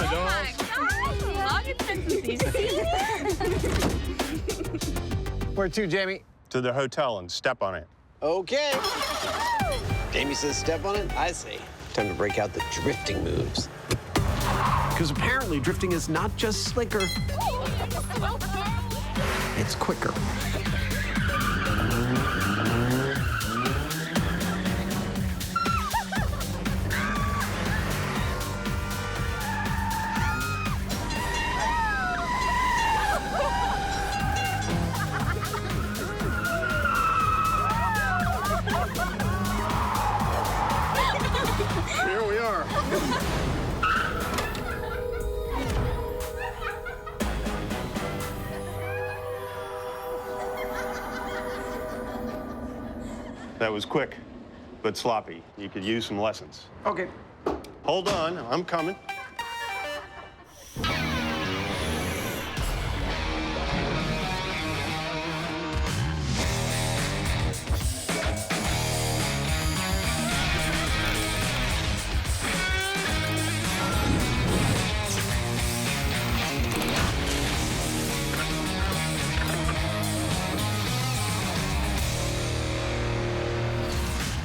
my God. Long intensity. Where to, Jamie? To the hotel and step on it. Okay. Jamie says step on it. I say time to break out the drifting moves. Because apparently drifting is not just slicker, it's quicker. Here we are. That was quick, but sloppy. You could use some lessons. Okay. Hold on, I'm coming.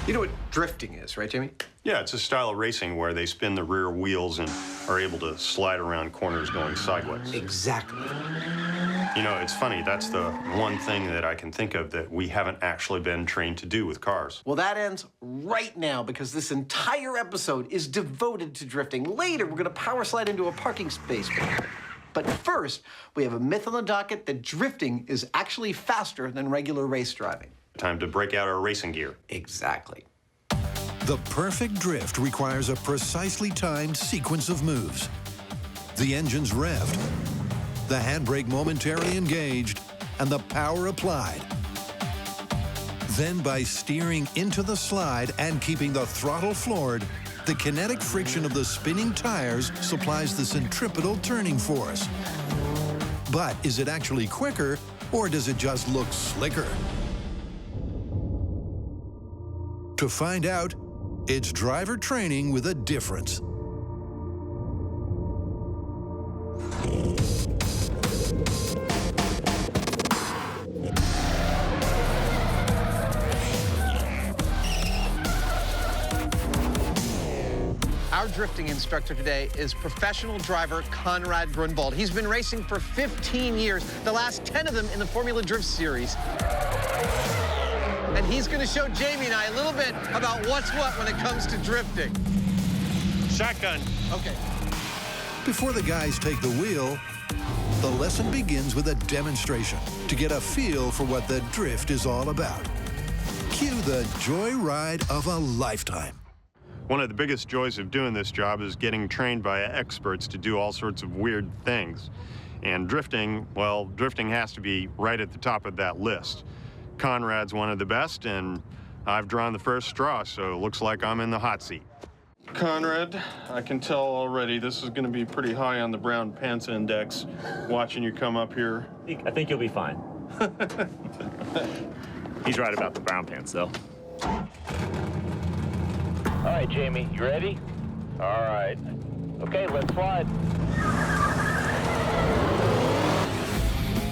You know what drifting is, right, Jamie? Yeah, it's a style of racing where they spin the rear wheels and are able to slide around corners going sideways. Exactly. You know, it's funny, that's the one thing that I can think of that we haven't actually been trained to do with cars. Well, that ends right now because this entire episode is devoted to drifting. Later, we're gonna power slide into a parking space. But first, we have a myth on the docket that drifting is actually faster than regular race driving. Time to break out our racing gear. Exactly. The perfect drift requires a precisely timed sequence of moves. The engine's revved, the handbrake momentarily engaged, and the power applied. Then by steering into the slide and keeping the throttle floored, the kinetic friction of the spinning tires supplies the centripetal turning force. But is it actually quicker, or does it just look slicker? To find out, it's driver training with a difference. Our drifting instructor today is professional driver Conrad Gruenwald. He's been racing for 15 years, the last 10 of them in the Formula Drift series. And he's going to show Jamie and I a little bit about what's what when it comes to drifting. Shotgun. Okay. Before the guys take the wheel, the lesson begins with a demonstration to get a feel for what the drift is all about. Cue the joyride of a lifetime. One of the biggest joys of doing this job is getting trained by experts to do all sorts of weird things. And drifting, well, drifting has to be right at the top of that list. Conrad's one of the best, and I've drawn the first straw, so it looks like I'm in the hot seat. Conrad, I can tell already this is going to be pretty high on the brown pants index, watching you come up here. I think you'll be fine. He's right about the brown pants, though. All right, Jamie, you ready? All right. Okay, let's slide.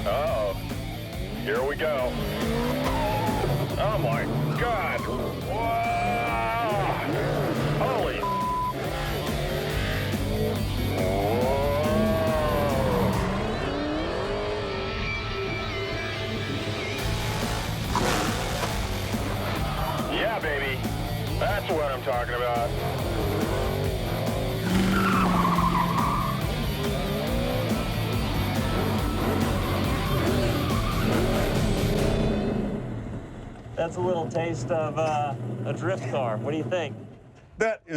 Uh-oh. Here we go. Oh, my God. Whoa. Holy. Whoa. Yeah, baby. That's what I'm talking about. That's a little taste of a drift car. What do you think? That's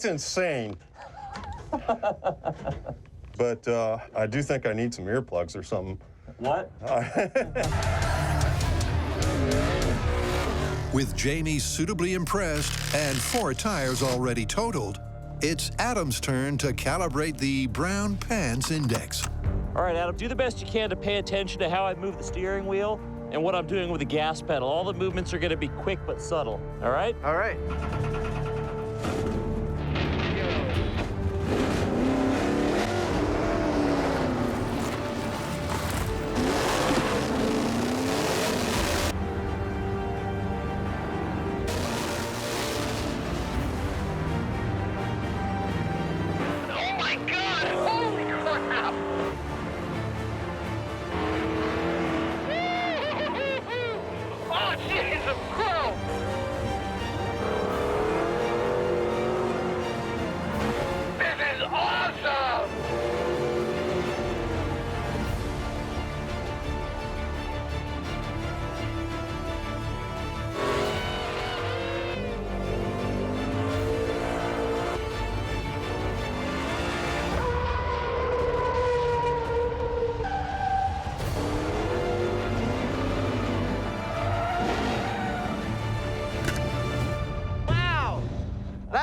insane. But I do think I need some earplugs or something. What? With Jamie suitably impressed and 4 tires already totaled, it's Adam's turn to calibrate the brown pants index. All right, Adam, do the best you can to pay attention to how I move the steering wheel and what I'm doing with the gas pedal. All the movements are going to be quick but subtle, all right? All right.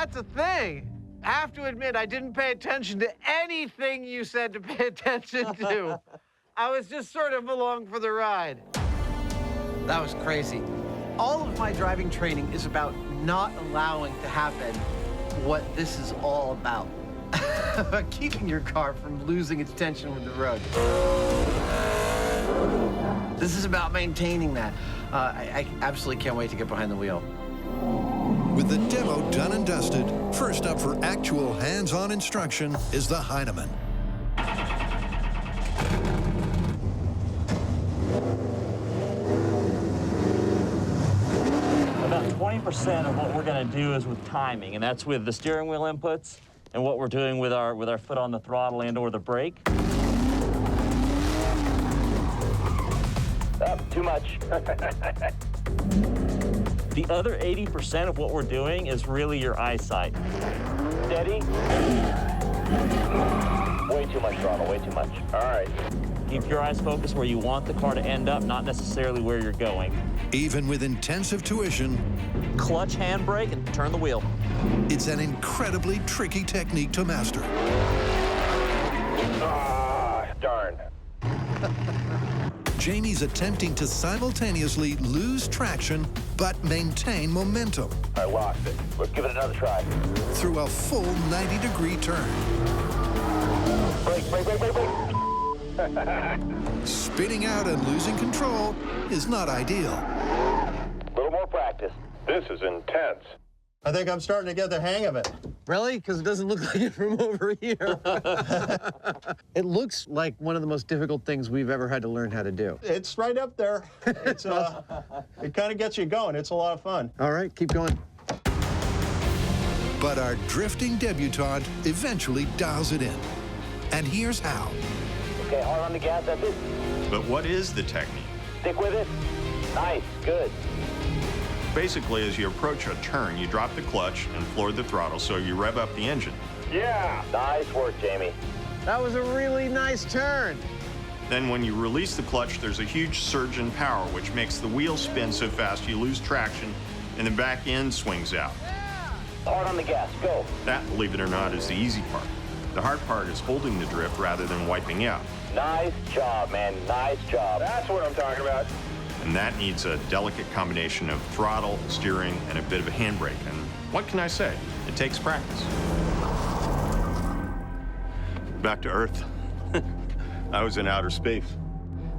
That's a thing. I have to admit, I didn't pay attention to anything you said to pay attention to. I was just sort of along for the ride. That was crazy. All of my driving training is about not allowing to happen what this is all about. About keeping your car from losing its tension with the road. This is about maintaining that. I absolutely can't wait to get behind the wheel. With the demo done and dusted, first up for actual hands-on instruction is the Heineman. About 20% of what we're going to do is with timing, and that's with the steering wheel inputs and what we're doing with our foot on the throttle and or the brake. Oh, too much. The other 80% of what we're doing is really your eyesight. Steady. Way too much throttle, way too much. All right. Keep your eyes focused where you want the car to end up, not necessarily where you're going. Even with intensive tuition, Clutch, handbrake, and turn the wheel. it's an incredibly tricky technique to master. Ah, darn. Jamie's attempting to simultaneously lose traction but maintain momentum I lost it. Let's give it another try. through a full 90-degree turn. Brake, brake, brake, brake, brake. Spinning out and losing control is not ideal. A little more practice. This is intense. I think I'm starting to get the hang of it. Really? Because it doesn't look like it from over here. It looks like one of the most difficult things we've ever had to learn how to do. It's right up there. It's it kind of gets you going. It's a lot of fun. All right, keep going. But our drifting debutante eventually dials it in. And here's how. Okay, hard on the gas, that's it. But what is the technique? Stick with it. Nice, good. Basically, as you approach a turn, you drop the clutch and floor the throttle so you rev up the engine. Yeah. Nice work, Jamie. That was a really nice turn. Then when you release the clutch, there's a huge surge in power, which makes the wheel spin so fast you lose traction and the back end swings out. Hard on the gas, go. That, believe it or not, is the easy part. The hard part is holding the drift rather than wiping out. Nice job, man, nice job. That's what I'm talking about. And that needs a delicate combination of throttle, steering, and a bit of a handbrake. And what can I say? It takes practice. Back to Earth. I was in outer space.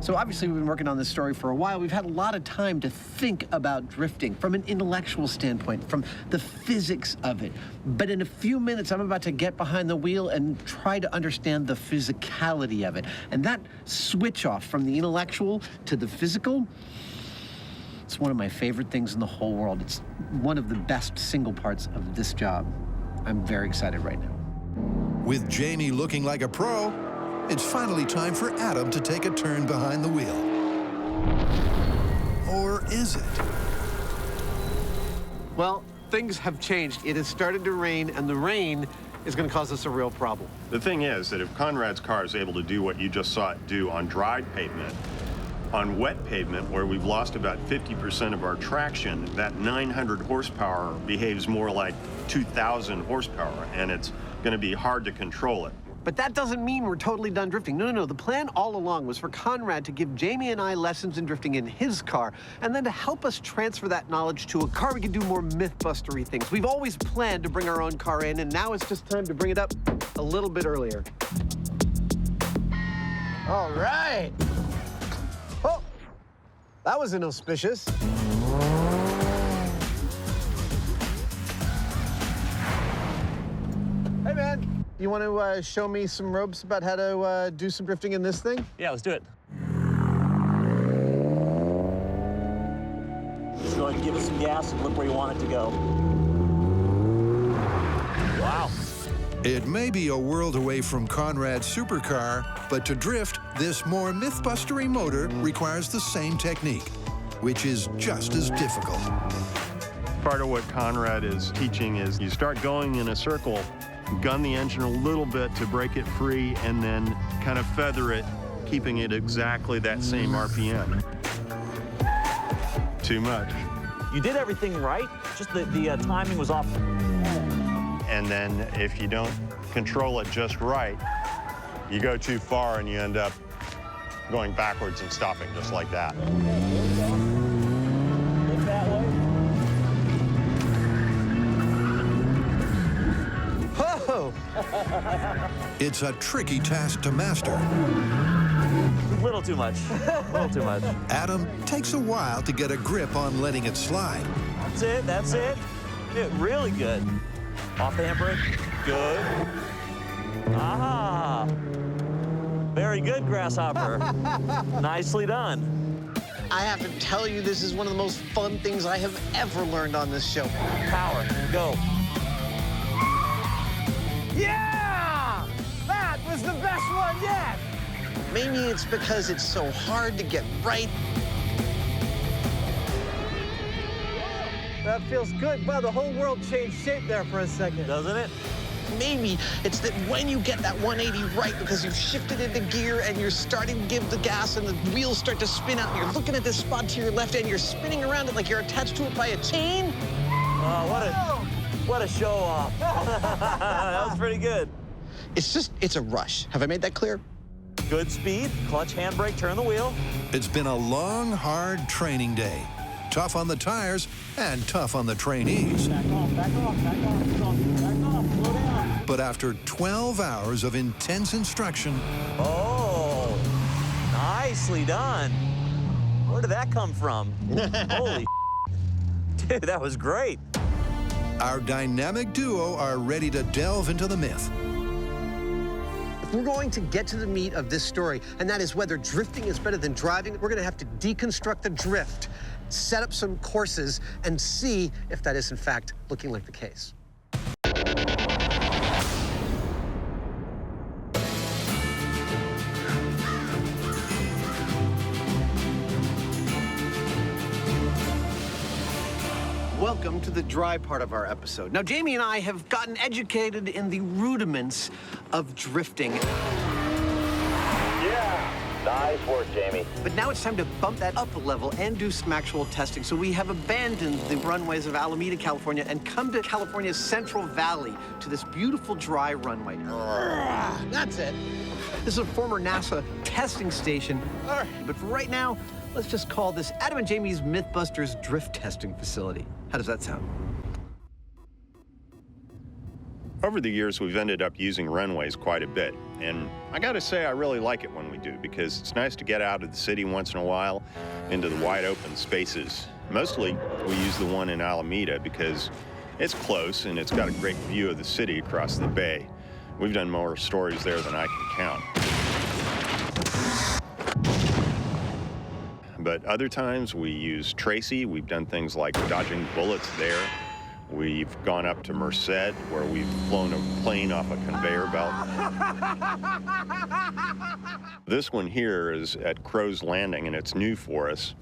So obviously we've been working on this story for a while. We've had a lot of time to think about drifting from an intellectual standpoint, from the physics of it. But in a few minutes, I'm about to get behind the wheel and try to understand the physicality of it. And that switch off from the intellectual to the physical, it's one of my favorite things in the whole world. It's one of the best single parts of this job. I'm very excited right now. With Jamie looking like a pro, it's finally time for Adam to take a turn behind the wheel. Or is it? Well, things have changed. It has started to rain, and the rain is going to cause us a real problem. The thing is that if Conrad's car is able to do what you just saw it do on dry pavement, on wet pavement, where we've lost about 50% of our traction, that 900 horsepower behaves more like 2,000 horsepower, and it's going to be hard to control it. But that doesn't mean we're totally done drifting. No, no, no. The plan all along was for Conrad to give Jamie and I lessons in drifting in his car, and then to help us transfer that knowledge to a car we can do more myth-bustery things. We've always planned to bring our own car in, and now it's just time to bring it up a little bit earlier. All right. Oh, that was inauspicious. Hey, man. You want to show me some ropes about how to do some drifting in this thing? Yeah, let's do it. Just go ahead and give it some gas and look where you want it to go. Wow. It may be a world away from Conrad's supercar, but to drift, this more myth-bustery motor requires the same technique, which is just as difficult. Part of what Conrad is teaching is you start going in a circle, gun the engine a little bit to break it free, and then kind of feather it, keeping it exactly that same RPM. Too much. You did everything right, just the timing was off. and then if you don't control it just right, you go too far and you end up going backwards and stopping just like that. Look that way. Whoa! It's a tricky task to master. A little too much. A little too much. Adam takes a while to get a grip on letting it slide. That's it. That's it. Yeah, really good. Off the handbrake. Good. Aha. Very good, Grasshopper. Nicely done. I have to tell you, this is one of the most fun things I have ever learned on this show. Power. Go. Yeah! That was the best one yet! Maybe it's because it's so hard to get right. That feels good. Wow, the whole world changed shape there for a second. Doesn't it? Maybe it's that when you get that 180 right because you've shifted into gear and you're starting to give the gas and the wheels start to spin out and you're looking at this spot to your left and you're spinning around it like you're attached to it by a chain. Oh, what a show off. That was pretty good. It's a rush. Have I made that clear? Good speed, clutch, handbrake, turn the wheel. It's been a long, hard training day. Tough on the tires and tough on the trainees. Back off, back off, back off, back off, slow down. But after 12 hours of intense instruction, Oh, nicely done. Where did that come from? Holy dude, that was great. our dynamic duo are ready to delve into the myth. If we're going to get to the meat of this story, and that is whether drifting is better than driving, we're going to have to deconstruct the drift, set up some courses, and see if that is, in fact, looking like the case. Welcome to the dry part of our episode. Now, Jamie and I have gotten educated in the rudiments of drifting. Yeah, nice work, Jamie. But now it's time to bump that up a level and do some actual testing. So we have abandoned the runways of Alameda, California, and come to California's Central Valley to this beautiful dry runway. That's it. This is a former NASA testing station. But for right now, let's just call this Adam and Jamie's MythBusters drift testing facility. How does that sound? Over the years, we've ended up using runways quite a bit, and I gotta say I really like it when we do, because it's nice to get out of the city once in a while into the wide open spaces. Mostly, we use the one in Alameda because it's close and it's got a great view of the city across the bay. We've done more stories there than I can count. But other times we use Tracy. We've done things like dodging bullets there. We've gone up to Merced, where we've flown a plane off a conveyor belt. This one here is at Crow's Landing, and it's new for us.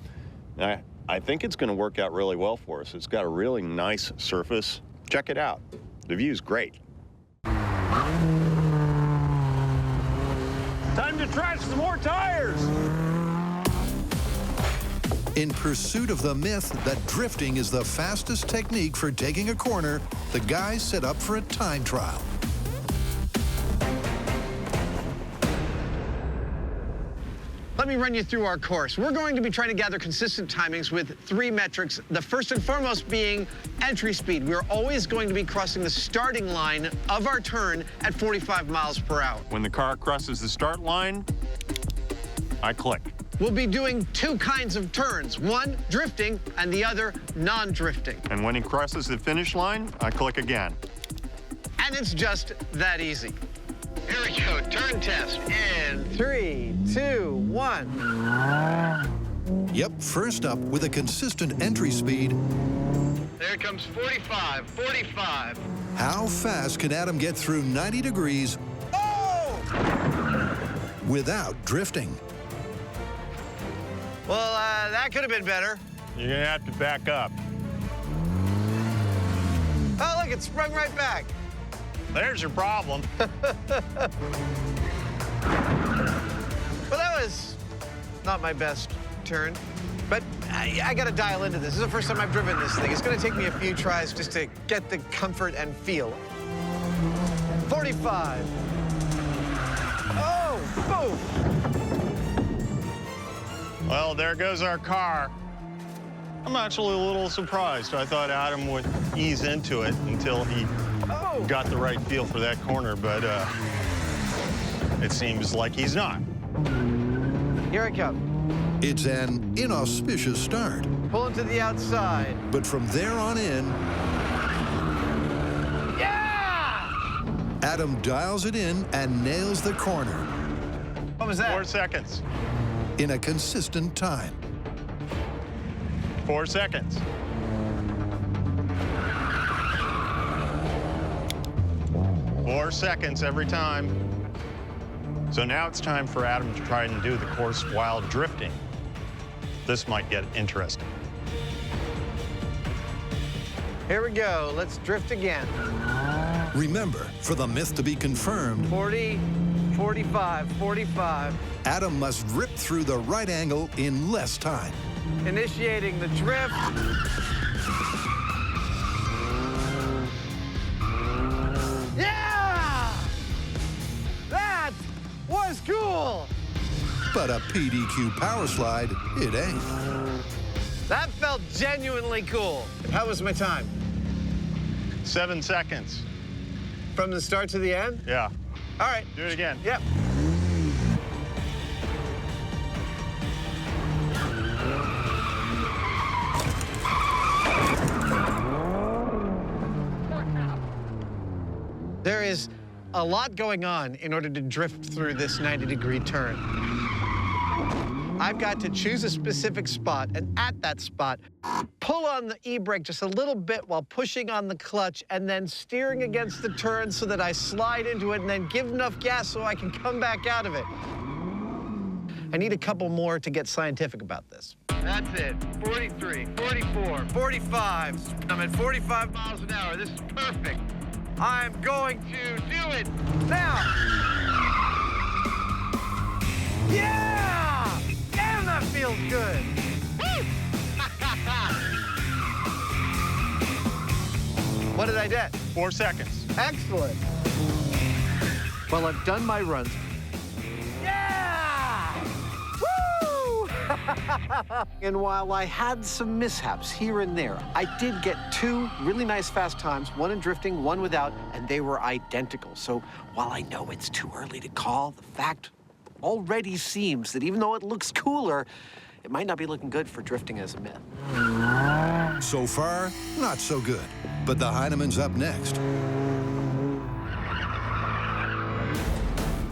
I think it's going to work out really well for us. It's got a really nice surface. Check it out. The view's great. Time to try some more tires. In pursuit of the myth that drifting is the fastest technique for taking a corner, the guys set up for a time trial. Let me run you through our course. We're going to be trying to gather consistent timings with 3 metrics, the first and foremost being entry speed. We're always going to be crossing the starting line of our turn at 45 miles per hour. When the car crosses the start line, I click. We'll be doing 2 kinds of turns, one drifting and the other non-drifting. And when he crosses the finish line, I click again. And it's just that easy. Here we go, turn test in 3, 2, 1. Yep, first up with a consistent entry speed. There comes 45, 45. How fast can Adam get through 90 degrees without drifting? Well, that could have been better. You're gonna have to back up. Oh, look, it sprung right back. There's your problem. Well, that was not my best turn, but I got to dial into this. This is the first time I've driven this thing. It's going to take me a few tries just to get the comfort and feel. 45. Oh, boom. Well, there goes our car. I'm actually a little surprised. I thought Adam would ease into it until he got the right feel for that corner, but it seems like he's not. Here I come. It's an inauspicious start, Pulling to the outside. but from there on in, Yeah! Adam dials it in and nails the corner What was that? 4 seconds. in a consistent time. 4 seconds. 4 seconds every time. So now it's time for Adam to try and do the course while drifting. This might get interesting. Here we go. Let's drift again. Remember, for the myth to be confirmed, 40, 45, 45. Adam must rip through the right angle in less time. Initiating the drift. Yeah! That was cool! But a PDQ power slide, it ain't. That felt genuinely cool. How was my time? 7 seconds. From the start to the end? Yeah. All right. Do it again. Yep. There is a lot going on in order to drift through this 90-degree turn. I've got to choose a specific spot, and at that spot, pull on the e-brake just a little bit while pushing on the clutch and then steering against the turn so that I slide into it and then give enough gas so I can come back out of it. I need a couple more to get scientific about this. That's it. 43, 44, 45. I'm at 45 miles an hour. This is perfect. I'm going to do it now. Yeah! Damn, that feels good. Woo! What did I get? 4 seconds. Excellent. Well, I've done my runs. Yeah! Woo! And while I had some mishaps here and there, I did get 2 really nice fast times, one in drifting, one without, and they were identical. So while I know it's too early to call, the fact already seems that even though it looks cooler, it might not be looking good for drifting as a myth. So far, not so good. But the Heineman's up next.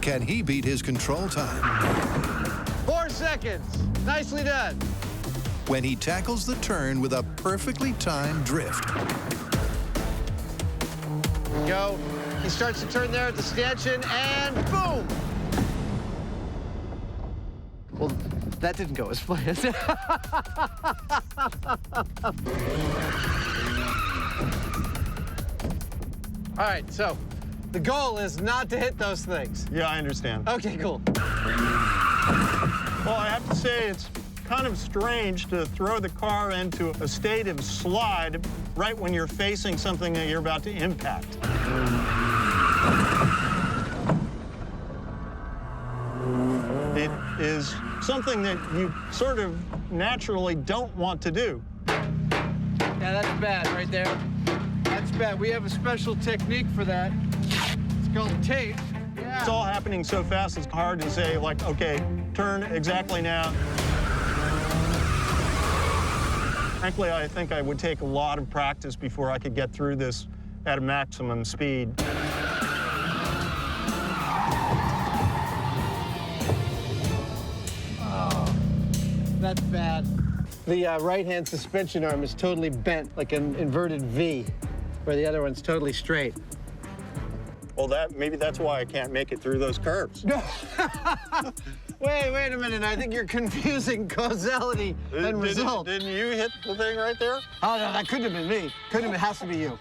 Can he beat his control time 4 seconds. Nicely done. when he tackles the turn with a perfectly timed drift? Go. He starts to turn there at the stanchion, and boom! Well, that didn't go as planned. All right, so the goal is not to hit those things. Yeah, I understand. Okay, cool. Well, I have to say it's kind of strange to throw the car into a state of slide right when you're facing something that you're about to impact. It is something that you sort of naturally don't want to do. Yeah, that's bad right there. That's bad. We have a special technique for that. It's called tape. Yeah. It's all happening so fast, it's hard to say, like, okay, turn exactly now. Frankly, I think I would take a lot of practice before I could get through this at a maximum speed. That's bad. The right-hand suspension arm is totally bent, like an inverted V, where the other one's totally straight. Well, maybe that's why I can't make it through those curves. Wait a minute. I think you're confusing causality and result. Didn't you hit the thing right there? Oh, no, that couldn't have been me. Couldn't have been, has to be you.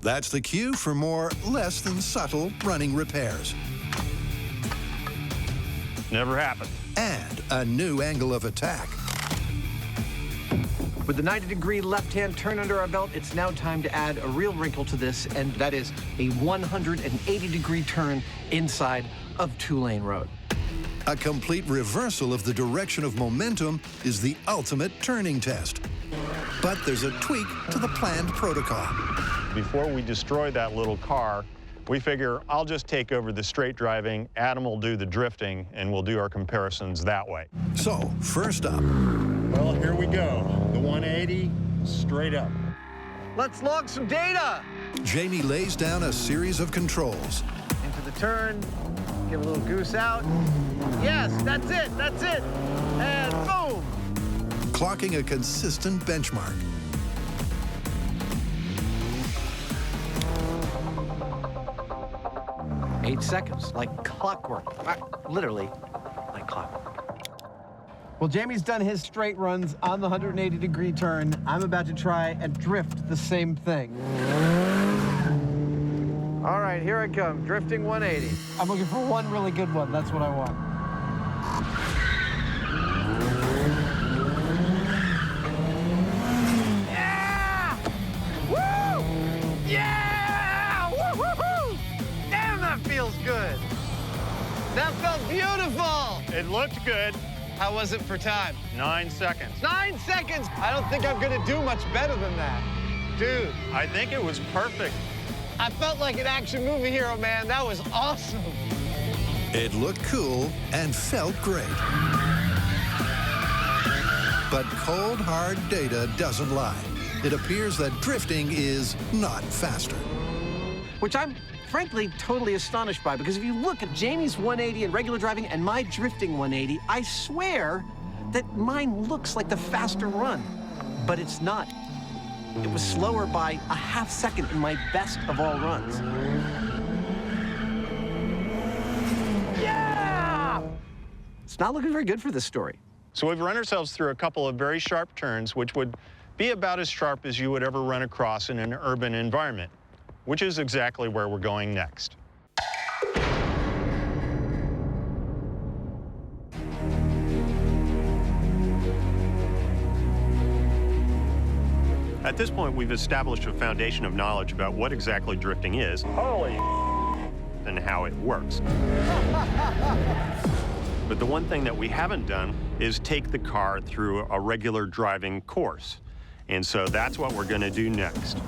That's the cue for more less than subtle running repairs. never happened. And a new angle of attack. With the 90-degree left-hand turn under our belt, it's now time to add a real wrinkle to this, and that is a 180-degree turn inside of two-lane road. A complete reversal of the direction of momentum is the ultimate turning test. But there's a tweak to the planned protocol. Before we destroy that little car, we figure I'll just take over the straight driving, Adam will do the drifting, and we'll do our comparisons that way. So, first up, Well, here we go. The 180, straight up. Let's log some data. Jamie lays down a series of controls. Into the turn, give a little goose out. Yes, that's it, and boom. Clocking a consistent benchmark. Eight seconds, like clockwork. Literally, like clockwork. Well, Jamie's done his straight runs on the 180-degree turn. I'm about to try and drift the same thing. All right, here I come, drifting 180. I'm looking for one really good one. That's what I want. Yeah! Woo! Yeah! Woo-hoo-hoo! Damn, that feels good. That felt beautiful. It looked good. How was it for time? 9 seconds. 9 seconds! I don't think I'm gonna do much better than that. Dude, I think it was perfect. I felt like an action movie hero, man. That was awesome. It looked cool and felt great. But cold, hard data doesn't lie. It appears that drifting is not faster. Which I'm frankly totally astonished by, because if you look at Jamie's 180 in regular driving and my drifting 180, I swear that mine looks like the faster run, but it's not. It was slower by a half second in my best of all runs. Yeah! It's not looking very good for this story. So we've run ourselves through a couple of very sharp turns, which would be about as sharp as you would ever run across in an urban environment, which is exactly where we're going next. At this point, we've established a foundation of knowledge about what exactly drifting is. Holy And how it works. But the one thing that we haven't done is take the car through a regular driving course. And so that's what we're gonna do next.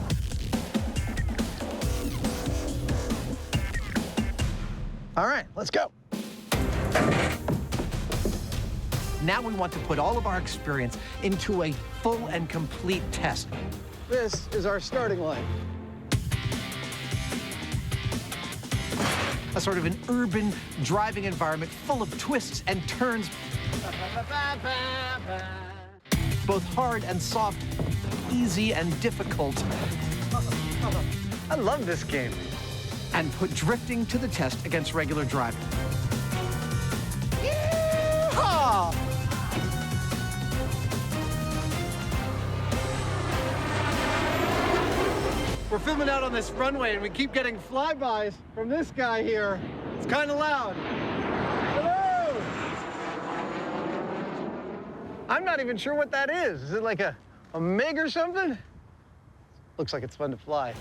All right, let's go. Now we want to put all of our experience into a full and complete test. This is our starting line. A sort of an urban driving environment full of twists and turns, both hard and soft, easy and difficult, I love this game. and put drifting to the test against regular driving. Yeehaw! We're filming out on this runway, and we keep getting flybys from this guy here. It's kind of loud. Hello! I'm not even sure what that is. Is it like a MiG or something? Looks like it's fun to fly.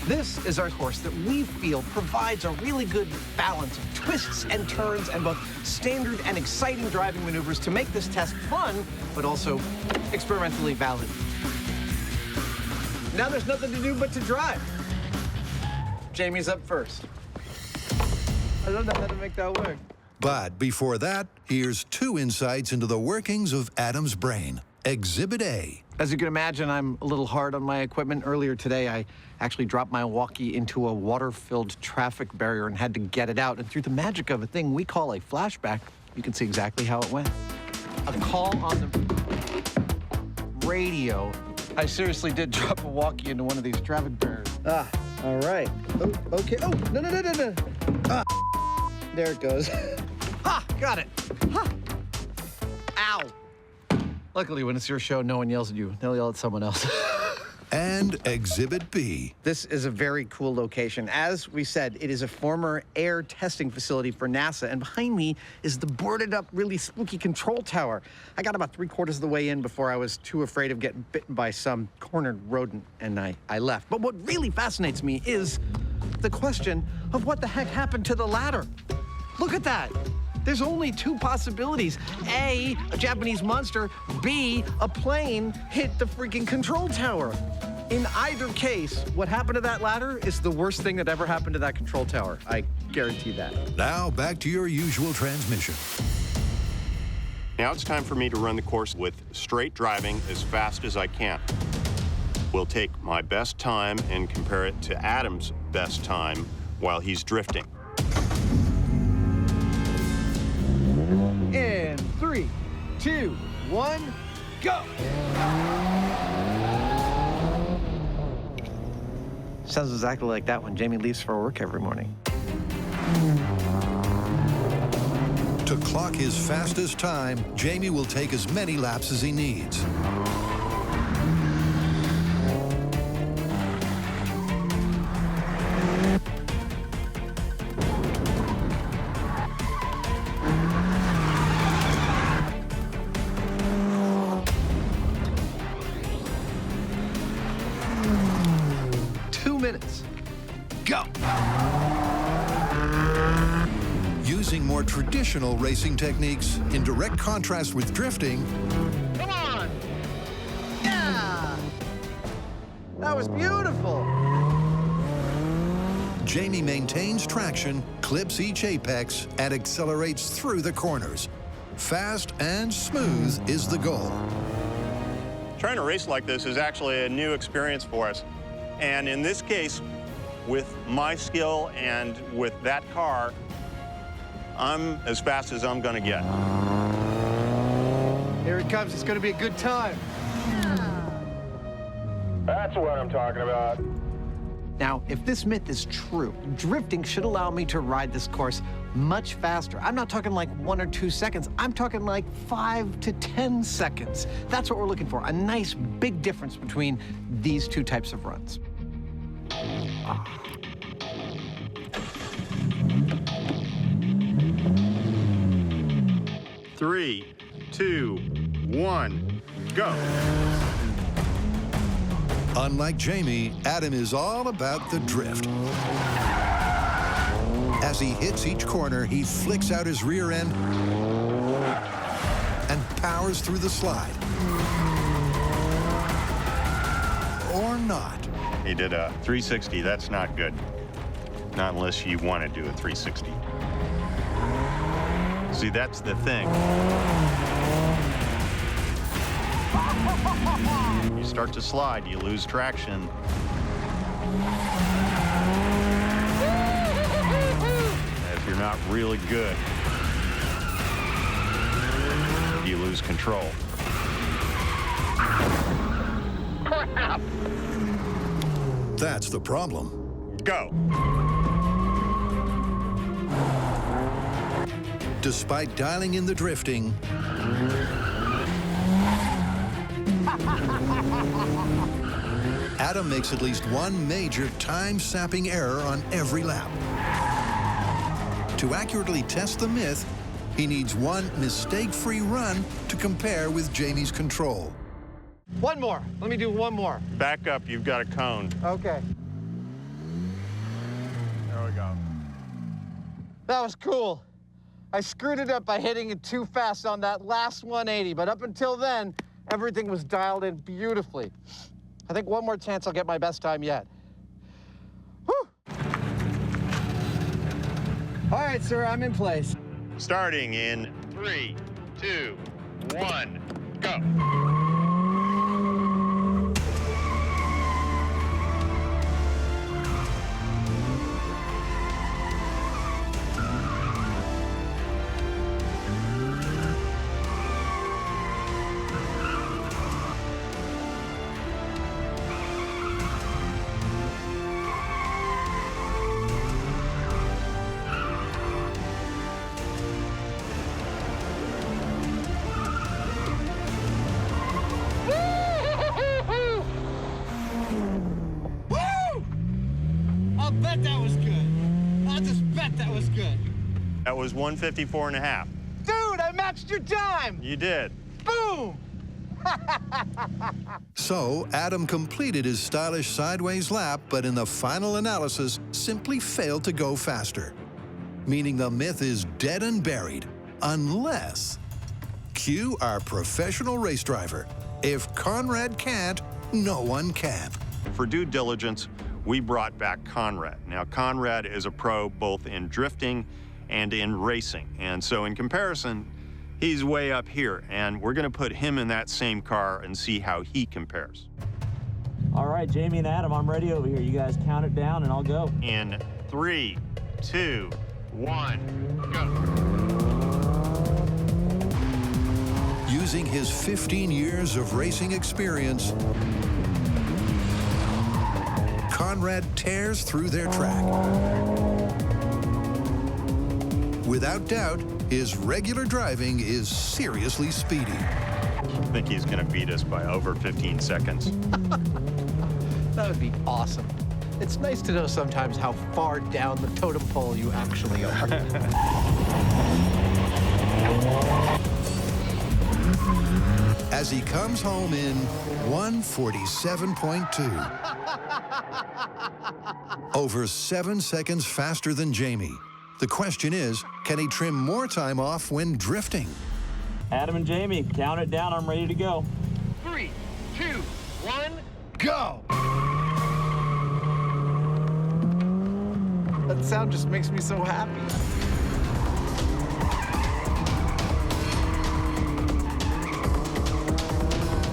This is our course that we feel provides a really good balance of twists and turns and both standard and exciting driving maneuvers to make this test fun, but also experimentally valid. Now there's nothing to do but to drive. Jamie's up first. I don't know how to make that work. But before that, here's 2 insights into the workings of Adam's brain. Exhibit A. As you can imagine, I'm a little hard on my equipment. Earlier today, I actually dropped my walkie into a water-filled traffic barrier and had to get it out. And through the magic of a thing we call a flashback, you can see exactly how it went. A call on the radio. I seriously did drop a walkie into one of these traffic barriers. Ah, all right. Oh, okay. Oh, no. Ah, there it goes. Ha! Got it. Ha! Ow. Luckily, when it's your show, no one yells at you. They'll yell at someone else. And Exhibit B. This is a very cool location. As we said, it is a former air testing facility for NASA, and behind me is the boarded up, really spooky control tower. I got about 3/4 of the way in before I was too afraid of getting bitten by some cornered rodent, and I left. But what really fascinates me is the question of what the heck happened to the ladder. Look at that. There's only two possibilities. A Japanese monster. B, a plane hit the freaking control tower. In either case, what happened to that ladder is the worst thing that ever happened to that control tower. I guarantee that. Now back to your usual transmission. Now it's time for me to run the course with straight driving as fast as I can. We'll take my best time and compare it to Adam's best time while he's drifting. In 3, 2, 1, go! Sounds exactly like that when Jamie leaves for work every morning. To clock his fastest time, Jamie will take as many laps as he needs. Go! Using more traditional racing techniques in direct contrast with drifting. Come on! Yeah! That was beautiful! Jamie maintains traction, clips each apex, and accelerates through the corners. Fast and smooth is the goal. Trying to race like this is actually a new experience for us. And in this case, with my skill and with that car, I'm as fast as I'm gonna get. Here it comes, it's gonna be a good time. That's what I'm talking about. Now, if this myth is true, drifting should allow me to ride this course much faster. I'm not talking like 1 or 2 seconds. I'm talking like 5 to 10 seconds. That's what we're looking for, a nice big difference between these two types of runs. 3, 2, 1, go. Unlike Jamie, Adam is all about the drift. As he hits each corner, he flicks out his rear end and powers through the slide. Or not. He did a 360. That's not good. Not unless you want to do a 360. See, that's the thing. You start to slide, you lose traction. If you're not really good, you lose control. Crap! That's the problem. Go. Despite dialing in the drifting, Adam makes at least one major time-sapping error on every lap. To accurately test the myth, he needs one mistake-free run to compare with Jamie's control. One more. Let me do one more. Back up, you've got a cone. Okay. There we go. That was cool. I screwed it up by hitting it too fast on that last 180, but up until then, everything was dialed in beautifully. I think one more chance I'll get my best time yet. Whew. All right, sir, I'm in place. Starting in 3, 2, 1, go. bet that was good. I'll just bet that was good. That was 154.5. Dude, I matched your time. You did. Boom. So Adam completed his stylish sideways lap, but in the final analysis simply failed to go faster, meaning the myth is dead and buried, unless cue our professional race driver. If Conrad can't, no one can. For due diligence, we brought back Conrad. Now, Conrad is a pro both in drifting and in racing. And so in comparison, he's way up here. And we're going to put him in that same car and see how he compares. All right, Jamie and Adam, I'm ready over here. You guys count it down and I'll go. In 3, 2, 1, go. Using his 15 years of racing experience, Conrad tears through their track. Without doubt, his regular driving is seriously speedy. I think he's going to beat us by over 15 seconds. That would be awesome. It's nice to know sometimes how far down the totem pole you actually are. As he comes home in 1:47.2. Over 7 seconds faster than Jamie. The question is, can he trim more time off when drifting? Adam and Jamie, count it down. I'm ready to go. 3, 2, 1, go! That sound just makes me so happy.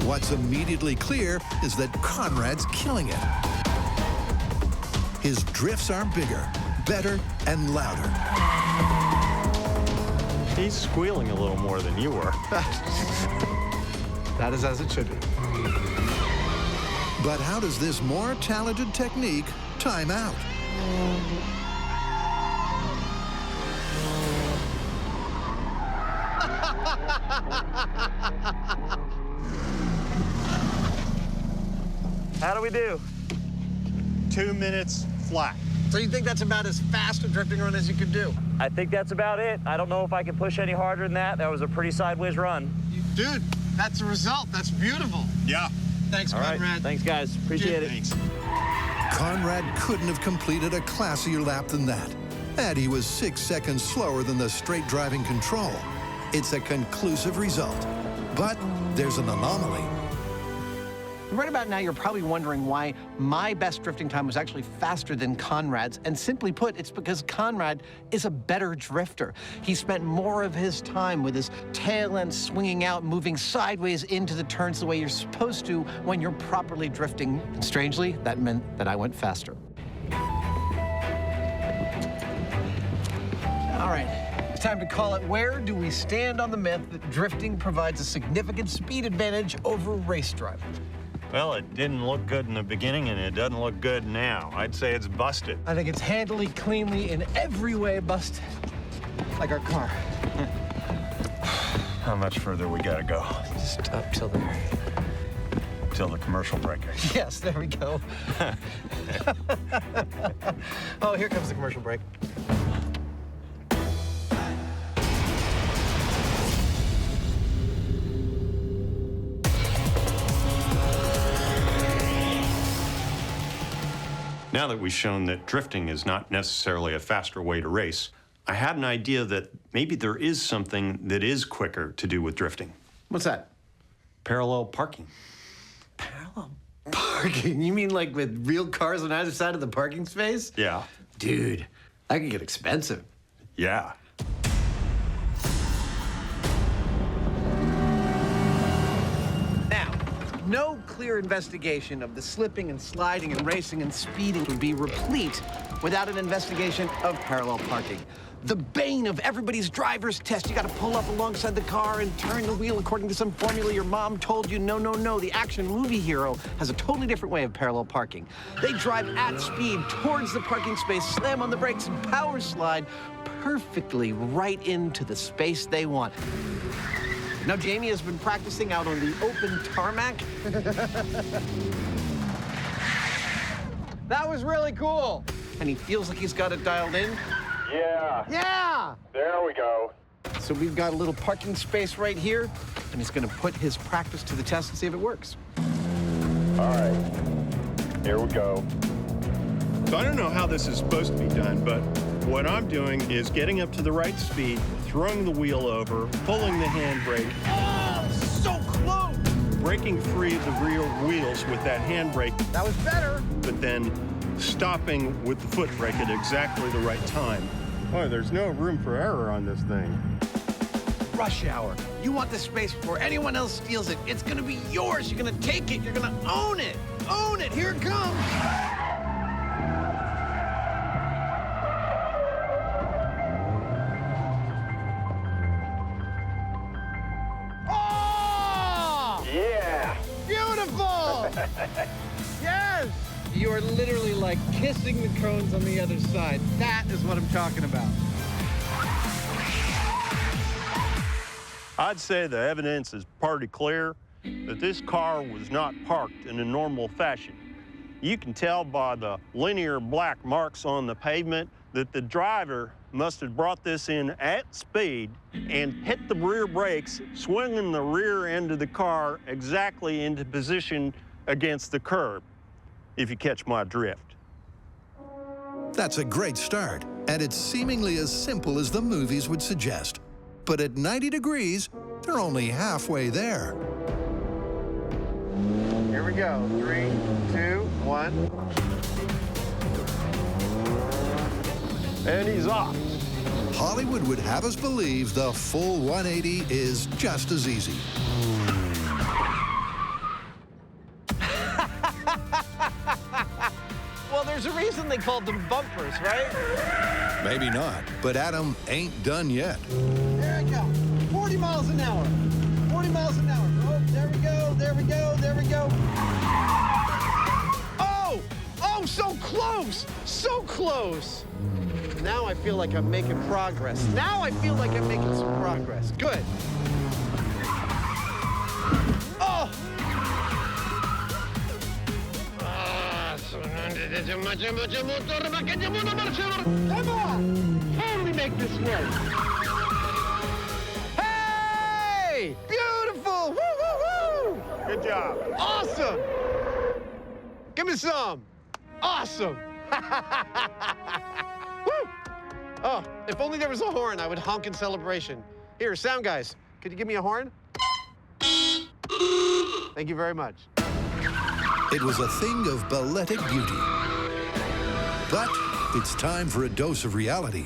What's immediately clear is that Conrad's killing it. His drifts are bigger, better, and louder. He's squealing a little more than you were. That is as it should be. But how does this more talented technique time out? How do we do? 2 minutes flat. So you think that's about as fast a drifting run as you could do? I think that's about it. I don't know if I can push any harder than that. That was a pretty sideways run. Dude, that's the result. That's beautiful. Yeah. Thanks, All right, Conrad. thanks, guys. Appreciate it. Thanks. Conrad couldn't have completed a classier lap than that. And he was 6 seconds slower than the straight driving control. It's a conclusive result. But there's an anomaly. Right about now, you're probably wondering why my best drifting time was actually faster than Conrad's. And simply put, it's because Conrad is a better drifter. He spent more of his time with his tail end swinging out, moving sideways into the turns the way you're supposed to when you're properly drifting. And strangely, that meant that I went faster. All right, it's time to call it. Where do we stand on the myth that drifting provides a significant speed advantage over race driving? Well, it didn't look good in the beginning, and it doesn't look good now. I'd say it's busted. I think it's handily, cleanly, in every way busted. Like our car. How much further we gotta go? Just up till there. Till the commercial break. Yes, there we go. Oh, here comes the commercial break. Now that we've shown that drifting is not necessarily a faster way to race, I had an idea that maybe there is something that is quicker to do with drifting. What's that? Parallel parking. Parallel parking? You mean like with real cars on either side of the parking space? Yeah. Dude, that could get expensive. Yeah. Now, no clear investigation of the slipping and sliding and racing and speeding would be replete without an investigation of parallel parking. The bane of everybody's driver's test. You gotta pull up alongside the car and turn the wheel according to some formula your mom told you. No, no, no. The action movie hero has a totally different way of parallel parking. They drive at speed towards the parking space, slam on the brakes, and power slide perfectly right into the space they want. Now, Jamie has been practicing out on the open tarmac. That was really cool. and he feels like he's got it dialed in? Yeah. Yeah! There we go. So we've got a little parking space right here, and he's gonna put his practice to the test and see if it works. All right. Here we go. So I don't know how this is supposed to be done, but what I'm doing is getting up to the right speed, throwing the wheel over, pulling the handbrake. Oh, so close! Breaking free of the rear wheels with that handbrake, That was better. but then stopping with the foot brake at exactly the right time. Oh, there's no room for error on this thing. Rush hour. You want this space before anyone else steals it. It's gonna be yours. You're gonna take it. You're gonna own it. Own it. Here it comes. Oh! Yeah. Beautiful! Yes! You are literally like kissing the cones on the other side. That is what I'm talking about. I'd say the evidence is pretty clear that this car was not parked in a normal fashion. You can tell by the linear black marks on the pavement that the driver must have brought this in at speed and hit the rear brakes, swinging the rear end of the car exactly into position against the curb, if you catch my drift. That's a great start, and it's seemingly as simple as the movies would suggest. But at 90 degrees, they're only halfway there. Here we go. 3, 2, 1. And he's off. Hollywood would have us believe the full 180 is just as easy. Well, there's a reason they called them bumpers, right? Maybe not, but Adam ain't done yet. There we go. 40 miles an hour. 40 miles an hour. Oh, there we go. There we go. There we go. Oh! Oh, so close! So close! Now I feel like I'm making progress. Now I feel like I'm making some progress. Good. Oh! Come on! How do we make this work? Hey! Beautiful! Woo, woo, woo! Good job. Awesome! Give me some. Awesome! Woo! Oh, if only there was a horn, I would honk in celebration. Here, sound guys, could you give me a horn? Thank you very much. It was a thing of balletic beauty. But it's time for a dose of reality.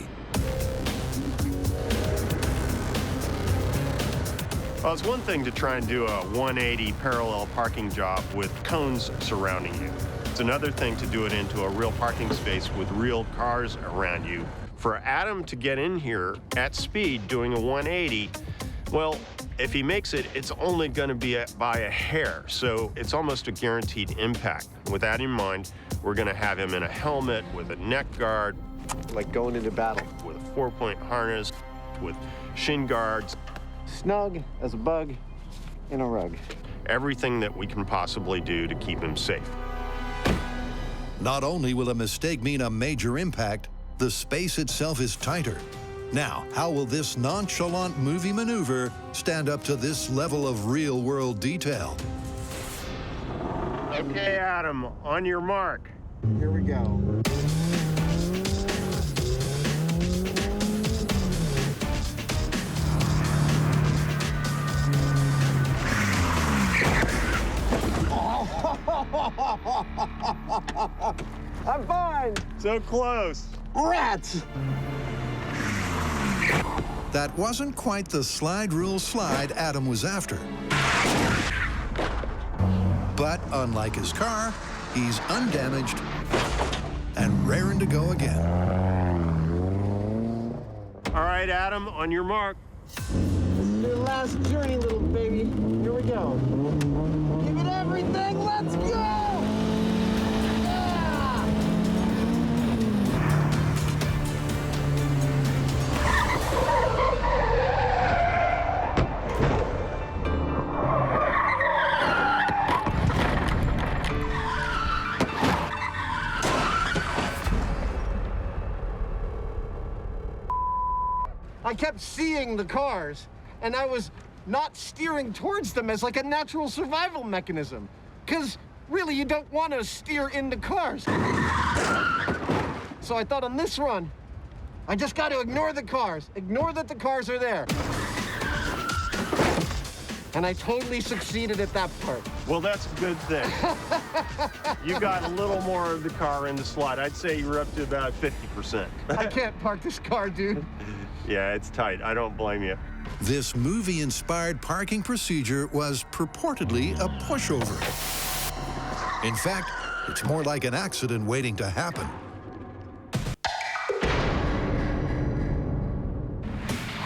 Well, it's one thing to try and do a 180 parallel parking job with cones surrounding you. It's another thing to do it into a real parking space with real cars around you. For Adam to get in here at speed doing a 180, well, if he makes it, it's only going to be by a hair, so it's almost a guaranteed impact. With that in mind, we're going to have him in a helmet with a neck guard, Like going into battle. with a 4-point harness, with shin guards, Snug as a bug in a rug. everything that we can possibly do to keep him safe. Not only will a mistake mean a major impact, the space itself is tighter. Now, how will this nonchalant movie maneuver stand up to this level of real-world detail? Okay, Adam, on your mark. Here we go. I'm fine. So close. Rats. That wasn't quite the slide rule slide Adam was after. But unlike his car, he's undamaged and raring to go again. All right, Adam, on your mark. Your last journey, little baby. Here we go. Give it everything. Let's go. Yeah! I kept seeing the cars, and I was not steering towards them as like a natural survival mechanism. Because really, you don't want to steer into cars. So I thought on this run, I just got to ignore the cars. Ignore that the cars are there. And I totally succeeded at that part. Well, that's a good thing. You got a little more of the car in the slot. I'd say you're up to about 50%. I can't park this car, dude. Yeah, it's tight. I don't blame you. This movie-inspired parking procedure was purportedly a pushover. In fact, it's more like an accident waiting to happen.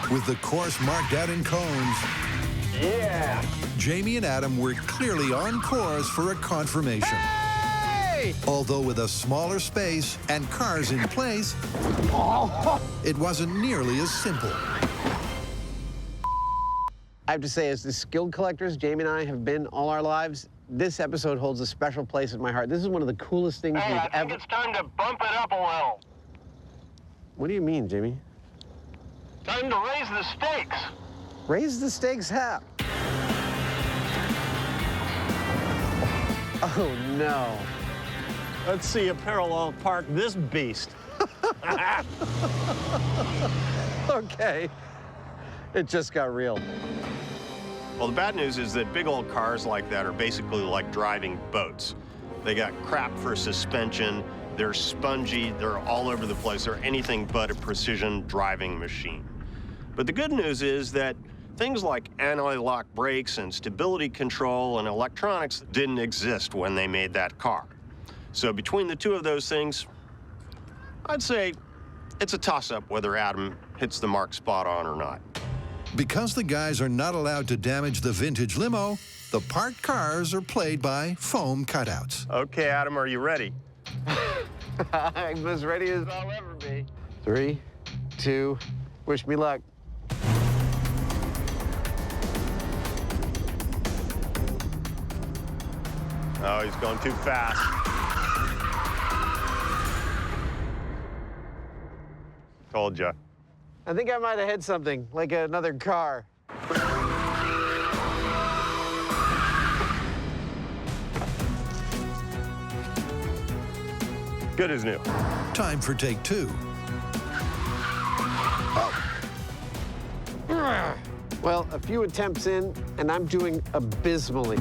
With the course marked out in cones, Yeah. Jamie and Adam were clearly on course for a confirmation. Hey! Although with a smaller space and cars in place, it wasn't nearly as simple. I have to say, as the skilled collectors Jamie and I have been all our lives, this episode holds a special place in my heart. This is one of the coolest things Hey, we've I think ever... it's time to bump it up a little. What do you mean, Jamie? Time to raise the stakes. Raise the stakes how? Oh, no. Let's see a parallel park this beast. Okay. It just got real. Well, the bad news is that big old cars like that are basically like driving boats. They got crap for suspension, they're spongy, they're all over the place. They're anything but a precision driving machine. But the good news is that things like anti-lock brakes and stability control and electronics didn't exist when they made that car. So between the two of those things, I'd say it's a toss-up whether Adam hits the mark spot on or not. Because the guys are not allowed to damage the vintage limo, the parked cars are played by foam cutouts. Okay, Adam, are you ready? I'm as ready as I'll ever be. 3, 2, wish me luck. Oh, he's going too fast. Told ya. I think I might have hit something, like another car. Good as new. Time for take 2. Well, a few attempts in, and I'm doing abysmally.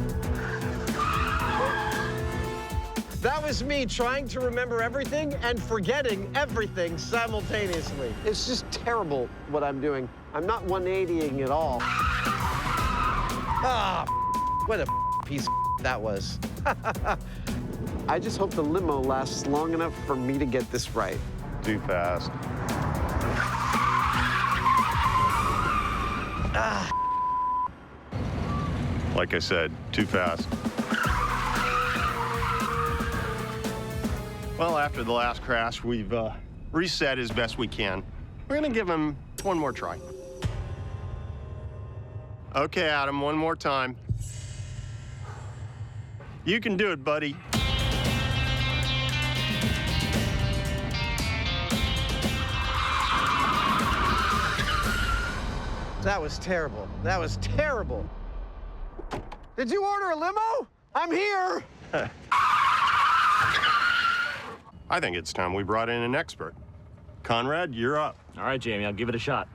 That was me trying to remember everything and forgetting everything simultaneously. It's just terrible what I'm doing. I'm not 180ing at all. Ah, what a piece of that was. I just hope the limo lasts long enough for me to get this right. Too fast. Like I said, too fast. Well, after the last crash, we've reset as best we can. We're gonna give him one more try. Okay, Adam, one more time. You can do it, buddy. That was terrible. That was terrible. Did you order a limo? I'm here. I think it's time we brought in an expert. Conrad, you're up. All right, Jamie, I'll give it a shot.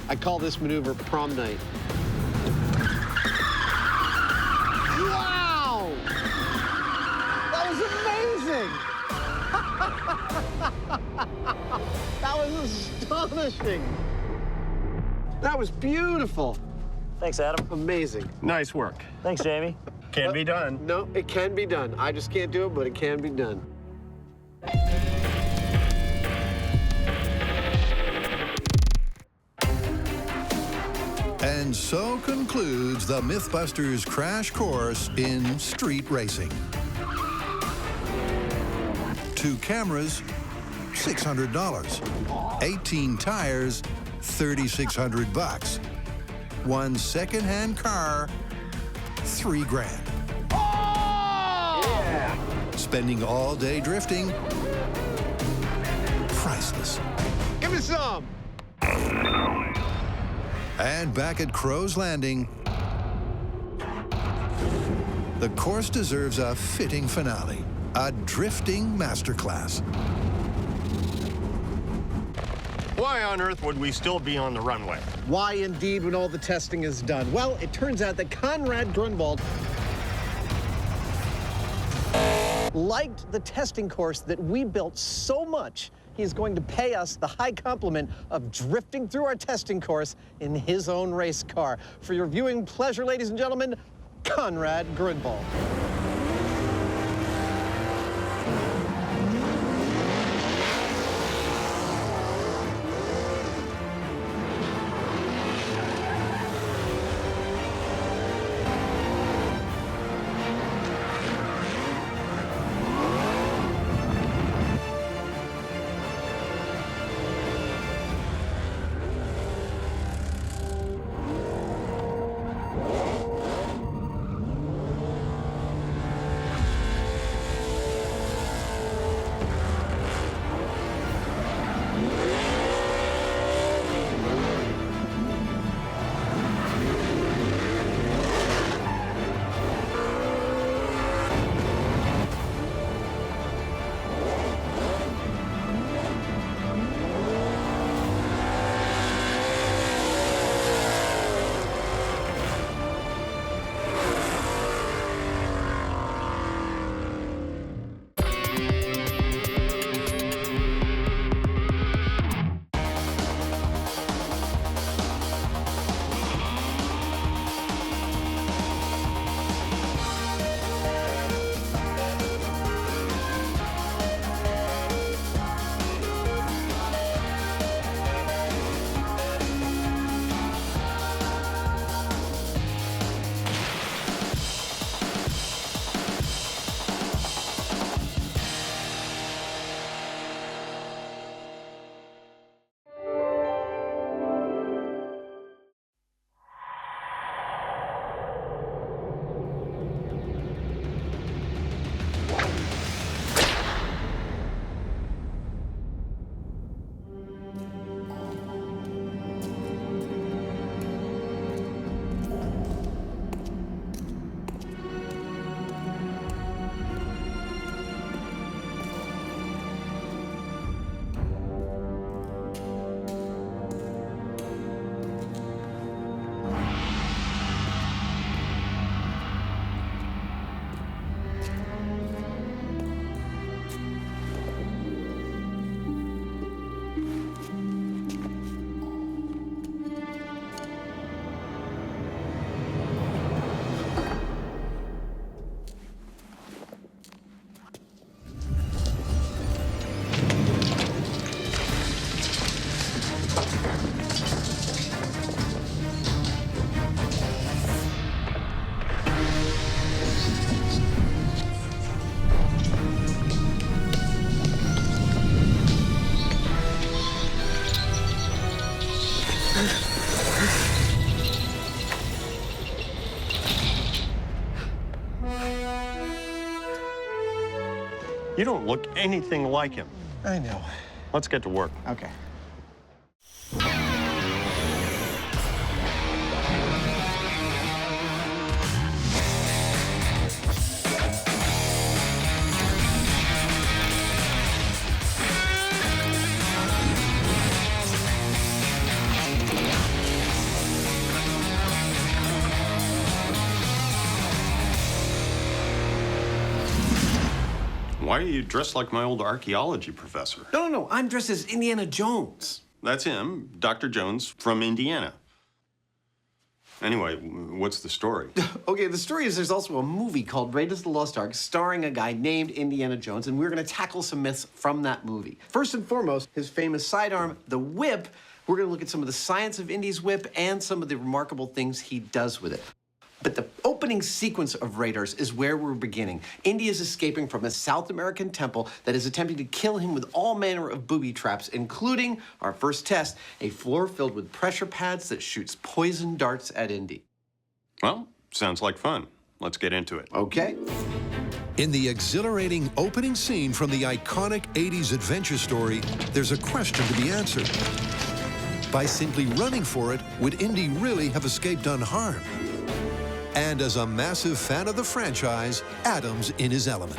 I call this maneuver prom night. Wow! That was amazing! That was astonishing. That was beautiful. Thanks, Adam. Amazing. Nice work. Thanks, Jamie. Can be done. No, it can be done. I just can't do it, but it can be done. And so concludes the MythBusters crash course in street racing. 2 cameras, $600. 18 tires, $3,600. 1 second-hand car, $3 grand. Spending all day drifting, priceless. some. And back at Crow's Landing, the course deserves a fitting finale, a drifting masterclass. Why on earth would we still be on the runway? Why indeed when all the testing is done? Well, it turns out that Conrad Gruenwald liked the testing course that we built so much, he's going to pay us the high compliment of drifting through our testing course in his own race car. For your viewing pleasure, ladies and gentlemen, Conrad Gruenwald. You don't look anything like him. I know. Let's get to work. Okay. Why are you dressed like my old archaeology professor? No, I'm dressed as Indiana Jones. That's him, Dr. Jones from Indiana. Anyway, what's the story? Okay, the story is there's also a movie called Raiders of the Lost Ark starring a guy named Indiana Jones, and we're going to tackle some myths from that movie. First and foremost, his famous sidearm, the whip. We're going to look at some of the science of Indy's whip and some of the remarkable things he does with it. But the opening sequence of Raiders is where we're beginning. Indy is escaping from a South American temple that is attempting to kill him with all manner of booby traps, including our first test, a floor filled with pressure pads that shoots poison darts at Indy. Well, sounds like fun. Let's get into it. Okay. In the exhilarating opening scene from the iconic 80s adventure story, there's a question to be answered. By simply running for it, would Indy really have escaped unharmed? And as a massive fan of the franchise, Adam's in his element.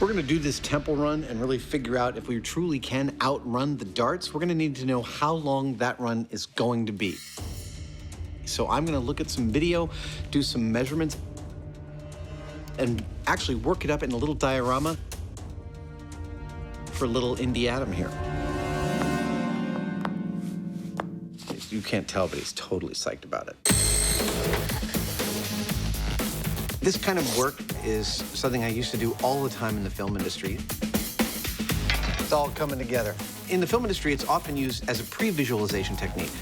We're going to do this temple run and really figure out if we truly can outrun the darts. We're going to need to know how long that run is going to be. So I'm going to look at some video, do some measurements, and actually work it up in a little diorama for little Indy Adam here. You can't tell, but he's totally psyched about it. This kind of work is something I used to do all the time in the film industry. It's all coming together. In the film industry, it's often used as a pre-visualization technique.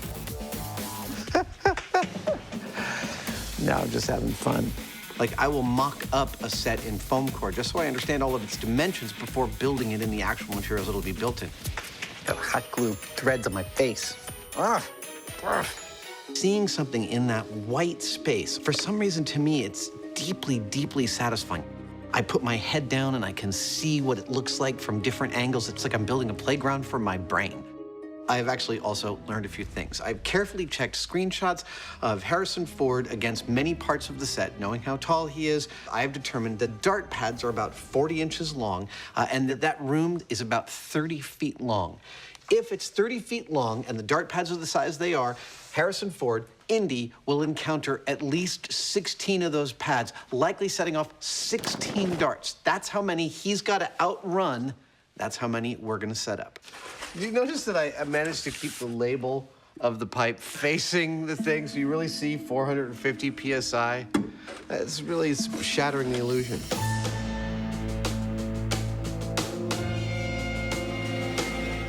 No, I'm just having fun. Like, I will mock up a set in foam core just so I understand all of its dimensions before building it in the actual materials it'll be built in. Got hot glue threads on my face. Ah. Seeing something in that white space, for some reason to me, it's deeply, deeply satisfying. I put my head down and I can see what it looks like from different angles. It's like I'm building a playground for my brain. I've actually also learned a few things. I've carefully checked screenshots of Harrison Ford against many parts of the set, knowing how tall he is. I have determined that dart pads are about 40 inches long, and that room is about 30 feet long. If it's 30 feet long and the dart pads are the size they are, Harrison Ford, Indy, will encounter at least 16 of those pads, likely setting off 16 darts. That's how many he's got to outrun. That's how many we're going to set up. Do you notice that I managed to keep the label of the pipe facing the thing so you really see 450 PSI? It's really shattering the illusion.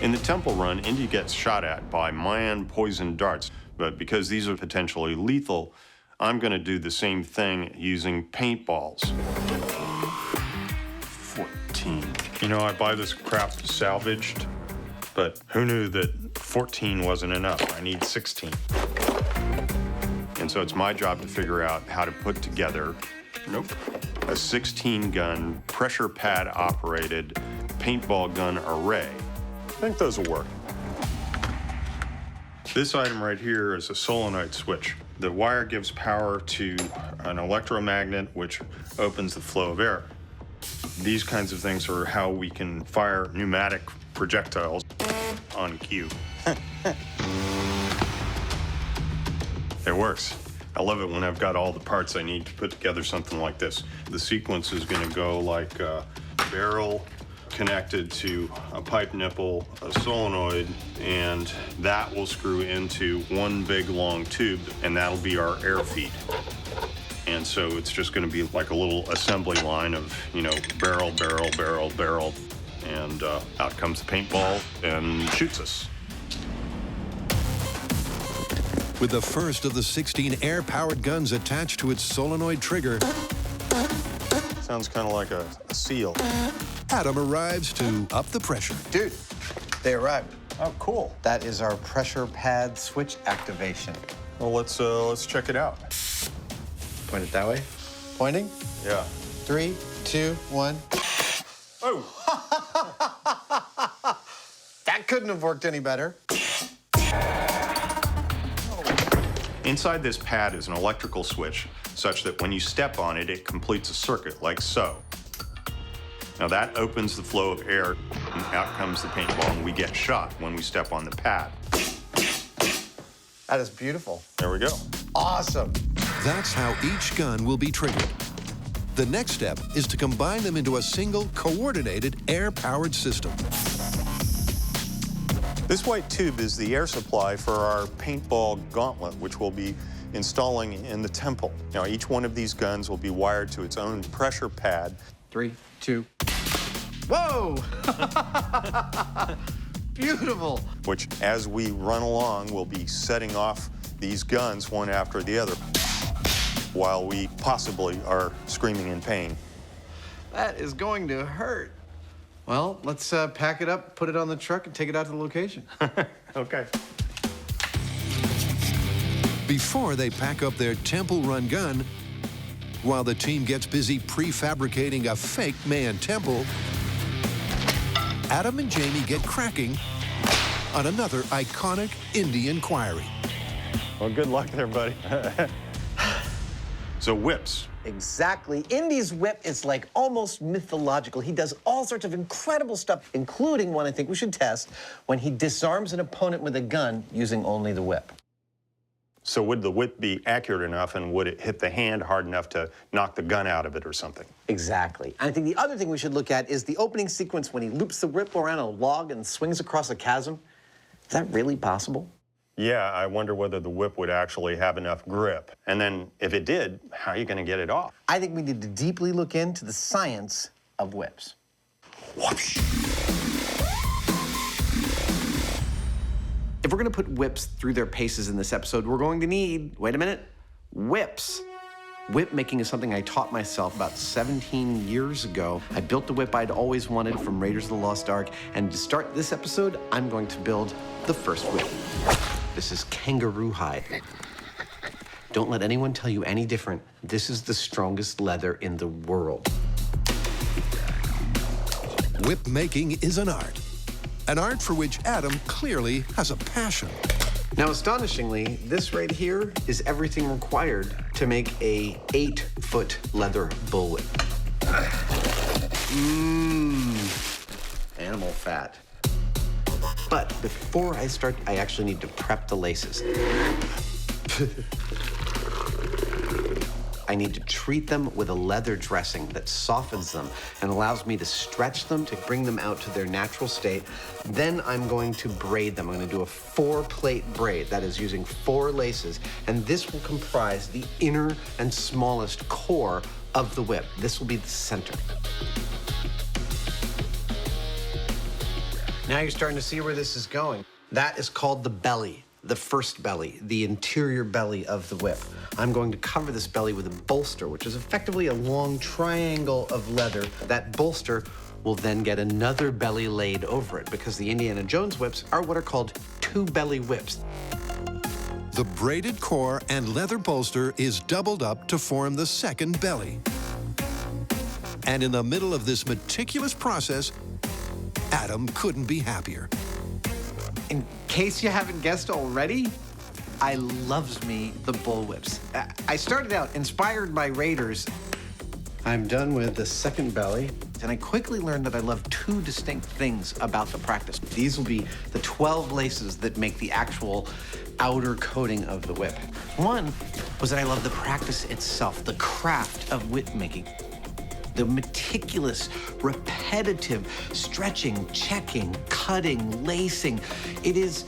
In the temple run, Indy gets shot at by Mayan poison darts, but because these are potentially lethal, I'm going to do the same thing using paintballs. 14. You know, I buy this crap salvaged, but who knew that 14 wasn't enough? I need 16. And so it's my job to figure out how to put together, a 16-gun, pressure pad-operated paintball gun array. I think those will work. This item right here is a solenoid switch. The wire gives power to an electromagnet, which opens the flow of air. These kinds of things are how we can fire pneumatic projectiles on cue. It works. I love it when I've got all the parts I need to put together something like this. The sequence is going to go like a barrel connected to a pipe nipple, a solenoid, and that will screw into one big long tube, and that'll be our air feed. And so it's just going to be like a little assembly line of, barrel, barrel, barrel, barrel, and out comes the paintball and shoots us. With the first of the 16 air-powered guns attached to its solenoid trigger, Sounds kind of like a seal. Adam arrives to up the pressure. Dude, they arrived. Oh, cool. That is our pressure pad switch activation. Well, let's check it out. Point it that way. Pointing? Yeah. 3, 2, 1. Oh! That couldn't have worked any better. Inside this pad is an electrical switch such that when you step on it, it completes a circuit like so. Now that opens the flow of air, and out comes the paintball, and we get shot when we step on the pad. That is beautiful. There we go. Awesome. That's how each gun will be triggered. The next step is to combine them into a single coordinated air-powered system. This white tube is the air supply for our paintball gauntlet, which we'll be installing in the temple. Now, each one of these guns will be wired to its own pressure pad. 3, 2. Whoa! Beautiful. Which, as we run along, will be setting off these guns one after the other while we possibly are screaming in pain. That is going to hurt. Well, let's pack it up, put it on the truck, and take it out to the location. Okay. before they pack up their Temple Run gun, while the team gets busy prefabricating a fake man temple, Adam and Jamie get cracking on another iconic Indian quarry. Well, good luck there, buddy. So whips. Exactly. Indy's whip is like almost mythological. He does all sorts of incredible stuff, including one I think we should test, when he disarms an opponent with a gun using only the whip. So would the whip be accurate enough, and would it hit the hand hard enough to knock the gun out of it or something? Exactly. And I think the other thing we should look at is the opening sequence when he loops the whip around a log and swings across a chasm. Is that really possible? Yeah, I wonder whether the whip would actually have enough grip. And then if it did, how are you going to get it off? I think we need to deeply look into the science of whips. Whoosh. If we're going to put whips through their paces in this episode, we're going to need, wait a minute, whips. Whip making is something I taught myself about 17 years ago. I built the whip I'd always wanted from Raiders of the Lost Ark, and to start this episode, I'm going to build the first whip. This is kangaroo hide. Don't let anyone tell you any different. This is the strongest leather in the world. Whip making is an art for which Adam clearly has a passion. Now, astonishingly, this right here is everything required to make a 8-foot leather bullwhip. Animal fat. But before I start, I actually need to prep the laces. I need to treat them with a leather dressing that softens them and allows me to stretch them to bring them out to their natural state. Then I'm going to braid them. I'm going to do a 4-plate braid, that is using 4 laces, and this will comprise the inner and smallest core of the whip. This will be the center. Now you're starting to see where this is going. That is called the belly. The first belly, the interior belly of the whip. I'm going to cover this belly with a bolster, which is effectively a long triangle of leather. That bolster will then get another belly laid over it, because the Indiana Jones whips are what are called 2-belly whips. The braided core and leather bolster is doubled up to form the second belly. And in the middle of this meticulous process, Adam couldn't be happier. In case you haven't guessed already, I loves me the bullwhips. I started out inspired by Raiders. I'm done with the second belly, and I quickly learned that I love 2 distinct things about the practice. These will be the 12 laces that make the actual outer coating of the whip. One was that I love the practice itself, the craft of whip making. The meticulous, repetitive stretching, checking, cutting, lacing. It is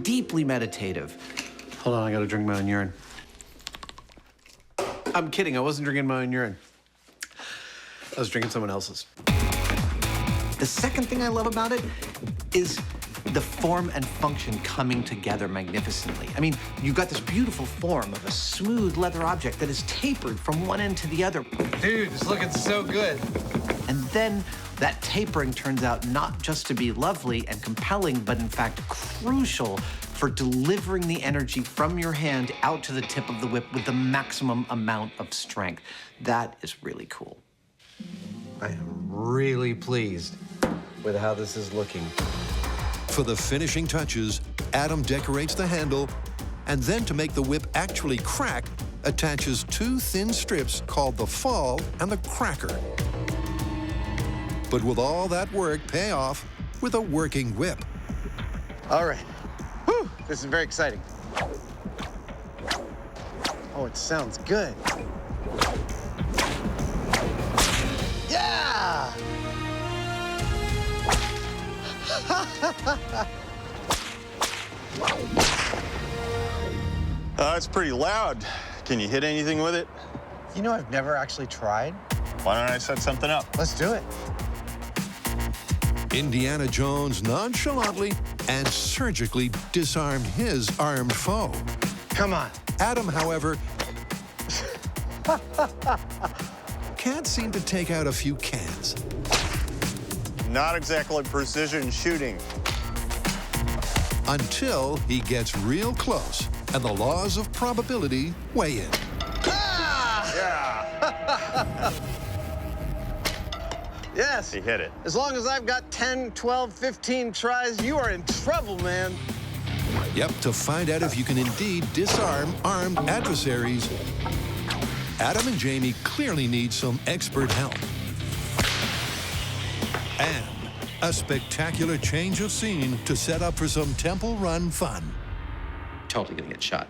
deeply meditative. Hold on, I gotta drink my own urine. I'm kidding, I wasn't drinking my own urine. I was drinking someone else's. The second thing I love about it is the form and function coming together magnificently. I mean, you've got this beautiful form of a smooth leather object that is tapered from one end to the other. Dude, it's looking so good. And then that tapering turns out not just to be lovely and compelling, but in fact crucial for delivering the energy from your hand out to the tip of the whip with the maximum amount of strength. That is really cool. I am really pleased with how this is looking. For the finishing touches, Adam decorates the handle, and then to make the whip actually crack, attaches 2 thin strips called the fall and the cracker. But will all that work pay off with a working whip? All right. Whew, this is very exciting. Oh, it sounds good. Yeah! It's pretty loud. Can you hit anything with it? You know, I've never actually tried. Why don't I set something up? Let's do it. Indiana Jones nonchalantly and surgically disarmed his armed foe. Come on. Adam, however, can't seem to take out a few cans. Not exactly precision shooting. Until he gets real close and the laws of probability weigh in. Yes. He hit it. As long as I've got 10, 12, 15 tries, you are in trouble, man. Yep, to find out if you can indeed disarm armed adversaries, Adam and Jamie clearly need some expert help. And a spectacular change of scene to set up for some Temple Run fun. Totally gonna get shot.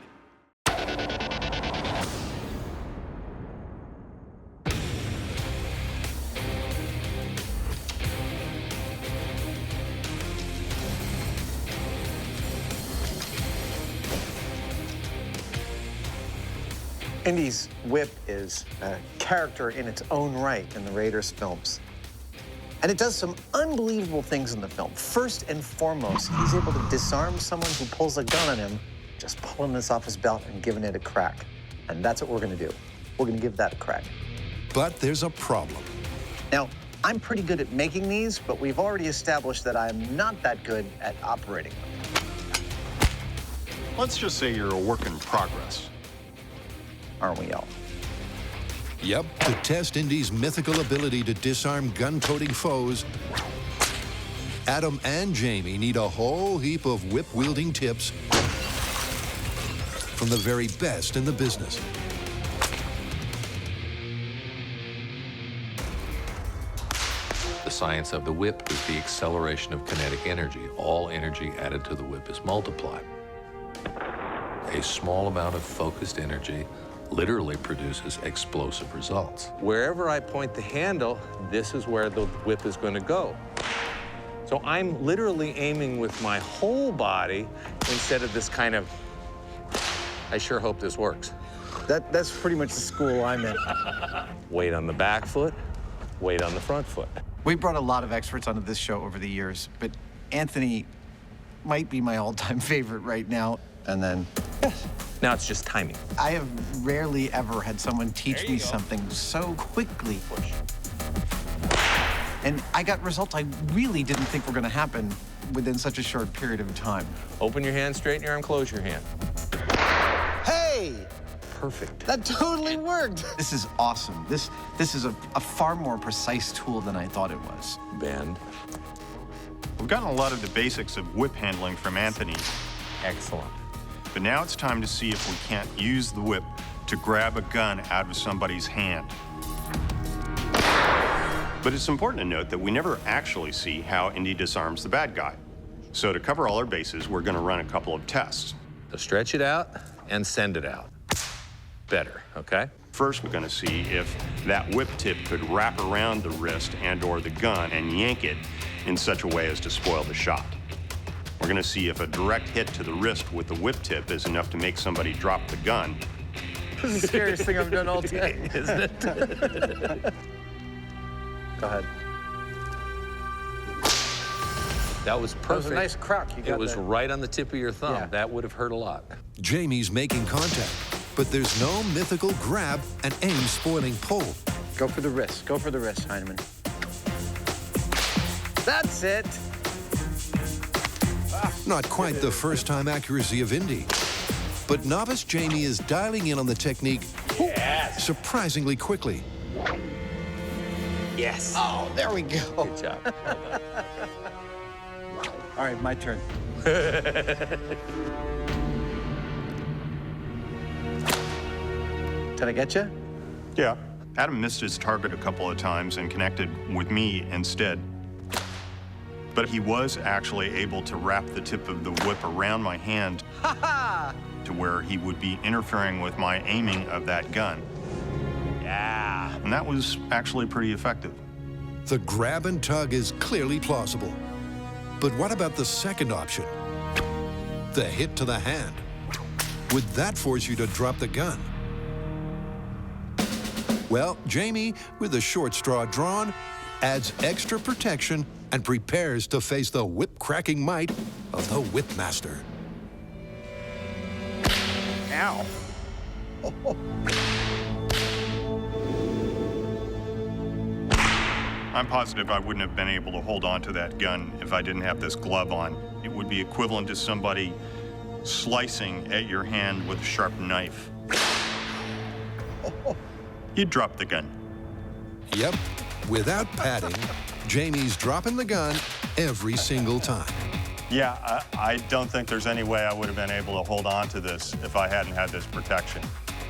Indy's whip is a character in its own right in the Raiders films. And it does some unbelievable things in the film. First and foremost, he's able to disarm someone who pulls a gun on him, just pulling this off his belt and giving it a crack. And that's what we're gonna do. We're gonna give that a crack. But there's a problem. Now, I'm pretty good at making these, but we've already established that I'm not that good at operating them. Let's just say you're a work in progress. Aren't we all? Yep, to test Indy's mythical ability to disarm gun-toting foes, Adam and Jamie need a whole heap of whip-wielding tips from the very best in the business. The science of the whip is the acceleration of kinetic energy. All energy added to the whip is multiplied. A small amount of focused energy literally produces explosive results. Wherever I point the handle, this is where the whip is going to go. So I'm literally aiming with my whole body instead of this kind of, I sure hope this works. That's pretty much the school I'm in. Weight on the back foot, weight on the front foot. We brought a lot of experts onto this show over the years, but Anthony might be my all-time favorite right now. And then, Now it's just timing. I have rarely ever had someone teach me something so quickly. Push. And I got results I really didn't think were gonna happen within such a short period of time. Open your hand, straighten your arm, close your hand. Hey, Perfect. that totally worked. This is awesome. This is a far more precise tool than I thought it was. Bend. We've gotten a lot of the basics of whip handling from Anthony, Excellent. but now it's time to see if we can't use the whip to grab a gun out of somebody's hand. But it's important to note that we never actually see how Indy disarms the bad guy. So to cover all our bases, we're going to run a couple of tests. So stretch it out and send it out. Better, okay? First, we're going to see if that whip tip could wrap around the wrist and/or the gun and yank it in such a way as to spoil the shot. We're going to see if a direct hit to the wrist with the whip tip is enough to make somebody drop the gun. This is the scariest thing I've done all day. Isn't it? Go ahead. That was perfect. That was a nice crack. You got It was that. right on the tip of your thumb. Yeah. That would have hurt a lot. Jamie's making contact, but there's no mythical grab and aim spoiling pull. Go for the wrist. Go for the wrist, Heineman. That's it. Not quite the first-time accuracy of Indy, but novice Jamie is dialing in on the technique surprisingly quickly. Yes. Oh, there we go. Good job. All right, my turn. Did I get you? Yeah. Adam missed his target a couple of times and connected with me instead. But he was actually able to wrap the tip of the whip around my hand to where he would be interfering with my aiming of that gun. Yeah. And that was actually pretty effective. The grab and tug is clearly plausible. But what about the second option? The hit to the hand. Would that force you to drop the gun? Well, Jamie, with the short straw drawn, adds extra protection and prepares to face the whip-cracking might of the Whipmaster. Ow. I'm positive I wouldn't have been able to hold on to that gun if I didn't have this glove on. It would be equivalent to somebody slicing at your hand with a sharp knife. You drop the gun. Yep, without padding, Jamie's dropping the gun every single time. Yeah, I don't think there's any way I would have been able to hold on to this if I hadn't had this protection.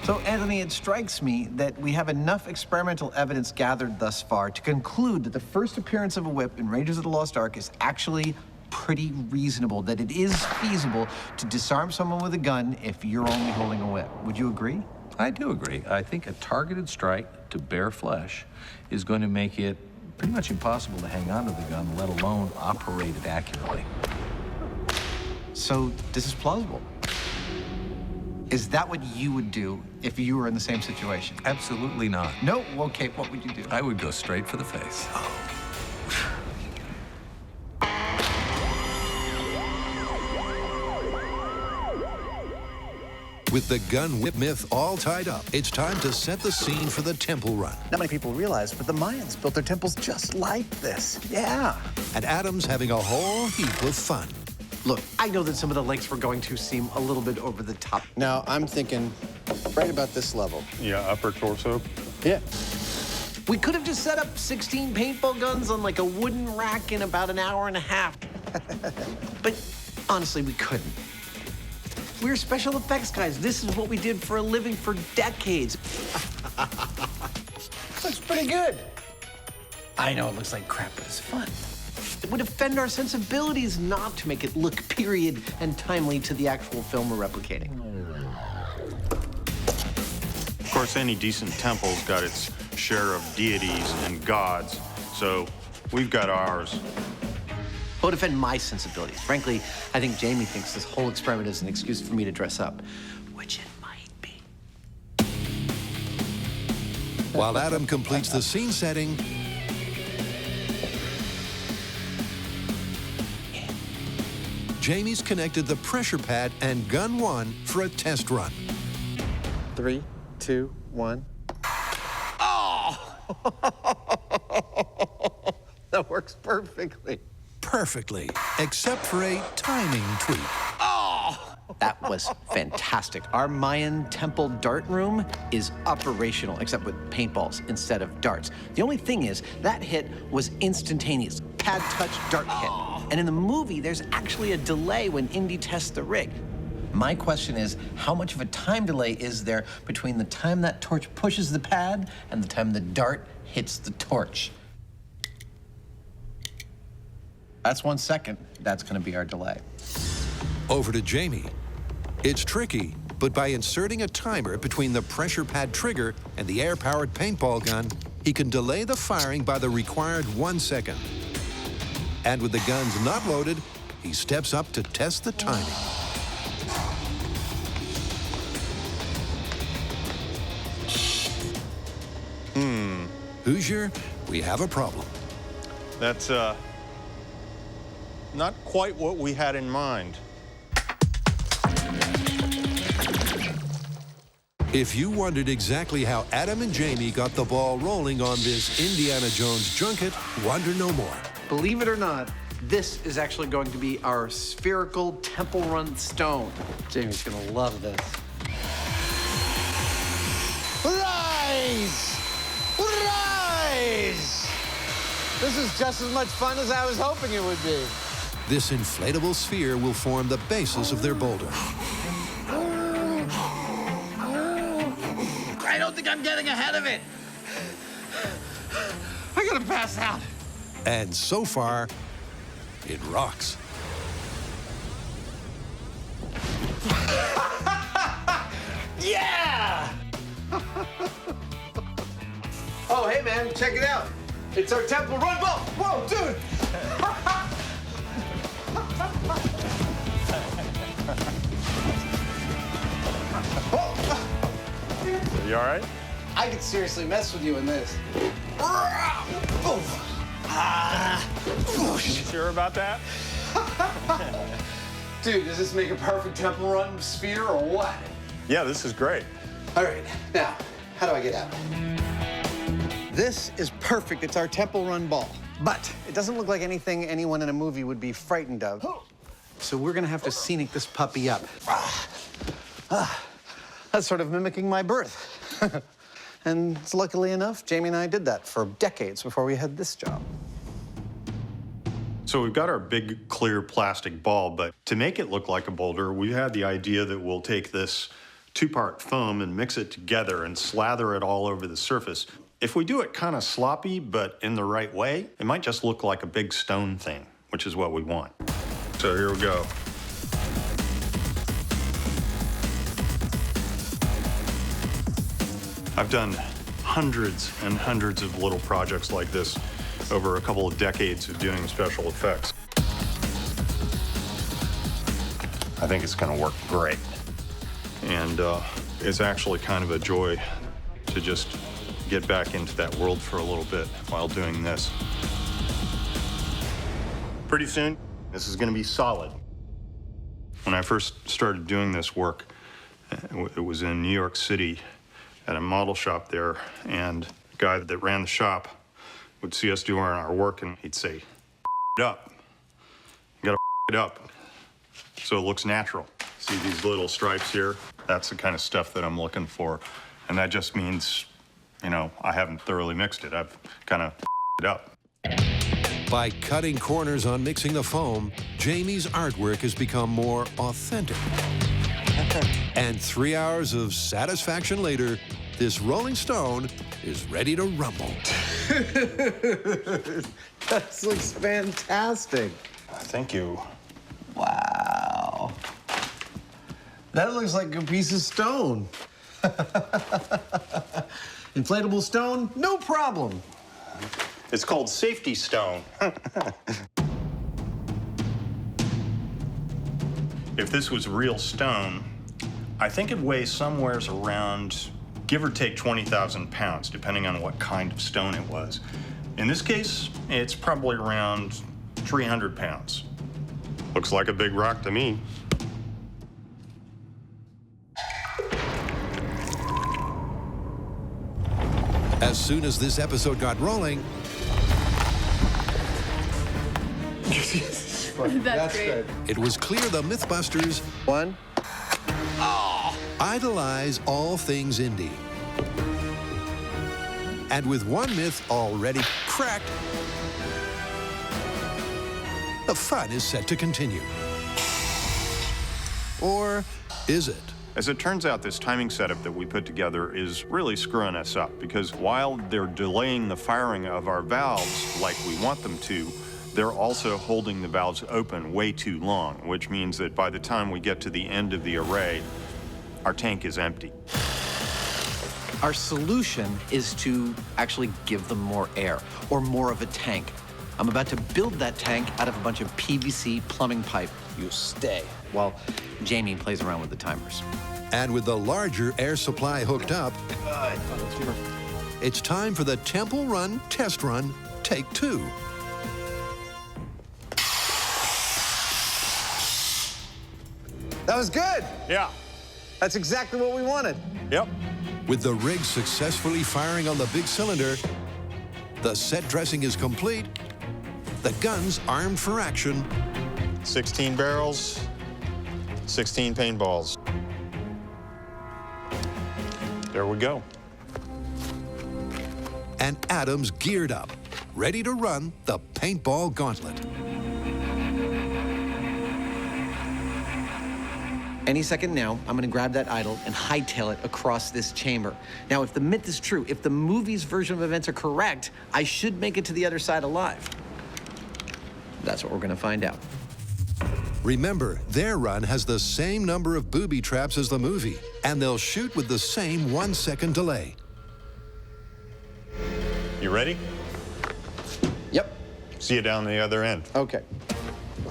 So, Anthony, it strikes me that we have enough experimental evidence gathered thus far to conclude that the first appearance of a whip in Raiders of the Lost Ark is actually pretty reasonable, that it is feasible to disarm someone with a gun if you're only holding a whip. Would you agree? I do agree. I think a targeted strike to bare flesh is going to make it pretty much impossible to hang on to the gun, let alone operate it accurately. So, this is plausible. Is that what you would do if you were in the same situation? Absolutely not. No? Okay, what would you do? I would go straight for the face. With the gun whip myth all tied up, it's time to set the scene for the temple run. Not many people realize, but the Mayans built their temples just like this. Yeah. And Adam's having a whole heap of fun. Look, I know that some of the lengths we're going to seem a little bit over the top. Now, I'm thinking right about this level. Yeah, upper torso. Yeah. We could have just set up 16 paintball guns on like a wooden rack in about an hour and a half. But honestly, we couldn't. We're special effects guys. This is what we did for a living for decades. Looks pretty good. I know it looks like crap, but it's fun. It would offend our sensibilities not to make it look period and timely to the actual film we're replicating. Of course, any decent temple's got its share of deities and gods, so we've got ours. It would offend my sensibilities. Frankly, I think Jamie thinks this whole experiment is an excuse for me to dress up, which it might be. While Adam completes the scene setting, Jamie's connected the pressure pad and gun one for a test run. 3, 2, 1. That works perfectly. Perfectly, except for a timing tweak. That was fantastic. Our Mayan temple dart room is operational, except with paintballs instead of darts. The only thing is, that hit was instantaneous. Pad touch, dart hit. And in the movie, there's actually a delay when Indy tests the rig. My question is, how much of a time delay is there between the time that torch pushes the pad and the time the dart hits the torch? That's 1 second. That's gonna be our delay. Over to Jamie. It's tricky, but by inserting a timer between the pressure pad trigger and the air-powered paintball gun, he can delay the firing by the required 1 second. And with the guns not loaded, he steps up to test the timing. Hoosier, we have a problem. That's, not quite what we had in mind. If you wondered exactly how Adam and Jamie got the ball rolling on this Indiana Jones junket, wonder no more. Believe it or not, this is actually going to be our spherical temple run stone. Jamie's gonna love this. Rise! Rise! This is just as much fun as I was hoping it would be. This inflatable sphere will form the basis of their boulder. I don't think I'm getting ahead of it. I'm gonna pass out. And so far, it rocks. Yeah! Oh, hey, man, check it out. It's our temple run ball. Whoa, dude! You all right? I could seriously mess with you in this. You sure about that? Dude, does this make a perfect temple run sphere or what? Yeah, this is great. All right, now, how do I get out? This is perfect. It's our temple run ball. But it doesn't look like anything anyone in a movie would be frightened of. so we're gonna have to scenic this puppy up. That's sort of mimicking my birth. And luckily enough, Jamie and I did that for decades before we had this job. So we've got our big clear plastic ball, but to make it look like a boulder, we had the idea that we'll take this 2-part foam and mix it together and slather it all over the surface. If we do it kind of sloppy, but in the right way, it might just look like a big stone thing, which is what we want. So here we go. I've done hundreds and hundreds of little projects like this over a couple of decades of doing special effects. I think it's gonna work great. And it's actually kind of a joy to just get back into that world for a little bit while doing this. Pretty soon, this is gonna be solid. When I first started doing this work, it was in New York City at a model shop there, and the guy that ran the shop would see us doing our work and he'd say, "F it up. You gotta f it up so it looks natural." See these little stripes here? That's the kind of stuff that I'm looking for. And that just means, you know, I haven't thoroughly mixed it. I've kind of f it up. By cutting corners on mixing the foam, Jamie's artwork has become more authentic. And 3 hours of satisfaction later, this Rolling Stone is ready to rumble. That looks fantastic. Thank you. Wow. That looks like a piece of stone. Inflatable stone, no problem. It's called safety stone. If this was real stone, I think it'd weigh somewhere around, give or take 20,000 pounds, depending on what kind of stone it was. In this case, it's probably around 300 pounds. Looks like a big rock to me. As soon as this episode got rolling, That's great. it was clear the MythBusters One. idolize all things indie. And with one myth already cracked, the fun is set to continue. Or is it? As it turns out, this timing setup that we put together is really screwing us up, because while they're delaying the firing of our valves like we want them to, they're also holding the valves open way too long, which means that by the time we get to the end of the array, our tank is empty. Our solution is to actually give them more air, or more of a tank. I'm about to build that tank out of a bunch of PVC plumbing pipe. You stay while Jamie plays around with the timers. And with the larger air supply hooked up, it's time for the Temple Run test run, take 2. That was good. Yeah. That's exactly what we wanted. Yep. With the rig successfully firing on the big cylinder, the set dressing is complete, the gun's armed for action, 16 barrels, 16 paintballs. There we go. and Adam's geared up, ready to run the paintball gauntlet. Any second now, I'm gonna grab that idol and hightail it across this chamber. Now, if the myth is true, if the movie's version of events are correct, I should make it to the other side alive. That's what we're gonna find out. Remember, their run has the same number of booby traps as the movie, and they'll shoot with the same 1-second delay. You ready? Yep. See you down the other end. Okay.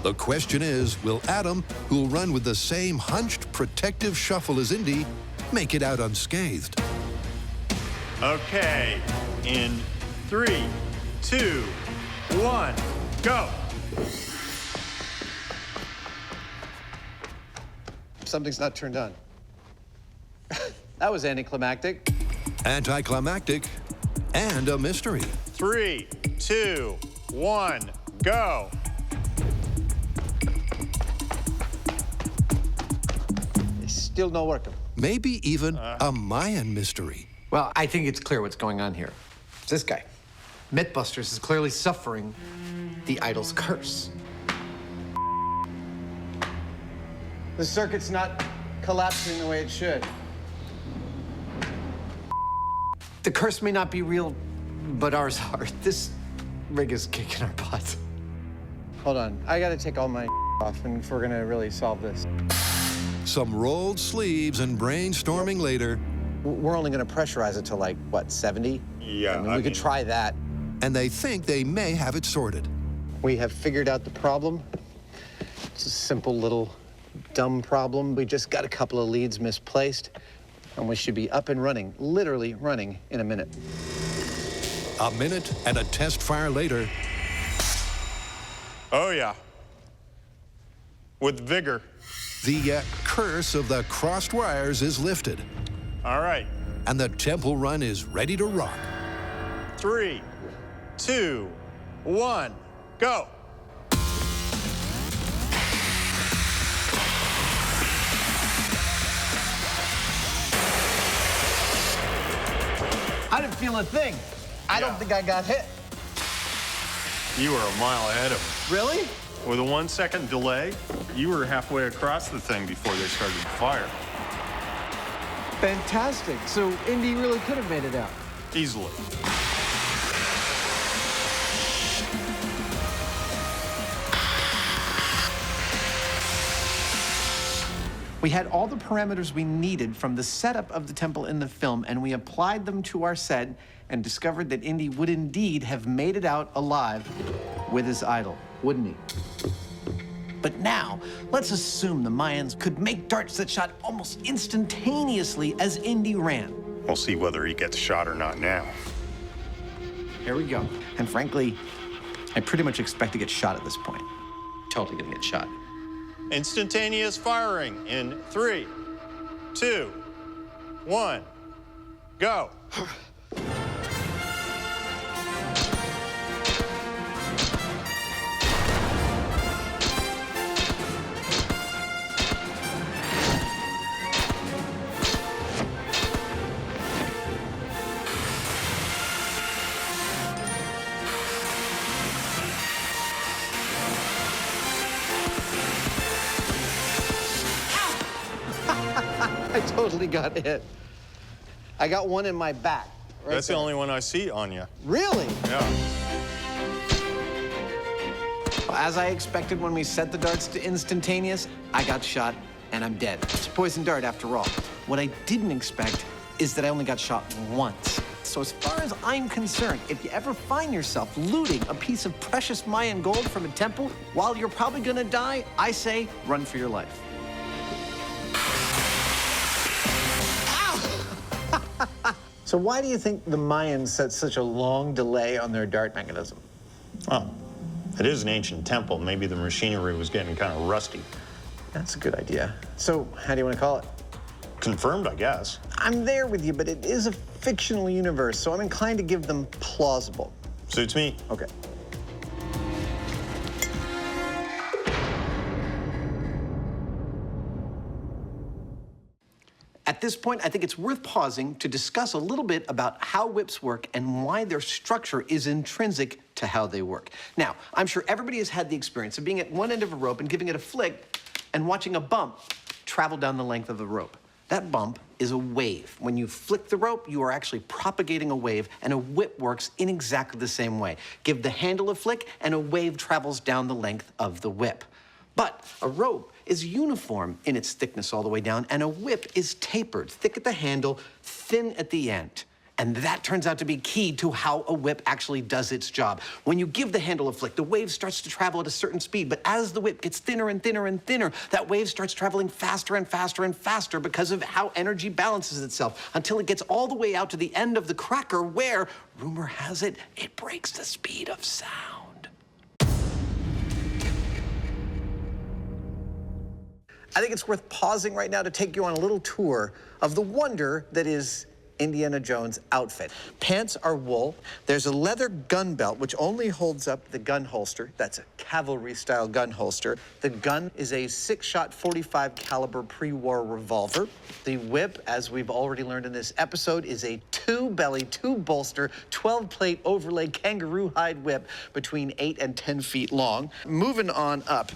The question is, will Adam, who'll run with the same hunched, protective shuffle as Indy, make it out unscathed? Okay, in 3, 2, 1, go. Something's not turned on. That was anticlimactic. Anticlimactic and a mystery. 3, 2, 1, go. Still not working. Maybe even a Mayan mystery. Well, I think it's clear what's going on here. It's this guy. MythBusters is clearly suffering the idol's curse. The circuit's not collapsing the way it should. The curse may not be real, but ours are. This rig is kicking our butts. Hold on, I gotta take all my off if we're gonna really solve this. Some rolled sleeves and brainstorming later. We're only gonna pressurize it to like, what, 70? Yeah, I mean, we could try that. And they think they may have it sorted. We have figured out the problem. It's a simple little dumb problem. We just got a couple of leads misplaced, and we should be up and running, literally running, in a minute. A minute and a test fire later. Oh, yeah. With vigor. The curse of the crossed wires is lifted, All right. and the temple run is ready to rock. 3, 2, 1, go. I didn't feel a thing. I don't think I got hit. You were a mile ahead of them. Really? With a 1 second delay, you were halfway across the thing before they started to fire. Fantastic. So Indy really could have made it out. Easily. We had all the parameters we needed from the setup of the temple in the film, and we applied them to our set and discovered that Indy would indeed have made it out alive with his idol, wouldn't he? But now, let's assume the Mayans could make darts that shot almost instantaneously as Indy ran. We'll see whether he gets shot or not now. Here we go. And frankly, I pretty much expect to get shot at this point. Totally gonna get shot. Instantaneous firing in 3, 2, 1, go. I totally got hit. I got one in my back. Right That's there. the only one I see on you. Really? Yeah. As I expected when we set the darts to instantaneous, I got shot and I'm dead. It's a poison dart after all. What I didn't expect is that I only got shot once. So as far as I'm concerned, if you ever find yourself looting a piece of precious Mayan gold from a temple while you're probably gonna die, I say run for your life. So why do you think the Mayans set such a long delay on their dart mechanism? Well, it is an ancient temple. Maybe the machinery was getting kind of rusty. That's a good idea. So how do you want to call it? Confirmed, I guess. I'm there with you, but it is a fictional universe, so I'm inclined to give them plausible. Suits me. Okay. At this point, I think it's worth pausing to discuss a little bit about how whips work and why their structure is intrinsic to how they work. Now, I'm sure everybody has had the experience of being at one end of a rope and giving it a flick and watching a bump travel down the length of the rope. That bump is a wave. When you flick the rope, you are actually propagating a wave, and a whip works in exactly the same way. Give the handle a flick, and a wave travels down the length of the whip. But a rope is uniform in its thickness all the way down, and a whip is tapered, thick at the handle, thin at the end. And that turns out to be key to how a whip actually does its job. When you give the handle a flick, the wave starts to travel at a certain speed, but as the whip gets thinner and thinner and thinner, that wave starts traveling faster and faster and faster because of how energy balances itself, until it gets all the way out to the end of the cracker where, rumor has it, it breaks the speed of sound. I think it's worth pausing right now to take you on a little tour of the wonder that is Indiana Jones outfit. Pants are wool. There's a leather gun belt, which only holds up the gun holster. That's a cavalry-style gun holster. The gun is a 6-shot 45 caliber pre-war revolver. The whip, as we've already learned in this episode, is a 2-belly, 2-bolster, 12-plate overlay kangaroo hide whip between 8 and 10 feet long. Moving on up,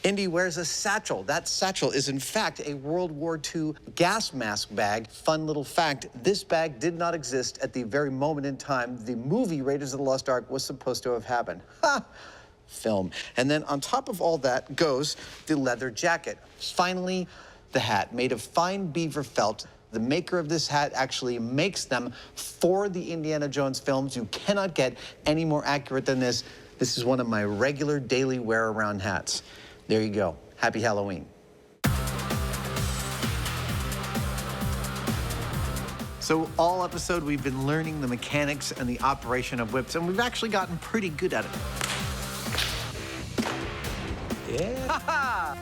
Indy wears a satchel. That satchel is, in fact, a World War II gas mask bag. Fun little fact, this bag did not exist at the very moment in time the movie Raiders of the Lost Ark was supposed to have happened. Ha! Film. And then on top of all that goes the leather jacket. Finally, the hat, made of fine beaver felt. The maker of this hat actually makes them for the Indiana Jones films. You cannot get any more accurate than this. This is one of my regular daily wear-around hats. There you go. Happy Halloween. So all episode, we've been learning the mechanics and the operation of whips, and we've actually gotten pretty good at it. Yeah.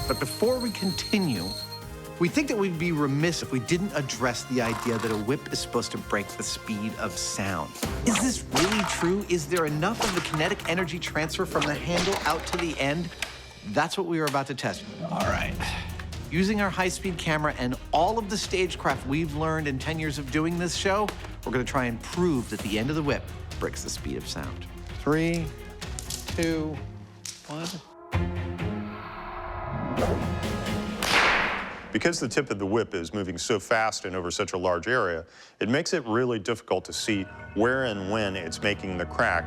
But before we continue, we think that we'd be remiss if we didn't address the idea that a whip is supposed to break the speed of sound. Is this really true? Is there enough of the kinetic energy transfer from the handle out to the end? That's what we are about to test. All right. Using our high-speed camera and all of the stagecraft we've learned in 10 years of doing this show, we're gonna try and prove that the end of the whip breaks the speed of sound. 3, 2, 1. Because the tip of the whip is moving so fast and over such a large area, it makes it really difficult to see where and when it's making the crack.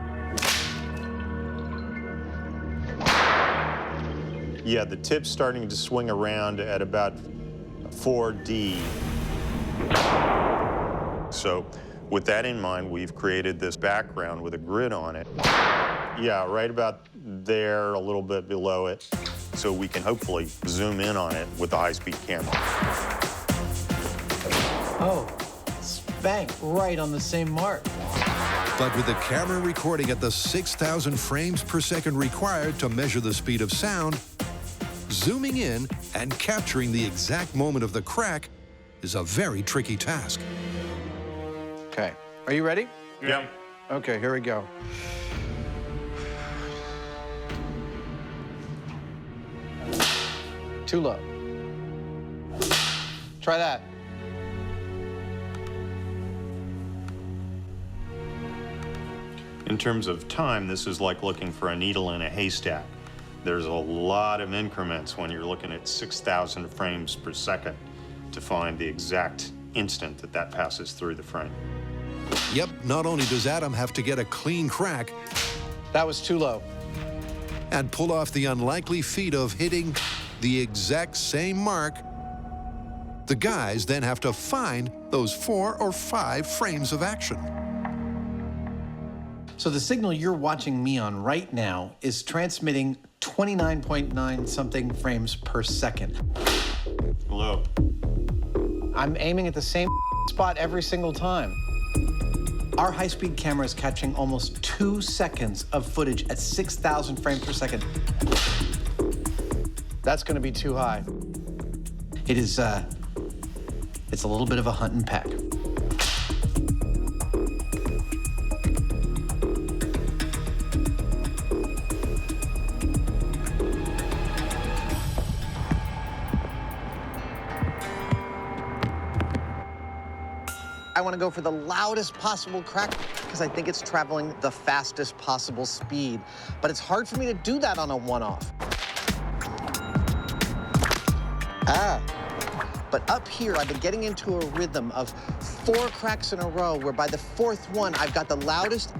Yeah, the tip's starting to swing around at about 4D. So with that in mind, we've created this background with a grid on it. Yeah, right about there, a little bit below it, so we can hopefully zoom in on it with the high-speed camera. Oh, spank, right on the same mark. But with the camera recording at the 6,000 frames per second required to measure the speed of sound, zooming in and capturing the exact moment of the crack is a very tricky task. Okay, are you ready? Yeah. Okay, here we go. Too low. Try that. In terms of time, this is like looking for a needle in a haystack. There's a lot of increments when you're looking at 6,000 frames per second to find the exact instant that that passes through the frame. Yep, not only does Adam have to get a clean crack That was too low. and pull off the unlikely feat of hitting the exact same mark, the guys then have to find those 4 or 5 frames of action. So the signal you're watching me on right now is transmitting 29.9 something frames per second. Hello. I'm aiming at the same spot every single time. Our high-speed camera is catching almost 2 seconds of footage at 6,000 frames per second. That's gonna be too high. It is, it's a little bit of a hunt and peck. I want to go for the loudest possible crack because I think it's traveling the fastest possible speed. But it's hard for me to do that on a one-off. But up here, I've been getting into a rhythm of 4 cracks in a row where by the 4th one, I've got the loudest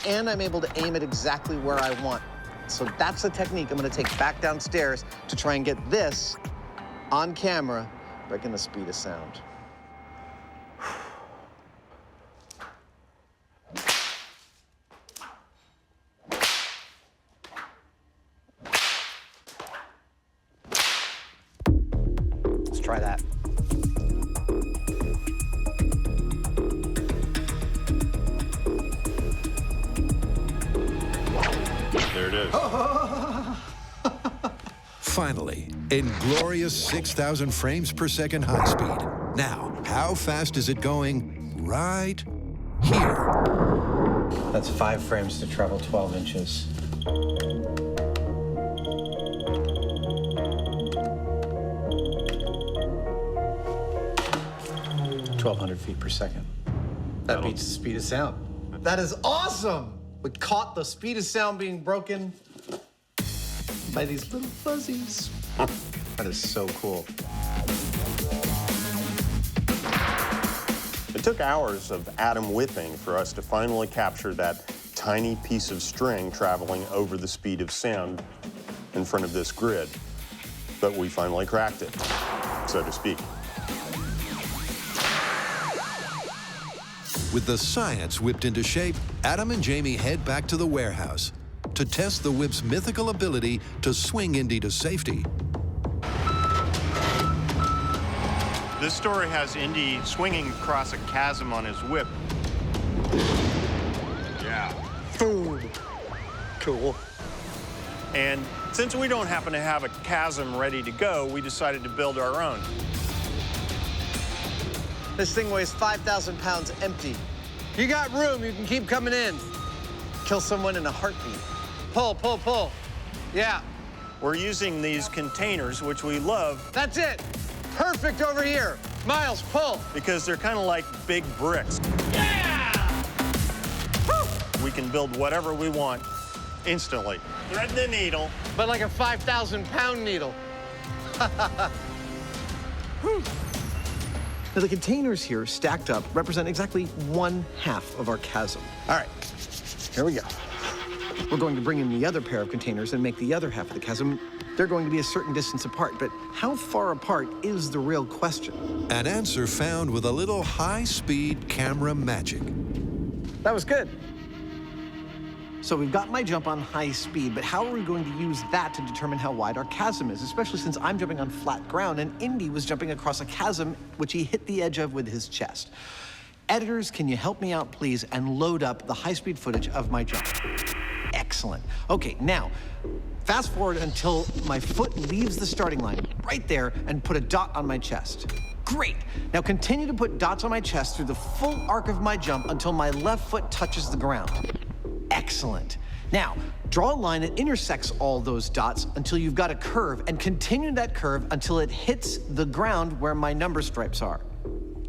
and I'm able to aim it exactly where I want. So that's the technique I'm going to take back downstairs to try and get this on camera, breaking the speed of sound. Try that. There it is. Finally, in glorious 6,000 frames per second high speed, Now, how fast is it going right here? That's 5 frames to travel 12 inches. 1,200 feet per second. That beats the speed of sound. That is awesome! We caught the speed of sound being broken by these little fuzzies. That is so cool. It took hours of atom whipping for us to finally capture that tiny piece of string traveling over the speed of sound in front of this grid. But we finally cracked it, so to speak. With the science whipped into shape, Adam and Jamie head back to the warehouse to test the whip's mythical ability to swing Indy to safety. This story has Indy swinging across a chasm on his whip. Yeah. Boom. Cool. And since we don't happen to have a chasm ready to go, we decided to build our own. This thing weighs 5,000 pounds empty. You got room, you can keep coming in. Kill someone in a heartbeat. Pull, pull, pull. Yeah. We're using these containers, which we love. That's it. Perfect over here. Miles, pull. Because they're kind of like big bricks. Yeah! We can build whatever we want instantly. Thread the needle. But like a 5,000-pound needle. Now, the containers here stacked up represent exactly 1/2 of our chasm. All right, here we go. We're going to bring in the other pair of containers and make the other half of the chasm. They're going to be a certain distance apart, but how far apart is the real question? An answer found with a little high-speed camera magic. That was good. So we've got my jump on high speed, but how are we going to use that to determine how wide our chasm is, especially since I'm jumping on flat ground and Indy was jumping across a chasm which he hit the edge of with his chest? Editors, can you help me out, please, and load up the high-speed footage of my jump? Excellent. Okay, now, fast forward until my foot leaves the starting line, right there, and put a dot on my chest. Great. Now continue to put dots on my chest through the full arc of my jump until my left foot touches the ground. Excellent. Now, draw a line that intersects all those dots until you've got a curve, and continue that curve until it hits the ground where my number stripes are.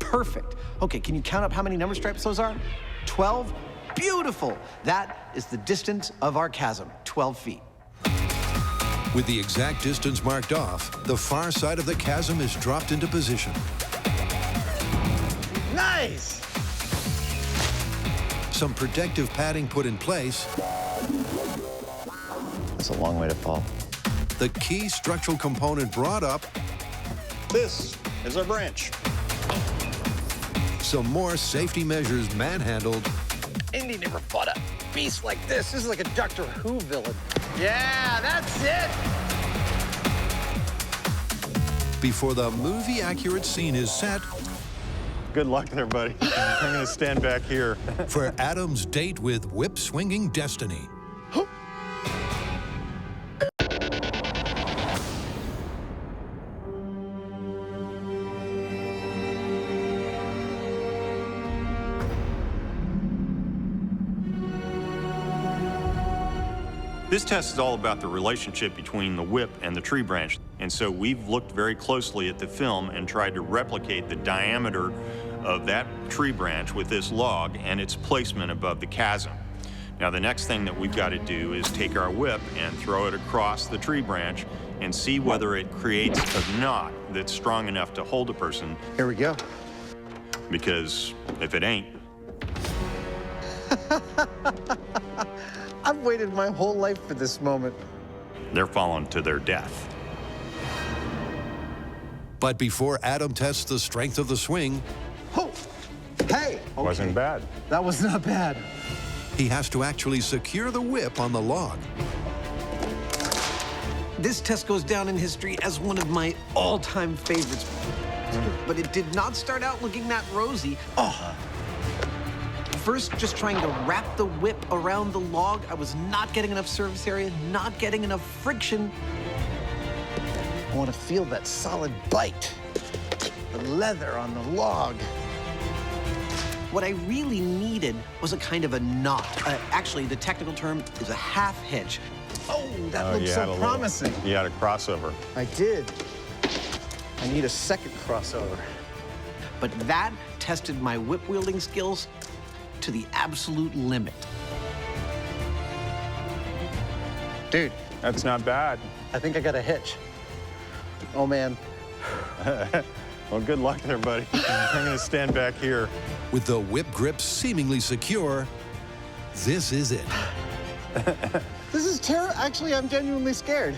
Perfect. Okay, can you count up how many number stripes those are? 12? Beautiful. That is the distance of our chasm, 12 feet. With the exact distance marked off, the far side of the chasm is dropped into position. Nice! Some protective padding put in place. That's a long way to fall. The key structural component brought up. This is our branch. Some more safety measures manhandled. Indy never fought a beast like this. This is like a Doctor Who villain. Yeah, that's it! Before the movie-accurate scene is set Good luck there, buddy. I'm going to stand back here. for Adam's date with whip-swinging destiny. This test is all about the relationship between the whip and the tree branch. And so we've looked very closely at the film and tried to replicate the diameter of that tree branch with this log and its placement above the chasm. Now, the next thing that we've got to do is take our whip and throw it across the tree branch and see whether it creates a knot that's strong enough to hold a person. Here we go. Because if it ain't, I've waited my whole life for this moment. they're falling to their death. But before Adam tests the strength of the swing, Oh, hey. Okay. Wasn't bad. That was not bad. he has to actually secure the whip on the log. This test goes down in history as one of my all-time favorites. But it did not start out looking that rosy. First, just trying to wrap the whip around the log. I was not getting enough surface area, not getting enough friction. I want to feel that solid bite. the leather on the log. What I really needed was a kind of a knot. Actually, the technical term is a half hitch. Oh, that looks so promising. You had a crossover. I did. I need a second crossover. But that tested my whip-wielding skills to the absolute limit. Dude, That's not bad. I think I got a hitch. Oh, man. Well, good luck there, buddy. I'm going to stand back here. With the whip grip seemingly secure, this is it. This is terrible. Actually, I'm genuinely scared.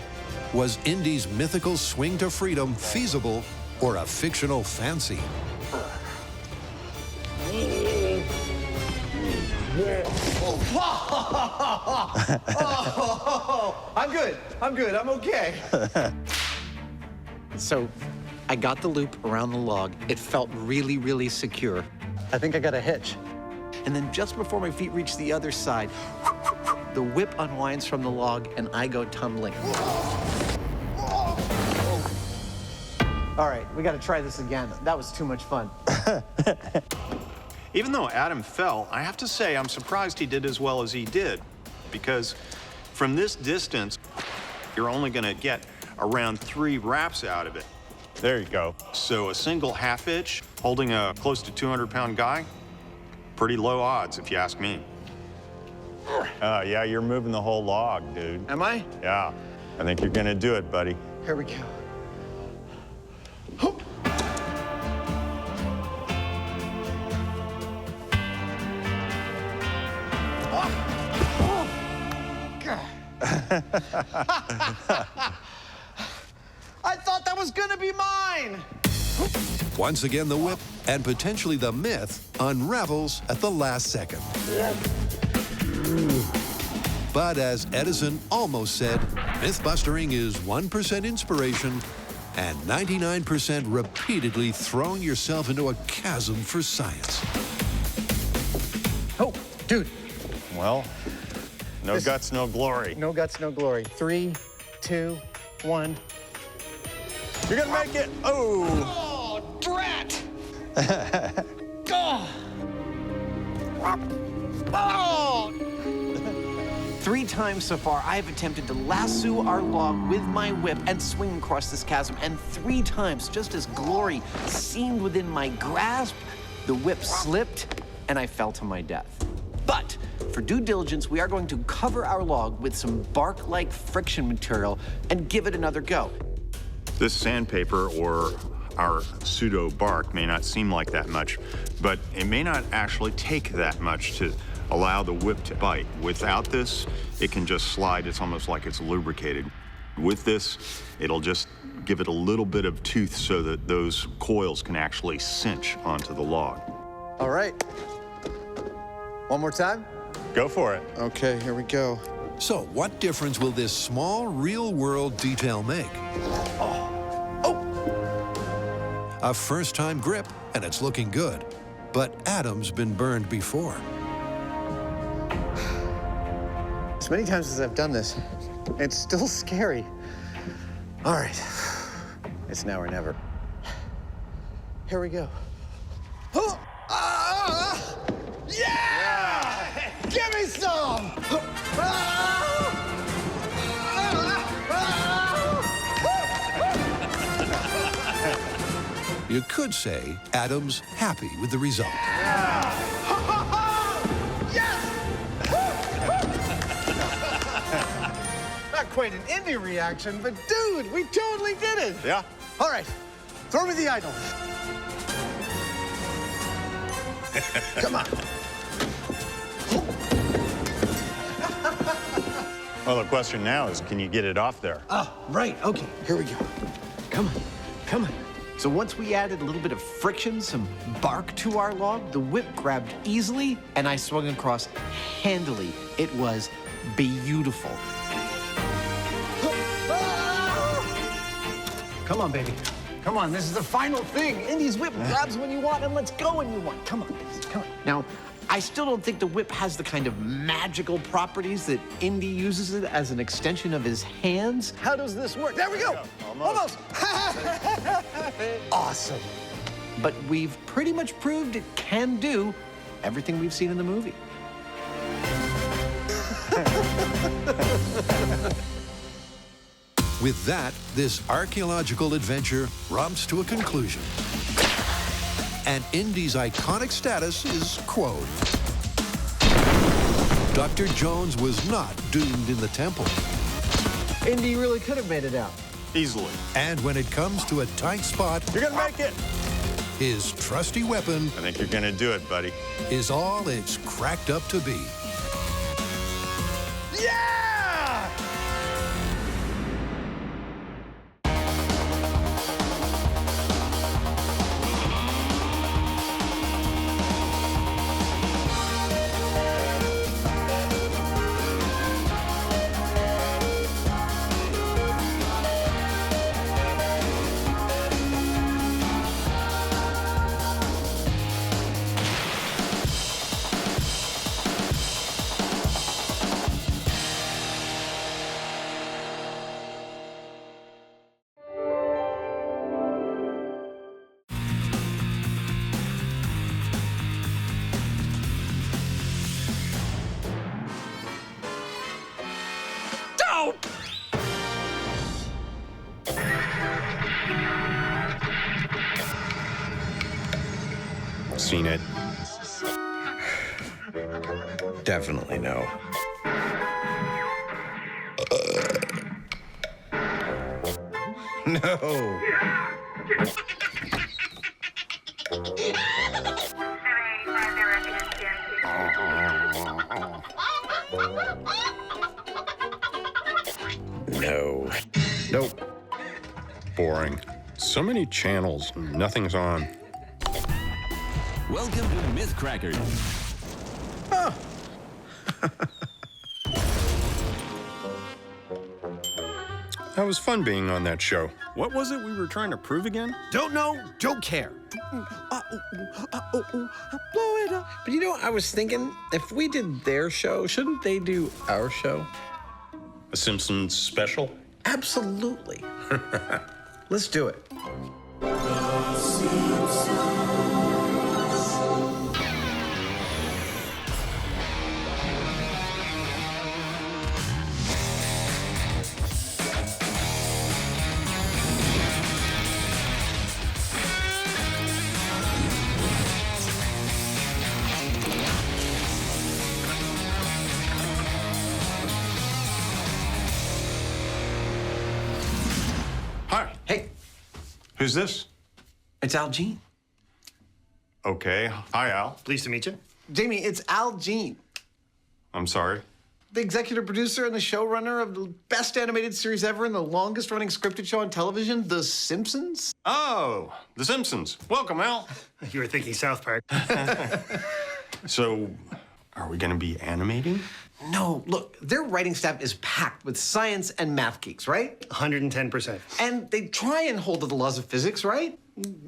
Was Indy's mythical swing to freedom feasible or a fictional fancy? I'm good. I'm okay. So I got the loop around the log. It felt really, really secure. I think I got a hitch. And then just before my feet reach the other side, the whip unwinds from the log and I go tumbling. All right, we got to try this again. That was too much fun. Even though Adam fell, I have to say I'm surprised he did as well as he did, because from this distance, you're only going to get around 3 wraps out of it. There you go. So a single half hitch holding a close to 200-pound guy, pretty low odds if you ask me. Yeah, you're moving the whole log, dude. Am I? Yeah, I think you're going to do it, buddy. Here we go. I thought that was gonna be mine! Once again, the whip and potentially the myth unravels at the last second. But as Edison almost said, myth-bustering is 1% inspiration and 99% repeatedly throwing yourself into a chasm for science. Oh, dude. Well, no guts, no glory. No guts, no glory. 3, 2, 1. You're gonna make it. Oh. Oh, drat! Oh! 3 times so far, I have attempted to lasso our log with my whip and swing across this chasm, and 3 times, just as glory seemed within my grasp, the whip slipped and I fell to my death. But for due diligence, we are going to cover our log with some bark-like friction material and give it another go. This sandpaper or our pseudo bark may not seem like that much, but it may not actually take that much to allow the whip to bite. Without this, it can just slide. It's almost like it's lubricated. With this, it'll just give it a little bit of tooth so that those coils can actually cinch onto the log. All right. One more time? Go for it. Okay, here we go. So what difference will this small real-world detail make? A first-time grip, and it's looking good. But Adam's been burned before. As many times as I've done this, it's still scary. All right. It's now or never. Here we go. Yeah! Give me some! You could say Adam's happy with the result. Not quite an indie reaction, but dude, we totally did it! Yeah. All right, throw me the idol. Come on. Well, the question now is, can you get it off there? Oh, right, okay, here we go. Come on, come on. So once we added a little bit of friction, some bark to our log, the whip grabbed easily and I swung across handily. It was beautiful. Come on, baby. Come on, this is the final thing. Indy's whip grabs when you want and lets go when you want. Come on, guys, come on. Now, I still don't think the whip has the kind of magical properties that Indy uses it as an extension of his hands. How does this work? There we go. Almost. Awesome. but we've pretty much proved it can do everything we've seen in the movie. With that, this archaeological adventure romps to a conclusion. And Indy's iconic status is quote. Dr. Jones was not doomed in the temple. Indy really could have made it out. Easily. And when it comes to a tight spot, You're gonna make it! his trusty weapon I think you're gonna do it, buddy. is all it's cracked up to be. Yeah! Seen it? Definitely no. No. No. Nope. Boring. So many channels, nothing's on. Welcome to MythCrackers. That was fun being on that show. What was it we were trying to prove again? Don't know, don't care. Blow it up. But you know, I was thinking, if we did their show, shouldn't they do our show? A Simpsons special? Absolutely. Let's do it. Hi. Hey, Who's this? it's Al Jean. Okay. Hi, Al. Pleased to meet you. Jamie, it's Al Jean, I'm sorry. the executive producer and the showrunner of the best animated series ever and the longest running scripted show on television, The Simpsons. Oh, The Simpsons. Welcome, Al. You were thinking South Park. So, are we going to be animating? No, look, their writing staff is packed with science and math geeks, right? 110%. And they try and hold to the laws of physics, right?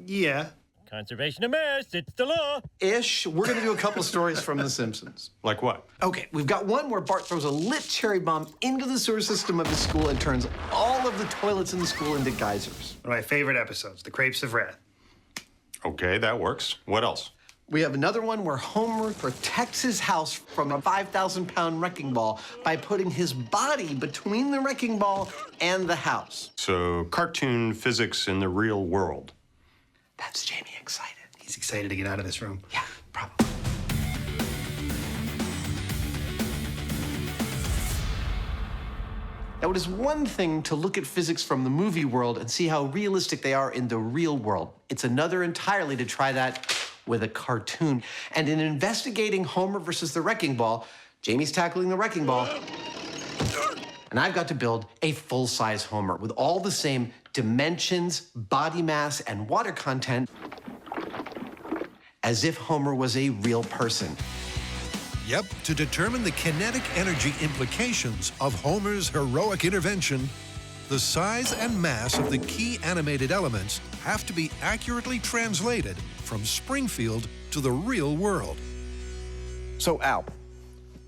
Yeah. Conservation of mass, it's the law. Ish. We're gonna do a couple stories from The Simpsons. Like what? Okay, we've got one where Bart throws a lit cherry bomb into the sewer system of his school and turns all of the toilets in the school into geysers. One of my favorite episodes, The Crepes of Wrath. Okay, that works. What else? We have another one where Homer protects his house from a 5,000-pound wrecking ball by putting his body between the wrecking ball and the house. So, cartoon physics in the real world. That's Jamie excited. He's excited to get out of this room. Yeah, probably. Now, it is one thing to look at physics from the movie world and see how realistic they are in the real world. It's another entirely to try that with a cartoon. And in investigating Homer versus the wrecking ball, Jamie's tackling the wrecking ball, and I've got to build a full-size Homer with all the same dimensions, body mass, and water content as if Homer was a real person. Yep, to determine the kinetic energy implications of Homer's heroic intervention, the size and mass of the key animated elements have to be accurately translated from Springfield to the real world. So, Al,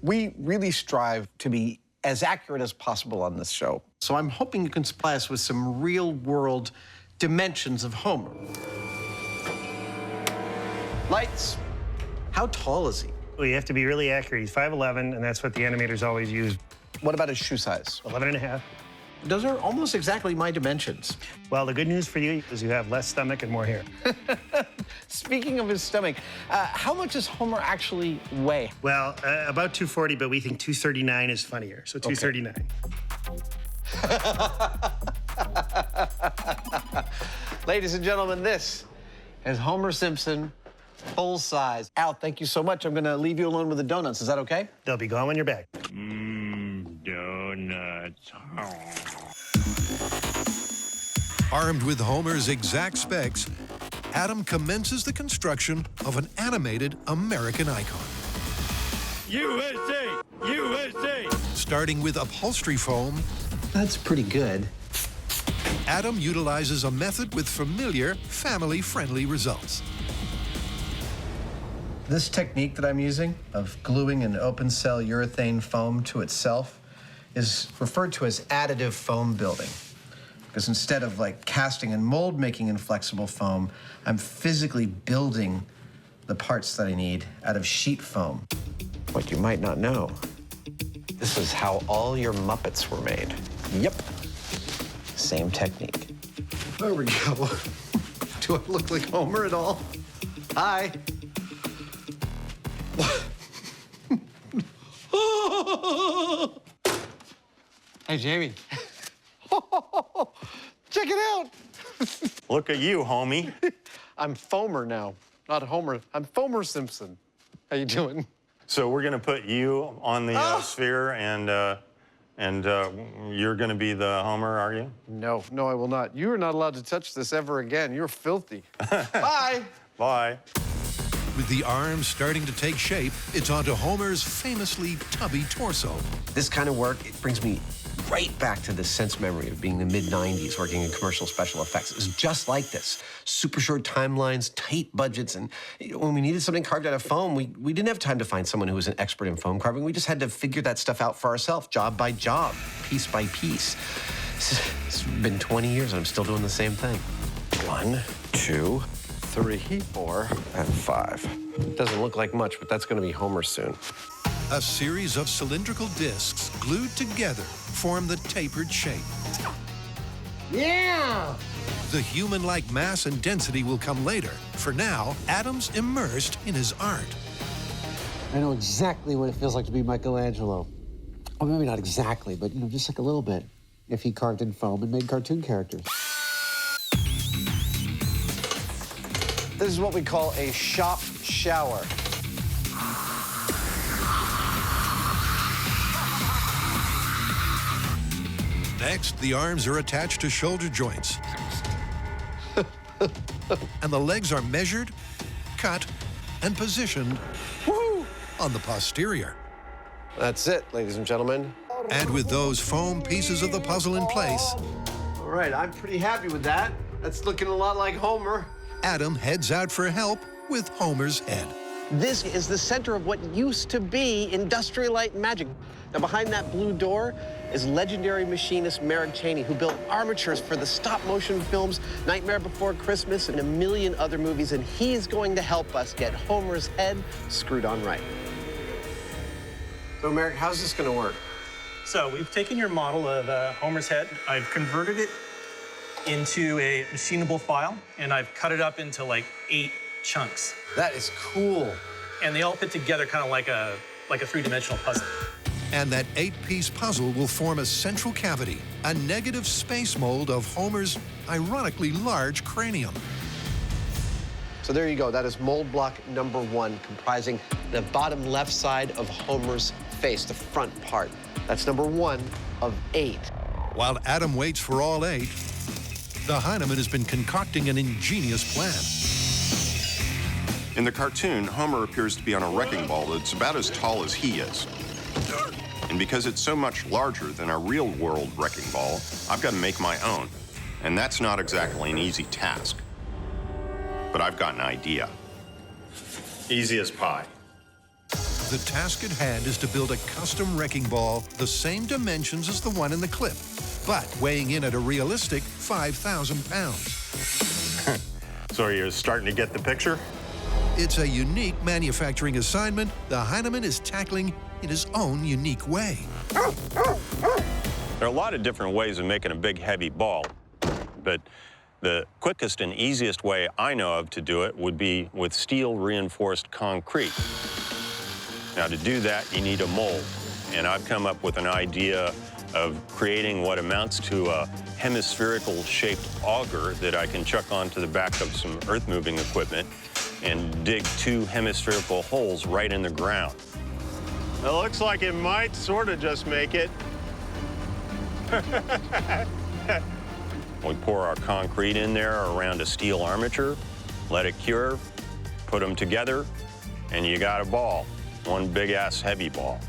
we really strive to be as accurate as possible on this show. So I'm hoping you can supply us with some real-world dimensions of Homer. Lights. How tall is he? Well, you have to be really accurate. He's 5'11", and that's what the animators always use. What about his shoe size? 11 and a half. Those are almost exactly my dimensions. Well, the good news for you is you have less stomach and more hair. Speaking of his stomach, how much does Homer actually weigh? Well, about 240, but we think 239 is funnier, so 239. Ladies and gentlemen, this is Homer Simpson, full size. Al, thank you so much. I'm gonna leave you alone with the donuts. Is that okay? They'll be gone when you're back. Donuts. Armed with Homer's exact specs, Adam commences the construction of an animated American icon. USA! USA! Starting with upholstery foam, That's pretty good. Adam utilizes a method with familiar, family-friendly results. This technique that I'm using of gluing an open cell urethane foam to itself is referred to as additive foam building. Because instead of like casting and mold making in flexible foam, I'm physically building the parts that I need out of sheet foam. What you might not know, this is how all your Muppets were made. Yep. Same technique. There we go. Do I look like Homer at all? Hi. Hey, Jamie. Check it out. Look at you, homie. I'm Fomer now, not Homer. I'm Fomer Simpson. How you doing? So we're gonna put you on the sphere, and you're gonna be the Homer, are you? No, I will not. You are not allowed to touch this ever again. You're filthy. Bye. Bye. With the arms starting to take shape, it's onto Homer's famously tubby torso. This kind of work, it brings me right back to the sense memory of being the mid-90s working in commercial special effects. It was just like this. Super short timelines, tight budgets, and when we needed something carved out of foam, we didn't have time to find someone who was an expert in foam carving. We just had to figure that stuff out for ourselves, job by job, piece by piece. It's been 20 years and I'm still doing the same thing. 1, 2, 3, 4, and 5. Doesn't look like much, but that's going to be Homer soon. A series of cylindrical discs glued together form the tapered shape. Yeah! The human-like mass and density will come later. For now, Adam's immersed in his art. I know exactly what it feels like to be Michelangelo. Well, maybe not exactly, but, just like a little bit, if he carved in foam and made cartoon characters. This is what we call a shop shower. Next, the arms are attached to shoulder joints. And the legs are measured, cut, and positioned on the posterior. That's it, ladies and gentlemen. And with those foam pieces of the puzzle in place, All right, I'm pretty happy with that. That's looking a lot like Homer. Adam heads out for help with Homer's head. This is the center of what used to be Industrial Light and Magic. Now, behind that blue door is legendary machinist Merrick Cheney, who built armatures for the stop-motion films Nightmare Before Christmas and a million other movies, and he's going to help us get Homer's head screwed on right. So, Merrick, how's this going to work? So we've taken your model of Homer's head. I've converted it into a machinable file, and I've cut it up into like 8 chunks. That is cool. And they all fit together kind of like a 3-dimensional puzzle. And that 8-piece puzzle will form a central cavity, a negative space mold of Homer's ironically large cranium. So there you go. That is mold block number 1, comprising the bottom left side of Homer's face, the front part. That's number 1 of 8. While Adam waits for all 8, the Heineman has been concocting an ingenious plan. In the cartoon, Homer appears to be on a wrecking ball that's about as tall as he is. And because it's so much larger than a real-world wrecking ball, I've got to make my own. And that's not exactly an easy task. But I've got an idea. Easy as pie. The task at hand is to build a custom wrecking ball the same dimensions as the one in the clip, but weighing in at a realistic 5,000 pounds. So you're starting to get the picture? It's a unique manufacturing assignment the Heinemann is tackling in his own unique way. There are a lot of different ways of making a big, heavy ball, but the quickest and easiest way I know of to do it would be with steel-reinforced concrete. Now, to do that, you need a mold, and I've come up with an idea of creating what amounts to a hemispherical-shaped auger that I can chuck onto the back of some earth-moving equipment and dig 2 hemispherical holes right in the ground. It looks like it might sort of just make it. We pour our concrete in there around a steel armature, let it cure, put them together, and you got a ball. One big-ass heavy ball.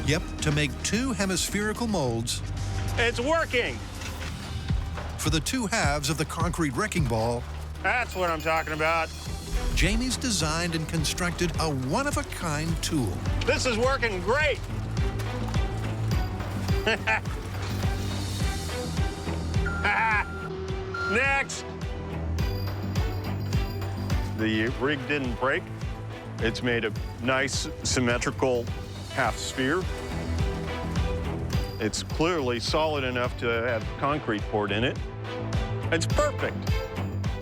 Yep, to make 2 hemispherical molds. It's working! For the 2 halves of the concrete wrecking ball, That's what I'm talking about. Jamie's designed and constructed a one-of-a-kind tool. This is working great. Next. The rig didn't break. It's made a nice symmetrical half sphere. It's clearly solid enough to have concrete poured in it. It's perfect,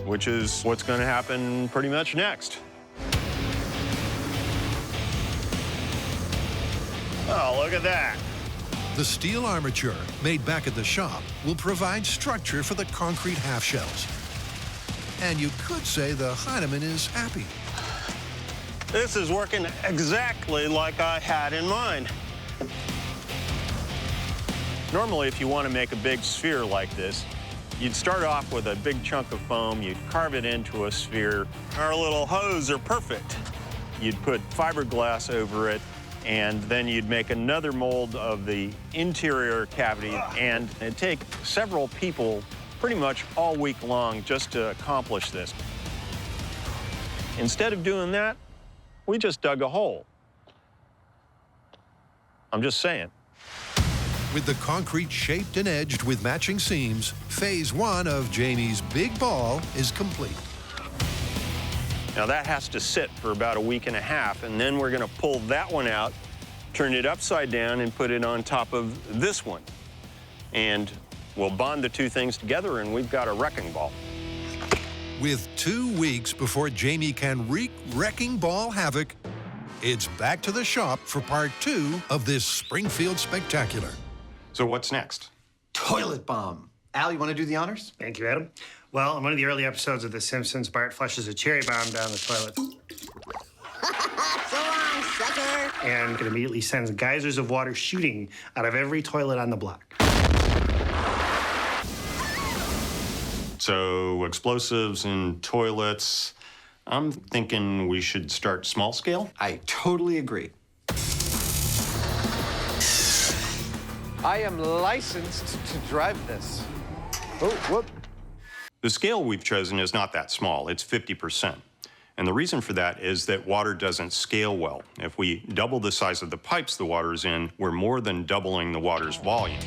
which is what's going to happen pretty much next. Oh, look at that. The steel armature, made back at the shop, will provide structure for the concrete half shells. And you could say the Heinemann is happy. This is working exactly like I had in mind. Normally, if you want to make a big sphere like this, you'd start off with a big chunk of foam, you'd carve it into a sphere. Our little hose are perfect. You'd put fiberglass over it, and then you'd make another mold of the interior cavity, and it'd take several people pretty much all week long just to accomplish this. Instead of doing that, we just dug a hole. I'm just saying. With the concrete shaped and edged with matching seams, phase 1 of Jamie's big ball is complete. Now that has to sit for about a week and a half, and then we're going to pull that one out, turn it upside down, and put it on top of this one. And we'll bond the 2 things together, and we've got a wrecking ball. With 2 weeks before Jamie can wreak wrecking ball havoc, it's back to the shop for part 2 of this Springfield spectacular. So what's next? Toilet bomb. Al, you want to do the honors? Thank you, Adam. Well, in one of the early episodes of The Simpsons, Bart flushes a cherry bomb down the toilet. So long, sucker. And it immediately sends geysers of water shooting out of every toilet on the block. So explosives in toilets. I'm thinking we should start small scale. I totally agree. I am licensed to drive this. Oh, whoop. The scale we've chosen is not that small. It's 50%. And the reason for that is that water doesn't scale well. If we double the size of the pipes the water's in, we're more than doubling the water's volume.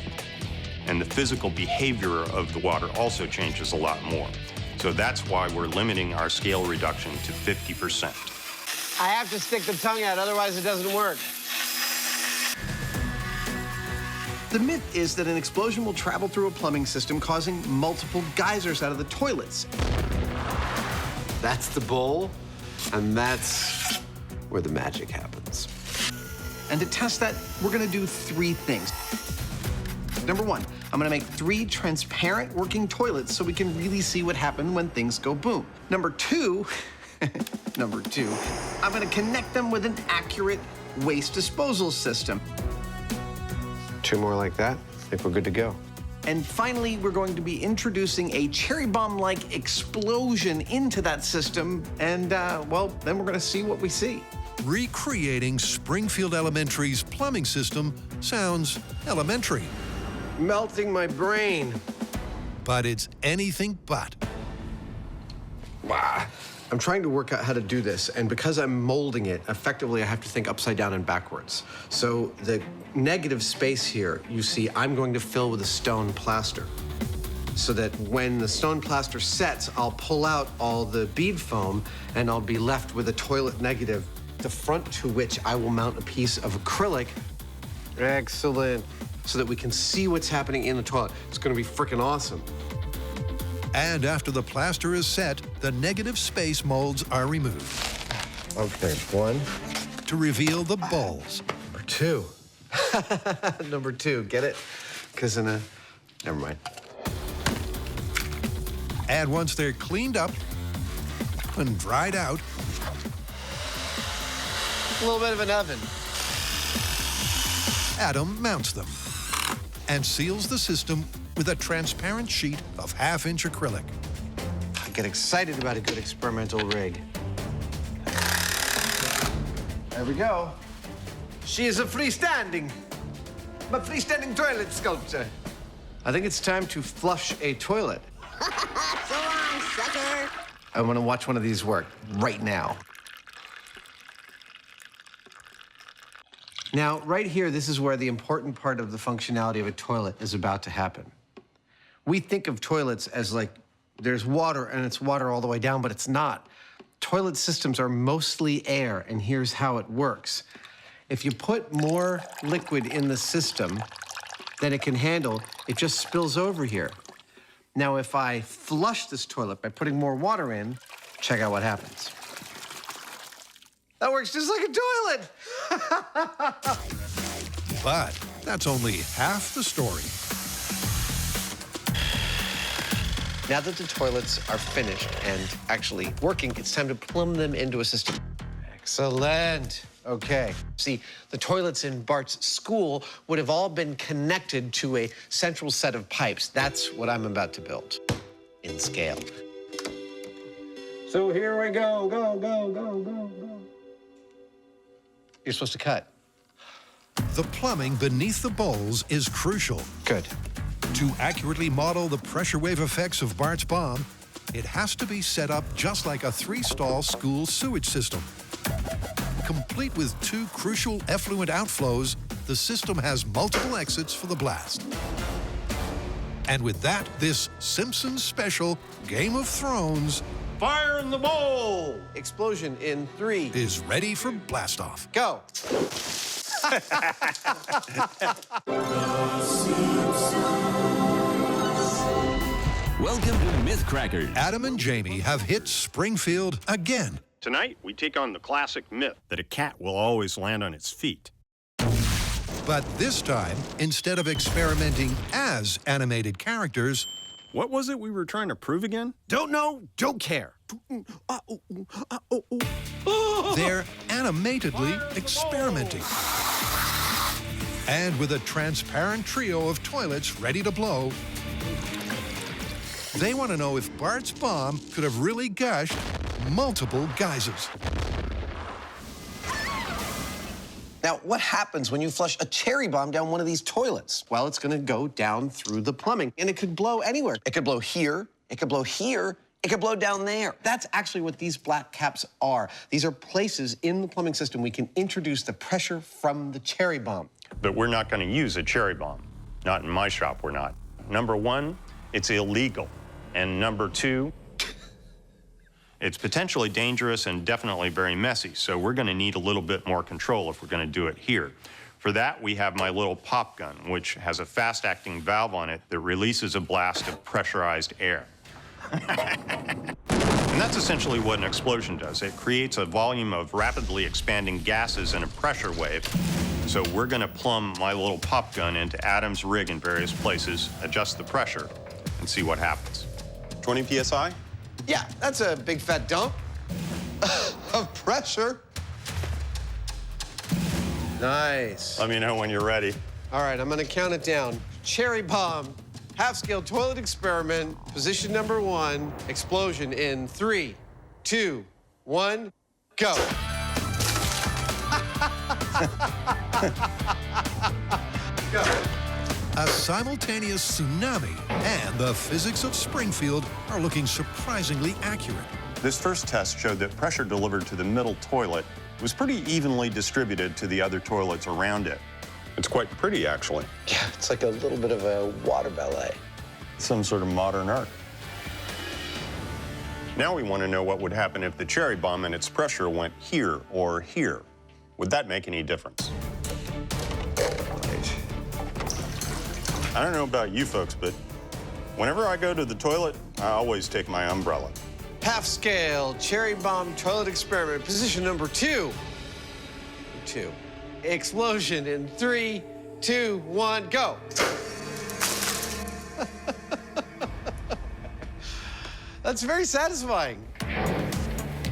And the physical behavior of the water also changes a lot more. So that's why we're limiting our scale reduction to 50%. I have to stick the tongue out, otherwise it doesn't work. The myth is that an explosion will travel through a plumbing system, causing multiple geysers out of the toilets. That's the bowl, and that's where the magic happens. And to test that, we're gonna do 3 things. Number 1, I'm gonna make 3 transparent working toilets so we can really see what happened when things go boom. Number 2, I'm gonna connect them with an accurate waste disposal system. 2 more like that, I think we're good to go. And finally, we're going to be introducing a cherry bomb-like explosion into that system, and, well, then we're gonna see what we see. Recreating Springfield Elementary's plumbing system sounds elementary. Melting my brain. But it's anything but. Wow. I'm trying to work out how to do this, and because I'm molding it, effectively I have to think upside down and backwards. So the negative space here, you see, I'm going to fill with a stone plaster. so that when the stone plaster sets, I'll pull out all the bead foam and I'll be left with a toilet negative, the front to which I will mount a piece of acrylic. Excellent. So that we can see what's happening in the toilet. It's gonna be freaking awesome. And after the plaster is set, the negative space molds are removed. Okay, one. To reveal the balls. Number two. Number two, get it? Because never mind. And once they're cleaned up and dried out, A little bit of an oven. Adam mounts them and seals the system with a transparent sheet of 1/2-inch acrylic. I get excited about a good experimental rig. There we go. She is a freestanding toilet sculpture. I think it's time to flush a toilet. So long, sucker. I want to watch one of these work right now. Now, right here, this is where the important part of the functionality of a toilet is about to happen. We think of toilets as like there's water and it's water all the way down, but it's not. Toilet systems are mostly air, and here's how it works. If you put more liquid in the system than it can handle, it just spills over here. Now, if I flush this toilet by putting more water in, check out what happens. That works just like a toilet. But that's only half the story. Now that the toilets are finished and actually working, it's time to plumb them into a system. Excellent. Okay. See, the toilets in Bart's school would have all been connected to a central set of pipes. That's what I'm about to build in scale. So here we go, go. You're supposed to cut. The plumbing beneath the bowls is crucial. Good. To accurately model the pressure wave effects of Bart's bomb, it has to be set up just like a 3-stall school sewage system. Complete with 2 crucial effluent outflows, the system has multiple exits for the blast. And with that, this Simpsons special Game of Thrones Fire in the bowl! Explosion in 3. is ready for blast-off. Go. Welcome to MythCrackers. Adam and Jamie have hit Springfield again. Tonight, we take on the classic myth that a cat will always land on its feet. But this time, instead of experimenting as animated characters, What was it we were trying to prove again? Don't know, don't care. they're animatedly experimenting. And with a transparent trio of toilets ready to blow, they want to know if Bart's bomb could have really gushed multiple geysers. Now, what happens when you flush a cherry bomb down one of these toilets? Well, it's gonna go down through the plumbing, and it could blow anywhere. It could blow here, it could blow here, it could blow down there. That's actually what these black caps are. These are places in the plumbing system we can introduce the pressure from the cherry bomb. But we're not going to use a cherry bomb. Not in my shop, we're not. Number 1, it's illegal. And number 2, it's potentially dangerous and definitely very messy, so we're going to need a little bit more control if we're going to do it here. For that, we have my little pop gun, which has a fast-acting valve on it that releases a blast of pressurized air. And that's essentially what an explosion does. It creates a volume of rapidly expanding gases in a pressure wave. So we're going to plumb my little pop gun into Adam's rig in various places, adjust the pressure, and see what happens. 20 PSI? Yeah, that's a big fat dump of pressure. Nice. Let me know when you're ready. All right, I'm gonna count it down. Cherry bomb, half-scale toilet experiment, position number 1, explosion in 3, 2, 1, go. Go. A simultaneous tsunami and the physics of Springfield are looking surprisingly accurate. This first test showed that pressure delivered to the middle toilet was pretty evenly distributed to the other toilets around it. It's quite pretty, actually. Yeah, it's like a little bit of a water ballet. some sort of modern art. Now we want to know what would happen if the cherry bomb and its pressure went here or here. Would that make any difference? I don't know about you folks, but whenever I go to the toilet, I always take my umbrella. Half scale cherry bomb toilet experiment, position number 2. Explosion in 3, 2, 1, go. That's very satisfying.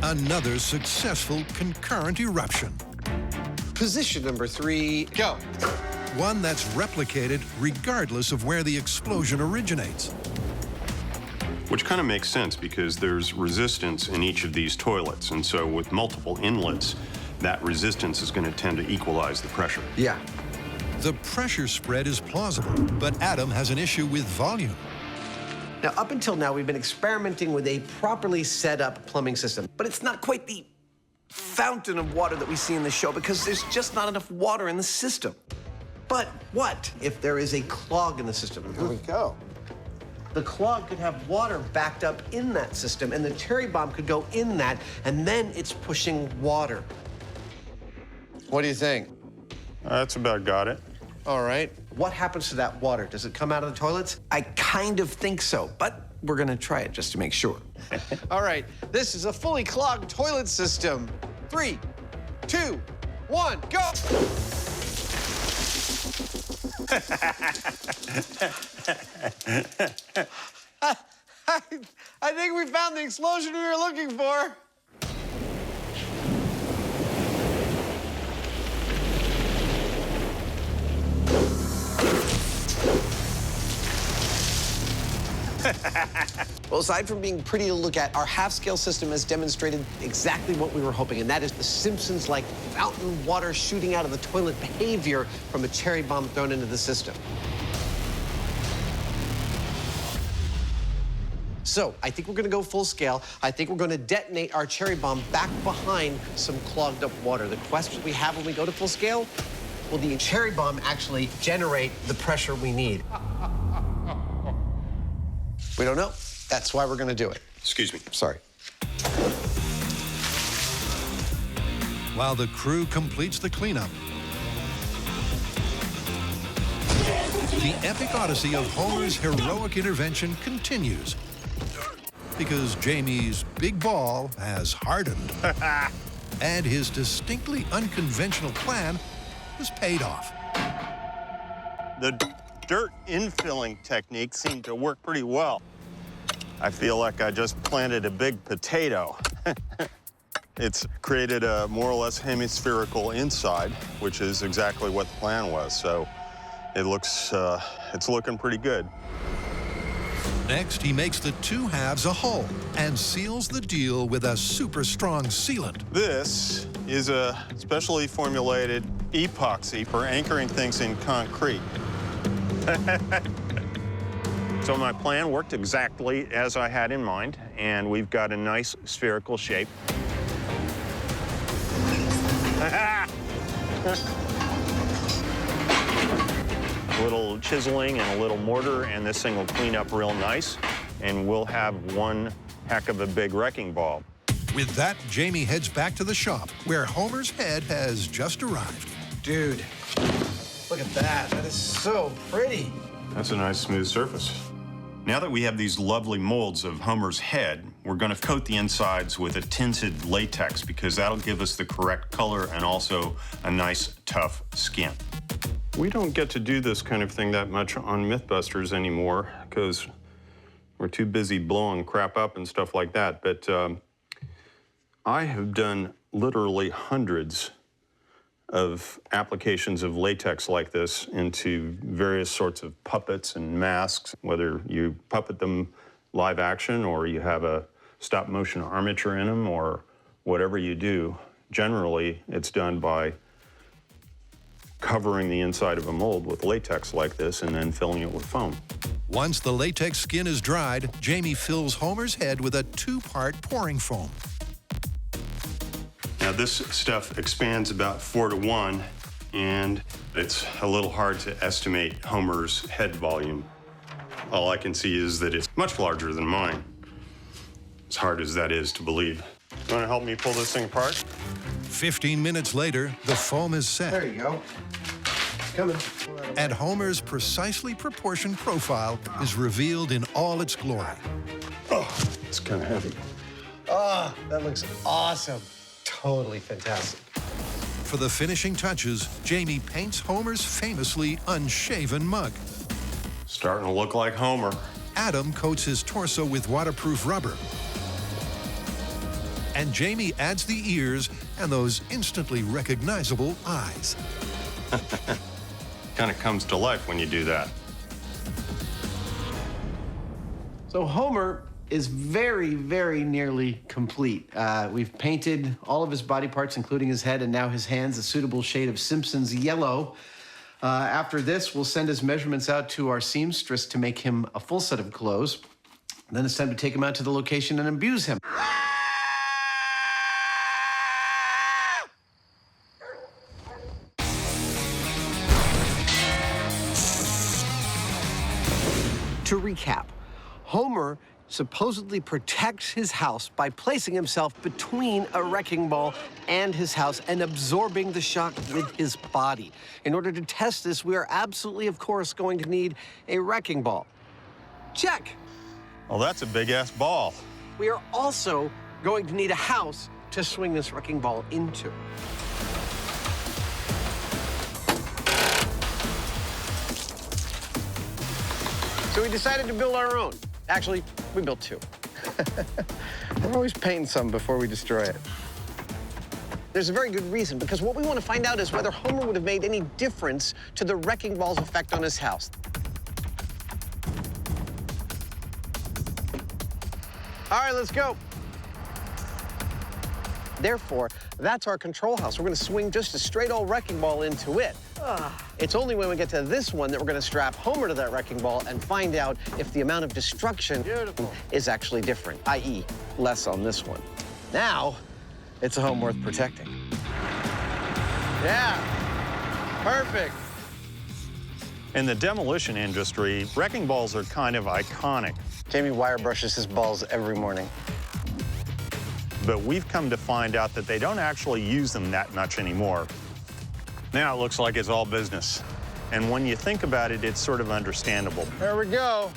Another successful concurrent eruption. Position number 3, go. One that's replicated regardless of where the explosion originates. Which kind of makes sense because there's resistance in each of these toilets. And so with multiple inlets, that resistance is going to tend to equalize the pressure. Yeah. The pressure spread is plausible, but Adam has an issue with volume. Now, up until now, we've been experimenting with a properly set up plumbing system, but it's not quite the fountain of water that we see in the show because there's just not enough water in the system. But what if there is a clog in the system? Here we go. The clog could have water backed up in that system, and the cherry bomb could go in that, and then it's pushing water. What do you think? That's about got it. All right. What happens to that water? Does it come out of the toilets? I kind of think so, but we're gonna try it just to make sure. All right, this is a fully clogged toilet system. 3, 2, 1, go! I think we found the explosion we were looking for. Well, aside from being pretty to look at, our half-scale system has demonstrated exactly what we were hoping, and that is the Simpsons-like fountain water shooting out of the toilet behavior from a cherry bomb thrown into the system. So, I think we're gonna go full scale. I think we're gonna detonate our cherry bomb back behind some clogged up water. The question we have when we go to full scale, will the cherry bomb actually generate the pressure we need? We don't know. That's why we're gonna do it. Excuse me. Sorry. While the crew completes the cleanup, the epic odyssey of Homer's heroic intervention continues. Because Jamie's big ball has hardened. And his distinctly unconventional plan has paid off. The dirt infilling technique seemed to work pretty well. I feel like I just planted a big potato. It's created a more or less hemispherical inside, which is exactly what the plan was. So it looks, it's looking pretty good. Next, he makes the two halves a whole and seals the deal with a super strong sealant. This is a specially formulated epoxy for anchoring things in concrete. So my plan worked exactly as I had in mind, and we've got a nice spherical shape. A little chiseling and a little mortar, and this thing will clean up real nice, and we'll have one heck of a big wrecking ball. With that, Jamie heads back to the shop, where Homer's head has just arrived. Dude, look at that. That is so pretty. That's a nice smooth surface. Now that we have these lovely molds of Homer's head, we're going to coat the insides with a tinted latex because that'll give us the correct color and also a nice, tough skin. We don't get to do this kind of thing that much on MythBusters anymore because we're too busy blowing crap up and stuff like that. But I have done literally hundreds of applications of latex like this into various sorts of puppets and masks, whether you puppet them live action or you have a stop motion armature in them or whatever you do. Generally, it's done by covering the inside of a mold with latex like this and then filling it with foam. Once the latex skin is dried, Jamie fills Homer's head with a 2-part pouring foam. Now this stuff expands about 4 to 1, and it's a little hard to estimate Homer's head volume. All I can see is that it's much larger than mine. As hard as that is to believe. You want to help me pull this thing apart? 15 minutes later, the foam is set. There you go. Coming. And Homer's precisely proportioned profile is revealed in all its glory. Oh, it's kind of heavy. Oh, that looks awesome. Totally fantastic. For the finishing touches, Jamie paints Homer's famously unshaven mug. Starting to look like Homer. Adam coats his torso with waterproof rubber. And Jamie adds the ears and those instantly recognizable eyes. Kind of comes to life when you do that. So Homer is very, very nearly complete. We've painted all of his body parts, including his head and now his hands, a suitable shade of Simpsons yellow. After this, we'll send his measurements out to our seamstress to make him a full set of clothes. Then it's time to take him out to the location and abuse him. To recap, Homer supposedly protects his house by placing himself between a wrecking ball and his house and absorbing the shock with his body. In order to test this, we are absolutely, of course, going to need a wrecking ball. Check. Well, that's a big-ass ball. We are also going to need a house to swing this wrecking ball into. So we decided to build our own. Actually, we built two. We're always painting some before we destroy it. There's a very good reason, because what we want to find out is whether Homer would have made any difference to the wrecking ball's effect on his house. All right, let's go. Therefore, that's our control house. We're going to swing just a straight old wrecking ball into it. It's only when we get to this one that we're going to strap Homer to that wrecking ball and find out if the amount of destruction is actually different, i.e., less on this one. Now, it's a home worth protecting. Yeah, perfect. In the demolition industry, wrecking balls are kind of iconic. Jamie wire brushes his balls every morning. But we've come to find out that they don't actually use them that much anymore. Now it looks like it's all business. And when you think about it, it's sort of understandable. There we go.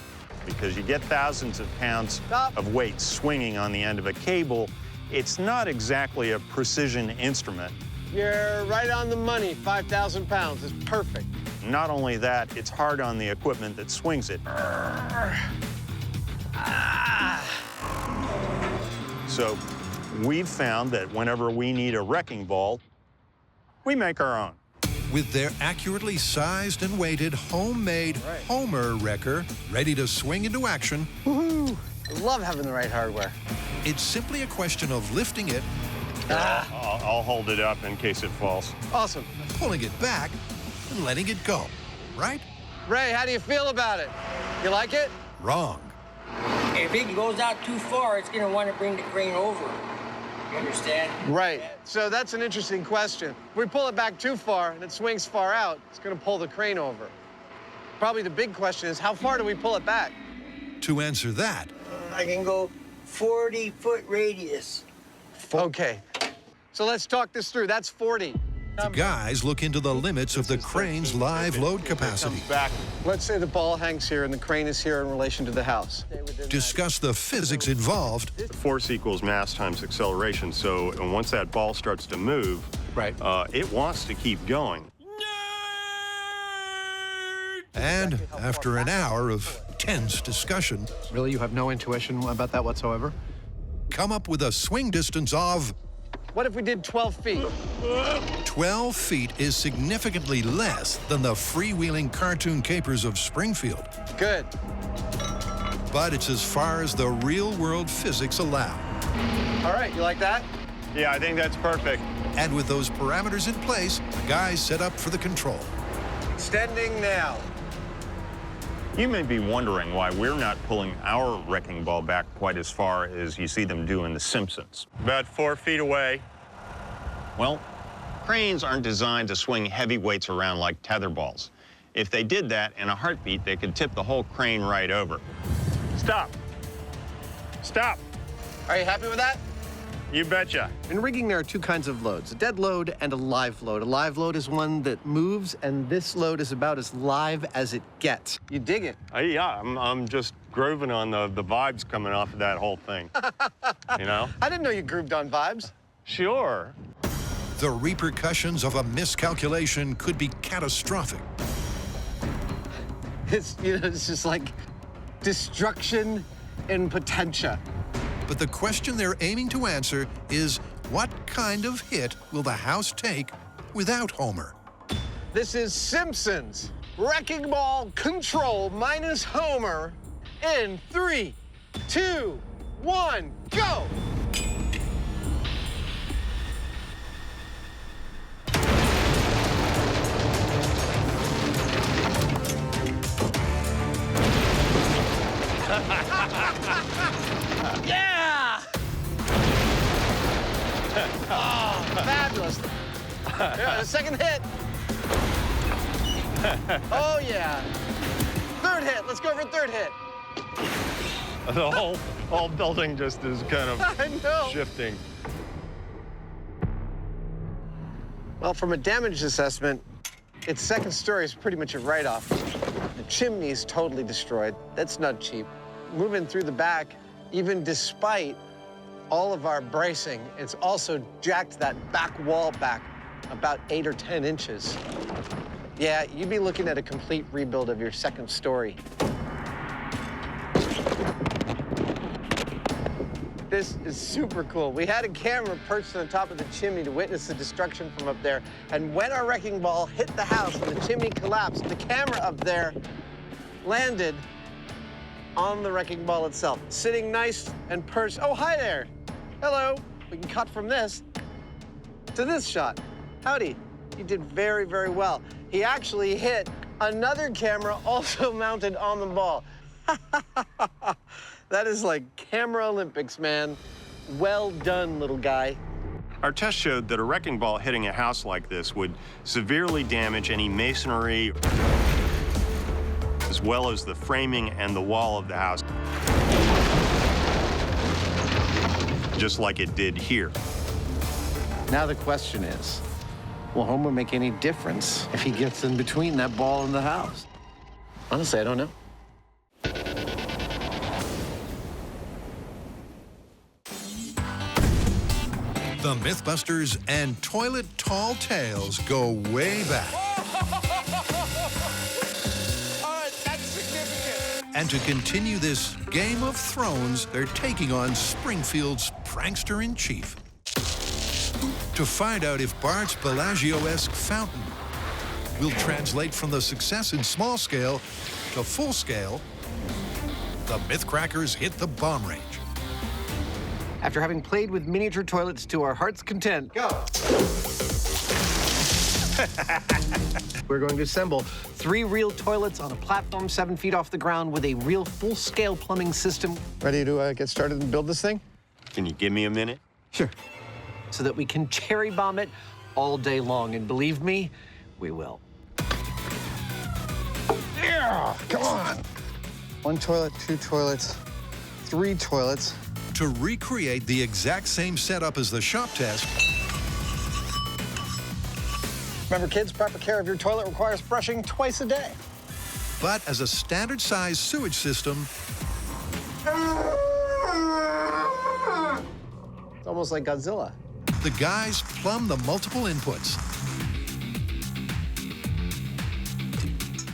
Because you get thousands of pounds of weight swinging on the end of a cable, it's not exactly a precision instrument. You're right on the money. 5,000 pounds is perfect. Not only that, it's hard on the equipment that swings it. So we've found that whenever we need a wrecking ball, we make our own. With their accurately sized and weighted homemade Homer wrecker ready to swing into action. Woohoo! I love having the right hardware. It's simply a question of lifting it. I'll hold it up in case it falls. Awesome. Pulling it back and letting it go, right? Ray, how do you feel about it? You like it? Wrong. If it goes out too far, it's going to want to bring the crane over. You understand? Right. So that's an interesting question. If we pull it back too far and it swings far out, it's going to pull the crane over. Probably the big question is, how far do we pull it back? To answer that, I can go 40-foot radius. Okay. So let's talk this through. That's 40. the guys look into the limits of the crane's live load capacity. Let's say the ball hangs here and the crane is here in relation to the house. Discuss the physics involved. Force equals mass times acceleration. So once that ball starts to move, it wants to keep going. And after an hour of tense discussion... Really, you have no intuition about that whatsoever? Come up with a swing distance of... What if we did 12 feet? 12 feet is significantly less than the freewheeling cartoon capers of Springfield. Good. But it's as far as the real-world physics allow. All right, you like that? Yeah, I think that's perfect. And with those parameters in place, the guys set up for the control. Extending now. You may be wondering why we're not pulling our wrecking ball back quite as far as you see them do in The Simpsons. About 4 feet away. Well, cranes aren't designed to swing heavy weights around like tether balls. If they did that in a heartbeat, they could tip the whole crane right over. Stop. Stop. Are you happy with that? You betcha. In rigging, there are two kinds of loads, a dead load and a live load. A live load is one that moves, and this load is about as live as it gets. You dig it? Yeah, I'm just grooving on the vibes coming off of that whole thing. You know? I didn't know you grooved on vibes. Sure. The repercussions of a miscalculation could be catastrophic. It's just like destruction in potentia. But the question they're aiming to answer is, what kind of hit will the house take without Homer? This is Simpsons. Wrecking Ball control minus Homer in 3, 2, 1, go! Yeah! Oh, fabulous. Yeah, the second hit. Oh, yeah. Third hit. Let's go for third hit. The whole building just is kind of I know. shifting. Well, from a damage assessment, its second story is pretty much a write-off. The chimney's totally destroyed. That's not cheap. Moving through the back, even despite all of our bracing, it's also jacked that back wall back about 8 or 10 inches. Yeah, you'd be looking at a complete rebuild of your second story. This is super cool. We had a camera perched on the top of the chimney to witness the destruction from up there. And when our wrecking ball hit the house and the chimney collapsed, the camera up there landed on the wrecking ball itself, sitting nice and perched. Oh, hi there. Hello. We can cut from this to this shot. Howdy. You did very, very well. He actually hit another camera also mounted on the ball. That is like camera Olympics, man. Well done, little guy. Our test showed that a wrecking ball hitting a house like this would severely damage any masonry, as well as the framing and the wall of the house, just like it did here. Now the question is, will Homer make any difference if he gets in between that ball and the house? Honestly, I don't know. The MythBusters and Toilet Tall Tales go way back. All right, that's significant. And to continue this Game of Thrones, they're taking on Springfield's prankster-in-chief. To find out if Bart's Bellagio-esque fountain will translate from the success in small scale to full scale, the Mythcrackers hit the bomb range. After having played with miniature toilets to our heart's content, go! We're going to assemble 3 real toilets on a platform 7 feet off the ground with a real full-scale plumbing system. Ready to get started and build this thing? Can you give me a minute? Sure. So that we can cherry bomb it all day long. And believe me, we will. Yeah, come on. 1 toilet, 2 toilets, 3 toilets. To recreate the exact same setup as the shop test, Remember, kids, proper care of your toilet requires brushing twice a day. but as a standard-sized sewage system, It's almost like Godzilla. the guys plumb the multiple inputs.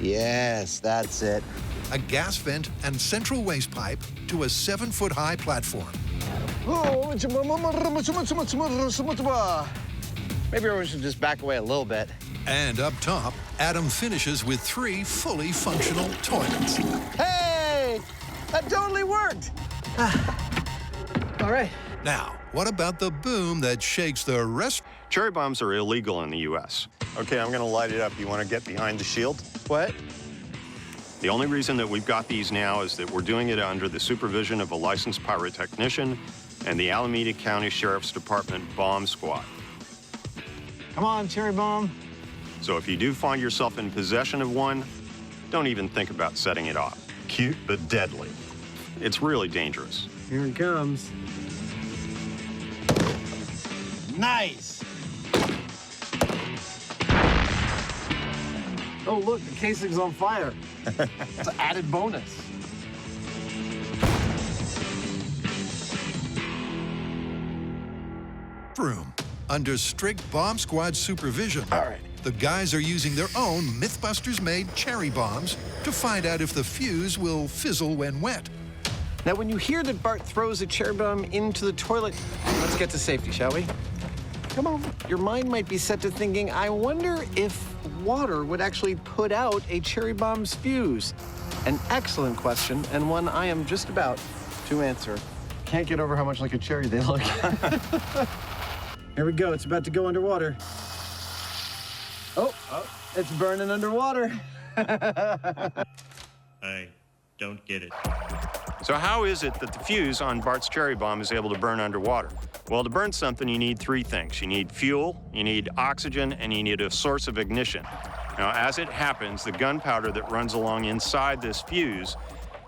Yes, that's it. A gas vent and central waste pipe to a 7-foot-high platform. Maybe we should just back away a little bit. And up top, Adam finishes with 3 fully functional toilets. Hey, that totally worked. All right. Now, what about the boom that shakes the rest? Cherry bombs are illegal in the U.S. Okay, I'm gonna light it up. You wanna get behind the shield? What? The only reason that we've got these now is that we're doing it under the supervision of a licensed pyrotechnician and the Alameda County Sheriff's Department Bomb Squad. Come on, cherry bomb. So if you do find yourself in possession of one, don't even think about setting it off. Cute but deadly. It's really dangerous. Here it comes. Nice! Oh, look, the casing's on fire. It's an added bonus. Room. Under strict bomb squad supervision, the guys are using their own MythBusters-made cherry bombs to find out if the fuse will fizzle when wet. Now, when you hear that Bart throws a cherry bomb into the toilet, let's get to safety, shall we? Come on. Your mind might be set to thinking, I wonder if water would actually put out a cherry bomb's fuse. An excellent question, and one I am just about to answer. Can't get over how much like a cherry they look. Here we go. It's about to go underwater. Oh, it's burning underwater. I don't get it. So how is it that the fuse on Bart's cherry bomb is able to burn underwater? Well, to burn something, you need three things. You need fuel, you need oxygen, and you need a source of ignition. Now, as it happens, the gunpowder that runs along inside this fuse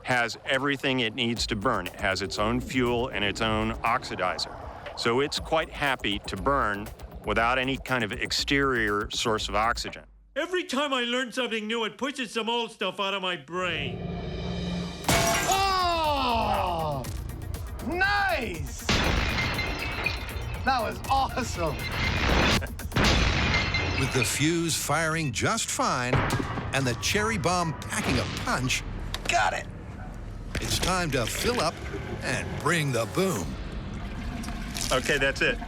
has everything it needs to burn. It has its own fuel and its own oxidizer. So it's quite happy to burn without any kind of exterior source of oxygen. Every time I learn something new, it pushes some old stuff out of my brain. Oh! Nice! That was awesome. With the fuse firing just fine and the cherry bomb packing a punch, got it. It's time to fill up and bring the boom. Okay, that's it.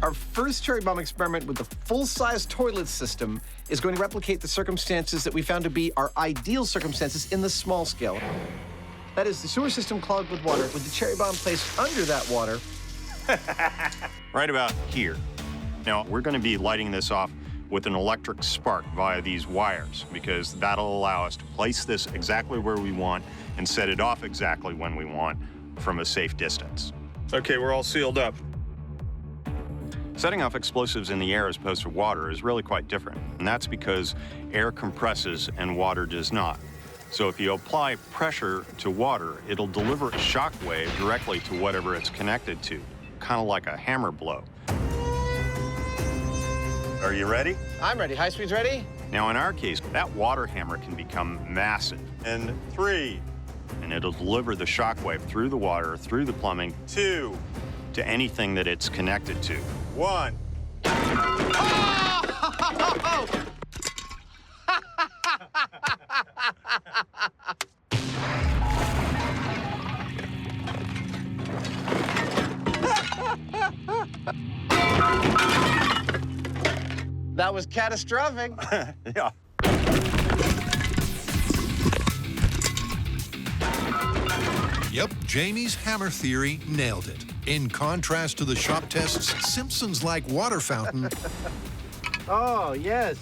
Our first cherry bomb experiment with the full-size toilet system is going to replicate the circumstances that we found to be our ideal circumstances in the small scale. That is, the sewer system clogged with water, with the cherry bomb placed under that water. Right about here. Now, we're going to be lighting this off with an electric spark via these wires, because that'll allow us to place this exactly where we want and set it off exactly when we want from a safe distance. Okay, we're all sealed up. Setting off explosives in the air as opposed to water is really quite different, and that's because air compresses and water does not. So if you apply pressure to water, it'll deliver a shock wave directly to whatever it's connected to, kind of like a hammer blow. Are you ready? I'm ready. High speed's ready? Now, in our case, that water hammer can become massive. And 3, and it'll deliver the shock wave through the water, through the plumbing, 2, to anything that it's connected to. 1. That was catastrophic. Yeah. Yep, Jamie's hammer theory nailed it. In contrast to the shop test's Simpsons-like water fountain. Oh, yes.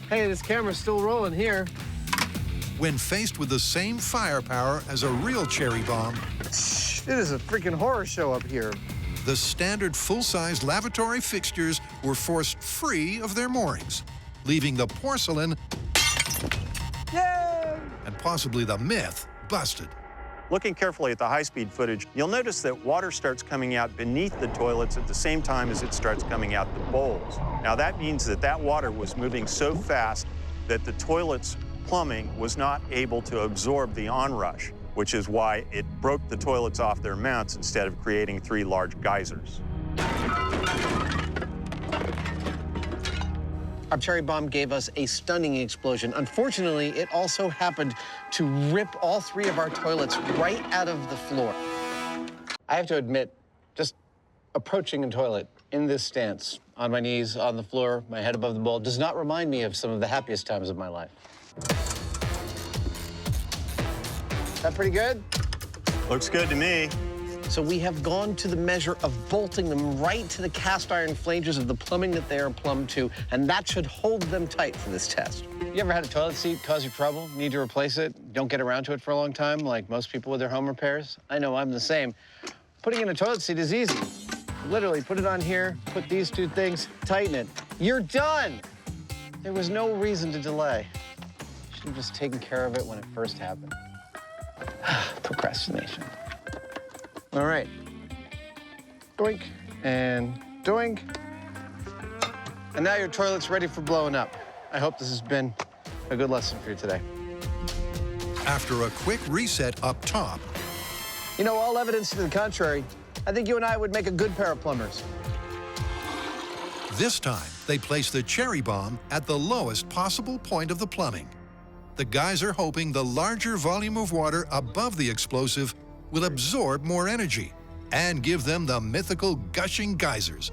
Hey, this camera's still rolling here. When faced with the same firepower as a real cherry bomb, It is a freaking horror show up here. the standard full-size lavatory fixtures were forced free of their moorings, leaving the porcelain and possibly the myth busted. Looking carefully at the high-speed footage, you'll notice that water starts coming out beneath the toilets at the same time as it starts coming out the bowls. Now, that means that that water was moving so fast that the toilet's plumbing was not able to absorb the onrush, which is why it broke the toilets off their mounts instead of creating 3 large geysers. Our cherry bomb gave us a stunning explosion. Unfortunately, it also happened to rip all 3 of our toilets right out of the floor. I have to admit, just approaching a toilet in this stance, on my knees, on the floor, my head above the bowl, does not remind me of some of the happiest times of my life. That pretty good? Looks good to me. So we have gone to the measure of bolting them right to the cast iron flanges of the plumbing that they are plumbed to, and that should hold them tight for this test. You ever had a toilet seat cause you trouble, need to replace it, don't get around to it for a long time, like most people with their home repairs? I know, I'm the same. Putting in a toilet seat is easy. Literally, put it on here, put these 2 things, tighten it. You're done. There was no reason to delay. Should have just taken care of it when it first happened. Procrastination. All right. Doink and doink. And now your toilet's ready for blowing up. I hope this has been a good lesson for you today. After a quick reset up top, You know, all evidence to the contrary, I think you and I would make a good pair of plumbers. this time they place the cherry bomb at the lowest possible point of the plumbing. The guys are hoping the larger volume of water above the explosive will absorb more energy and give them the mythical gushing geysers.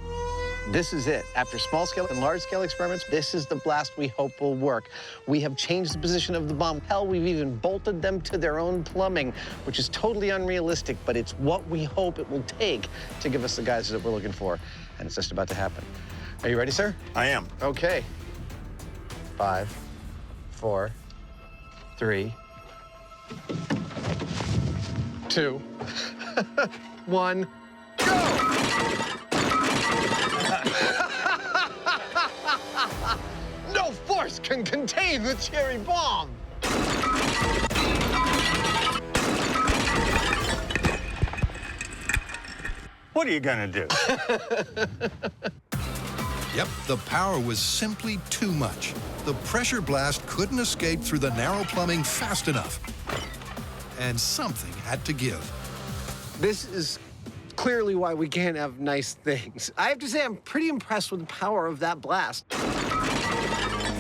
This is it. After small-scale and large-scale experiments, this is the blast we hope will work. We have changed the position of the bomb. Hell, we've even bolted them to their own plumbing, which is totally unrealistic, but it's what we hope it will take to give us the geysers that we're looking for. And it's just about to happen. Are you ready, sir? I am. Okay. 5, 4, 3, 2, 1, go! No force can contain the cherry bomb! What are you gonna do? Yep, the power was simply too much. The pressure blast couldn't escape through the narrow plumbing fast enough. And something had to give. This is clearly why we can't have nice things. I have to say, I'm pretty impressed with the power of that blast.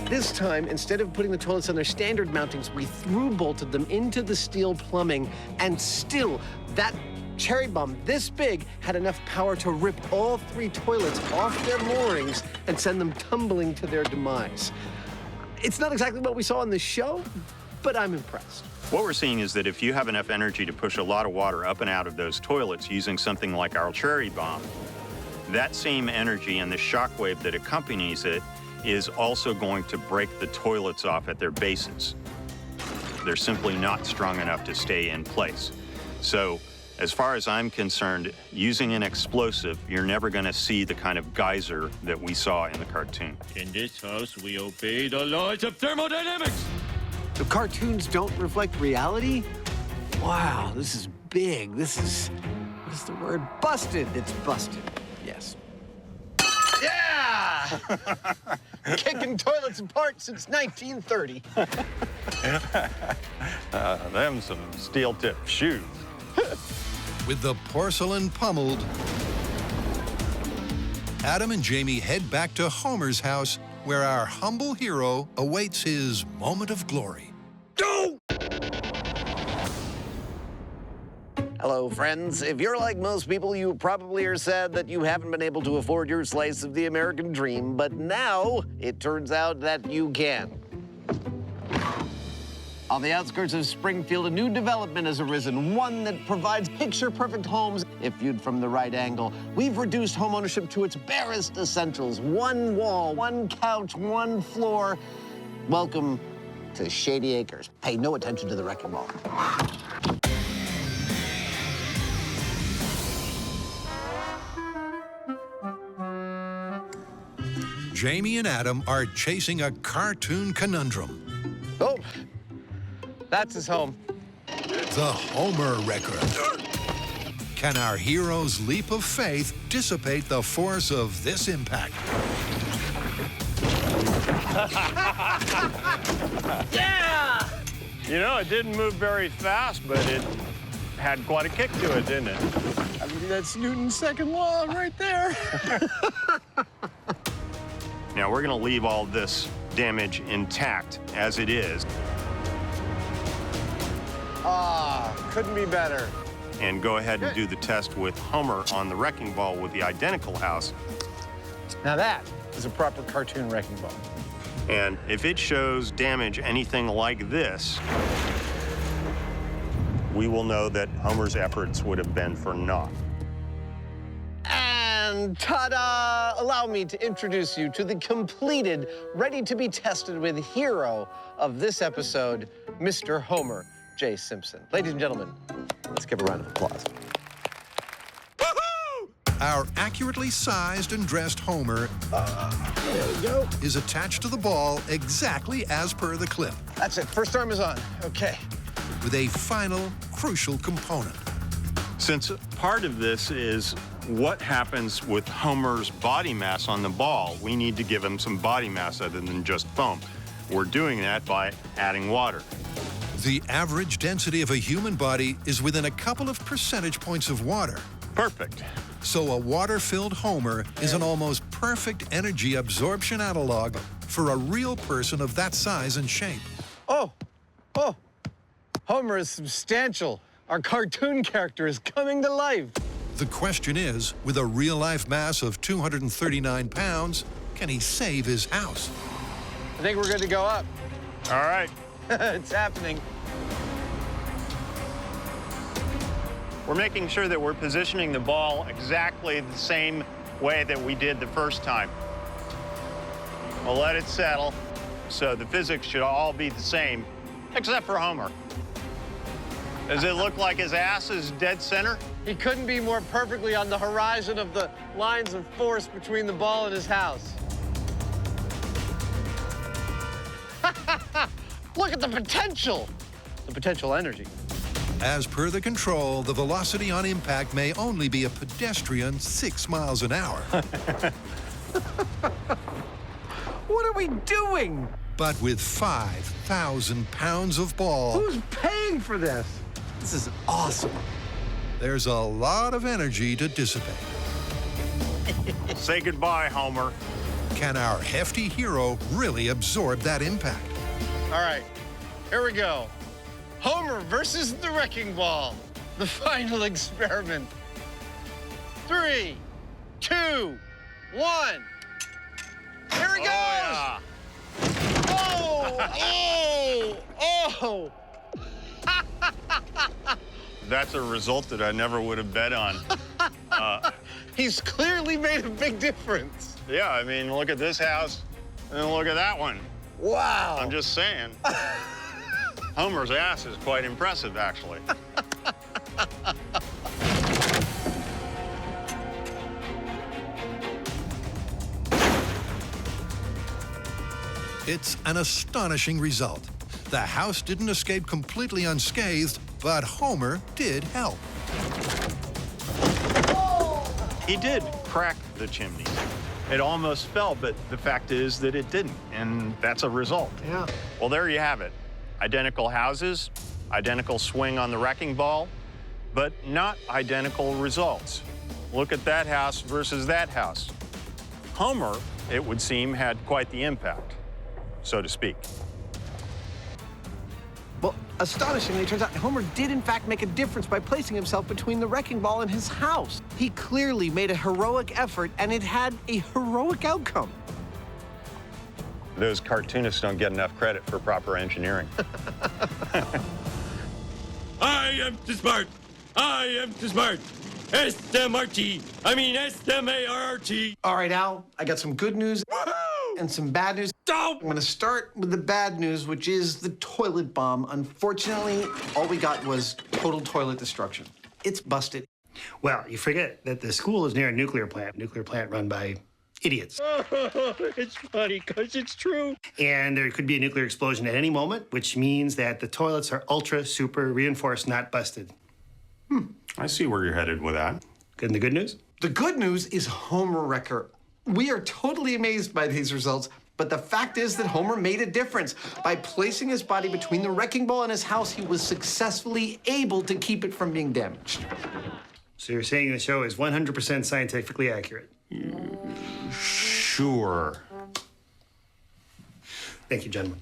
This time, instead of putting the toilets on their standard mountings, we through-bolted them into the steel plumbing, and still, that cherry bomb this big had enough power to rip all 3 toilets off their moorings and send them tumbling to their demise. It's not exactly what we saw on the show, but I'm impressed. What we're seeing is that if you have enough energy to push a lot of water up and out of those toilets using something like our cherry bomb, that same energy and the shock wave that accompanies it is also going to break the toilets off at their bases. They're simply not strong enough to stay in place. So, as far as I'm concerned, using an explosive, you're never going to see the kind of geyser that we saw in the cartoon. In this house, we obey the laws of thermodynamics. The cartoons don't reflect reality? Wow, this is big. This is, what is the word? Busted. It's busted. Yes. Yeah! Kicking toilets apart since 1930. Them some steel-tipped shoes. With the porcelain pummeled, Adam and Jamie head back to Homer's house, where our humble hero awaits his moment of glory. Hello, friends. If you're like most people, you probably are sad that you haven't been able to afford your slice of the American dream, but now it turns out that you can. On the outskirts of Springfield, a new development has arisen, one that provides picture-perfect homes if viewed from the right angle. We've reduced homeownership to its barest essentials. 1 wall, 1 couch, 1 floor. Welcome to Shady Acres. Pay no attention to the wrecking ball. Jamie and Adam are chasing a cartoon conundrum. Oh, that's his home. The Homer Wrecker. Can our hero's leap of faith dissipate the force of this impact? Yeah! You know, it didn't move very fast, but it had quite a kick to it, didn't it? I mean, that's Newton's second law right there. Now, we're going to leave all this damage intact as it is. Ah, couldn't be better. And go ahead and do the test with Homer on the wrecking ball with the identical house. Now that is a proper cartoon wrecking ball. And if it shows damage anything like this, we will know that Homer's efforts would have been for naught. And ta-da! Allow me to introduce you to the completed, ready-to-be-tested with hero of this episode, Mr. Homer J. Simpson. Ladies and gentlemen, let's give a round of applause. Our accurately sized and dressed Homer is attached to the ball exactly as per the clip. That's it. First arm is on. Okay. With a final, crucial component. Since part of this is what happens with Homer's body mass on the ball, we need to give him some body mass other than just foam. We're doing that by adding water. The average density of a human body is within a couple of percentage points of water. Perfect. So a water-filled Homer is an almost perfect energy absorption analog for a real person of that size and shape. Oh, Homer is substantial. Our cartoon character is coming to life. The question is, with a real-life mass of 239 pounds, can he save his house? I think we're good to go up. All right. It's happening. We're making sure that we're positioning the ball exactly the same way that we did the first time. We'll let it settle, so the physics should all be the same, except for Homer. Does it look like his ass is dead center? He couldn't be more perfectly on the horizon of the lines of force between the ball and his house. Look at the potential energy. As per the control, the velocity on impact may only be a pedestrian 6 miles an hour. What are we doing? But with 5,000 pounds of ball, Who's paying for this? This is awesome. there's a lot of energy to dissipate. Say goodbye, Homer. Can our hefty hero really absorb that impact? All right, here we go. Homer versus the wrecking ball. The final experiment. 3, 2, 1. Here he goes. Yeah. Oh! That's a result that I never would have bet on. He's clearly made a big difference. Yeah, I mean, look at this house, and look at that one. Wow. I'm just saying. Homer's ass is quite impressive, actually. It's an astonishing result. The house didn't escape completely unscathed, but Homer did help. He did crack the chimney. It almost fell, but the fact is that it didn't, and that's a result. Yeah. Well, there you have it. Identical houses, identical swing on the wrecking ball, but not identical results. Look at that house versus that house. Homer, it would seem, had quite the impact, so to speak. Well, astonishingly, it turns out Homer did in fact make a difference by placing himself between the wrecking ball and his house. He clearly made a heroic effort, and it had a heroic outcome. Those cartoonists don't get enough credit for proper engineering. I am too smart. I am too smart. S-M-R-T. I mean S-M-A-R-R-T. All right, Al, I got some good news and some bad news. I'm gonna start with the bad news, which is the toilet bomb. Unfortunately, all we got was total toilet destruction. It's busted. Well, you forget that the school is near a nuclear plant run by idiots. It's funny because it's true. And there could be a nuclear explosion at any moment, which means that the toilets are ultra super reinforced, not busted. I see where you're headed with that. And the good news? The good news is Homer Wrecker. We are totally amazed by these results, but the fact is that Homer made a difference. By placing his body between the wrecking ball and his house, he was successfully able to keep it from being damaged. So you're saying the show is 100% scientifically accurate? Sure. Thank you, gentlemen.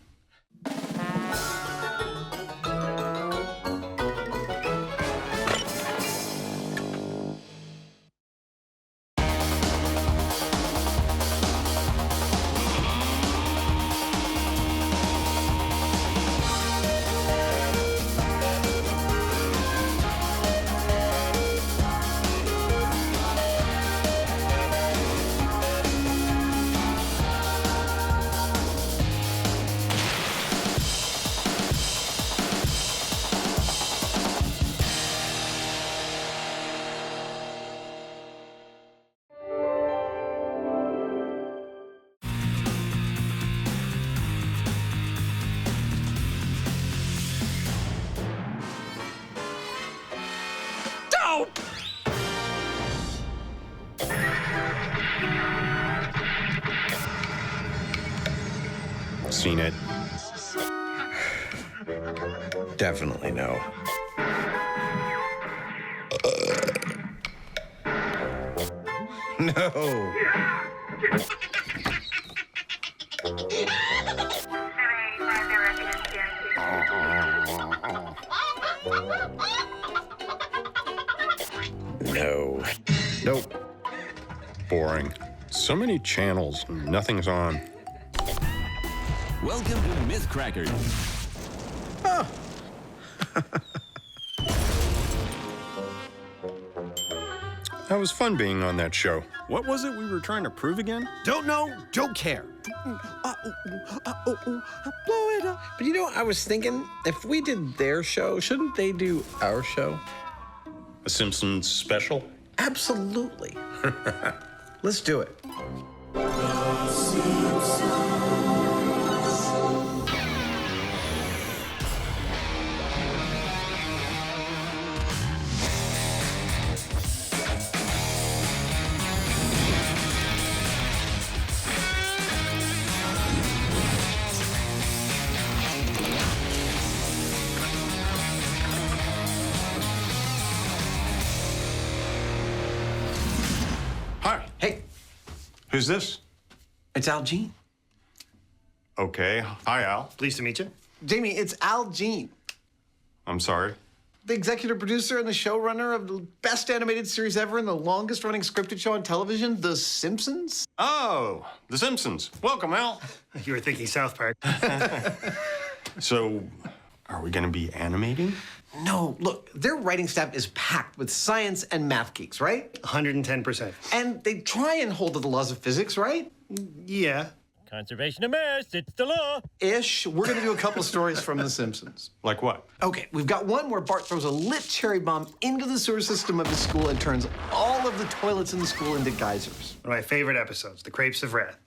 Help! Seen it? Definitely no. No. No. Nope. Boring. So many channels, nothing's on. Welcome to Myth Cracker. Oh. That was fun being on that show. What was it we were trying to prove again? Don't know, don't care. Blow it up. But you know, I was thinking, if we did their show, shouldn't they do our show? A Simpsons special? Absolutely. Let's do it. Hi. Hey, Who's this? it's Al Jean. Okay. Hi, Al. Pleased to meet you. Jamie, it's Al Jean, I'm sorry. the executive producer and the showrunner of the best animated series ever and the longest running scripted show on television, The Simpsons. Oh, The Simpsons. Welcome, Al. You were thinking South Park. So, are we going to be animating? No, look, their writing staff is packed with science and math geeks, right? 110%. And they try and hold to the laws of physics, right? Yeah. Conservation of mass, it's the law. Ish. We're gonna do a couple stories from The Simpsons. Like what? Okay, we've got one where Bart throws a lit cherry bomb into the sewer system of his school and turns all of the toilets in the school into geysers. One of my favorite episodes, The Crepes of Wrath.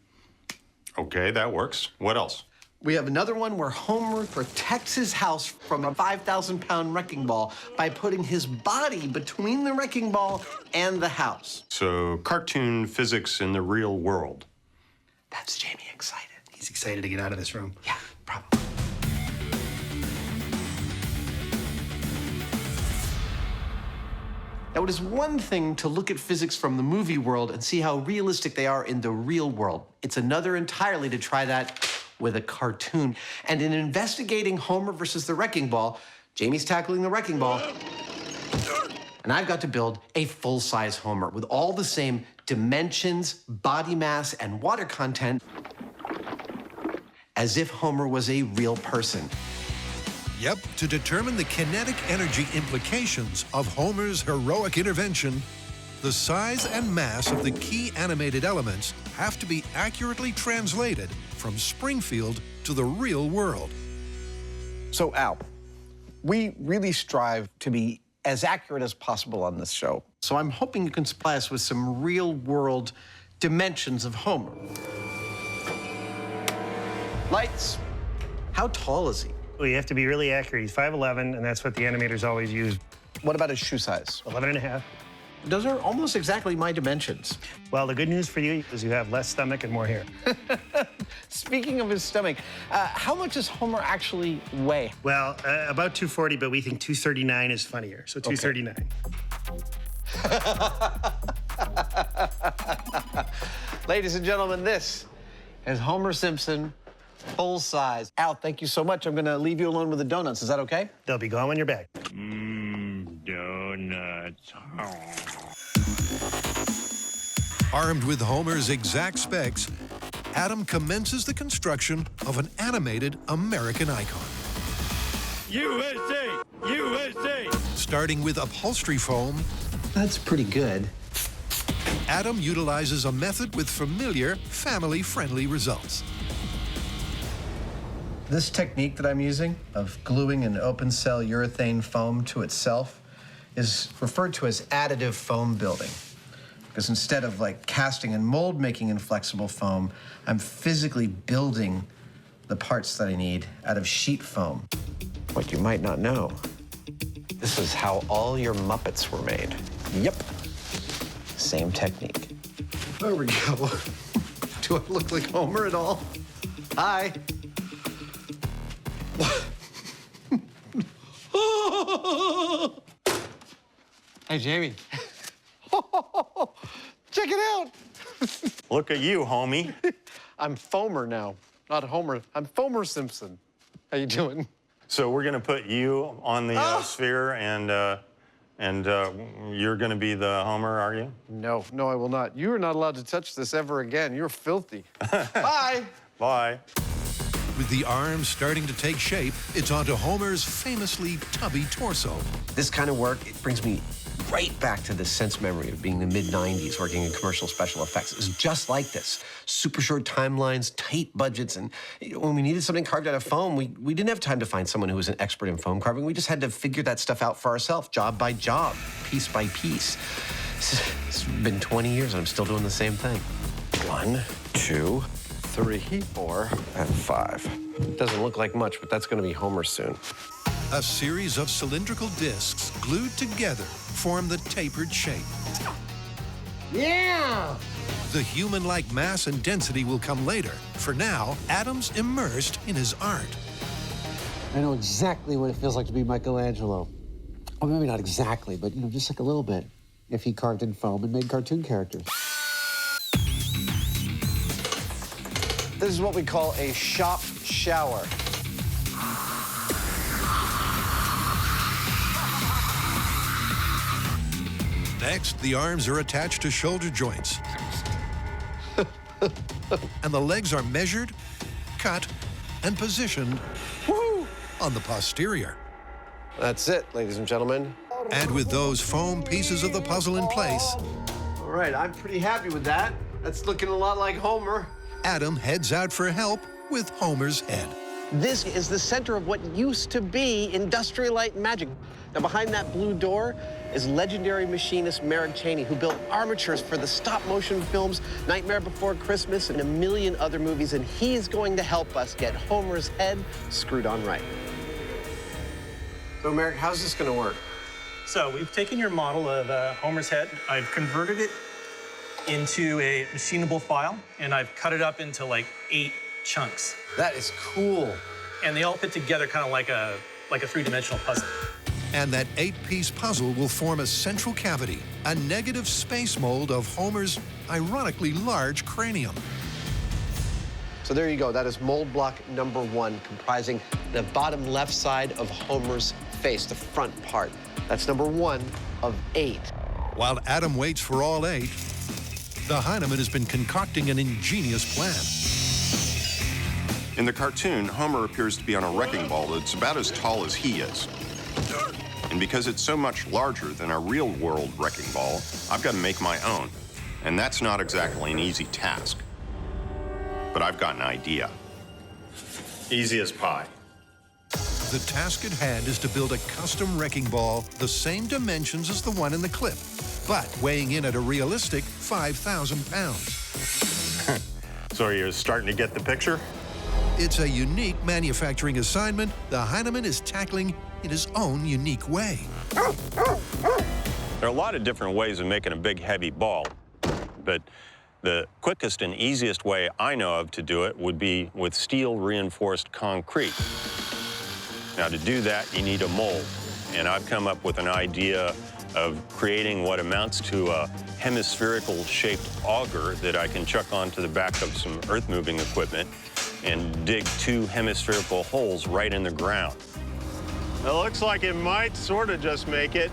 Okay, that works. What else? We have another one where Homer protects his house from a 5,000-pound wrecking ball by putting his body between the wrecking ball and the house. So, cartoon physics in the real world. That's Jamie excited. He's excited to get out of this room. Yeah, probably. Now, it is one thing to look at physics from the movie world and see how realistic they are in the real world. It's another entirely to try that with a cartoon. And in investigating Homer versus the wrecking ball, Jamie's tackling the wrecking ball, and I've got to build a full-size Homer with all the same dimensions, body mass, and water content as if Homer was a real person. Yep, to determine the kinetic energy implications of Homer's heroic intervention, the size and mass of the key animated elements have to be accurately translated from Springfield to the real world. So, Al, we really strive to be as accurate as possible on this show. So I'm hoping you can supply us with some real-world dimensions of Homer. Lights. How tall is he? Well, you have to be really accurate. He's 5'11", and that's what the animators always use. What about his shoe size? 11.5. Those are almost exactly my dimensions. Well, the good news for you is you have less stomach and more hair. Speaking of his stomach, how much does Homer actually weigh? Well, about 240, but we think 239 is funnier, so 239. Ladies and gentlemen, this is Homer Simpson, full size. Al, thank you so much. I'm gonna leave you alone with the donuts. Is that okay? They'll be gone when you're back. Donuts. Armed with Homer's exact specs, Adam commences the construction of an animated American icon. USA! USA! Starting with upholstery foam, That's pretty good. Adam utilizes a method with familiar, family-friendly results. This technique that I'm using of gluing an open cell urethane foam to itself is referred to as additive foam building. Because instead of like casting and mold making in flexible foam, I'm physically building the parts that I need out of sheet foam. What you might not know This is how all your Muppets were made. Yep. Same technique. There we go. Do I look like Homer at all? Hi. Hey, Jamie. Check it out. Look at you, homie. I'm Fomer now, not Homer. I'm Fomer Simpson. How you doing? So we're going to put you on the sphere, and you're going to be the Homer, are you? No, I will not. You are not allowed to touch this ever again. You're filthy. Bye. Bye. With the arms starting to take shape, it's onto Homer's famously tubby torso. This kind of work, it brings me right back to the sense memory of being in the mid-90s working in commercial special effects. It was just like this. Super short timelines, tight budgets, and when we needed something carved out of foam, we didn't have time to find someone who was an expert in foam carving. We just had to figure that stuff out for ourselves, job by job, piece by piece. It's been 20 years and I'm still doing the same thing. 1, 2, 3, 4, and 5. Doesn't look like much, but that's going to be Homer soon. A series of cylindrical discs glued together form the tapered shape. Yeah! The human-like mass and density will come later. For now, Adam's immersed in his art. I know exactly what it feels like to be Michelangelo. Well, maybe not exactly, but, just like a little bit. If he carved in foam and made cartoon characters. This is what we call a shop shower. Next, the arms are attached to shoulder joints. And the legs are measured, cut, and positioned on the posterior. That's it, ladies and gentlemen. And with those foam pieces of the puzzle in place, All right, I'm pretty happy with that. That's looking a lot like Homer. Adam heads out for help with Homer's head. This is the center of what used to be Industrial Light and Magic. Now, behind that blue door is legendary machinist Merrick Cheney, who built armatures for the stop-motion films Nightmare Before Christmas and a million other movies, and he's going to help us get Homer's head screwed on right. So, Merrick, how's this going to work? So we've taken your model of Homer's head. I've converted it into a machinable file, and I've cut it up into like 8 chunks. That is cool. And they all fit together kind of like a three-dimensional puzzle. And that 8-piece puzzle will form a central cavity, a negative space mold of Homer's ironically large cranium. So there you go. That is mold block number 1, comprising the bottom left side of Homer's face, the front part. That's number 1 of 8. While Adam waits for all 8, the Heineman has been concocting an ingenious plan. In the cartoon, Homer appears to be on a wrecking ball that's about as tall as he is. And because it's so much larger than our real-world wrecking ball, I've got to make my own. And that's not exactly an easy task. But I've got an idea. Easy as pie. The task at hand is to build a custom wrecking ball the same dimensions as the one in the clip, but weighing in at a realistic 5,000 pounds. So you're starting to get the picture? It's a unique manufacturing assignment the Heineman is tackling in his own unique way. There are a lot of different ways of making a big, heavy ball, but the quickest and easiest way I know of to do it would be with steel-reinforced concrete. Now, to do that, you need a mold, and I've come up with an idea of creating what amounts to a hemispherical-shaped auger that I can chuck onto the back of some earth-moving equipment and dig 2 hemispherical holes right in the ground. It looks like it might sort of just make it.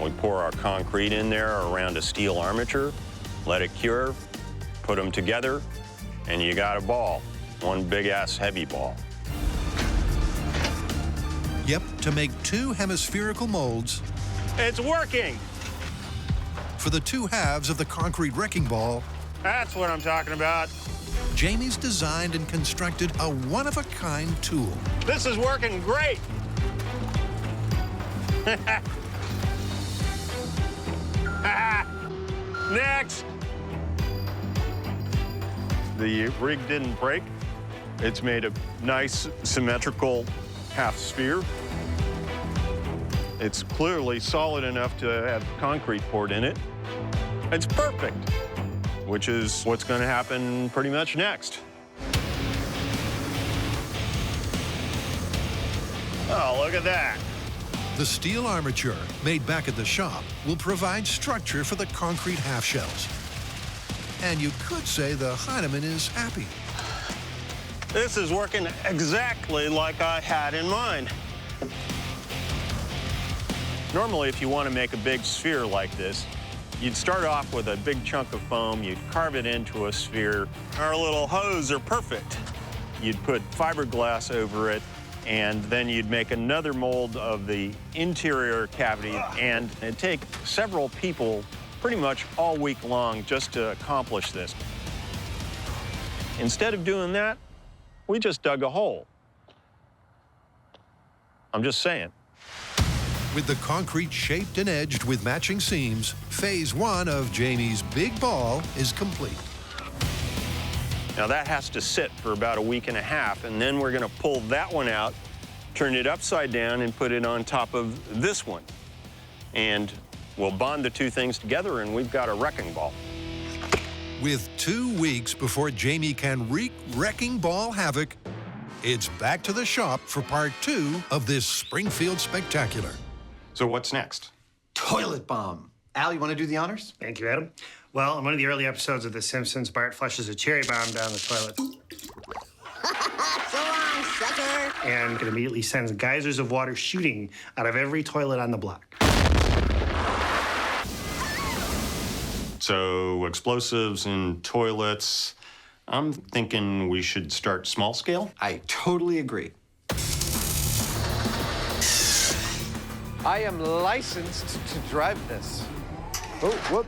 We pour our concrete in there around a steel armature, let it cure, put them together, and you got a ball. One big-ass heavy ball. Yep, to make 2 hemispherical molds. It's working! For the 2 halves of the concrete wrecking ball, That's what I'm talking about. Jamie's designed and constructed a one-of-a-kind tool. This is working great! Next! The rig didn't break? It's made of nice, symmetrical half sphere. It's clearly solid enough to have concrete poured in it. It's perfect, which is what's going to happen pretty much next. Oh, look at that. The steel armature made back at the shop will provide structure for the concrete half shells. And you could say the Heinemann is happy. This is working exactly like I had in mind. Normally, if you want to make a big sphere like this, you'd start off with a big chunk of foam, you'd carve it into a sphere. Our little hose are perfect. You'd put fiberglass over it, and then you'd make another mold of the interior cavity, and it'd take several people pretty much all week long just to accomplish this. Instead of doing that, we just dug a hole. I'm just saying. With the concrete shaped and edged with matching seams, phase 1 of Jamie's big ball is complete. Now that has to sit for about a week and a half, and then we're gonna pull that one out, turn it upside down, and put it on top of this one. And we'll bond the two things together, and we've got a wrecking ball. With 2 weeks before Jamie can wreak wrecking ball havoc, it's back to the shop for part 2 of this Springfield spectacular. So what's next? Toilet bomb. Al, you want to do the honors? Thank you, Adam. Well, in one of the early episodes of The Simpsons, Bart flushes a cherry bomb down the toilet. So long, sucker. And it immediately sends geysers of water shooting out of every toilet on the block. So explosives in toilets. I'm thinking we should start small scale. I totally agree. I am licensed to drive this. Oh, whoop.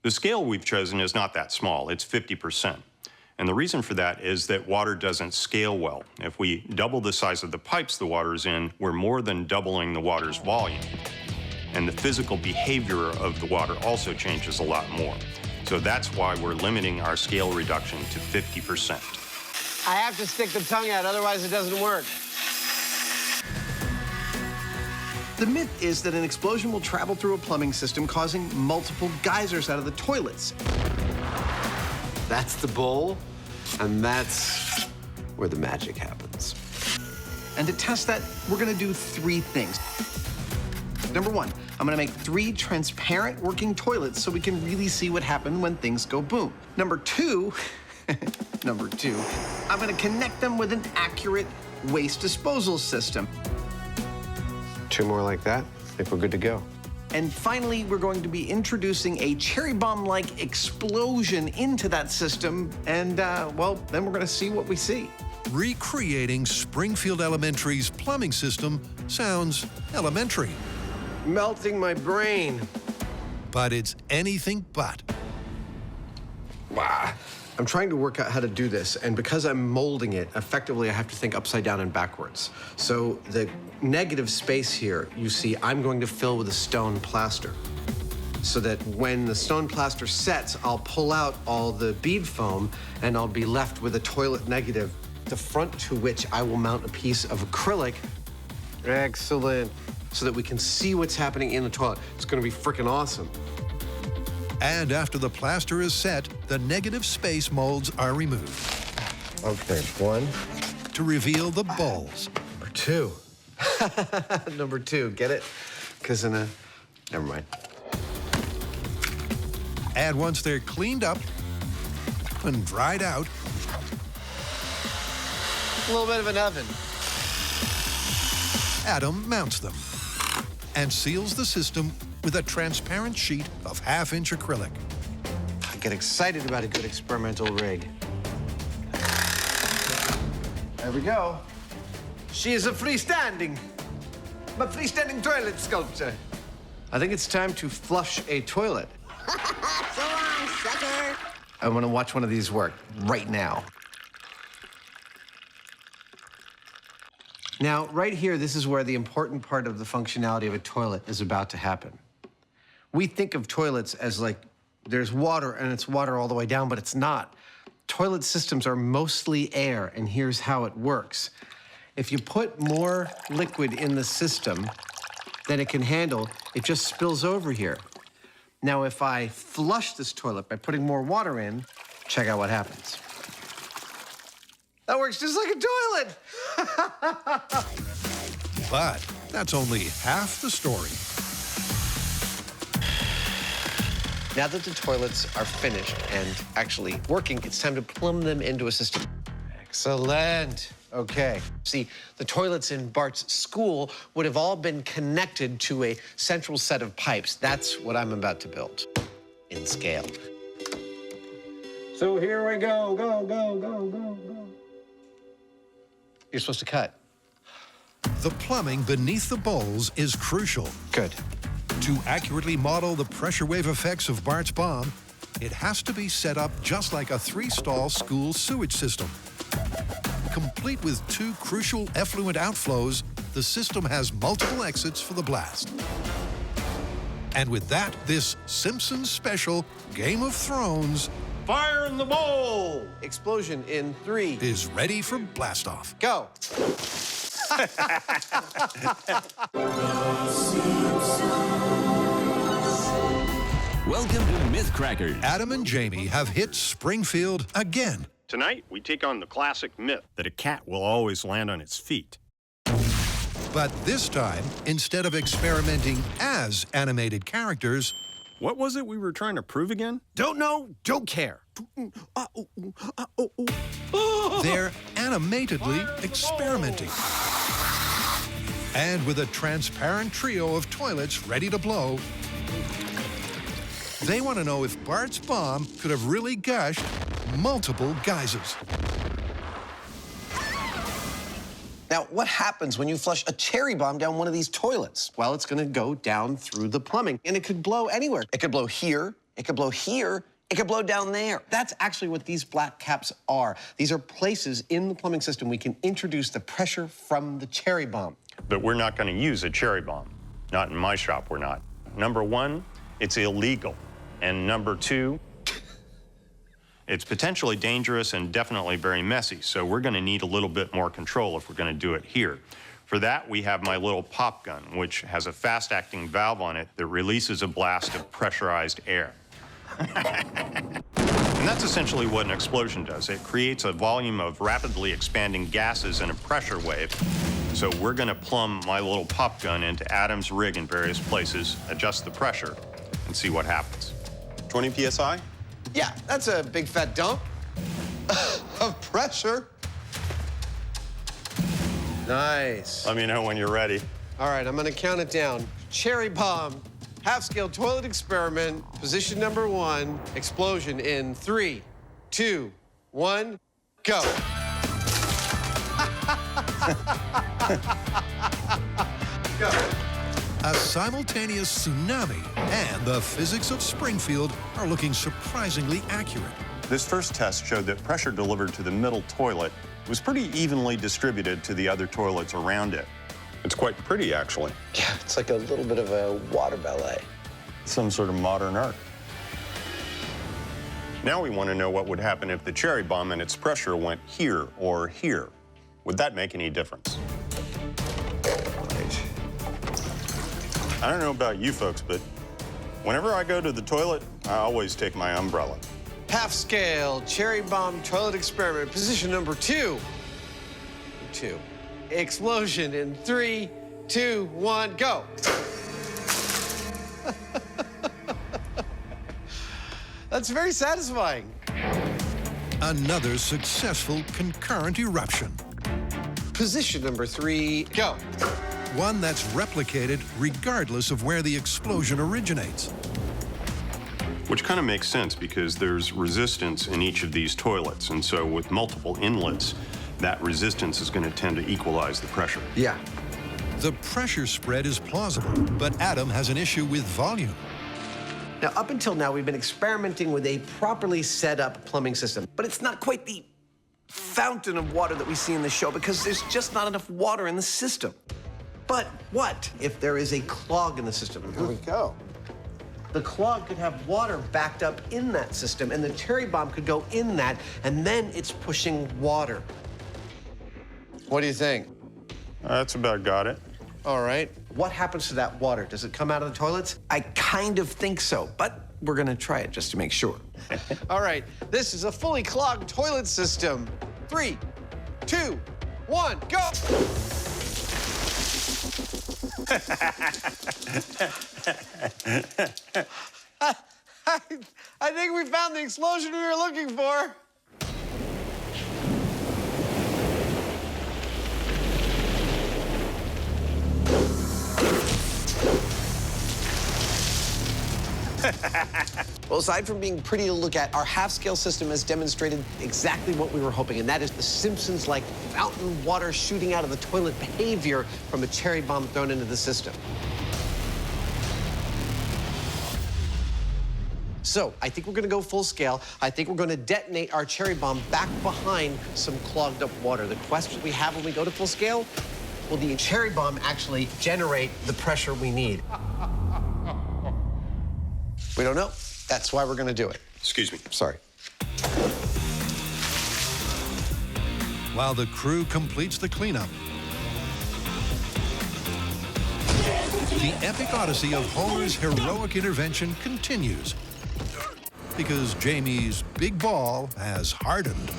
The scale we've chosen is not that small. It's 50%. And the reason for that is that water doesn't scale well. If we double the size of the pipes the water's in, we're more than doubling the water's volume. And the physical behavior of the water also changes a lot more. So that's why we're limiting our scale reduction to 50%. I have to stick the tongue out, otherwise it doesn't work. The myth is that an explosion will travel through a plumbing system, causing multiple geysers out of the toilets. That's the bowl, and that's where the magic happens. And to test that, we're gonna do 3 things. Number 1, I'm gonna make 3 transparent working toilets so we can really see what happened when things go boom. Number 2, I'm gonna connect them with an accurate waste disposal system. 2 more like that, I think we're good to go. And finally, we're going to be introducing a cherry bomb-like explosion into that system, and, well, then we're gonna see what we see. Recreating Springfield Elementary's plumbing system sounds elementary. Melting my brain. But it's anything but. Wow. I'm trying to work out how to do this, and because I'm molding it, effectively I have to think upside down and backwards. So the negative space here, you see, I'm going to fill with a stone plaster. So that when the stone plaster sets, I'll pull out all the bead foam, and I'll be left with a toilet negative, the front to which I will mount a piece of acrylic. Excellent. So that we can see what's happening in the toilet. It's gonna be freaking awesome. And after the plaster is set, the negative space molds are removed. Okay, 1. To reveal the balls. Number 2. Number 2, get it? Because never mind. And once they're cleaned up and dried out, A little bit of an oven. Adam mounts them and seals the system with a transparent sheet of 1/2-inch acrylic. I get excited about a good experimental rig. There we go. She is a freestanding toilet sculpture. I think it's time to flush a toilet. So long, sucker. I want to watch one of these work right now. Now, right here, this is where the important part of the functionality of a toilet is about to happen. We think of toilets as like there's water and it's water all the way down, but it's not. toilet systems are mostly air, and here's how it works. If you put more liquid in the system than it can handle, it just spills over here. Now, if I flush this toilet by putting more water in, check out what happens. That works just like a toilet! But that's only half the story. Now that the toilets are finished and actually working, it's time to plumb them into a system. Excellent. Okay. See, the toilets in Bart's school would have all been connected to a central set of pipes. That's what I'm about to build in scale. So here we go, go. You're supposed to cut. The plumbing beneath the bowls is crucial. Good. To accurately model the pressure wave effects of Bart's bomb, it has to be set up just like a 3-stall school sewage system. Complete with 2 crucial effluent outflows, the system has multiple exits for the blast. And with that, this Simpsons special Game of Thrones Fire in the bowl! Explosion in 3 is ready for blast-off. Go! Welcome to Mythcrackers. Adam and Jamie have hit Springfield again. Tonight, we take on the classic myth that a cat will always land on its feet. But this time, instead of experimenting as animated characters, What was it we were trying to prove again? Don't know, don't care. they're animatedly experimenting. And with a transparent trio of toilets ready to blow, they want to know if Bart's bomb could have really gushed multiple geysers. Now, what happens when you flush a cherry bomb down one of these toilets? Well, it's going to go down through the plumbing, and it could blow anywhere. It could blow here, it could blow here, it could blow down there. That's actually what these black caps are. These are places in the plumbing system we can introduce the pressure from the cherry bomb. But we're not going to use a cherry bomb. Not in my shop, we're not. Number 1, it's illegal. And number 2, it's potentially dangerous and definitely very messy, so we're going to need a little bit more control if we're going to do it here. For that, we have my little pop gun, which has a fast-acting valve on it that releases a blast of pressurized air. And that's essentially what an explosion does. It creates a volume of rapidly expanding gases in a pressure wave. So we're going to plumb my little pop gun into Adam's rig in various places, adjust the pressure, and see what happens. 20 PSI? Yeah, that's a big fat dump of pressure. Nice. Let me know when you're ready. All right, I'm going to count it down. Cherry bomb, half-scale toilet experiment, position number 1, explosion in 3, 2, 1, go. Go. A simultaneous tsunami and the physics of Springfield are looking surprisingly accurate. This first test showed that pressure delivered to the middle toilet was pretty evenly distributed to the other toilets around it. It's quite pretty, actually. Yeah, it's like a little bit of a water ballet. Some sort of modern art. Now we want to know what would happen if the cherry bomb and its pressure went here or here. Would that make any difference? I don't know about you folks, but whenever I go to the toilet, I always take my umbrella. Half-scale cherry bomb toilet experiment, position number 2. 2. Explosion in 3, 2, 1, go. That's very satisfying. Another successful concurrent eruption. Position number 3, go. One that's replicated regardless of where the explosion originates. Which kind of makes sense because there's resistance in each of these toilets. And so with multiple inlets, that resistance is going to tend to equalize the pressure. Yeah. The pressure spread is plausible, but Adam has an issue with volume. Now, up until now, we've been experimenting with a properly set up plumbing system, but it's not quite the fountain of water that we see in the show because there's just not enough water in the system. But what if there is a clog in the system? Here we go. The clog could have water backed up in that system, and the cherry bomb could go in that, and then it's pushing water. What do you think? That's about got it. All right. What happens to that water? Does it come out of the toilets? I kind of think so, but we're gonna try it just to make sure. All right, this is a fully clogged toilet system. 3, 2, 1, go! I think we found the explosion we were looking for. Well, aside from being pretty to look at, our half-scale system has demonstrated exactly what we were hoping, and that is the Simpsons-like fountain water shooting out of the toilet behavior from a cherry bomb thrown into the system. So I think we're gonna go full scale. I think we're gonna detonate our cherry bomb back behind some clogged up water. The question we have when we go to full scale, will the cherry bomb actually generate the pressure we need? We don't know. That's why we're gonna do it. Excuse me. Sorry. While the crew completes the cleanup, the epic odyssey of Homer's heroic intervention continues. Because Jamie's big ball has hardened.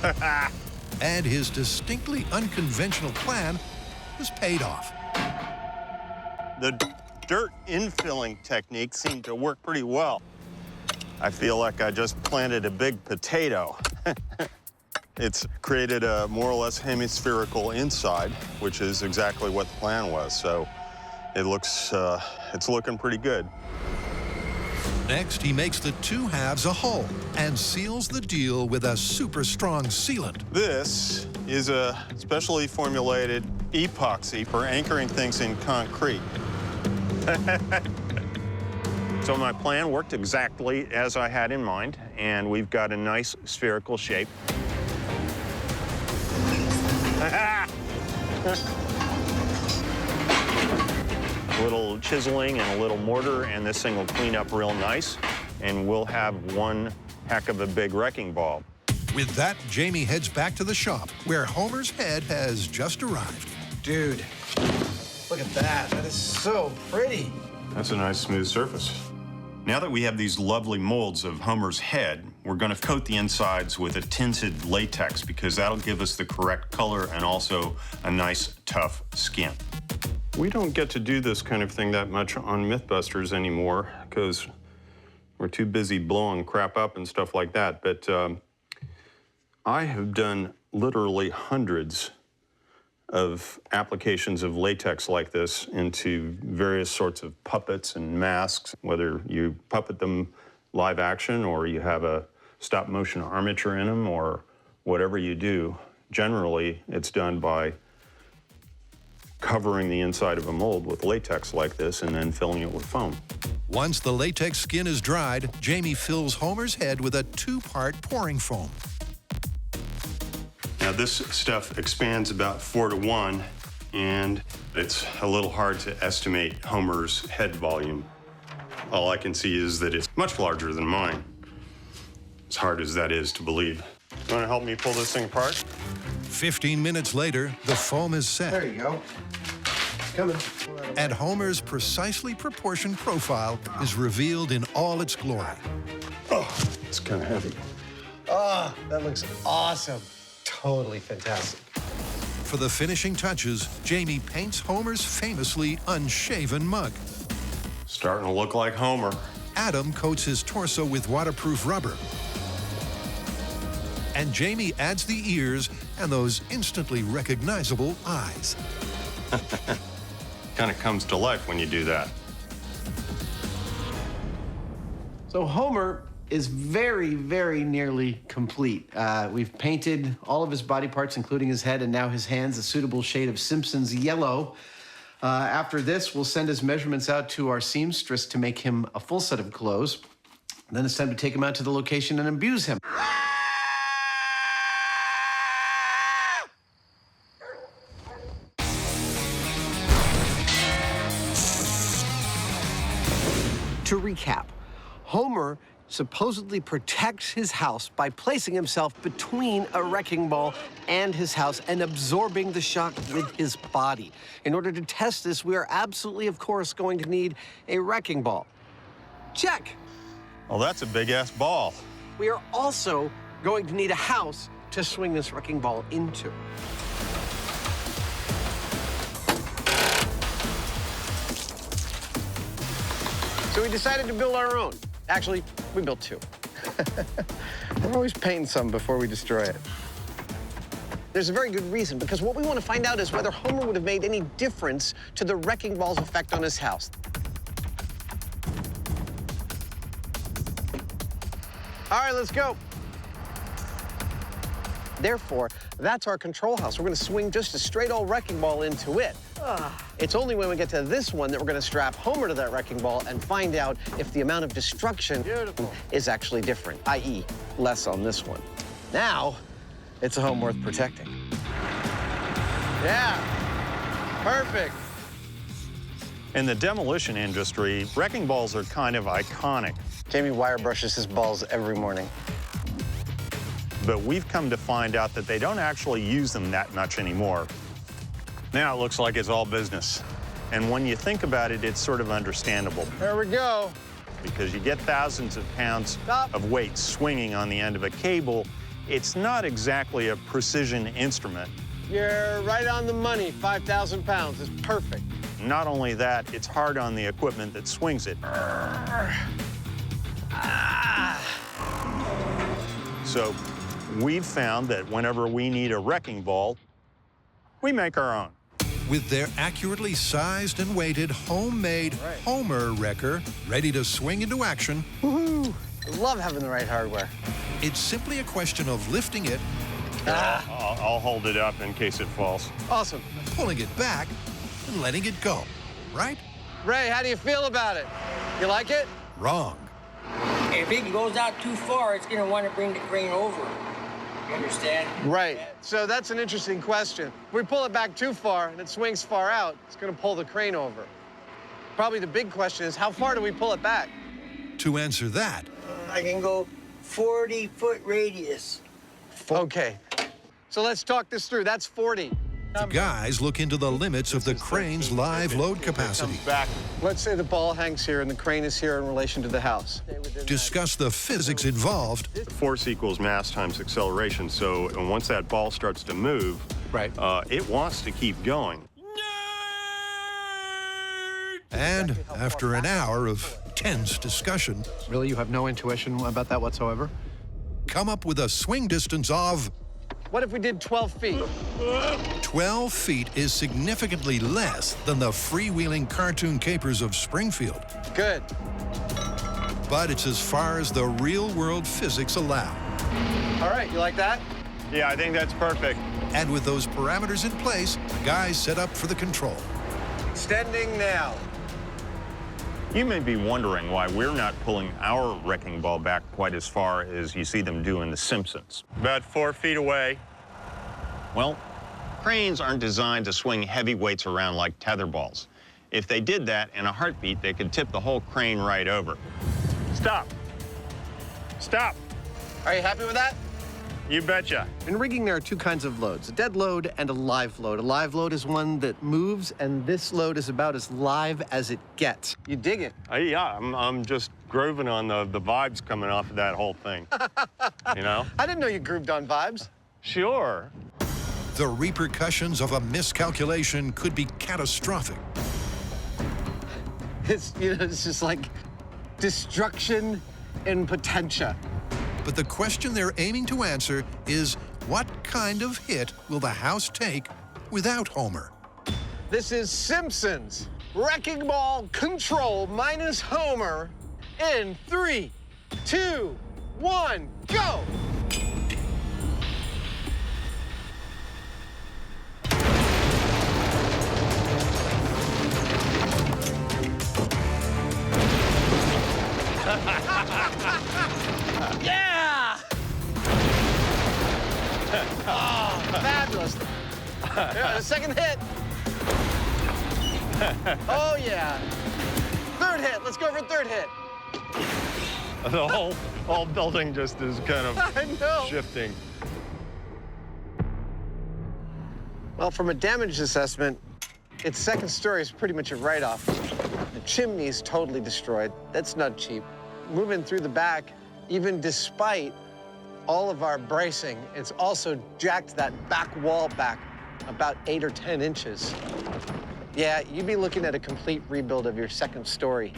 And his distinctly unconventional plan has paid off. The dirt infilling technique seemed to work pretty well. I feel like I just planted a big potato. It's created a more or less hemispherical inside, which is exactly what the plan was. So it looks, it's looking pretty good. Next, he makes the two halves a hull and seals the deal with a super strong sealant. This is a specially formulated epoxy for anchoring things in concrete. So my plan worked exactly as I had in mind, and we've got a nice spherical shape. A little chiseling and a little mortar, and this thing will clean up real nice, and we'll have one heck of a big wrecking ball. With that, Jamie heads back to the shop, where Homer's head has just arrived. Dude, look at that. That is so pretty. That's a nice smooth surface. Now that we have these lovely molds of Homer's head, we're going to coat the insides with a tinted latex because that'll give us the correct color and also a nice, tough skin. We don't get to do this kind of thing that much on MythBusters anymore because we're too busy blowing crap up and stuff like that. But I have done literally hundreds of applications of latex like this into various sorts of puppets and masks, whether you puppet them live action or you have a stop motion armature in them or whatever you do. Generally, it's done by covering the inside of a mold with latex like this and then filling it with foam. Once the latex skin is dried, Jamie fills Homer's head with a 2-part pouring foam. Now this stuff expands about 4 to 1, and it's a little hard to estimate Homer's head volume. All I can see is that it's much larger than mine, as hard as that is to believe. You want to help me pull this thing apart? 15 minutes later, the foam is set. There you go. It's coming. And Homer's precisely proportioned profile is revealed in all its glory. Oh, it's kind of heavy. Oh, that looks awesome. Totally fantastic. For the finishing touches, Jamie paints Homer's famously unshaven mug. Starting to look like Homer. Adam coats his torso with waterproof rubber. And Jamie adds the ears and those instantly recognizable eyes. Kind of comes to life when you do that. So Homer is very, very nearly complete. We've painted all of his body parts, including his head and now his hands, a suitable shade of Simpsons yellow. After this, we'll send his measurements out to our seamstress to make him a full set of clothes. Then it's time to take him out to the location and abuse him. To recap, Homer supposedly protects his house by placing himself between a wrecking ball and his house and absorbing the shock with his body. In order to test this, we are absolutely, of course, going to need a wrecking ball. Check. Well, that's a big-ass ball. We are also going to need a house to swing this wrecking ball into. So we decided to build our own. Actually, we built two. We're always painting some before we destroy it. There's a very good reason, because what we want to find out is whether Homer would have made any difference to the wrecking ball's effect on his house. All right, let's go. Therefore, that's our control house. We're going to swing just a straight old wrecking ball into it. It's only when we get to this one that we're going to strap Homer to that wrecking ball and find out if the amount of destruction is actually different, i.e., less on this one. Now, it's a home worth protecting. Yeah, perfect. In the demolition industry, wrecking balls are kind of iconic. Jamie wire brushes his balls every morning. But we've come to find out that they don't actually use them that much anymore. Now it looks like it's all business. And when you think about it, it's sort of understandable. There we go. Because you get thousands of pounds of weight swinging on the end of a cable. It's not exactly a precision instrument. You're right on the money. 5,000 pounds is perfect. Not only that, it's hard on the equipment that swings it. So we've found that whenever we need a wrecking ball, we make our own. With their accurately sized and weighted homemade Homer wrecker ready to swing into action, Woohoo! Love having the right hardware. It's simply a question of lifting it, I'll hold it up in case it falls. Awesome. pulling it back, and letting it go, right? Ray, how do you feel about it? You like it? Wrong. If it goes out too far, it's going to want to bring the crane over. You understand? Right. So that's an interesting question. If we pull it back too far and it swings far out, it's going to pull the crane over. Probably the big question is, how far do we pull it back? To answer that, I can go 40-foot radius. Okay. So let's talk this through. That's 40. the guys look into the limits of the crane's live load capacity. Let's say the ball hangs here and the crane is here in relation to the house. Discuss the physics involved. Force equals mass times acceleration. So once that ball starts to move, it wants to keep going. And after an hour of tense discussion... Really, you have no intuition about that whatsoever? Come up with a swing distance of... What if we did 12 feet? 12 feet is significantly less than the freewheeling cartoon capers of Springfield. Good. But it's as far as the real-world physics allow. All right, you like that? Yeah, I think that's perfect. And with those parameters in place, the guys set up for the control. Extending now. You may be wondering why we're not pulling our wrecking ball back quite as far as you see them do in The Simpsons. About 4 feet away. Well, cranes aren't designed to swing heavy weights around like tether balls. If they did that in a heartbeat, they could tip the whole crane right over. Stop. Stop. Are you happy with that? You betcha. In rigging, there are two kinds of loads, a dead load and a live load. A live load is one that moves, and this load is about as live as it gets. You dig it? Yeah, I'm just grooving on the vibes coming off of that whole thing. You know? I didn't know you grooved on vibes. Sure. The repercussions of a miscalculation could be catastrophic. It's just like destruction in potentia. But the question they're aiming to answer is, what kind of hit will the house take without Homer? This is Simpsons. Wrecking ball control minus Homer in 3, 2, 1, go! Yeah! Oh, fabulous. Yeah, the second hit. Oh, yeah. Third hit. Let's go for third hit. The whole building just is kind of shifting. Well, from a damage assessment, its second story is pretty much a write-off. The chimney's totally destroyed. That's not cheap. Moving through the back, even despite all of our bracing, it's also jacked that back wall back about 8 or 10 inches. Yeah, you'd be looking at a complete rebuild of your second story.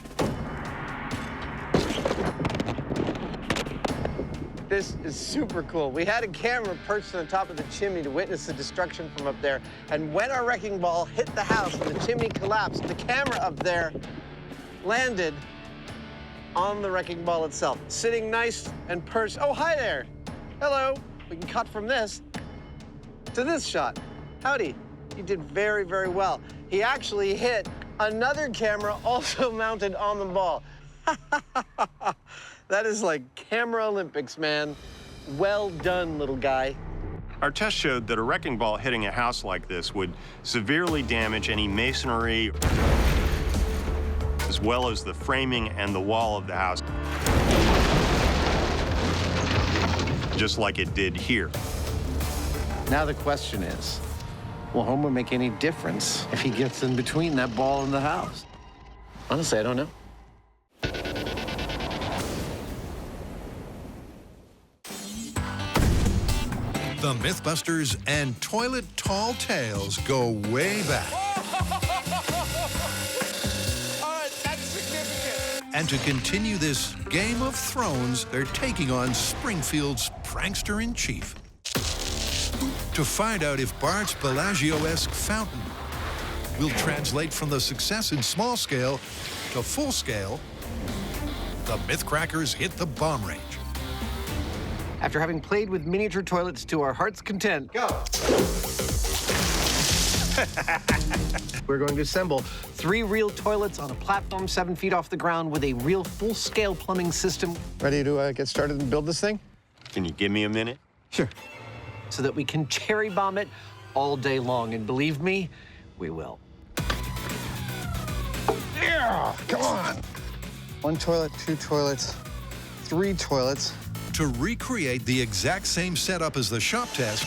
This is super cool. We had a camera perched on the top of the chimney to witness the destruction from up there. And when our wrecking ball hit the house and the chimney collapsed, the camera up there landed on the wrecking ball itself, sitting nice and perched. Oh, hi there. Hello. We can cut from this to this shot. Howdy. He did very, very well. He actually hit another camera also mounted on the ball. That is like camera Olympics, man. Well done, little guy. Our test showed that a wrecking ball hitting a house like this would severely damage any masonry, as well as the framing and the wall of the house, just like it did here. Now the question is, will Homer make any difference if he gets in between that ball and the house? Honestly, I don't know. The MythBusters and Toilet Tall Tales go way back. That's significant. And to continue this Game of Thrones, they're taking on Springfield's prankster-in-chief. To find out if Bart's Bellagio-esque fountain will translate from the success in small scale to full scale, the Mythcrackers hit the bomb range. After having played with miniature toilets to our heart's content, go! We're going to assemble 3 real toilets on a platform 7 feet off the ground with a real full-scale plumbing system. Ready to get started and build this thing? Can you give me a minute? Sure. So that we can cherry bomb it all day long. And believe me, we will. Yeah, come on. 1 toilet, 2 toilets, 3 toilets. To recreate the exact same setup as the shop test,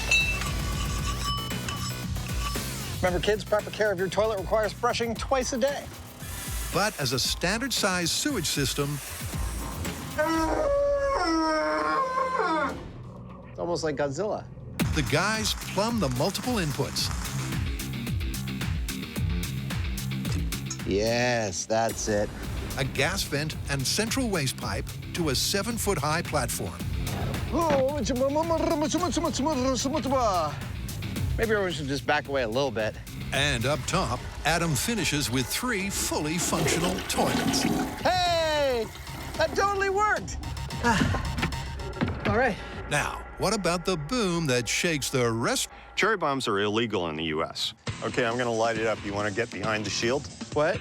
Remember, kids, proper care of your toilet requires brushing twice a day. but as a standard-sized sewage system, It's almost like Godzilla. the guys plumb the multiple inputs. Yes, that's it. A gas vent and central waste pipe to a 7-foot-high platform. Maybe everyone should just back away a little bit. And up top, Adam finishes with 3 fully functional toilets. Hey! That totally worked! All right. Now, what about the boom that shakes the rest? Cherry bombs are illegal in the U.S. Okay, I'm gonna light it up. You wanna get behind the shield? What?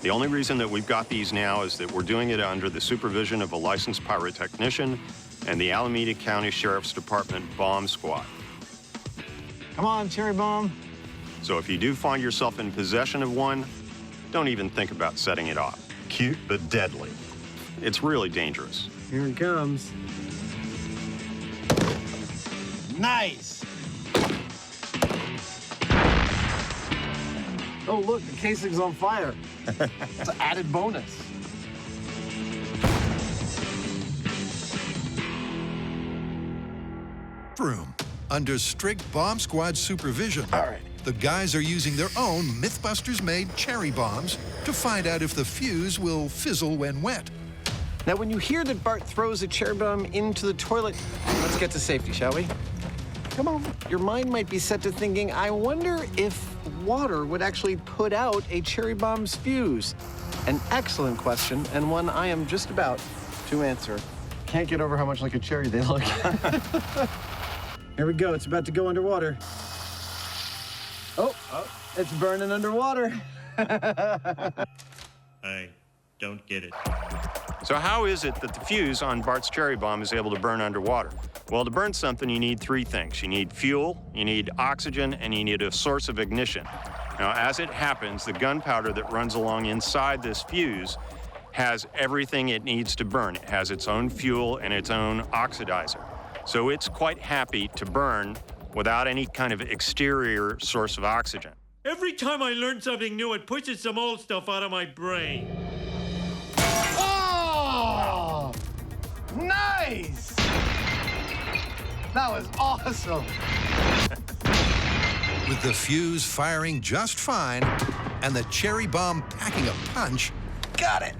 The only reason that we've got these now is that we're doing it under the supervision of a licensed pyrotechnician and the Alameda County Sheriff's Department bomb squad. Come on, cherry bomb. So if you do find yourself in possession of one, don't even think about setting it off. Cute but deadly. It's really dangerous. Here it comes. Nice. Oh, look, the casing's on fire. It's an added bonus. Room. Under strict bomb squad supervision. All right. The guys are using their own MythBusters-made cherry bombs to find out if the fuse will fizzle when wet. Now, when you hear that Bart throws a cherry bomb into the toilet, let's get to safety, shall we? Come on. Your mind might be set to thinking, I wonder if water would actually put out a cherry bomb's fuse. An excellent question, and one I am just about to answer. Can't get over how much like a cherry they look. Here we go. It's about to go underwater. Oh, it's burning underwater. I don't get it. So how is it that the fuse on Bart's cherry bomb is able to burn underwater? Well, to burn something, you need 3 things. You need fuel, you need oxygen, and you need a source of ignition. Now, as it happens, the gunpowder that runs along inside this fuse has everything it needs to burn. It has its own fuel and its own oxidizer. So it's quite happy to burn without any kind of exterior source of oxygen. Every time I learn something new, it pushes some old stuff out of my brain. Oh! Nice! That was awesome. With the fuse firing just fine and the cherry bomb packing a punch, got it.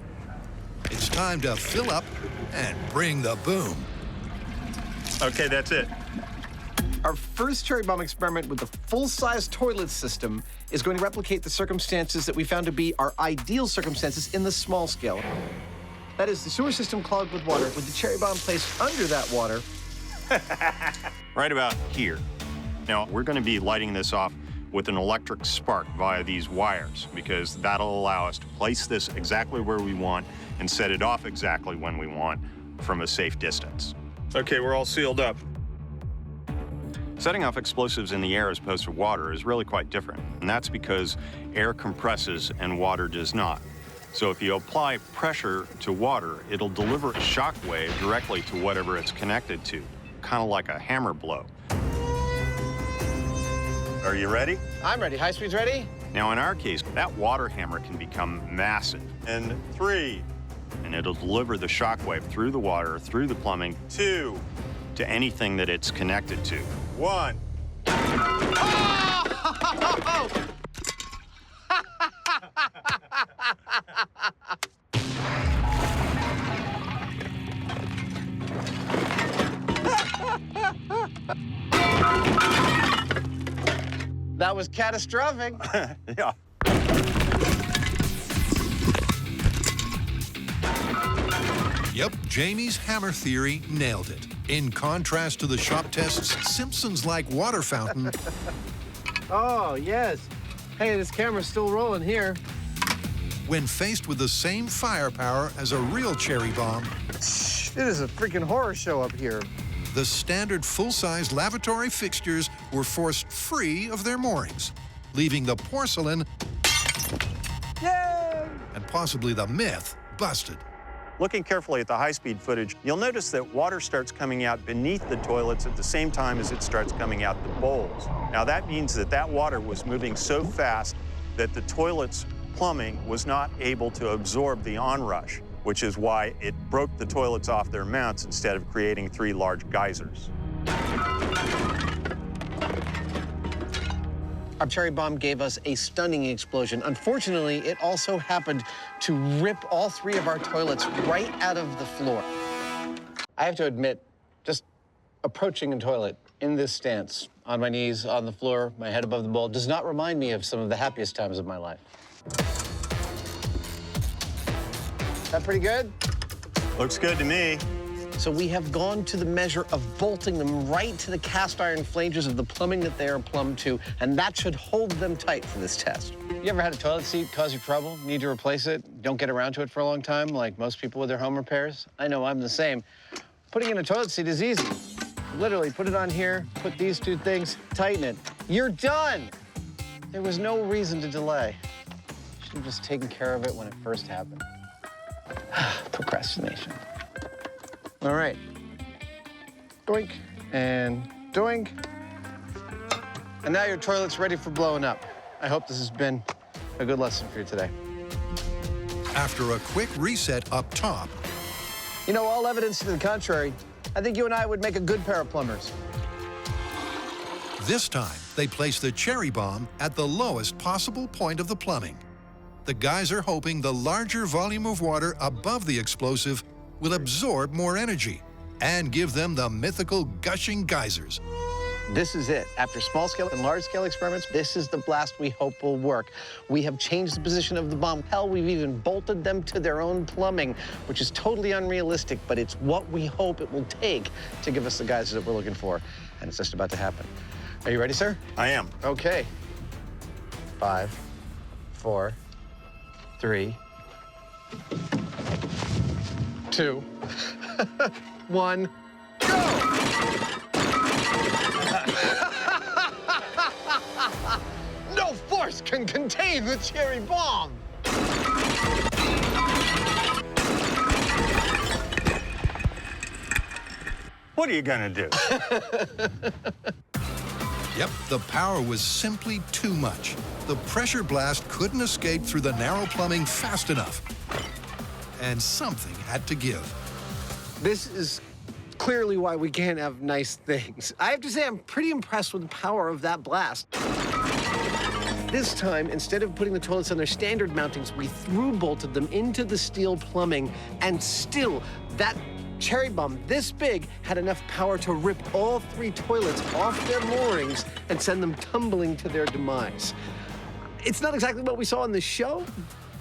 It's time to fill up and bring the boom. Okay, that's it. Our first cherry bomb experiment with the full-size toilet system is going to replicate the circumstances that we found to be our ideal circumstances in the small scale. That is, the sewer system clogged with water, with the cherry bomb placed under that water. Right about here. Now, we're going to be lighting this off with an electric spark via these wires, because that'll allow us to place this exactly where we want and set it off exactly when we want from a safe distance. Okay, we're all sealed up. Setting off explosives in the air as opposed to water is really quite different, and that's because air compresses and water does not. So if you apply pressure to water, it'll deliver a shock wave directly to whatever it's connected to, kind of like a hammer blow. Are you ready? I'm ready. High speed's ready? Now, in our case, that water hammer can become massive. And 3, and it'll deliver the shock wave through the water, through the plumbing, 2, to anything that it's connected to. 1. That was catastrophic. Yeah. Yep, Jamie's hammer theory nailed it. In contrast to the shop test's Simpsons-like water fountain. Oh, yes. Hey, this camera's still rolling here. When faced with the same firepower as a real cherry bomb, It is a freaking horror show up here. the standard full-size lavatory fixtures were forced free of their moorings, leaving the porcelain and possibly the myth busted. Looking carefully at the high-speed footage, you'll notice that water starts coming out beneath the toilets at the same time as it starts coming out the bowls. Now, that means that that water was moving so fast that the toilet's plumbing was not able to absorb the onrush, which is why it broke the toilets off their mounts instead of creating 3 large geysers. Our cherry bomb gave us a stunning explosion. Unfortunately, it also happened to rip all 3 of our toilets right out of the floor. I have to admit, just approaching a toilet in this stance, on my knees, on the floor, my head above the bowl, does not remind me of some of the happiest times of my life. That pretty good? Looks good to me. So we have gone to the measure of bolting them right to the cast iron flanges of the plumbing that they are plumbed to, and that should hold them tight for this test. You ever had a toilet seat cause you trouble? Need to replace it? Don't get around to it for a long time, like most people with their home repairs? I know I'm the same. Putting in a toilet seat is easy. Literally, put it on here, put these 2 things, tighten it. You're done! There was no reason to delay. Should have just taken care of it when it first happened. Procrastination. All right. Doink and doink. And now your toilet's ready for blowing up. I hope this has been a good lesson for you today. After a quick reset up top, You know, all evidence to the contrary, I think you and I would make a good pair of plumbers. this time they place the cherry bomb at the lowest possible point of the plumbing. The guys are hoping the larger volume of water above the explosive will absorb more energy and give them the mythical gushing geysers. This is it. After small-scale and large-scale experiments, this is the blast we hope will work. We have changed the position of the bomb. Hell, we've even bolted them to their own plumbing, which is totally unrealistic, but it's what we hope it will take to give us the geysers that we're looking for. And it's just about to happen. Are you ready, sir? I am. Okay. 5, 4, 3, 2, 1, no force can contain the cherry bomb! What are you gonna do? Yep, the power was simply too much. The pressure blast couldn't escape through the narrow plumbing fast enough. And something had to give. This is clearly why we can't have nice things. I have to say, I'm pretty impressed with the power of that blast. This time, instead of putting the toilets on their standard mountings, we through-bolted them into the steel plumbing, and still, that cherry bomb this big had enough power to rip all 3 toilets off their moorings and send them tumbling to their demise. It's not exactly what we saw on the show,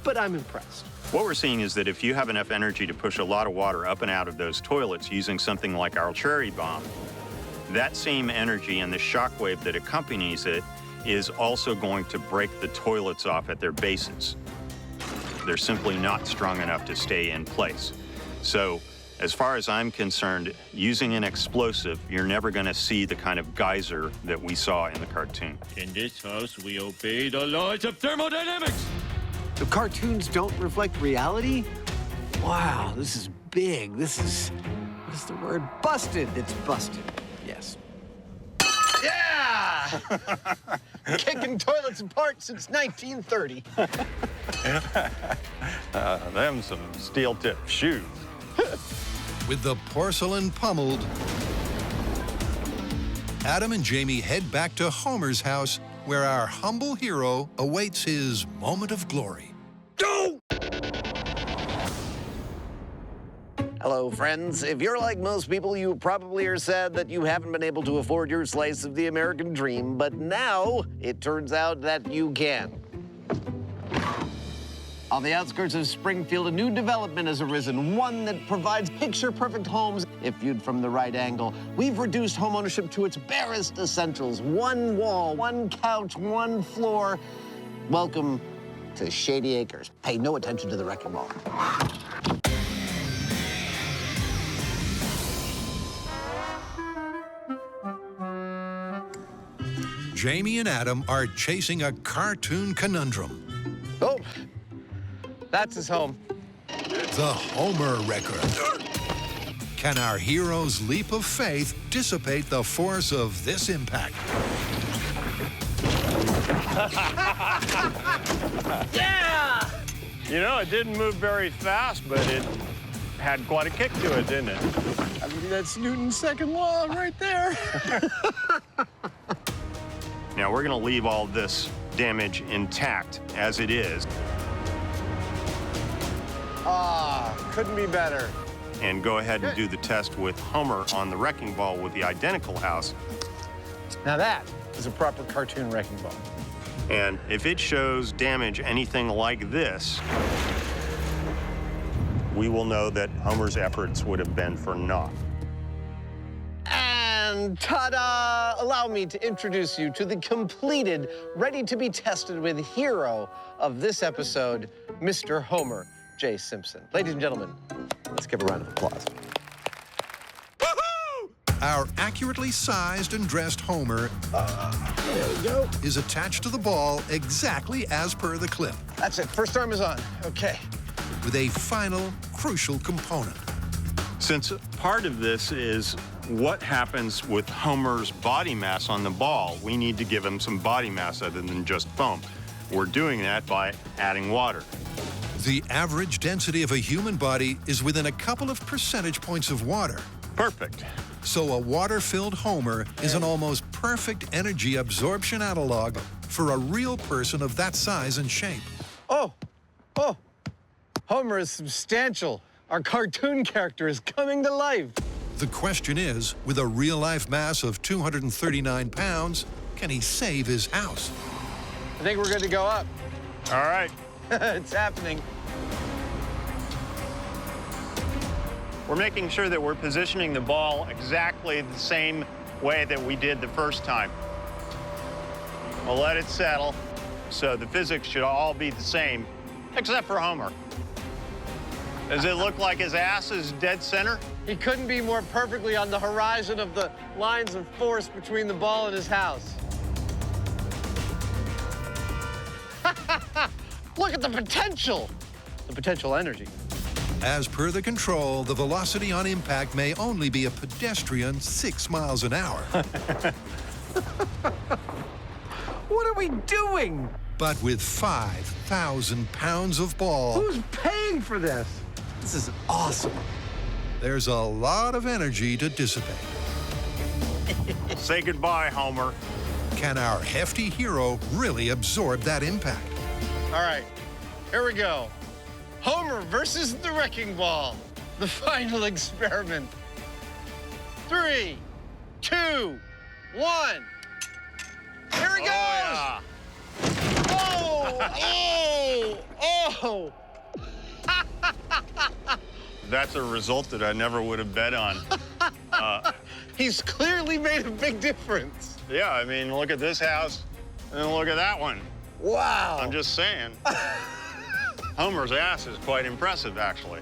but I'm impressed. What we're seeing is that if you have enough energy to push a lot of water up and out of those toilets using something like our cherry bomb, that same energy and the shock wave that accompanies it is also going to break the toilets off at their bases. They're simply not strong enough to stay in place. So, as far as I'm concerned, using an explosive, you're never going to see the kind of geyser that we saw in the cartoon. In this house, we obey the laws of thermodynamics. The cartoons don't reflect reality? Wow, this is big. This is, what is the word? Busted. It's busted, yes. Yeah! Kicking toilets apart since 1930. Them some steel-tipped shoes. With the porcelain pummeled, Adam and Jamie head back to Homer's house, where our humble hero awaits his moment of glory. Go! Hello, friends. If you're like most people, you probably are sad that you haven't been able to afford your slice of the American dream, but now it turns out that you can. On the outskirts of Springfield, a new development has arisen, one that provides picture-perfect homes if viewed from the right angle. We've reduced homeownership to its barest essentials. 1 wall, 1 couch, 1 floor. Welcome to Shady Acres. Pay no attention to the wrecking ball. Jamie and Adam are chasing a cartoon conundrum. Oh, that's his home. The Homer Wrecker. Can our hero's leap of faith dissipate the force of this impact? Yeah! You know, it didn't move very fast, but it had quite a kick to it, didn't it? I mean, that's Newton's second law right there. Now, we're going to leave all this damage intact as it is. Couldn't be better. And go ahead and do the test with Homer on the wrecking ball with the identical house. Now that is a proper cartoon wrecking ball. And if it shows damage anything like this, we will know that Homer's efforts would have been for naught. And ta-da! Allow me to introduce you to the completed, ready-to-be-tested with hero of this episode, Mr. Homer J. Simpson. Ladies and gentlemen, let's give a round of applause. Our accurately sized and dressed Homer There we go. is attached to the ball exactly as per the clip, That's it. First arm is on. Okay. with a final crucial component. Since part of this is what happens with Homer's body mass on the ball, we need to give him some body mass other than just foam. We're doing that by adding water. The average density of a human body is within a couple of percentage points of water. Perfect. So a water-filled Homer is an almost perfect energy absorption analog for a real person of that size and shape. Oh, Homer is substantial. Our cartoon character is coming to life. The question is, with a real-life mass of 239 pounds, can he save his house? I think we're good to go up. All right. It's happening. We're making sure that we're positioning the ball exactly the same way that we did the first time. We'll let it settle, so the physics should all be the same, except for Homer. Does it look like his ass is dead center? He couldn't be more perfectly on the horizon of the lines of force between the ball and his house. Look at the potential energy. As per the control, the velocity on impact may only be a pedestrian 6 miles an hour. What are we doing? But with 5,000 pounds of ball, Who's paying for this? This is awesome. there's a lot of energy to dissipate. Say goodbye, Homer. Can our hefty hero really absorb that impact? All right, here we go. Homer versus the wrecking ball. The final experiment. 3, 2, 1. Here he goes! Yeah. Oh! Oh! That's a result that I never would have bet on. He's clearly made a big difference. Yeah, I mean, look at this house, and then look at that one. Wow. I'm just saying. Homer's ass is quite impressive, actually.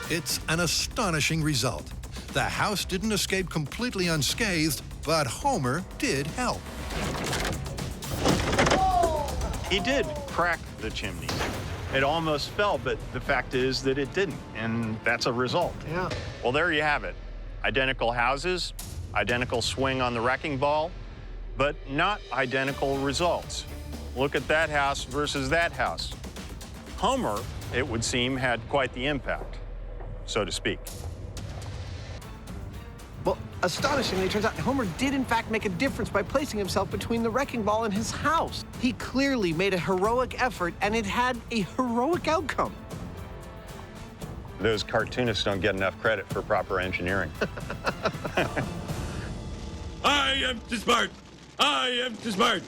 It's an astonishing result. The house didn't escape completely unscathed, but Homer did help. He did crack the chimney. It almost fell, but the fact is that it didn't, and that's a result. Yeah. Well, there you have it. Identical houses, identical swing on the wrecking ball, but not identical results. Look at that house versus that house. Homer, it would seem, had quite the impact, so to speak. Well, astonishingly, it turns out Homer did in fact make a difference by placing himself between the wrecking ball and his house. He clearly made a heroic effort, and it had a heroic outcome. Those cartoonists don't get enough credit for proper engineering. I am too smart. I am too smart.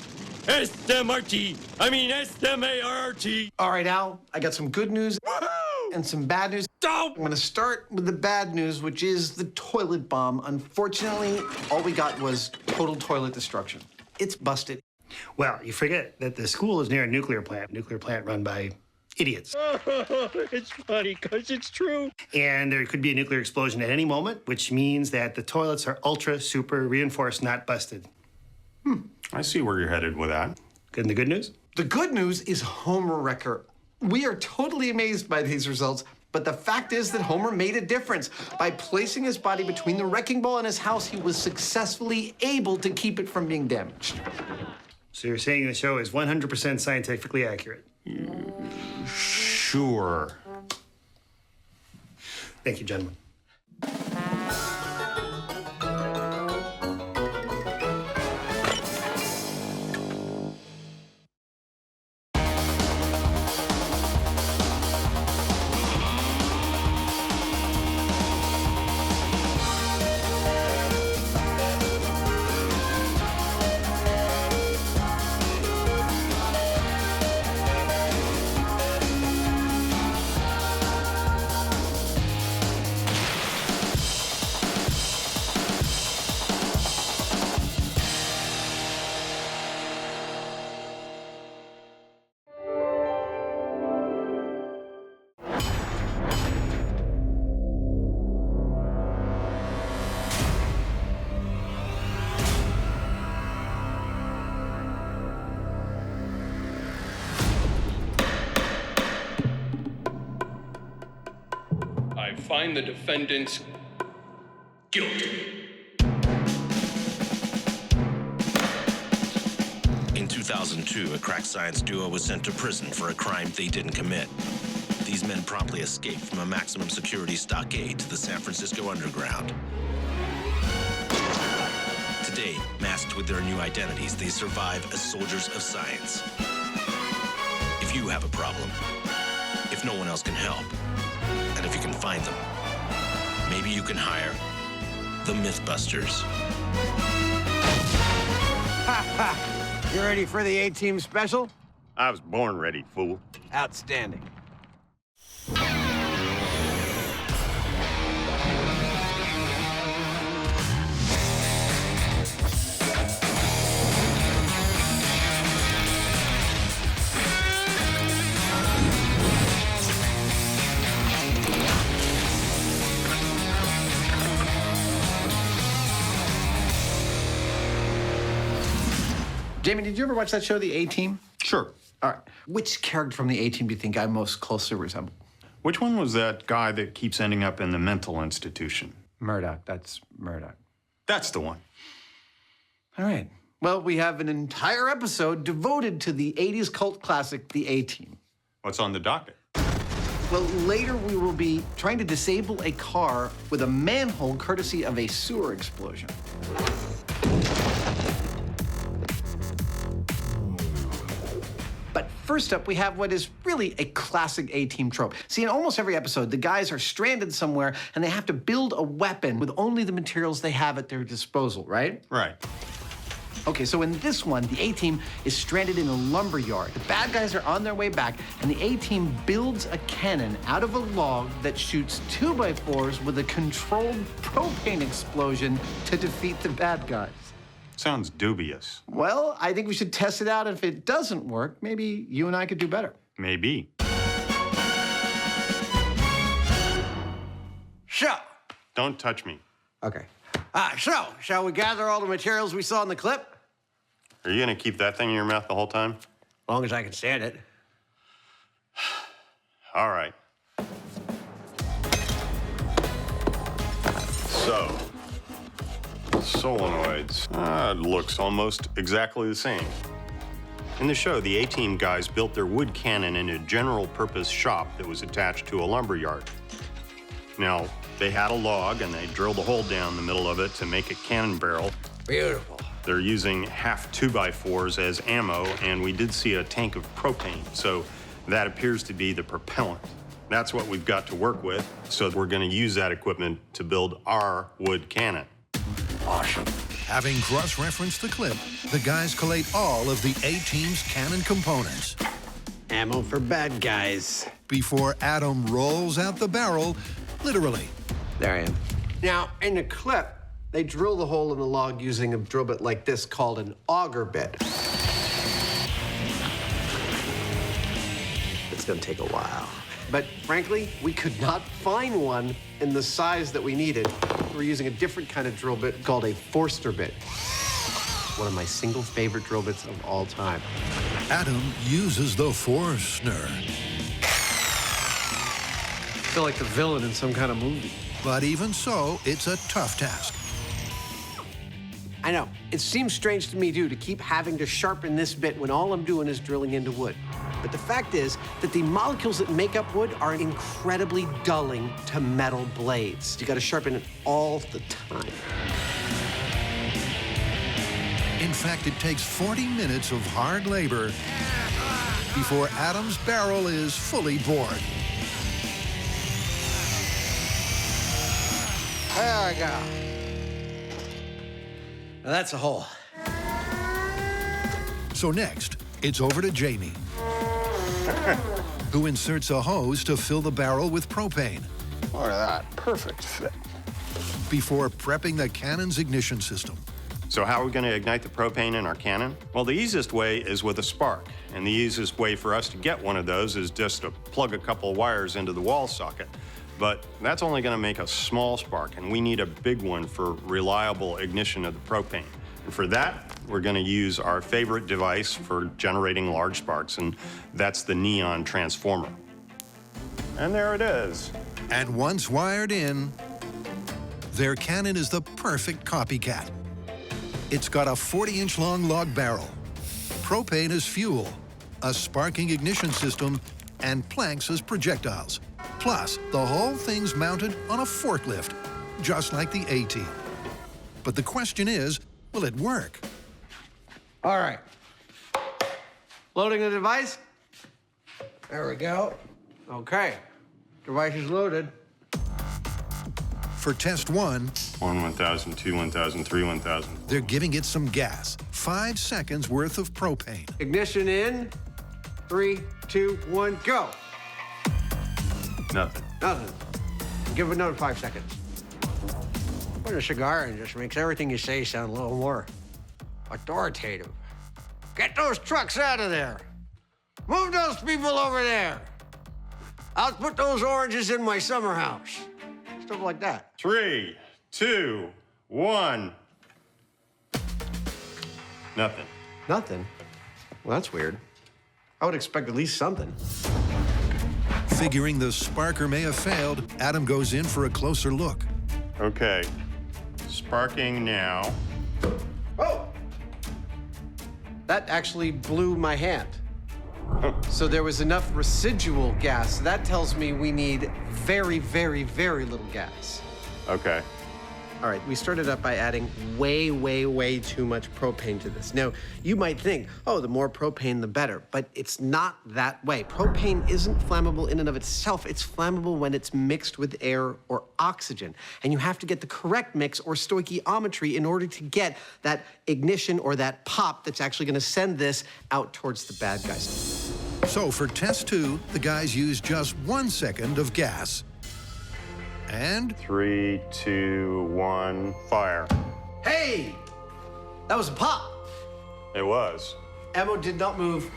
S-M-R-T. I mean S-M-A-R-T. All right, Al, I got some good news and some bad news. I'm going to start with the bad news, which is the toilet bomb. Unfortunately, all we got was total toilet destruction. It's busted. Well, you forget that the school is near a nuclear plant run by idiots. It's funny because it's true. And there could be a nuclear explosion at any moment, which means that the toilets are ultra, super reinforced, not busted. I see where you're headed with that. Good. And the good news? The good news is Homer Wrecker. We are totally amazed by these results, but the fact is that Homer made a difference. By placing his body between the wrecking ball and his house, he was successfully able to keep it from being damaged. So you're saying the show is 100% scientifically accurate? Sure. Thank you, gentlemen. I find the defendants guilty. In 2002, a crack science duo was sent to prison for a crime they didn't commit. These men promptly escaped from a maximum security stockade to the San Francisco underground. Today, masked with their new identities, they survive as soldiers of science. If you have a problem, if no one else can help, and if you can find them, maybe you can hire the MythBusters. Ha ha! You ready for the A-Team special? I was born ready, fool. Outstanding. Jamie, did you ever watch that show, The A-Team? Sure. All right. Which character from The A-Team do you think I most closely resemble? Which one was that guy that keeps ending up in the mental institution? Murdoch. That's Murdoch. That's the one. All right. Well, we have an entire episode devoted to the 80s cult classic, The A-Team. What's on the docket? Well, later we will be trying to disable a car with a manhole courtesy of a sewer explosion. But first up, we have what is really a classic A-Team trope. See, in almost every episode, the guys are stranded somewhere and they have to build a weapon with only the materials they have at their disposal, right? Right. Okay, so in this one, the A-Team is stranded in a lumber yard. The bad guys are on their way back, and the A-Team builds a cannon out of a log that shoots 2x4s with a controlled propane explosion to defeat the bad guys. Sounds dubious. Well, I think we should test it out. If it doesn't work, maybe you and I could do better. Maybe. So. Don't touch me. Okay. So, shall we gather all the materials we saw in the clip? Are you gonna keep that thing in your mouth the whole time? As long as I can stand it. All right. So, solenoids. It looks almost exactly the same. In the show, the A-Team guys built their wood cannon in a general-purpose shop that was attached to a lumber yard. Now, they had a log, and they drilled a hole down the middle of it to make a cannon barrel. Beautiful. They're using half 2x4s as ammo, and we did see a tank of propane, so that appears to be the propellant. That's what we've got to work with, so we're gonna use that equipment to build our wood cannon. Awesome. Having cross-referenced the clip, the guys collate all of the A-Team's cannon components. Ammo for bad guys. Before Adam rolls out the barrel, literally. There I am. Now, in the clip, they drill the hole in the log using a drill bit like this called an auger bit. It's gonna take a while. But frankly, we could not find one in the size that we needed. We're using a different kind of drill bit called a Forster bit. One of my single favorite drill bits of all time. Adam uses the Forstner. I feel like the villain in some kind of movie. But even so, it's a tough task. I know. It seems strange to me, too, to keep having to sharpen this bit when all I'm doing is drilling into wood. But the fact is that the molecules that make up wood are incredibly dulling to metal blades. You gotta sharpen it all the time. In fact, it takes 40 minutes of hard labor before Adam's barrel is fully bored. There we go. Now that's a hole. So next, it's over to Jamie, who inserts a hose to fill the barrel with propane. Look at that, perfect fit. Before prepping the cannon's ignition system. So how are we gonna ignite the propane in our cannon? Well, the easiest way is with a spark. And the easiest way for us to get one of those is just to plug a couple of wires into the wall socket. But that's only gonna make a small spark, and we need a big one for reliable ignition of the propane. And for that, we're gonna use our favorite device for generating large sparks, and that's the neon transformer. And there it is. And once wired in, their cannon is the perfect copycat. It's got a 40-inch long log barrel, propane as fuel, a sparking ignition system, and planks as projectiles. Plus, the whole thing's mounted on a forklift, just like the A-Team. But the question is, will it work? All right. Loading the device. There we go. Okay. Device is loaded. For test 1, 1,000, 2, 1,000, 3, 1,000. they're giving it some gas. 5 seconds worth of propane. Ignition in. 3, 2, 1, go. Nothing. Nothing. Give it another 5 seconds. Put a cigar in just makes everything you say sound a little more authoritative. Get those trucks out of there. Move those people over there. I'll put those oranges in my summer house. Stuff like that. 3, 2, 1. Nothing. Nothing? Well, that's weird. I would expect at least something. Figuring the sparker may have failed, Adam goes in for a closer look. Okay, sparking now. Oh! That actually blew my hand. So there was enough residual gas. That tells me we need very, very, very little gas. Okay. All right, we started up by adding way, way, way too much propane to this. Now, you might think, oh, the more propane, the better, but it's not that way. Propane isn't flammable in and of itself. It's flammable when it's mixed with air or oxygen. And you have to get the correct mix or stoichiometry in order to get that ignition or that pop that's actually gonna send this out towards the bad guys. So for test 2, the guys used just 1 second of gas. And 3, 2, 1, fire. Hey! That was a pop. It was. Ammo did not move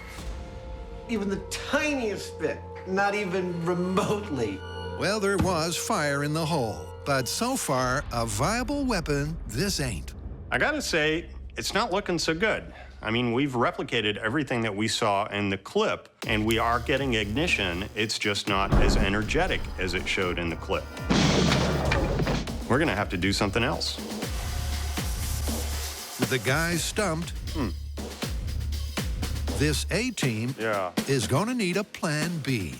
even the tiniest bit, not even remotely. Well, there was fire in the hole, but so far, a viable weapon this ain't. I gotta say, it's not looking so good. I mean, we've replicated everything that we saw in the clip, and we are getting ignition. It's just not as energetic as it showed in the clip. We're gonna have to do something else. With the guys stumped, this A-team is gonna need a plan B.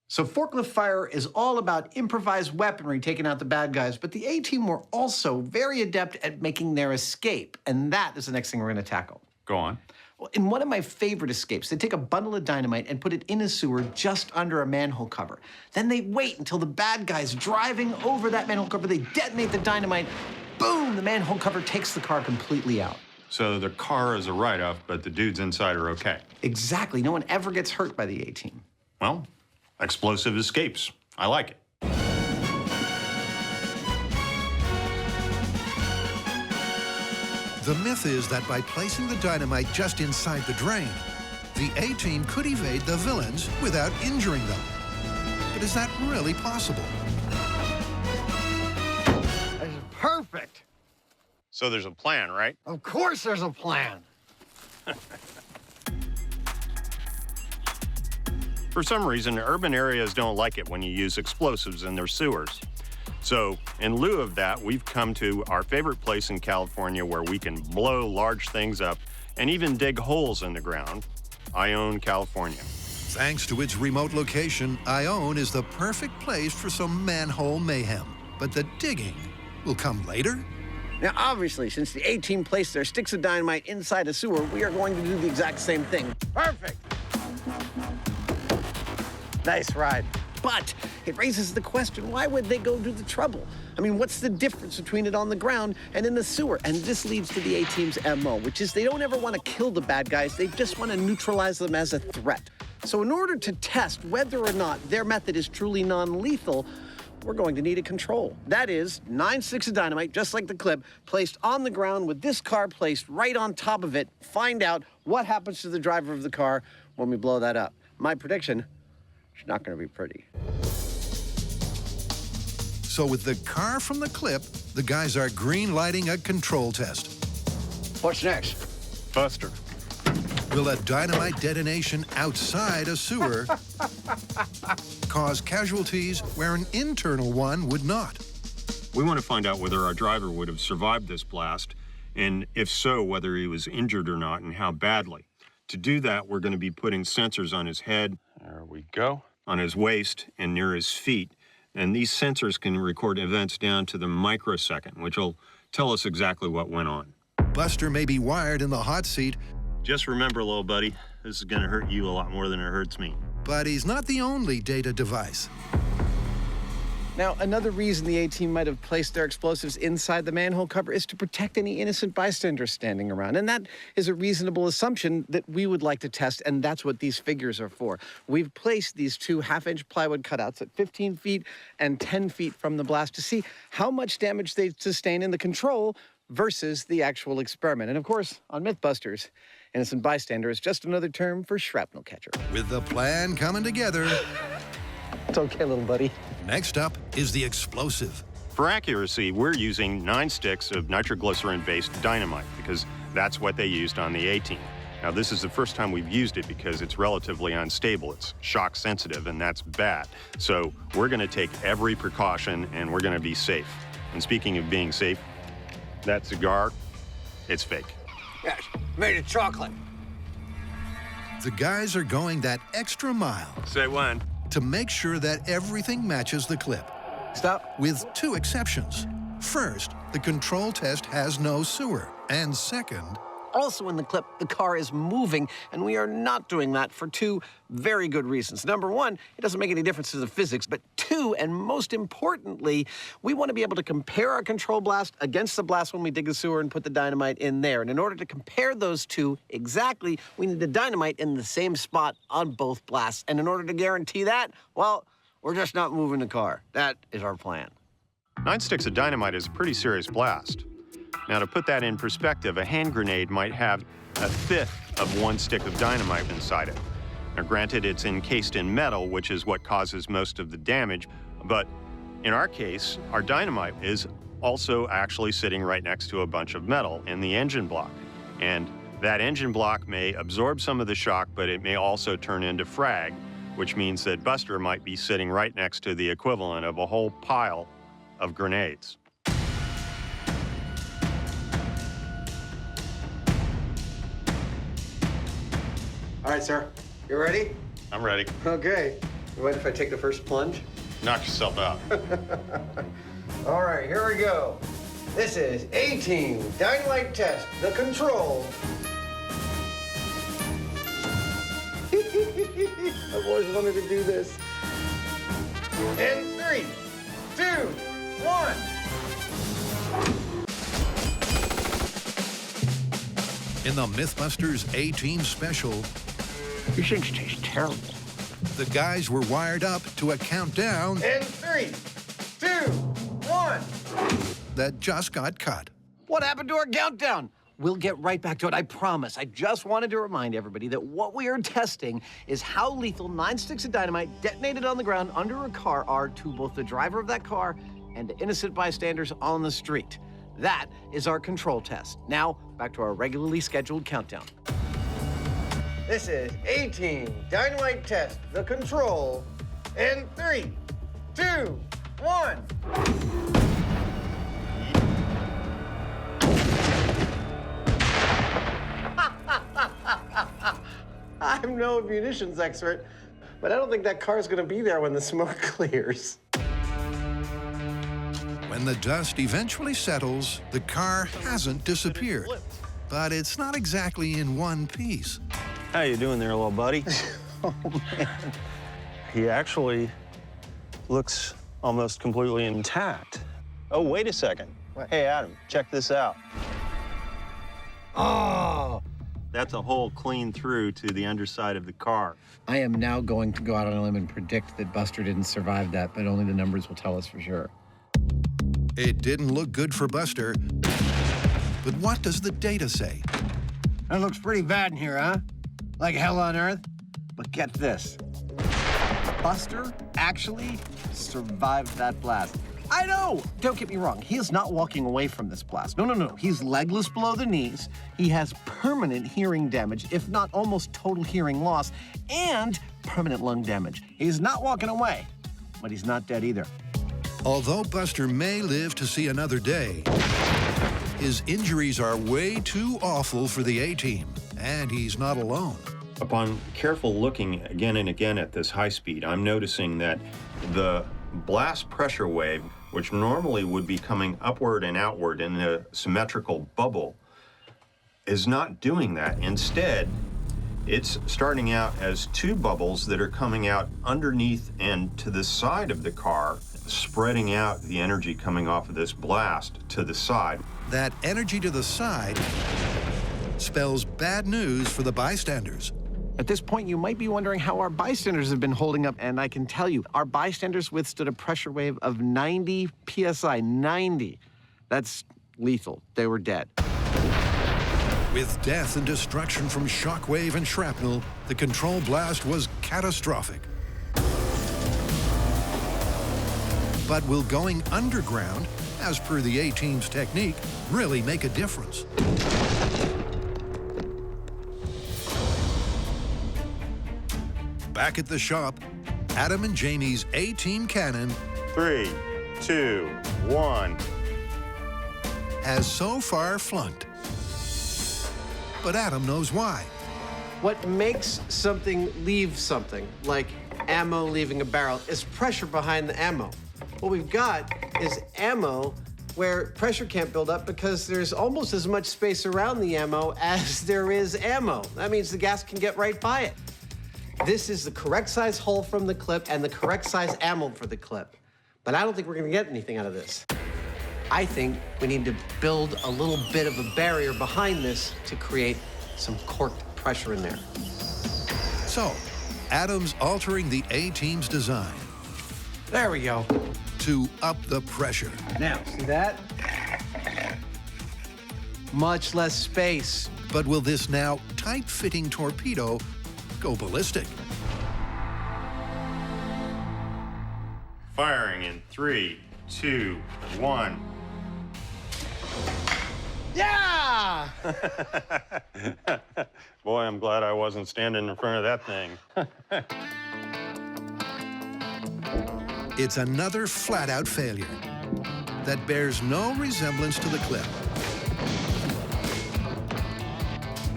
So forklift fire is all about improvised weaponry taking out the bad guys, but the A-team were also very adept at making their escape, and that is the next thing we're gonna tackle. Go on. Well, in one of my favorite escapes, they take a bundle of dynamite and put it in a sewer just under a manhole cover. Then they wait until the bad guy's driving over that manhole cover, they detonate the dynamite, boom, the manhole cover takes the car completely out. So the car is a write-off, but the dudes inside are okay. Exactly, no one ever gets hurt by the A-team. Well, explosive escapes. I like it. The myth is that by placing the dynamite just inside the drain, the A-team could evade the villains without injuring them. But is that really possible? That's perfect. So there's a plan, right? Of course there's a plan. For some reason, urban areas don't like it when you use explosives in their sewers. So, in lieu of that, we've come to our favorite place in California where we can blow large things up and even dig holes in the ground, Ione, California. Thanks to its remote location, Ione is the perfect place for some manhole mayhem. But the digging will come later. Now, obviously, since the A-team placed their sticks of dynamite inside a sewer, we are going to do the exact same thing. Perfect. Nice ride. But it raises the question, why would they go to the trouble? I mean, what's the difference between it on the ground and in the sewer? And this leads to the A-team's MO, which is they don't ever want to kill the bad guys. They just want to neutralize them as a threat. So in order to test whether or not their method is truly non-lethal, we're going to need a control. That is, 9 sticks of dynamite, just like the clip, placed on the ground with this car placed right on top of it. Find out what happens to the driver of the car when we blow that up. My prediction, it's not going to be pretty. So with the car from the clip, the guys are green lighting a control test. What's next? Buster. Will a dynamite detonation outside a sewer cause casualties where an internal one would not? We want to find out whether our driver would have survived this blast, and if so, whether he was injured or not and how badly. To do that, we're going to be putting sensors on his head. There we go. On his waist and near his feet. And these sensors can record events down to the microsecond, which will tell us exactly what went on. Buster may be wired in the hot seat. Just remember, little buddy, this is going to hurt you a lot more than it hurts me. But he's not the only data device. Now, another reason the A-team might have placed their explosives inside the manhole cover is to protect any innocent bystanders standing around. And that is a reasonable assumption that we would like to test, and that's what these figures are for. We've placed these 2 half-inch plywood cutouts at 15 feet and 10 feet from the blast to see how much damage they sustain in the control versus the actual experiment. And of course, on MythBusters, innocent bystander is just another term for shrapnel catcher. With the plan coming together... It's okay, little buddy. Next up is the explosive. For accuracy, we're using 9 sticks of nitroglycerin-based dynamite because that's what they used on the A-Team. Now, this is the first time we've used it because it's relatively unstable. It's shock sensitive, and that's bad. So we're going to take every precaution, and we're going to be safe. And speaking of being safe, that cigar, it's fake. Yes, made of chocolate. The guys are going that extra mile. Say when. To make sure that everything matches the clip. Stop. With 2 exceptions. First, the control test has no sewer. And second, also in the clip, the car is moving, and we are not doing that for 2 very good reasons. Number 1, it doesn't make any difference to the physics, but 2, and most importantly, we want to be able to compare our control blast against the blast when we dig the sewer and put the dynamite in there. And in order to compare those 2 exactly, we need the dynamite in the same spot on both blasts. And in order to guarantee that, well, we're just not moving the car. That is our plan. 9 sticks of dynamite is a pretty serious blast. Now, to put that in perspective, a hand grenade might have 1/5 of 1 stick of dynamite inside it. Now, granted, it's encased in metal, which is what causes most of the damage, but in our case, our dynamite is also actually sitting right next to a bunch of metal in the engine block. And that engine block may absorb some of the shock, but it may also turn into frag, which means that Buster might be sitting right next to the equivalent of a whole pile of grenades. All right, sir. You ready? I'm ready. Okay. You mind if I take the first plunge? Knock yourself out. All right, here we go. This is A-Team Dynamite Test, the control. I've always wanted to do this. In 3, 2, 1. in the MythBusters A-Team special, these things taste terrible. The guys were wired up to a countdown. In 3, 2, 1. That just got cut. What happened to our countdown? We'll get right back to it, I promise. I just wanted to remind everybody that what we are testing is how lethal 9 sticks of dynamite detonated on the ground under a car are to both the driver of that car and to innocent bystanders on the street. That is our control test. Now, back to our regularly scheduled countdown. This is A-Team Dynamite Test, the control, in 3, 2, 1. I'm no munitions expert, but I don't think that car's gonna be there when the smoke clears. When the dust eventually settles, the car hasn't disappeared. But it's not exactly in one piece. How you doing there, little buddy? Oh, man. He actually looks almost completely intact. Oh, wait a second. What? Hey, Adam, check this out. Oh! That's a hole clean through to the underside of the car. I am now going to go out on a limb and predict that Buster didn't survive that, but only the numbers will tell us for sure. It didn't look good for Buster. But what does the data say? That looks pretty bad in here, huh? Like hell on earth? But get this. Buster actually survived that blast. I know! Don't get me wrong. He is not walking away from this blast. No. He's legless below the knees. He has permanent hearing damage, if not almost total hearing loss, and permanent lung damage. He's not walking away, but he's not dead either. Although Buster may live to see another day, his injuries are way too awful for the A-Team, and he's not alone. Upon careful looking again and again at this high speed, I'm noticing that the blast pressure wave, which normally would be coming upward and outward in a symmetrical bubble, is not doing that. Instead, it's starting out as 2 bubbles that are coming out underneath and to the side of the car, spreading out the energy coming off of this blast to the side. That energy to the side spells bad news for the bystanders. At this point, you might be wondering how our bystanders have been holding up, and I can tell you, our bystanders withstood a pressure wave of 90 psi, 90. That's lethal. They were dead. With death and destruction from shockwave and shrapnel, the control blast was catastrophic. But will going underground, as per the A-Team's technique, really make a difference? Back at the shop, Adam and Jamie's A-Team cannon 3, 2, 1. has so far flunked. But Adam knows why. What makes something leave something, like ammo leaving a barrel, is pressure behind the ammo. What we've got is ammo where pressure can't build up because there's almost as much space around the ammo as there is ammo. That means the gas can get right by it. This is the correct size hole from the clip and the correct size ammo for the clip. But I don't think we're gonna get anything out of this. I think we need to build a little bit of a barrier behind this to create some corked pressure in there. So, Adam's altering the A-Team's design. There we go. To up the pressure. Now, see that? Much less space. But will this now tight-fitting torpedo go ballistic? Firing in 3, 2, 1. Yeah! Boy, I'm glad I wasn't standing in front of that thing. It's another flat-out failure that bears no resemblance to the clip.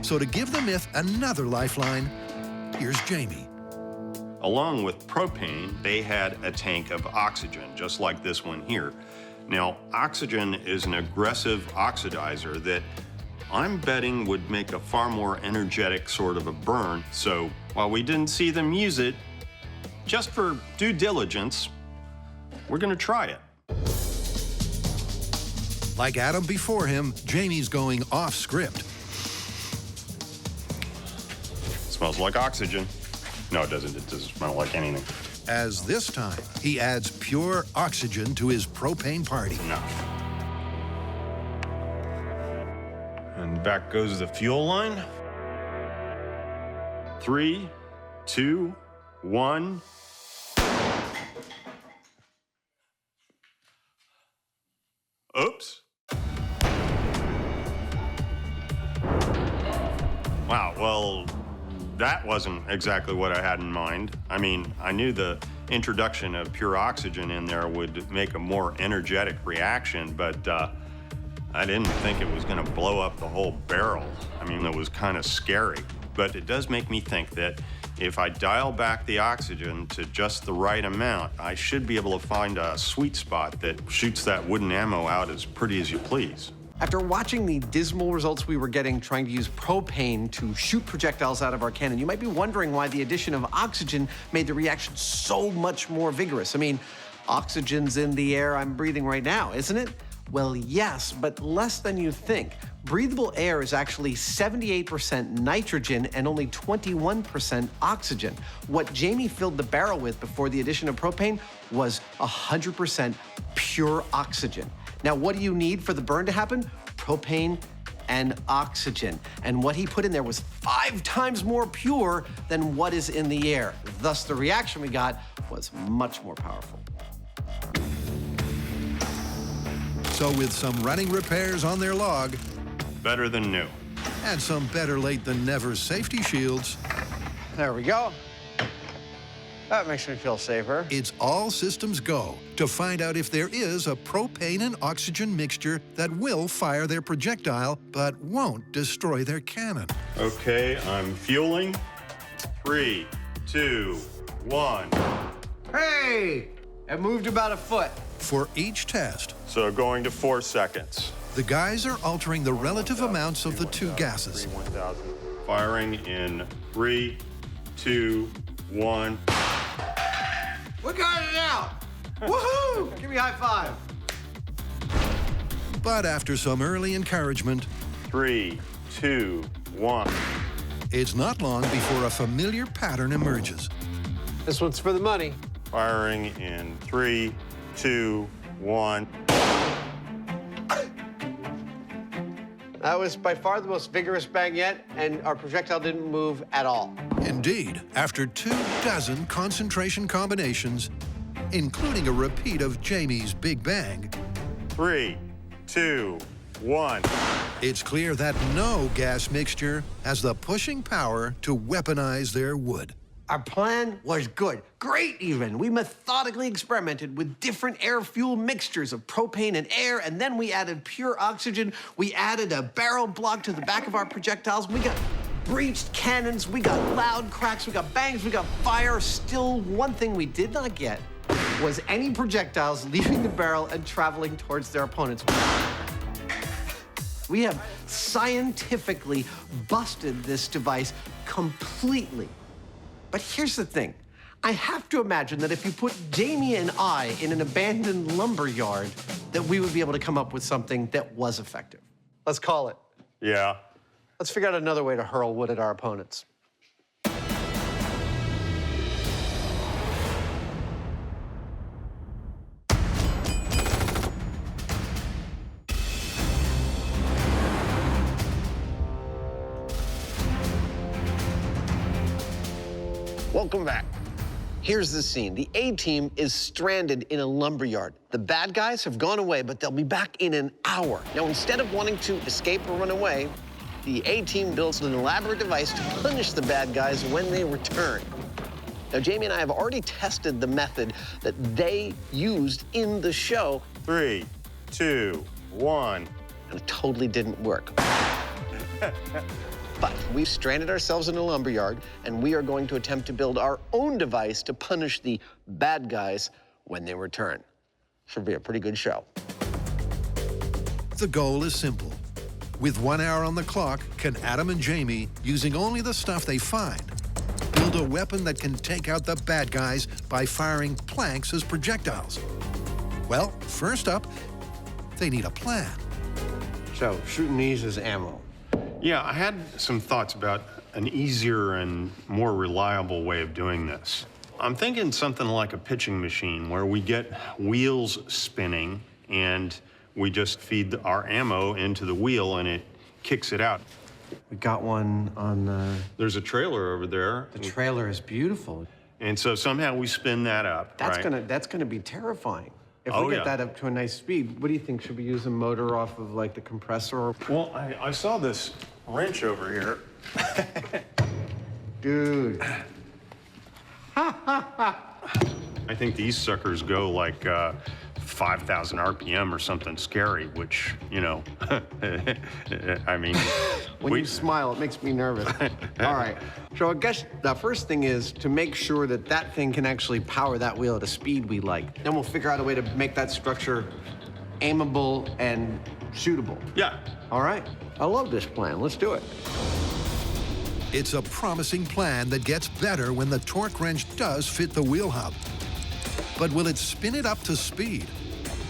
So to give the myth another lifeline, here's Jamie. Along with propane, they had a tank of oxygen, just like this one here. Now, oxygen is an aggressive oxidizer that I'm betting would make a far more energetic sort of a burn. So while we didn't see them use it, just for due diligence, we're gonna try it. Like Adam before him, Jamie's going off script. Smells like oxygen. No, it doesn't. It doesn't smell like anything. As this time, he adds pure oxygen to his propane party. No. And back goes the fuel line. 3, 2, 1. Oops. Wow, well, that wasn't exactly what I had in mind. I mean, I knew the introduction of pure oxygen in there would make a more energetic reaction, but I didn't think it was gonna blow up the whole barrel. I mean, it was kind of scary. But it does make me think that if I dial back the oxygen to just the right amount, I should be able to find a sweet spot that shoots that wooden ammo out as pretty as you please. After watching the dismal results we were getting trying to use propane to shoot projectiles out of our cannon, you might be wondering why the addition of oxygen made the reaction so much more vigorous. I mean, oxygen's in the air I'm breathing right now, isn't it? Well, yes, but less than you think. Breathable air is actually 78% nitrogen and only 21% oxygen. What Jamie filled the barrel with before the addition of propane was 100% pure oxygen. Now, what do you need for the burn to happen? Propane and oxygen. And what he put in there was 5 times more pure than what is in the air. Thus, the reaction we got was much more powerful. So with some running repairs on their log, better than new, and some better late than never safety shields, there we go. That makes me feel safer. It's all systems go to find out if there is a propane and oxygen mixture that will fire their projectile but won't destroy their cannon. Okay, I'm fueling. 3, 2, 1. Hey, it moved about a foot. For each test, so going to 4 seconds. The guys are altering the relative amounts of the two gases. Firing in 3, 2, 1. We got it out! Woohoo! Give me a high five. But after some early encouragement, 3, 2, 1. It's not long before a familiar pattern emerges. This one's for the money. Firing in 3, 2, 1. That was by far the most vigorous bang yet, and our projectile didn't move at all. Indeed, after 24 concentration combinations, including a repeat of Jamie's Big Bang. 3, 2, 1. It's clear that no gas mixture has the pushing power to weaponize their wood. Our plan was good, great even. We methodically experimented with different air-fuel mixtures of propane and air, and then we added pure oxygen. We added a barrel block to the back of our projectiles. We got breached cannons, we got loud cracks, we got bangs, we got fire. Still, one thing we did not get was any projectiles leaving the barrel and traveling towards their opponents. We have scientifically busted this device completely. But here's the thing. I have to imagine that if you put Jamie and I in an abandoned lumber yard, that we would be able to come up with something that was effective. Let's call it. Yeah. Let's figure out another way to hurl wood at our opponents. Welcome back. Here's the scene. The A-team is stranded in a lumberyard. The bad guys have gone away, but they'll be back in an hour. Now, instead of wanting to escape or run away, the A-team builds an elaborate device to punish the bad guys when they return. Now, Jamie and I have already tested the method that they used in the show. 3, 2, 1. And it totally didn't work. But we've stranded ourselves in a lumberyard, and we are going to attempt to build our own device to punish the bad guys when they return. Should be a pretty good show. The goal is simple. With 1 hour on the clock, can Adam and Jamie, using only the stuff they find, build a weapon that can take out the bad guys by firing planks as projectiles? Well, first up, they need a plan. So, shooting these as ammo. Yeah, I had some thoughts about an easier and more reliable way of doing this. I'm thinking something like a pitching machine where we get wheels spinning and we just feed our ammo into the wheel and it kicks it out. We got one on the... There's a trailer over there. The trailer is beautiful. And so somehow we spin that up, That's right? that's gonna be terrifying. If Oh, we get yeah. that up to a nice speed, what do you think? Should we use a motor off of like the compressor? Well, I saw this wrench over here. Dude. I think these suckers go like 5,000 RPM or something scary, which, you know, I mean... When you smile, it makes me nervous. All right, so I guess the first thing is to make sure that that thing can actually power that wheel at a speed we like. Then we'll figure out a way to make that structure aimable and shootable. Yeah. All right, I love this plan. Let's do it. It's a promising plan that gets better when the torque wrench does fit the wheel hub. But will it spin it up to speed?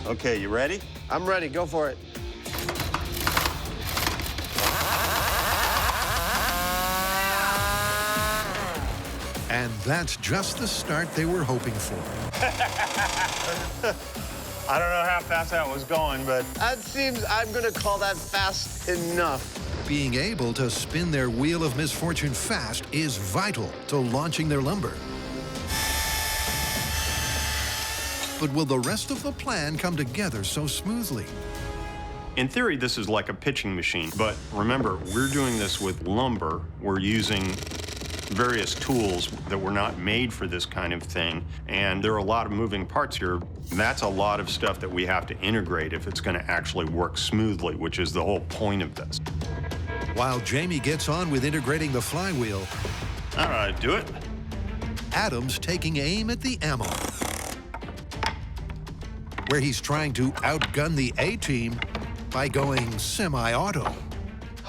Okay, you ready? I'm ready, go for it. And that's just the start they were hoping for. I don't know how fast that was going, but... That seems, I'm gonna call that fast enough. Being able to spin their wheel of misfortune fast is vital to launching their lumber. But will the rest of the plan come together so smoothly? In theory, this is like a pitching machine, but remember, we're doing this with lumber. We're using various tools that were not made for this kind of thing, and there are a lot of moving parts here. That's a lot of stuff that we have to integrate if it's going to actually work smoothly, which is the whole point of this. While Jamie gets on with integrating the flywheel, all right, do it. Adam's taking aim at the ammo, where he's trying to outgun the A-team by going semi-auto.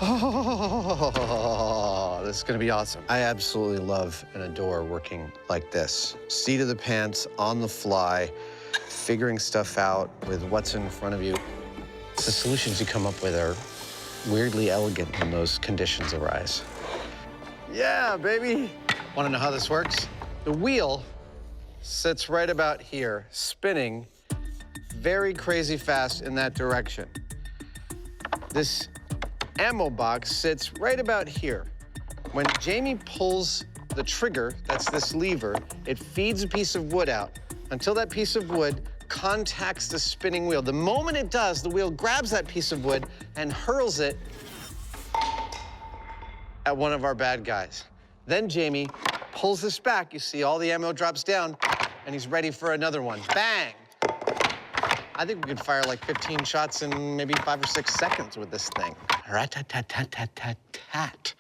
Oh, this is gonna be awesome. I absolutely love and adore working like this. Seat of the pants, on the fly, figuring stuff out with what's in front of you. The solutions you come up with are weirdly elegant when those conditions arise. Yeah, baby. Wanna know how this works? The wheel sits right about here, spinning very crazy fast in that direction. This ammo box sits right about here. When Jamie pulls the trigger, that's this lever, it feeds a piece of wood out. until that piece of wood contacts the spinning wheel. The moment it does, the wheel grabs that piece of wood and hurls it at one of our bad guys. Then Jamie pulls this back. You see all the ammo drops down, and he's ready for another one. Bang! I think we could fire like 15 shots in maybe 5 or 6 seconds with this thing. Rat-tat-tat-tat-tat-tat.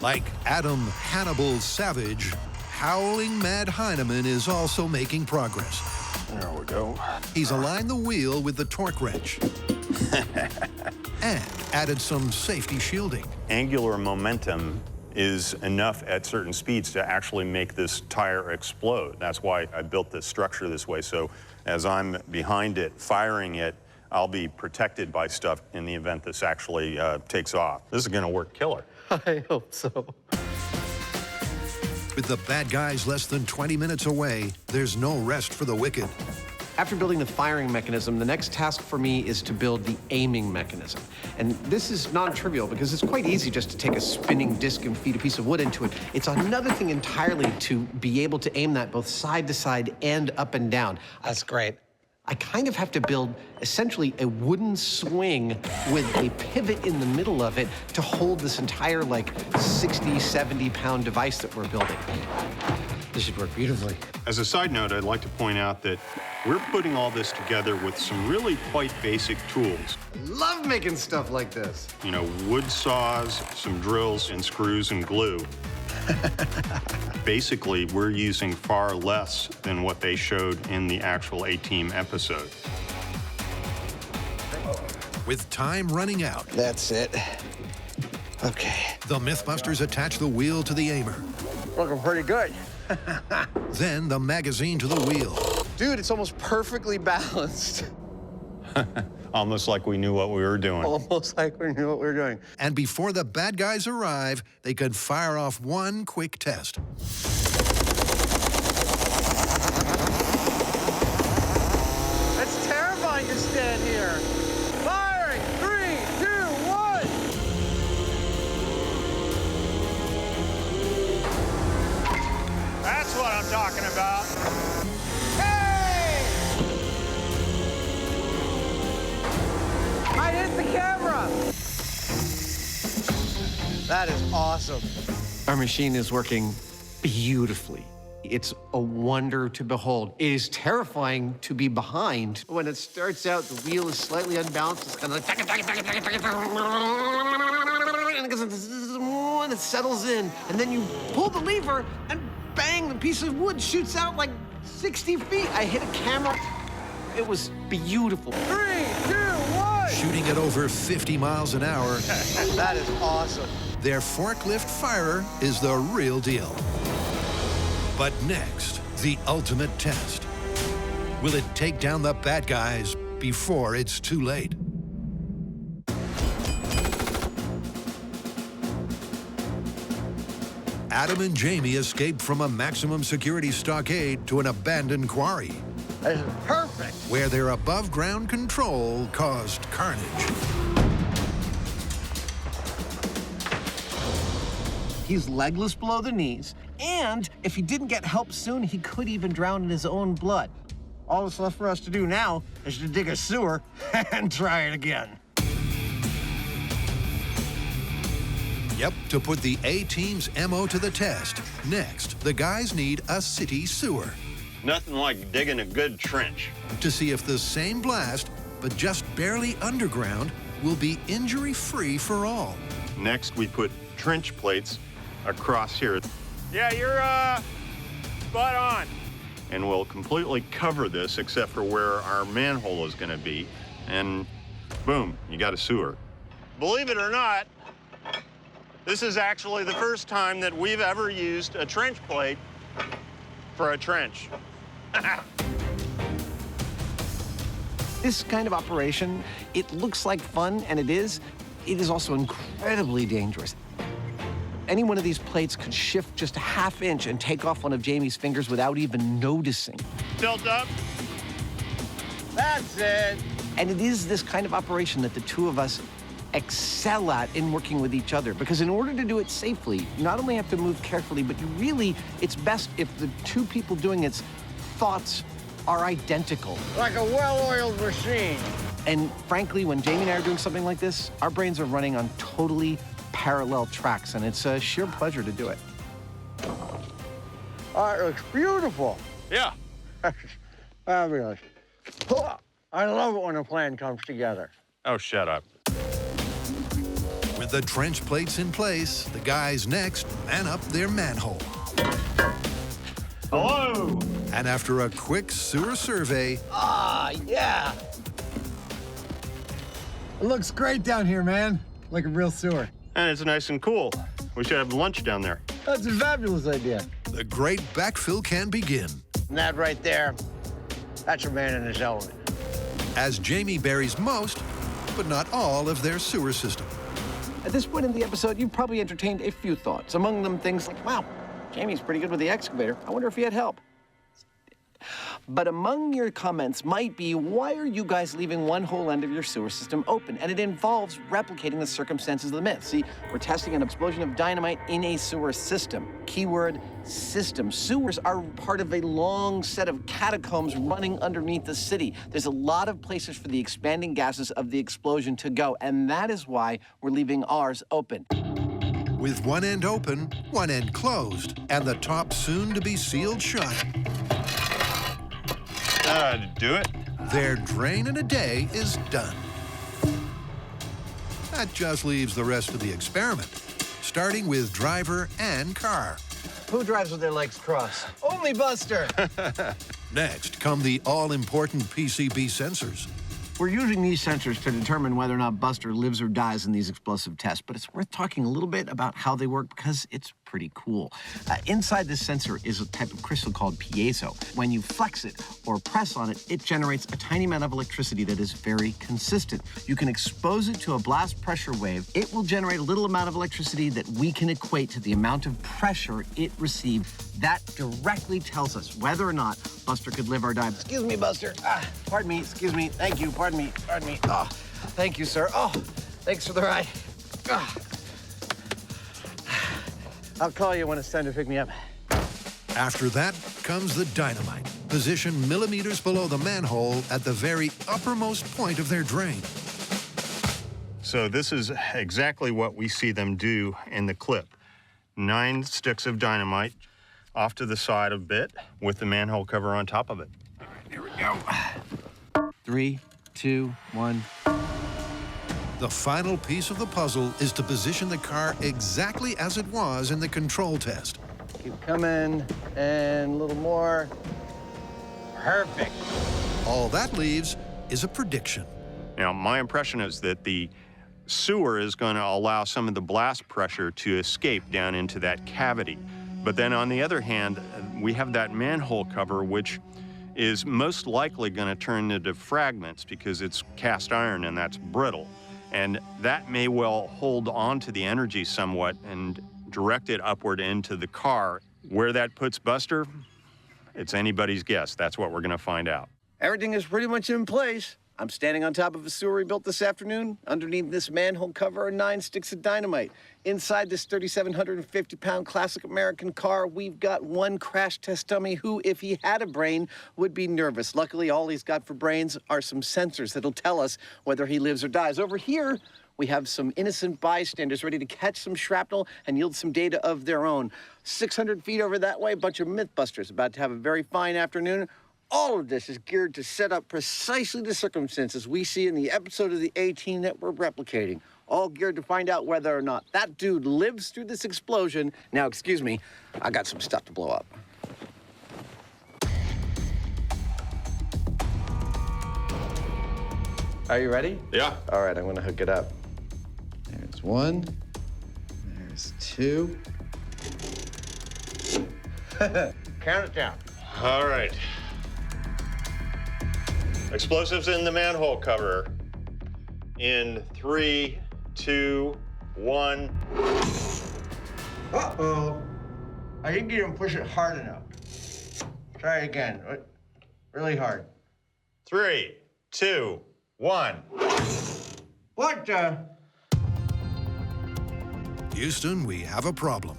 Like Adam Hannibal Savage, Howling Mad Heineman is also making progress. There we go. He's aligned the wheel with the torque wrench and added some safety shielding. Angular momentum is enough at certain speeds to actually make this tire explode. That's why I built this structure this way, so as I'm behind it, firing it, I'll be protected by stuff in the event this actually takes off. This is gonna work killer. I hope so. With the bad guys less than 20 minutes away, there's no rest for the wicked. After building the firing mechanism, the next task for me is to build the aiming mechanism. And this is non-trivial because it's quite easy just to take a spinning disc and feed a piece of wood into it. It's another thing entirely to be able to aim that both side to side and up and down. That's great. I kind of have to build essentially a wooden swing with a pivot in the middle of it to hold this entire like 60, 70-pound device that we're building. This should work beautifully. As a side note, I'd like to point out that we're putting all this together with some really quite basic tools. Love making stuff like this. You know, wood saws, some drills, and screws and glue. Basically, we're using far less than what they showed in the actual A-Team episode. With time running out. That's it. Okay. The MythBusters attach the wheel to the aimer. Looking pretty good. Then the magazine to the wheel. Dude, it's almost perfectly balanced. Almost like we knew what we were doing. Almost like we knew what we were doing. And before the bad guys arrive, they can fire off one quick test. It's terrifying to stand here. Firing! 3, 2, 1! That's what I'm talking about. I hit the camera! That is awesome. Our machine is working beautifully. It's a wonder to behold. It is terrifying to be behind. When it starts out, the wheel is slightly unbalanced. It's kind of like, and it settles in. And then you pull the lever, and bang, the piece of wood shoots out like 60 feet. I hit a camera. It was beautiful. 3, 2, 1! Shooting at over 50 miles an hour. That is awesome. Their forklift firer is the real deal. But next, the ultimate test. Will it take down the bad guys before it's too late? Adam and Jamie escaped from a maximum security stockade to an abandoned quarry. This is perfect. Where their above-ground control caused carnage. He's legless below the knees, and if he didn't get help soon, he could even drown in his own blood. All that's left for us to do now is to dig a sewer and try it again. Yep, to put the A-Team's MO to the test. Next, the guys need a city sewer. Nothing like digging a good trench. To see if the same blast, but just barely underground, will be injury-free for all. Next, we put trench plates across here. Yeah, you're spot on. And we'll completely cover this except for where our manhole is gonna be. And boom, you got a sewer. Believe it or not, this is actually the first time that we've ever used a trench plate for a trench. This kind of operation, it looks like fun, and it is also incredibly dangerous. Any one of these plates could shift just a ½ inch and take off one of Jamie's fingers without even noticing. Tilt up. That's it. And it is this kind of operation that the two of us excel at in working with each other. Because in order to do it safely, you not only have to move carefully, but it's best if the two people doing its thoughts are identical. Like a well-oiled machine. And frankly, when Jamie and I are doing something like this, our brains are running on totally parallel tracks, and it's a sheer pleasure to do it. It looks beautiful. Yeah. Fabulous. I love it when a plan comes together. Oh, shut up. With the trench plates in place, the guys next man up their manhole. Hello! And after a quick sewer survey... Yeah. It looks great down here, man. Like a real sewer. And it's nice and cool. We should have lunch down there. That's a fabulous idea. The great backfill can begin. And that right there, that's a man in his element. As Jamie buries most, but not all, of their sewer system. At this point in the episode, you've probably entertained a few thoughts. Among them, things like, wow, Jamie's pretty good with the excavator. I wonder if he had help. But among your comments might be, why are you guys leaving one whole end of your sewer system open? And it involves replicating the circumstances of the myth. See, we're testing an explosion of dynamite in a sewer system. Keyword, system. Sewers are part of a long set of catacombs running underneath the city. There's a lot of places for the expanding gases of the explosion to go, and that is why we're leaving ours open. With one end open, one end closed, and the top soon to be sealed shut. Do it. Their drain in a day is done. That just leaves the rest of the experiment, starting with driver and car. Who drives with their legs crossed? Only Buster. Next come the all-important PCB sensors. We're using these sensors to determine whether or not Buster lives or dies in these explosive tests, but it's worth talking a little bit about how they work because it's pretty cool. Inside this sensor is a type of crystal called piezo. When you flex it or press on it, it generates a tiny amount of electricity that is very consistent. You can expose it to a blast pressure wave. It will generate a little amount of electricity that we can equate to the amount of pressure it received. That directly tells us whether or not Buster could live or die. Excuse me, Buster. Pardon me, excuse me. Thank you, pardon me, pardon me. Oh, thank you, sir. Oh, thanks for the ride. I'll call you when it's time to pick me up. After that comes the dynamite, positioned millimeters below the manhole at the very uppermost point of their drain. So this is exactly what we see them do in the clip. 9 sticks of dynamite off to the side a bit with the manhole cover on top of it. All right, here we go. 3, 2, 1. The final piece of the puzzle is to position the car exactly as it was in the control test. Keep coming, and a little more. Perfect. All that leaves is a prediction. Now, my impression is that the sewer is going to allow some of the blast pressure to escape down into that cavity. But then on the other hand, we have that manhole cover, which is most likely going to turn into fragments because it's cast iron and that's brittle. And that may well hold on to the energy somewhat and direct it upward into the car. Where that puts Buster, it's anybody's guess. That's what we're going to find out. Everything is pretty much in place. I'm standing on top of a sewer we built this afternoon. Underneath this manhole cover are 9 sticks of dynamite. Inside this 3,750-pound classic American car, we've got one crash test dummy who, if he had a brain, would be nervous. Luckily, all he's got for brains are some sensors that'll tell us whether he lives or dies. Over here, we have some innocent bystanders ready to catch some shrapnel and yield some data of their own. 600 feet over that way, a bunch of MythBusters about to have a very fine afternoon. All of this is geared to set up precisely the circumstances we see in the episode of the A-Team that we're replicating. All geared to find out whether or not that dude lives through this explosion. Now, excuse me, I got some stuff to blow up. Are you ready? Yeah. All right, I'm gonna hook it up. There's 1, there's 2. Count it down. All right. Explosives in the manhole cover. In 3, 2, 1. Uh-oh. I think you didn't push it hard enough. Try it again. Really hard. 3, 2, 1. What the? Houston, we have a problem.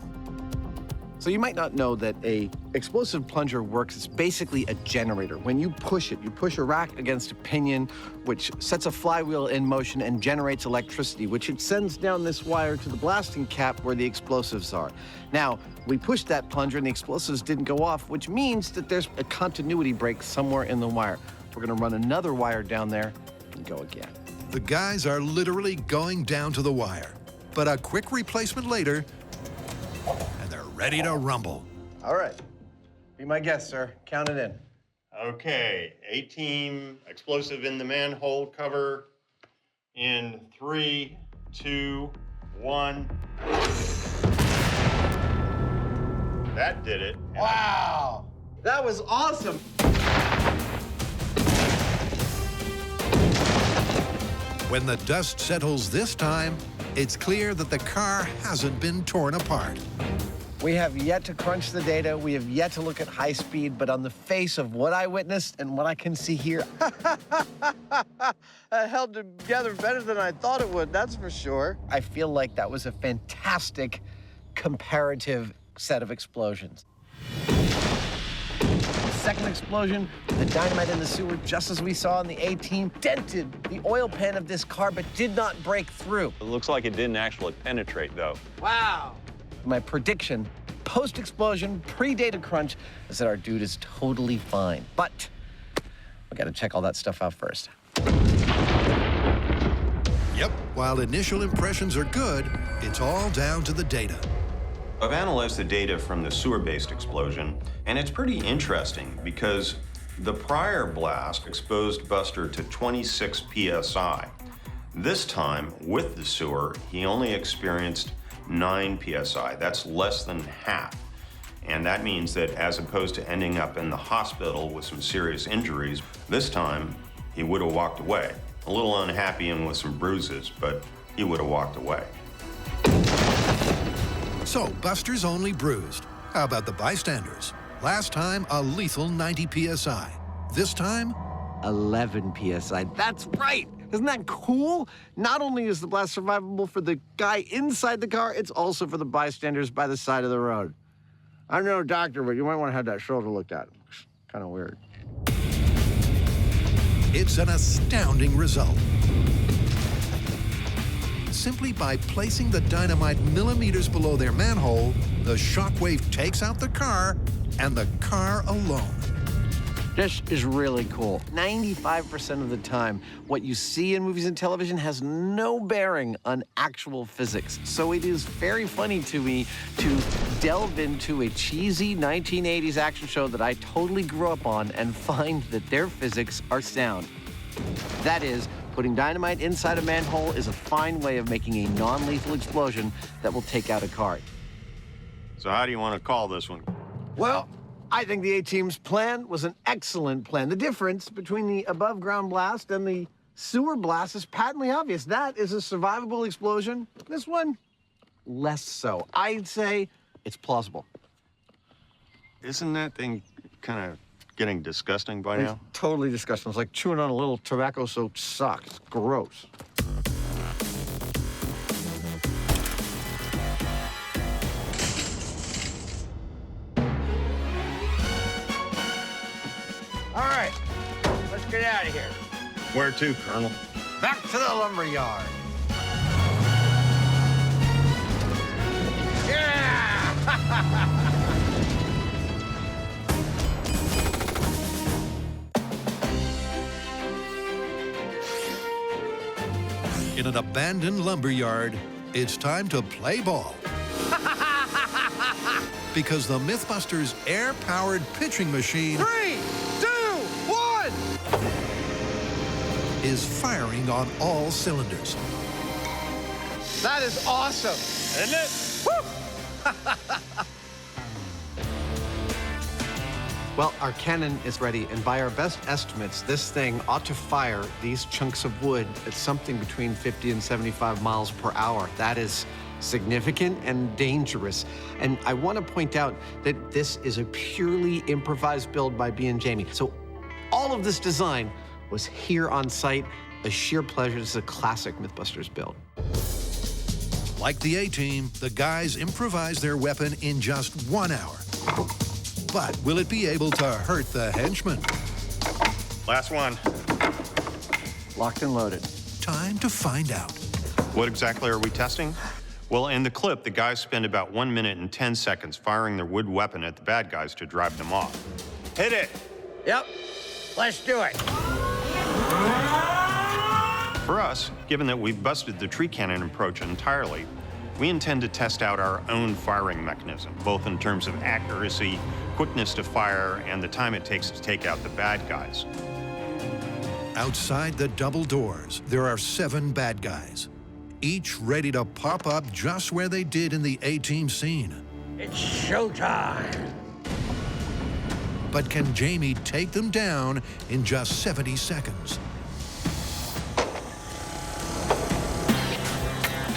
So you might not know that a explosive plunger works. It's basically a generator. When you push it, you push a rack against a pinion, which sets a flywheel in motion and generates electricity, which it sends down this wire to the blasting cap where the explosives are. Now, we pushed that plunger and the explosives didn't go off, which means that there's a continuity break somewhere in the wire. We're gonna run another wire down there and go again. The guys are literally going down to the wire, but a quick replacement later, and they're ready to rumble. All right, be my guest, sir. Count it in. Okay, A-team explosive in the manhole cover in 3, 2, 1. That did it. Wow, that was awesome. When the dust settles this time, it's clear that the car hasn't been torn apart. We have yet to crunch the data. We have yet to look at high speed, but on the face of what I witnessed and what I can see here, it held together better than I thought it would, that's for sure. I feel like that was a fantastic comparative set of explosions. Second explosion, the dynamite in the sewer, just as we saw in the A-team, dented the oil pan of this car, but did not break through. It looks like it didn't actually penetrate, though. Wow. My prediction, post-explosion, pre-data crunch, is that our dude is totally fine. But we gotta check all that stuff out first. Yep, while initial impressions are good, it's all down to the data. I've analyzed the data from the sewer-based explosion, and it's pretty interesting because the prior blast exposed Buster to 26 psi. This time, with the sewer, he only experienced 9 psi. That's less than half. And that means that as opposed to ending up in the hospital with some serious injuries, this time he would have walked away. A little unhappy and with some bruises, but he would have walked away. So Buster's only bruised. How about the bystanders? Last time, a lethal 90 psi. This time, 11 psi. That's right! Isn't that cool? Not only is the blast survivable for the guy inside the car, it's also for the bystanders by the side of the road. I'm no doctor, but you might want to have that shoulder looked at. It's kind of weird. it's an astounding result. Simply by placing the dynamite millimeters below their manhole, the shockwave takes out the car and the car alone. This is really cool. 95% of the time, what you see in movies and television has no bearing on actual physics. So it is very funny to me to delve into a cheesy 1980s action show that I totally grew up on and find that their physics are sound. That is, putting dynamite inside a manhole is a fine way of making a non-lethal explosion that will take out a car. So how do you want to call this one? Well, I think the A-Team's plan was an excellent plan. The difference between the above-ground blast and the sewer blast is patently obvious. That is a survivable explosion. This one, less so. I'd say it's plausible. Isn't that thing kind of getting disgusting by now? It's totally disgusting. It's like chewing on a little tobacco-soaked sock. It's gross. All right, let's get out of here. Where to, Colonel? Back to the lumber yard. Yeah! In an abandoned lumber yard, it's time to play ball. Because the MythBusters air-powered pitching machine 3, 2, 1! is firing on all cylinders. That is awesome, isn't it? Well, our cannon is ready, and by our best estimates, this thing ought to fire these chunks of wood at something between 50 and 75 miles per hour. That is significant and dangerous. And I want to point out that this is a purely improvised build by B and Jamie. So all of this design was here on site. A sheer pleasure. This is a classic MythBusters build. Like the A-Team, the guys improvise their weapon in just 1 hour. But will it be able to hurt the henchmen? Last one. Locked and loaded. Time to find out. What exactly are we testing? Well, in the clip, the guys spend about 1 minute and 10 seconds firing their wood weapon at the bad guys to drive them off. Hit it! Yep. Let's do it. For us, given that we've busted the tree cannon approach entirely, we intend to test out our own firing mechanism, both in terms of accuracy, quickness to fire, and the time it takes to take out the bad guys. Outside the double doors, there are 7 bad guys, each ready to pop up just where they did in the A-Team scene. It's showtime. But can Jamie take them down in just 70 seconds?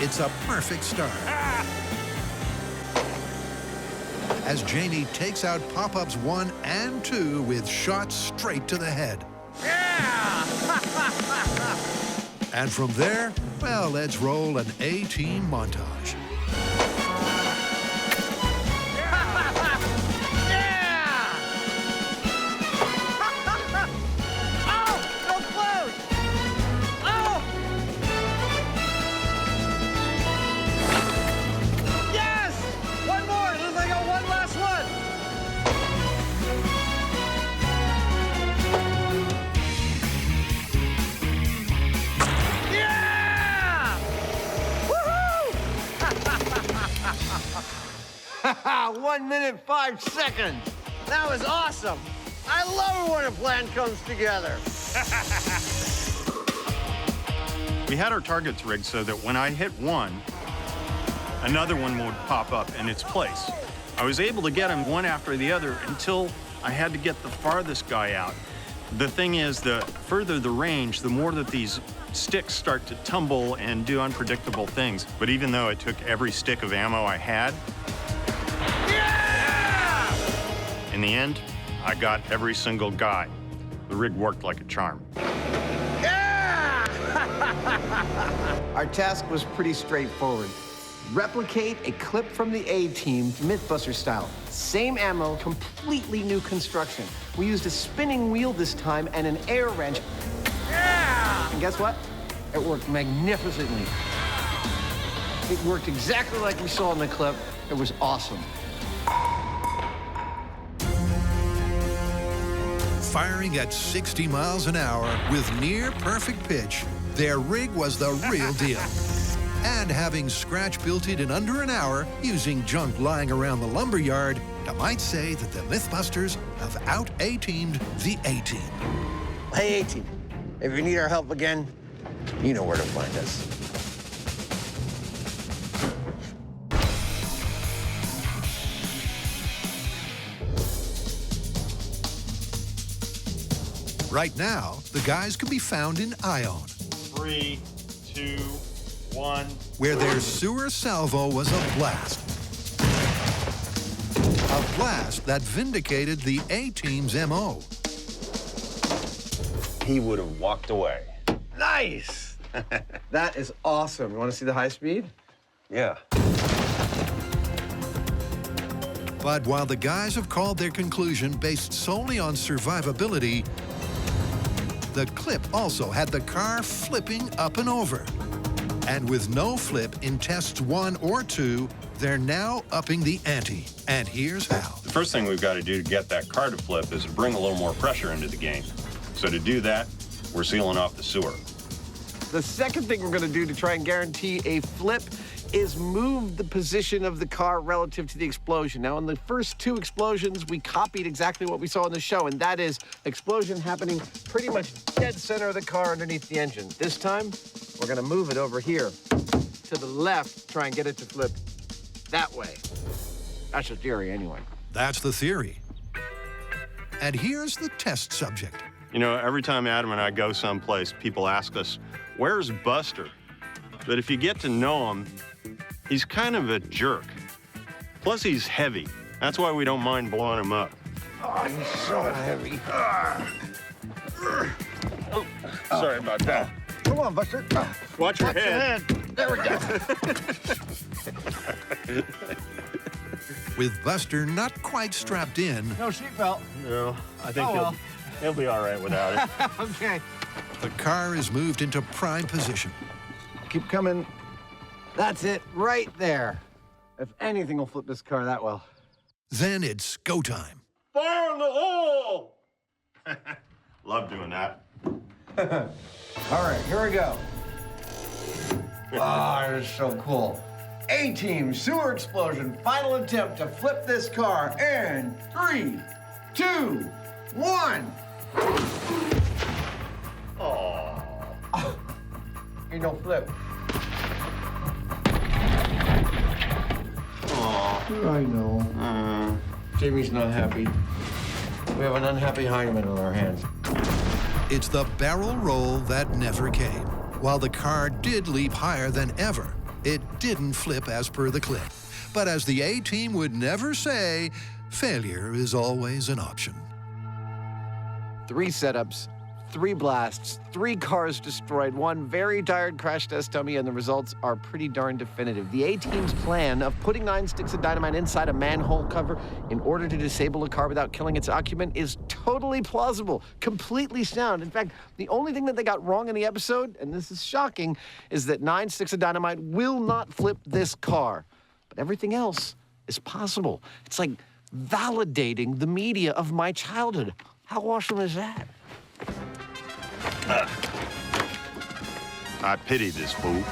It's a perfect start. As Jamie takes out pop-ups 1 and 2 with shots straight to the head. And from there, well, let's roll an A-Team montage. Wow, 1 minute, 5 seconds. That was awesome. I love it when a plan comes together. We had our targets rigged so that when I hit one, another one would pop up in its place. I was able to get them one after the other until I had to get the farthest guy out. The thing is, the further the range, the more that these sticks start to tumble and do unpredictable things. But even though it took every stick of ammo I had, in the end, I got every single guy. The rig worked like a charm. Our task was pretty straightforward. Replicate a clip from the A-Team, MythBusters style. Same ammo, completely new construction. We used a spinning wheel this time and an air wrench. And guess what? It worked magnificently. It worked exactly like we saw in the clip. It was awesome. Firing at 60 miles an hour with near perfect pitch, their rig was the real deal. And having scratch-built it in under an hour using junk lying around the lumberyard, I might say that the MythBusters have out-A-teamed the A-Team. Hey, A-Team, if you need our help again, you know where to find us. Right now, the guys can be found in Ione, 3, 2, 1. where their sewer salvo was a blast. A blast that vindicated the A-Team's MO. He would have walked away. Nice! That is awesome. You want to see the high speed? Yeah. But while the guys have called their conclusion based solely on survivability, the clip also had the car flipping up and over. And with no flip in tests 1 or 2, they're now upping the ante. And here's how. The first thing we've got to do to get that car to flip is to bring a little more pressure into the game. So to do that, we're sealing off the sewer. The second thing we're going to do to try and guarantee a flip is move the position of the car relative to the explosion. Now, in the first 2 explosions, we copied exactly what we saw in the show, and that is explosion happening pretty much dead center of the car underneath the engine. This time, we're going to move it over here to the left, try and get it to flip that way. That's the theory, anyway. That's the theory. And here's the test subject. You know, every time Adam and I go someplace, people ask us, where's Buster? But if you get to know him, he's kind of a jerk. Plus, he's heavy. That's why we don't mind blowing him up. Oh, he's so heavy. Sorry about that. Come on, Buster. Watch your head. There we go. With Buster not quite strapped in, No seatbelt. No, I think Oh, well. he'll be all right without it. Okay. the car is moved into prime position. Keep coming. That's it, right there. If anything will flip this car that well. Then it's go time. Fire in the hole! Love doing that. All right, here we go. Ah, that is so cool. A-Team sewer explosion, final attempt to flip this car in 3, 2, 1. Oh. Ain't no flip. Oh, I know. Jamie's not happy. We have an unhappy Heineman on our hands. It's the barrel roll that never came. While the car did leap higher than ever, it didn't flip as per the clip. But as the A-Team would never say, failure is always an option. 3 setups, 3 blasts, 3 cars destroyed, 1 very tired crash test dummy, and the results are pretty darn definitive. The A-Team's plan of putting 9 sticks of dynamite inside a manhole cover in order to disable a car without killing its occupant is totally plausible, completely sound. In fact, the only thing that they got wrong in the episode, and this is shocking, is that 9 sticks of dynamite will not flip this car. But everything else is possible. It's like validating the media of my childhood. How awesome is that? I pity this fool.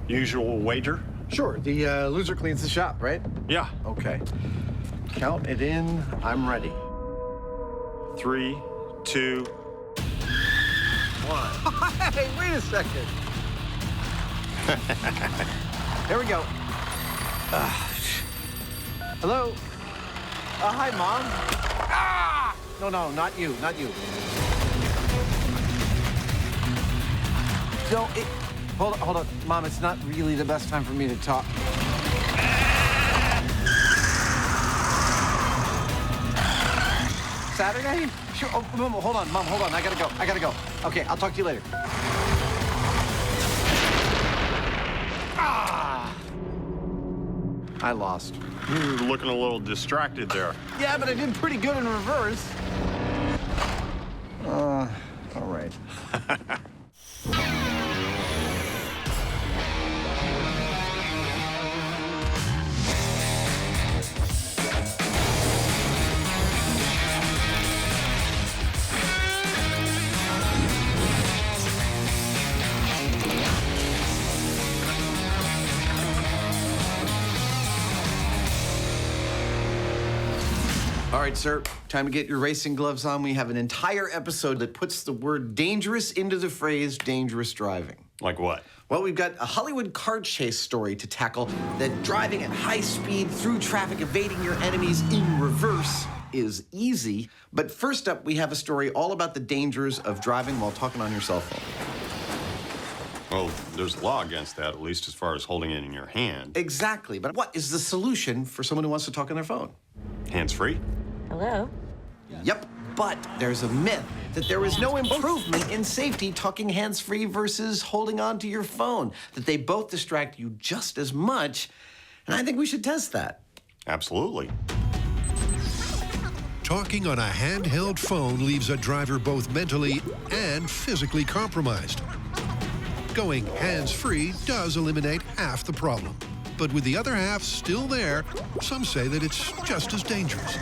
Usual wager? Sure, the loser cleans the shop, right? Yeah. Okay. Count it in, I'm ready. 3, 2, 1. Hey, wait a second. There we go. Hello? Hi, Mom. Ah! No, not you, not you. Don't, hold on. Mom, it's not really the best time for me to talk. Saturday? Sure, oh, Mom, hold on, I gotta go. Okay, I'll talk to you later. Ah! I lost. You were looking a little distracted there. Yeah, but I did pretty good in reverse. All right. All right, sir, time to get your racing gloves on. We have an entire episode that puts the word dangerous into the phrase dangerous driving. Like what? Well, we've got a Hollywood car chase story to tackle that driving at high speed through traffic, evading your enemies in reverse is easy. But first up, we have a story all about the dangers of driving while talking on your cell phone. Well, there's a law against that, at least as far as holding it in your hand. Exactly, but what is the solution for someone who wants to talk on their phone? Hands-free? Hello? Yep, but there's a myth that there is no improvement in safety talking hands-free versus holding on to your phone, that they both distract you just as much, and I think we should test that. Absolutely. Talking on a handheld phone leaves a driver both mentally and physically compromised. Going hands-free does eliminate half the problem. But with the other half still there, some say that it's just as dangerous.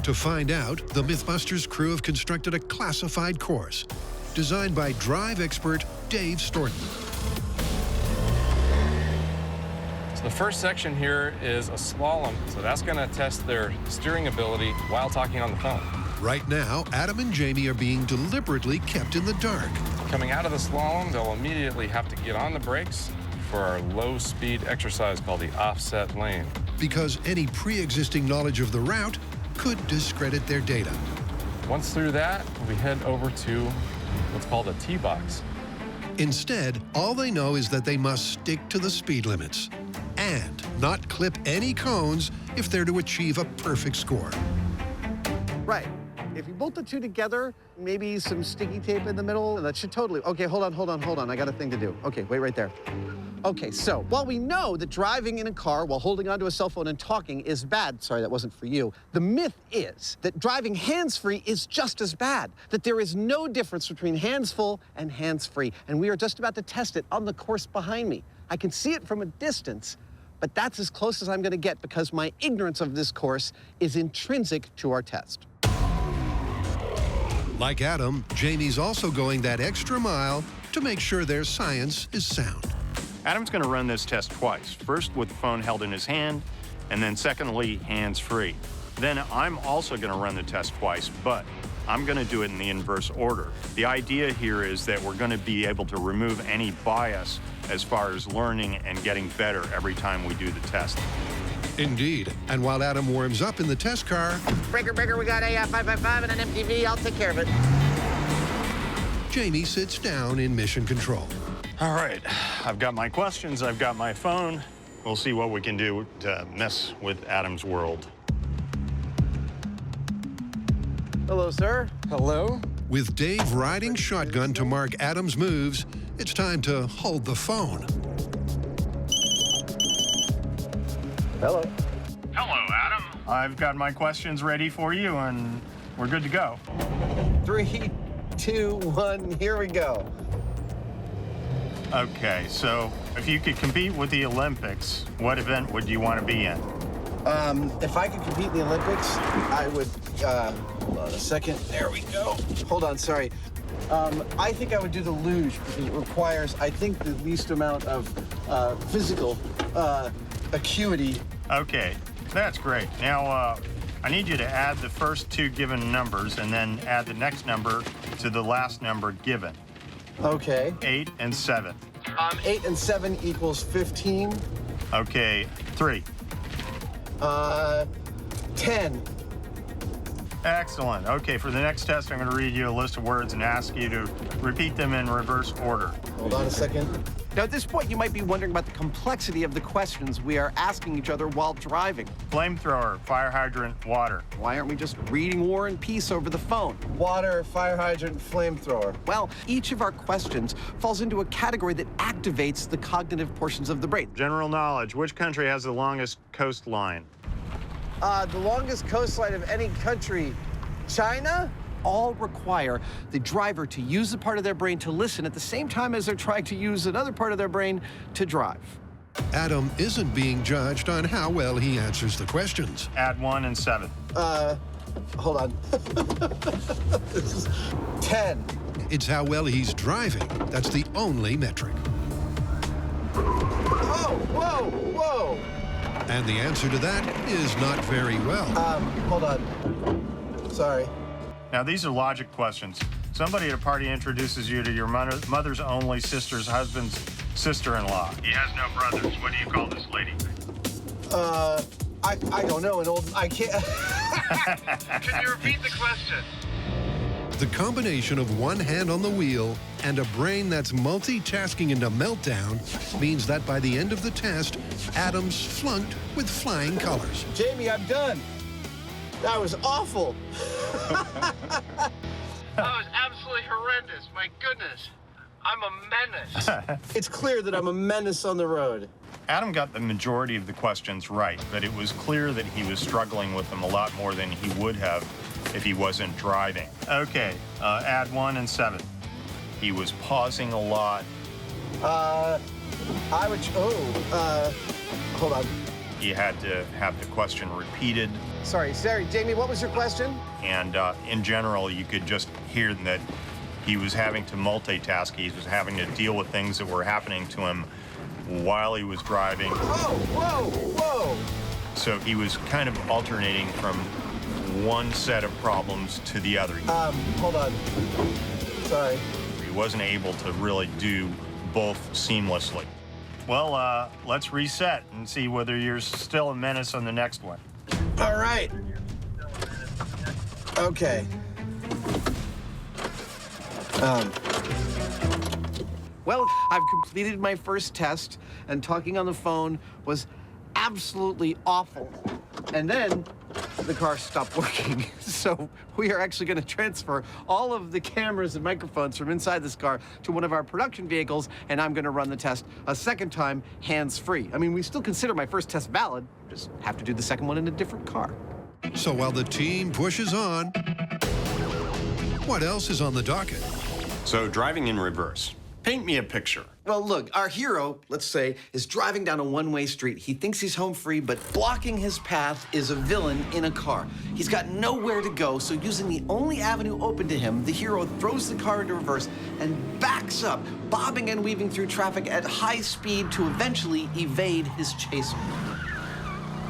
To find out, the MythBusters crew have constructed a classified course designed by drive expert Dave Storton. So the first section here is a slalom, so that's going to test their steering ability while talking on the phone. Right now, Adam and Jamie are being deliberately kept in the dark. Coming out of the slalom, they'll immediately have to get on the brakes for our low-speed exercise called the offset lane. Because any pre-existing knowledge of the route could discredit their data. Once through that, we head over to what's called a T-box. Instead, all they know is that they must stick to the speed limits and not clip any cones if they're to achieve a perfect score. Right. If you bolt the two together, maybe some sticky tape in the middle, that should totally... Okay, hold on. I got a thing to do. Okay, wait right there. Okay, so while we know that driving in a car while holding onto a cell phone and talking is bad, sorry, that wasn't for you, the myth is that driving hands-free is just as bad, that there is no difference between hands-full and hands-free, and we are just about to test it on the course behind me. I can see it from a distance, but that's as close as I'm gonna get because my ignorance of this course is intrinsic to our test. Like Adam, Jamie's also going that extra mile to make sure their science is sound. Adam's going to run this test twice. First with the phone held in his hand, and then secondly, hands-free. Then I'm also going to run the test twice, but I'm going to do it in the inverse order. The idea here is that we're going to be able to remove any bias as far as learning and getting better every time we do the test. Indeed. And while Adam warms up in the test car... Breaker, we got a 555 and an MTV. I'll take care of it. Jamie sits down in mission control. All right, I've got my questions, I've got my phone. We'll see what we can do to mess with Adam's world. Hello, sir. Hello. With Dave riding shotgun to mark Adam's moves, it's time to hold the phone. Hello. Hello, Adam. I've got my questions ready for you, and we're good to go. 3, 2, 1, here we go. Okay, so if you could compete with the Olympics, what event would you want to be in? If I could compete in the Olympics, I would, hold on a second. There we go. Hold on, sorry. I think I would do the luge because it requires, I think, the least amount of physical acuity. Okay, that's great. Now, I need you to add the first two given numbers and then add the next number to the last number given. Okay. 8 and 7. 8 and 7 equals 15. Okay, 3. 10. Excellent. Okay, for the next test, I'm going to read you a list of words and ask you to repeat them in reverse order. Hold on a second. Now, at this point, you might be wondering about the complexity of the questions we are asking each other while driving. Flamethrower, fire hydrant, water. Why aren't we just reading War and Peace over the phone? Water, fire hydrant, flamethrower. Well, each of our questions falls into a category that activates the cognitive portions of the brain. General knowledge, which country has the longest coastline? The longest coastline of any country, China? All require the driver to use the part of their brain to listen at the same time as they're trying to use another part of their brain to drive. Adam isn't being judged on how well he answers the questions. Add 1 and 7. Hold on. This is 10. It's how well he's driving. That's the only metric. Oh, whoa. And the answer to that is not very well. Hold on. Sorry. Now, these are logic questions. Somebody at a party introduces you to your mother's only sister's husband's sister-in-law. He has no brothers. What do you call this lady? I don't know. I can't. Can you repeat the question? The combination of one hand on the wheel and a brain that's multitasking into meltdown means that by the end of the test, Adam's flunked with flying colors. Jamie, I'm done. That was awful. That was absolutely horrendous. My goodness. I'm a menace. It's clear that I'm a menace on the road. Adam got the majority of the questions right, but it was clear that he was struggling with them a lot more than he would have if he wasn't driving. Okay, add 1 and 7. He was pausing a lot. Hold on. He had to have the question repeated. Sorry, Jamie, what was your question? And in general, you could just hear that he was having to multitask. He was having to deal with things that were happening to him while he was driving. Whoa, whoa, whoa! So he was kind of alternating from one set of problems to the other. Hold on. Sorry. He wasn't able to really do both seamlessly. Well, let's reset and see whether you're still a menace on the next one. All right. Okay. Well, I've completed my first test, and talking on the phone was absolutely awful. And then the car stopped working. So we are actually going to transfer all of the cameras and microphones from inside this car to one of our production vehicles, and I'm going to run the test a second time hands-free. I mean, we still consider my first test valid, just have to do the second one in a different car. So while the team pushes on, what else is on the docket? So driving in reverse. Paint me a picture. Well, look, our hero, let's say, is driving down a one-way street. He thinks he's home free, but blocking his path is a villain in a car. He's got nowhere to go, so using the only avenue open to him, the hero throws the car into reverse and backs up, bobbing and weaving through traffic at high speed to eventually evade his chaser.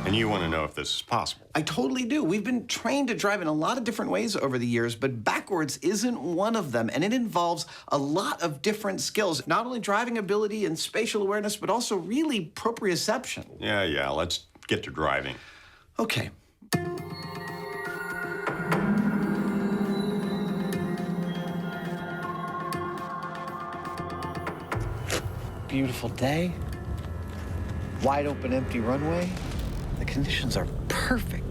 And you want to know if this is possible. I totally do. We've been trained to drive in a lot of different ways over the years, but backwards isn't one of them, and it involves a lot of different skills, not only driving ability and spatial awareness, but also really proprioception. Yeah, let's get to driving. Okay. Beautiful day. Wide open, empty runway. The conditions are perfect.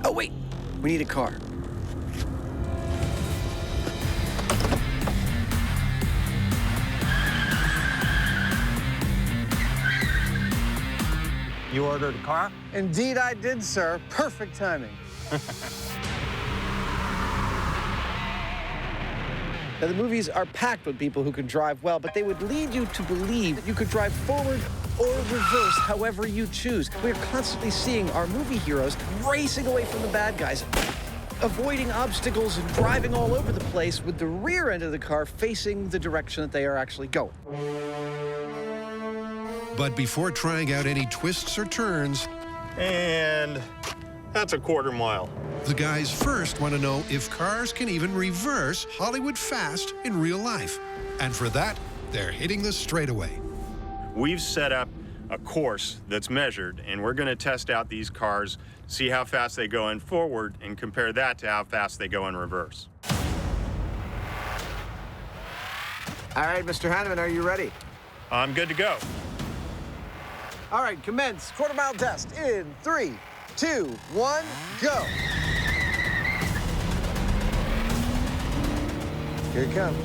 Oh, wait, we need a car. You ordered a car? Indeed I did, sir. Perfect timing. Now, the movies are packed with people who can drive well, but they would lead you to believe that you could drive forward or reverse however you choose. We're constantly seeing our movie heroes racing away from the bad guys, avoiding obstacles and driving all over the place with the rear end of the car facing the direction that they are actually going. But before trying out any twists or turns, And that's a quarter mile. the guys first want to know if cars can even reverse Hollywood fast in real life. And for that, they're hitting the straightaway. We've set up a course that's measured, and we're going to test out these cars, see how fast they go in forward, and compare that to how fast they go in reverse. All right, Mr. Hanneman, are you ready? I'm good to go. All right, commence quarter-mile test in 3, 2, 1, go. Here it comes.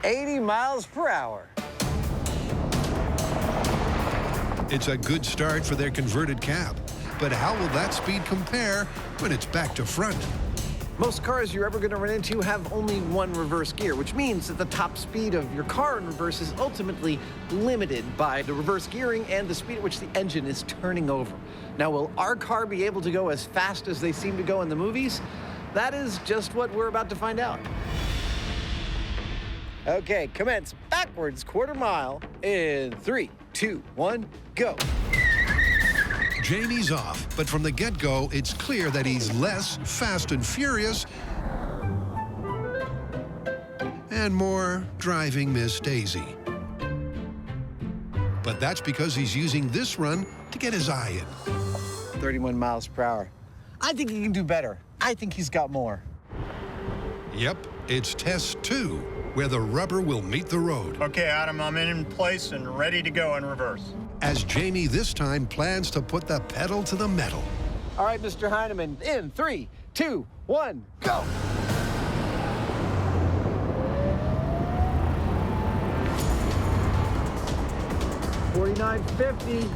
80 miles per hour. It's a good start for their converted cab. But how will that speed compare when it's back to front? Most cars you're ever going to run into have only one reverse gear, which means that the top speed of your car in reverse is ultimately limited by the reverse gearing and the speed at which the engine is turning over. Now, will our car be able to go as fast as they seem to go in the movies? That is just what we're about to find out. Okay, commence backwards quarter mile in 3, 2, 1, go. Jamie's off, but from the get-go, it's clear that he's less fast and furious and more driving Miss Daisy. But that's because he's using this run to get his eye in. 31 miles per hour. I think he can do better. I think he's got more. Yep, it's test 2, where the rubber will meet the road. Okay, Adam, I'm in place and ready to go in reverse. As Jamie this time plans to put the pedal to the metal. All right, Mr. Heineman, in 3, 2, 1, go. $49.50,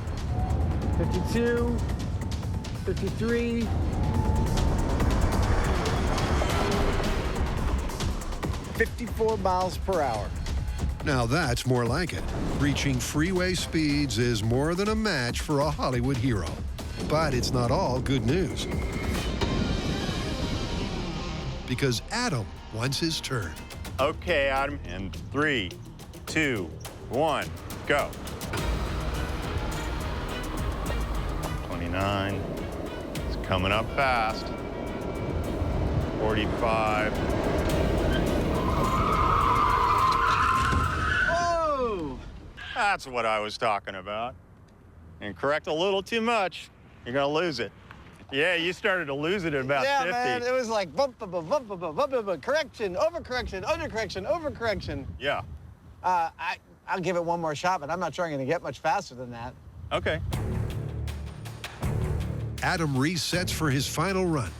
52, 53. 54 miles per hour. Now that's more like it. Reaching freeway speeds is more than a match for a Hollywood hero. But it's not all good news. Because Adam wants his turn. Okay, Adam, in 3, 2, 1, go. 29. It's coming up fast. 45. Whoa! That's what I was talking about. And correct a little too much, you're gonna lose it. Yeah, you started to lose it at about 50. Yeah, man, it was like bump, bump, bump, bump, bump, bump, bump, correction, overcorrection, undercorrection, overcorrection. Yeah. I'll give it one more shot, but I'm not sure I'm gonna get much faster than that. Okay. Adam resets for his final run.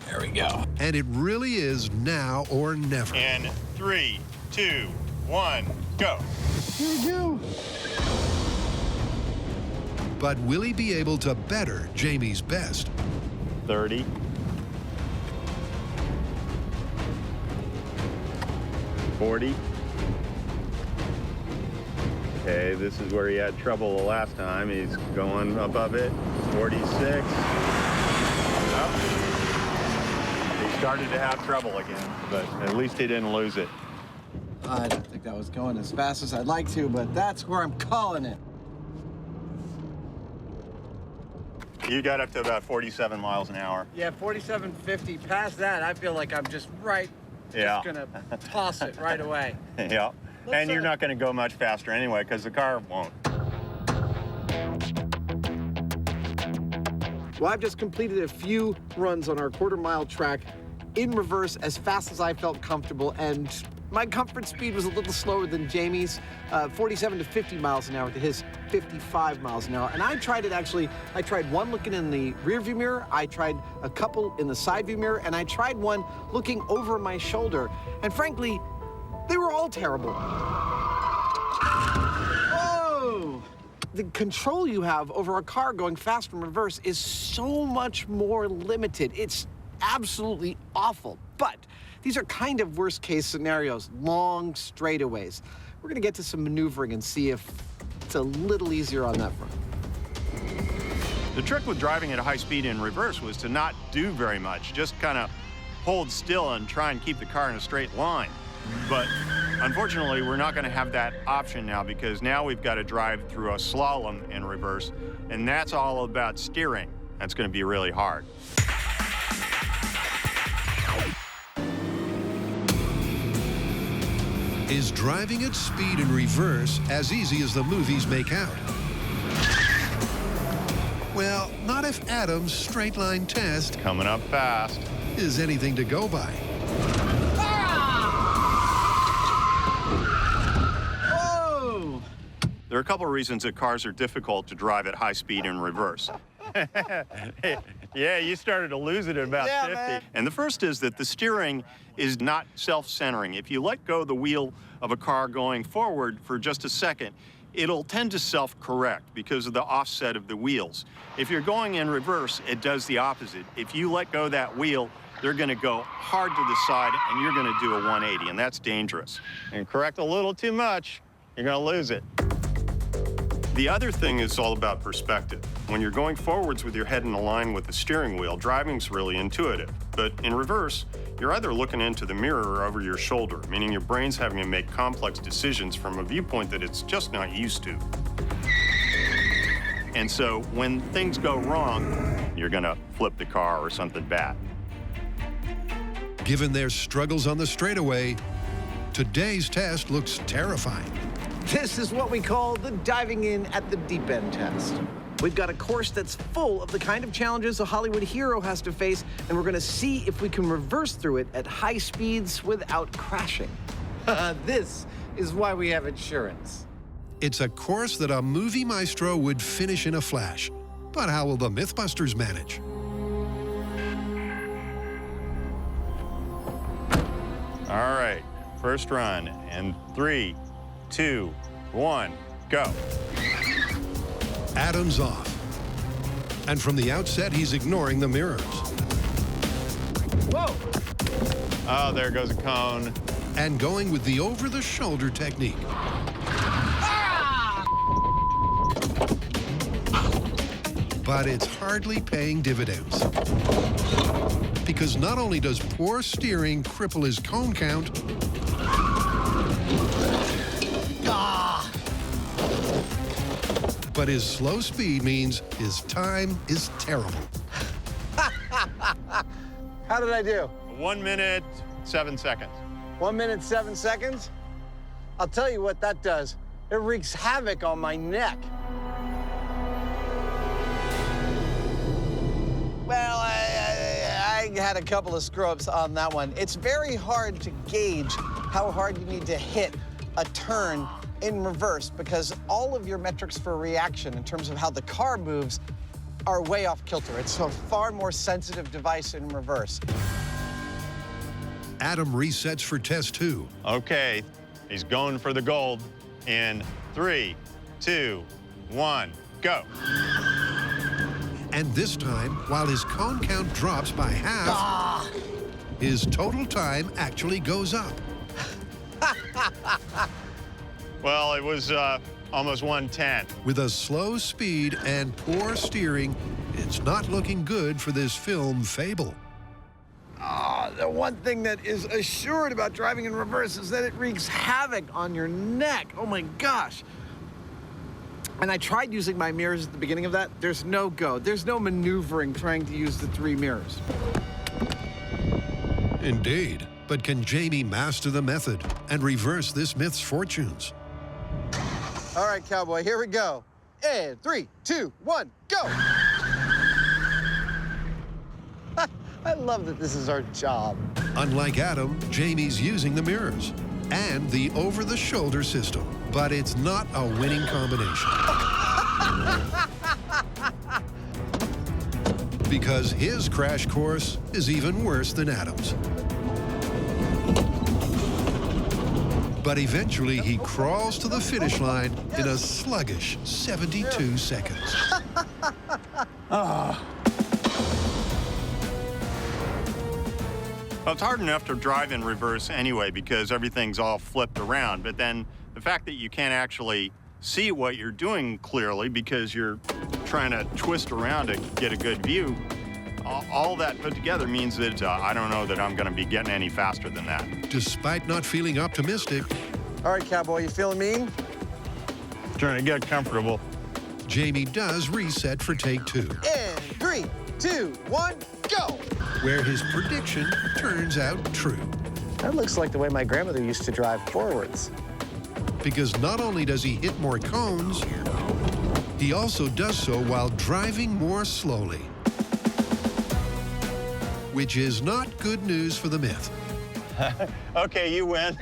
There we go. And it really is now or never. In 3, 2, 1, go. Here we go. But will he be able to better Jamie's best? 30. 40. Okay, this is where he had trouble the last time. He's going above it. 46. Oh. He started to have trouble again, but at least he didn't lose it. I don't think that was going as fast as I'd like to, but that's where I'm calling it. You got up to about 47 miles an hour. Yeah, 47.50. Past that, I feel like I'm just right. Yeah. Just gonna toss it right away. Yeah. And you're not going to go much faster anyway, because the car won't. Well, I've just completed a few runs on our quarter-mile track in reverse as fast as I felt comfortable, and my comfort speed was a little slower than Jamie's, 47 to 50 miles an hour to his 55 miles an hour. And I tried it actually, I tried one looking in the rear view mirror, I tried a couple in the side view mirror, and I tried one looking over my shoulder. And frankly, they were all terrible. Whoa! The control you have over a car going fast from reverse is so much more limited. It's absolutely awful. But these are kind of worst case scenarios, long straightaways. We're gonna get to some maneuvering and see if it's a little easier on that front. The trick with driving at a high speed in reverse was to not do very much, just kind of hold still and try and keep the car in a straight line. But unfortunately, we're not going to have that option now, because now we've got to drive through a slalom in reverse, and that's all about steering. That's going to be really hard. Is driving at speed in reverse as easy as the movies make out? Well, not if Adam's straight line test coming up fast is anything to go by. Whoa! There are a couple of reasons that cars are difficult to drive at high speed in reverse. Yeah, you started to lose it at about 50. Man. And the first is that the steering is not self-centering. If you let go of the wheel of a car going forward for just a second, it'll tend to self-correct because of the offset of the wheels. If you're going in reverse, it does the opposite. If you let go of that wheel, they're going to go hard to the side, and you're going to do a 180, and that's dangerous. And correct a little too much, you're going to lose it. The other thing is all about perspective. When you're going forwards with your head in a line with the steering wheel, driving's really intuitive. But in reverse, you're either looking into the mirror or over your shoulder, meaning your brain's having to make complex decisions from a viewpoint that it's just not used to. And so when things go wrong, you're gonna flip the car or something bad. Given their struggles on the straightaway, today's test looks terrifying. This is what we call the diving in at the deep end test. We've got a course that's full of the kind of challenges a Hollywood hero has to face, and we're gonna see if we can reverse through it at high speeds without crashing. This is why we have insurance. It's a course that a movie maestro would finish in a flash. But how will the MythBusters manage? All right, first run in 3, 2, 1, go. Adam's off. And from the outset, he's ignoring the mirrors. Whoa! Oh, there goes a cone. And going with the over-the-shoulder technique. But it's hardly paying dividends. Because not only does poor steering cripple his cone count, but his slow speed means his time is terrible. How did I do? 1 minute, 7 seconds. 1 minute, 7 seconds? I'll tell you what that does. It wreaks havoc on my neck. Well, I had a couple of screw-ups on that one. It's very hard to gauge how hard you need to hit a turn in reverse because all of your metrics for reaction in terms of how the car moves are way off kilter. It's a far more sensitive device in reverse. Adam resets for test 2. Okay, he's going for the gold in 3, 2, 1, go. And this time, while his cone count drops by half, his total time actually goes up. Well, it was almost 1:10. With a slow speed and poor steering, it's not looking good for this film fable. The one thing that is assured about driving in reverse is that it wreaks havoc on your neck. Oh my gosh. And I tried using my mirrors at the beginning of that. There's no go. There's no maneuvering trying to use the 3 mirrors. Indeed. But can Jamie master the method and reverse this myth's fortunes? All right, cowboy, here we go. And 3, 2, 1, go. I love that this is our job. Unlike Adam, Jamie's using the mirrors and the over-the-shoulder system. But it's not a winning combination. Because his crash course is even worse than Adam's. But eventually he crawls to the finish line in a sluggish 72 seconds. Well, it's hard enough to drive in reverse anyway because everything's all flipped around. But then the fact that you can't actually see what you're doing clearly because you're trying to twist around to get a good view, all that put together means that I don't know that I'm going to be getting any faster than that. Despite not feeling optimistic. All right, cowboy, you feeling mean? Trying to get comfortable. Jamie does reset for take 2. And 3, 2, 1, go. Where his prediction turns out true. That looks like the way my grandmother used to drive forwards. Because not only does he hit more cones, he also does so while driving more slowly. Which is not good news for the myth. Okay, you win.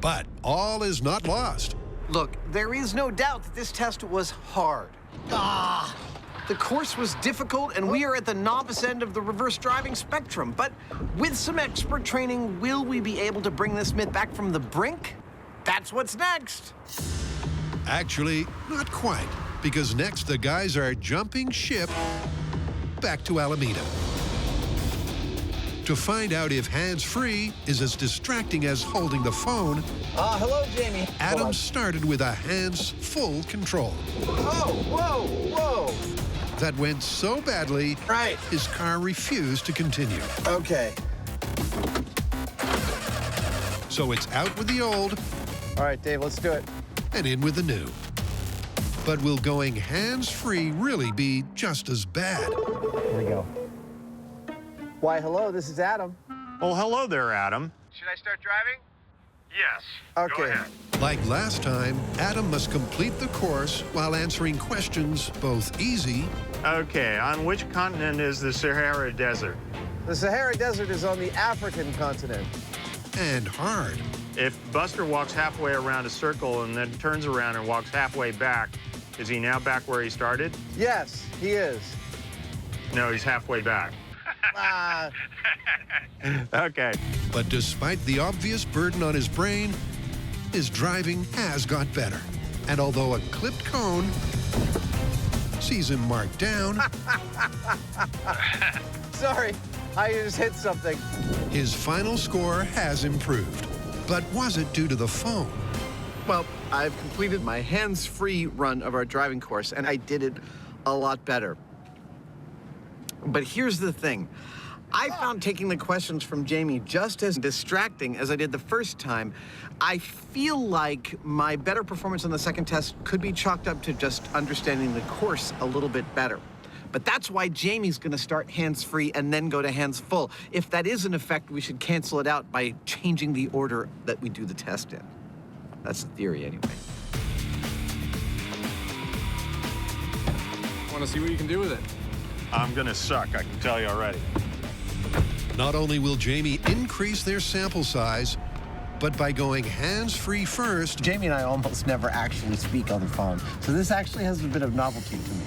But all is not lost. Look, there is no doubt that this test was hard. The course was difficult, and we are at the novice end of the reverse driving spectrum. But with some expert training, will we be able to bring this myth back from the brink? That's what's next. Actually, not quite. Because next, the guys are jumping ship back to Alameda. To find out if hands-free is as distracting as holding the phone, hello, Jamie. Adam started with a hands-full control. Oh, whoa, whoa. That went so badly, his car refused to continue. Okay. So it's out with the old. All right, Dave, let's do it. And in with the new. But will going hands-free really be just as bad? Here we go. Why, hello, this is Adam. Well, hello there, Adam. Should I start driving? Yes. Okay. Go ahead. Like last time, Adam must complete the course while answering questions both easy. Okay, on which continent is the Sahara Desert? The Sahara Desert is on the African continent. And hard. If Buster walks halfway around a circle and then turns around and walks halfway back, is he now back where he started? Yes, he is. No, he's halfway back. Okay. But despite the obvious burden on his brain, his driving has got better. And although a clipped cone sees him marked down... Sorry, I just hit something. His final score has improved. But was it due to the phone? Well, I've completed my hands-free run of our driving course, and I did it a lot better. But here's the thing. I found taking the questions from Jamie just as distracting as I did the first time. I feel like my better performance on the second test could be chalked up to just understanding the course a little bit better. But that's why Jamie's gonna start hands-free and then go to hands-full. If that is an effect, we should cancel it out by changing the order that we do the test in. That's the theory, anyway. Want to see what you can do with it? I'm gonna suck, I can tell you already. Not only will Jamie increase their sample size, but by going hands-free first, Jamie and I almost never actually speak on the phone, so this actually has a bit of novelty to me.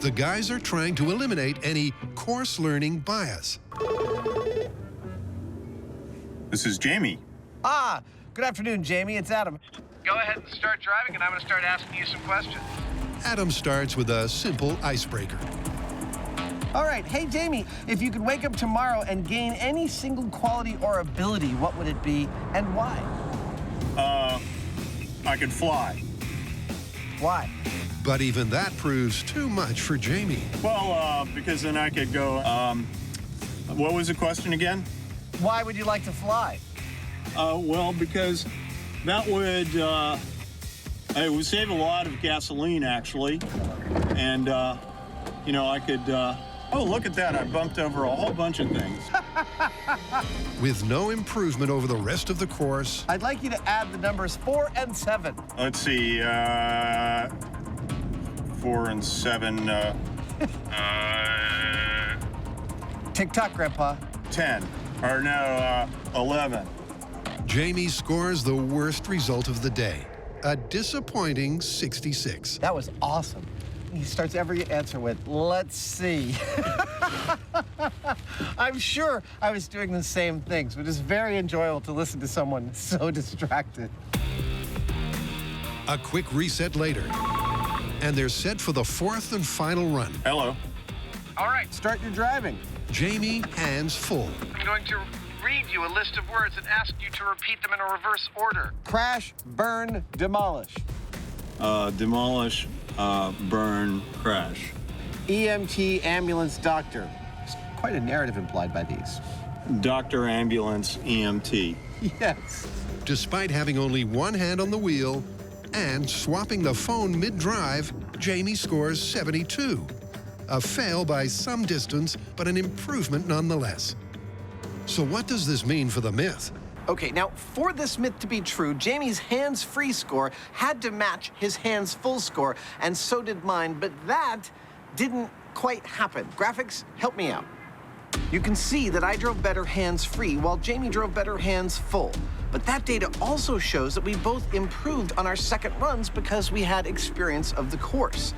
the guys are trying to eliminate any course learning bias. This is Jamie. Ah, good afternoon, Jamie. It's Adam. Go ahead and start driving, and I'm going to start asking you some questions. Adam starts with a simple icebreaker. All right. Hey, Jamie, if you could wake up tomorrow and gain any single quality or ability, what would it be and why? I could fly. Why? But even that proves too much for Jamie. Well, because then I could go, what was the question again? Why would you like to fly? Well, because that would, it would save a lot of gasoline, actually. And, you know, I could, oh, look at that. I bumped over a whole bunch of things. With no improvement over the rest of the course, I'd like you to add the numbers 4 and 7. Let's see, 4 and 7, Tick-tock, Grandpa. 10. Or no, 11. Jamie scores the worst result of the day, a disappointing 66. That was awesome. He starts every answer with, let's see. I'm sure I was doing the same things, but it's very enjoyable to listen to someone so distracted. A quick reset later, and they're set for the 4th and final run. Hello. All right, start your driving. Jamie, hands full. I'm going to read you a list of words and ask you to repeat them in a reverse order. Crash, burn, demolish. Demolish, burn, crash. EMT, ambulance, doctor. There's quite a narrative implied by these. Doctor, ambulance, EMT. Yes. Despite having only one hand on the wheel and swapping the phone mid-drive, Jamie scores 72. A fail by some distance, but an improvement nonetheless. So what does this mean for the myth? Okay, now, for this myth to be true, Jamie's hands-free score had to match his hands-full score, and so did mine, but that didn't quite happen. Graphics, help me out. You can see that I drove better hands-free, while Jamie drove better hands-full. But that data also shows that we both improved on our second runs because we had experience of the course.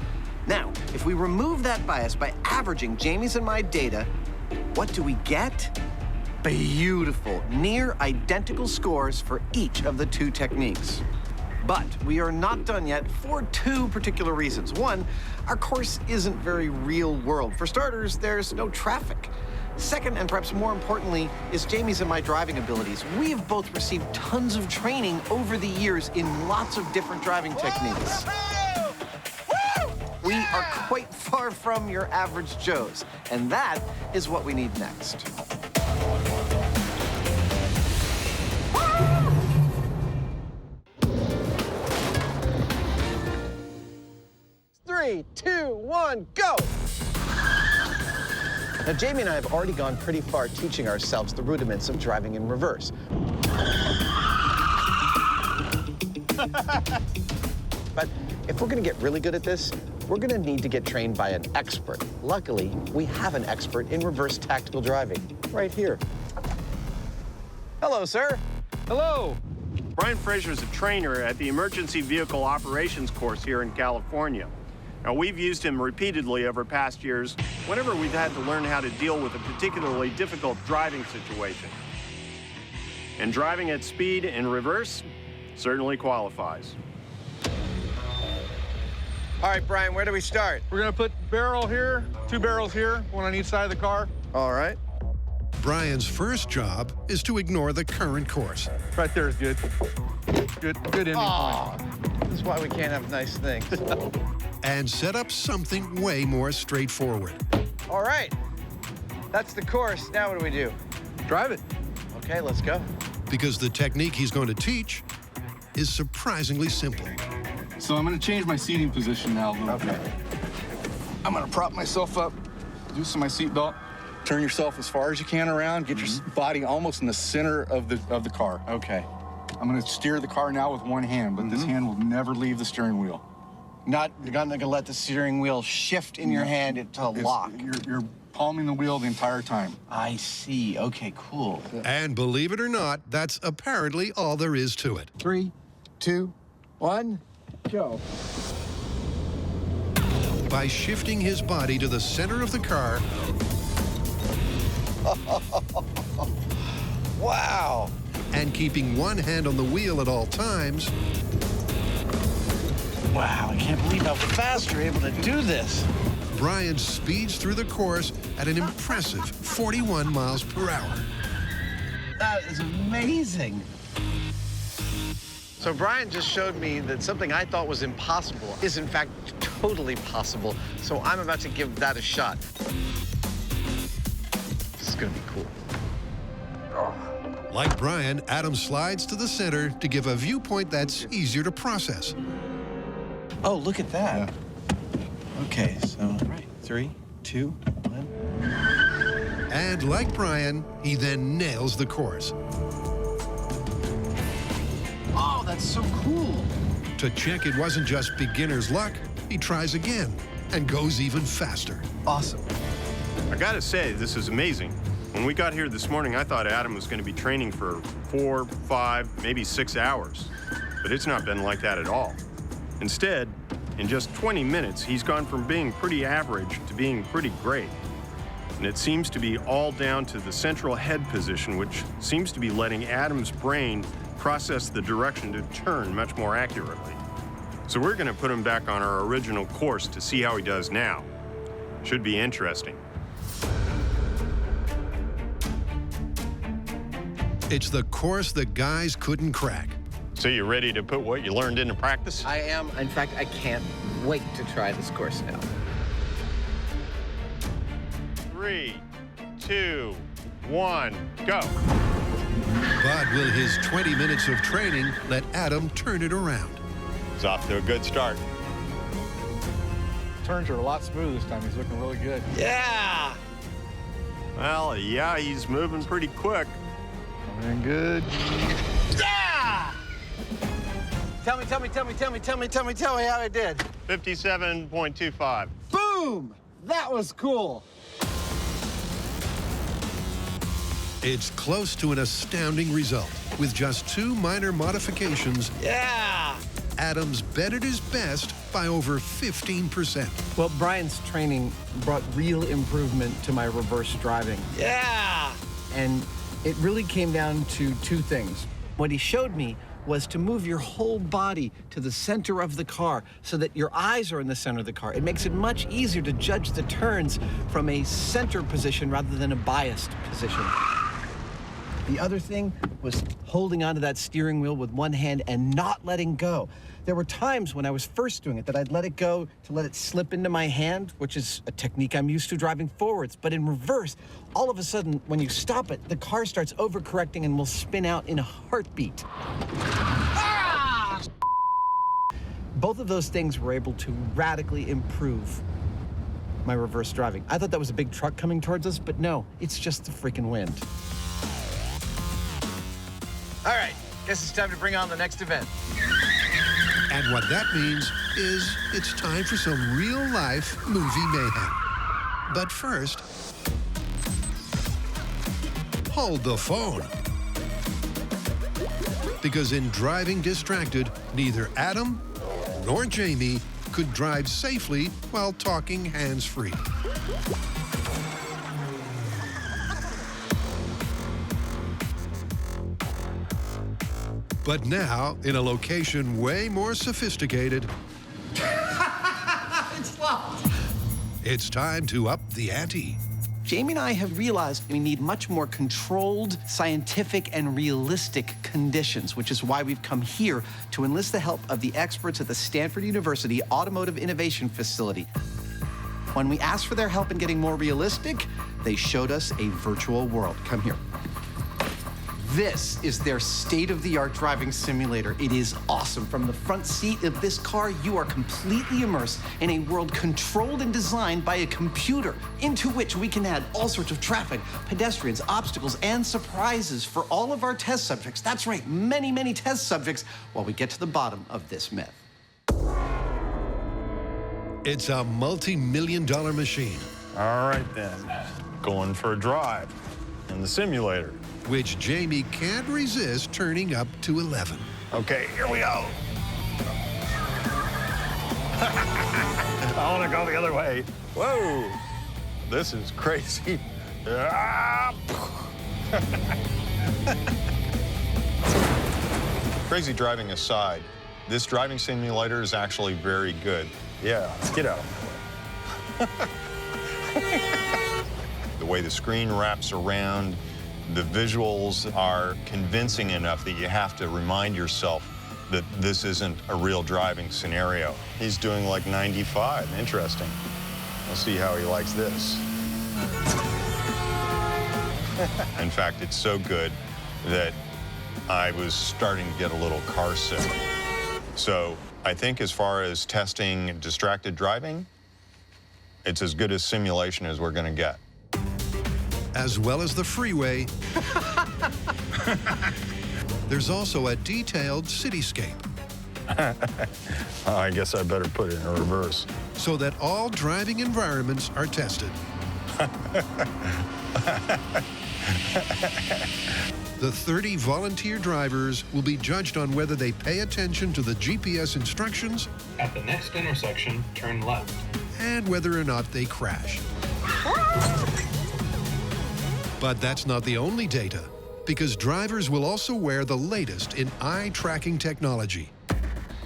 Now, if we remove that bias by averaging Jamie's and my data, what do we get? Beautiful, near identical scores for each of the two techniques. But we are not done yet for two particular reasons. One, our course isn't very real world. For starters, there's no traffic. Second, and perhaps more importantly, is Jamie's and my driving abilities. We have both received tons of training over the years in lots of different driving techniques. We are quite far from your average Joes, and that is what we need next. 3, 2, 1, go! Now, Jamie and I have already gone pretty far teaching ourselves the rudiments of driving in reverse. But if we're gonna get really good at this, we're gonna need to get trained by an expert. Luckily, we have an expert in reverse tactical driving right here. Hello, sir. Hello. Brian Fraser is a trainer at the Emergency Vehicle Operations course here in California. Now, we've used him repeatedly over past years whenever we've had to learn how to deal with a particularly difficult driving situation. And driving at speed in reverse certainly qualifies. All right, Brian, where do we start? We're gonna put barrel here, 2 barrels here, one on each side of the car. All right. Brian's first job is to ignore the current course. Right there is good. Good ending point. This is why we can't have nice things. and set up something way more straightforward. All right, that's the course. Now what do we do? Drive it. Okay, let's go. Because the technique he's going to teach is surprisingly simple. So I'm going to change my seating position now a little bit. I'm going to prop myself up, loosen my seatbelt, turn yourself as far as you can around, get your body almost in the center of the car. Okay. I'm going to steer the car now with one hand, but this hand will never leave the steering wheel. You're not going to let the steering wheel shift in your hand to lock. You're palming the wheel the entire time. I see. Okay, cool. And believe it or not, that's apparently all there is to it. 3, 2, 1, go. By shifting his body to the center of the car, wow, and keeping one hand on the wheel at all times. Wow, I can't believe how fast you're able to do this. Brian speeds through the course at an impressive 41 miles per hour. That is amazing. So Brian just showed me that something I thought was impossible is in fact totally possible. So I'm about to give that a shot. This is gonna be cool. Like Brian, Adam slides to the center to give a viewpoint that's easier to process. Oh, look at that. Yeah. Okay, so 3, 2, 1. And like Brian, he then nails the course. Oh, that's so cool. To check it wasn't just beginner's luck, he tries again and goes even faster. Awesome. I gotta say, this is amazing. When we got here this morning, I thought Adam was going to be training for 4, 5, maybe 6 hours. But it's not been like that at all. Instead, in just 20 minutes, he's gone from being pretty average to being pretty great. And it seems to be all down to the central head position, which seems to be letting Adam's brain process the direction to turn much more accurately. So we're going to put him back on our original course to see how he does now. Should be interesting. It's the course the guys couldn't crack. So you ready to put what you learned into practice? I am. In fact, I can't wait to try this course now. 3, 2, 1, go. But will his 20 minutes of training let Adam turn it around? He's off to a good start. Turns are a lot smoother this time. He's looking really good. Yeah! Well, yeah, he's moving pretty quick. Coming in good. Yeah! Tell me how I did. 57.25. Boom! That was cool. It's close to an astounding result. With just 2 minor modifications, yeah, Adam's bettered his best by over 15%. Well, Brian's training brought real improvement to my reverse driving. Yeah! And it really came down to 2 things. What he showed me was to move your whole body to the center of the car so that your eyes are in the center of the car. It makes it much easier to judge the turns from a center position rather than a biased position. The other thing was holding onto that steering wheel with one hand and not letting go. There were times when I was first doing it that I'd let it go to let it slip into my hand, which is a technique I'm used to driving forwards. But in reverse, all of a sudden, when you stop it, the car starts overcorrecting and will spin out in a heartbeat. Ah! Both of those things were able to radically improve my reverse driving. I thought that was a big truck coming towards us, but no, it's just the freaking wind. All right, guess it's time to bring on the next event. And what that means is it's time for some real-life movie mayhem. But first, hold the phone. Because in driving distracted, neither Adam nor Jamie could drive safely while talking hands-free. But now, in a location way more sophisticated, It's locked. it's time to up the ante. Jamie and I have realized we need much more controlled, scientific, and realistic conditions, which is why we've come here to enlist the help of the experts at the Stanford University Automotive Innovation Facility. When we asked for their help in getting more realistic, they showed us a virtual world. Come here. This is their state-of-the-art driving simulator. It is awesome. From the front seat of this car, you are completely immersed in a world controlled and designed by a computer, into which we can add all sorts of traffic, pedestrians, obstacles, and surprises for all of our test subjects. That's right, many, many test subjects, while we get to the bottom of this myth. It's a multi-million-dollar machine. All right, then. Going for a drive in the simulator. Which Jamie can't resist turning up to 11. Okay, here we go. I want to go the other way. Whoa, this is crazy. Crazy driving aside, this driving simulator is actually very good. Yeah, let's get out. The way the screen wraps around, the visuals are convincing enough that you have to remind yourself that this isn't a real driving scenario. He's doing like 95. Interesting. We'll see how he likes this. In fact, it's so good that I was starting to get a little car sick. So I think as far as testing distracted driving, it's as good a simulation as we're going to get. As well as the freeway, there's also a detailed cityscape. I guess I better put it in reverse. So that all driving environments are tested. The 30 volunteer drivers will be judged on whether they pay attention to the GPS instructions. At the next intersection, turn left. And whether or not they crash. But that's not the only data, because drivers will also wear the latest in eye tracking technology.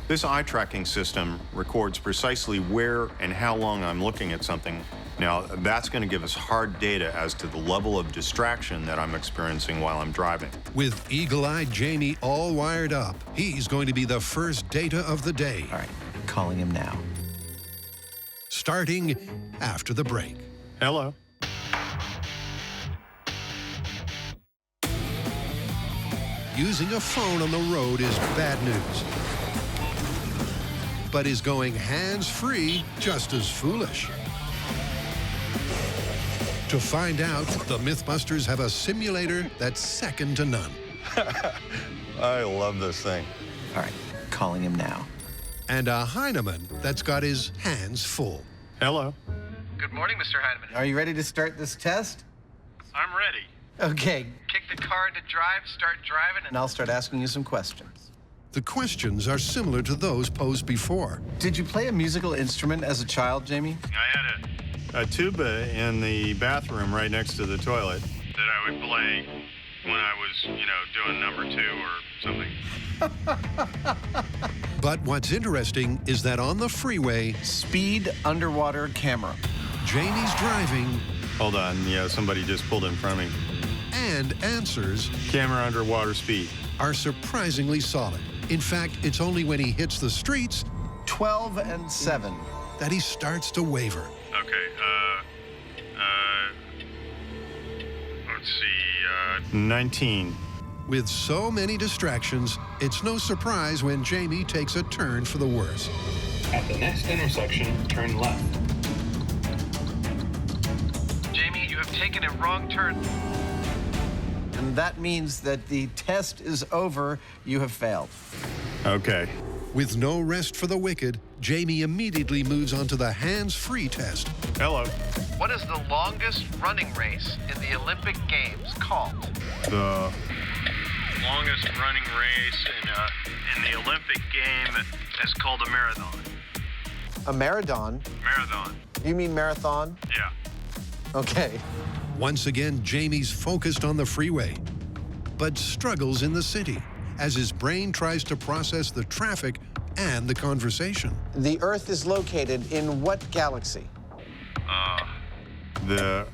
This eye tracking system records precisely where and how long I'm looking at something. Now, that's going to give us hard data as to the level of distraction that I'm experiencing while I'm driving. With eagle-eyed Jamie all wired up, he's going to be the first data of the day. All right, calling him now. Starting after the break. Hello. Using a phone on the road is bad news. But is going hands-free just as foolish? To find out, the MythBusters have a simulator that's second to none. I love this thing. All right, calling him now. And a Heineman that's got his hands full. Hello. Good morning, Mr. Heineman. Are you ready to start this test? I'm ready. Okay, Kick the car into drive, start driving, and I'll start asking you some questions. The questions are similar to those posed before. Did you play a musical instrument as a child, Jamie? I had a tuba in the bathroom right next to the toilet that I would play when I was, doing number 2 or something. But what's interesting is that on the freeway, speed underwater camera. Jamie's driving. Hold on, somebody just pulled in front of me. And answers, camera underwater speed, are surprisingly solid. In fact, it's only when he hits the streets, 12 and 7, that he starts to waver. Okay, let's see, 19. With so many distractions, it's no surprise when Jamie takes a turn for the worse. At the next intersection, turn left. Jamie, you have taken a wrong turn. And that means that the test is over. You have failed. Okay. With no rest for the wicked, Jamie immediately moves on to the hands-free test. Hello. What is the longest running race in the Olympic Games called? The longest running race in the Olympic game is called a marathon. A marathon? Marathon. You mean marathon? Yeah. Okay. Once again, Jamie's focused on the freeway, but struggles in the city as his brain tries to process the traffic and the conversation. The Earth is located in what galaxy? The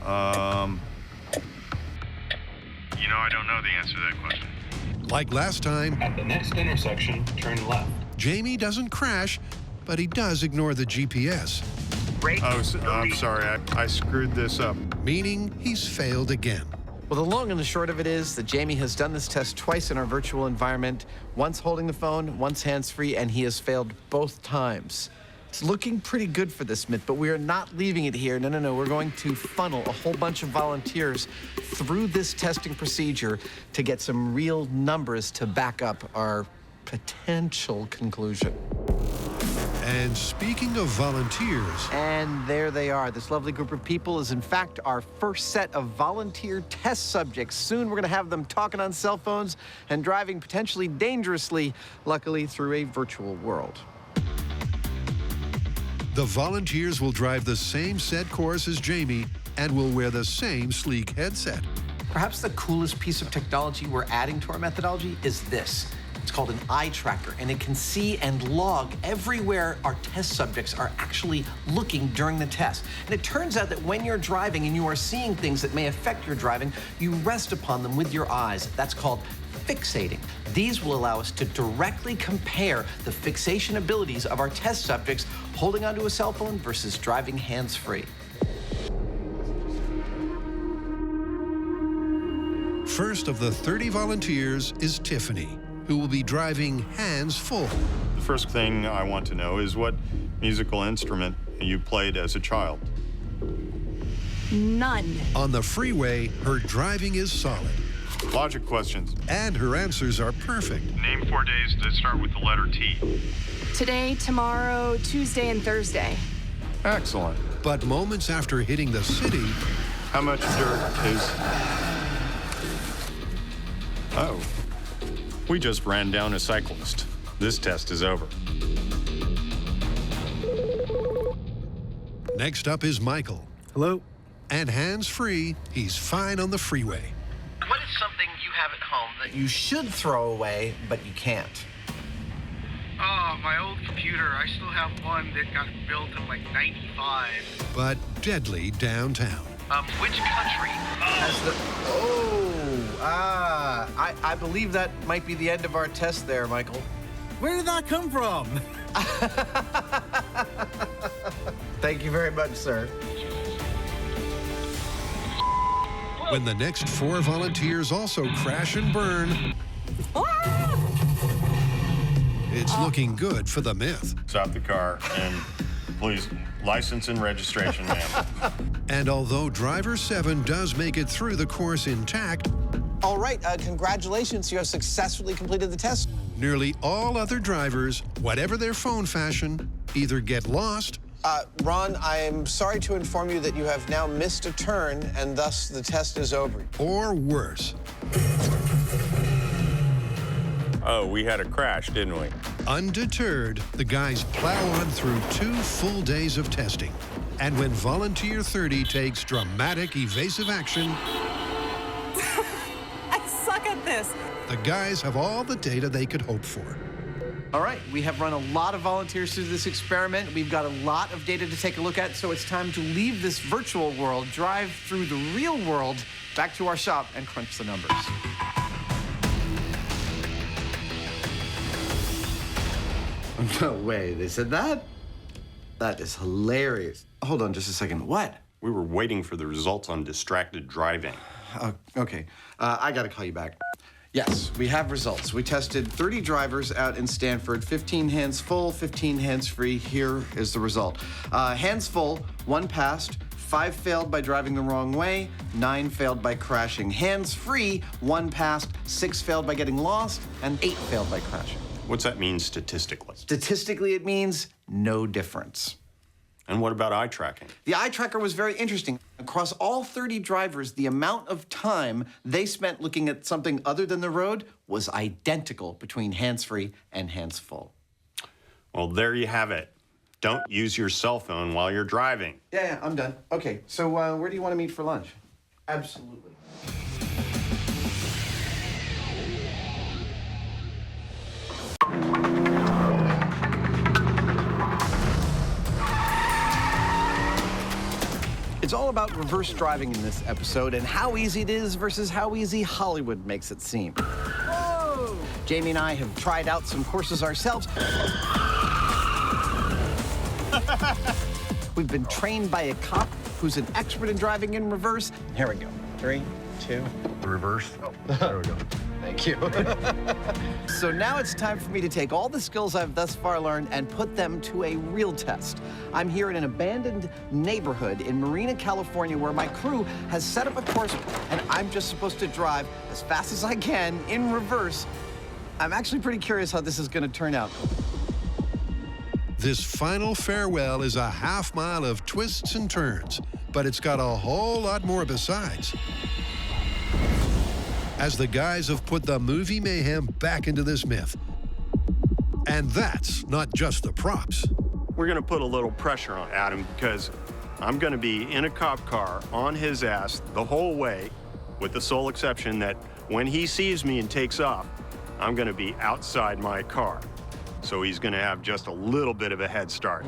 You know, I don't know the answer to that question. Like last time, At the next intersection, turn left. Jamie doesn't crash, but he does ignore the GPS. Oh, I'm sorry, I screwed this up. Meaning he's failed again. Well, the long and the short of it is that Jamie has done this test twice in our virtual environment, once holding the phone, once hands-free, and he has failed both times. It's looking pretty good for this myth, but we are not leaving it here. No. We're going to funnel a whole bunch of volunteers through this testing procedure to get some real numbers to back up our potential conclusion. And speaking of volunteers... And there they are. This lovely group of people is, in fact, our first set of volunteer test subjects. Soon we're going to have them talking on cell phones and driving potentially dangerously, luckily through a virtual world. The volunteers will drive the same set course as Jamie and will wear the same sleek headset. Perhaps the coolest piece of technology we're adding to our methodology is this. It's called an eye tracker, and it can see and log everywhere our test subjects are actually looking during the test. And it turns out that when you're driving and you are seeing things that may affect your driving, you rest upon them with your eyes. That's called fixating. These will allow us to directly compare the fixation abilities of our test subjects holding onto a cell phone versus driving hands-free. First of the 30 volunteers is Tiffany, who will be driving hands full. The first thing I want to know is what musical instrument you played as a child. None. On the freeway, her driving is solid. Logic questions. And her answers are perfect. Name 4 days that start with the letter T. Today, tomorrow, Tuesday, and Thursday. Excellent. But moments after hitting the city... How much dirt is... Oh. We just ran down a cyclist. This test is over. Next up is Michael. Hello. And hands-free, he's fine on the freeway. What is something you have at home that you should throw away, but you can't? Oh, my old computer. I still have one that got built in like 95. But deadly downtown. Which country has the... I believe that might be the end of our test there, Michael. Where did that come from? Thank you very much, sir. When the next 4 volunteers also crash and burn, it's looking good for the myth. Stop the car and please, license and registration, ma'am. And although driver 7 does make it through the course intact... All right, congratulations, you have successfully completed the test. Nearly all other drivers, whatever their phone fashion, either get lost... Ron, I am sorry to inform you that you have now missed a turn, and thus the test is over. Or worse. Oh, we had a crash, didn't we? Undeterred, the guys plow on through 2 full days of testing. And when Volunteer 30 takes dramatic, evasive action... I suck at this. The guys have all the data they could hope for. All right, we have run a lot of volunteers through this experiment. We've got a lot of data to take a look at, so it's time to leave this virtual world, drive through the real world, back to our shop, and crunch the numbers. No way, they said that? That is hilarious. Hold on just a second, what? We were waiting for the results on distracted driving. Okay, I gotta call you back. Yes, we have results. We tested 30 drivers out in Stanford, 15 hands full, 15 hands free. Here is the result. Hands full, 1 passed, 5 failed by driving the wrong way, 9 failed by crashing. Hands free, 1 passed, 6 failed by getting lost, and 8 failed by crashing. What's that mean statistically? Statistically, it means no difference. And what about eye tracking? The eye tracker was very interesting. Across all 30 drivers, the amount of time they spent looking at something other than the road was identical between hands-free and hands-full. Well, there you have it. Don't use your cell phone while you're driving. Yeah, I'm done. Okay, so where do you want to meet for lunch? Absolutely. It's all about reverse driving in this episode and how easy it is versus how easy Hollywood makes it seem. Whoa! Jamie and I have tried out some courses ourselves. We've been trained by a cop who's an expert in driving in reverse. Here we go. 3, 2. Reverse. There we go. Thank you. So now it's time for me to take all the skills I've thus far learned and put them to a real test. I'm here in an abandoned neighborhood in Marina, California, where my crew has set up a course, and I'm just supposed to drive as fast as I can in reverse. I'm actually pretty curious how this is going to turn out. This final farewell is a half-mile of twists and turns, but it's got a whole lot more besides. As the guys have put the movie mayhem back into this myth. And that's not just the props. We're going to put a little pressure on Adam because I'm going to be in a cop car on his ass the whole way, with the sole exception that when he sees me and takes off, I'm going to be outside my car. So he's going to have just a little bit of a head start.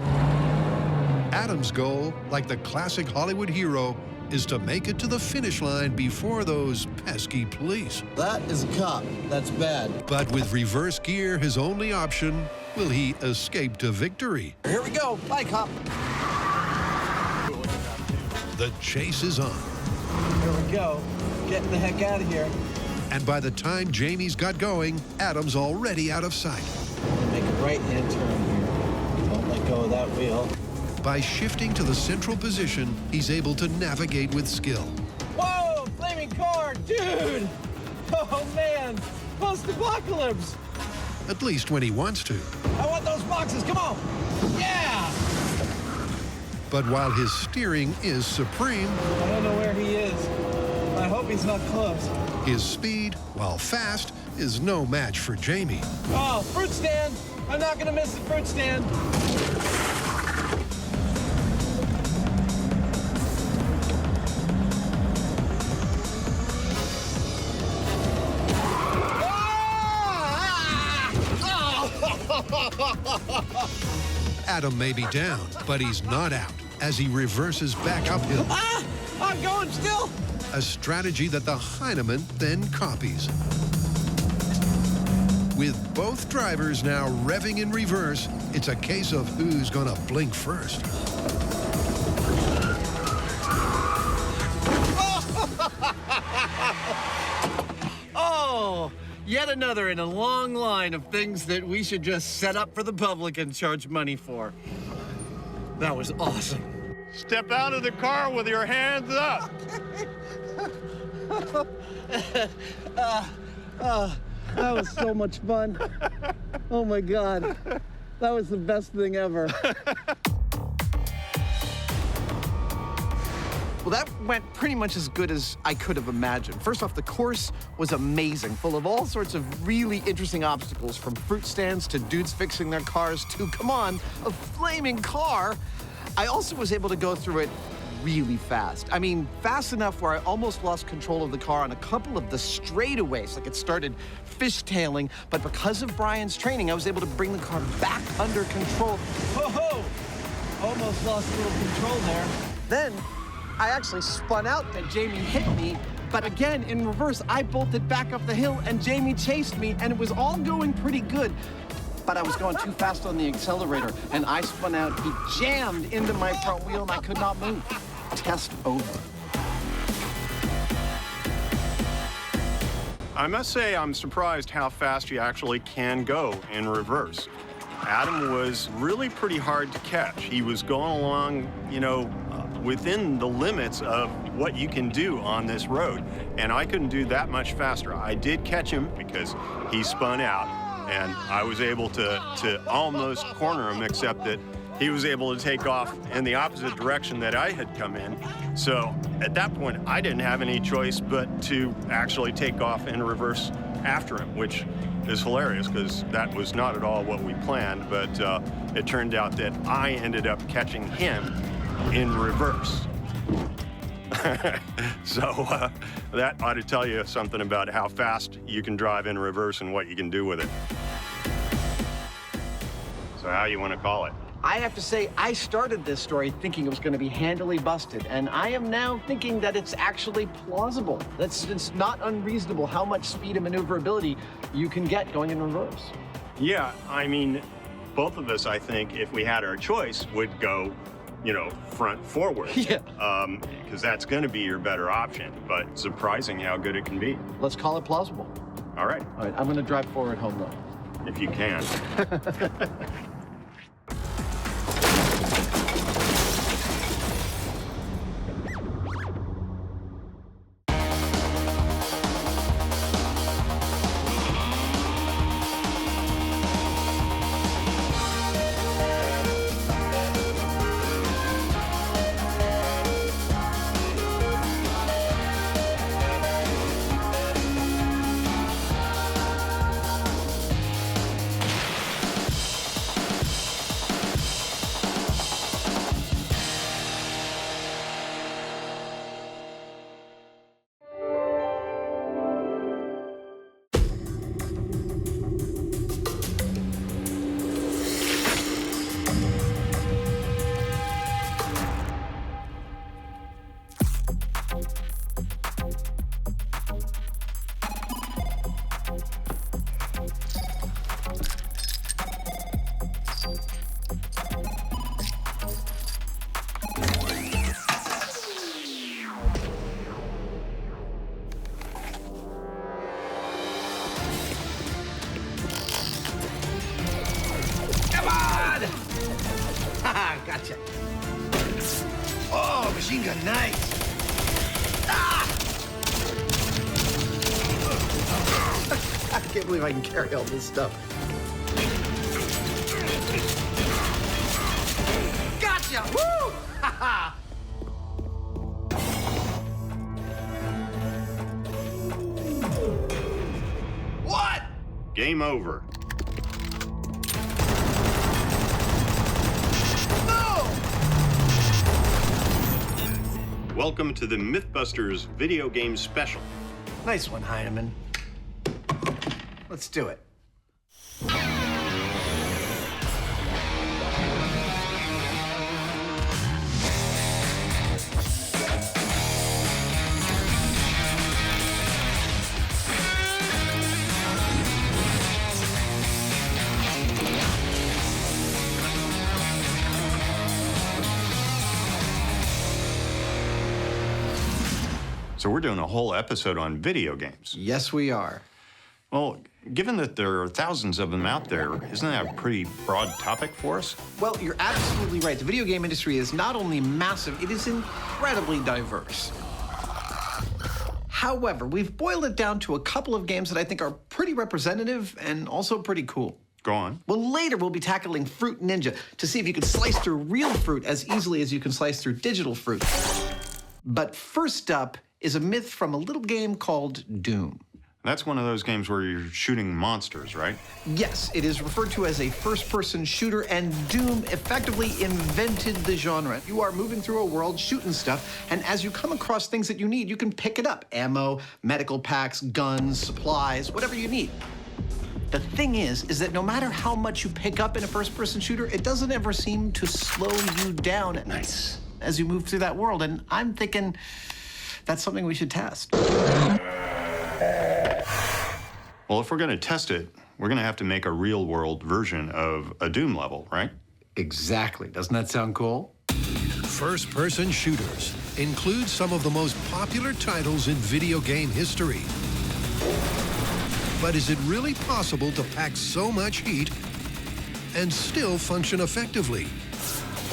Adam's goal, like the classic Hollywood hero, is to make it to the finish line before those pesky police. That is a cop. That's bad. But with reverse gear his only option, will he escape to victory? Here we go. Bye, cop. The chase is on. Here we go. Getting the heck out of here. And by the time Jamie's got going, Adam's already out of sight. Make a right-hand turn here. Don't let go of that wheel. By shifting to the central position, he's able to navigate with skill. Whoa! Flaming car! Dude! Oh, man! Post-apocalypse! At least when he wants to. I want those boxes! Come on! Yeah! But while his steering is supreme, I don't know where he is. I hope he's not close. his speed, while fast, is no match for Jamie. Oh, fruit stand! I'm not gonna miss the fruit stand. Adam may be down, but he's not out as he reverses back uphill. Ah! I'm going still! A strategy that the Heineman then copies. With both drivers now revving in reverse, it's a case of who's gonna blink first. Oh, yet another in a long line of things that we should just set up for the public and charge money for. That was awesome. Step out of the car with your hands up. That was so much fun. Oh my God. That was the best thing ever. Well, that went pretty much as good as I could have imagined. First off, the course was amazing, full of all sorts of really interesting obstacles, from fruit stands to dudes fixing their cars to, come on, a flaming car. I also was able to go through it really fast. I mean, fast enough where I almost lost control of the car on a couple of the straightaways. Like, it started fishtailing, but because of Brian's training, I was able to bring the car back under control. Ho-ho! Almost lost a little control there. Then, I actually spun out and Jamie hit me, but again, in reverse, I bolted back up the hill and Jamie chased me, and it was all going pretty good. But I was going too fast on the accelerator, and I spun out. He jammed into my front wheel, and I could not move. Test over. I must say I'm surprised how fast you actually can go in reverse. Adam was really pretty hard to catch. He was going along, you know, within the limits of what you can do on this road, and I couldn't do that much faster. I did catch him because he spun out, and I was able to almost corner him, except that he was able to take off in the opposite direction that I had come in. So at that point, I didn't have any choice but to actually take off in reverse after him, which is hilarious because that was not at all what we planned, but it turned out that I ended up catching him in reverse. So that ought to tell you something about how fast you can drive in reverse and what you can do with it. So how you want to call it? I have to say, I started this story thinking it was going to be handily busted, and I am now thinking that it's actually plausible. It's not unreasonable how much speed and maneuverability you can get going in reverse. Yeah, I mean, both of us, I think, if we had our choice, would go, you know, front forward. Yeah. Because that's going to be your better option, but surprising how good it can be. Let's call it plausible. All right. All right, I'm going to drive forward home, though. If you can. Gotcha. Oh, machine gun, nice. Ah! I can't believe I can carry all this stuff. Gotcha! Woo! Ha ha! What? Game over. Welcome to the MythBusters video game special. Nice one, Heinemann. Let's do it. So we're doing a whole episode on video games. Yes, we are. Well, given that there are thousands of them out there, isn't that a pretty broad topic for us? Well, you're absolutely right. The video game industry is not only massive, it is incredibly diverse. However, we've boiled it down to a couple of games that I think are pretty representative and also pretty cool. Go on. Well, later we'll be tackling Fruit Ninja to see if you can slice through real fruit as easily as you can slice through digital fruit. But first up is a myth from a little game called Doom. That's one of those games where you're shooting monsters, right? Yes, it is referred to as a first-person shooter, and Doom effectively invented the genre. You are moving through a world shooting stuff, and as you come across things that you need, you can pick it up. Ammo, medical packs, guns, supplies, whatever you need. The thing is that no matter how much you pick up in a first-person shooter, it doesn't ever seem to slow you down as you move through that world, and I'm thinking that's something we should test. Well, if we're going to test it, we're going to have to make a real-world version of a Doom level, right? Exactly. Doesn't that sound cool? First-person shooters include some of the most popular titles in video game history. But is it really possible to pack so much heat and still function effectively?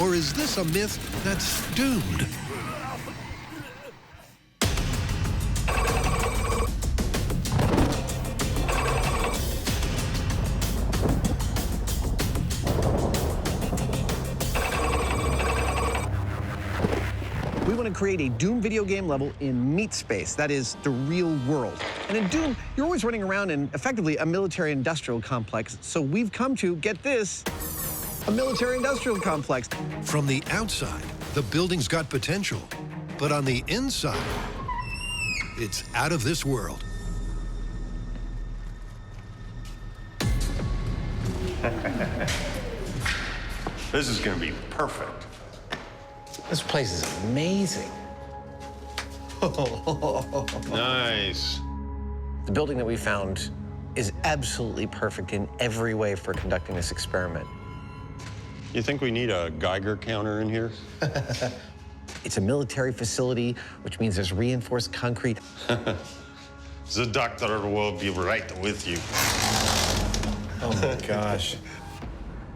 Or is this a myth that's doomed? We want to create a Doom video game level in meat space, that is, the real world. And in Doom, you're always running around in, effectively, a military-industrial complex. So we've come to, get this, a military-industrial complex. From the outside, the building's got potential. But on the inside, it's out of this world. This is gonna be perfect. This place is amazing. Nice. The building that we found is absolutely perfect in every way for conducting this experiment. You think we need a Geiger counter in here? It's a military facility, which means there's reinforced concrete. The doctor will be right with you. Oh my gosh.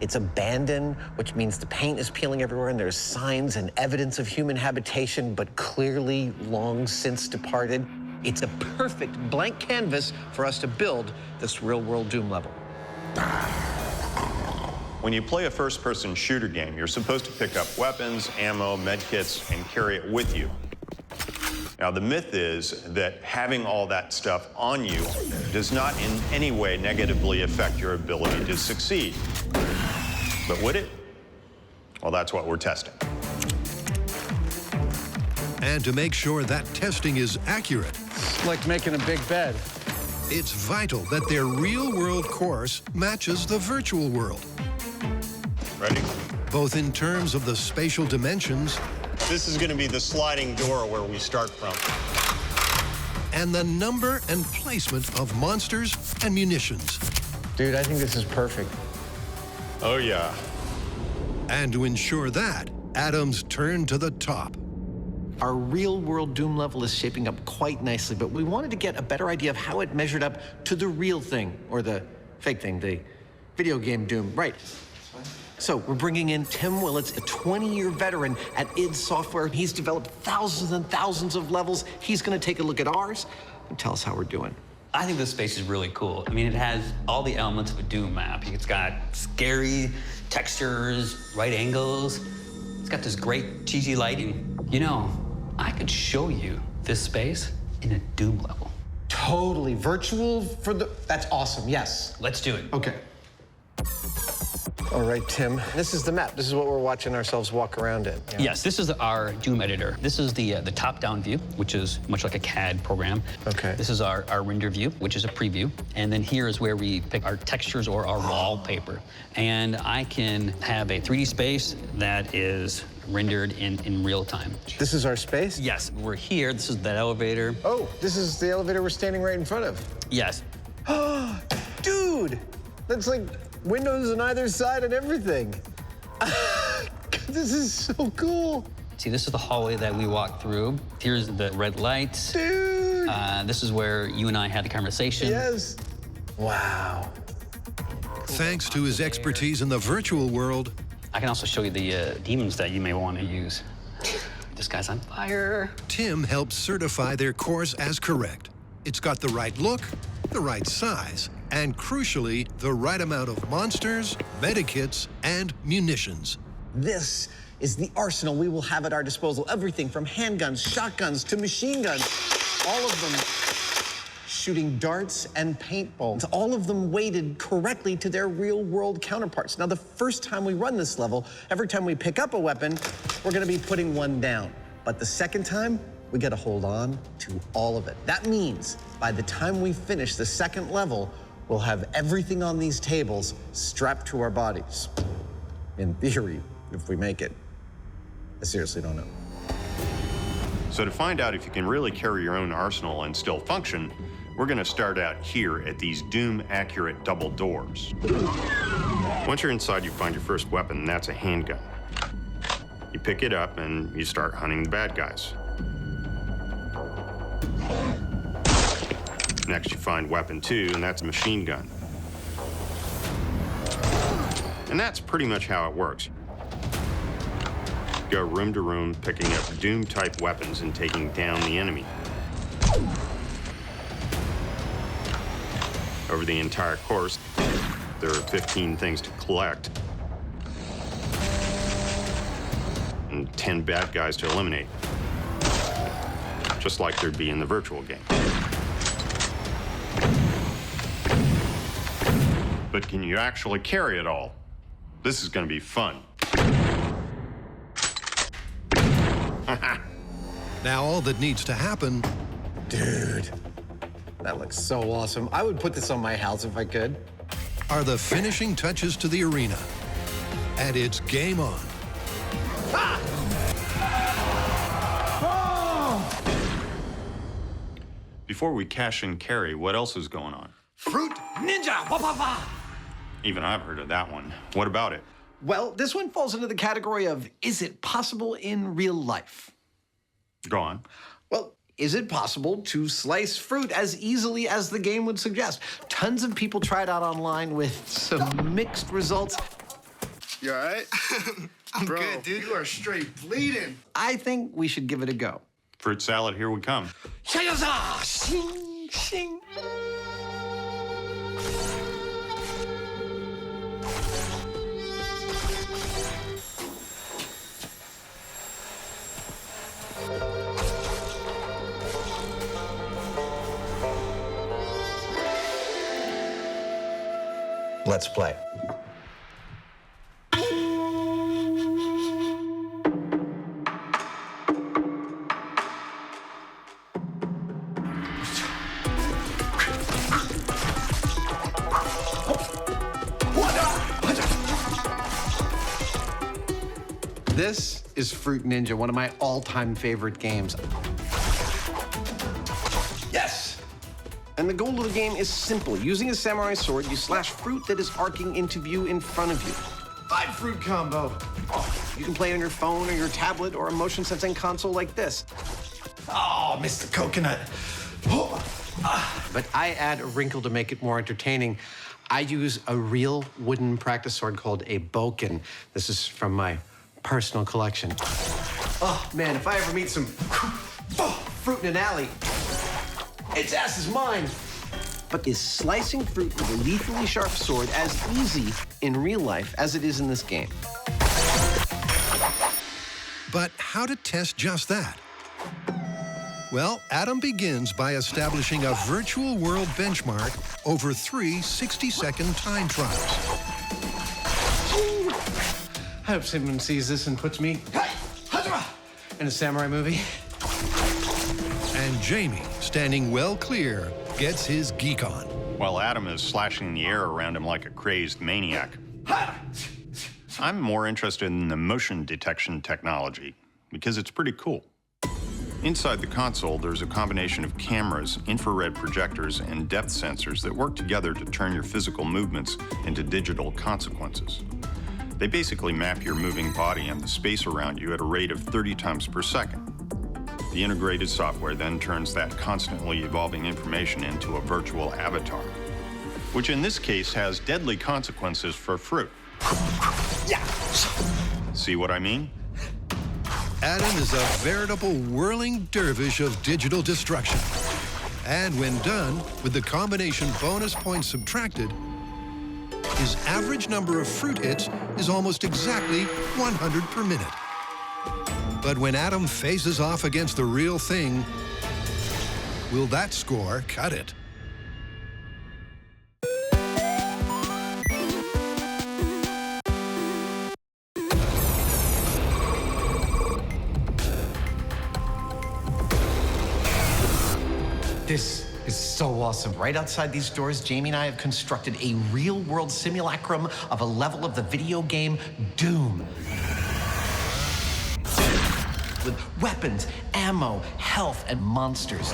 It's abandoned, which means the paint is peeling everywhere and there's signs and evidence of human habitation, but clearly long since departed. It's a perfect blank canvas for us to build this real-world Doom level. When you play a first-person shooter game, you're supposed to pick up weapons, ammo, medkits, and carry it with you. Now, the myth is that having all that stuff on you does not in any way negatively affect your ability to succeed. But would it? Well, that's what we're testing. And to make sure that testing is accurate, It's like making a big bed. it's vital that their real-world course matches the virtual world, Ready? both in terms of the spatial dimensions This is going to be the sliding door where we start from. and the number and placement of monsters and munitions. Dude, I think this is perfect. Oh, yeah. And to ensure that, Adams turned to the top. Our real-world Doom level is shaping up quite nicely, but we wanted to get a better idea of how it measured up to the real thing, or the fake thing, the video game Doom. Right. So we're bringing in Tim Willits, a 20-year veteran at id Software. He's developed thousands and thousands of levels. He's going to take a look at ours and tell us how we're doing. I think this space is really cool. I mean, it has all the elements of a Doom map. It's got scary textures, right angles. It's got this great cheesy lighting. You know, I could show you this space in a Doom level. Totally. Virtual for the... That's awesome, yes. Let's do it. Okay. All right, Tim, this is the map. This is what we're watching ourselves walk around in. Yeah. Yes, this is our Doom editor. This is the top-down view, which is much like a CAD program. Okay. This is our render view, which is a preview. And then here is where we pick our textures or our wallpaper. And I can have a 3D space that is rendered in real time. This is our space? Yes, we're here. This is that elevator. Oh, this is the elevator we're standing right in front of. Yes. Dude, that's like windows on either side and everything. This is so cool. See, this is the hallway that we walked through. Here's the red lights. Dude. This is where you and I had the conversation. Yes. Wow. Thanks to his expertise in the virtual world, I can also show you the demons that you may want to use. This guy's on fire. Tim helped certify their course as correct. It's got the right look, the right size, and crucially, the right amount of monsters, medikits, and munitions. This is the arsenal we will have at our disposal. Everything from handguns, shotguns, to machine guns. All of them shooting darts and paintballs. All of them weighted correctly to their real-world counterparts. Now, the first time we run this level, every time we pick up a weapon, we're gonna be putting one down. But the second time, we gotta hold on to all of it. That means by the time we finish the second level, we'll have everything on these tables strapped to our bodies. In theory, if we make it. I seriously don't know. So to find out if you can really carry your own arsenal and still function, we're going to start out here at these Doom-accurate double doors. Once you're inside, you find your first weapon, and that's a handgun. You pick it up, and you start hunting the bad guys. Next, you find weapon 2, and that's a machine gun. And that's pretty much how it works. Go room to room, picking up Doom-type weapons and taking down the enemy. Over the entire course, there are 15 things to collect and 10 bad guys to eliminate, just like there'd be in the virtual game. But can you actually carry it all? This is going to be fun. Now all that needs to happen... Dude, that looks so awesome. I would put this on my house if I could. ...are the finishing touches to the arena. and it's game on. Before we cash and carry, what else is going on? Fruit Ninja! Wah, wah, wah. Even I've heard of that one. What about it? Well, this one falls into the category of, is it possible in real life? Go on. Well, is it possible to slice fruit as easily as the game would suggest? Tons of people tried out online with some mixed results. You all right? I'm Bro, good, dude. You are straight bleeding. I think we should give it a go. Fruit salad, here we come. Shing, shing. Let's play. This is Fruit Ninja, one of my all-time favorite games. Yes! And the goal of the game is simple. Using a samurai sword, you slash fruit that is arcing into view in front of you. 5 fruit combo. Oh, you can play on your phone or your tablet or a motion sensing console like this. Oh, missed the coconut. Oh. But I add a wrinkle to make it more entertaining. I use a real wooden practice sword called a bokken. This is from my personal collection. Oh, man, if I ever meet some fruit in an alley, its ass is mine. But is slicing fruit with a lethally sharp sword as easy in real life as it is in this game? But how to test just that? Well, Adam begins by establishing a virtual world benchmark over 3 60-second time trials. I hope someone sees this and puts me in a samurai movie. And Jamie, standing well clear, gets his geek on. While Adam is slashing the air around him like a crazed maniac. I'm more interested in the motion detection technology because it's pretty cool. Inside the console, there's a combination of cameras, infrared projectors, and depth sensors that work together to turn your physical movements into digital consequences. They basically map your moving body and the space around you at a rate of 30 times per second. The integrated software then turns that constantly evolving information into a virtual avatar, which in this case has deadly consequences for fruit. Yeah. See what I mean? Adam is a veritable whirling dervish of digital destruction. And when done, with the combination bonus points subtracted, his average number of fruit hits is almost exactly 100 per minute. But when Adam faces off against the real thing, will that score cut it? This is so awesome. Right outside these doors, Jamie and I have constructed a real-world simulacrum of a level of the video game Doom. With weapons, ammo, health, and monsters.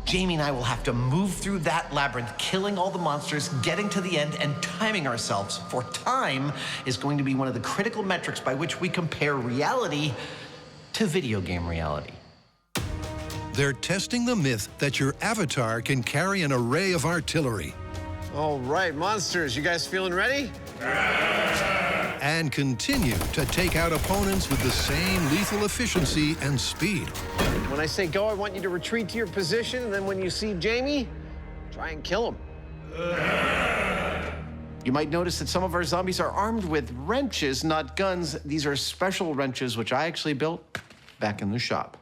Jamie and I will have to move through that labyrinth, killing all the monsters, getting to the end, and timing ourselves. For time is going to be one of the critical metrics by which we compare reality to video game reality. They're testing the myth that your avatar can carry an array of artillery. All right, monsters, you guys feeling ready? And continue to take out opponents with the same lethal efficiency and speed. When I say go, I want you to retreat to your position, and then when you see Jamie, try and kill him. You might notice that some of our zombies are armed with wrenches, not guns. These are special wrenches, which I actually built back in the shop.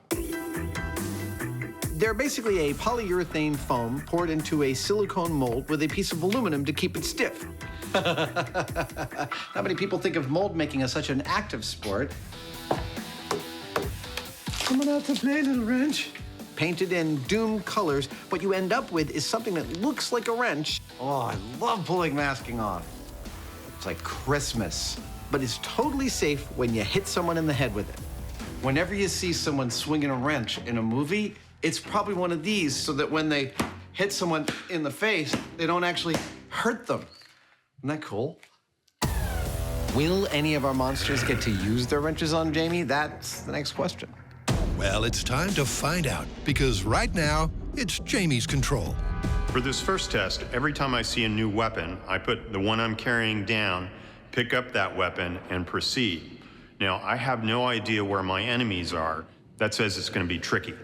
They're basically a polyurethane foam poured into a silicone mold with a piece of aluminum to keep it stiff. How many people think of mold making as such an active sport? Coming out to play, little wrench. Painted in Doom colors, what you end up with is something that looks like a wrench. Oh, I love pulling masking off. It's like Christmas, but it's totally safe when you hit someone in the head with it. Whenever you see someone swinging a wrench in a movie, it's probably one of these so that when they hit someone in the face, they don't actually hurt them. Isn't that cool? Will any of our monsters get to use their wrenches on Jamie? That's the next question. Well, it's time to find out, because right now, it's Jamie's control. For this first test, every time I see a new weapon, I put the one I'm carrying down, pick up that weapon, and proceed. Now, I have no idea where my enemies are. That says it's going to be tricky.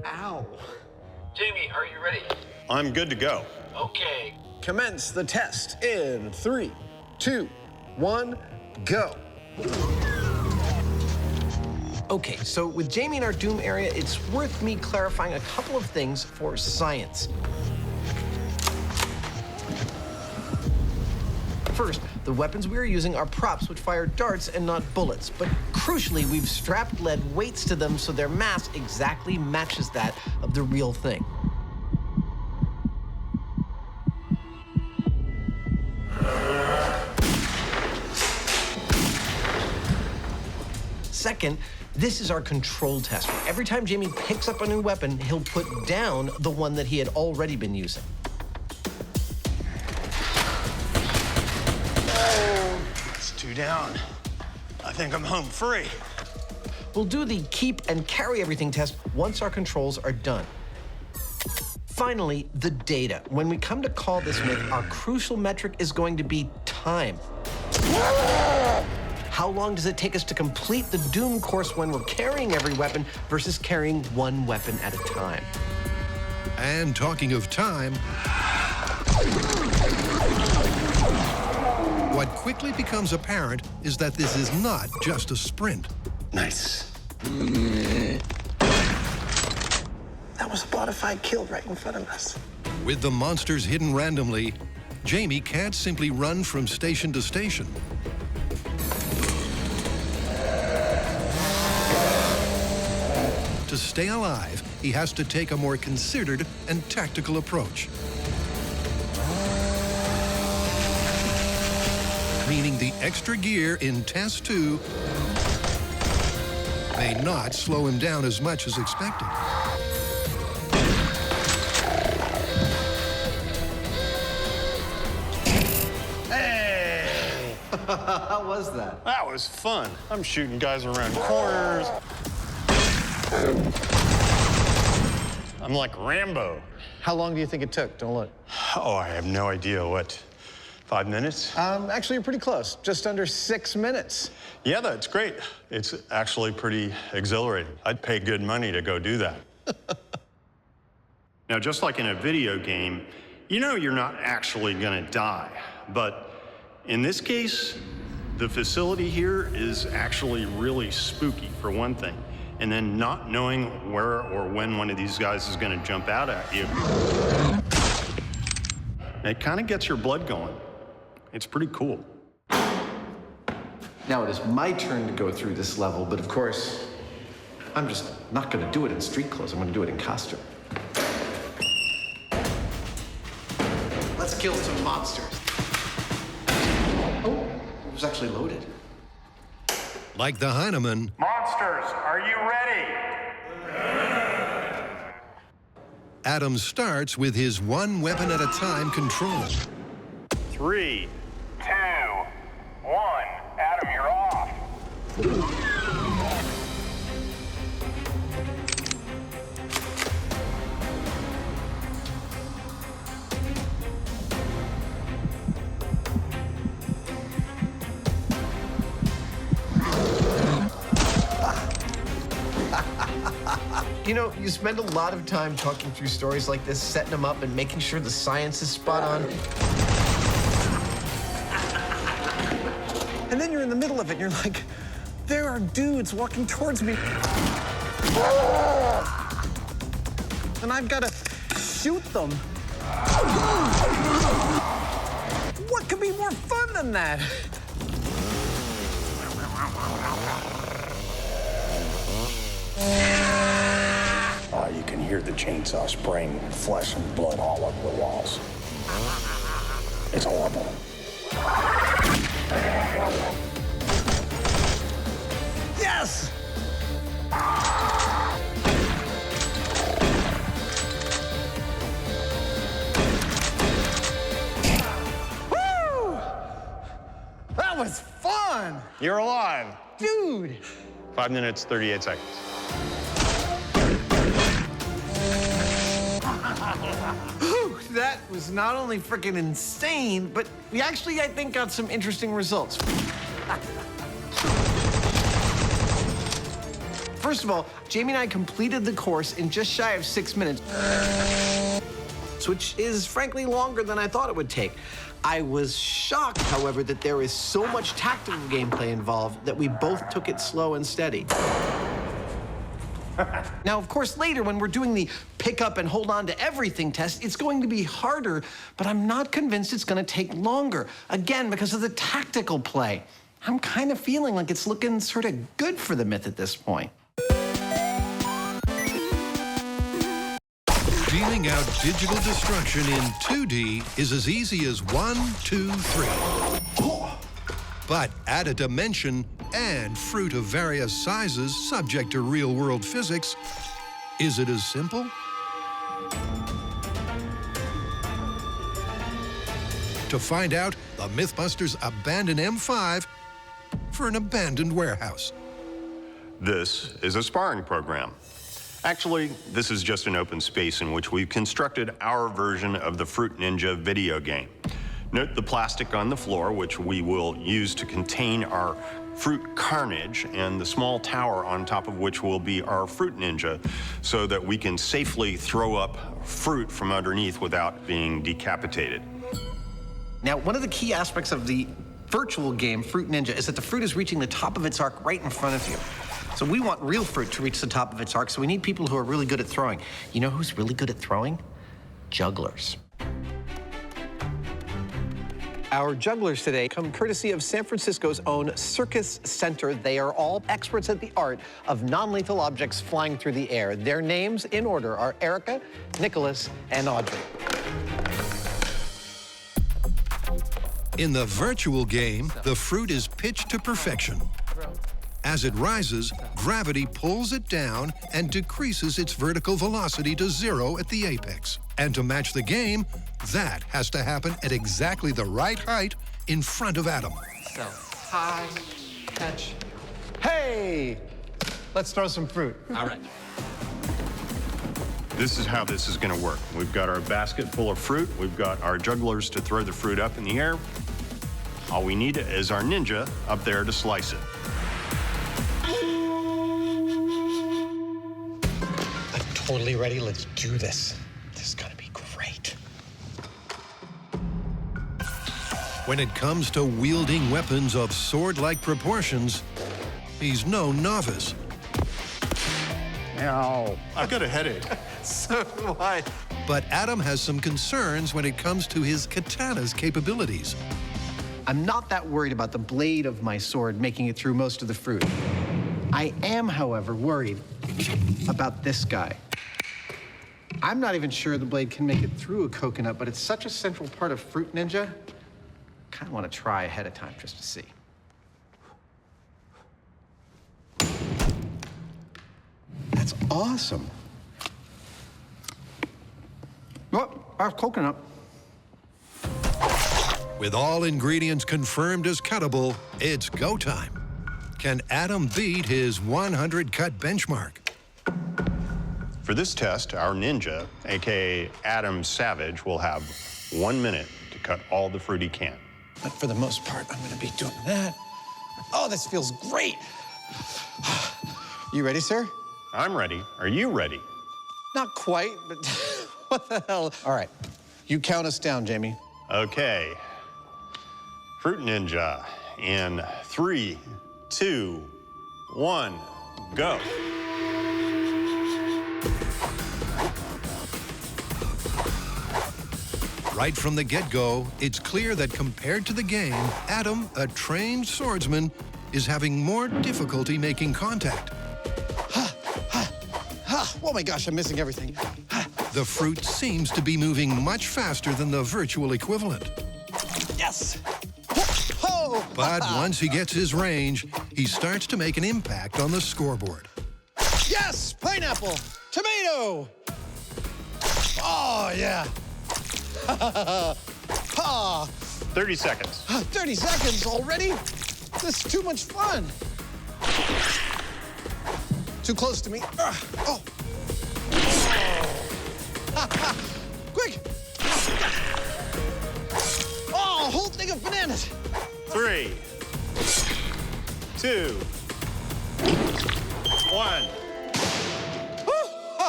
Ow. Jamie, are you ready? I'm good to go. Okay. Commence the test in 3, 2, 1, go. Okay, so with Jamie in our Doom area, it's worth me clarifying a couple of things for science. First, the weapons we are using are props which fire darts and not bullets. But crucially, we've strapped lead weights to them so their mass exactly matches that of the real thing. Second, this is our control test. Every time Jamie picks up a new weapon, he'll put down the one that he had already been using. It's 2 down. I think I'm home free. We'll do the keep and carry everything test once our controls are done. Finally, the data. When we come to call this myth, our crucial metric is going to be time. How long does it take us to complete the Doom course when we're carrying every weapon versus carrying one weapon at a time? And talking of time, what quickly becomes apparent is that this is not just a sprint. Nice. That was a bona fide kill right in front of us. With the monsters hidden randomly, Jamie can't simply run from station to station. To stay alive, he has to take a more considered and tactical approach. Meaning the extra gear in Test 2 may not slow him down as much as expected. Hey! How was that? That was fun. I'm shooting guys around corners. I'm like Rambo. How long do you think it took? Don't look. Oh, I have no idea. What, 5 minutes? Actually, you're pretty close. Just under 6 minutes. Yeah, that's great. It's actually pretty exhilarating. I'd pay good money to go do that. Now, just like in a video game, you know you're not actually gonna die. But in this case, the facility here is actually really spooky, for one thing. And then not knowing where or when one of these guys is gonna jump out at you, it kind of gets your blood going. It's pretty cool. Now it is my turn to go through this level, but of course, I'm just not gonna do it in street clothes. I'm gonna do it in costume. Let's kill some monsters. Oh, it was actually loaded. Like the Heinemann, Monsters, are you ready? Adam starts with his one weapon at a time control. 3, 2, 1. Adam, you're off. You know, you spend a lot of time talking through stories like this, setting them up and making sure the science is spot on. And then you're in the middle of it and you're like, there are dudes walking towards me. And I've got to shoot them. What could be more fun than that? oh, you can hear hear the chainsaw spraying flesh and blood all over the walls. It's horrible. Yes! Woo! That was fun! You're alive. Dude! 5 minutes, 38 seconds. Whew, that was not only freaking insane, but we actually, I think, got some interesting results. First of all, Jamie and I completed the course in just shy of 6 minutes, which is frankly longer than I thought it would take. I was shocked, however, that there is so much tactical gameplay involved that we both took it slow and steady. Now, of course, later when we're doing the pick up and hold on to everything test, it's going to be harder, but I'm not convinced it's going to take longer. Again, because of the tactical play. I'm kind of feeling like it's looking sort of good for the myth at this point. Dealing out digital destruction in 2D is as easy as 1, 2, 3. But add a dimension and fruit of various sizes subject to real-world physics. Is it as simple? To find out, the MythBusters abandon M5 for an abandoned warehouse. This is a sparring program. Actually, this is just an open space in which we've constructed our version of the Fruit Ninja video game. Note the plastic on the floor, which we will use to contain our fruit carnage, and the small tower on top of which will be our Fruit Ninja, so that we can safely throw up fruit from underneath without being decapitated. Now, one of the key aspects of the virtual game, Fruit Ninja, is that the fruit is reaching the top of its arc right in front of you. So we want real fruit to reach the top of its arc, so we need people who are really good at throwing. You know who's really good at throwing? Jugglers. Our jugglers today come courtesy of San Francisco's own Circus Center. They are all experts at the art of non-lethal objects flying through the air. Their names in order are Erica, Nicholas, and Audrey. In the virtual game, the fruit is pitched to perfection. As it rises, gravity pulls it down and decreases its vertical velocity to 0 at the apex. And to match the game, that has to happen at exactly the right height in front of Adam. So, high, catch. Hey! Let's throw some fruit. All right. This is how this is going to work. We've got our basket full of fruit. We've got our jugglers to throw the fruit up in the air. All we need is our ninja up there to slice it. I'm totally ready. Let's do this. This is gonna be great. When it comes to wielding weapons of sword-like proportions, he's no novice. Ow. I've got a headache. So do I. But Adam has some concerns when it comes to his katana's capabilities. I'm not that worried about the blade of my sword making it through most of the fruit. I am, however, worried about this guy. I'm not even sure the blade can make it through a coconut, but it's such a central part of Fruit Ninja. I kind of want to try ahead of time just to see. That's awesome. Oh, our coconut. With all ingredients confirmed as cuttable, it's go time. Can Adam beat his 100-cut benchmark? For this test, our ninja, aka Adam Savage, will have 1 minute to cut all the fruit he can. But for the most part, I'm gonna be doing that. Oh, this feels great. You ready, sir? I'm ready. Are you ready? Not quite, but what the hell? All right, you count us down, Jamie. Okay. Fruit Ninja in 3, 2, 1, go. Right from the get-go, it's clear that compared to the game, Adam, a trained swordsman, is having more difficulty making contact. Oh my gosh, I'm missing everything. The fruit seems to be moving much faster than the virtual equivalent. Yes! Oh! But once he gets his range, he starts to make an impact on the scoreboard. Yes! Pineapple! Tomato! Oh, yeah. 30 seconds. 30 seconds already? This is too much fun. Too close to me. Oh. Quick! Oh, a whole thing of bananas. 3, 2, 1.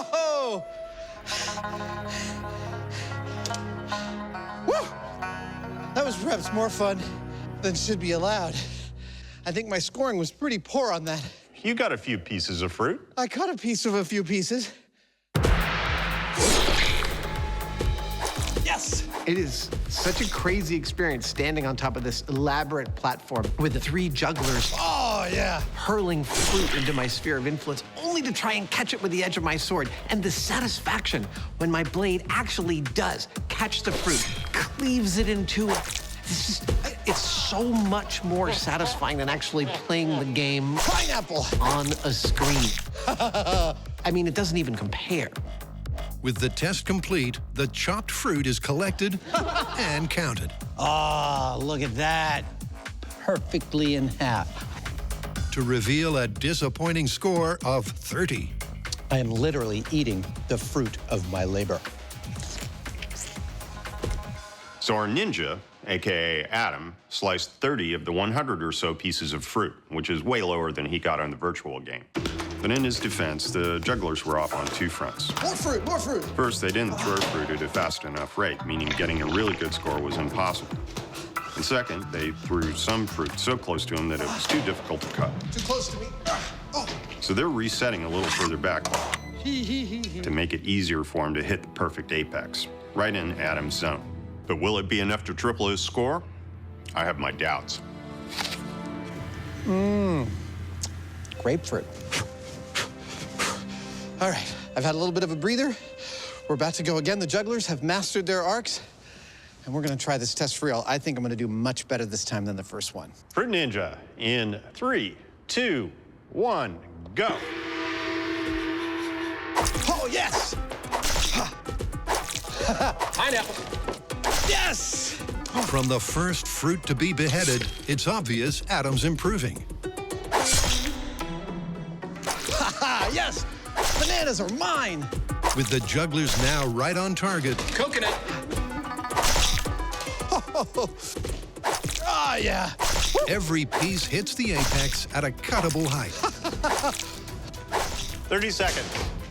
Oh! Woo! That was perhaps more fun than should be allowed. I think my scoring was pretty poor on that. You got a few pieces of fruit. I cut a piece of a few pieces. Yes! It is such a crazy experience standing on top of this elaborate platform with the 3 jugglers. Oh, yeah. Hurling fruit into my sphere of influence, only to try and catch it with the edge of my sword. And the satisfaction when my blade actually does catch the fruit, cleaves it in two. It's so much more satisfying than actually playing the game Pineapple on a screen. I mean, it doesn't even compare. With the test complete, the chopped fruit is collected and counted. Ah, look at that. Perfectly in half. To reveal a disappointing score of 30. I am literally eating the fruit of my labor. So our ninja, AKA Adam, sliced 30 of the 100 or so pieces of fruit, which is way lower than he got on the virtual game. But in his defense, the jugglers were off on 2 fronts. More fruit, more fruit. First, they didn't throw fruit at a fast enough rate, meaning getting a really good score was impossible. And second, they threw some fruit so close to him that it was too difficult to cut. Too close to me. Oh. So they're resetting a little further back to make it easier for him to hit the perfect apex, right in Adam's zone. But will it be enough to triple his score? I have my doubts. Grapefruit. All right, I've had a little bit of a breather. We're about to go again. The jugglers have mastered their arcs, and we're gonna try this test for real. I think I'm gonna do much better this time than the first one. Fruit Ninja in 3, 2, 1, go. Oh, yes! Pineapple. Yes! From the first fruit to be beheaded, it's obvious Adam's improving. Yes! Bananas are mine! With the jugglers now right on target. Coconut. Ah, yeah. Every piece hits the apex at a cuttable height. 30 seconds.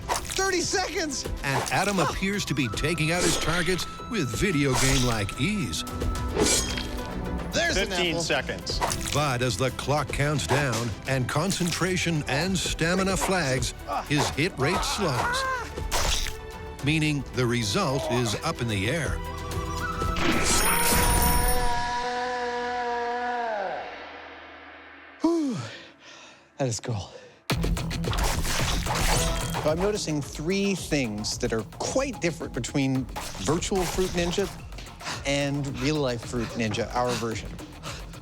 30 seconds! And Adam appears to be taking out his targets with video game-like ease. There's 15 seconds. But as the clock counts down and concentration and stamina flags, his hit rate slows. Meaning the result is up in the air. Whew. That is cool. So I'm noticing 3 things that are quite different between virtual Fruit Ninja and real-life Fruit Ninja, our version.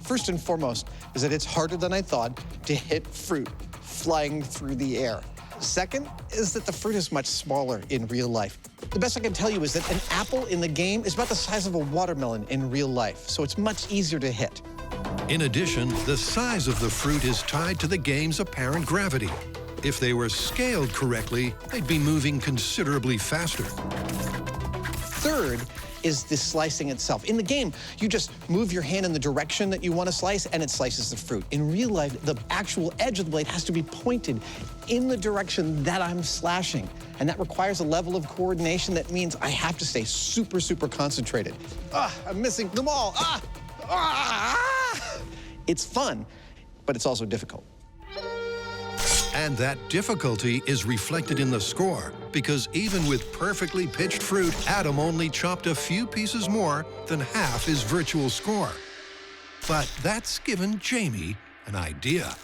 First and foremost is that it's harder than I thought to hit fruit flying through the air. Second is that the fruit is much smaller in real life. The best I can tell you is that an apple in the game is about the size of a watermelon in real life, so it's much easier to hit. In addition, the size of the fruit is tied to the game's apparent gravity. If they were scaled correctly, they'd be moving considerably faster. Third is the slicing itself. In the game, you just move your hand in the direction that you want to slice, and it slices the fruit. In real life, the actual edge of the blade has to be pointed in the direction that I'm slashing. And that requires a level of coordination that means I have to stay super, super concentrated. I'm missing them all. It's fun, but it's also difficult. And that difficulty is reflected in the score, because even with perfectly pitched fruit, Adam only chopped a few pieces more than half his virtual score. But that's given Jamie an idea.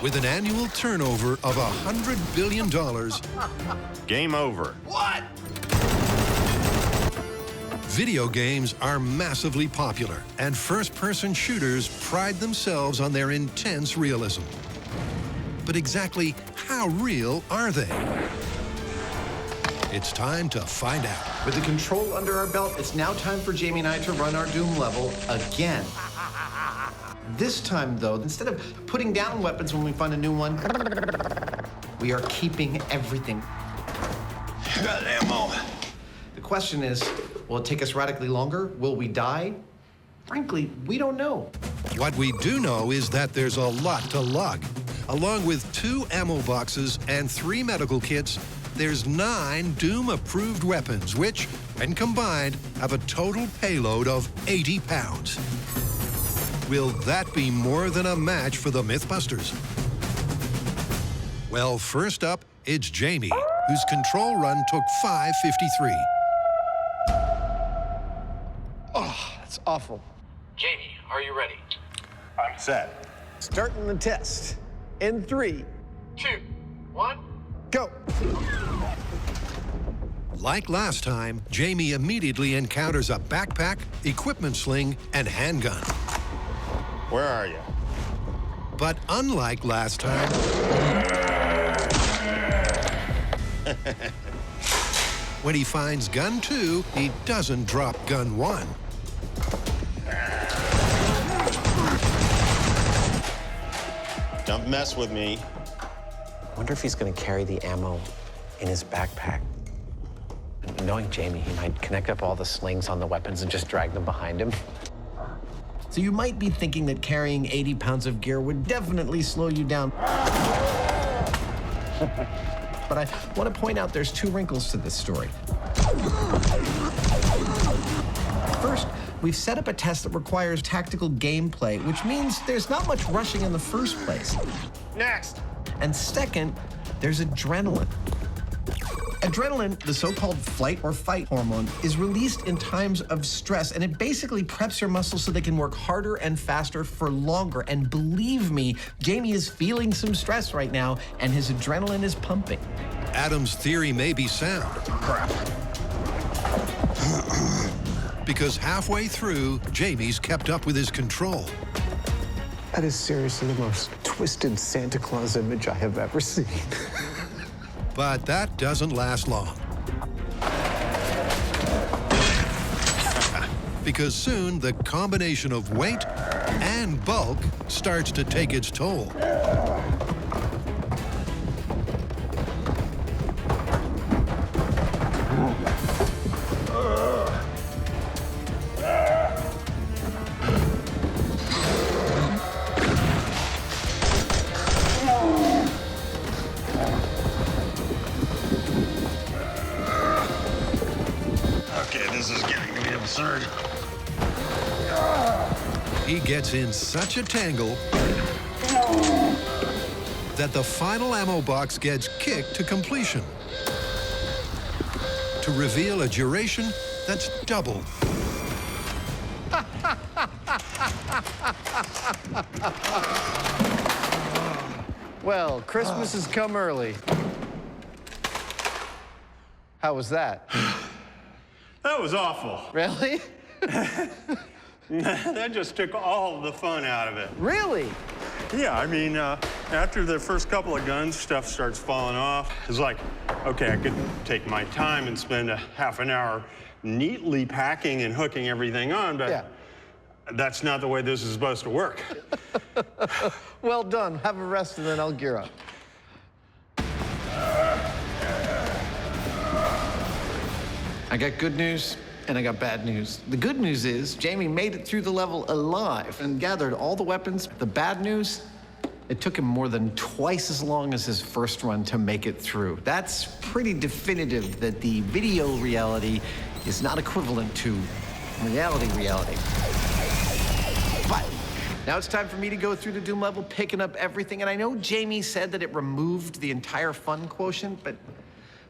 With an annual turnover of $100 billion. Game over. What? Video games are massively popular, and first-person shooters pride themselves on their intense realism. But exactly how real are they? It's time to find out. With the control under our belt, it's now time for Jamie and I to run our Doom level again. This time, though, instead of putting down weapons when we find a new one, we are keeping everything. Got ammo. The question is, will it take us radically longer? Will we die? Frankly, we don't know. What we do know is that there's a lot to lug. Along with 2 ammo boxes and 3 medical kits, there's 9 Doom-approved weapons, which, when combined, have a total payload of 80 pounds. Will that be more than a match for the MythBusters? Well, first up, it's Jamie, whose control run took 5:53. Oh, that's awful. Jamie, are you ready? I'm set. Starting the test. In 3, 2, 1, go. Like last time, Jamie immediately encounters a backpack, equipment sling, and handgun. Where are you? But unlike last time, when he finds gun 2, he doesn't drop gun 1. Don't mess with me. I wonder if he's going to carry the ammo in his backpack. Knowing Jamie, he might connect up all the slings on the weapons and just drag them behind him. So you might be thinking that carrying 80 pounds of gear would definitely slow you down. But I want to point out there's 2 wrinkles to this story. First, we've set up a test that requires tactical gameplay, which means there's not much rushing in the first place. Next. And second, there's adrenaline. Adrenaline, the so-called flight or fight hormone, is released in times of stress, and it basically preps your muscles so they can work harder and faster for longer. And believe me, Jamie is feeling some stress right now, and his adrenaline is pumping. Adam's theory may be sound. Crap. Because halfway through, Jamie's kept up with his control. That is seriously the most twisted Santa Claus image I have ever seen. But that doesn't last long. Because soon, the combination of weight and bulk starts to take its toll. He gets in such a tangle that the final ammo box gets kicked to completion to reveal a duration that's double. Well, Christmas has come early. How was that? That was awful. Really? That just took all the fun out of it. Really? Yeah, I mean, after the first couple of guns, stuff starts falling off. It's like, okay, I could take my time and spend a half an hour neatly packing and hooking everything on, but that's not the way this is supposed to work. Well done. Have a rest and then I'll gear up. I got good news and I got bad news. The good news is Jamie made it through the level alive and gathered all the weapons. The bad news, it took him more than twice as long as his first run to make it through. That's pretty definitive that the video reality is not equivalent to reality. But now it's time for me to go through the Doom level, picking up everything. And I know Jamie said that it removed the entire fun quotient, but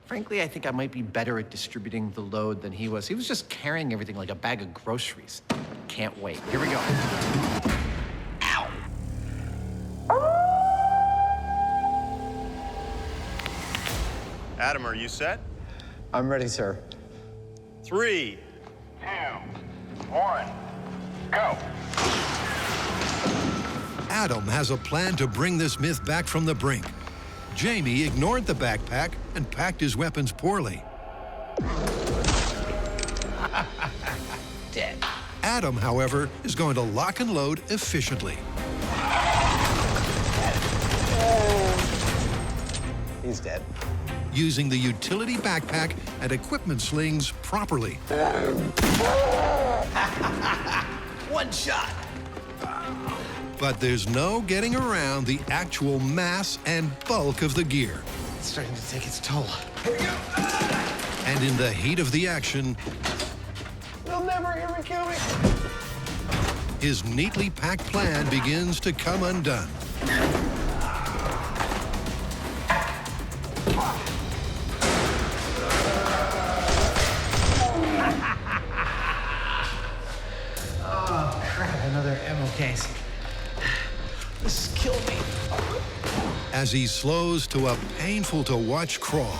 frankly, I think I might be better at distributing the load than he was. He was just carrying everything like a bag of groceries. Can't wait. Here we go. Ow. Adam, are you set? I'm ready, sir. 3, 2, 1, go. Adam has a plan to bring this myth back from the brink. Jamie ignored the backpack and packed his weapons poorly. Dead. Adam, however, is going to lock and load efficiently. He's dead. Using the utility backpack and equipment slings properly. One shot. But there's no getting around the actual mass and bulk of the gear. It's starting to take its toll. And in the heat of the action, They'll never hear me kill me. his neatly packed plan begins to come undone. Oh, crap, another ammo case. This has killed me. As he slows to a painful-to-watch crawl.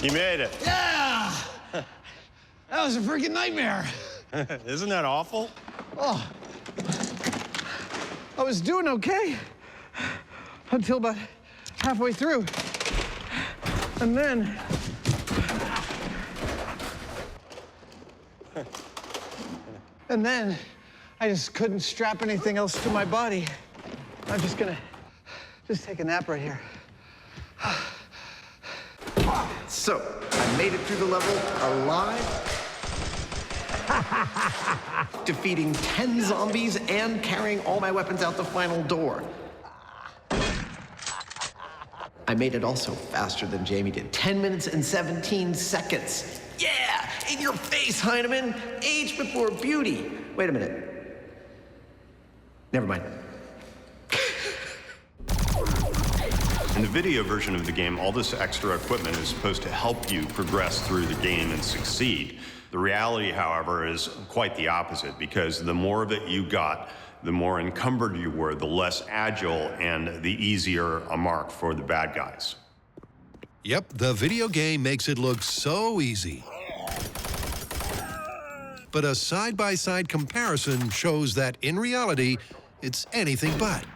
You made it. Yeah! That was a freaking nightmare. Isn't that awful? Oh, I was doing okay until about halfway through. And then... I just couldn't strap anything else to my body. I'm just gonna take a nap right here. So, I made it through the level alive, defeating 10 zombies and carrying all my weapons out the final door. I made it also faster than Jamie did. 10 minutes and 17 seconds. Yeah, in your face, Heinemann. Age before beauty. Wait a minute. Never mind. In the video version of the game, all this extra equipment is supposed to help you progress through the game and succeed. The reality, however, is quite the opposite, because the more of it you got, the more encumbered you were, the less agile and the easier a mark for the bad guys. Yep, the video game makes it look so easy. But a side-by-side comparison shows that in reality, it's anything but.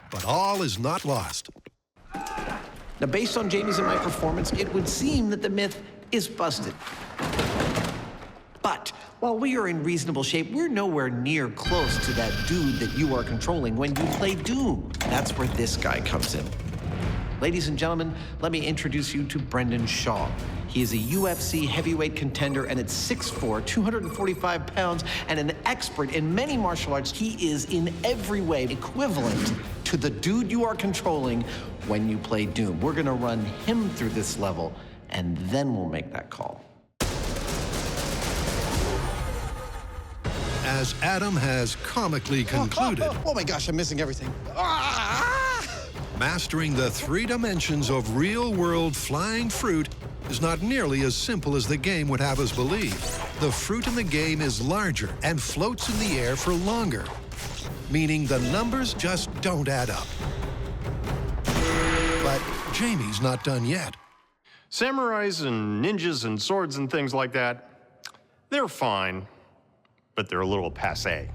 But all is not lost. Now, based on Jamie's and my performance, it would seem that the myth is busted. But while we are in reasonable shape, we're nowhere near close to that dude that you are controlling when you play Doom. That's where this guy comes in. Ladies and gentlemen, let me introduce you to Brendan Shaw. He is a UFC heavyweight contender, and at 6'4", 245 pounds, and an expert in many martial arts. He is in every way equivalent to the dude you are controlling when you play Doom. We're gonna run him through this level, and then we'll make that call. As Adam has comically concluded, Oh my gosh, I'm missing everything. mastering the 3 dimensions of real-world flying fruit is not nearly as simple as the game would have us believe. The fruit in the game is larger and floats in the air for longer, meaning the numbers just don't add up. But Jamie's not done yet. Samurais and ninjas and swords and things like that, they're fine, but they're a little passé.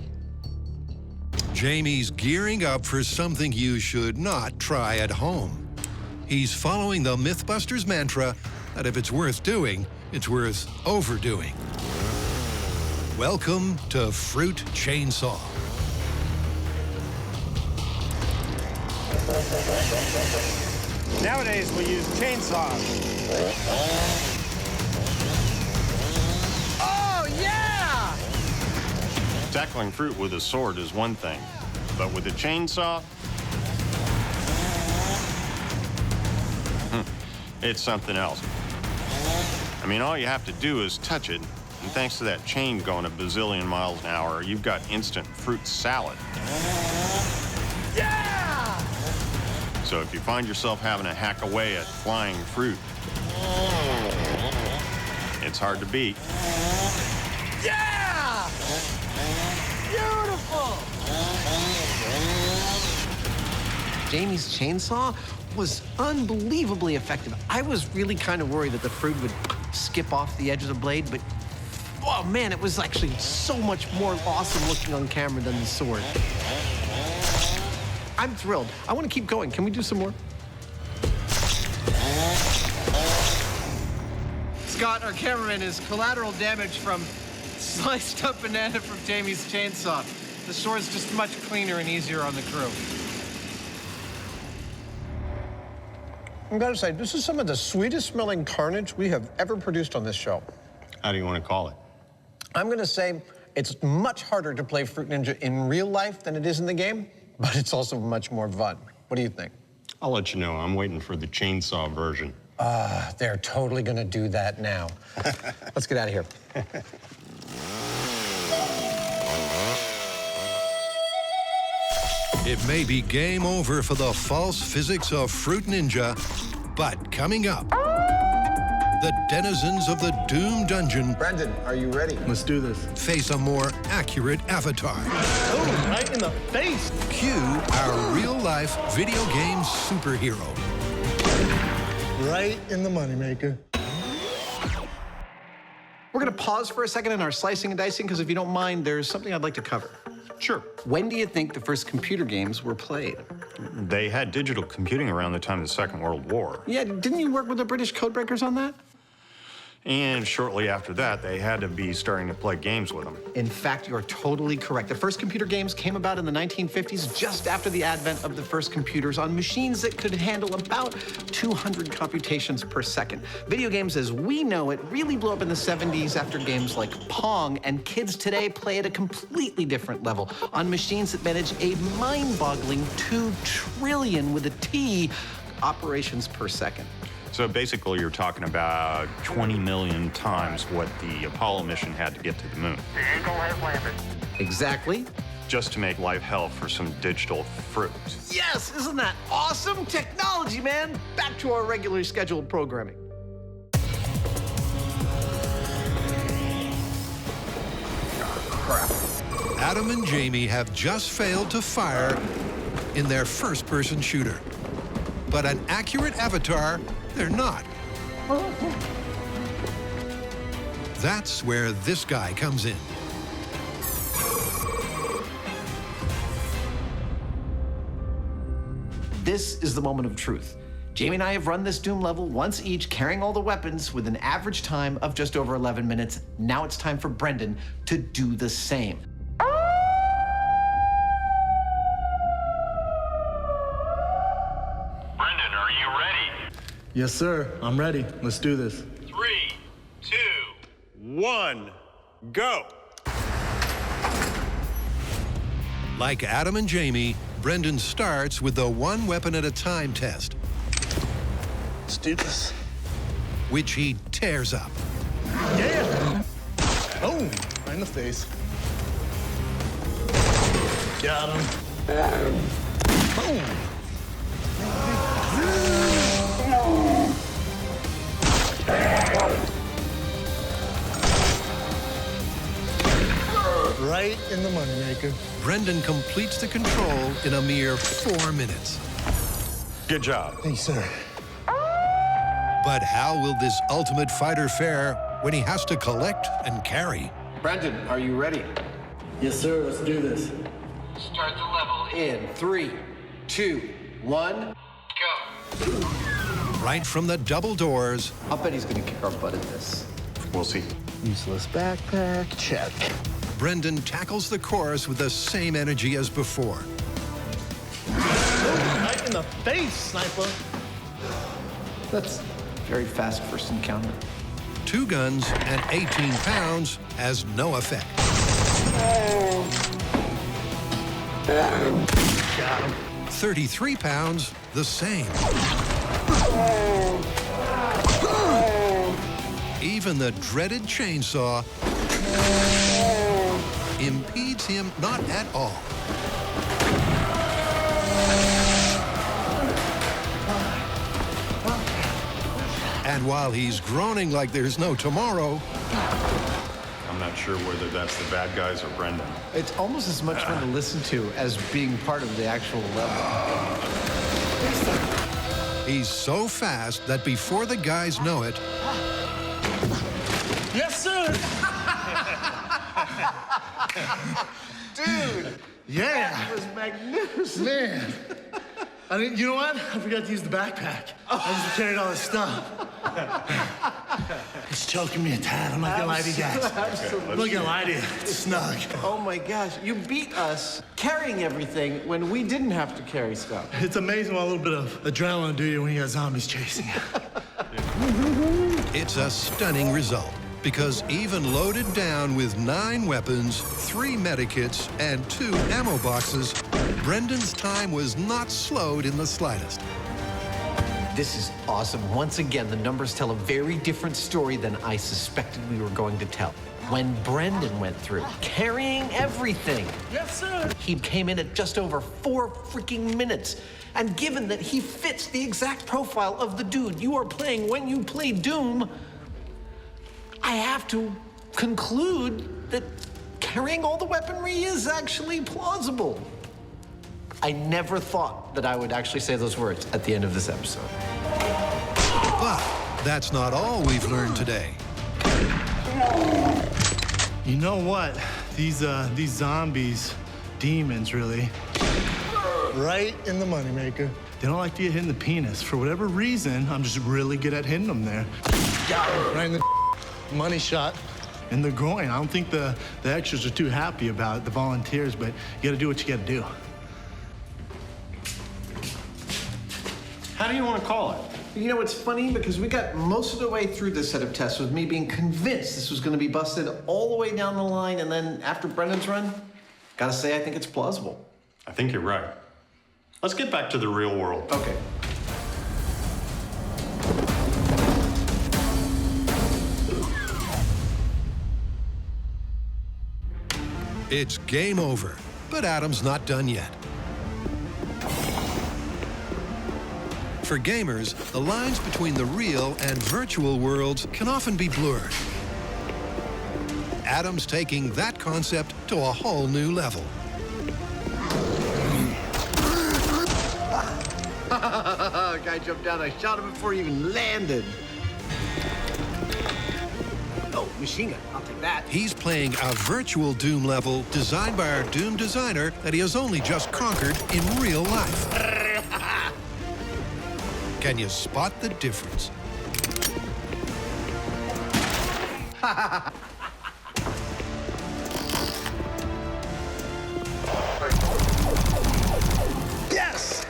Jamie's gearing up for something you should not try at home. He's following the MythBusters mantra that if it's worth doing, it's worth overdoing. Welcome to Fruit Chainsaw. Nowadays, we use chainsaws. Oh, yeah! Tackling fruit with a sword is one thing, but with a chainsaw, it's something else. I mean, all you have to do is touch it, and thanks to that chain going a bazillion miles an hour, you've got instant fruit salad. Yeah! So if you find yourself having to hack away at flying fruit, it's hard to beat. Yeah! Beautiful! Jamie's chainsaw was unbelievably effective. I was really kind of worried that the fruit would skip off the edge of the blade, but oh man, it was actually so much more awesome looking on camera than the sword. I'm thrilled. I want to keep going. Can we do some more? Scott, our cameraman, is collateral damage from sliced up banana from Jamie's chainsaw. The sword's just much cleaner and easier on the crew. I've got to say, this is some of the sweetest smelling carnage we have ever produced on this show. How do you want to call it? I'm going to say it's much harder to play Fruit Ninja in real life than it is in the game, but it's also much more fun. What do you think? I'll let you know. I'm waiting for the chainsaw version. They're totally going to do that now. Let's get out of here. It may be game over for the false physics of Fruit Ninja, but coming up, the denizens of the Doom Dungeon. Brendan, are you ready? Let's do this. Face a more accurate avatar. Oh, right in the face. Cue our real-life video game superhero. Right in the moneymaker. We're going to pause for a second in our slicing and dicing, because if you don't mind, there's something I'd like to cover. Sure. When do you think the first computer games were played? They had digital computing around the time of the Second World War. Yeah, didn't you work with the British codebreakers on that? And shortly after that, they had to be starting to play games with them. In fact, you're totally correct. The first computer games came about in the 1950s, just after the advent of the first computers on machines that could handle about 200 computations per second. Video games as we know it really blew up in the 70s after games like Pong, and kids today play at a completely different level on machines that manage a mind-boggling 2 trillion with a T operations per second. So basically, you're talking about 20 million times what the Apollo mission had to get to the moon. The Eagle has landed. Exactly. Just to make life hell for some digital fruit. Yes, isn't that awesome? Technology, man. Back to our regularly scheduled programming. Crap. Adam and Jamie have just failed to fire in their first-person shooter. But an accurate avatar, they're not. That's where this guy comes in. This is the moment of truth. Jamie and I have run this Doom level once each, carrying all the weapons with an average time of just over 11 minutes. Now it's time for Brendan to do the same. Brendan, are you ready? Yes, sir. I'm ready. Let's do this. 3, 2, 1, go! Like Adam and Jamie, Brendan starts with the one weapon at a time test. Let's do this. Which he tears up. Yeah! Boom! Right in the face. Got him. Boom! Right in the moneymaker. Brendan completes the control in a mere 4 minutes. Good job. Thanks, sir. But how will this ultimate fighter fare when he has to collect and carry? Brendan, are you ready? Yes, sir. Let's do this. Start the level. In 3, 2, 1. Go. Right from the double doors, I'll bet he's gonna kick our butt at this. We'll see. Useless backpack. Check. Brendan tackles the course with the same energy as before. Right in the face, sniper. That's very fast first encounter. 2 guns and 18 pounds has no effect. Got him. 33 pounds, the same. Even the dreaded chainsaw impedes him not at all. And while he's groaning like there's no tomorrow, I'm not sure whether that's the bad guys or Brendan. It's almost as much fun to listen to as being part of the actual level. he's so fast that before the guys know it, Yes, sir. Dude! Yeah. That was magnificent. Man. You know what? I forgot to use the backpack. I just carried all this stuff. It's choking me a tad. I'm not gonna lie to you guys. Absolutely. I'm not gonna lie to you. It's snug. Oh my gosh, you beat us carrying everything when we didn't have to carry stuff. It's amazing what a little bit of adrenaline will do you when you got zombies chasing you. it's a stunning result. Because even loaded down with 9 weapons, 3 medikits, and 2 ammo boxes, Brendan's time was not slowed in the slightest. This is awesome. Once again, the numbers tell a very different story than I suspected we were going to tell. When Brendan went through, carrying everything. Yes, sir. He came in at just over 4 freaking minutes. And given that he fits the exact profile of the dude you are playing when you play Doom, I have to conclude that carrying all the weaponry is actually plausible. I never thought that I would actually say those words at the end of this episode. But that's not all we've learned today. You know what? These zombies, demons really, right in the moneymaker. They don't like to get hit in the penis. For whatever reason, I'm just really good at hitting them there. Right in the money shot in the groin. I don't think the extras are too happy about it, the volunteers, but you gotta do what you gotta do. How do you want to call it? You know, it's funny because we got most of the way through this set of tests with me being convinced this was going to be busted all the way down the line, and then after Brendan's run, gotta say, I think it's plausible. I think you're right. Let's get back to the real world. Okay. It's game over, but Adam's not done yet. For gamers, the lines between the real and virtual worlds can often be blurred. Adam's taking that concept to a whole new level. Guy jumped down, I shot him before he even landed. Oh, machine gun, I'll take that. He's playing a virtual Doom level designed by our Doom designer that he has only just conquered in real life. Can you spot the difference? Yes!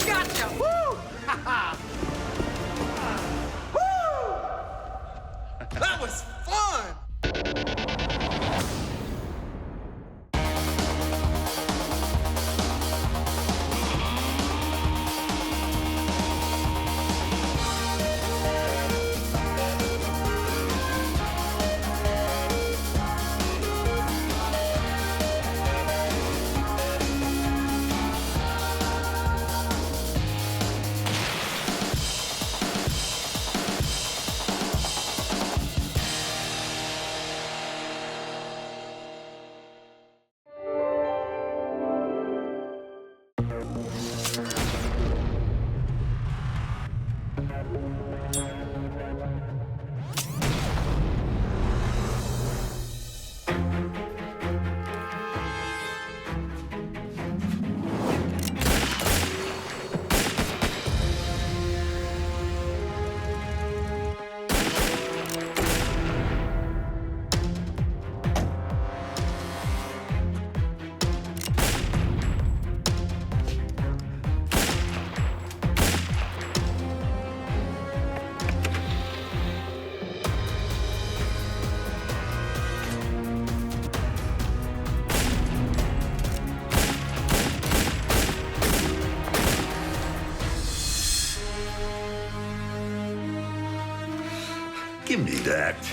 Gotcha! Woo! Woo! That was fun! Contact.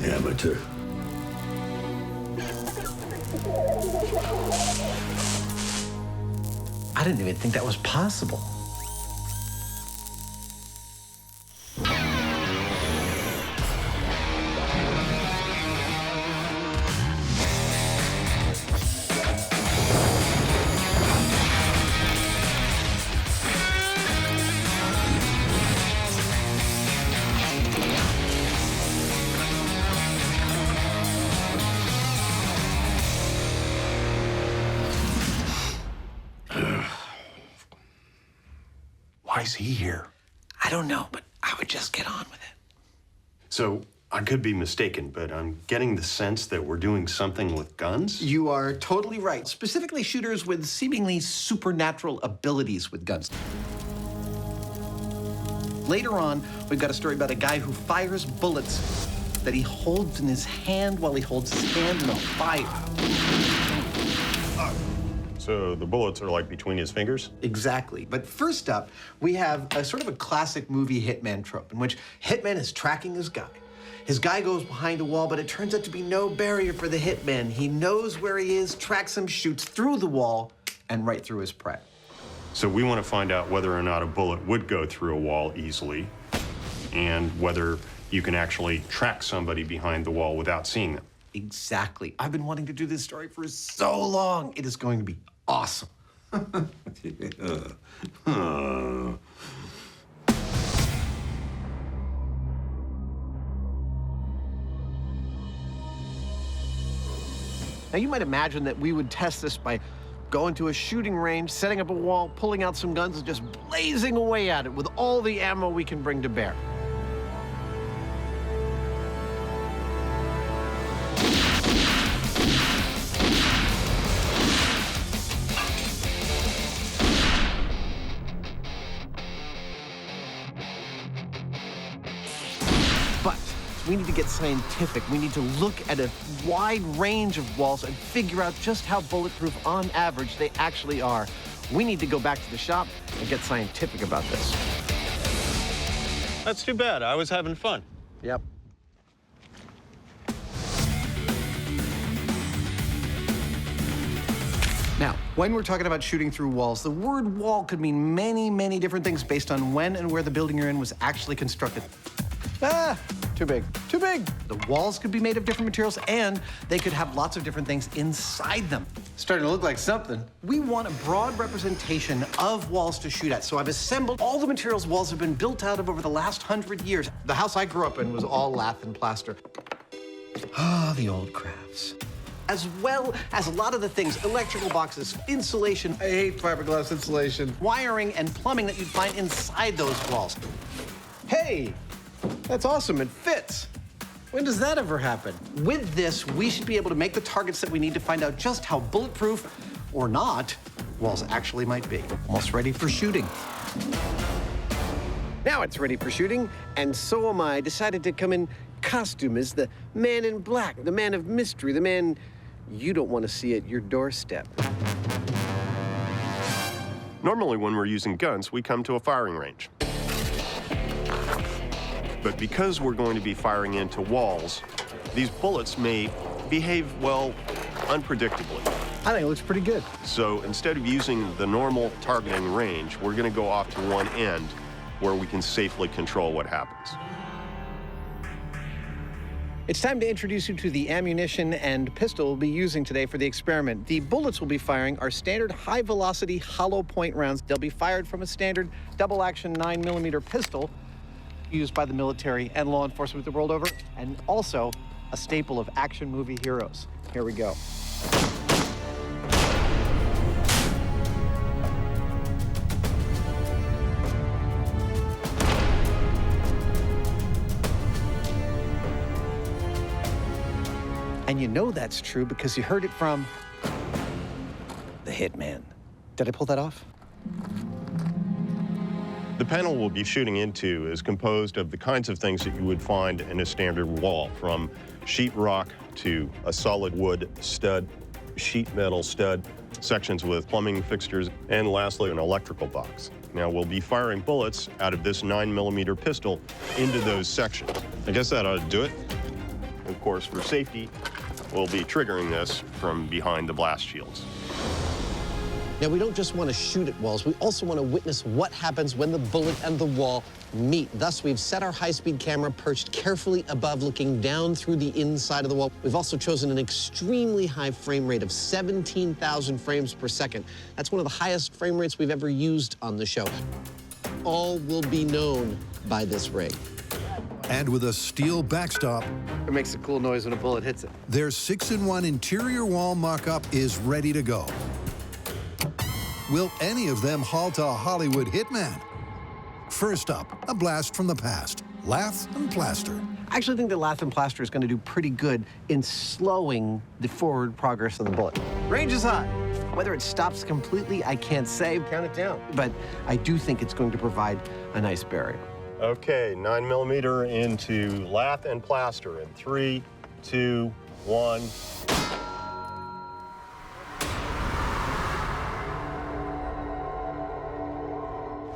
Amateur. I didn't even think that was possible. Why is he here? I don't know, but I would just get on with it. So, I could be mistaken, but I'm getting the sense that we're doing something with guns? You are totally right. Specifically, shooters with seemingly supernatural abilities with guns. Later on, we've got a story about a guy who fires bullets that he holds in his hand while he holds his hand in a fire. So the bullets are like between his fingers? Exactly. But first up, we have a sort of a classic movie hitman trope in which hitman is tracking his guy. His guy goes behind a wall, but it turns out to be no barrier for the hitman. He knows where he is, tracks him, shoots through the wall, and right through his prey. So we want to find out whether or not a bullet would go through a wall easily, and whether you can actually track somebody behind the wall without seeing them. Exactly. I've been wanting to do this story for so long. It is going to be awesome. Now, you might imagine that we would test this by going to a shooting range, setting up a wall, pulling out some guns, and just blazing away at it with all the ammo we can bring to bear. But we need to get scientific. We need to look at a wide range of walls and figure out just how bulletproof, on average, they actually are. We need to go back to the shop and get scientific about this. That's too bad. I was having fun. Yep. Now, when we're talking about shooting through walls, the word wall could mean many, many different things based on when and where the building you're in was actually constructed. Ah, too big, too big. The walls could be made of different materials, and they could have lots of different things inside them. Starting to look like something. We want a broad representation of walls to shoot at, so I've assembled all the materials walls have been built out of over the last 100 years. The house I grew up in was all lath and plaster. Ah, the old crafts. As well as a lot of the things, electrical boxes, insulation. I hate fiberglass insulation. Wiring and plumbing that you'd find inside those walls. Hey, that's awesome, it fits. When does that ever happen? With this, we should be able to make the targets that we need to find out just how bulletproof, or not, walls actually might be. Almost ready for shooting. Now it's ready for shooting, and so am I. Decided to come in costume as the man in black, the man of mystery, the man you don't want to see at your doorstep. Normally, when we're using guns, we come to a firing range. But because we're going to be firing into walls, these bullets may behave, well, unpredictably. I think it looks pretty good. So instead of using the normal targeting range, we're going to go off to one end where we can safely control what happens. It's time to introduce you to the ammunition and pistol we'll be using today for the experiment. The bullets we'll be firing are standard high-velocity hollow point rounds. They'll be fired from a standard double-action 9mm pistol used by the military and law enforcement the world over, and also a staple of action movie heroes. Here we go. And you know that's true because you heard it from the hitman. Did I pull that off? The panel we'll be shooting into is composed of the kinds of things that you would find in a standard wall, from sheetrock to a solid wood stud, sheet metal stud, sections with plumbing fixtures, and lastly, an electrical box. Now, we'll be firing bullets out of this 9mm pistol into those sections. I guess that ought to do it. Of course, for safety, we'll be triggering this from behind the blast shields. Now, we don't just want to shoot at walls, we also want to witness what happens when the bullet and the wall meet. Thus, we've set our high-speed camera perched carefully above, looking down through the inside of the wall. We've also chosen an extremely high frame rate of 17,000 frames per second. That's one of the highest frame rates we've ever used on the show. All will be known by this rig. And with a steel backstop, it makes a cool noise when a bullet hits it. Their 6-in-1 interior wall mock-up is ready to go. Will any of them halt a Hollywood hitman? First up, a blast from the past, lath and plaster. I actually think that lath and plaster is going to do pretty good in slowing the forward progress of the bullet. Range is high. Whether it stops completely, I can't say. Count it down. But I do think it's going to provide a nice barrier. Okay, 9mm into lath and plaster in 3, 2, 1.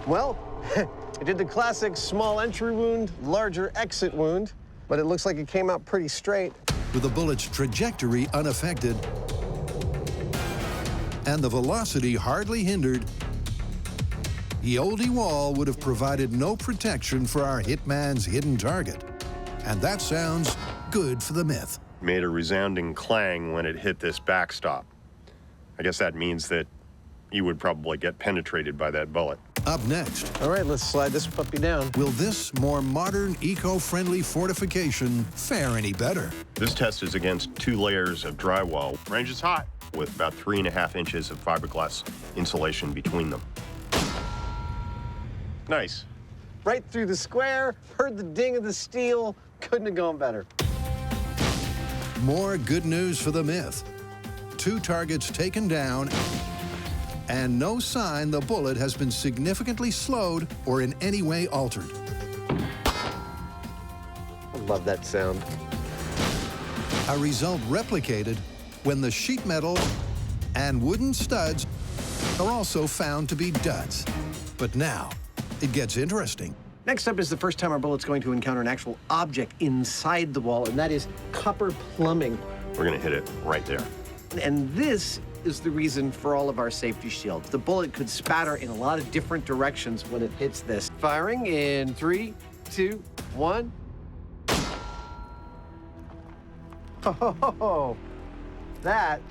Well, it did the classic small entry wound, larger exit wound, but it looks like it came out pretty straight. With the bullet's trajectory unaffected and the velocity hardly hindered, the oldie wall would have provided no protection for our hitman's hidden target. And that sounds good for the myth. Made a resounding clang when it hit this backstop. I guess that means that you would probably get penetrated by that bullet. Up next. All right, let's slide this puppy down. Will this more modern, eco-friendly fortification fare any better? This test is against 2 layers of drywall. Range is hot, with about 3.5 inches of fiberglass insulation between them. Nice. Right through the square, heard the ding of the steel. Couldn't have gone better. More good news for the myth. 2 targets taken down, and no sign the bullet has been significantly slowed or in any way altered. I love that sound. A result replicated when the sheet metal and wooden studs are also found to be duds. But now, it gets interesting. Next up is the first time our bullet's going to encounter an actual object inside the wall, and that is copper plumbing. We're gonna hit it right there. And this is the reason for all of our safety shields. The bullet could spatter in a lot of different directions when it hits this. Firing in 3, 2, 1. Oh, that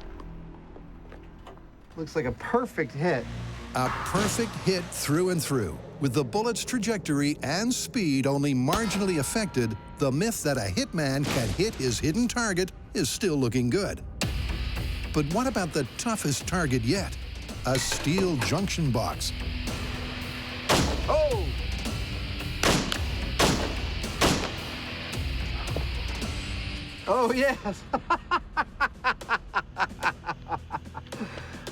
looks like a perfect hit. A perfect hit through and through. With the bullet's trajectory and speed only marginally affected, the myth that a hitman can hit his hidden target is still looking good. But what about the toughest target yet? A steel junction box. Oh! Oh, yes.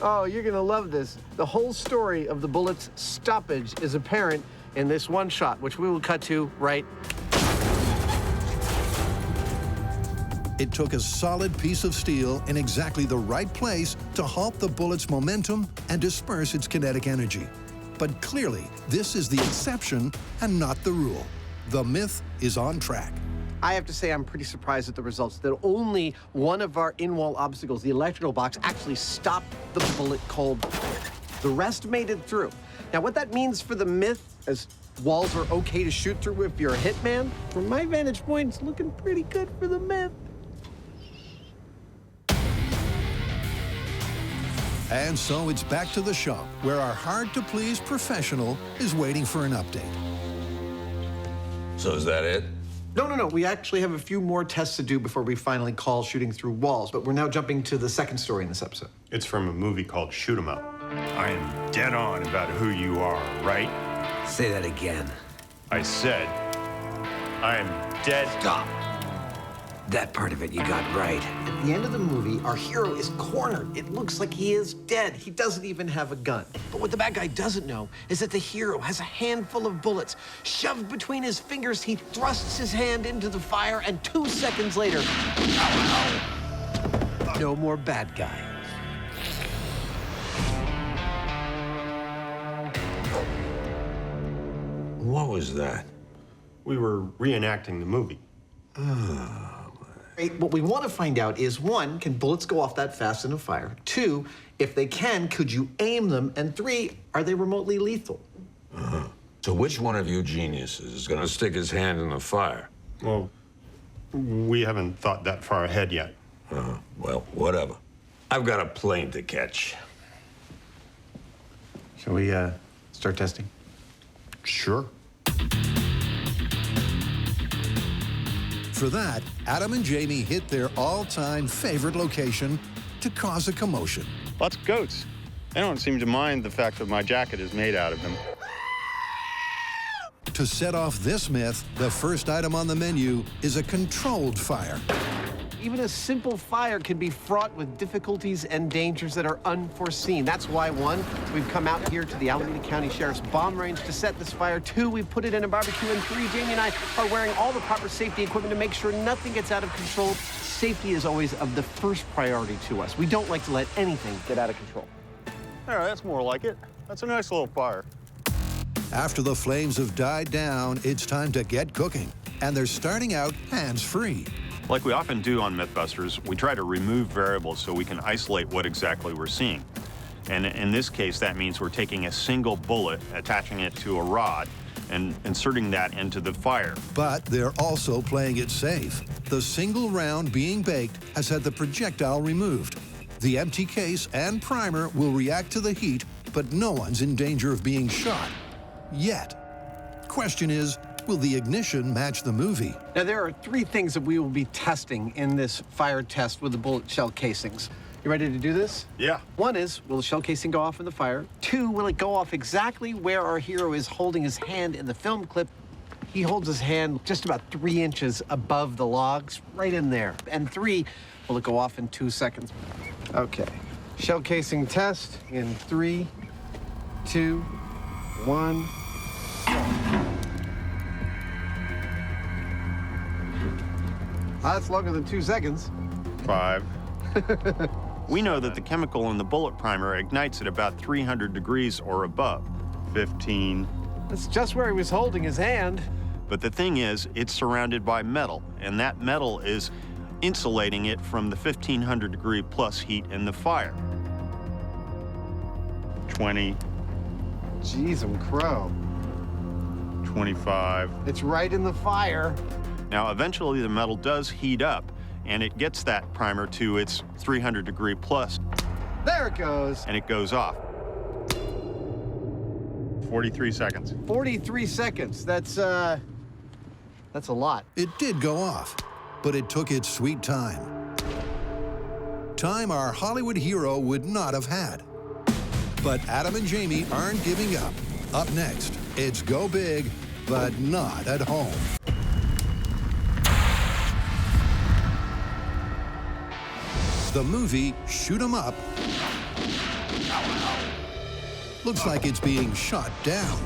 Oh, you're gonna love this. The whole story of the bullet's stoppage is apparent in this one shot, which we will cut to right. It took a solid piece of steel in exactly the right place to halt the bullet's momentum and disperse its kinetic energy. But clearly, this is the exception and not the rule. The myth is on track. I have to say I'm pretty surprised at the results, that only one of our in-wall obstacles, the electrical box, actually stopped the bullet cold. The rest made it through. Now, what that means for the myth, as walls are okay to shoot through if you're a hitman, from my vantage point, it's looking pretty good for the myth. And so it's back to the shop, where our hard-to-please professional is waiting for an update. So is that it? No. We actually have a few more tests to do before we finally call shooting through walls, but we're now jumping to the second story in this episode. It's from a movie called Shoot 'em Up. I am dead on about who you are, right? Say that again. I said, I am dead. Stop. That part of it you got right. At the end of the movie, our hero is cornered. It looks like he is dead. He doesn't even have a gun. But what the bad guy doesn't know is that the hero has a handful of bullets shoved between his fingers. He thrusts his hand into the fire, and 2 seconds later, no more bad guy. What was that? We were reenacting the movie. What we want to find out is, 1, can bullets go off that fast in a fire? 2, if they can, could you aim them? And 3, are they remotely lethal? So which one of you geniuses is going to stick his hand in the fire? Well, we haven't thought that far ahead yet. Well, whatever. I've got a plane to catch. Shall we start testing? Sure. For that, Adam and Jamie hit their all-time favorite location to cause a commotion. Lots of goats. They don't seem to mind the fact that my jacket is made out of them. To set off this myth, the first item on the menu is a controlled fire. Even a simple fire can be fraught with difficulties and dangers that are unforeseen. That's why, 1, we've come out here to the Alameda County Sheriff's bomb range to set this fire. 2, we've put it in a barbecue. And 3, Jamie and I are wearing all the proper safety equipment to make sure nothing gets out of control. Safety is always of the first priority to us. We don't like to let anything get out of control. All right, that's more like it. That's a nice little fire. After the flames have died down, it's time to get cooking. And they're starting out hands-free. Like we often do on MythBusters, we try to remove variables so we can isolate what exactly we're seeing. And in this case, that means we're taking a single bullet, attaching it to a rod, and inserting that into the fire. But they're also playing it safe. The single round being baked has had the projectile removed. The empty case and primer will react to the heat, but no one's in danger of being shot. Yet. Question is, will the ignition match the movie? Now, there are 3 things that we will be testing in this fire test with the bullet shell casings. You ready to do this? Yeah. 1 is, will the shell casing go off in the fire? 2, will it go off exactly where our hero is holding his hand in the film clip? He holds his hand just about 3 inches above the logs, right in there. And 3, will it go off in 2 seconds? Okay. Shell casing test in 3, 2, 1. That's longer than 2 seconds. 5. We know that the chemical in the bullet primer ignites at about 300 degrees or above. 15. That's just where he was holding his hand. But the thing is, it's surrounded by metal, and that metal is insulating it from the 1500 degree plus heat in the fire. 20. Jeez, crow. 25. It's right in the fire. Now, eventually the metal does heat up, and it gets that primer to its 300 degree plus. There it goes. And it goes off. 43 seconds. 43 seconds. That's a lot. It did go off, but it took its sweet time. Time our Hollywood hero would not have had. But Adam and Jamie aren't giving up. Up next, it's go big, but not at home. The movie Shoot 'em Up looks like it's being shot down.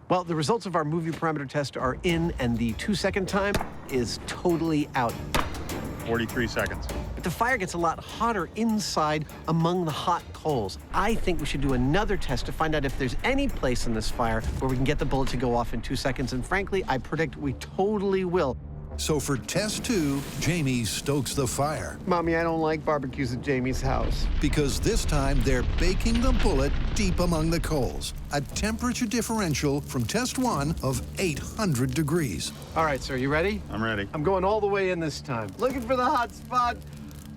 Well, the results of our movie parameter test are in, and the 2-second time is totally out. 43 seconds. But the fire gets a lot hotter inside among the hot coals. I think we should do another test to find out if there's any place in this fire where we can get the bullet to go off in 2 seconds. And frankly, I predict we totally will. So for test 2, Jamie stokes the fire. Mommy, I don't like barbecues at Jamie's house. Because this time they're baking the bullet deep among the coals. A temperature differential from test 1 of 800 degrees. All right, sir, you ready? I'm ready. I'm going all the way in this time. Looking for the hot spot.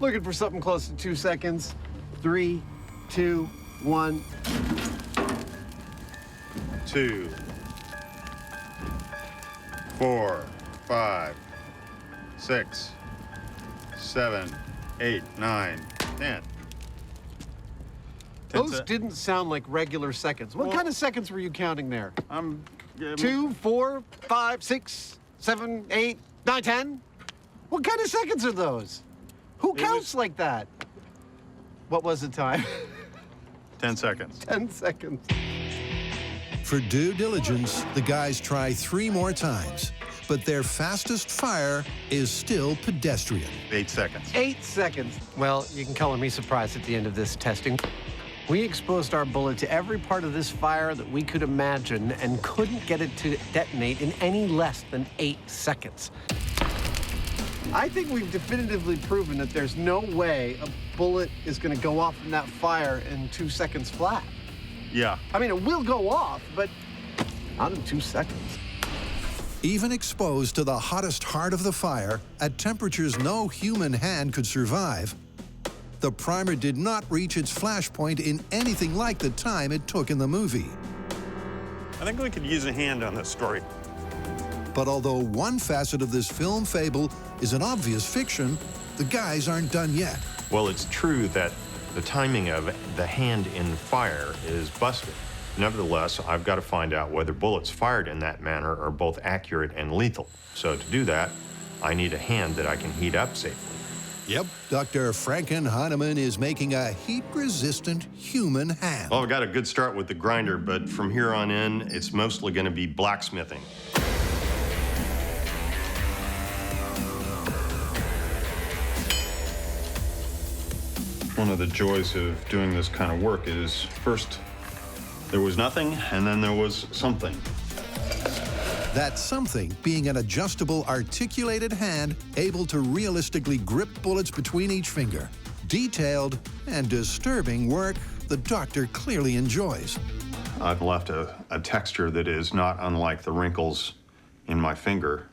Looking for something close to 2 seconds. 3, 2, 1. 2, 4, 5, 6, 7, 8, 9, 10. Those didn't sound like regular seconds. What kind of seconds were you counting there? I'm 2, 4, 5, 6, 7, 8, 9, 10. What kind of seconds are those? Who counts like that? What was the time? 10 seconds. 10 seconds. For due diligence, the guys try 3 more times, but their fastest fire is still pedestrian. 8 seconds. 8 seconds. Well, you can color me surprised at the end of this testing. We exposed our bullet to every part of this fire that we could imagine and couldn't get it to detonate in any less than 8 seconds. I think we've definitively proven that there's no way a bullet is going to go off in that fire in 2 seconds flat. Yeah. I mean, it will go off, but not in 2 seconds. Even exposed to the hottest heart of the fire, at temperatures no human hand could survive, the primer did not reach its flash point in anything like the time it took in the movie. I think we could use a hand on this story. But although one facet of this film fable is an obvious fiction, the guys aren't done yet. Well, it's true that the timing of the hand in fire is busted. Nevertheless, I've got to find out whether bullets fired in that manner are both accurate and lethal. So to do that, I need a hand that I can heat up safely. Yep, Dr. Franken-Heinemann is making a heat-resistant human hand. Well, I've got a good start with the grinder, but from here on in, it's mostly going to be blacksmithing. One of the joys of doing this kind of work is first there was nothing, and then there was something. That something being an adjustable, articulated hand able to realistically grip bullets between each finger. Detailed and disturbing work the doctor clearly enjoys. I've left a texture that is not unlike the wrinkles in my finger,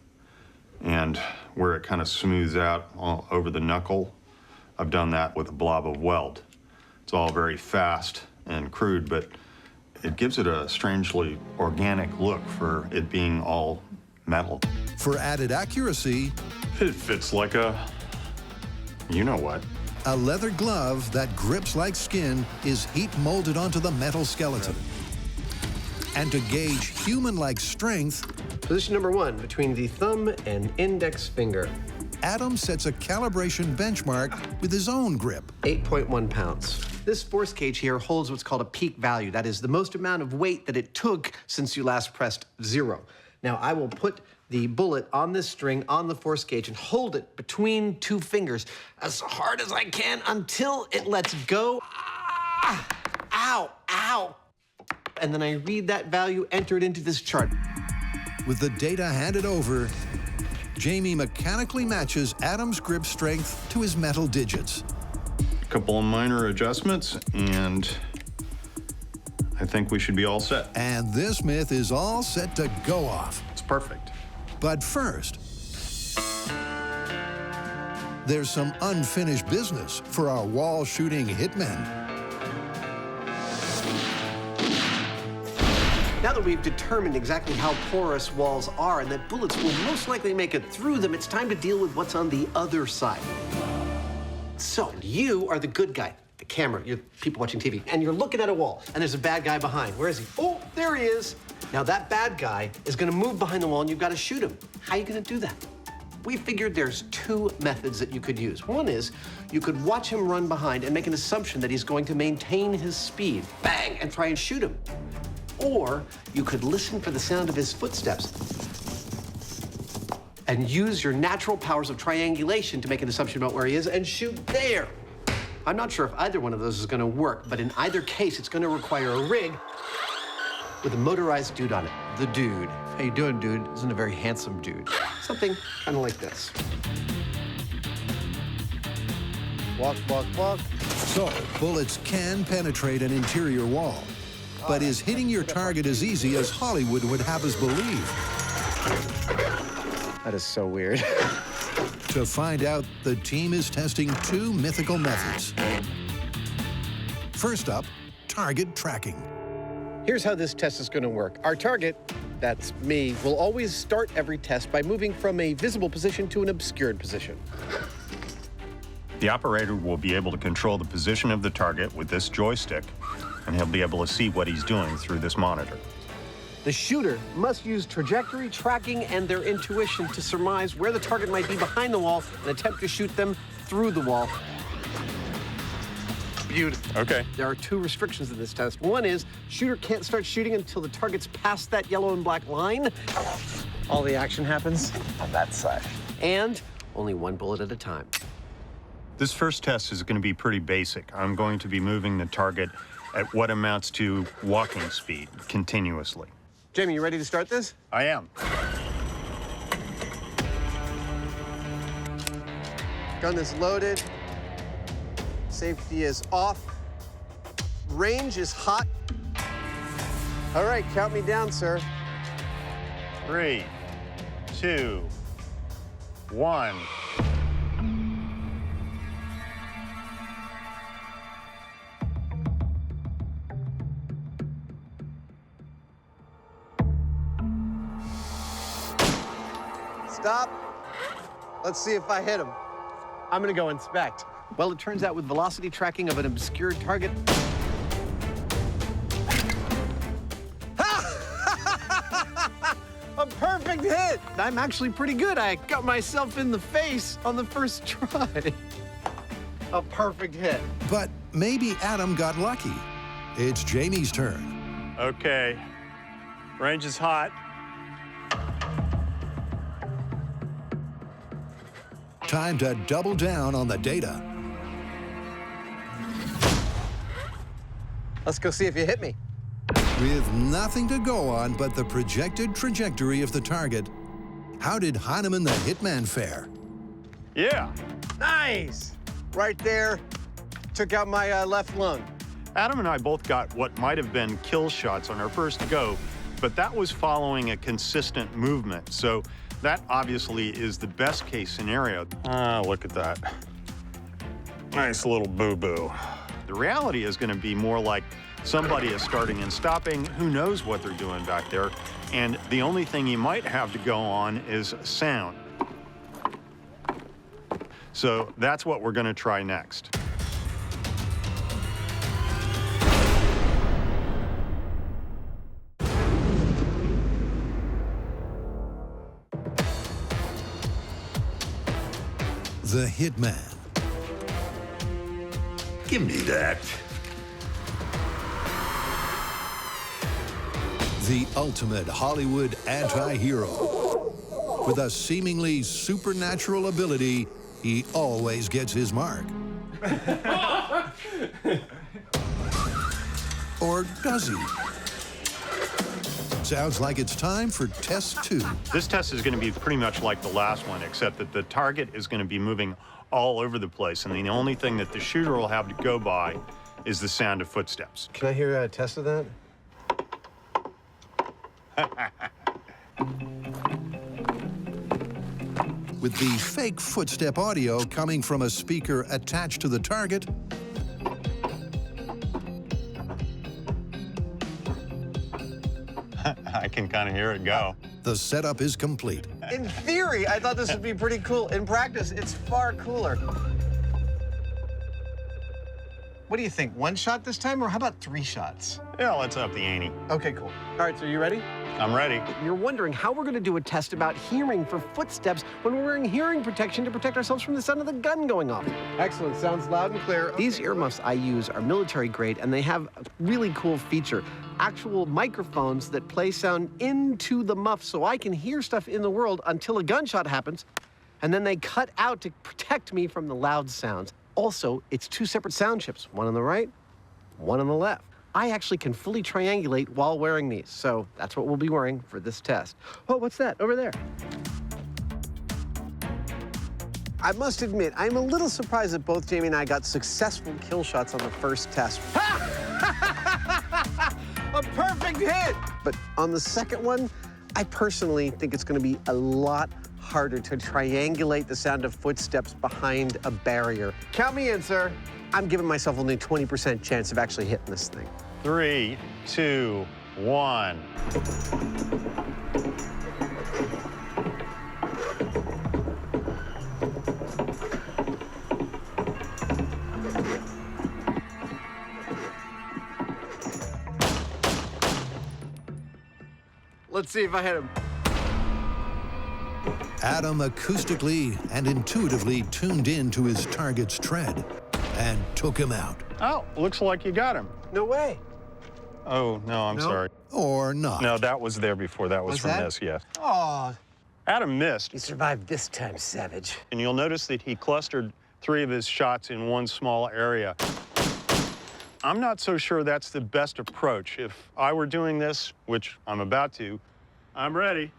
and where it kind of smooths out all over the knuckle, I've done that with a blob of weld. It's all very fast and crude, but it gives it a strangely organic look for it being all metal. For added accuracy, it fits like a, you know what. A leather glove that grips like skin is heat molded onto the metal skeleton. And to gauge human-like strength, position number 1, between the thumb and index finger. Adam sets a calibration benchmark with his own grip. 8.1 pounds. This force gauge here holds what's called a peak value. That is the most amount of weight that it took since you last pressed 0. Now, I will put the bullet on this string on the force gauge and hold it between 2 fingers as hard as I can until it lets go. Ah! Ow, ow. And then I read that value, enter it into this chart. With the data handed over, Jamie mechanically matches Adam's grip strength to his metal digits. A couple of minor adjustments, and I think we should be all set. And this myth is all set to go off. It's perfect. But first, there's some unfinished business for our wall-shooting hitmen. Now that we've determined exactly how porous walls are and that bullets will most likely make it through them, it's time to deal with what's on the other side. So, you are the good guy, the camera, you're people watching TV, and you're looking at a wall, and there's a bad guy behind. Where is he? Oh, there he is. Now, that bad guy is gonna move behind the wall, and you've got to shoot him. How are you gonna do that? We figured there's 2 methods that you could use. One is you could watch him run behind and make an assumption that he's going to maintain his speed, bang, and try and shoot him. Or you could listen for the sound of his footsteps and use your natural powers of triangulation to make an assumption about where he is and shoot there. I'm not sure if either one of those is gonna work, but in either case, it's gonna require a rig with a motorized dude on it. The dude. How you doing, dude? Isn't a very handsome dude. Something kind of like this. Walk, walk, walk. So, bullets can penetrate an interior wall. But is hitting your target as easy as Hollywood would have us believe? That is so weird. To find out, the team is testing 2 mythical methods. First up, target tracking. Here's how this test is going to work. Our target, that's me, will always start every test by moving from a visible position to an obscured position. The operator will be able to control the position of the target with this joystick, and he'll be able to see what he's doing through this monitor. The shooter must use trajectory, tracking, and their intuition to surmise where the target might be behind the wall and attempt to shoot them through the wall. Beautiful. Okay. There are 2 restrictions in this test. One is shooter can't start shooting until the target's past that yellow and black line. All the action happens on that side. And only 1 bullet at a time. This first test is going to be pretty basic. I'm going to be moving the target at what amounts to walking speed continuously. Jamie, you ready to start this? I am. Gun is loaded. Safety is off. Range is hot. All right, count me down, sir. 3, 2, 1. Stop. Let's see if I hit him. I'm gonna go inspect. Well, it turns out with velocity tracking of an obscure target, a perfect hit! I'm actually pretty good. I got myself in the face on the first try. A perfect hit. But maybe Adam got lucky. It's Jamie's turn. Okay. Range is hot. Time to double down on the data. Let's go see if you hit me. With nothing to go on but the projected trajectory of the target, how did Heinemann the Hitman fare? Yeah. Nice! Right there, took out my left lung. Adam and I both got what might have been kill shots on our first go, but that was following a consistent movement. So that obviously is the best case scenario. Look at that. Nice little boo-boo. The reality is going to be more like somebody is starting and stopping. Who knows what they're doing back there? And the only thing you might have to go on is sound. So that's what we're going to try next. The Hitman. Give me that. The ultimate Hollywood anti-hero. With a seemingly supernatural ability, he always gets his mark. Or does he? Sounds like it's time for test 2. This test is going to be pretty much like the last one, except that the target is going to be moving all over the place, and the only thing that the shooter will have to go by is the sound of footsteps. Can I hear a test of that? With the fake footstep audio coming from a speaker attached to the target, I can kind of hear it go. the setup is complete. In theory, I thought this would be pretty cool. In practice, it's far cooler. What do you think, 1 shot this time, or how about 3 shots? Yeah, let's up the ante. Okay, cool. All right, so you ready? I'm ready. You're wondering how we're going to do a test about hearing for footsteps when we're wearing hearing protection to protect ourselves from the sound of the gun going off. Excellent. Sounds loud and clear. These earmuffs I use are military grade, and they have a really cool feature. Actual microphones that play sound into the muff so I can hear stuff in the world until a gunshot happens, and then they cut out to protect me from the loud sounds. Also, it's 2 separate sound chips, one on the right, one on the left. I actually can fully triangulate while wearing these, so that's what we'll be wearing for this test. Oh, what's that over there? I must admit, I'm a little surprised that both Jamie and I got successful kill shots on the first test. A perfect hit! But on the second one, I personally think it's gonna be a lot harder to triangulate the sound of footsteps behind a barrier. Count me in, sir. I'm giving myself only a 20% chance of actually hitting this thing. 3, 2, 1. Let's see if I hit him. Adam acoustically and intuitively tuned in to his target's tread and took him out. Oh, looks like you got him. No way. Oh, no, I'm sorry. Or not. No, that was there before. That was from that? this, yes. Oh, Adam missed. you survived this time, savage. And you'll notice that he clustered 3 of his shots in one small area. I'm not so sure that's the best approach. If I were doing this, which I'm about to, I'm ready.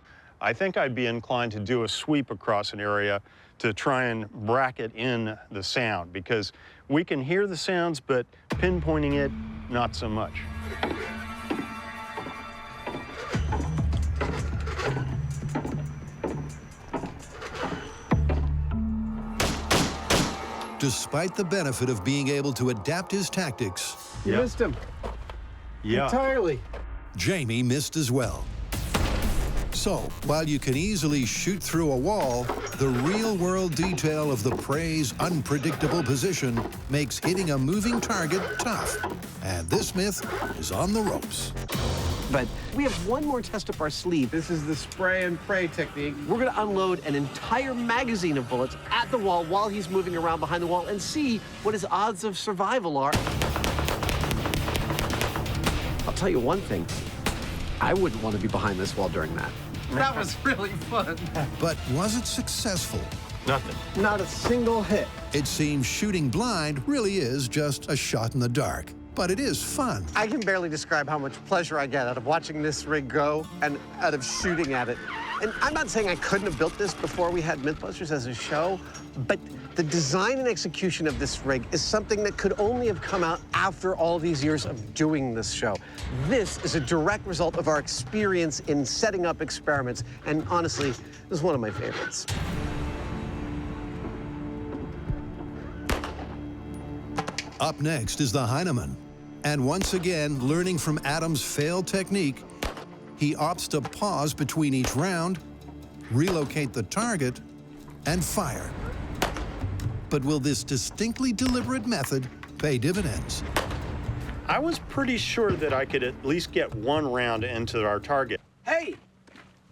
I think I'd be inclined to do a sweep across an area to try and bracket in the sound, because we can hear the sounds, but pinpointing it, not so much. Despite the benefit of being able to adapt his tactics, You missed him. Yeah. Entirely. Jamie missed as well. So, while you can easily shoot through a wall, the real-world detail of the prey's unpredictable position makes hitting a moving target tough. And this myth is on the ropes. But we have one more test up our sleeve. This is the spray and pray technique. We're going to unload an entire magazine of bullets at the wall while he's moving around behind the wall and see what his odds of survival are. I'll tell you one thing. I wouldn't want to be behind this wall during that. That was really fun. But was it successful? Nothing. Not a single hit. It seems shooting blind really is just a shot in the dark. But it is fun. I can barely describe how much pleasure I get out of watching this rig go and out of shooting at it. And I'm not saying I couldn't have built this before we had MythBusters as a show, but the design and execution of this rig is something that could only have come out after all these years of doing this show. This is a direct result of our experience in setting up experiments, and honestly, this is one of my favorites. Up next is the Heinemann. And once again, learning from Adam's failed technique, he opts to pause between each round, relocate the target, and fire. But will this distinctly deliberate method pay dividends? I was pretty sure that I could at least get 1 round into our target. Hey,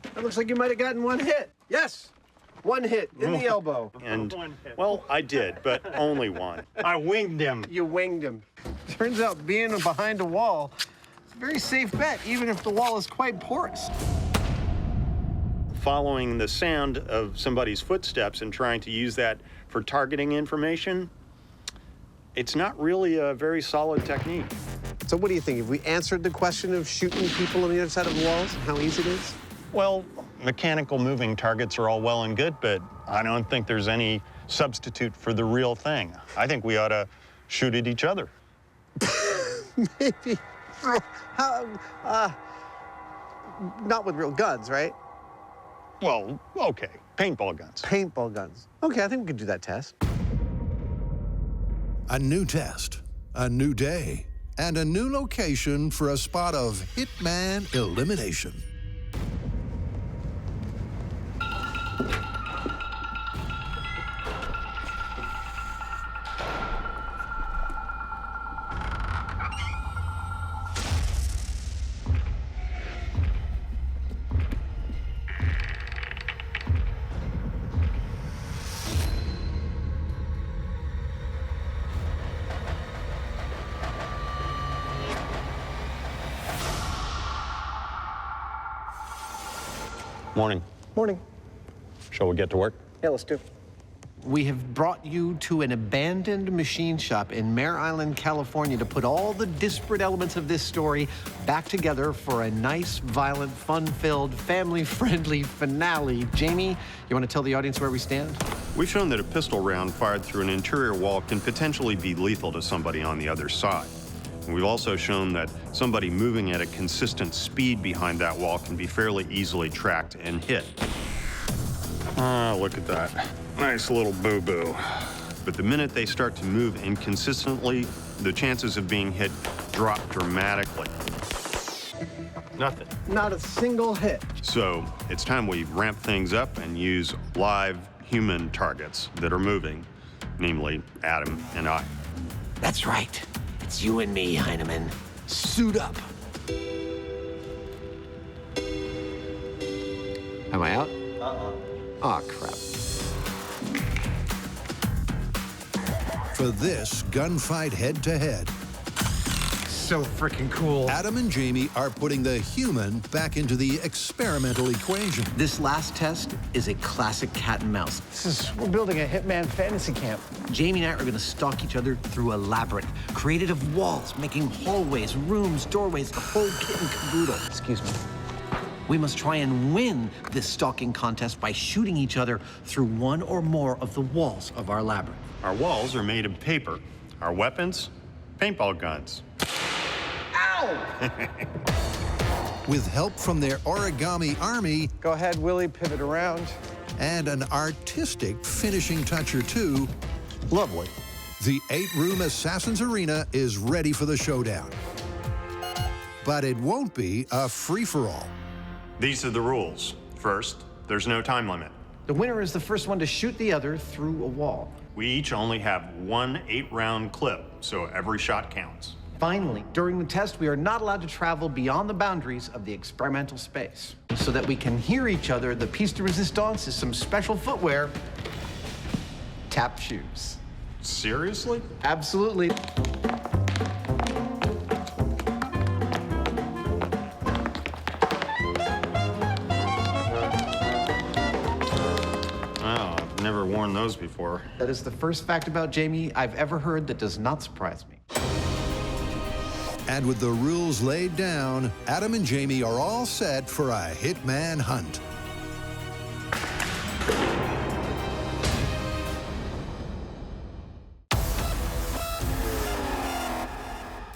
it looks like you might have gotten 1 hit. Yes, 1 hit in the elbow. And, well, I did, but only 1. I winged him. You winged him. Turns out being behind a wall is a very safe bet, even if the wall is quite porous. Following the sound of somebody's footsteps and trying to use that for targeting information, it's not really a very solid technique. So what do you think? Have we answered the question of shooting people on the other side of the walls and how easy it is? Well, mechanical moving targets are all well and good, but I don't think there's any substitute for the real thing. I think we ought to shoot at each other. Maybe. Not with real guns, right? Well, okay. Paintball guns. Paintball guns. Okay, I think we could do that test. A new test, a new day, and a new location for a spot of hitman elimination. Morning. Morning. Shall we get to work? Yeah, let's do it. We have brought you to an abandoned machine shop in Mare Island, California to put all the disparate elements of this story back together for a nice, violent, fun-filled, family-friendly finale. Jamie, you want to tell the audience where we stand? We've shown that a pistol round fired through an interior wall can potentially be lethal to somebody on the other side. And we've also shown that somebody moving at a consistent speed behind that wall can be fairly easily tracked and hit. Ah, look at that. Nice little boo-boo. But the minute they start to move inconsistently, the chances of being hit drop dramatically. Nothing. Not a single hit. So it's time we ramp things up and use live human targets that are moving, namely Adam and I. That's right. It's you and me, Heinemann. Suit up. Am I out? Aw, crap. For this gunfight head-to-head, so freaking cool. Adam and Jamie are putting the human back into the experimental equation. This last test is a classic cat and mouse. We're building a Hitman fantasy camp. Jamie and I are going to stalk each other through a labyrinth, created of walls, making hallways, rooms, doorways, the whole kit and caboodle. Excuse me. We must try and win this stalking contest by shooting each other through one or more of the walls of our labyrinth. Our walls are made of paper. Our weapons, paintball guns. With help from their origami army. Go ahead, Willie, pivot around. And an artistic finishing touch or two. Lovely. The 8-room Assassin's Arena is ready for the showdown. But it won't be a free-for-all. These are the rules. First, there's no time limit. The winner is the first one to shoot the other through a wall. We each only have one 8-round clip, so every shot counts. Finally, during the test, we are not allowed to travel beyond the boundaries of the experimental space. So that we can hear each other, the piece de resistance is some special footwear, tap shoes. Seriously? Absolutely. Oh, I've never worn those before. That is the first fact about Jamie I've ever heard that does not surprise me. And with the rules laid down, Adam and Jamie are all set for a hitman hunt.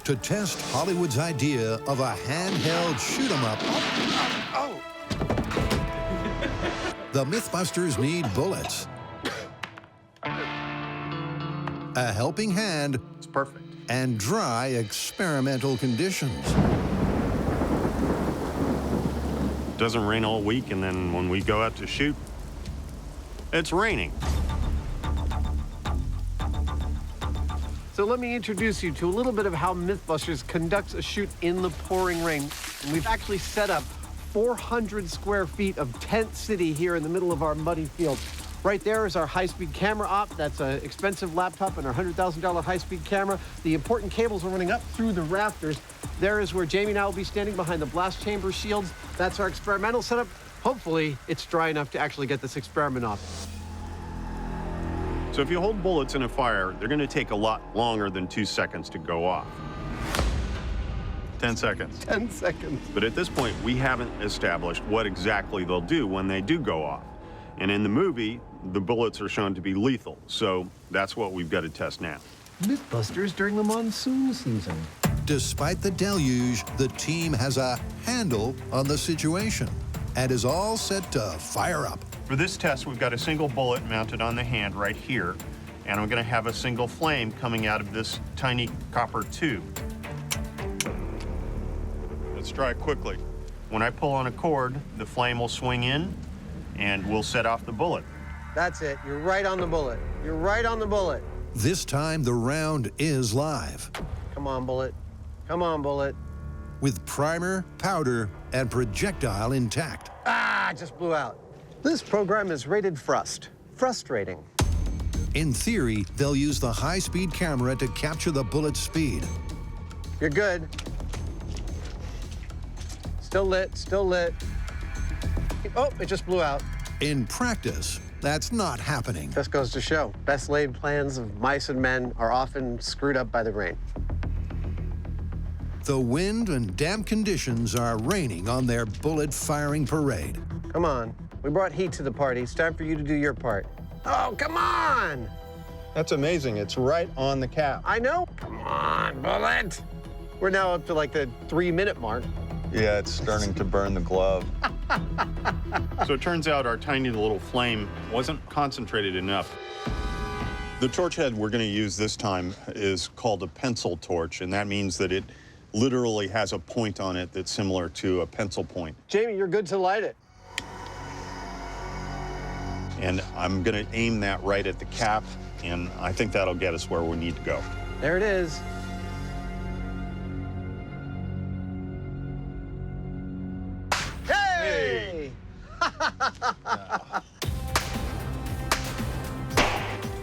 To test Hollywood's idea of a handheld shoot-'em-up, the MythBusters need bullets, a helping hand, it's perfect, and dry experimental conditions. Doesn't rain all week, and then when we go out to shoot, it's raining. So let me introduce you to a little bit of how MythBusters conducts a shoot in the pouring rain. And we've actually set up 400 square feet of tent city here in the middle of our muddy field. Right there is our high-speed camera op. That's an expensive laptop and our $100,000 high-speed camera. The important cables are running up through the rafters. There is where Jamie and I will be standing behind the blast chamber shields. That's our experimental setup. Hopefully, it's dry enough to actually get this experiment off. So if you hold bullets in a fire, they're going to take a lot longer than 2 seconds to go off. 10 seconds. 10 seconds. But at this point, we haven't established what exactly they'll do when they do go off. And in the movie, the bullets are shown to be lethal. So that's what we've got to test now. MythBusters during the monsoon season. Despite the deluge, the team has a handle on the situation and is all set to fire up. For this test, we've got a single bullet mounted on the hand right here, and I'm going to have a single flame coming out of this tiny copper tube. Let's try it quickly. When I pull on a cord, the flame will swing in, and we'll set off the bullet. That's it. You're right on the bullet. You're right on the bullet. This time, the round is live. Come on, bullet. Come on, bullet. With primer, powder, and projectile intact. Ah, it just blew out. This program is rated frust. Frustrating. In theory, they'll use the high-speed camera to capture the bullet's speed. You're good. Still lit, still lit. Oh, it just blew out. In practice, that's not happening. Just goes to show, best laid plans of mice and men are often screwed up by the rain. The wind and damp conditions are raining on their bullet-firing parade. Come on. We brought heat to the party. It's time for you to do your part. Oh, come on! That's amazing. It's right on the cap. I know. Come on, bullet. We're now up to like the 3-minute mark. Yeah, it's starting to burn the glove. So it turns out our tiny little flame wasn't concentrated enough. The torch head we're going to use this time is called a pencil torch, and that means that it literally has a point on it that's similar to a pencil point. Jamie, you're good to light it. And I'm going to aim that right at the cap, and I think that'll get us where we need to go. There it is. Hey!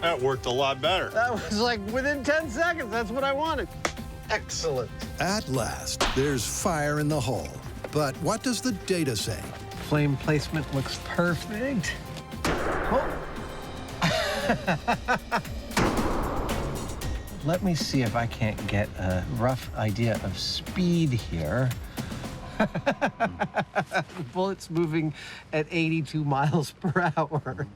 That worked a lot better. That was like within 10 seconds. That's what I wanted. Excellent. At last, there's fire in the hole. But what does the data say? Flame placement looks perfect. Oh. Let me see if I can't get a rough idea of speed here. The bullet's moving at 82 miles per hour.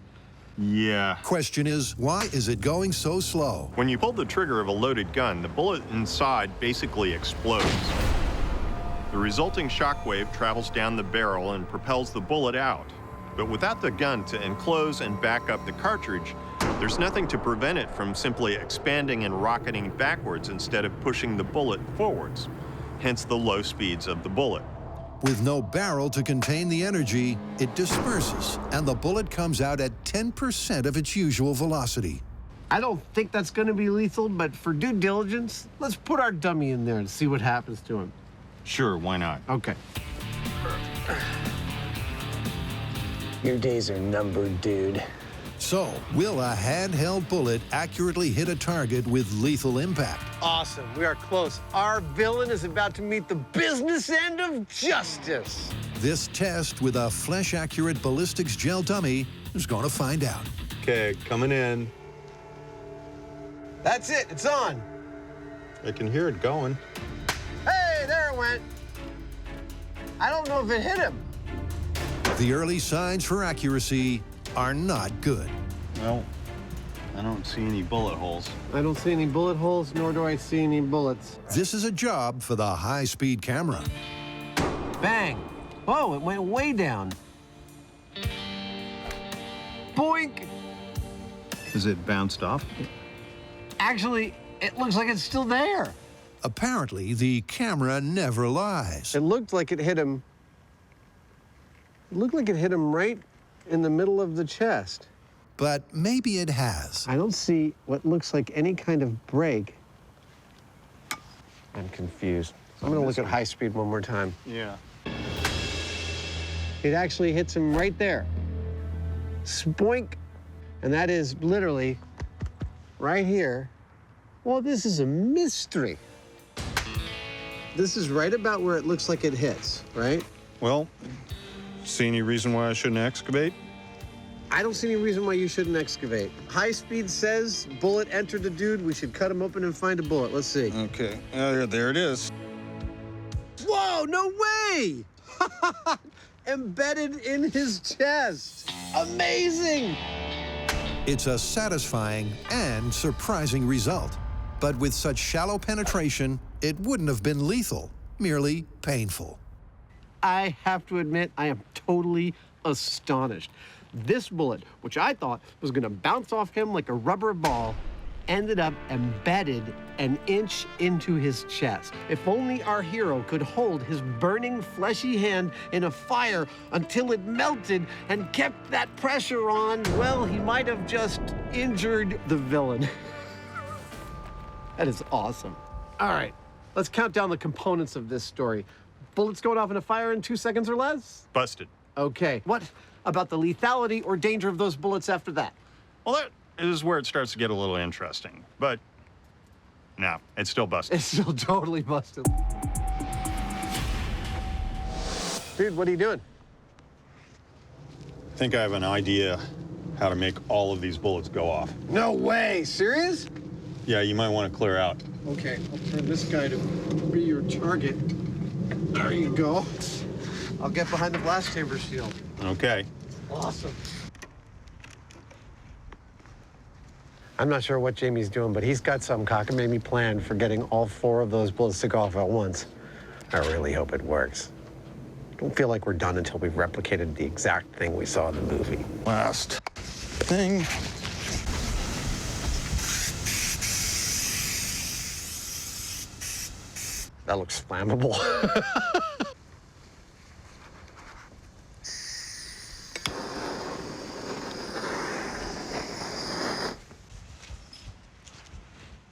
Yeah. Question is, why is it going so slow? When you pull the trigger of a loaded gun, the bullet inside basically explodes. The resulting shockwave travels down the barrel and propels the bullet out. But without the gun to enclose and back up the cartridge, there's nothing to prevent it from simply expanding and rocketing backwards instead of pushing the bullet forwards, hence the low speeds of the bullet. With no barrel to contain the energy, it disperses, and the bullet comes out at 10% of its usual velocity. I don't think that's going to be lethal, but for due diligence, let's put our dummy in there and see what happens to him. Sure, why not? Okay. Your days are numbered, dude. So, will a handheld bullet accurately hit a target with lethal impact? Awesome. We are close. Our villain is about to meet the business end of justice. This test with a flesh-accurate ballistics gel dummy is going to find out. Okay, coming in. That's it. It's on. I can hear it going. Hey, there it went. I don't know if it hit him. The early signs for accuracy are not good. Well, I don't see any bullet holes. I don't see any bullet holes, nor do I see any bullets. This is a job for the high-speed camera. Bang. Oh, it went way down. Boink. Is it bounced off? Actually, it looks like it's still there. Apparently, the camera never lies. It looked like it hit him. It looked like it hit him right in the middle of the chest. But maybe it has. I don't see what looks like any kind of break. I'm confused. I'm gonna look at high speed one more time. Yeah. It actually hits him right there. Spoink. And that is literally right here. Well, this is a mystery. This is right about where it looks like it hits, right? Well, see any reason why I shouldn't excavate? I don't see any reason why you shouldn't excavate. High speed says bullet entered the dude. We should cut him open and find a bullet. Let's see. Okay, there it is. Whoa, no way! Embedded in his chest. Amazing! It's a satisfying and surprising result. But with such shallow penetration, it wouldn't have been lethal, merely painful. I have to admit, I am totally astonished. This bullet, which I thought was gonna bounce off him like a rubber ball, ended up embedded an inch into his chest. If only our hero could hold his burning, fleshy hand in a fire until it melted and kept that pressure on, well, he might have just injured the villain. That is awesome. All right, let's count down the components of this story. Bullets going off in a fire in 2 seconds or less? Busted. Okay, what about the lethality or danger of those bullets after that? Well, that is where it starts to get a little interesting. But no, it's still busted. It's still totally busted. Dude, what are you doing? I think I have an idea how to make all of these bullets go off. No way, serious? Yeah, you might want to clear out. Okay, I'll turn this guy to be your target. There you go. I'll get behind the blast chamber shield. Okay. Awesome. I'm not sure what Jamie's doing, but he's got some cockamamie plan for getting all 4 of those bullets to go off at once. I really hope it works. Don't feel like we're done until we've replicated the exact thing we saw in the movie. Last thing. That looks flammable.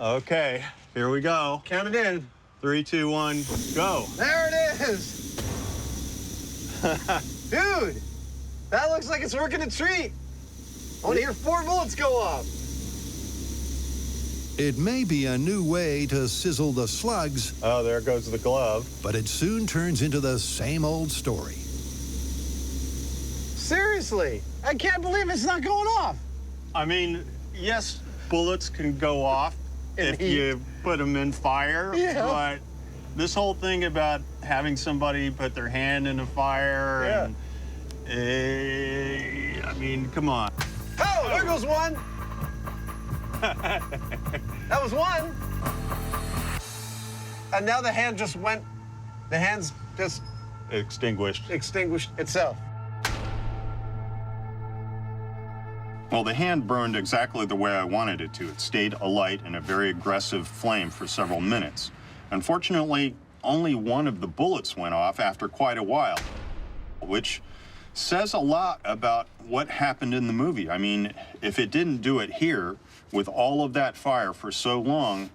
Okay, here we go. Count it in. 3, 2, 1, go. There it is. Dude, that looks like it's working a treat. I want to hear 4 bullets go off. It may be a new way to sizzle the slugs. Oh, there goes the glove. But it soon turns into the same old story. Seriously, I can't believe it's not going off. I mean, yes, bullets can go off if you put them in fire, but this whole thing about having somebody put their hand in a fire, and, I mean, come on. Oh, there goes one. That was one. And now the hand just went, the hand's just extinguished itself. Well, the hand burned exactly the way I wanted it to. It stayed alight in a very aggressive flame for several minutes. Unfortunately, only one of the bullets went off after quite a while, which says a lot about what happened in the movie. I mean, if it didn't do it here, with all of that fire for so long,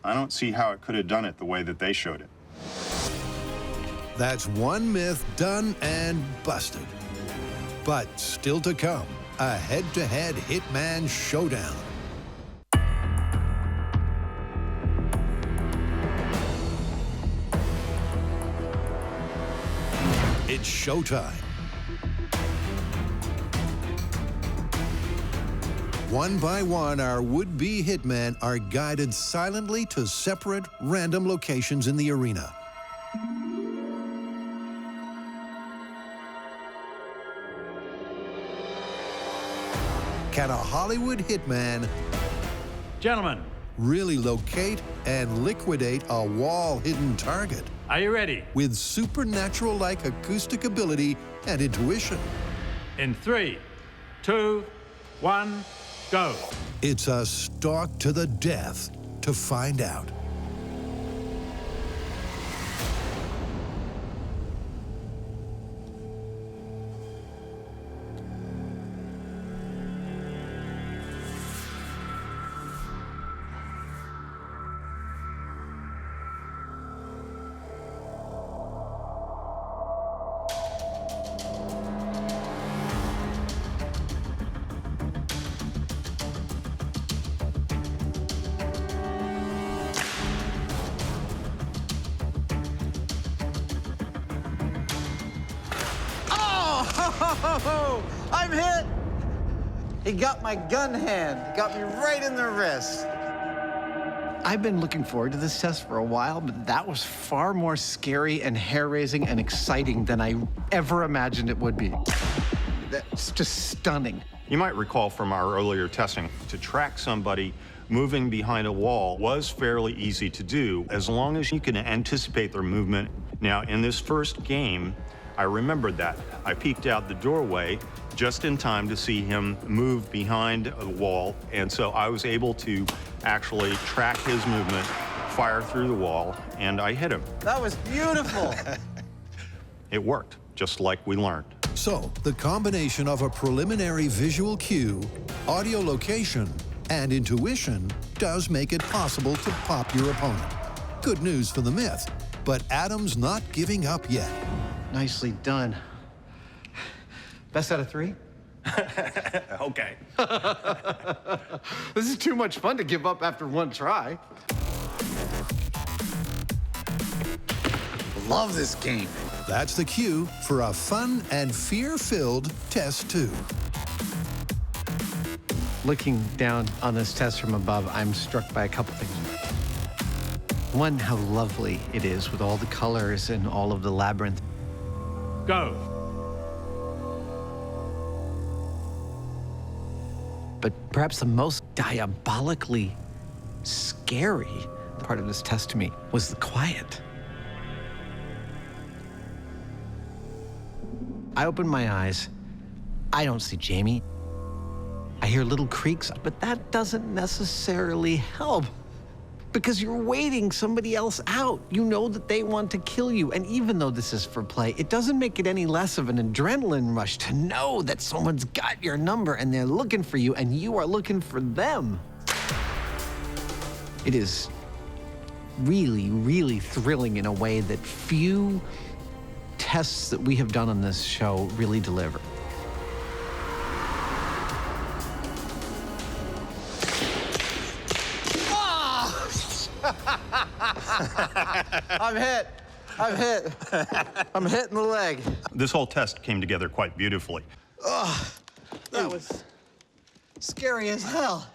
I don't see how it could have done it the way that they showed it. That's one myth done and busted. But still to come, a head-to-head hitman showdown. It's showtime. One by one, our would-be hitmen are guided silently to separate, random locations in the arena. Can a Hollywood hitman, gentlemen, really locate and liquidate a wall-hidden target? Are you ready? With supernatural-like acoustic ability and intuition. In 3, 2, 1, go. It's a stalk to the death to find out. Oh, I'm hit! He got my gun hand. He got me right in the wrist. I've been looking forward to this test for a while, but that was far more scary and hair-raising and exciting than I ever imagined it would be. That's just stunning. You might recall from our earlier testing, to track somebody moving behind a wall was fairly easy to do as long as you can anticipate their movement. Now, in this first game, I remembered that. I peeked out the doorway just in time to see him move behind a wall, and so I was able to actually track his movement, fire through the wall, and I hit him. That was beautiful. It worked, just like we learned. So, the combination of a preliminary visual cue, audio location, and intuition does make it possible to pop your opponent. Good news for the myth, but Adam's not giving up yet. Nicely done. Best out of 3? Okay. This is too much fun to give up after one try. Love this game. That's the cue for a fun and fear-filled test 2. Looking down on this test from above, I'm struck by a couple things. One, how lovely it is with all the colors and all of the labyrinth. Go. But perhaps the most diabolically scary part of this test to me was the quiet. I open my eyes. I don't see Jamie. I hear little creaks, but that doesn't necessarily help because you're waiting somebody else out. You know that they want to kill you. And even though this is for play, it doesn't make it any less of an adrenaline rush to know that someone's got your number and they're looking for you and you are looking for them. It is really, really thrilling in a way that few tests that we have done on this show really deliver. I'm hit. I'm hit. I'm hit in the leg. This whole test came together quite beautifully. Oh, that was scary as hell.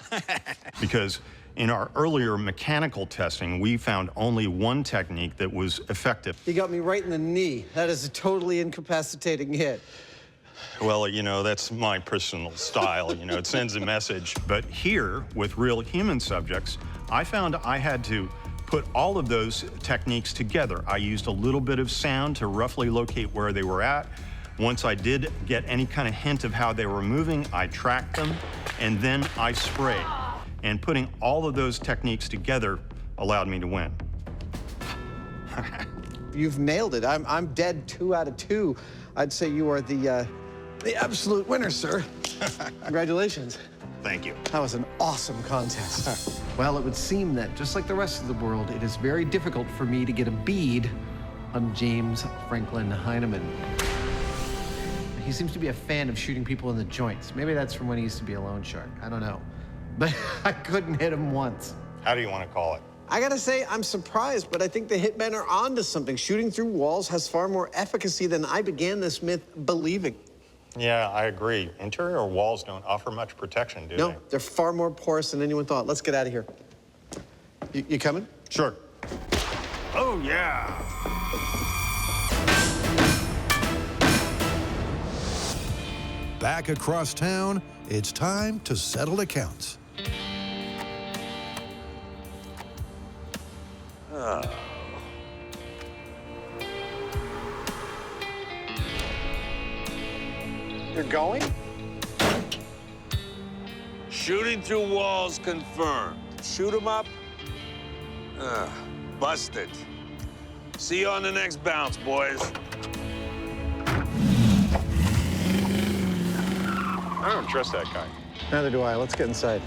Because in our earlier mechanical testing, we found only one technique that was effective. He got me right in the knee. That is a totally incapacitating hit. Well, you know, that's my personal style. You know, it sends a message. But here, with real human subjects, I found I had to put all of those techniques together. I used a little bit of sound to roughly locate where they were at. Once I did get any kind of hint of how they were moving, I tracked them, and then I sprayed. And putting all of those techniques together allowed me to win. You've nailed it. I'm dead 2 out of 2. I'd say you are the absolute winner, sir. Congratulations. Thank you. That was an awesome contest. Well, it would seem that, just like the rest of the world, it is very difficult for me to get a bead on James Franklin Heineman. He seems to be a fan of shooting people in the joints. Maybe that's from when he used to be a loan shark. I don't know. But I couldn't hit him once. How do you want to call it? I gotta say, I'm surprised, but I think the hitmen are onto something. Shooting through walls has far more efficacy than I began this myth believing. Yeah, I agree. Interior walls don't offer much protection, do they? No, they're far more porous than anyone thought. Let's get out of here. You coming? Sure. Oh, yeah. Back across town, it's time to settle accounts. You're going? Shooting through walls confirmed. Shoot 'em up? Busted. See you on the next bounce, boys. I don't trust that guy. Neither do I. Let's get inside.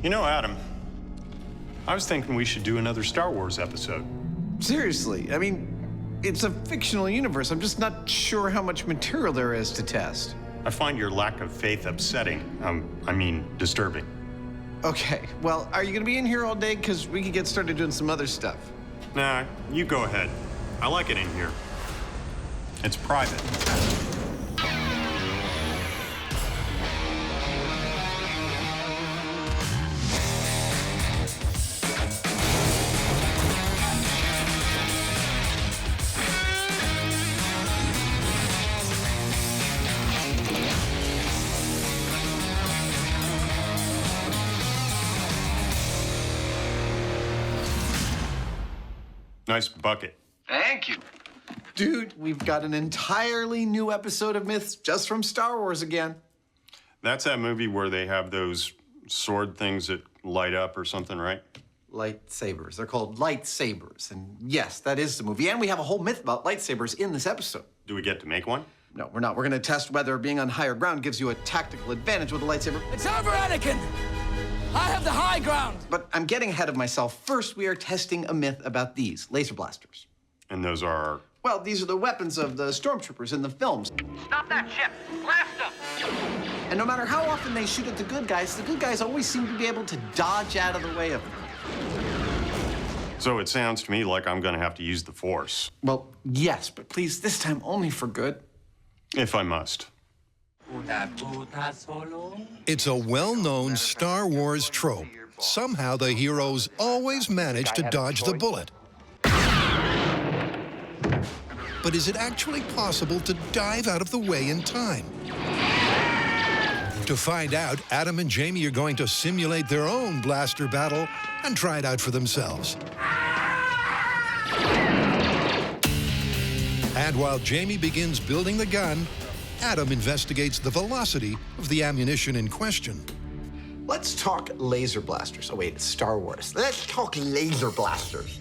You know, Adam, I was thinking we should do another Star Wars episode. Seriously, I mean, it's a fictional universe. I'm just not sure how much material there is to test. I find your lack of faith upsetting. I mean, disturbing. Okay, well, are you gonna be in here all day? Because we could get started doing some other stuff. Nah, you go ahead. I like it in here. It's private. Nice bucket. Thank you. Dude, we've got an entirely new episode of Myths just from Star Wars again. That's that movie where they have those sword things that light up or something, right? Lightsabers. They're called lightsabers. And yes, that is the movie. And we have a whole myth about lightsabers in this episode. Do we get to make one? No, we're not. We're going to test whether being on higher ground gives you a tactical advantage with a lightsaber. It's over, Anakin! I have the high ground! But I'm getting ahead of myself. First, we are testing a myth about these laser blasters. And those are? Well, these are the weapons of the stormtroopers in the films. Stop that ship! Blast them! And no matter how often they shoot at the good guys always seem to be able to dodge out of the way of them. So it sounds to me like I'm going to have to use the Force. Well, yes, but please, this time only for good. If I must. It's a well-known Star Wars trope. Somehow the heroes always manage to dodge the bullet. But is it actually possible to dive out of the way in time? To find out, Adam and Jamie are going to simulate their own blaster battle and try it out for themselves. And while Jamie begins building the gun, Adam investigates the velocity of the ammunition in question. Let's talk laser blasters. Oh, wait, it's Star Wars. Let's talk laser blasters.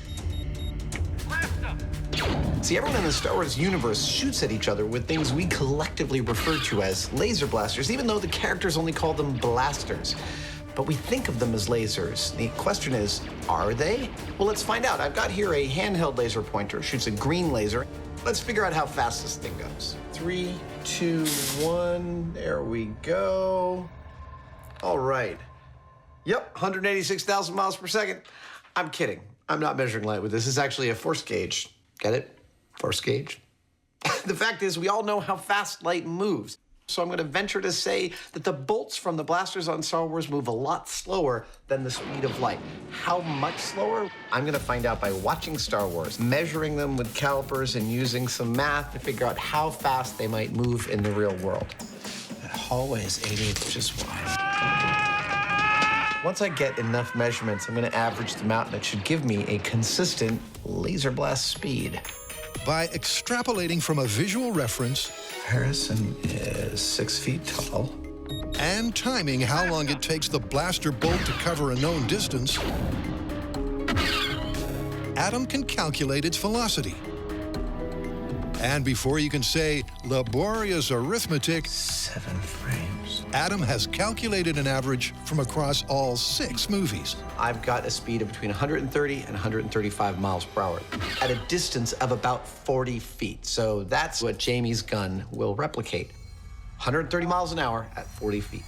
See, everyone in the Star Wars universe shoots at each other with things we collectively refer to as laser blasters, even though the characters only call them blasters. But we think of them as lasers. The question is, are they? Well, let's find out. I've got here a handheld laser pointer, shoots a green laser. Let's figure out how fast this thing goes. 3, 2, 1, there we go. All right. Yep, 186,000 miles per second. I'm kidding. I'm not measuring light with this. This is actually a force gauge. Get it? Force gauge. The fact is, we all know how fast light moves. So I'm going to venture to say that the bolts from the blasters on Star Wars move a lot slower than the speed of light. How much slower? I'm going to find out by watching Star Wars, measuring them with calipers and using some math to figure out how fast they might move in the real world. That hallway is 88 inches wide. Once I get enough measurements, I'm going to average them out, and it should give me a consistent laser blast speed. By extrapolating from a visual reference, Harrison is 6 feet tall, and timing how long it takes the blaster bolt to cover a known distance, Adam can calculate its velocity. And before you can say laborious arithmetic, 7 frames. Adam has calculated an average from across all 6 movies. I've got a speed of between 130 and 135 miles per hour at a distance of about 40 feet. So that's what Jamie's gun will replicate. 130 miles an hour at 40 feet.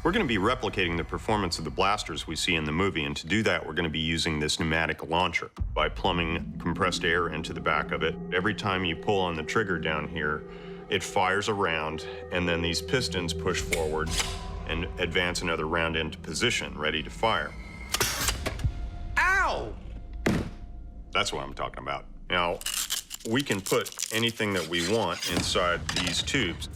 We're going to be replicating the performance of the blasters we see in the movie, and to do that, we're going to be using this pneumatic launcher by plumbing compressed air into the back of it. Every time you pull on the trigger down here, it fires a round, and then these pistons push forward and advance another round into position, ready to fire. Ow! That's what I'm talking about. Now, we can put anything that we want inside these tubes.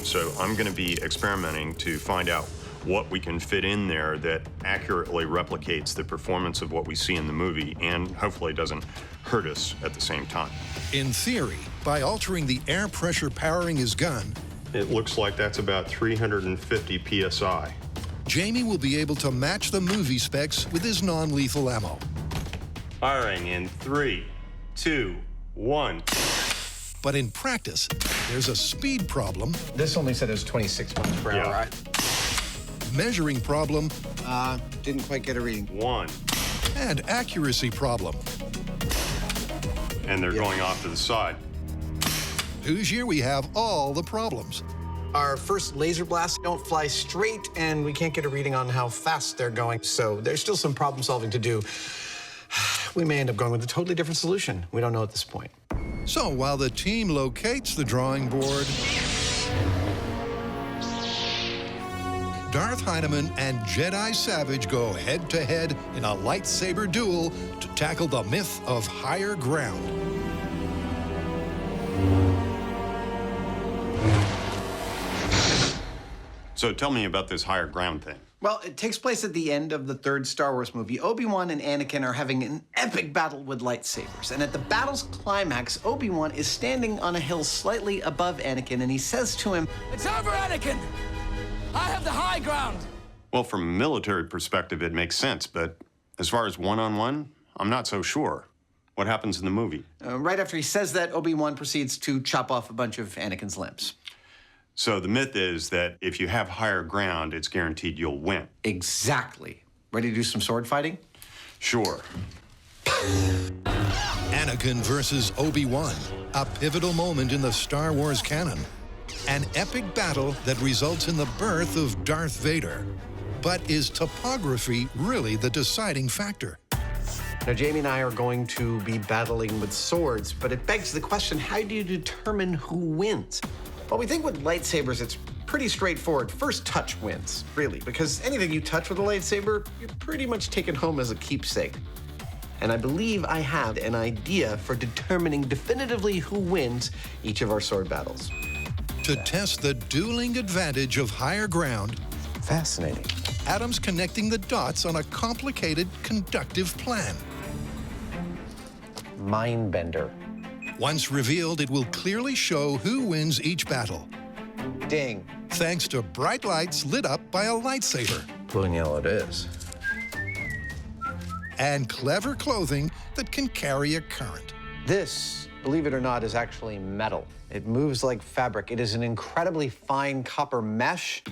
So I'm going to be experimenting to find out what we can fit in there that accurately replicates the performance of what we see in the movie and hopefully doesn't hurt us at the same time. In theory, by altering the air pressure powering his gun, it looks like that's about 350 PSI. Jamie will be able to match the movie specs with his non-lethal ammo. Firing in 3, 2, 1. But in practice, there's a speed problem. This only said it was 26 miles per hour. Right? Measuring problem. Didn't quite get a reading. 1. And accuracy problem. And they're going off to the side. Here we have all the problems. Our first laser blasts don't fly straight, and we can't get a reading on how fast they're going, so there's still some problem solving to do. We may end up going with a totally different solution. We don't know at this point. So while the team locates the drawing board, Darth Heineman and Jedi Savage go head-to-head in a lightsaber duel to tackle the myth of higher ground. So tell me about this higher ground thing. Well, it takes place at the end of the 3rd Star Wars movie. Obi-Wan and Anakin are having an epic battle with lightsabers. And at the battle's climax, Obi-Wan is standing on a hill slightly above Anakin, and he says to him, "It's over, Anakin! I have the high ground!" Well, from a military perspective, it makes sense, but as far as one-on-one, I'm not so sure. What happens in the movie? Right after he says that, Obi-Wan proceeds to chop off a bunch of Anakin's limbs. So the myth is that if you have higher ground, it's guaranteed you'll win. Exactly. Ready to do some sword fighting? Sure. Anakin versus Obi-Wan, a pivotal moment in the Star Wars canon. An epic battle that results in the birth of Darth Vader. But is topography really the deciding factor? Now, Jamie and I are going to be battling with swords, but it begs the question, how do you determine who wins? Well, we think with lightsabers, it's pretty straightforward. First touch wins, really, because anything you touch with a lightsaber, you're pretty much taken home as a keepsake. And I believe I have an idea for determining definitively who wins each of our sword battles. To test the dueling advantage of higher ground, fascinating. Adam's connecting the dots on a complicated conductive plan. Mindbender. Once revealed, it will clearly show who wins each battle. Ding. Thanks to bright lights lit up by a lightsaber. Blue and yellow it is. And clever clothing that can carry a current. This, believe it or not, is actually metal. It moves like fabric. It is an incredibly fine copper mesh.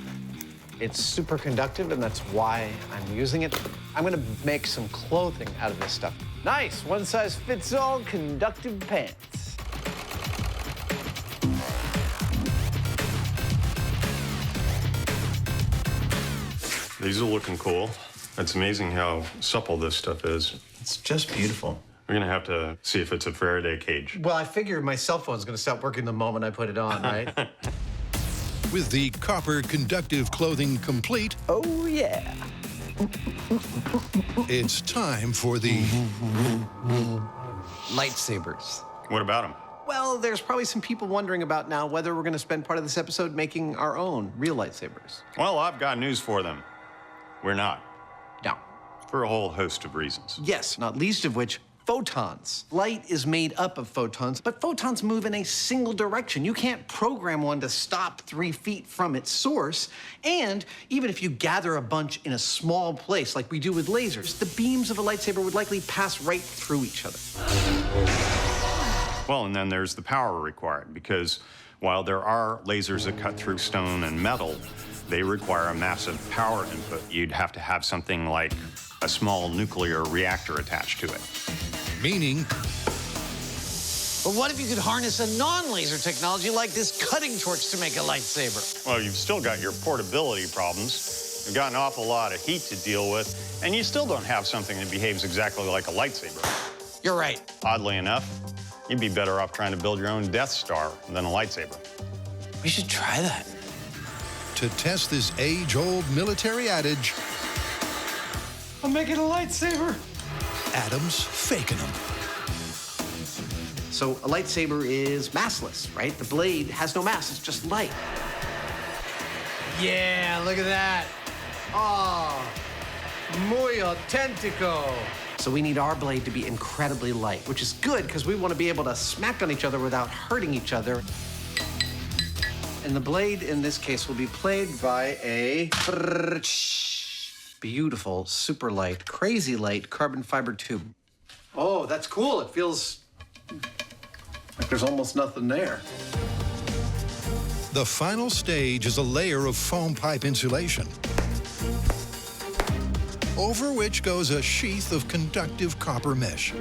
It's super conductive, and that's why I'm using it. I'm gonna make some clothing out of this stuff. Nice, one-size-fits-all conductive pants. These are looking cool. It's amazing how supple this stuff is. It's just beautiful. We're gonna have to see if it's a Faraday cage. Well, I figure my cell phone's gonna stop working the moment I put it on, right? With the copper conductive clothing complete, oh yeah, it's time for the lightsabers. What about them? Well, there's probably some people wondering about now whether we're gonna spend part of this episode making our own real lightsabers. Well, I've got news for them. We're not. No. For a whole host of reasons. Yes, not least of which, photons. Light is made up of photons, but photons move in a single direction. You can't program one to stop 3 feet from its source. And even if you gather a bunch in a small place, like we do with lasers, the beams of a lightsaber would likely pass right through each other. Well, and then there's the power required, because while there are lasers that cut through stone and metal, they require a massive power input. You'd have to have something like a small nuclear reactor attached to it. Meaning, But what if you could harness a non-laser technology like this cutting torch to make a lightsaber? Well, you've still got your portability problems. You've got an awful lot of heat to deal with, and you still don't have something that behaves exactly like a lightsaber. You're right. Oddly enough, you'd be better off trying to build your own Death Star than a lightsaber. We should try that. to test this age-old military adage, I'm making a lightsaber. Adam's faking them. So a lightsaber is massless, right? The blade has no mass, it's just light. Yeah, look at that. Oh, muy auténtico. So we need our blade to be incredibly light, which is good because we want to be able to smack on each other without hurting each other. And the blade in this case will be played by a beautiful, super light, crazy light carbon fiber tube. Oh, that's cool. It feels like there's almost nothing there. The final stage is a layer of foam pipe insulation, over which goes a sheath of conductive copper mesh.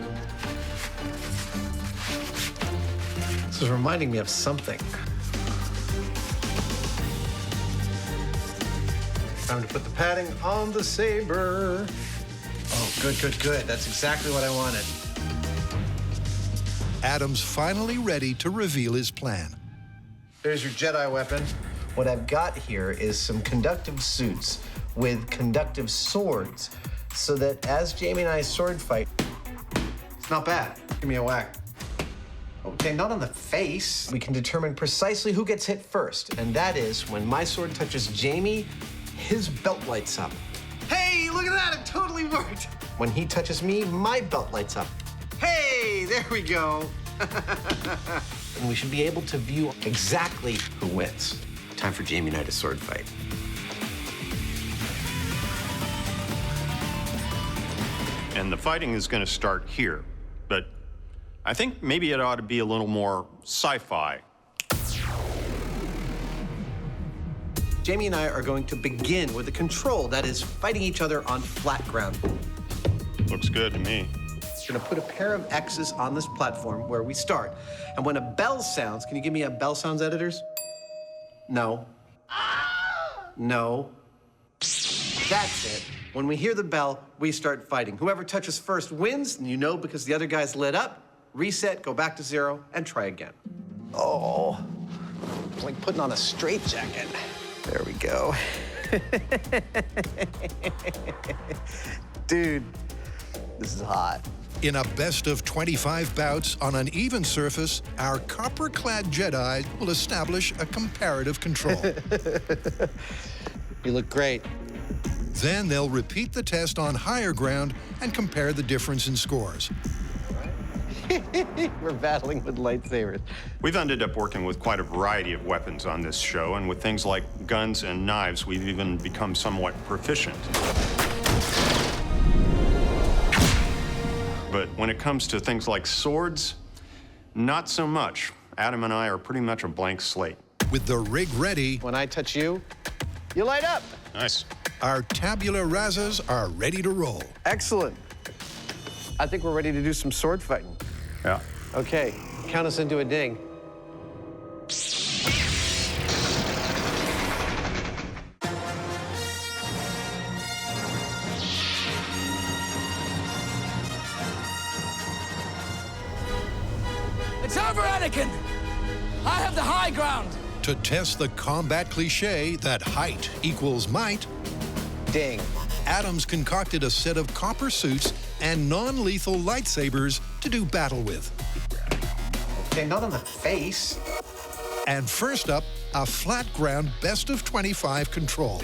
This is reminding me of something. Time to put the padding on the saber. Oh, good, good, good. That's exactly what I wanted. Adam's finally ready to reveal his plan. There's your Jedi weapon. What I've got here is some conductive suits with conductive swords, so that as Jamie and I sword fight, it's not bad. Give me a whack. Okay, not on the face. We can determine precisely who gets hit first, and that is when my sword touches Jamie, his belt lights up. Hey, look at that, it totally worked. When he touches me, my belt lights up. Hey, there we go. And we should be able to view exactly who wins. Time for Jamie and I to sword fight. And the fighting is going to start here, but I think maybe it ought to be a little more sci-fi. Jamie and I are going to begin with a control, that is fighting each other on flat ground. Looks good to me. We're gonna put a pair of X's on this platform where we start. And when a bell sounds, can you give me a bell sounds, editors? No. No. That's it. When we hear the bell, we start fighting. Whoever touches first wins, and you know because the other guy's lit up. Reset, go back to 0, and try again. Oh, it's like putting on a straitjacket. There we go. Dude, this is hot. In a best of 25 bouts on an even surface, our copper-clad Jedi will establish a comparative control. You look great. Then they'll repeat the test on higher ground and compare the difference in scores. We're battling with lightsabers. We've ended up working with quite a variety of weapons on this show, and with things like guns and knives, we've even become somewhat proficient. But when it comes to things like swords, not so much. Adam and I are pretty much a blank slate. With the rig ready, when I touch you, you light up. Nice. Our tabula rasas are ready to roll. Excellent. I think we're ready to do some sword fighting. Yeah. Okay, count us into a ding. It's over, Anakin! I have the high ground! To test the combat cliche that height equals might, ding. Adams concocted a set of copper suits and non-lethal lightsabers to do battle with. Okay, not on the face. And first up, a flat ground best of 25 control.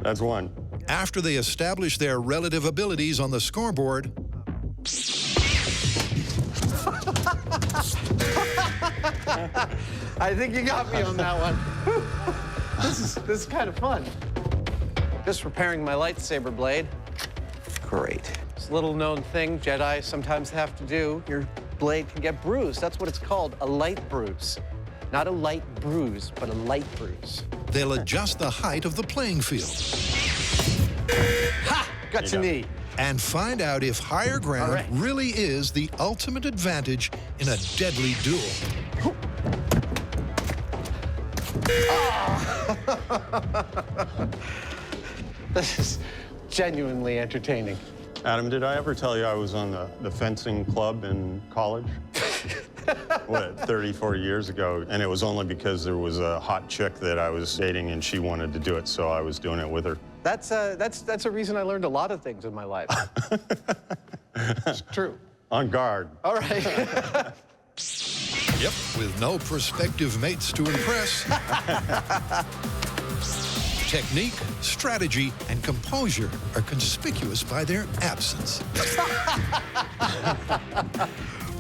That's one. After they establish their relative abilities on the scoreboard, I think you got me on that one. This is kind of fun. Just repairing my lightsaber blade. Great. It's a little known thing Jedi sometimes have to do. Your blade can get bruised. That's what it's called, a light bruise. Not a light bruise, but a light bruise. they'll adjust the height of the playing field. Ha! Got your knee. And find out if higher ground really is the ultimate advantage in a deadly duel. This is genuinely entertaining. Adam, did I ever tell you I was on the fencing club in college? What, 34 years ago? And it was only because there was a hot chick that I was dating and she wanted to do it, so I was doing it with her. That's a reason I learned a lot of things in my life. It's true. On guard. All right. Yep, with no prospective mates to impress. Technique, strategy, and composure are conspicuous by their absence.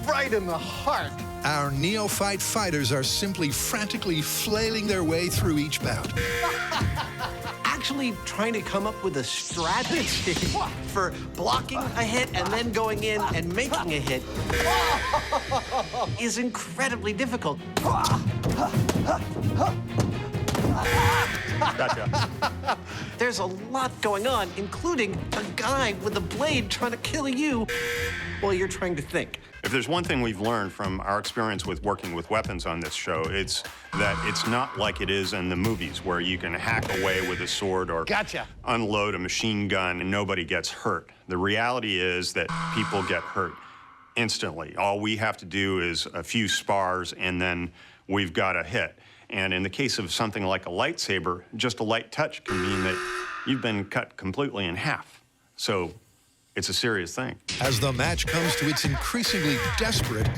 Right in the heart. Our neophyte fighters are simply frantically flailing their way through each bout. Actually trying to come up with a strategy for blocking a hit and then going in and making a hit is incredibly difficult. Gotcha. There's a lot going on, including a guy with a blade trying to kill you while you're trying to think. If there's one thing we've learned from our experience with working with weapons on this show, it's that it's not like it is in the movies where you can hack away with a sword or unload a machine gun and nobody gets hurt. The reality is that people get hurt instantly. All we have to do is a few spars and then we've got a hit. And in the case of something like a lightsaber, just a light touch can mean that you've been cut completely in half. So it's a serious thing. As the match comes to its increasingly desperate...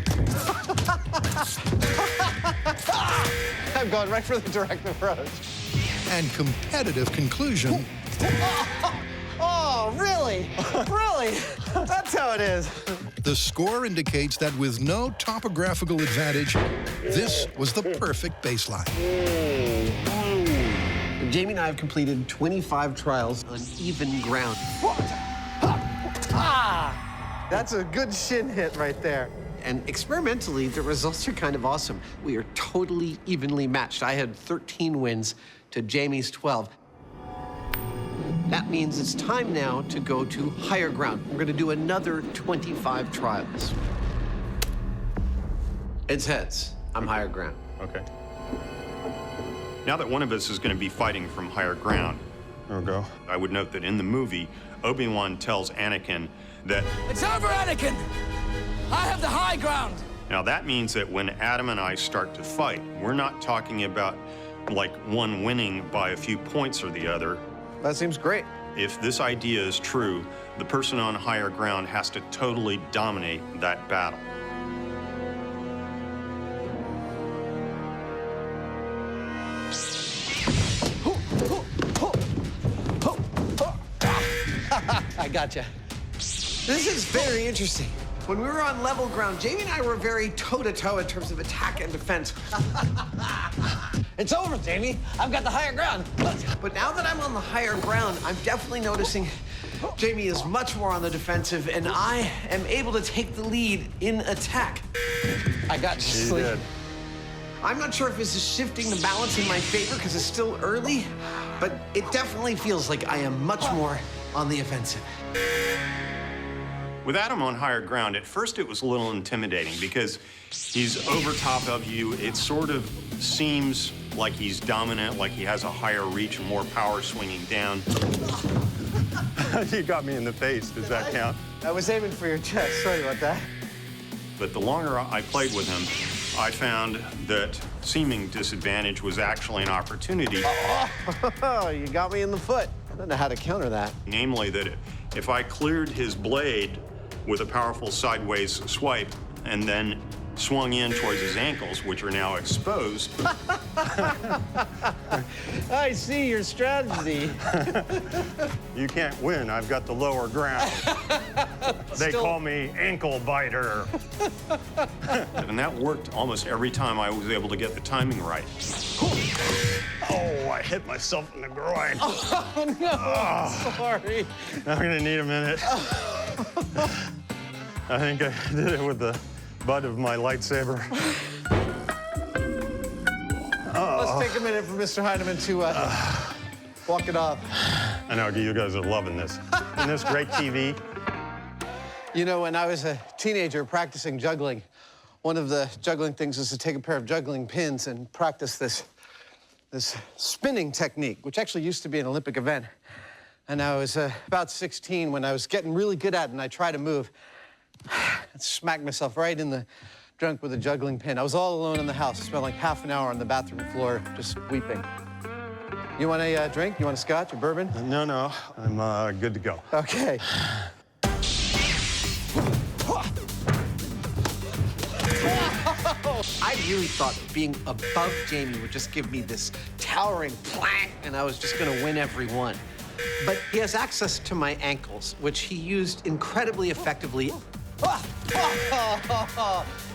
I'm going right for the direct approach. ...and competitive conclusion... Oh, really? Really? That's how it is. The score indicates that with no topographical advantage, this was the perfect baseline. Jamie and I have completed 25 trials on even ground. That's a good shin hit right there. And experimentally, the results are kind of awesome. We are totally evenly matched. I had 13 wins to Jamie's 12. That means it's time now to go to higher ground. We're going to do another 25 trials. It's heads. I'm higher ground. Okay. Now that one of us is going to be fighting from higher ground, there we go. I would note that in the movie, Obi-Wan tells Anakin that... It's over, Anakin! I have the high ground! Now that means that when Adam and I start to fight, we're not talking about like one winning by a few points or the other. That seems great. If this idea is true, the person on higher ground has to totally dominate that battle. I gotcha. This is very interesting. When we were on level ground, Jamie and I were very toe-to-toe in terms of attack and defense. It's over, Jamie. I've got the higher ground. But now that I'm on the higher ground, I'm definitely noticing Jamie is much more on the defensive, and I am able to take the lead in attack. I got you, Sleep. I'm not sure if this is shifting the balance in my favor because it's still early, but it definitely feels like I am much more on the offensive. With Adam on higher ground, at first it was a little intimidating because he's over top of you. It sort of seems like he's dominant, like he has a higher reach and more power swinging down. You got me in the face. Does that count? I was aiming for your chest. Sorry about that. But the longer I played with him, I found that seeming disadvantage was actually an opportunity. Oh, you got me in the foot. I don't know how to counter that. Namely that if I cleared his blade with a powerful sideways swipe and then swung in towards his ankles, which are now exposed. I see your strategy. You can't win. I've got the lower ground. They call me ankle biter. And that worked almost every time I was able to get the timing right. Oh, I hit myself in the groin. Oh, no, I'm sorry. I'm gonna need a minute. I think I did it with the butt of my lightsaber. Let's take a minute for Mr. Heineman to walk it off. I know, you guys are loving this. Isn't this great TV? You know, when I was a teenager practicing juggling, one of the juggling things is to take a pair of juggling pins and practice this spinning technique, which actually used to be an Olympic event. And I was about 16 when I was getting really good at it, and I tried to move. I smacked myself right in the trunk with a juggling pin. I was all alone in the house. I spent like half an hour on the bathroom floor just weeping. You want a drink? You want a scotch or bourbon? No, I'm good to go. Okay. I really thought that being above Jamie would just give me this towering plank, and I was just gonna win every one. But he has access to my ankles, which he used incredibly effectively.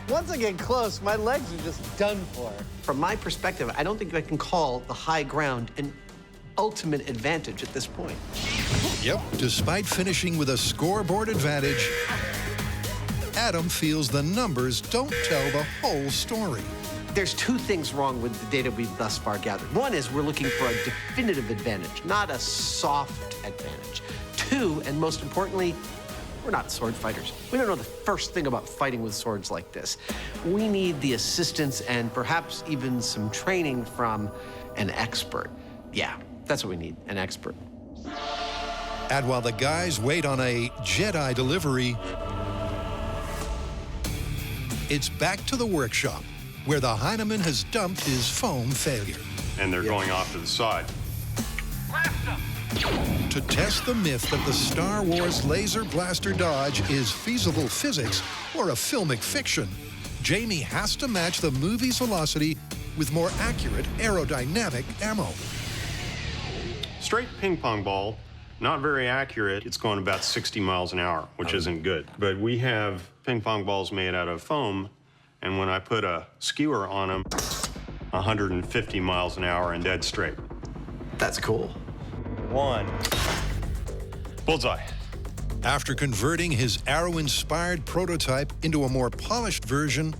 Once I get close, my legs are just done for. From my perspective, I don't think I can call the high ground an ultimate advantage at this point. Yep, despite finishing with a scoreboard advantage, Adam feels the numbers don't tell the whole story. There's two things wrong with the data we've thus far gathered. One is we're looking for a definitive advantage, not a soft advantage. Two, and most importantly, we're not sword fighters. We don't know the first thing about fighting with swords like this. We need the assistance and perhaps even some training from an expert. Yeah, that's what we need, an expert. And while the guys wait on a Jedi delivery, it's back to the workshop, where the Heineman has dumped his foam failure. And they're going off to the side. To test the myth that the Star Wars laser blaster dodge is feasible physics or a filmic fiction, Jamie has to match the movie's velocity with more accurate aerodynamic ammo. Straight ping pong ball, not very accurate. It's going about 60 miles an hour, which isn't good. But we have ping pong balls made out of foam, and when I put a skewer on them, 150 miles an hour and dead straight. That's cool. One. Bullseye. After converting his arrow-inspired prototype into a more polished version,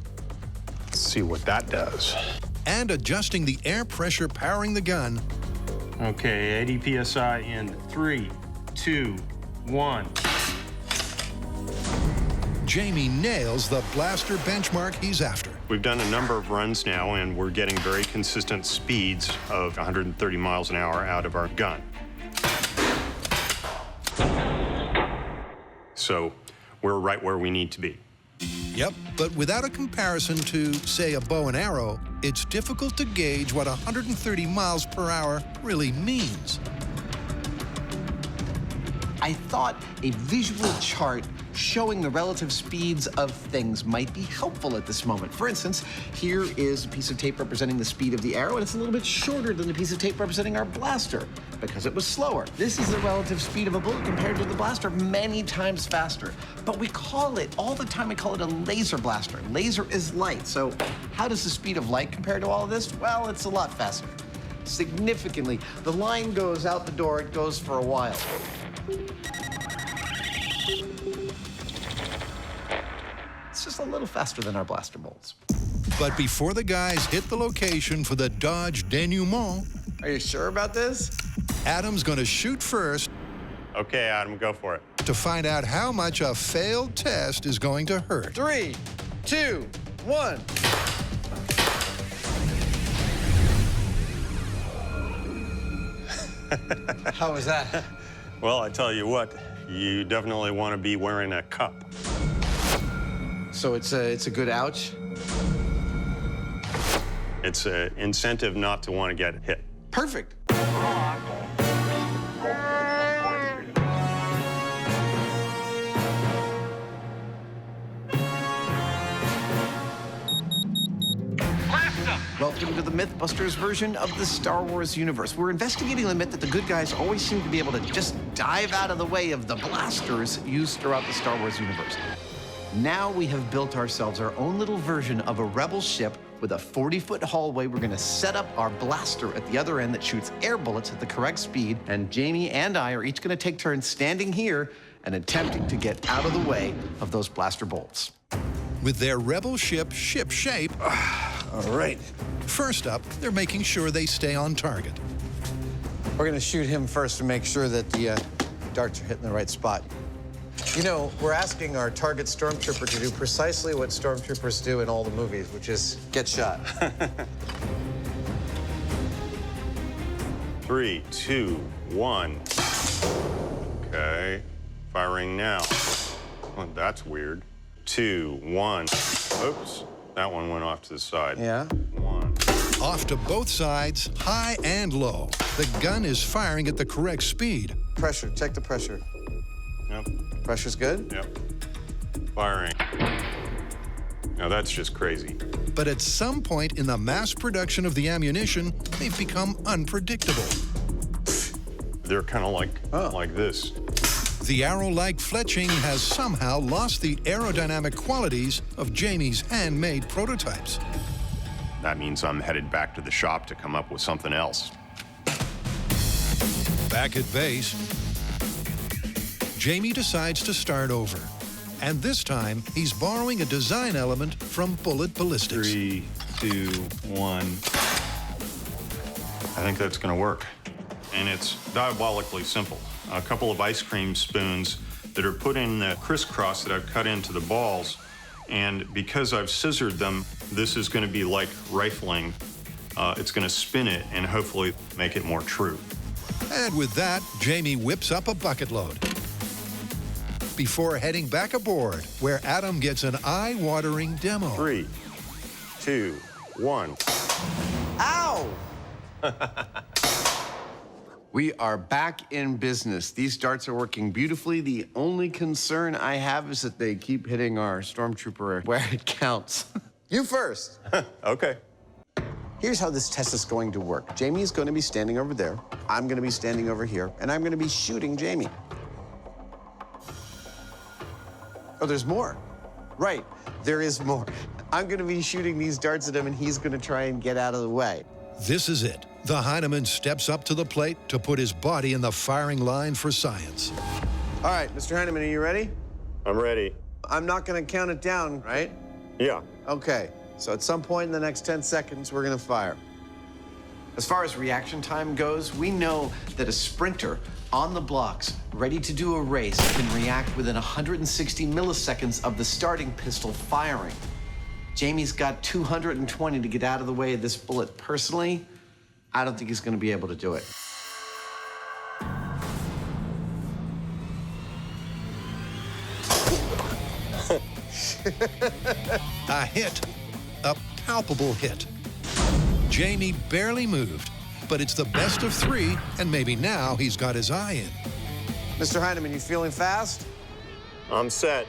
let's see what that does. And adjusting the air pressure powering the gun. Okay, 80 PSI in 3, 2, 1. Jamie nails the blaster benchmark he's after. We've done a number of runs now, and we're getting very consistent speeds of 130 miles an hour out of our gun. So we're right where we need to be. Yep, but without a comparison to, say, a bow and arrow, it's difficult to gauge what 130 miles per hour really means. I thought a visual chart showing the relative speeds of things might be helpful at this moment. For instance, here is a piece of tape representing the speed of the arrow, and it's a little bit shorter than the piece of tape representing our blaster because it was slower. This is the relative speed of a bullet compared to the blaster, many times faster. But we call it, all the time, we call it a laser blaster. Laser is light, so how does the speed of light compare to all of this? Well, it's a lot faster. Significantly. The line goes out the door, it goes for a while. It's just a little faster than our blaster bolts. But before the guys hit the location for the Dodge denouement... Are you sure about this? Adam's gonna shoot first. Okay, Adam, go for it. To find out how much a failed test is going to hurt. 3, 2, 1. How was that? Well, I tell you what, you definitely want to be wearing a cup. So it's a good ouch? It's an incentive not to want to get hit. Perfect. Welcome to the MythBusters version of the Star Wars universe. We're investigating the myth that the good guys always seem to be able to just dive out of the way of the blasters used throughout the Star Wars universe. Now we have built ourselves our own little version of a rebel ship with a 40-foot hallway. We're gonna set up our blaster at the other end that shoots air bullets at the correct speed, and Jamie and I are each gonna take turns standing here and attempting to get out of the way of those blaster bolts. With their rebel ship ship-shape... All right. First up, they're making sure they stay on target. We're gonna shoot him first to make sure that the darts are hitting the right spot. You know, we're asking our target stormtrooper to do precisely what stormtroopers do in all the movies, which is get shot. 3, 2, 1. Okay, firing now. Well, that's weird. 2, 1. Oops, that one went off to the side. Yeah. 1. Off to both sides, high and low. The gun is firing at the correct speed. Pressure, check the pressure. Yep. Pressure's good? Yep. Firing. Now that's just crazy. But at some point in the mass production of the ammunition, they've become unpredictable. They're kind of like this. The arrow-like fletching has somehow lost the aerodynamic qualities of Jamie's handmade prototypes. That means I'm headed back to the shop to come up with something else. Back at base, Jamie decides to start over. And this time, he's borrowing a design element from Bullet Ballistics. 3, 2, 1. I think that's going to work. And it's diabolically simple. A couple of ice cream spoons that are put in the crisscross that I've cut into the balls. And because I've scissored them, this is going to be like rifling. It's going to spin it and hopefully make it more true. And with that, Jamie whips up a bucket load before heading back aboard, where Adam gets an eye-watering demo. 3, 2, 1. Ow! We are back in business. These darts are working beautifully. The only concern I have is that they keep hitting our stormtrooper where it counts. You first. Okay. Here's how this test is going to work. Jamie's going to be standing over there. I'm going to be standing over here, and I'm going to be shooting Jamie. Oh, there's more. Right, there is more. I'm going to be shooting these darts at him, and he's going to try and get out of the way. This is it. The Heineman steps up to the plate to put his body in the firing line for science. All right, Mr. Heineman, are you ready? I'm ready. I'm not going to count it down, right? Yeah. Okay, so at some point in the next 10 seconds, we're going to fire. As far as reaction time goes, we know that a sprinter on the blocks, ready to do a race, can react within 160 milliseconds of the starting pistol firing. Jamie's got 220 to get out of the way of this bullet. Personally, I don't think he's going to be able to do it. A hit. A palpable hit. Jamie barely moved, but it's the best of 3, and maybe now he's got his eye in. Mr. Heineman, you feeling fast? I'm set.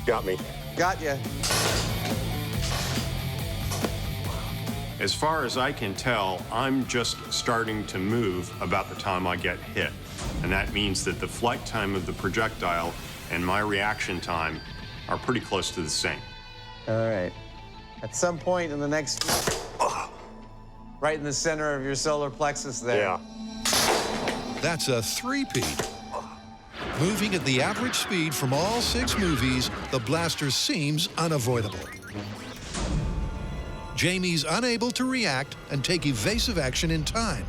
Got me. Got you. As far as I can tell, I'm just starting to move about the time I get hit. And that means that the flight time of the projectile and my reaction time are pretty close to the same. All right. At some point in the next... right in the center of your solar plexus there. Yeah. That's a 3-peat. Moving at the average speed from all 6 movies, the blaster seems unavoidable. Jamie's unable to react and take evasive action in time.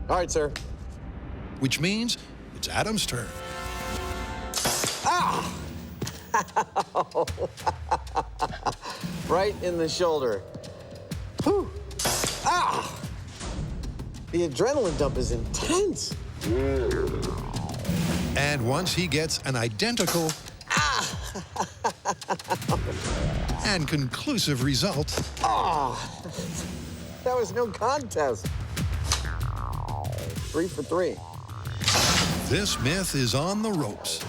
All right, sir. Which means it's Adam's turn. Ah! Right in the shoulder. Whew. Ah! The adrenaline dump is intense. And once he gets an identical and conclusive result. Oh, that was no contest. 3 for 3. This myth is on the ropes.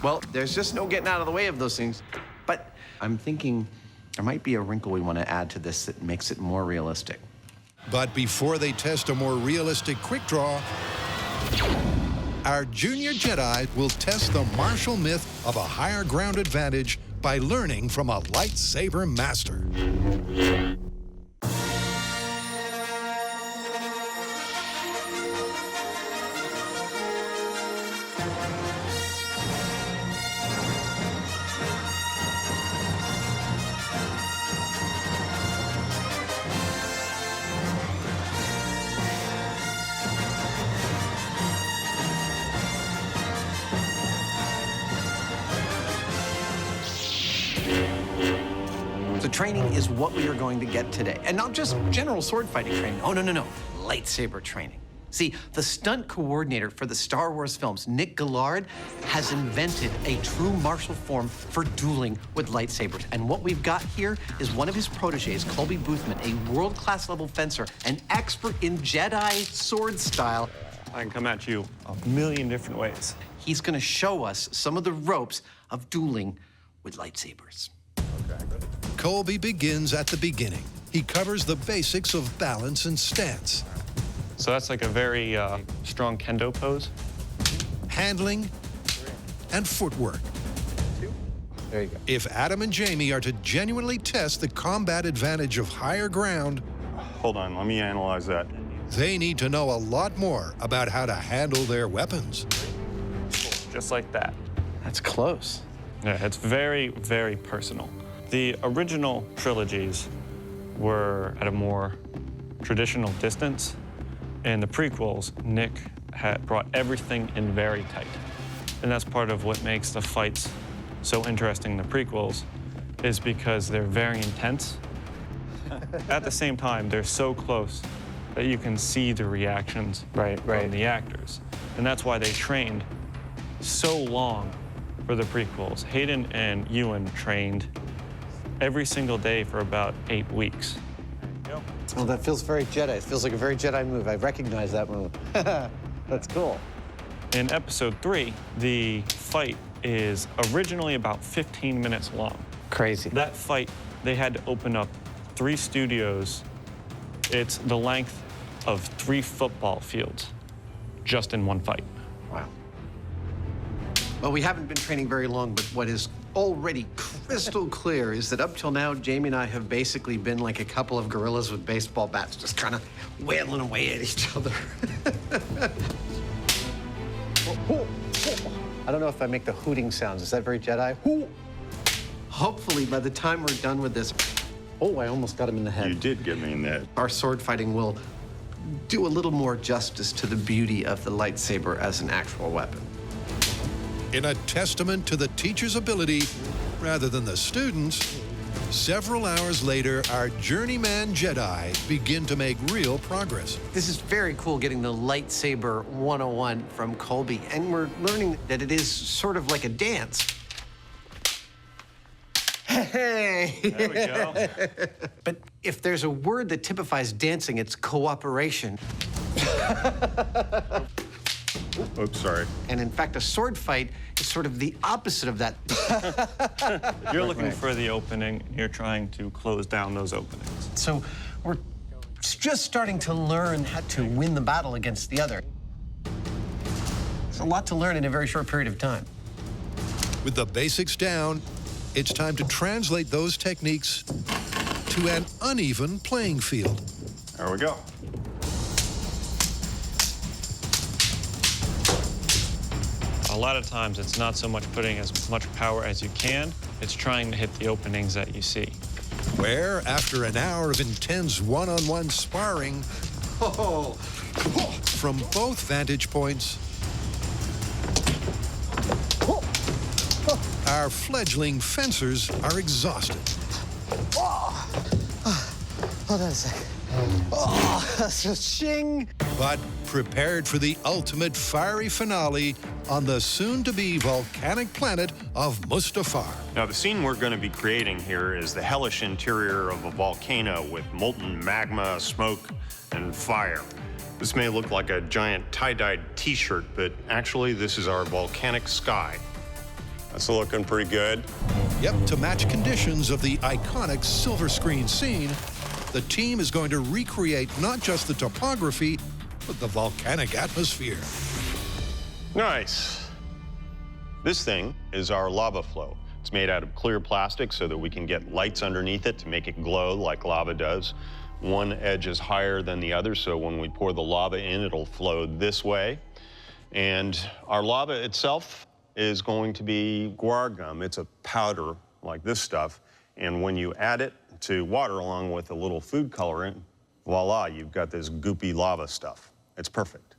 Well, there's just no getting out of the way of those things. But I'm thinking there might be a wrinkle we want to add to this that makes it more realistic. But before they test a more realistic quick draw, our junior Jedi will test the martial myth of a higher ground advantage by learning from a lightsaber master. So training is what we are going to get today. And not just general sword fighting training. Oh, no. Lightsaber training. See, the stunt coordinator for the Star Wars films, Nick Gillard, has invented a true martial form for dueling with lightsabers. And what we've got here is one of his proteges, Colby Boothman, a world-class level fencer, an expert in Jedi sword style. I can come at you a million different ways. He's going to show us some of the ropes of dueling with lightsabers. Colby begins at the beginning. He covers the basics of balance and stance. So that's like a very strong kendo pose. Handling and footwork. There you go. If Adam and Jamie are to genuinely test the combat advantage of higher ground, Hold on, let me analyze that. they need to know a lot more about how to handle their weapons. Just like that. That's close. Yeah, it's very, very personal. The original trilogies were at a more traditional distance. In the prequels, Nick had brought everything in very tight. And that's part of what makes the fights so interesting in the prequels, is because they're very intense. At the same time, they're so close that you can see the reactions from the actors. And that's why they trained so long for the prequels. Hayden and Ewan trained every single day for about 8 weeks. Oh, that feels very Jedi. It feels like a very Jedi move. I recognize that move. That's cool. In episode 3, the fight is originally about 15 minutes long. Crazy. That fight, they had to open up 3 studios. It's the length of 3 football fields just in one fight. Wow. Well, we haven't been training very long, but what is already crystal clear is that up till now, Jamie and I have basically been like a couple of gorillas with baseball bats, just kind of wailing away at each other. I don't know if I make the hooting sounds. Is that very Jedi? Hopefully, by the time we're done with this, oh, I almost got him in the head. You did get me in that. Our sword fighting will do a little more justice to the beauty of the lightsaber as an actual weapon. In a testament to the teacher's ability rather than the students, several hours later, our journeyman Jedi begin to make real progress. This is very cool getting the lightsaber 101 from Colby, and we're learning that it is sort of like a dance. Hey! There we go. But if there's a word that typifies dancing, it's cooperation. Oops, sorry. And in fact, a sword fight is sort of the opposite of that. You're looking for the opening, and you're trying to close down those openings. So we're just starting to learn how to win the battle against the other. It's a lot to learn in a very short period of time. With the basics down, it's time to translate those techniques to an uneven playing field. There we go. A lot of times, it's not so much putting as much power as you can, it's trying to hit the openings that you see. Where, after an hour of intense one-on-one sparring, from both vantage points, our fledgling fencers are exhausted. Hold on a second. Oh, shing! But prepared for the ultimate fiery finale on the soon-to-be volcanic planet of Mustafar. Now, the scene we're going to be creating here is the hellish interior of a volcano with molten magma, smoke, and fire. This may look like a giant tie-dyed t-shirt, but actually this is our volcanic sky. That's looking pretty good. Yep, to match conditions of the iconic silver screen scene, the team is going to recreate not just the topography, but the volcanic atmosphere. Nice. This thing is our lava flow. It's made out of clear plastic so that we can get lights underneath it to make it glow like lava does. One edge is higher than the other, so when we pour the lava in, it'll flow this way. And our lava itself is going to be guar gum. It's a powder like this stuff. And when you add it to water along with a little food colorant, voila, you've got this goopy lava stuff. It's perfect.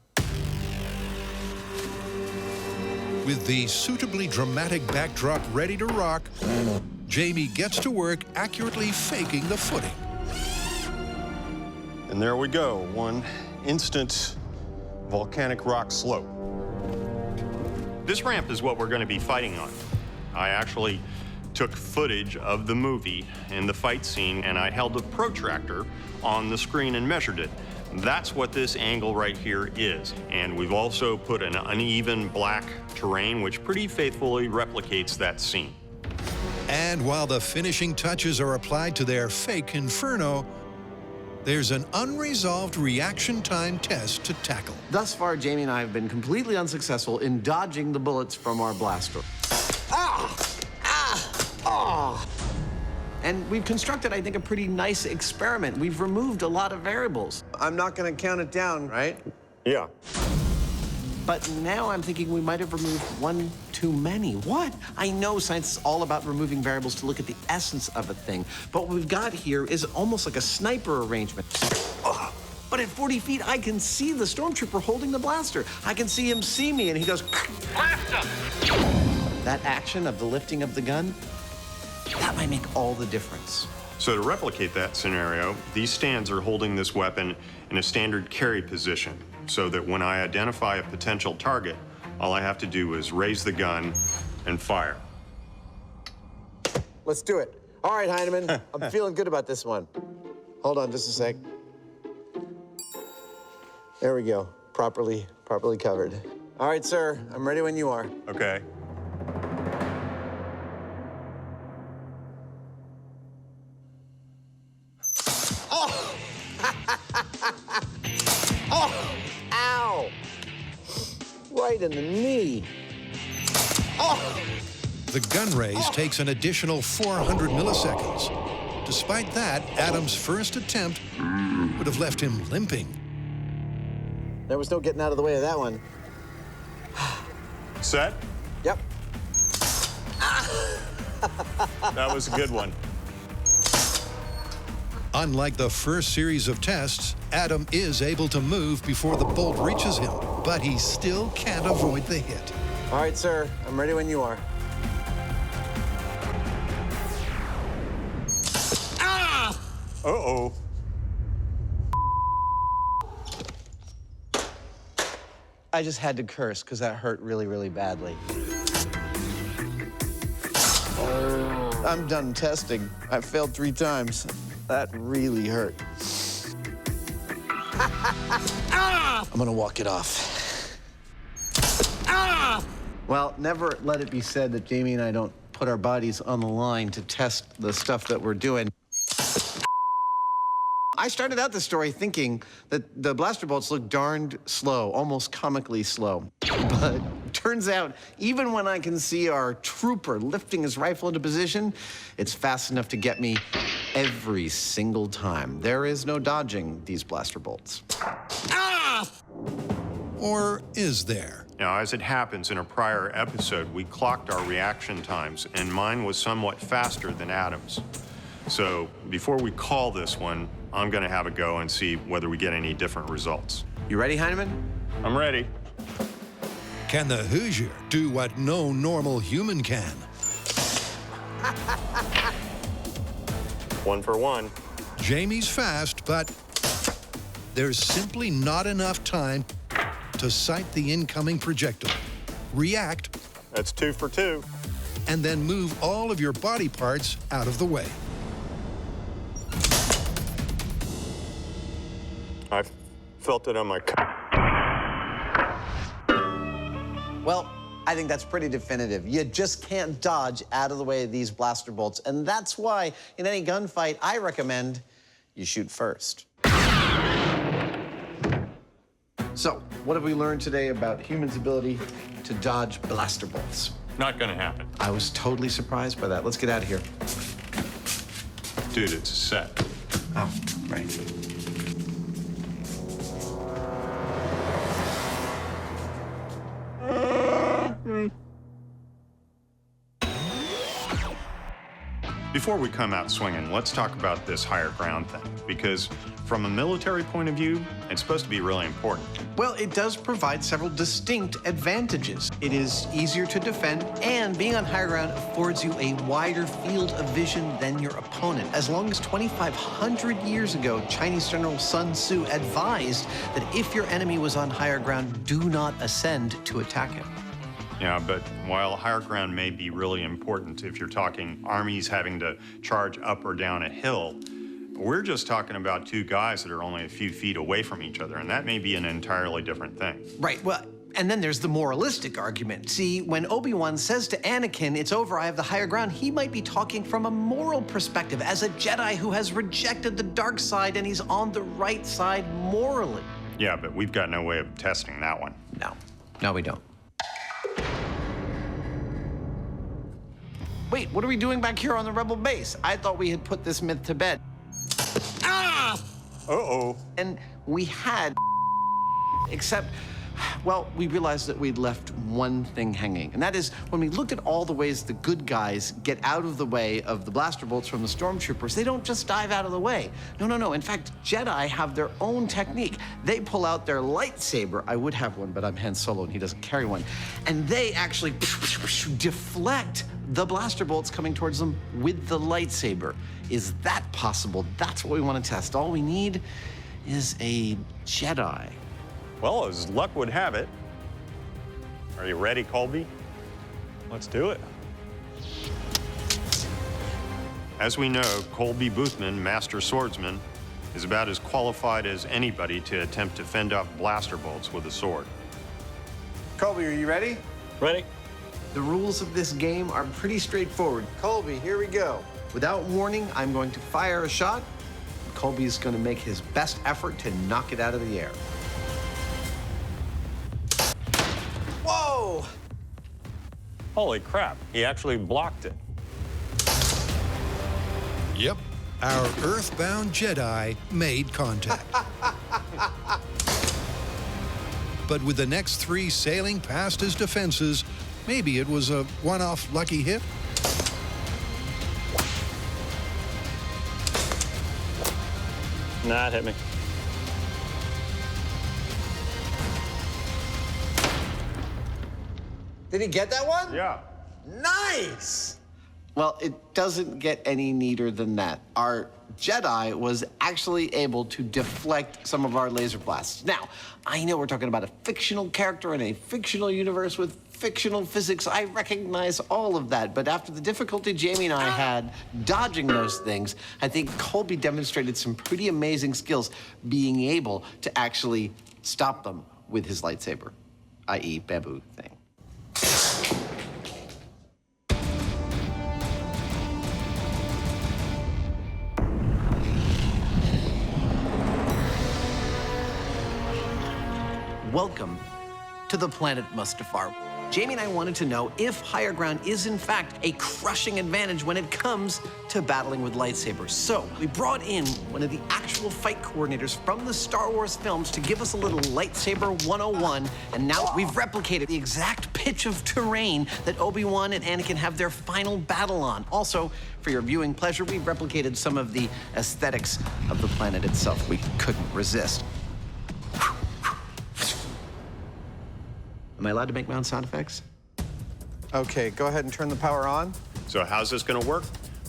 With the suitably dramatic backdrop ready to rock, Jamie gets to work accurately faking the footing. And there we go, one instant volcanic rock slope. This ramp is what we're going to be fighting on. I actually took footage of the movie and the fight scene, and I held a protractor on the screen and measured it. That's what this angle right here is. And we've also put an uneven black terrain, which pretty faithfully replicates that scene. And while the finishing touches are applied to their fake inferno, there's an unresolved reaction time test to tackle. Thus far, Jamie and I have been completely unsuccessful in dodging the bullets from our blaster. Ah! Ah! Ah! And we've constructed, I think, a pretty nice experiment. We've removed a lot of variables. I'm not going to count it down, right? Yeah. But now I'm thinking we might have removed one too many. What? I know science is all about removing variables to look at the essence of a thing. But what we've got here is almost like a sniper arrangement. Oh, but at 40 feet, I can see the stormtrooper holding the blaster. I can see him see me, and he goes, blaster! That action of the lifting of the gun, that might make all the difference. So to replicate that scenario, these stands are holding this weapon in a standard carry position, so that when I identify a potential target, all I have to do is raise the gun and fire. Let's do it. All right, Heineman, I'm feeling good about this one. Hold on just a sec. There we go, properly covered. All right, sir, I'm ready when you are. Okay. Oh! Oh! Ow! Right in the knee. Oh! The gun raise takes an additional 400 milliseconds. Despite that, Adam's first attempt would have left him limping. There was no getting out of the way of that one. Set? Yep. That was a good one. Unlike the first series of tests, Adam is able to move before the bolt reaches him, but he still can't avoid the hit. All right, sir. I'm ready when you are. Ah! Uh-oh. I just had to curse because that hurt really, really badly. I'm done testing. I failed 3 times. That really hurt. Ah! I'm gonna walk it off. Ah! Well, never let it be said that Jamie and I don't put our bodies on the line to test the stuff that we're doing. I started out this story thinking that the blaster bolts look darned slow, almost comically slow. But turns out, even when I can see our trooper lifting his rifle into position, it's fast enough to get me every single time. There is no dodging these blaster bolts. Ah! Or is there? Now, as it happens, in a prior episode, we clocked our reaction times, and mine was somewhat faster than Adam's. So before we call this one, I'm gonna have a go and see whether we get any different results. You ready, Heineman? I'm ready. Can the Hoosier do what no normal human can? 1 for 1. Jamie's fast, but there's simply not enough time to sight the incoming projectile, react, That's 2 for 2. and then move all of your body parts out of the way. I felt it on my Well, I think that's pretty definitive. You just can't dodge out of the way of these blaster bolts, and that's why in any gunfight, I recommend you shoot first. So, what have we learned today about humans' ability to dodge blaster bolts? Not gonna happen. I was totally surprised by that. Let's get out of here. Dude, it's a set. Oh, right. Before we come out swinging, let's talk about this higher ground thing, because from a military point of view, it's supposed to be really important. Well, it does provide several distinct advantages. It is easier to defend, and being on higher ground affords you a wider field of vision than your opponent. As long as 2,500 years ago, Chinese General Sun Tzu advised that if your enemy was on higher ground, do not ascend to attack him. Yeah, but while higher ground may be really important if you're talking armies having to charge up or down a hill, we're just talking about 2 guys that are only a few feet away from each other, and that may be an entirely different thing. Right, well, and then there's the moralistic argument. See, when Obi-Wan says to Anakin, "It's over, I have the higher ground," he might be talking from a moral perspective as a Jedi who has rejected the dark side and he's on the right side morally. Yeah, but we've got no way of testing that one. No, we don't. Wait, what are we doing back here on the Rebel base? I thought we had put this myth to bed. Ah! Uh-oh. And we had, except, well, we realized that we'd left one thing hanging. And that is, when we looked at all the ways the good guys get out of the way of the blaster bolts from the stormtroopers, they don't just dive out of the way. No. In fact, Jedi have their own technique. They pull out their lightsaber. I would have one, but I'm Han Solo and he doesn't carry one. And they actually deflect the blaster bolts coming towards them with the lightsaber. Is that possible? That's what we want to test. All we need is a Jedi. Well, as luck would have it. Are you ready, Colby? Let's do it. As we know, Colby Boothman, Master Swordsman, is about as qualified as anybody to attempt to fend off blaster bolts with a sword. Colby, are you ready? Ready? The rules of this game are pretty straightforward. Colby, here we go. Without warning, I'm going to fire a shot. Colby's going to make his best effort to knock it out of the air. Whoa! Holy crap, he actually blocked it. Yep, our earthbound Jedi made contact. But with the next 3 sailing past his defenses, maybe it was a one-off lucky hit. Nah, it hit me. Did he get that one? Yeah. Nice! Well, it doesn't get any neater than that. Our Jedi was actually able to deflect some of our laser blasts. Now, I know we're talking about a fictional character in a fictional universe with fictional physics. I recognize all of that, but after the difficulty Jamie and I had dodging those things, I think Colby demonstrated some pretty amazing skills being able to actually stop them with his lightsaber, i.e. bamboo thing. Welcome to the planet Mustafar. Jamie and I wanted to know if higher ground is in fact a crushing advantage when it comes to battling with lightsabers. So we brought in one of the actual fight coordinators from the Star Wars films to give us a little lightsaber 101, and now we've replicated the exact pitch of terrain that Obi-Wan and Anakin have their final battle on. Also, for your viewing pleasure, we've replicated some of the aesthetics of the planet itself. We couldn't resist. Am I allowed to make my own sound effects? Okay, go ahead and turn the power on. So how's this going to work?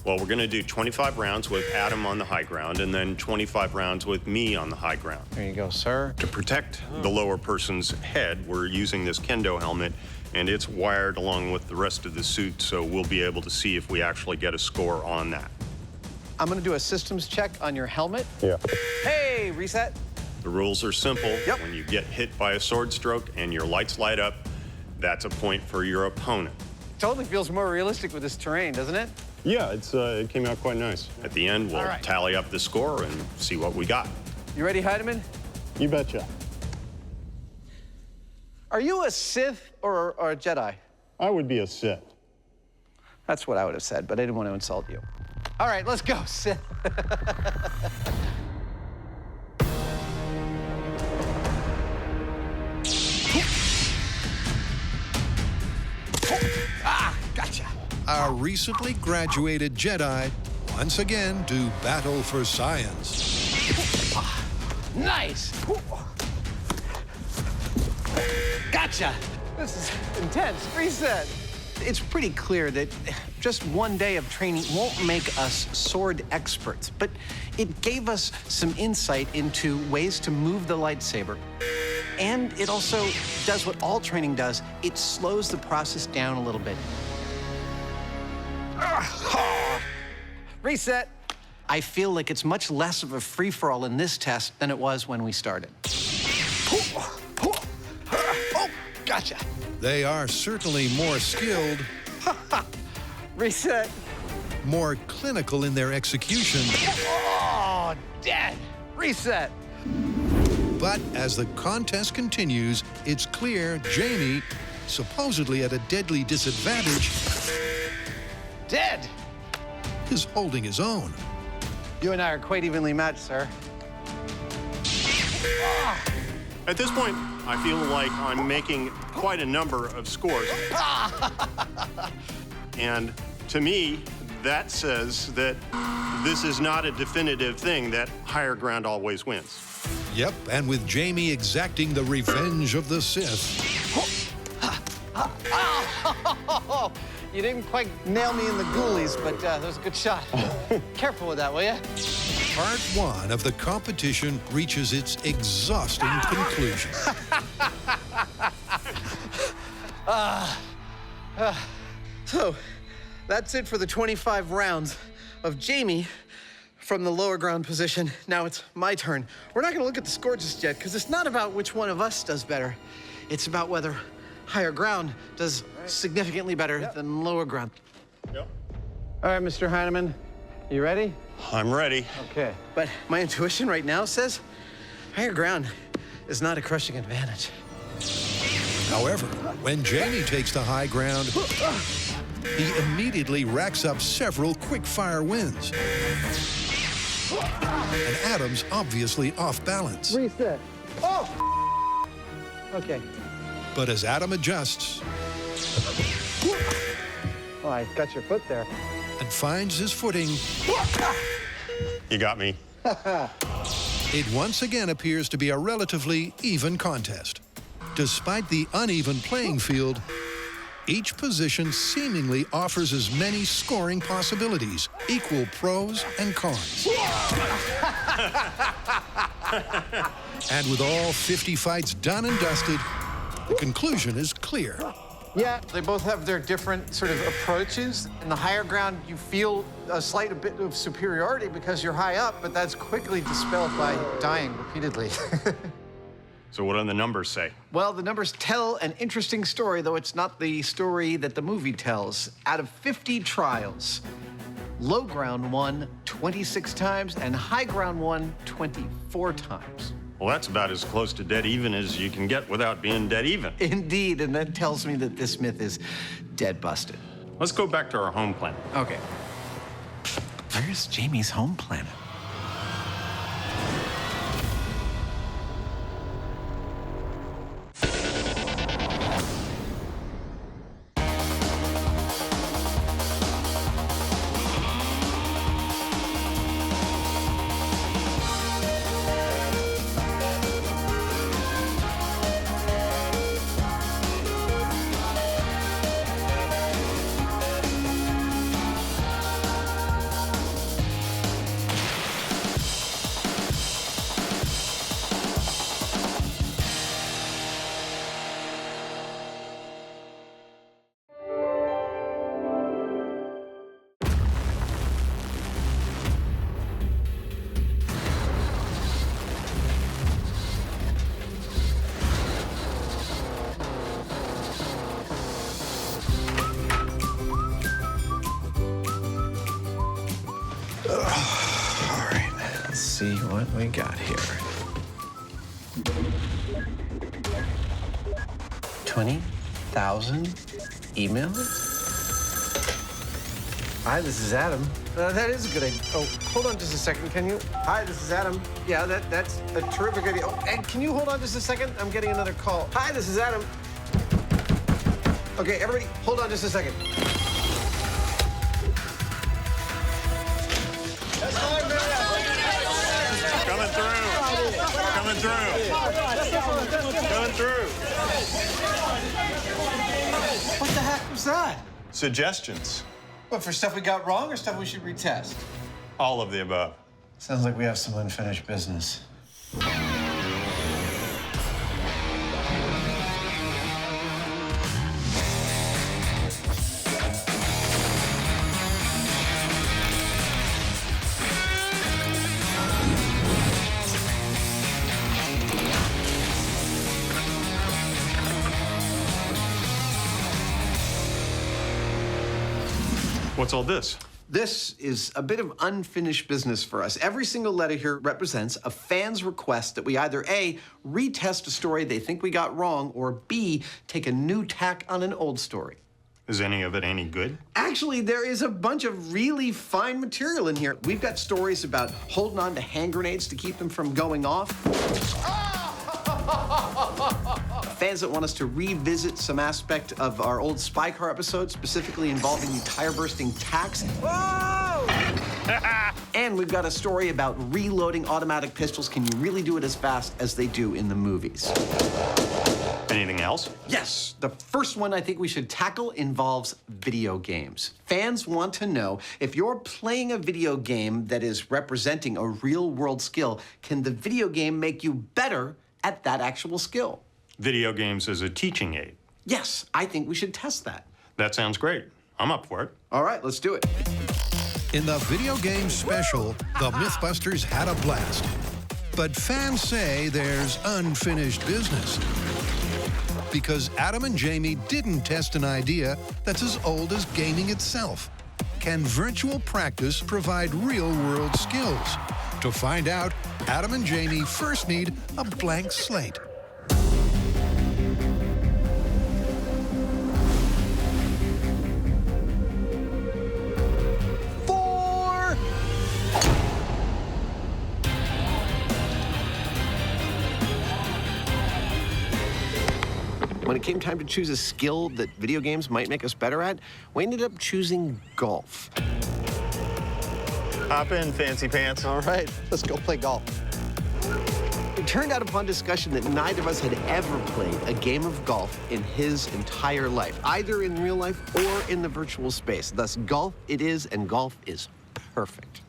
Well, we're going to do 25 rounds with Adam on the high ground and then 25 rounds with me on the high ground. There you go, sir. To protect the lower person's head, we're using this kendo helmet, and it's wired along with the rest of the suit, so we'll be able to see if we actually get a score on that. I'm going to do a systems check on your helmet. Yeah. Hey, reset. The rules are simple. Yep. When you get hit by a sword stroke and your lights light up, that's a point for your opponent. Totally feels more realistic with this terrain, doesn't it? Yeah, it came out quite nice. At the end, we'll tally up the score and see what we got. You ready, Heidemann? You betcha. Are you a Sith or a Jedi? I would be a Sith. That's what I would have said, but I didn't want to insult you. All right, let's go, Sith. Gotcha. Our recently graduated Jedi once again do battle for science. Nice. Gotcha. This is intense. Reset. It's pretty clear that just one day of training won't make us sword experts, but it gave us some insight into ways to move the lightsaber. And it also does what all training does. It slows the process down a little bit. Reset. I feel like it's much less of a free-for-all in this test than it was when we started. Oh, gotcha. They are certainly more skilled. Reset. More clinical in their execution. Oh, dead. Reset. But as the contest continues, it's clear Jamie, supposedly at a deadly disadvantage, dead, is holding his own. You and I are quite evenly matched, sir. At this point, I feel like I'm making quite a number of scores. And to me, that says that this is not a definitive thing that higher ground always wins. Yep, and with Jamie exacting the revenge of the Sith. You didn't quite nail me in the ghoulies, but that was a good shot. Careful with that, will you? Part 1 of the competition reaches its exhausting conclusion. So, that's it for the 25 rounds of Jamie from the lower ground position. Now it's my turn. We're not gonna look at the score just yet, because it's not about which one of us does better. It's about whether higher ground does significantly better than lower ground. Yep. All right, Mr. Heinemann, you ready? I'm ready. Okay. But my intuition right now says higher ground is not a crushing advantage. However, when Jamie takes the high ground, he immediately racks up several quick-fire wins. And Adam's obviously off balance. Reset. Oh! Okay. But as Adam adjusts Oh, I got your foot there. and finds his footing, You got me. it once again appears to be a relatively even contest. Despite the uneven playing field, Each position seemingly offers as many scoring possibilities, equal pros and cons. And with all 50 fights done and dusted, the conclusion is clear. Yeah, they both have their different sort of approaches. In the higher ground, you feel a slight bit of superiority because you're high up, but that's quickly dispelled by dying repeatedly. So what do the numbers say? Well, the numbers tell an interesting story, though it's not the story that the movie tells. Out of 50 trials, low ground won 26 times and high ground won 24 times. Well, that's about as close to dead even as you can get without being dead even. Indeed, and that tells me that this myth is dead busted. Let's go back to our home planet. Okay. Where's Jamie's home planet? See what we got here. 20,000 emails? Hi, this is Adam. That is a good idea. Oh, hold on just a second, can you? Hi, this is Adam. Yeah, that's a terrific idea. Oh, and can you hold on just a second? I'm getting another call. Hi, this is Adam. Okay, everybody, hold on just a second. Coming through. Coming through. Coming through. What the heck was that? Suggestions. What, for stuff we got wrong or stuff we should retest? All of the above. Sounds like we have some unfinished business. What's all this? This is a bit of unfinished business for us. Every single letter here represents a fan's request that we either A, retest a story they think we got wrong, or B, take a new tack on an old story. Is any of it any good? Actually, there is a bunch of really fine material in here. We've got stories about holding on to hand grenades to keep them from going off. Fans that want us to revisit some aspect of our old spy car episode, specifically involving the tire-bursting tacks. Whoa! And we've got a story about reloading automatic pistols. Can you really do it as fast as they do in the movies? Anything else? Yes. The first one I think we should tackle involves video games. Fans want to know, if you're playing a video game that is representing a real-world skill, can the video game make you better at that actual skill? Video games as a teaching aid. Yes, I think we should test that. That sounds great. I'm up for it. All right, let's do it. In the video game special, the MythBusters had a blast. But fans say there's unfinished business. Because Adam and Jamie didn't test an idea that's as old as gaming itself. Can virtual practice provide real-world skills? To find out, Adam and Jamie first need a blank slate. When it came time to choose a skill that video games might make us better at, we ended up choosing golf. Hop in, fancy pants. All right, let's go play golf. It turned out upon discussion that neither of us had ever played a game of golf in his entire life, either in real life or in the virtual space. Thus, golf it is, and golf is perfect.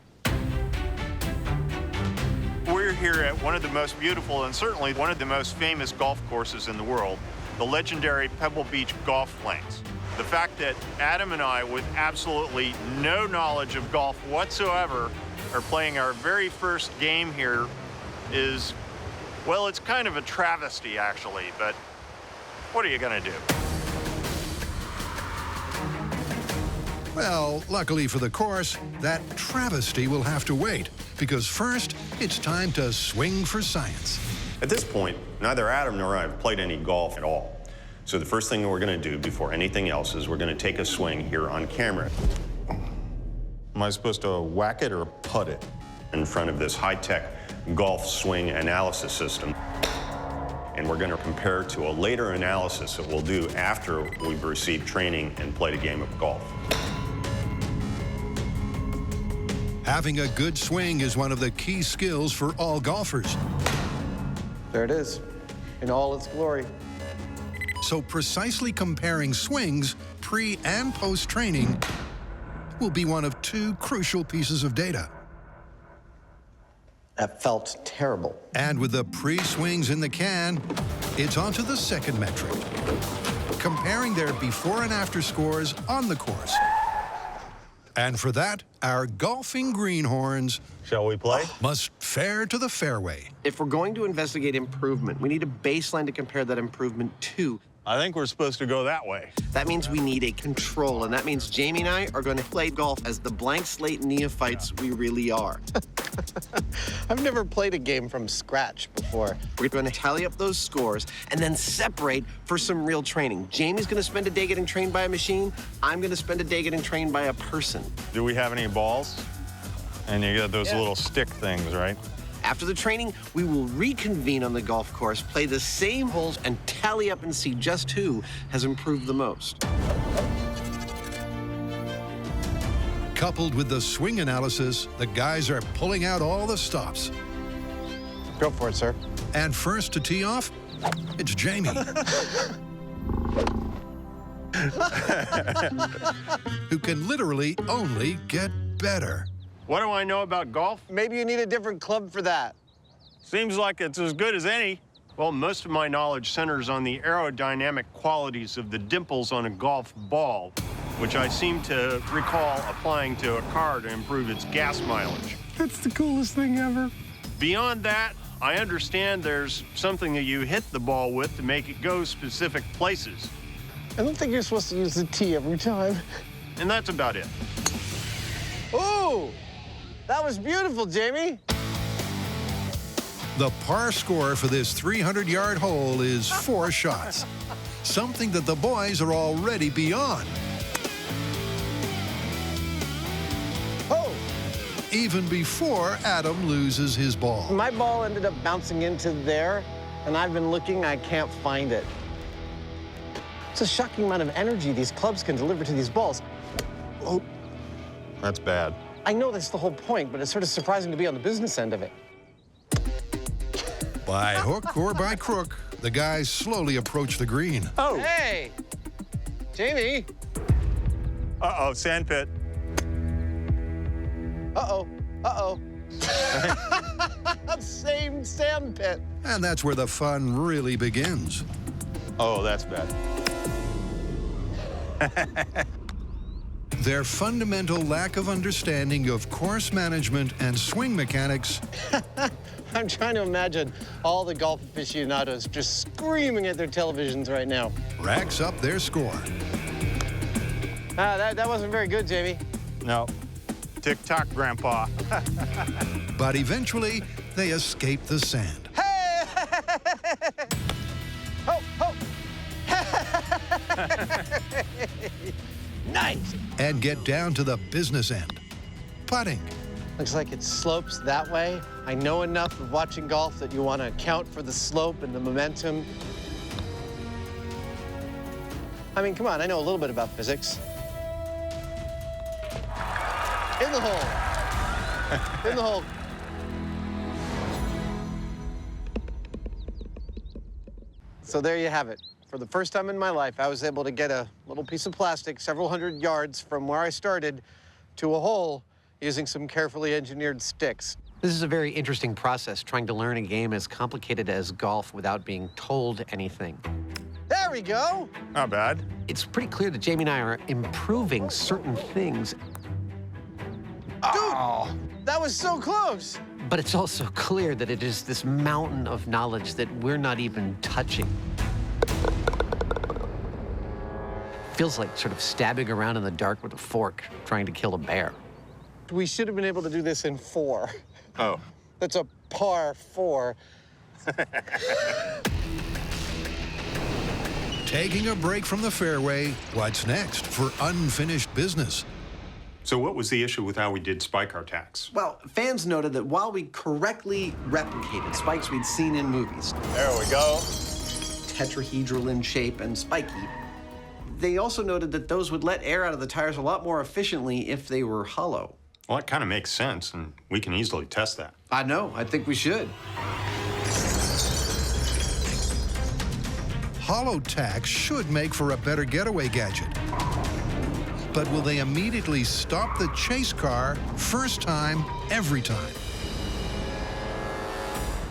We're here at one of the most beautiful and certainly one of the most famous golf courses in the world, the legendary Pebble Beach Golf Links. The fact that Adam and I, with absolutely no knowledge of golf whatsoever, are playing our very first game here is, well, it's kind of a travesty, actually, but what are you gonna do? Well, luckily for the course, that travesty will have to wait, because first, it's time to swing for science. At this point, neither Adam nor I have played any golf at all. So the first thing we're gonna do before anything else is we're gonna take a swing here on camera. Am I supposed to whack it or putt it? In front of this high-tech golf swing analysis system. And we're gonna compare to a later analysis that we'll do after we've received training and played a game of golf. Having a good swing is one of the key skills for all golfers. There it is, in all its glory. So precisely comparing swings pre- and post-training will be one of two crucial pieces of data. That felt terrible. And with the pre-swings in the can, it's on to the second metric, comparing their before and after scores on the course. And for that, our golfing greenhorns, shall we play? Must fare to the fairway. If we're going to investigate improvement, we need a baseline to compare that improvement to. I think we're supposed to go that way. That means we need a control, and that means Jamie and I are going to play golf as the blank slate neophytes we really are. I've never played a game from scratch before. We're going to tally up those scores and then separate for some real training. Jamie's going to spend a day getting trained by a machine. I'm going to spend a day getting trained by a person. Do we have any balls? And you got those little stick things, right? After the training, we will reconvene on the golf course, play the same holes, and tally up and see just who has improved the most. Coupled with the swing analysis, the guys are pulling out all the stops. Go for it, sir. And first to tee off, it's Jamie. Who can literally only get better. What do I know about golf? Maybe you need a different club for that. Seems like it's as good as any. Well, most of my knowledge centers on the aerodynamic qualities of the dimples on a golf ball, which I seem to recall applying to a car to improve its gas mileage. That's the coolest thing ever. Beyond that, I understand there's something that you hit the ball with to make it go specific places. I don't think you're supposed to use the tee every time. And that's about it. Ooh! That was beautiful, Jamie. The par score for this 300-yard hole is 4 shots, something that the boys are already beyond. Oh! Even before Adam loses his ball. My ball ended up bouncing into there, and I've been looking, I can't find it. It's a shocking amount of energy these clubs can deliver to these balls. Oh. That's bad. I know that's the whole point, but it's sort of surprising to be on the business end of it. By hook or by crook, the guys slowly approach the green. Oh! Hey! Jamie! Uh-oh, sand pit. Uh-oh. Uh-oh. Same sand pit. And that's where the fun really begins. Oh, that's bad. Their fundamental lack of understanding of course management and swing mechanics. I'm trying to imagine all the golf aficionados just screaming at their televisions right now. Racks up their score. That wasn't very good, Jamie. No. Tick-tock, Grandpa. But eventually, they escape the sand. Hey! Ho, ho! Nice! And get down to the business end. Putting. Looks like it slopes that way. I know enough of watching golf that you want to account for the slope and the momentum. I mean, come on, I know a little bit about physics. In the hole. In the hole. So there you have it. For the first time in my life, I was able to get a little piece of plastic several hundred yards from where I started to a hole using some carefully engineered sticks. This is a very interesting process, trying to learn a game as complicated as golf without being told anything. There we go. Not bad. It's pretty clear that Jamie and I are improving certain things. Oh, that was so close. But it's also clear that it is this mountain of knowledge that we're not even touching. Feels like sort of stabbing around in the dark with a fork, trying to kill a bear. We should have been able to do this in 4. Oh. That's a par 4. Taking a break from the fairway, what's next for unfinished business? So what was the issue with how we did spike our tacks? Well, fans noted that while we correctly replicated spikes we'd seen in movies, There we go. tetrahedral in shape and spiky, they also noted that those would let air out of the tires a lot more efficiently if they were hollow. Well, that kind of makes sense, and we can easily test that. I know, I think we should. Hollow tacks should make for a better getaway gadget. But will they immediately stop the chase car first time, every time?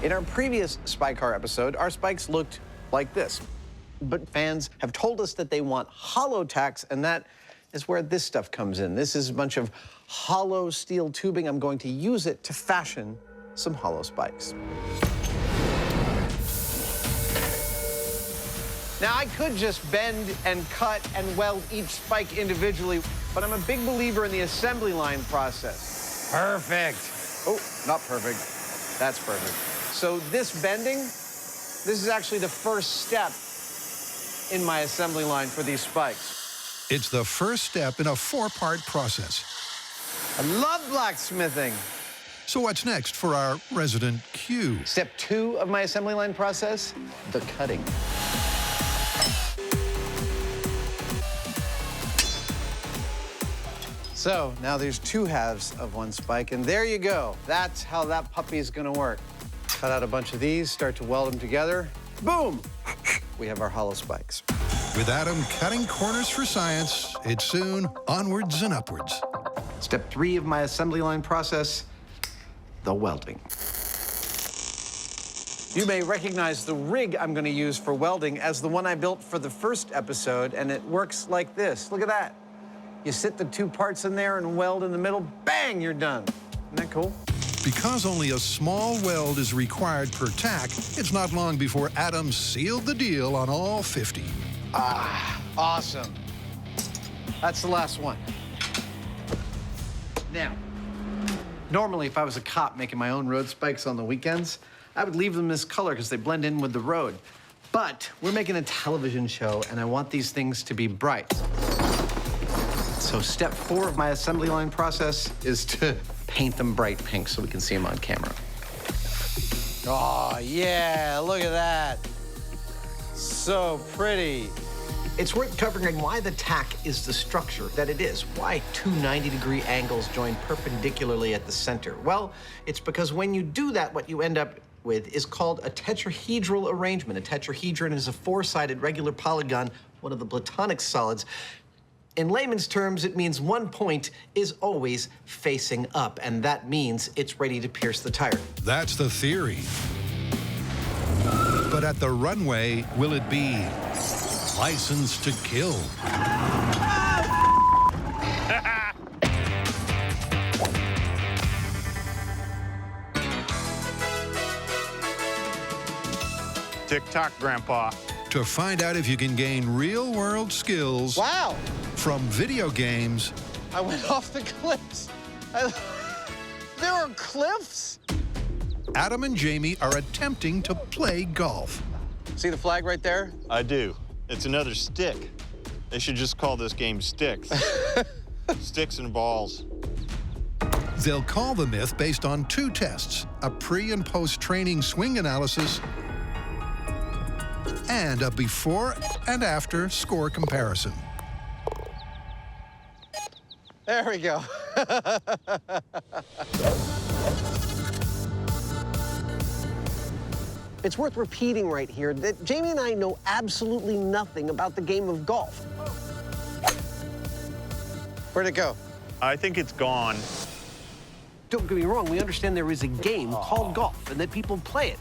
In our previous Spy Car episode, our spikes looked like this. But fans have told us that they want hollow tacks, and that is where this stuff comes in. This is a bunch of hollow steel tubing. I'm going to use it to fashion some hollow spikes. Now, I could just bend and cut and weld each spike individually, but I'm a big believer in the assembly line process. Perfect. Oh, not perfect. That's perfect. So this bending, this is actually the first step in my assembly line for these spikes. It's the first step in a 4-part process. I love blacksmithing. So what's next for our resident Q? Step 2 of my assembly line process, the cutting. So now there's 2 halves of one spike, and there you go. That's how that puppy is gonna work. Cut out a bunch of these, start to weld them together. Boom! We have our hollow spikes. With Adam cutting corners for science, it's soon onwards and upwards. Step 3 of my assembly line process, the welding. You may recognize the rig I'm gonna use for welding as the one I built for the first episode, and it works like this. Look at that. You sit the 2 parts in there and weld in the middle, bang, you're done. Isn't that cool? Because only a small weld is required per tack, it's not long before Adam sealed the deal on all 50. Ah, awesome. That's the last one. Now, normally if I was a cop making my own road spikes on the weekends, I would leave them this color because they blend in with the road. But we're making a television show, and I want these things to be bright. So step 4 of my assembly line process is to paint them bright pink so we can see them on camera. Oh, yeah, look at that. So pretty. It's worth covering why the tack is the structure that it is. Why 2 90-degree angles join perpendicularly at the center? Well, it's because when you do that, what you end up with is called a tetrahedral arrangement. A tetrahedron is a 4-sided regular polygon, one of the Platonic solids. In layman's terms, it means one point is always facing up, and that means it's ready to pierce the tire. That's the theory. But at the runway, will it be license to kill? Tick-tock, Grandpa. To find out if you can gain real-world skills Wow. from video games. I went off the cliffs. There are cliffs? Adam and Jamie are attempting to play golf. See the flag right there? I do. It's another stick. They should just call this game Sticks. Sticks and balls. They'll call the myth based on 2 tests, a pre- and post-training swing analysis and a before and after score comparison. There we go. It's worth repeating right here that Jamie and I know absolutely nothing about the game of golf. Where'd it go? I think it's gone. Don't get me wrong, we understand there is a game called golf and that people play it.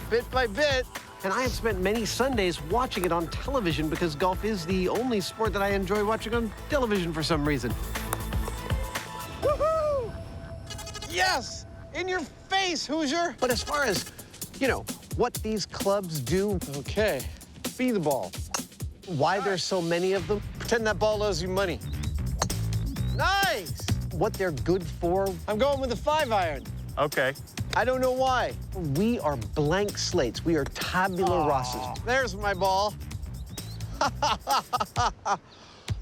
Bit by bit. And I have spent many Sundays watching it on television because golf is the only sport that I enjoy watching on television for some reason. Woohoo! Yes! In your face, Hoosier! But as far as, you know, what these clubs do, okay, be the ball. Why there's so many of them? Pretend that ball owes you money. Nice! What they're good for? I'm going with a 5-iron. Okay. I don't know why. We are blank slates. We are tabula rasas. There's my ball.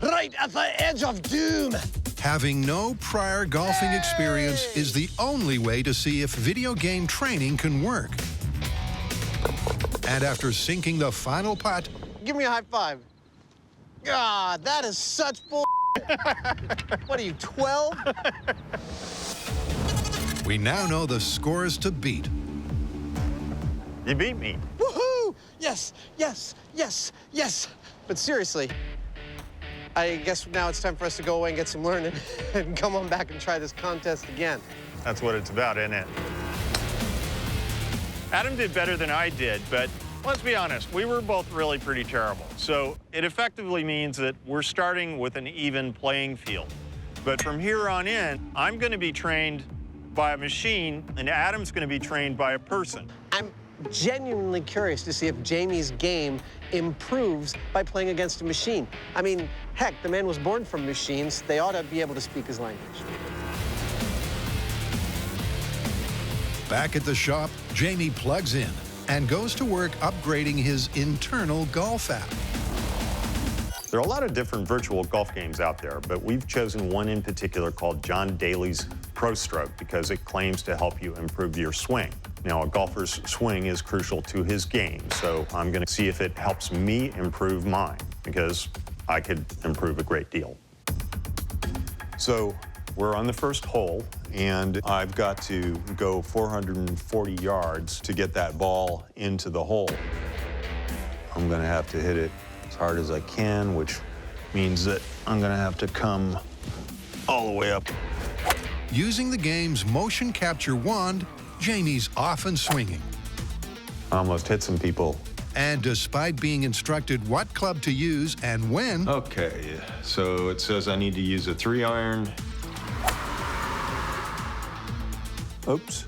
Right at the edge of doom. Having no prior golfing experience is the only way to see if video game training can work. And after sinking the final putt, Give me a high five. God, that is such bull. What are you, 12? we now know the scores to beat. You beat me. Woohoo! Yes, yes, yes, yes. But seriously, I guess now it's time for us to go away and get some learning and come on back and try this contest again. That's what it's about, isn't it? Adam did better than I did, but let's be honest, we were both really pretty terrible. So it effectively means that we're starting with an even playing field. But from here on in, I'm going to be trained by a machine, and Adam's going to be trained by a person. I'm genuinely curious to see if Jamie's game improves by playing against a machine. I mean, heck, the man was born from machines. They ought to be able to speak his language. Back at the shop, Jamie plugs in and goes to work upgrading his internal golf app. There are a lot of different virtual golf games out there, but we've chosen one in particular called John Daly's Pro Stroke because it claims to help you improve your swing. Now, a golfer's swing is crucial to his game, so I'm going to see if it helps me improve mine because I could improve a great deal. So we're on the first hole, and I've got to go 440 yards to get that ball into the hole. I'm going to have to hit it as hard as I can, which means that I'm going to have to come all the way up. Using the game's motion capture wand, Jamie's off and swinging. I almost hit some people. And despite being instructed what club to use and when... Okay, so it says I need to use a 3-iron. Oops.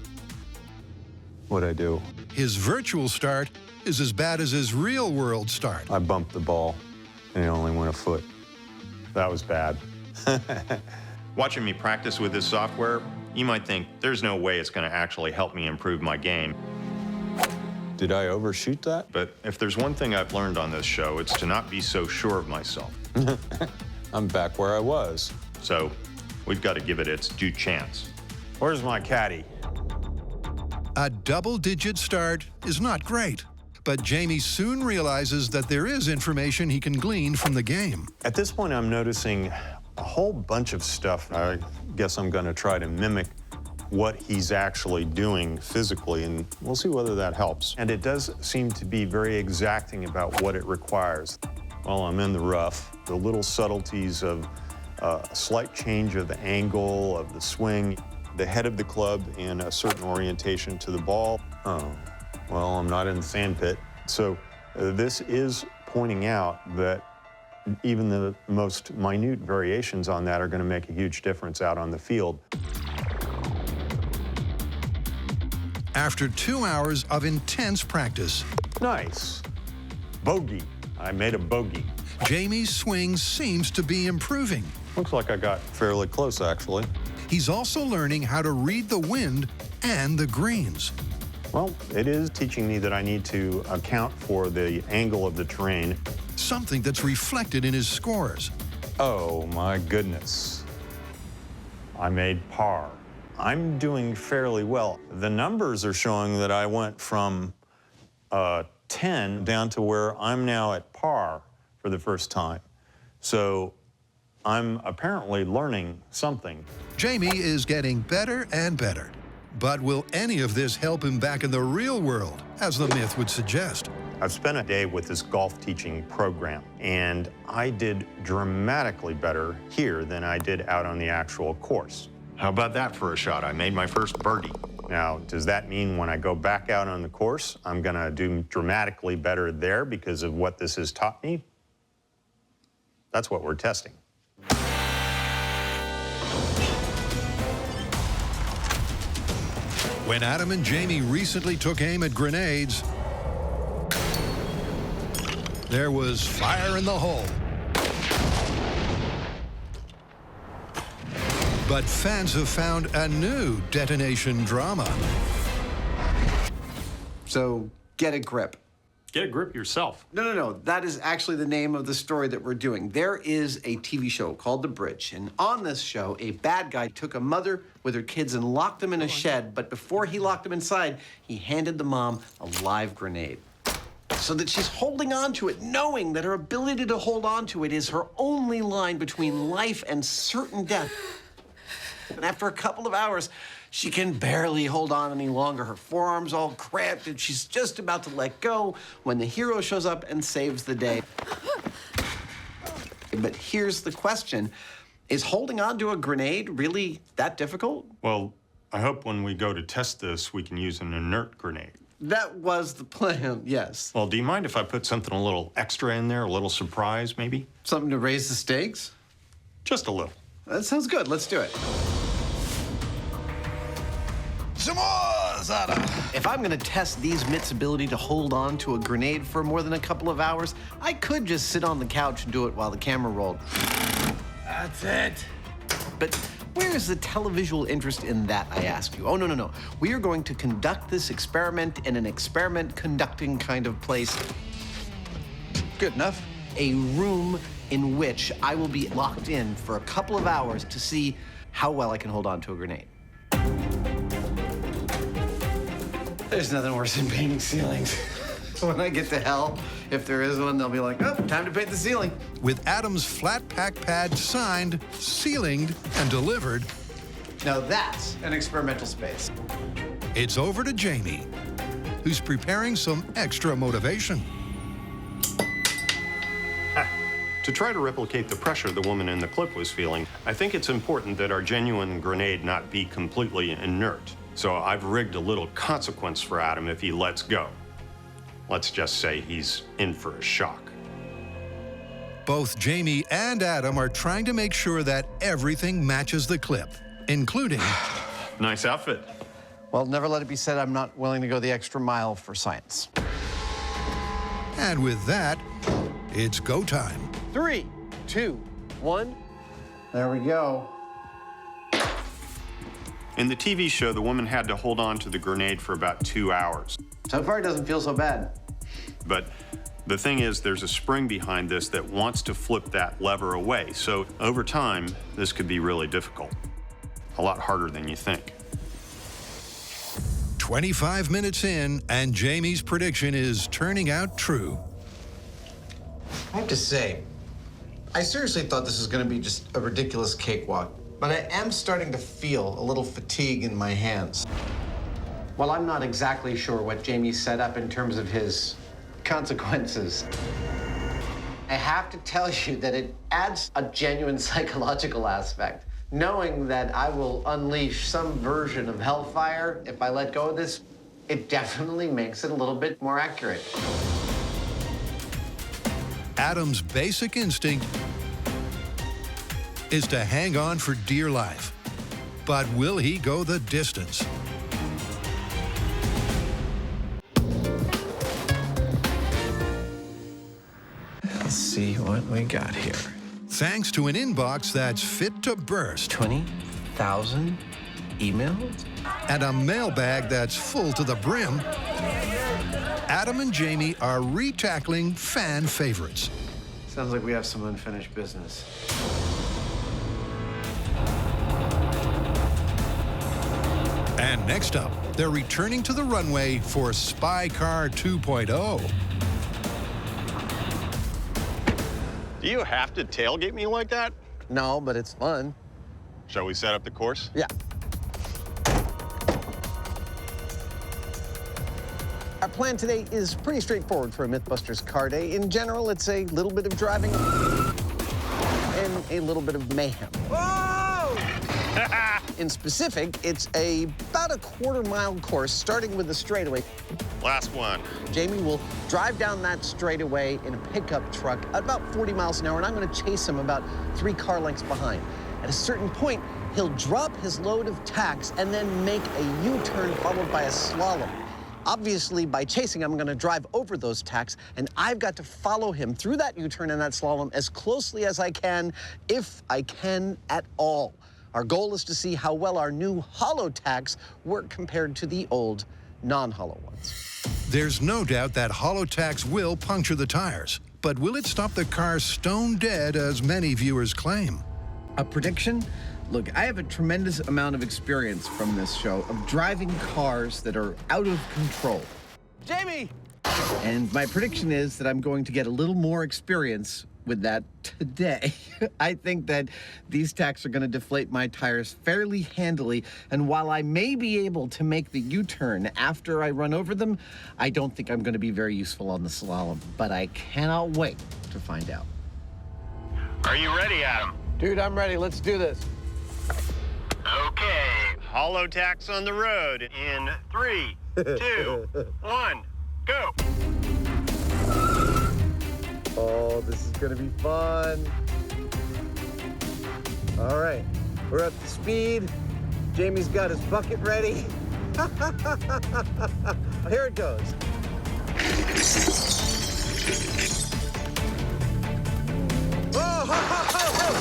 What'd I do? His virtual start is as bad as his real-world start. I bumped the ball, and it only went a foot. That was bad. Watching me practice with this software, you might think there's no way it's going to actually help me improve my game. Did I overshoot that? But if there's one thing I've learned on this show, it's to not be so sure of myself. I'm back where I was. So we've got to give it its due chance. Where's my caddy? A double-digit start is not great, but Jamie soon realizes that there is information he can glean from the game. At this point, I'm noticing a whole bunch of stuff. I guess I'm going to try to mimic what he's actually doing physically, and we'll see whether that helps. And it does seem to be very exacting about what it requires. While I'm in the rough, the little subtleties of a slight change of the angle of the swing, the head of the club, and a certain orientation to the ball. Oh, well, I'm not in the sand pit. So this is pointing out that even the most minute variations on that are going to make a huge difference out on the field. After 2 hours of intense practice. Nice. Bogey. I made a bogey. Jamie's swing seems to be improving. Looks like I got fairly close, actually. He's also learning how to read the wind and the greens. Well, it is teaching me that I need to account for the angle of the terrain. Something that's reflected in his scores. Oh, my goodness. I made par. I'm doing fairly well. The numbers are showing that I went from 10 down to where I'm now at par for the first time. So I'm apparently learning something. Jamie is getting better and better. But will any of this help him back in the real world, as the myth would suggest? I've spent a day with this golf teaching program, and I did dramatically better here than I did out on the actual course. How about that for a shot? I made my first birdie. Now, does that mean when I go back out on the course, I'm gonna do dramatically better there because of what this has taught me? That's what we're testing. When Adam and Jamie recently took aim at grenades, there was fire in the hole. But fans have found a new detonation drama. So get a grip. Get a grip yourself. No. That is actually the name of the story that we're doing. There is a TV show called The Bridge, and on this show, a bad guy took a mother with her kids and locked them in a shed, but before he locked them inside, he handed the mom a live grenade. So that she's holding on to it, knowing that her ability to hold on to it is her only line between life and certain death. And after a couple of hours, she can barely hold on any longer. Her forearm's all cramped, and she's just about to let go when the hero shows up and saves the day. But here's the question. Is holding on to a grenade really that difficult? Well, I hope when we go to test this, we can use an inert grenade. That was the plan, yes. Well, do you mind if I put something a little extra in there, a little surprise, maybe? Something to raise the stakes? Just a little. That sounds good. Let's do it. Some more, Zada. If I'm gonna test these mitts' ability to hold on to a grenade for more than a couple of hours, I could just sit on the couch and do it while the camera rolled. That's it. But where is the televisual interest in that, I ask you? Oh, no. We are going to conduct this experiment in an experiment conducting kind of place. Good enough. A room in which I will be locked in for a couple of hours to see how well I can hold on to a grenade. There's nothing worse than painting ceilings. So when I get to hell, if there is one, they'll be like, oh, time to paint the ceiling. With Adam's flat pack pad signed, sealinged, and delivered, now that's an experimental space. It's over to Jamie, who's preparing some extra motivation. To try to replicate the pressure the woman in the clip was feeling, I think it's important that our genuine grenade not be completely inert. So I've rigged a little consequence for Adam if he lets go. Let's just say he's in for a shock. Both Jamie and Adam are trying to make sure that everything matches the clip, including... Nice outfit. Well, never let it be said I'm not willing to go the extra mile for science. And with that, it's go time. 3, 2, 1. There we go. In the TV show, the woman had to hold on to the grenade for about 2 hours. So far, it doesn't feel so bad. But the thing is, there's a spring behind this that wants to flip that lever away. So over time, this could be really difficult. A lot harder than you think. 25 minutes in, and Jamie's prediction is turning out true. I have to say, I seriously thought this was going to be just a ridiculous cakewalk, but I am starting to feel a little fatigue in my hands. Well, I'm not exactly sure what Jamie set up in terms of his consequences. I have to tell you that it adds a genuine psychological aspect. Knowing that I will unleash some version of hellfire if I let go of this, it definitely makes it a little bit more accurate. Adam's basic instinct is to hang on for dear life. But will he go the distance? Let's see what we got here. Thanks to an inbox that's fit to burst. 20,000 emails? And a mailbag that's full to the brim. Adam and Jamie are retackling fan favorites. Sounds like we have some unfinished business. And next up, they're returning to the runway for Spy Car 2.0. Do you have to tailgate me like that? No, but it's fun. Shall we set up the course? Yeah. Our plan today is pretty straightforward for a MythBusters car day. In general, it's a little bit of driving and a little bit of mayhem. Whoa! In specific, it's about a quarter-mile course, starting with the straightaway. Last one. Jamie will drive down that straightaway in a pickup truck at about 40 miles an hour, and I'm going to chase him about 3 car lengths behind. At a certain point, he'll drop his load of tacks and then make a U-turn followed by a slalom. Obviously, by chasing, I'm going to drive over those tacks, and I've got to follow him through that U-turn and that slalom as closely as I can, if I can at all. Our goal is to see how well our new hollow tacks work compared to the old non-hollow ones. There's no doubt that hollow tacks will puncture the tires, but will it stop the car stone dead, as many viewers claim? A prediction? Look, I have a tremendous amount of experience from this show of driving cars that are out of control. Jamie! And my prediction is that I'm going to get a little more experience with that today. I think that these tacks are going to deflate my tires fairly handily, and while I may be able to make the U-turn after I run over them, I don't think I'm going to be very useful on the slalom, but I cannot wait to find out. Are you ready, Adam? Dude, I'm ready. Let's do this. Okay. Hollow tacks on the road in 3, 2, 1, go. Oh, this is gonna be fun. All right, we're up to speed. Jamie's got his bucket ready. Here it goes. Oh, ho, ho, ho, ho.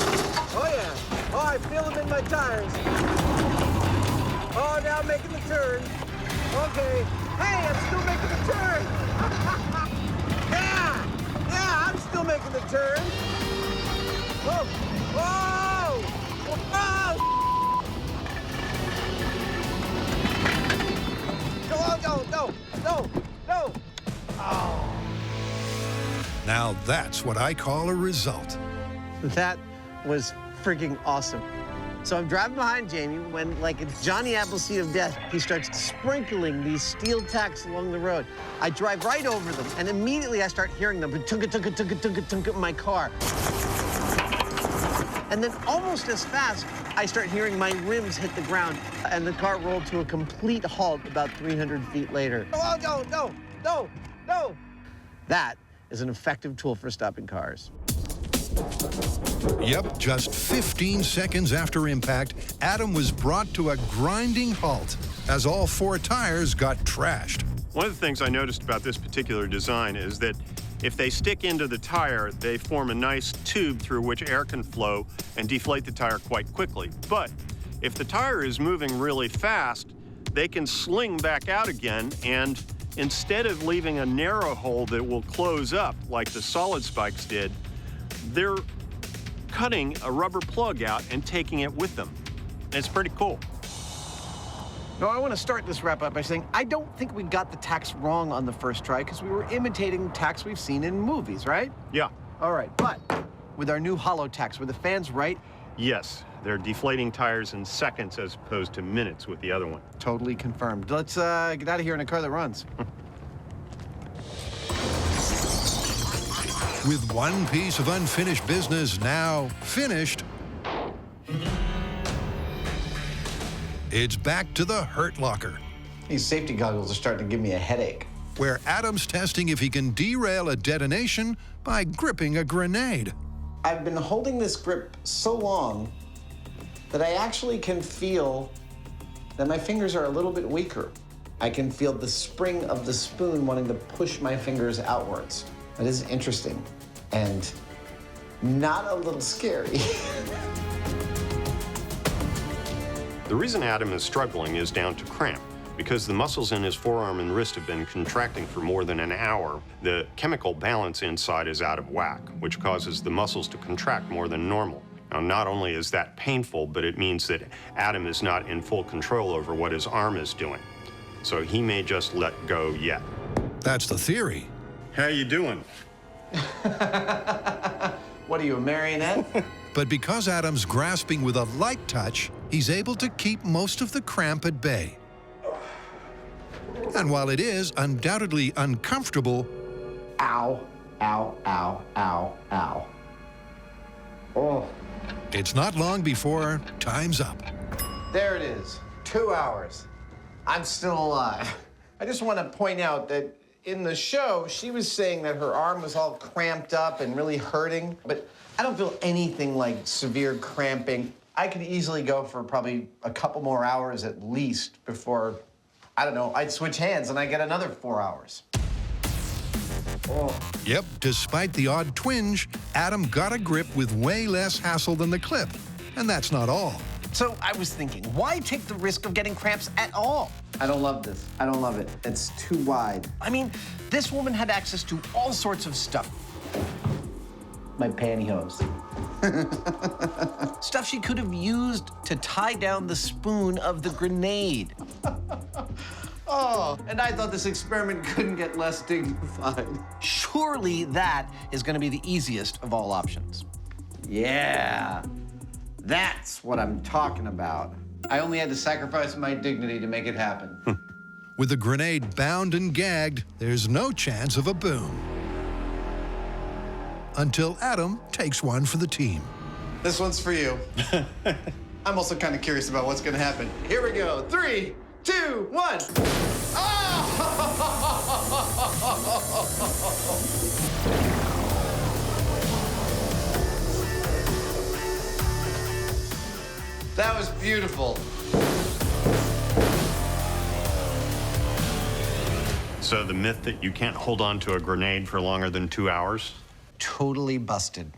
Oh yeah. Oh, I feel them in my tires. Oh, now I'm making the turn. Okay. Hey, I'm still making the turn. Yeah. Yeah, I'm still making the turn. Whoa! Whoa! Whoa! No! Oh. Now that's what I call a result. That was freaking awesome. So I'm driving behind Jamie when, like it's Johnny Appleseed of death, he starts sprinkling these steel tacks along the road. I drive right over them, and immediately I start hearing them tunk-a-tunk-a-tunk-a-tunk-a-tunk-a in my car. And then almost as fast, I start hearing my rims hit the ground, and the car rolled to a complete halt about 300 feet later. Oh, no! That is an effective tool for stopping cars. Yep, just 15 seconds after impact, Adam was brought to a grinding halt as all 4 tires got trashed. One of the things I noticed about this particular design is that if they stick into the tire, they form a nice tube through which air can flow and deflate the tire quite quickly. But if the tire is moving really fast, they can sling back out again, and instead of leaving a narrow hole that will close up like the solid spikes did, they're cutting a rubber plug out and taking it with them. It's pretty cool. Now, I want to start this wrap up by saying I don't think we got the tacks wrong on the first try because we were imitating tacks we've seen in movies, right? Yeah. All right, but with our new hollow tacks, were the fans right? Yes, they're deflating tires in seconds as opposed to minutes with the other one. Totally confirmed. Let's get out of here in a car that runs. With one piece of unfinished business now finished, it's back to the Hurt Locker. These safety goggles are starting to give me a headache. Where Adam's testing if he can derail a detonation by gripping a grenade. I've been holding this grip so long that I actually can feel that my fingers are a little bit weaker. I can feel the spring of the spoon wanting to push my fingers outwards. That is interesting and not a little scary. The reason Adam is struggling is down to cramp. Because the muscles in his forearm and wrist have been contracting for more than an hour, the chemical balance inside is out of whack, which causes the muscles to contract more than normal. Now, not only is that painful, but it means that Adam is not in full control over what his arm is doing. So he may just let go yet. That's the theory. How you doing? What are you, a marionette? But because Adam's grasping with a light touch, he's able to keep most of the cramp at bay. And while it is undoubtedly uncomfortable, Ow, ow, ow, ow, ow. Oh. it's not long before time's up. There it is, 2 hours. I'm still alive. I just want to point out that in the show, she was saying that her arm was all cramped up and really hurting, but I don't feel anything like severe cramping. I could easily go for probably a couple more hours at least before, I don't know, I'd switch hands and I get another 4 hours. Oh. Yep, despite the odd twinge, Adam got a grip with way less hassle than the clip. And that's not all. So I was thinking, why take the risk of getting cramps at all? I don't love this. I don't love it. It's too wide. I mean, this woman had access to all sorts of stuff. My pantyhose. Stuff she could have used to tie down the spoon of the grenade. Oh, and I thought this experiment couldn't get less dignified. Surely that is going to be the easiest of all options. Yeah, that's what I'm talking about. I only had to sacrifice my dignity to make it happen. With the grenade bound and gagged, there's no chance of a boom. Until Adam takes one for the team. This one's for you. I'm also kind of curious about what's going to happen. Here we go. 3, 2, 1. Oh! That was beautiful. So the myth that you can't hold on to a grenade for longer than 2 hours? Totally busted.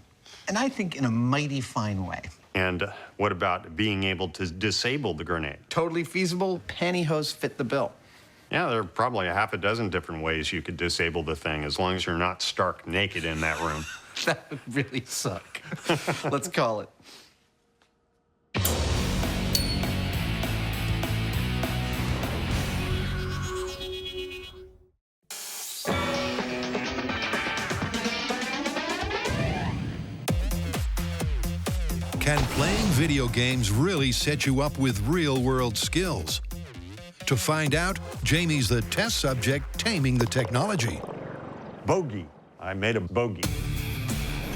And I think in a mighty fine way. And what about being able to disable the grenade? Totally feasible. Pantyhose fit the bill. Yeah, there are probably a half a dozen different ways you could disable the thing, as long as you're not stark naked in that room. That would really suck. Let's call it. Can playing video games really set you up with real-world skills? To find out, Jamie's the test subject taming the technology. Bogey. I made a bogey.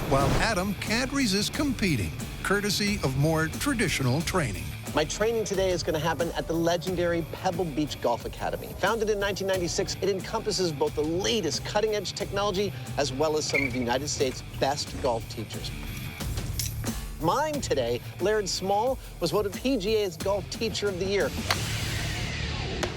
While Adam can't resist competing, courtesy of more traditional training. My training today is going to happen at the legendary Pebble Beach Golf Academy. Founded in 1996, it encompasses both the latest cutting-edge technology as well as some of the United States' best golf teachers. Mine today, Laird Small, was voted PGA's Golf Teacher of the Year.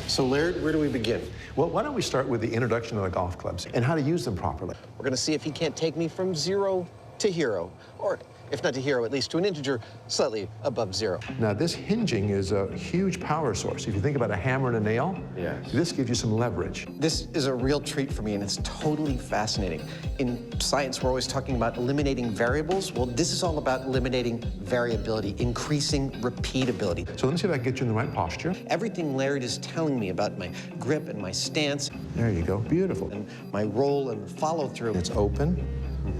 So, Laird, where do we begin? Well, why don't we start with the introduction of the golf clubs and how to use them properly? We're going to see if he can't take me from 0 to hero, or if not to hero, at least to an integer slightly above 0. Now, this hinging is a huge power source. If you think about a hammer and a nail, this gives you some leverage. This is a real treat for me, and it's totally fascinating. In science, we're always talking about eliminating variables. Well, this is all about eliminating variability, increasing repeatability. So let me see if I can get you in the right posture. Everything Laird is telling me about my grip and my stance. There you go. Beautiful. And my roll and follow through. It's open.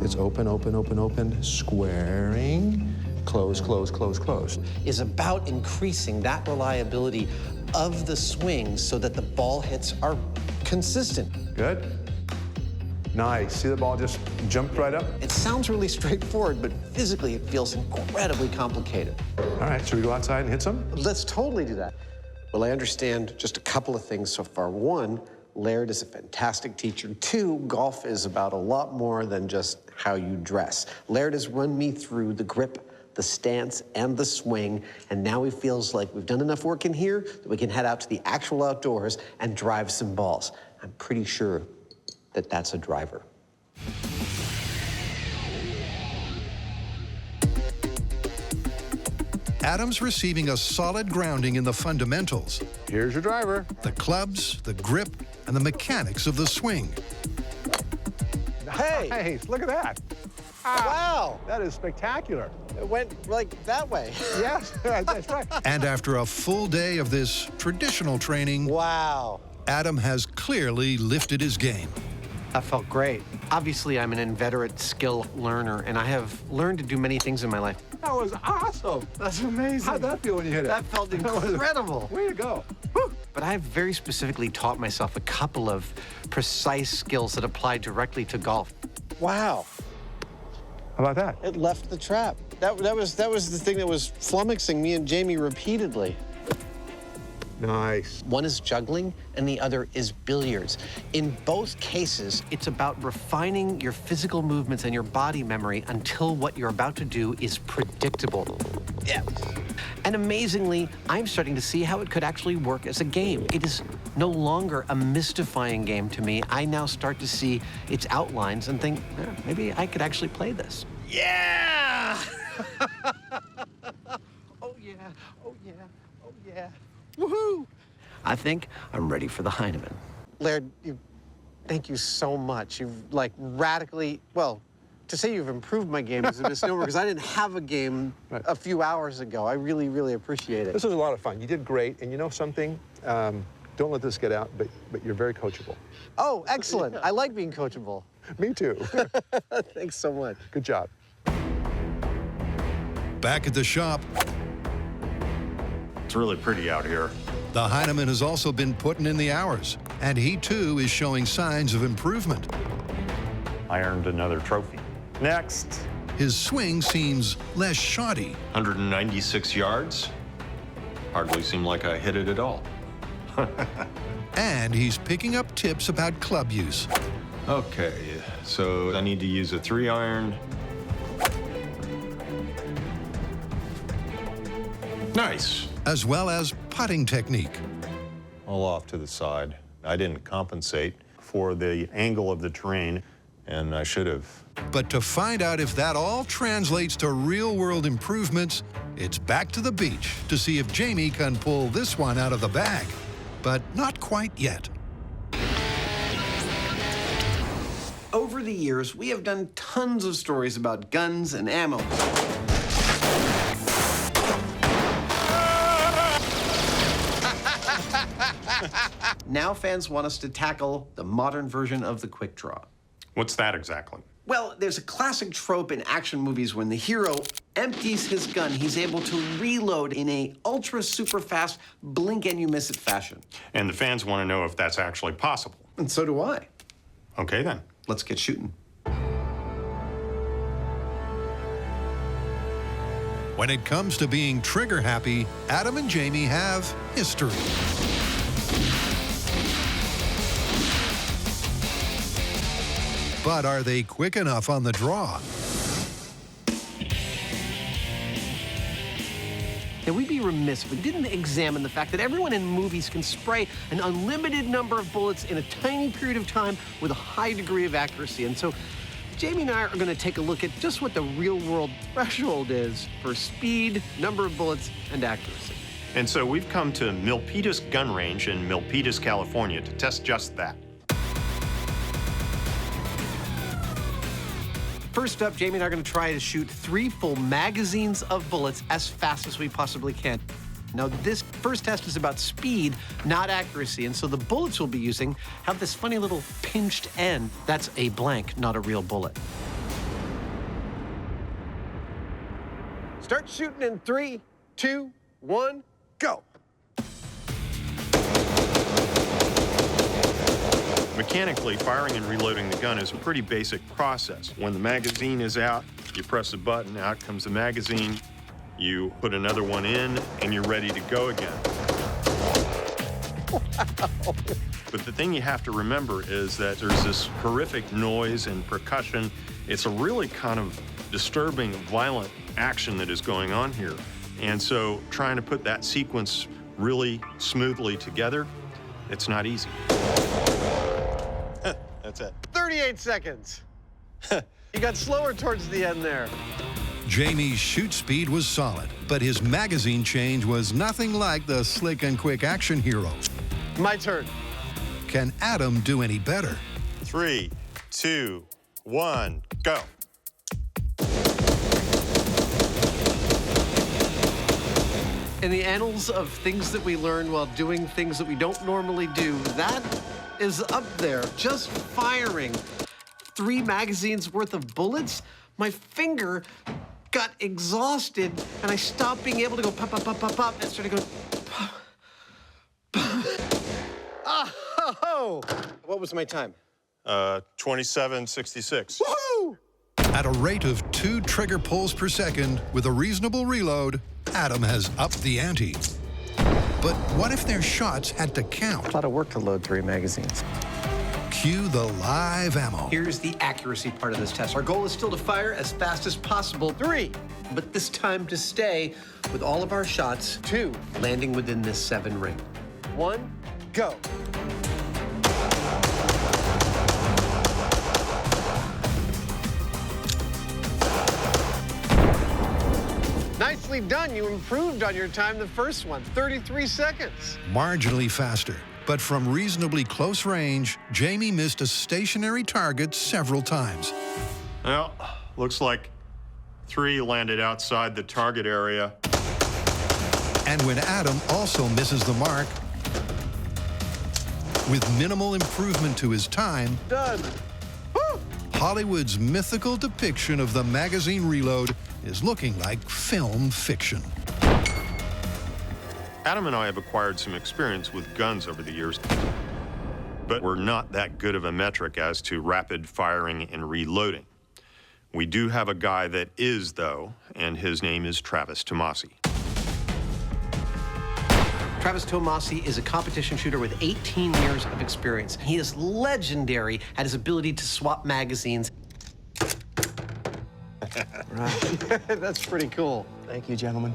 It's open, open, open, open, squaring, close, close, close, close. Is about increasing that reliability of the swing so that the ball hits are consistent. Good. Nice. See the ball just jumped right up? It sounds really straightforward, but physically it feels incredibly complicated. All right, should we go outside and hit some? Let's totally do that. Well, I understand just a couple of things so far. One, Laird is a fantastic teacher. 2, golf is about a lot more than just how you dress. Laird has run me through the grip, the stance, and the swing, and now he feels like we've done enough work in here that we can head out to the actual outdoors and drive some balls. I'm pretty sure that that's a driver. Adam's receiving a solid grounding in the fundamentals. Here's your driver. The clubs, the grip, and the mechanics of the swing. Hey! Nice, look at that. Wow! That is spectacular. It went like that way. Yes, that's right. And after a full day of this traditional training, wow, Adam has clearly lifted his game. That felt great. Obviously, I'm an inveterate skill learner, and I have learned to do many things in my life. That was awesome. That's amazing. How'd that feel when you hit it? That felt incredible. Way to go. Whew. but I've very specifically taught myself a couple of precise skills that apply directly to golf. Wow. How about that? It left the trap. That was the thing that was flummoxing me and Jamie repeatedly. Nice. One is juggling and the other is billiards. In both cases, It's about refining your physical movements and your body memory until what you're about to do is predictable. yeah. And amazingly, I'm starting to see how it could actually work as a game. It is no longer a mystifying game to me. I now start to see its outlines and think, maybe I could actually play this. Yeah! Oh yeah, oh yeah, oh yeah. Woohoo! I think I'm ready for the Heinemann. Laird, thank you so much. You've like radically, well, to say you've improved my game is a misnomer because I didn't have a game a few hours ago. I really, really appreciate it. This was a lot of fun. You did great, and you know something? Don't let this get out, but you're very coachable. Oh, excellent. I like being coachable. Me too. Thanks so much. Good job. Back at the shop, It's really pretty out here. the Heinemann has also been putting in the hours, and he too is showing signs of improvement. I earned another trophy. Next. His swing seems less shoddy. 196 yards. Hardly seemed like I hit it at all. And he's picking up tips about club use. Okay, so I need to use a 3-iron. Nice. As well as putting technique. All off to the side. I didn't compensate for the angle of the terrain, and I should have. But to find out if that all translates to real-world improvements, it's back to the beach to see if Jamie can pull this one out of the bag. But not quite yet. Over the years, we have done tons of stories about guns and ammo. Now fans want us to tackle the modern version of the quick draw. What's that exactly? Well, there's a classic trope in action movies when the hero empties his gun, he's able to reload in a ultra super fast blink and you miss it fashion. And the fans want to know if that's actually possible. And so do I. Okay, then. Let's get shooting. When it comes to being trigger happy, Adam and Jamie have history. But are they quick enough on the draw? Now, we'd be remiss if we didn't examine the fact that everyone in movies can spray an unlimited number of bullets in a tiny period of time with a high degree of accuracy. And so Jamie and I are going to take a look at just what the real-world threshold is for speed, number of bullets, and accuracy. And so we've come to Milpitas Gun Range in Milpitas, California to test just that. First up, Jamie and I are going to try to shoot 3 full magazines of bullets as fast as we possibly can. Now, this first test is about speed, not accuracy, and so the bullets we'll be using have this funny little pinched end. That's a blank, not a real bullet. Start shooting in 3, 2, 1, go. Mechanically, firing and reloading the gun is a pretty basic process. When the magazine is out, you press a button, out comes the magazine, you put another one in, and you're ready to go again. Wow. But the thing you have to remember is that there's this horrific noise and percussion. It's a really kind of disturbing, violent action that is going on here. And so trying to put that sequence really smoothly together, it's not easy. That's it. 38 seconds. You got slower towards the end there. Jamie's shoot speed was solid, but his magazine change was nothing like the slick and quick action hero. My turn. Can Adam do any better? 3, 2, 1, go. In the annals of things that we learn while doing things that we don't normally do, that is up there. Just firing 3 magazines worth of bullets, my finger got exhausted and I stopped being able to go pop, pop, pop, pop, pop, and started going pop, pop. Whoa! What was my time? 27:66. Woohoo! At a rate of 2 trigger pulls per second with a reasonable reload, Adam has upped the ante. But what if their shots had to count? A lot of work to load 3 magazines. Cue the live ammo. Here's the accuracy part of this test. Our goal is still to fire as fast as possible. 3, but this time to stay with all of our shots. 2, landing within this 7 ring. 1, go. Nicely done. You improved on your time the first one, 33 seconds. Marginally faster, but from reasonably close range, Jamie missed a stationary target several times. Well, looks like 3 landed outside the target area. And when Adam also misses the mark, with minimal improvement to his time, done. Woo! Hollywood's mythical depiction of the magazine reload is looking like film fiction. Adam and I have acquired some experience with guns over the years, but we're not that good of a metric as to rapid firing and reloading. We do have a guy that is, though, and his name is Travis Tomasi. Travis Tomasi is a competition shooter with 18 years of experience. He is legendary at his ability to swap magazines. Right. That's pretty cool. Thank you, gentlemen.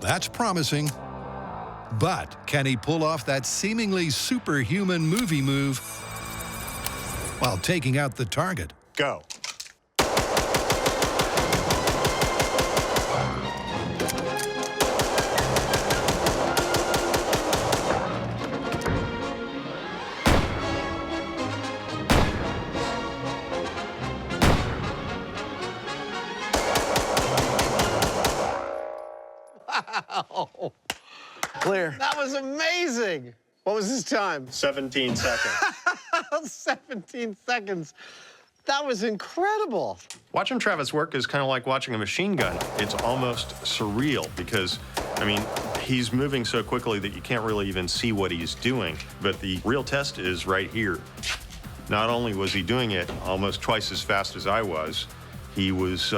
That's promising. But can he pull off that seemingly superhuman movie move while taking out the target? Go. Wow. Clear. That was amazing. What was his time? 17 seconds. 17 seconds. That was incredible. Watching Travis work is kind of like watching a machine gun. It's almost surreal because, I mean, he's moving so quickly that you can't really even see what he's doing. But the real test is right here. Not only was he doing it almost twice as fast as I was, he was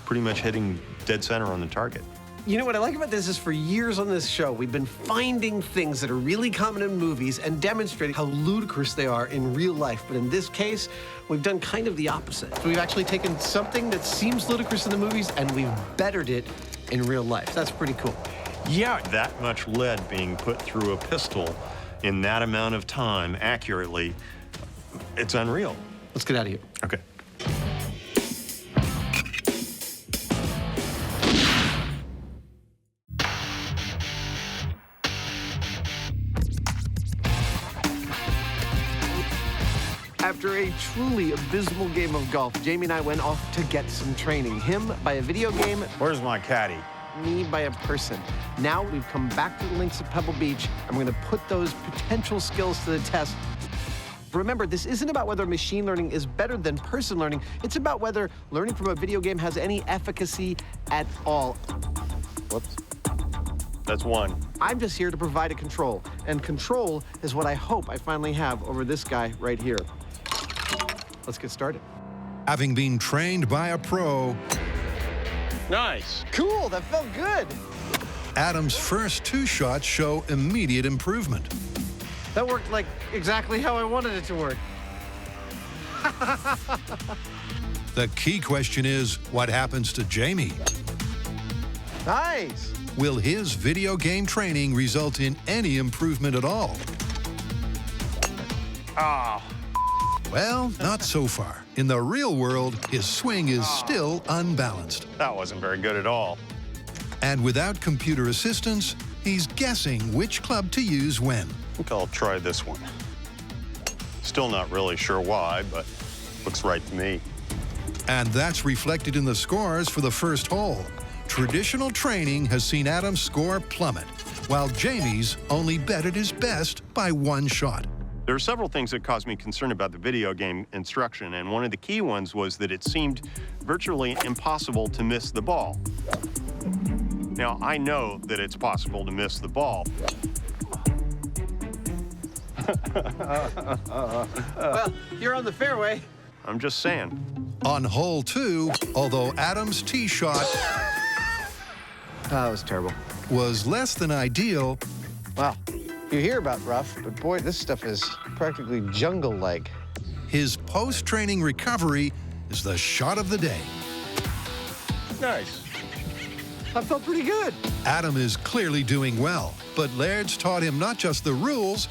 pretty much hitting dead center on the target. You know what I like about this is for years on this show, we've been finding things that are really common in movies and demonstrating how ludicrous they are in real life. But in this case, we've done kind of the opposite. So we've actually taken something that seems ludicrous in the movies and we've bettered it in real life. That's pretty cool. Yeah, that much lead being put through a pistol in that amount of time accurately, it's unreal. Let's get out of here. Okay. After a truly abysmal game of golf, Jamie and I went off to get some training. Him by a video game. Where's my caddy? Me by a person. Now we've come back to the links at Pebble Beach. I'm going to put those potential skills to the test. Remember, this isn't about whether machine learning is better than person learning. It's about whether learning from a video game has any efficacy at all. Whoops. That's 1. I'm just here to provide a control, and control is what I hope I finally have over this guy right here. Let's get started. Having been trained by a pro, Nice. Cool, that felt good. Adam's first 2 shots show immediate improvement. That worked like exactly how I wanted it to work. The key question is, what happens to Jamie? Nice. Will his video game training result in any improvement at all? Oh. Well, not so far. In the real world, his swing is still unbalanced. That wasn't very good at all. And without computer assistance, he's guessing which club to use when. I think I'll try this one. Still not really sure why, but looks right to me. And that's reflected in the scores for the first hole. Traditional training has seen Adam's score plummet, while Jamie's only betted his best by 1 shot. There are several things that caused me concern about the video game instruction, and one of the key ones was that it seemed virtually impossible to miss the ball. Now, I know that it's possible to miss the ball. Well, you're on the fairway. I'm just saying. On hole 2, although Adam's tee shot that was terrible. Was less than ideal. Wow. You hear about rough, but boy, this stuff is practically jungle-like. His post-training recovery is the shot of the day. Nice. I felt pretty good. Adam is clearly doing well, but Laird's taught him not just the rules,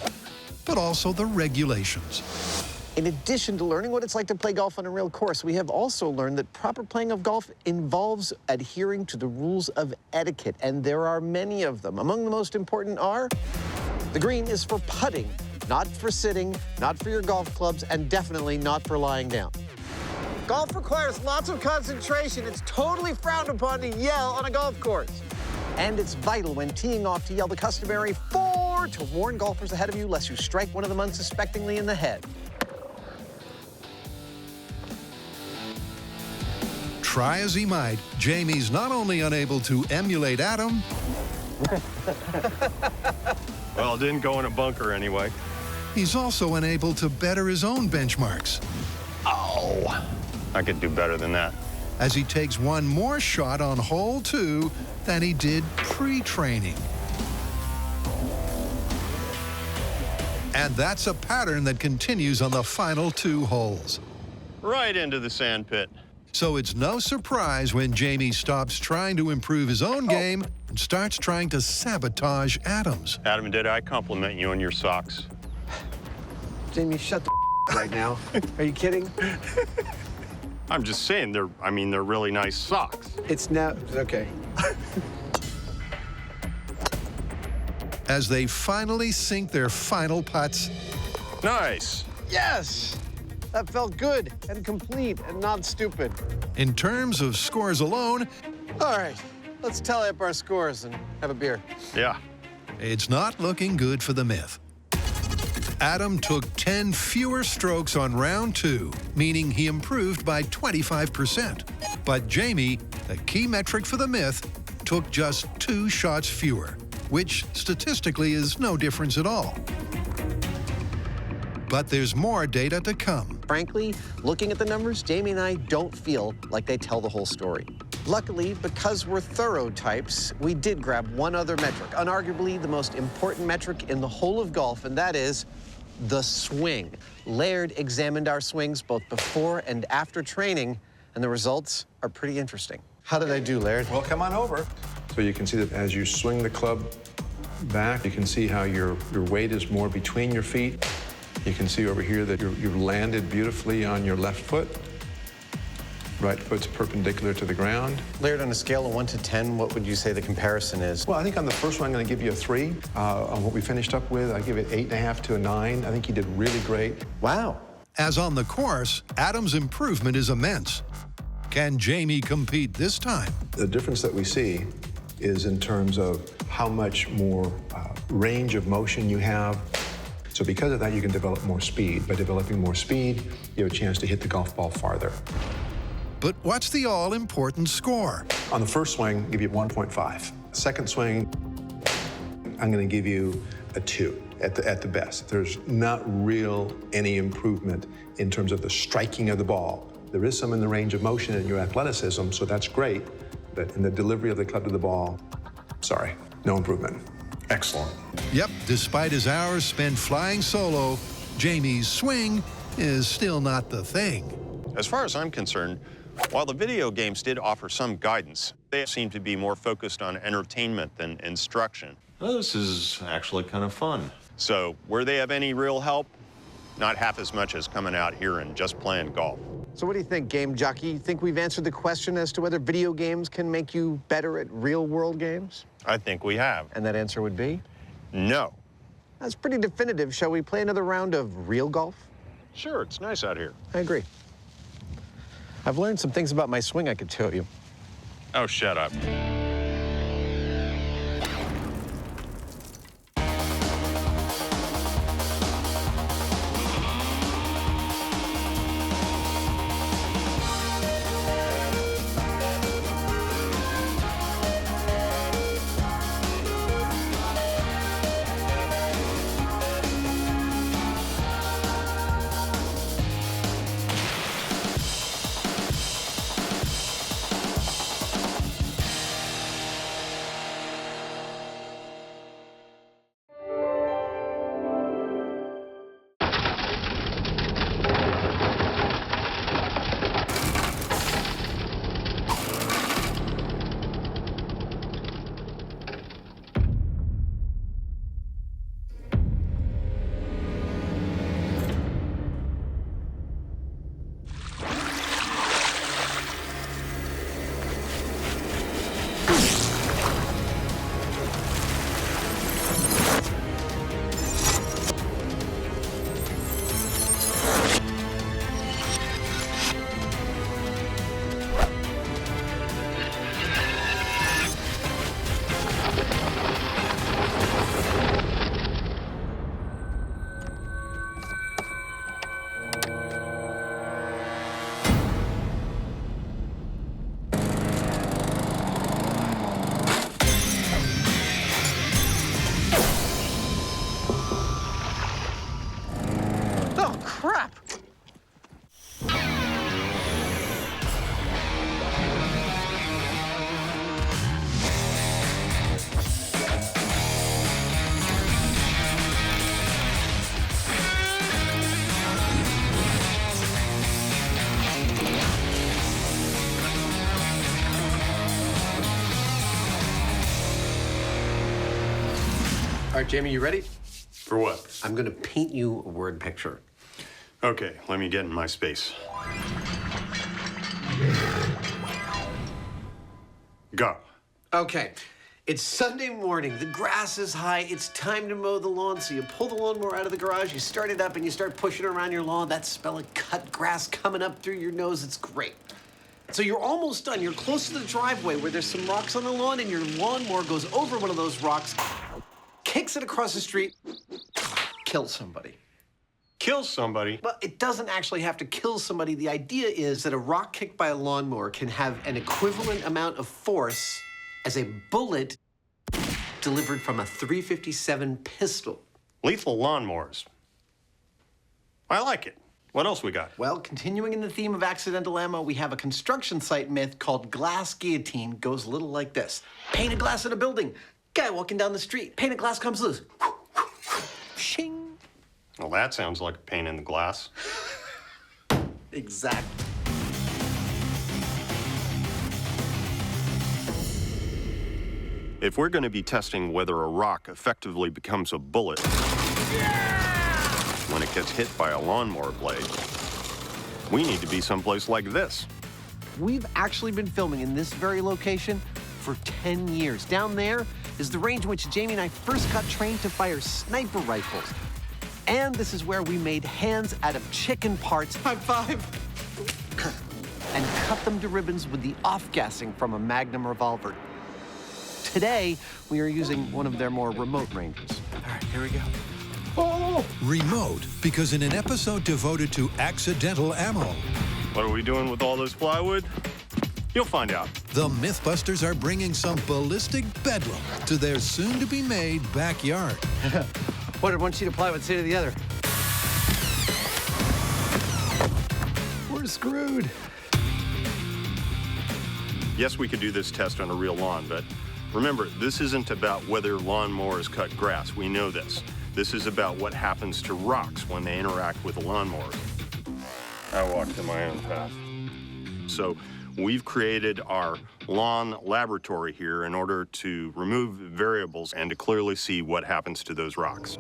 but also the regulations. In addition to learning what it's like to play golf on a real course, we have also learned that proper playing of golf involves adhering to the rules of etiquette, and there are many of them. Among the most important are, the green is for putting, not for sitting, not for your golf clubs, and definitely not for lying down. Golf requires lots of concentration. It's totally frowned upon to yell on a golf course. And it's vital when teeing off to yell the customary 4 to warn golfers ahead of you lest you strike one of them unsuspectingly in the head. Try as he might, Jamie's not only unable to emulate Adam. Well, it didn't go in a bunker anyway. He's also unable to better his own benchmarks. Oh, I could do better than that. As he takes one more shot on hole 2 than he did pre-training. And that's a pattern that continues on the final 2 holes. Right into the sand pit. So it's no surprise when Jamie stops trying to improve his own game and starts trying to sabotage Adam's. Adam, did I compliment you on your socks? Jamie, shut the right now. Are you kidding? I'm just saying, they're really nice socks. It's now, okay. As they finally sink their final putts. Nice. Yes! That felt good and complete and not stupid. In terms of scores alone. All right, let's tally up our scores and have a beer. Yeah. It's not looking good for the Myth. Adam took 10 fewer strokes on round 2, meaning he improved by 25%. But Jamie, the key metric for the Myth, took just 2 shots fewer, which statistically is no difference at all. But there's more data to come. Frankly, looking at the numbers, Jamie and I don't feel like they tell the whole story. Luckily, because we're thorough types, we did grab one other metric, unarguably the most important metric in the whole of golf, and that is the swing. Laird examined our swings both before and after training, and the results are pretty interesting. How did I do, Laird? Well, come on over. So you can see that as you swing the club back, you can see how your weight is more between your feet. You can see over here that you've landed beautifully on your left foot. Right foot's perpendicular to the ground. Laird, on a scale of 1 to 10, what would you say the comparison is? Well, I think on the first one, I'm going to give you a 3. On what we finished up with, I give it 8.5 to a 9. I think you did really great. Wow. As on the course, Adam's improvement is immense. Can Jamie compete this time? The difference that we see is in terms of how much more range of motion you have. So because of that, you can develop more speed. By developing more speed, you have a chance to hit the golf ball farther. But what's the all-important score? On the first swing, I'll give you 1.5. Second swing, I'm going to give you a 2 at the best. There's not real any improvement in terms of the striking of the ball. There is some in the range of motion and your athleticism, so that's great. But in the delivery of the club to the ball, sorry, no improvement. Excellent. Yep, despite his hours spent flying solo, Jamie's swing is still not the thing. As far as I'm concerned, while the video games did offer some guidance, they seem to be more focused on entertainment than instruction. Well, this is actually kind of fun. So, where they have any real help, not half as much as coming out here and just playing golf. So what do you think, Game Jockey? You think we've answered the question as to whether video games can make you better at real-world games? I think we have. And that answer would be? No. That's pretty definitive. Shall we play another round of real golf? Sure, it's nice out here. I agree. I've learned some things about my swing I could show you. Oh, shut up. crap! All right, Jamie, you ready? For what? I'm gonna paint you a word picture. Okay, let me get in my space. Go. Okay. It's Sunday morning. The grass is high. It's time to mow the lawn. So you pull the lawnmower out of the garage, you start it up, and you start pushing it around your lawn. That smell of cut grass coming up through your nose. It's great. So you're almost done. You're close to the driveway where there's some rocks on the lawn, and your lawnmower goes over one of those rocks, kicks it across the street, kills somebody. Kill somebody? But it doesn't actually have to kill somebody. The idea is that a rock kicked by a lawnmower can have an equivalent amount of force as a bullet delivered from a .357 pistol. Lethal lawnmowers. I like it. What else we got? Well, continuing in the theme of accidental ammo, we have a construction site myth called glass guillotine. Goes a little like this. Pane of glass in a building. Guy walking down the street. Pane of glass comes loose. Shing. Well, that sounds like a pain in the glass. Exactly. If we're going to be testing whether a rock effectively becomes a bullet when it gets hit by a lawnmower blade, we need to be someplace like this. We've actually been filming in this very location for 10 years. Down there is the range in which Jamie and I first got trained to fire sniper rifles. And this is where we made hands out of chicken parts. High five. And cut them to ribbons with the off-gassing from a Magnum revolver. Today, we are using one of their more remote ranges. All right, here we go. Oh! Remote, because in an episode devoted to accidental ammo. What are we doing with all this plywood? You'll find out. The MythBusters are bringing some ballistic bedlam to their soon-to-be-made backyard. What did one sheet of plywood say to the other? We're screwed. Yes, we could do this test on a real lawn, but remember, this isn't about whether lawnmowers cut grass. We know this. This is about what happens to rocks when they interact with a lawnmower. I walk to my own path. So we've created our lawn laboratory here in order to remove variables and to clearly see what happens to those rocks.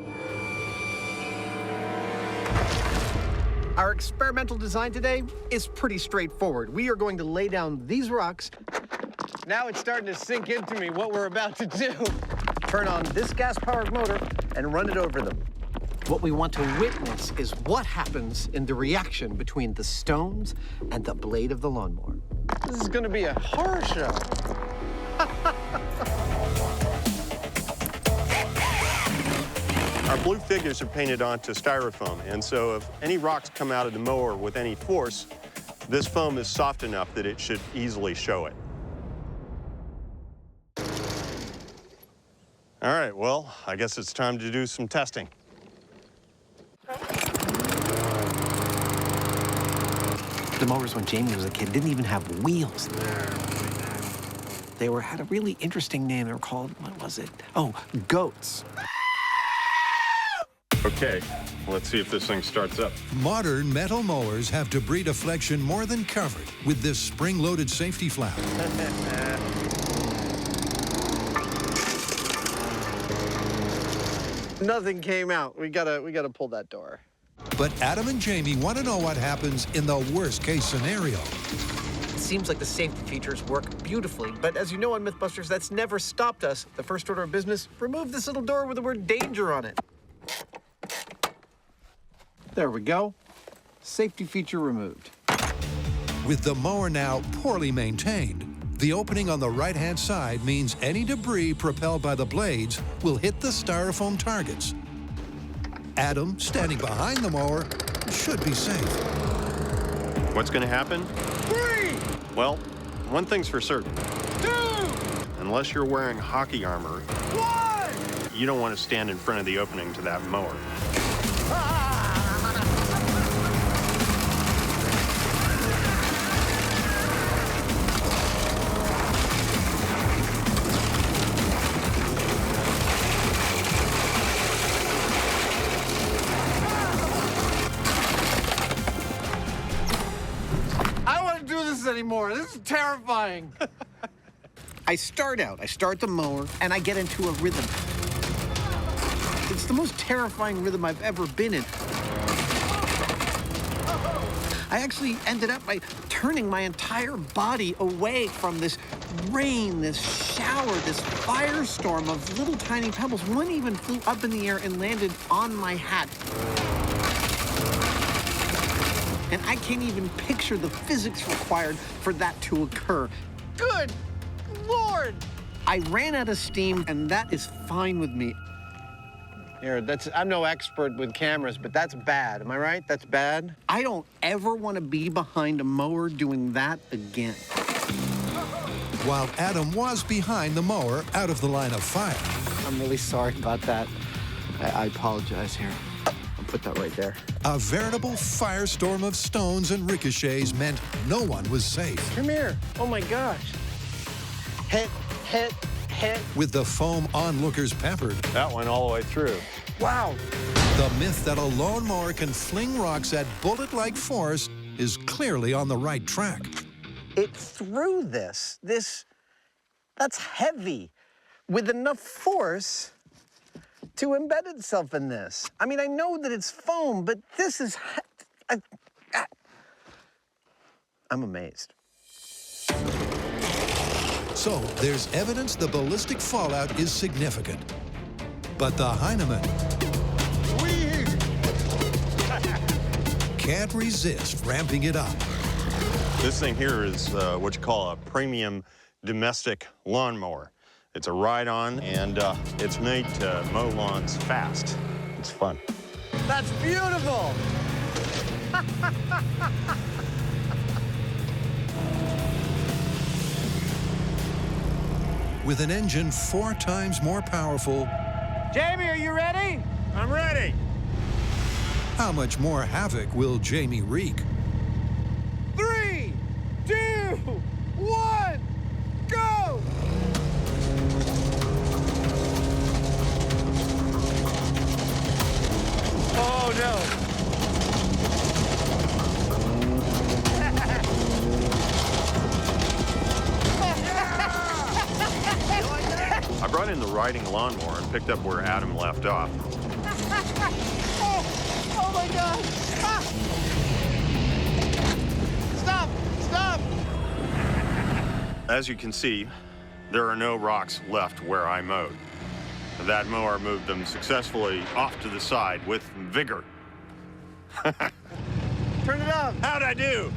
Our experimental design today is pretty straightforward. We are going to lay down these rocks. Now it's starting to sink into me what we're about to do. Turn on this gas-powered motor and run it over them. What we want to witness is what happens in the reaction between the stones and the blade of the lawnmower. This is going to be a horror show. Our blue figures are painted onto styrofoam, and so if any rocks come out of the mower with any force, this foam is soft enough that it should easily show it. All right, well, I guess it's time to do some testing. The mowers when Jamie was a kid didn't even have wheels. They had a really interesting name. They were called, what was it? Oh, goats. Okay, let's see if this thing starts up. Modern metal mowers have debris deflection more than covered with this spring-loaded safety flap. Nothing came out. We gotta pull that door. But Adam and Jamie want to know what happens in the worst-case scenario. It seems like the safety features work beautifully, but as you know on MythBusters, that's never stopped us. The first order of business, remove this little door with the word danger on it. There we go. Safety feature removed. With the mower now poorly maintained, the opening on the right-hand side means any debris propelled by the blades will hit the styrofoam targets. Adam, standing behind the mower, should be safe. What's going to happen? 3! Well, one thing's for certain. 2! Unless you're wearing hockey armor, 1! you don't want to stand in front of the opening to that mower. anymore. This is terrifying. I start the mower, and I get into a rhythm. It's the most terrifying rhythm I've ever been in. I actually ended up by turning my entire body away from this rain, this shower, this firestorm of little tiny pebbles. One even flew up in the air and landed on my hat. And I can't even picture the physics required for that to occur. Good Lord! I ran out of steam, and that is fine with me. Here, I'm no expert with cameras, but that's bad. Am I right? That's bad? I don't ever want to be behind a mower doing that again. While Adam was behind the mower, out of the line of fire. I'm really sorry about that. I apologize here. I'll put that right there. A veritable firestorm of stones and ricochets meant no one was safe. Come here. Oh, my gosh. Hit. With the foam onlookers peppered. That went all the way through. Wow. The myth that a lawnmower can fling rocks at bullet-like force is clearly on the right track. It threw this. That's heavy, with enough force to embed itself in this. I mean, I know that it's foam, but this is... I'm amazed. So there's evidence the ballistic fallout is significant. But the Heinemann can't resist ramping it up. This thing here is what you call a premium domestic lawnmower. It's a ride-on, and it's made to mow lawns fast. It's fun. That's beautiful! With an engine 4 times more powerful. Jamie, are you ready? I'm ready. How much more havoc will Jamie wreak? 3, 2, 1, go! Oh, no. I brought in the riding lawnmower and picked up where Adam left off. Oh my God! Ah! Stop! As you can see, there are no rocks left where I mowed. That mower moved them successfully off to the side with vigor. Turn it up. How'd I do?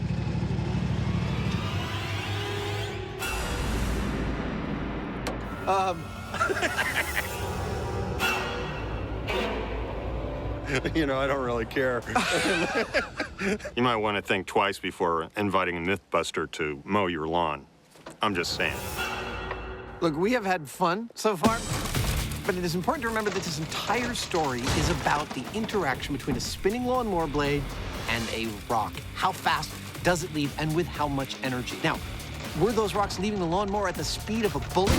You know, I don't really care. You might want to think twice before inviting a MythBuster to mow your lawn. I'm just saying. Look, we have had fun so far, but it is important to remember that this entire story is about the interaction between a spinning lawnmower blade and a rock. How fast does it leave, and with how much energy? Now, were those rocks leaving the lawnmower at the speed of a bullet,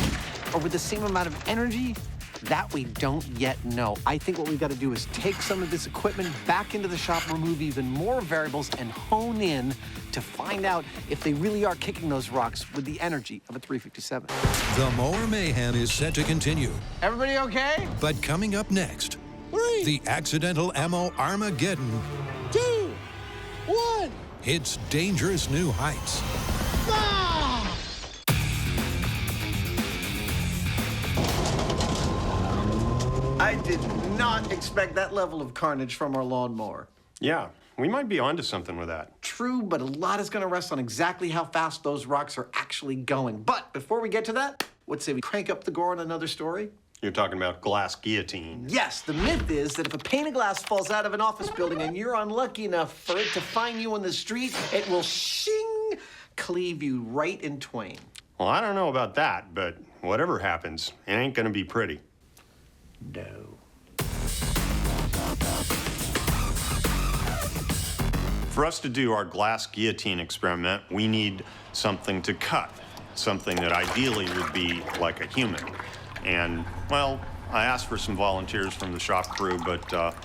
or with the same amount of energy? That we don't yet know. I think what we've got to do is take some of this equipment back into the shop, remove even more variables, and hone in to find out if they really are kicking those rocks with the energy of a 357. The mower mayhem is set to continue. Everybody okay? But coming up next, 3, the accidental ammo Armageddon 2, 1. hits dangerous new heights. Ah! I did not expect that level of carnage from our lawnmower. Yeah, we might be onto something with that. True, but a lot is going to rest on exactly how fast those rocks are actually going. But before we get to that, what say we crank up the gore on another story? You're talking about glass guillotine. Yes, the myth is that if a pane of glass falls out of an office building and you're unlucky enough for it to find you on the street, it will shing, cleave you right in twain. Well, I don't know about that, but whatever happens, it ain't gonna be pretty. No. For us to do our glass guillotine experiment, we need something to cut, something that ideally would be like a human. And, well, I asked for some volunteers from the shop crew, but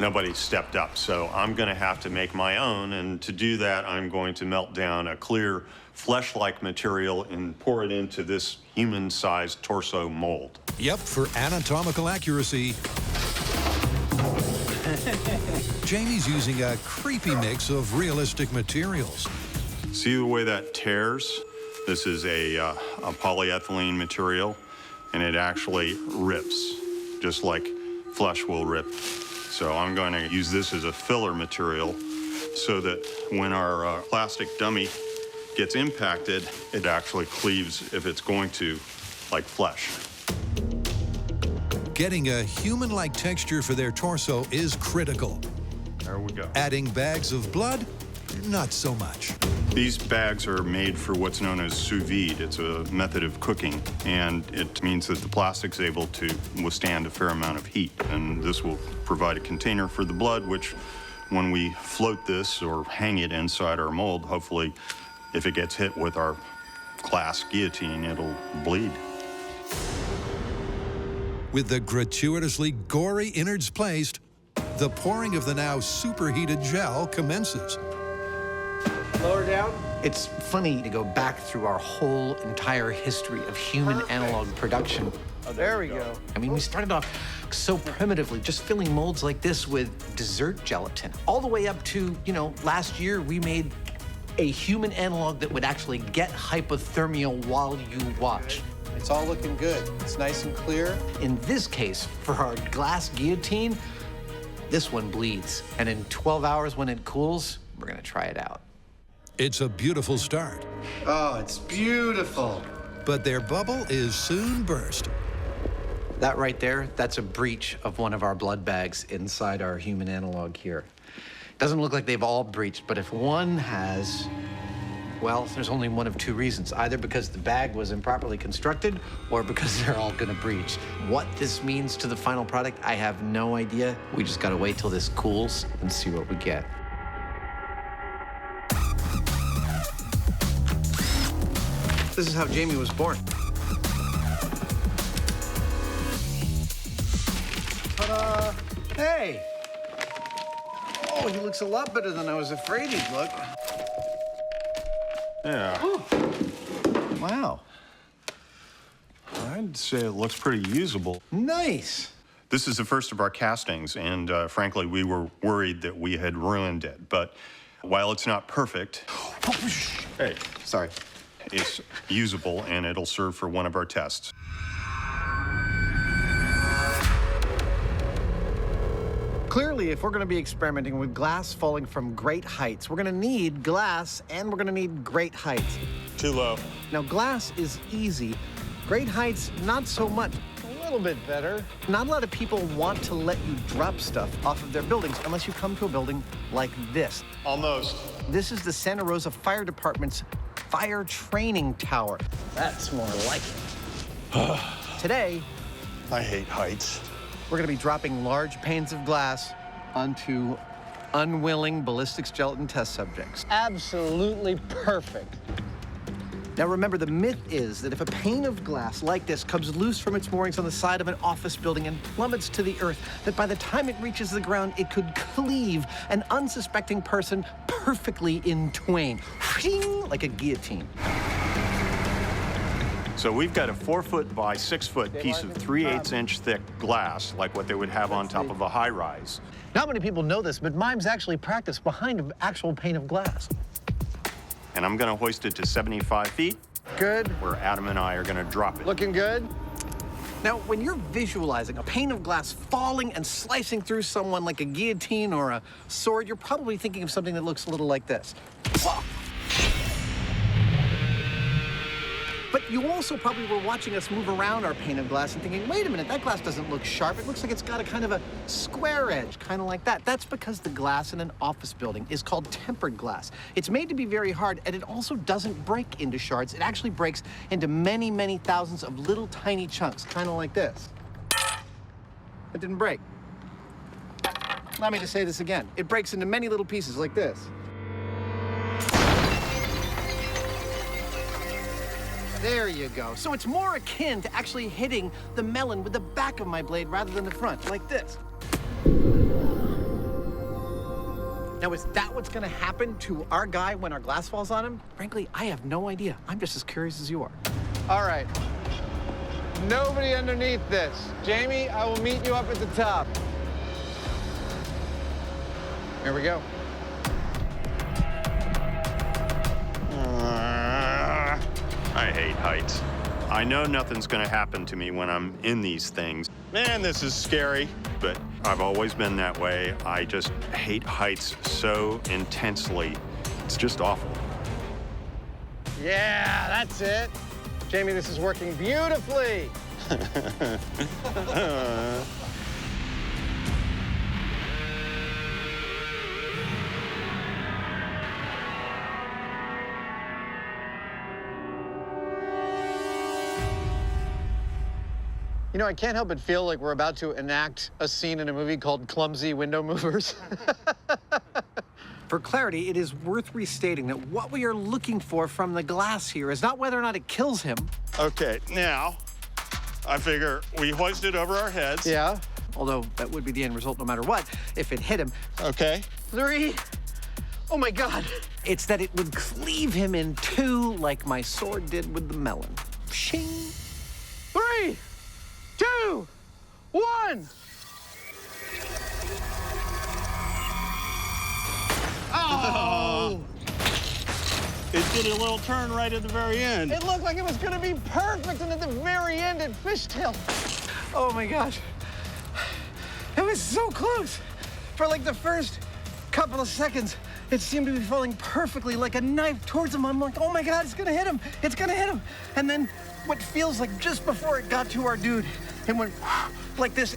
nobody stepped up. So I'm going to have to make my own, and to do that, I'm going to melt down a clear flesh-like material and pour it into this human-sized torso mold. Yep, for anatomical accuracy, Jamie's using a creepy mix of realistic materials. See the way that tears? This is a polyethylene material, and it actually rips, just like flesh will rip. So I'm going to use this as a filler material so that when our plastic dummy gets impacted, it actually cleaves, if it's going to, like flesh. Getting a human-like texture for their torso is critical. There we go. Adding bags of blood, not so much. These bags are made for what's known as sous vide. It's a method of cooking, and it means that the plastic's able to withstand a fair amount of heat. And this will provide a container for the blood, which when we float this or hang it inside our mold, hopefully, if it gets hit with our glass guillotine, it'll bleed. With the gratuitously gory innards placed, the pouring of the now superheated gel commences. Lower down. It's funny to go back through our whole entire history of human analog production. Oh, there we go. I mean, we started off so primitively, just filling molds like this with dessert gelatin, all the way up to, you know, last year we made a human analog that would actually get hypothermia while you watch. It's all looking good. It's nice and clear. In this case, for our glass guillotine, this one bleeds. And in 12 hours when it cools, we're gonna try it out. It's a beautiful start. Oh, it's beautiful. But their bubble is soon burst. That right there, that's a breach of one of our blood bags inside our human analog here. Doesn't look like they've all breached, but if one has, well, there's only one of two reasons. Either because the bag was improperly constructed or because they're all gonna breach. What this means to the final product, I have no idea. We just gotta wait till this cools and see what we get. This is how Jamie was born. Ta-da! Hey! Oh, he looks a lot better than I was afraid he'd look. Yeah. Ooh. Wow. I'd say it looks pretty usable. Nice. This is the first of our castings, and frankly, we were worried that we had ruined it. But while it's not perfect, hey, sorry, it's usable, and it'll serve for one of our tests. Clearly, if we're going to be experimenting with glass falling from great heights, we're going to need glass and we're going to need great heights. Too low. Now, glass is easy. Great heights, not so much. A little bit better. Not a lot of people want to let you drop stuff off of their buildings unless you come to a building like this. Almost. This is the Santa Rosa Fire Department's fire training tower. That's more like it. Today, I hate heights. we're going to be dropping large panes of glass onto unwilling ballistics gelatin test subjects. Absolutely perfect. Now remember, the myth is that if a pane of glass like this comes loose from its moorings on the side of an office building and plummets to the earth, that by the time it reaches the ground, it could cleave an unsuspecting person perfectly in twain, like a guillotine. So we've got a 4-foot by 6-foot piece of 3/8 inch thick glass, like what they would have on top of a high-rise. Not many people know this, but mimes actually practice behind an actual pane of glass. And I'm gonna hoist it to 75 feet. Good. Where Adam and I are gonna drop it. Looking good. Now, when you're visualizing a pane of glass falling and slicing through someone like a guillotine or a sword, you're probably thinking of something that looks a little like this. But you also probably were watching us move around our pane of glass and thinking, wait a minute, that glass doesn't look sharp. It looks like it's got a kind of a square edge, kind of like that. That's because the glass in an office building is called tempered glass. It's made to be very hard, and it also doesn't break into shards. It actually breaks into many, many thousands of little tiny chunks, kind of like this. It didn't break. Allow me to say this again. It breaks into many little pieces like this. There you go. So it's more akin to actually hitting the melon with the back of my blade rather than the front, like this. Now, is that what's gonna happen to our guy when our glass falls on him? Frankly, I have no idea. I'm just as curious as you are. All right. Nobody underneath this. Jamie, I will meet you up at the top. Here we go. I hate heights. I know nothing's gonna happen to me when I'm in these things. Man, this is scary, but I've always been that way. I just hate heights so intensely. It's just awful. Yeah, that's it. Jamie, this is working beautifully. You know, I can't help but feel like we're about to enact a scene in a movie called Clumsy Window Movers. For clarity, it is worth restating that what we are looking for from the glass here is not whether or not it kills him. Okay, now, I figure we hoist it over our heads. Yeah. Although that would be the end result no matter what, if it hit him. Okay. 3. Oh my God. It's that it would cleave him in 2 like my sword did with the melon. Shing. 3, 2, 1. Oh! It did a little turn right at the very end. It looked like it was gonna be perfect, and at the very end, it fishtailed. Oh my gosh. It was so close. For like the first couple of seconds, it seemed to be falling perfectly like a knife towards him. I'm like, oh my God, it's gonna hit him. It's gonna hit him. And then what feels like just before it got to our dude, it went like this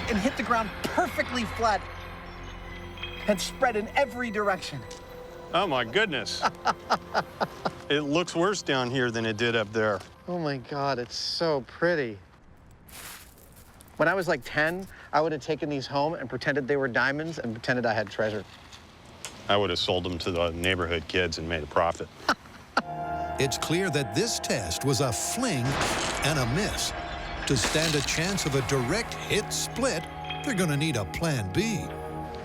and hit the ground perfectly flat and spread in every direction. Oh my goodness. It looks worse down here than it did up there. Oh my God, it's so pretty. When I was like 10, I would have taken these home and pretended they were diamonds and pretended I had treasure. I would have sold them to the neighborhood kids and made a profit. It's clear that this test was a fling and a miss. To stand a chance of a direct hit split, they're gonna need a plan B.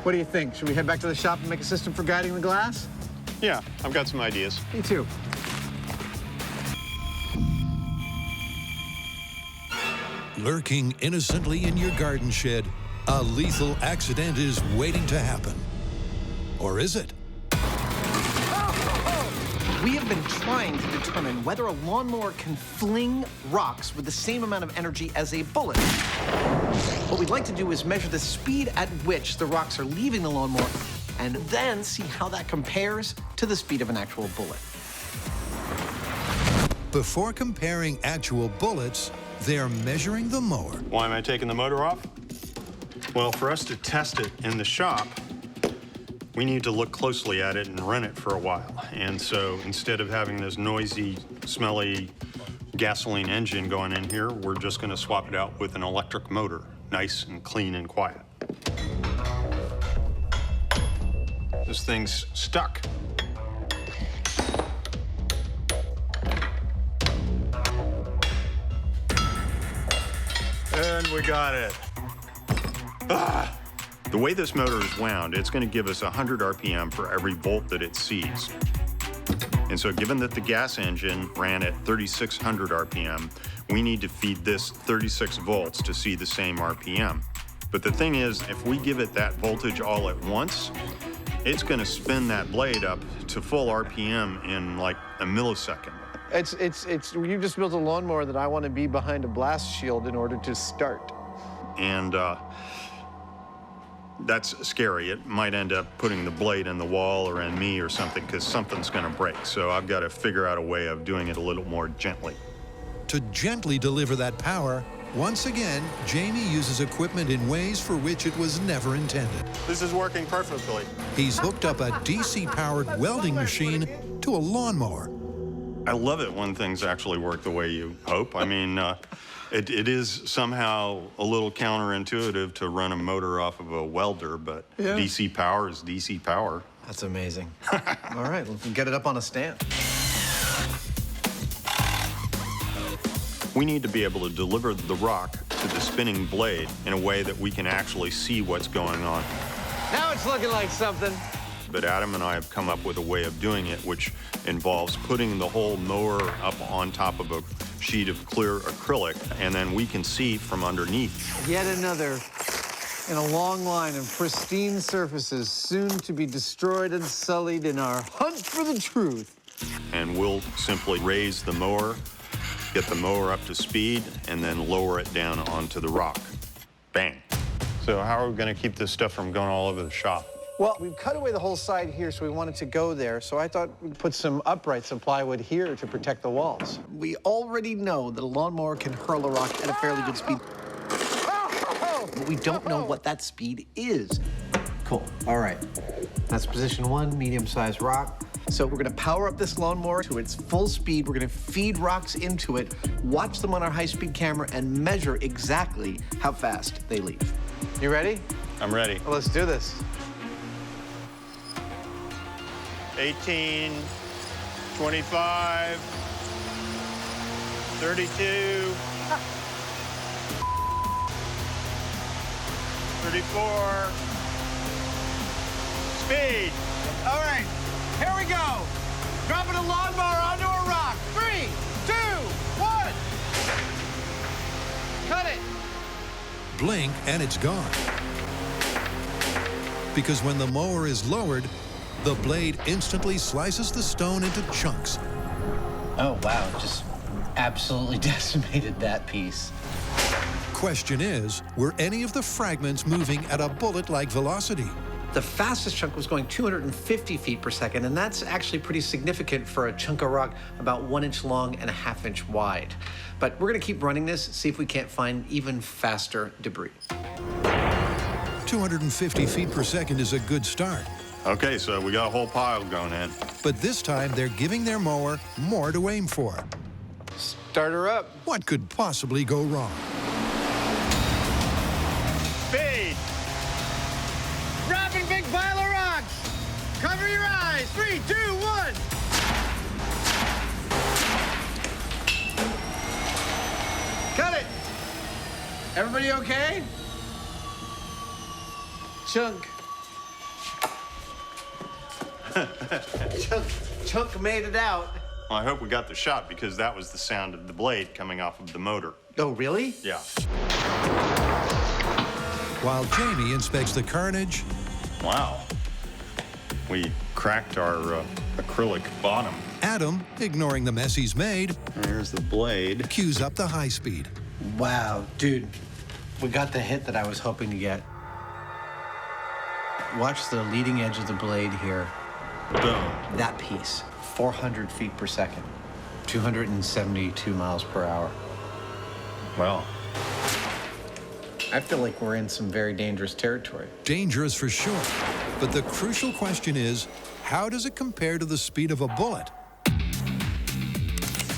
What do you think? Should we head back to the shop and make a system for guiding the glass? Yeah, I've got some ideas. Me too. Lurking innocently in your garden shed, a lethal accident is waiting to happen. Or is it? We have been trying to determine whether a lawnmower can fling rocks with the same amount of energy as a bullet. What we'd like to do is measure the speed at which the rocks are leaving the lawnmower and then see how that compares to the speed of an actual bullet. Before comparing actual bullets, they're measuring the mower. Why am I taking the motor off? Well, for us to test it in the shop, we need to look closely at it and run it for a while. And so instead of having this noisy, smelly gasoline engine going in here, we're just gonna swap it out with an electric motor, nice and clean and quiet. This thing's stuck. And we got it. Ah! The way this motor is wound, it's going to give us 100 RPM for every volt that it sees. And so given that the gas engine ran at 3,600 RPM, we need to feed this 36 volts to see the same RPM. But the thing is, if we give it that voltage all at once, it's going to spin that blade up to full RPM in like a millisecond. You just built a lawnmower that I want to be behind a blast shield in order to start. And that's scary. It might end up putting the blade in the wall or in me or something, because something's going to break. So I've got to figure out a way of doing it a little more gently. To gently deliver that power, once again, Jamie uses equipment in ways for which it was never intended. This is working perfectly. He's hooked up a DC-powered welding machine to a lawnmower. I love it when things actually work the way you hope. I mean, it is somehow a little counterintuitive to run a motor off of a welder, but Yeah. DC power is DC power. That's amazing. All right, well, get it up on a stand. We need to be able to deliver the rock to the spinning blade in a way that we can actually see what's going on. Now it's looking like something. But Adam and I have come up with a way of doing it, which involves putting the whole mower up on top of a sheet of clear acrylic, and then we can see from underneath. Yet another in a long line of pristine surfaces soon to be destroyed and sullied in our hunt for the truth. And we'll simply raise the mower, get the mower up to speed, and then lower it down onto the rock. Bang. So how are we going to keep this stuff from going all over the shop? Well, we've cut away the whole side here, so we wanted to go there. So I thought we'd put some uprights of plywood here to protect the walls. We already know that a lawnmower can hurl a rock at a fairly good speed. But we don't know what that speed is. Cool. All right. That's position one, medium-sized rock. So we're gonna power up this lawnmower to its full speed. We're gonna feed rocks into it, watch them on our high-speed camera, and measure exactly how fast they leave. You ready? I'm ready. Well, let's do this. 18, 25, 32, 34, speed. All right, here we go. Dropping a lawnmower onto a rock. 3, 2, 1. Cut it. Blink and it's gone. Because when the mower is lowered, the blade instantly slices the stone into chunks. Oh, wow, just absolutely decimated that piece. Question is, were any of the fragments moving at a bullet-like velocity? The fastest chunk was going 250 feet per second, and that's actually pretty significant for a chunk of rock about 1 inch long and a ½ inch wide. But we're gonna keep running this, see if we can't find even faster debris. 250 feet per second is a good start. Okay, so we got a whole pile going in. But this time, they're giving their mower more to aim for. Start her up. What could possibly go wrong? Speed! Dropping big pile of rocks. Cover your eyes. 3, 2, 1. Cut it. Everybody okay? Chunk. Chunk made it out. Well, I hope we got the shot because that was the sound of the blade coming off of the motor. Oh, really? Yeah. While Jamie inspects the carnage. Wow. We cracked our acrylic bottom. Adam, ignoring the mess he's made. There's the blade. Cues up the high speed. Wow, dude. We got the hit that I was hoping to get. Watch the leading edge of the blade here. Boom. That piece, 400 feet per second, 272 miles per hour. Well, I feel like we're in some very dangerous territory. Dangerous for sure. But the crucial question is, how does it compare to the speed of a bullet?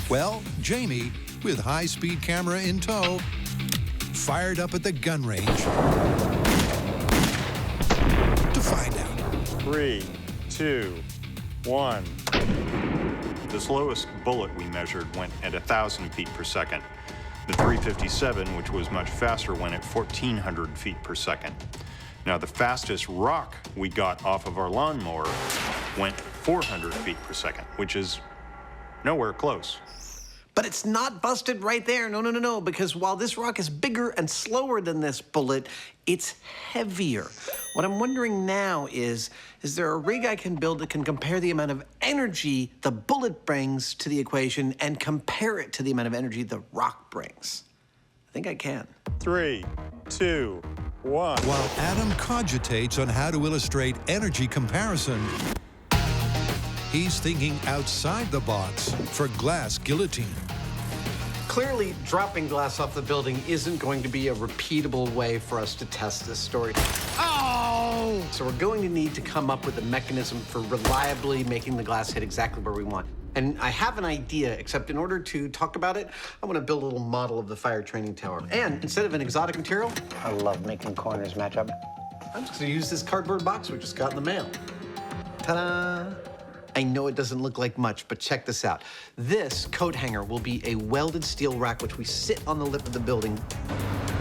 Well, Jamie, with high-speed camera in tow, fired up at the gun range to find out. 3, 2, 1. The slowest bullet we measured went at 1,000 feet per second. The 357, which was much faster, went at 1,400 feet per second. Now, the fastest rock we got off of our lawnmower went 400 feet per second, which is nowhere close. But it's not busted right there. No, no, no, no. Because while this rock is bigger and slower than this bullet, it's heavier. What I'm wondering now is there a rig I can build that can compare the amount of energy the bullet brings to the equation and compare it to the amount of energy the rock brings? I think I can. 3, 2, 1. While Adam cogitates on how to illustrate energy comparison, he's thinking outside the box for glass guillotine. Clearly, dropping glass off the building isn't going to be a repeatable way for us to test this story. Oh! So we're going to need to come up with a mechanism for reliably making the glass hit exactly where we want. And I have an idea, except in order to talk about it, I want to build a little model of the fire training tower. And instead of an exotic material, I love making corners match up. I'm just going to use this cardboard box we just got in the mail. Ta-da! I know it doesn't look like much, but check this out. This coat hanger will be a welded steel rack which we sit on the lip of the building.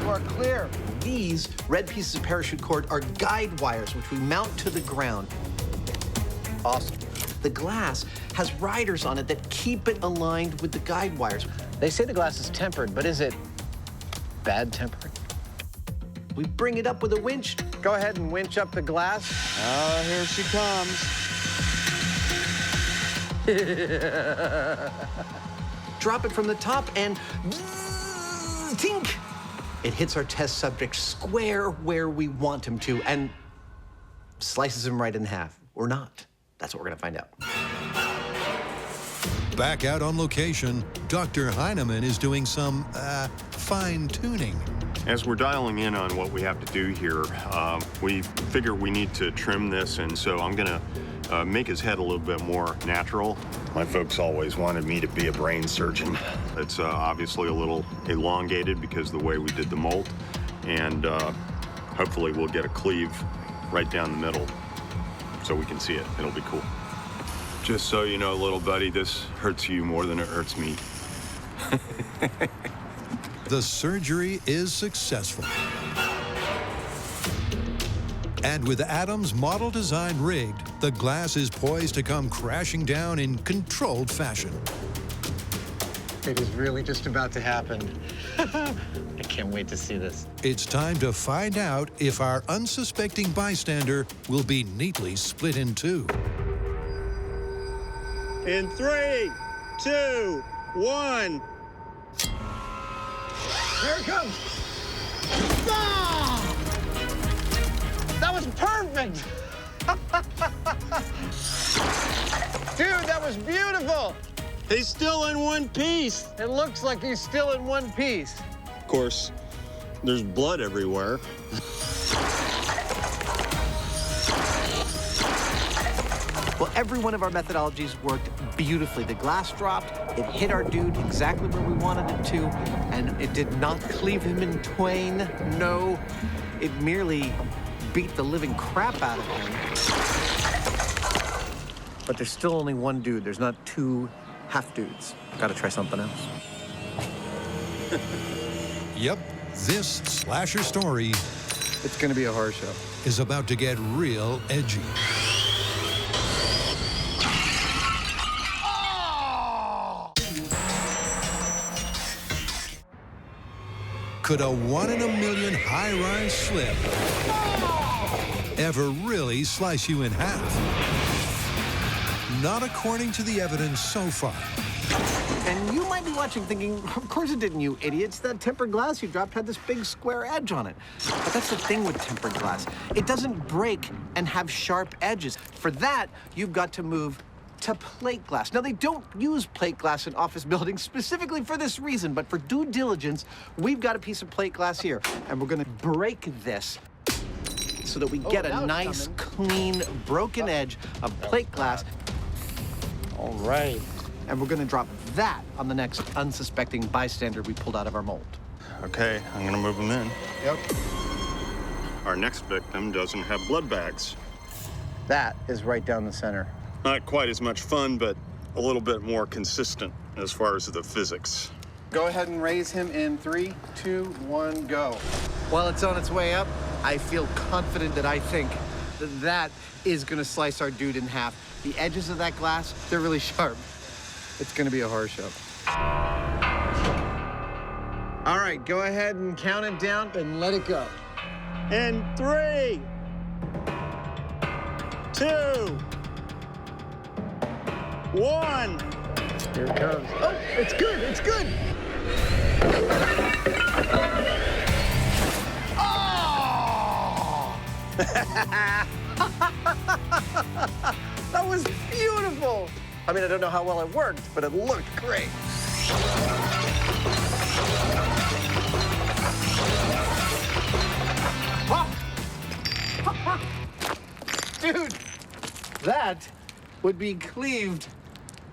You are clear. These red pieces of parachute cord are guide wires, which we mount to the ground. Awesome. The glass has riders on it that keep it aligned with the guide wires. They say the glass is tempered, but is it bad tempered? We bring it up with a winch. Go ahead and winch up the glass. Oh, here she comes. Drop it from the top and tink! It hits our test subject square where we want him to and slices him right in half. Or not. That's what we're gonna find out. Back out on location, Dr. Heineman is doing some, fine-tuning. As we're dialing in on what we have to do here, we figure we need to trim this, and so I'm gonna make his head a little bit more natural. My folks always wanted me to be a brain surgeon. It's obviously a little elongated because of the way we did the mold, and hopefully we'll get a cleave right down the middle so we can see it. It'll be cool. Just so you know, little buddy, this hurts you more than it hurts me. The surgery is successful. And with Adam's model design rigged, the glass is poised to come crashing down in controlled fashion. It is really just about to happen. I can't wait to see this. It's time to find out if our unsuspecting bystander will be neatly split in two. In 3, 2, 1. Here it comes. Ah! That was perfect. Dude, that was beautiful. He's still in one piece. It looks like he's still in one piece. Of course, there's blood everywhere. Well, every one of our methodologies worked beautifully. The glass dropped, it hit our dude exactly where we wanted it to, and it did not cleave him in twain. No, it merely beat the living crap out of him. But there's still only one dude. There's not two half dudes. Gotta try something else. Yep, this slasher story It's gonna be a horror show. is about to get real edgy. Could a one-in-a-million high-rise slip ever really slice you in half? Not according to the evidence so far. And you might be watching thinking, of course it didn't, you idiots. That tempered glass you dropped had this big square edge on it. But that's the thing with tempered glass. It doesn't break and have sharp edges. For that, you've got to move to plate glass. Now, they don't use plate glass in office buildings specifically for this reason, but for due diligence, we've got a piece of plate glass here, and we're gonna break this so that we get a nice, clean, broken edge of plate glass. All right. And we're gonna drop that on the next unsuspecting bystander we pulled out of our mold. Okay, I'm gonna move him in. Yep. Our next victim doesn't have blood bags. That is right down the center. Not quite as much fun, but a little bit more consistent as far as the physics. Go ahead and raise him in 3, 2, 1, go. While it's on its way up, I feel confident that I think that is gonna slice our dude in half. The edges of that glass, they're really sharp. It's gonna be a horror show. All right, go ahead and count it down and let it go. In 3, 2, 1. Here it comes. Oh, it's good, it's good. Oh! That was beautiful. I mean, I don't know how well it worked, but it looked great. Dude, that would be cleaved,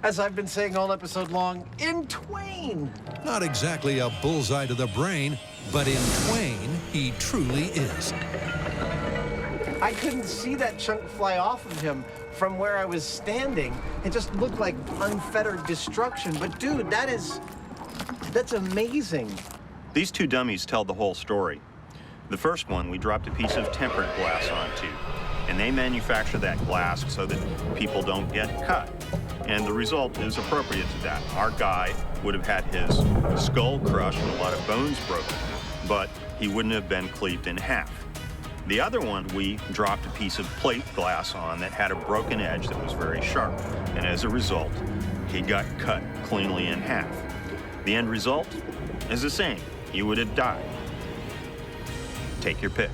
as I've been saying all episode long, in twain. Not exactly a bullseye to the brain, but in twain, he truly is. I couldn't see that chunk fly off of him from where I was standing. It just looked like unfettered destruction. But dude, that's amazing. These two dummies tell the whole story. The first one, we dropped a piece of tempered glass onto, and they manufacture that glass so that people don't get cut. And the result is appropriate to that. Our guy would have had his skull crushed and a lot of bones broken, but he wouldn't have been cleaved in half. The other one, we dropped a piece of plate glass on that had a broken edge that was very sharp, and as a result, he got cut cleanly in half. The end result is the same. You would have died. Take your pick.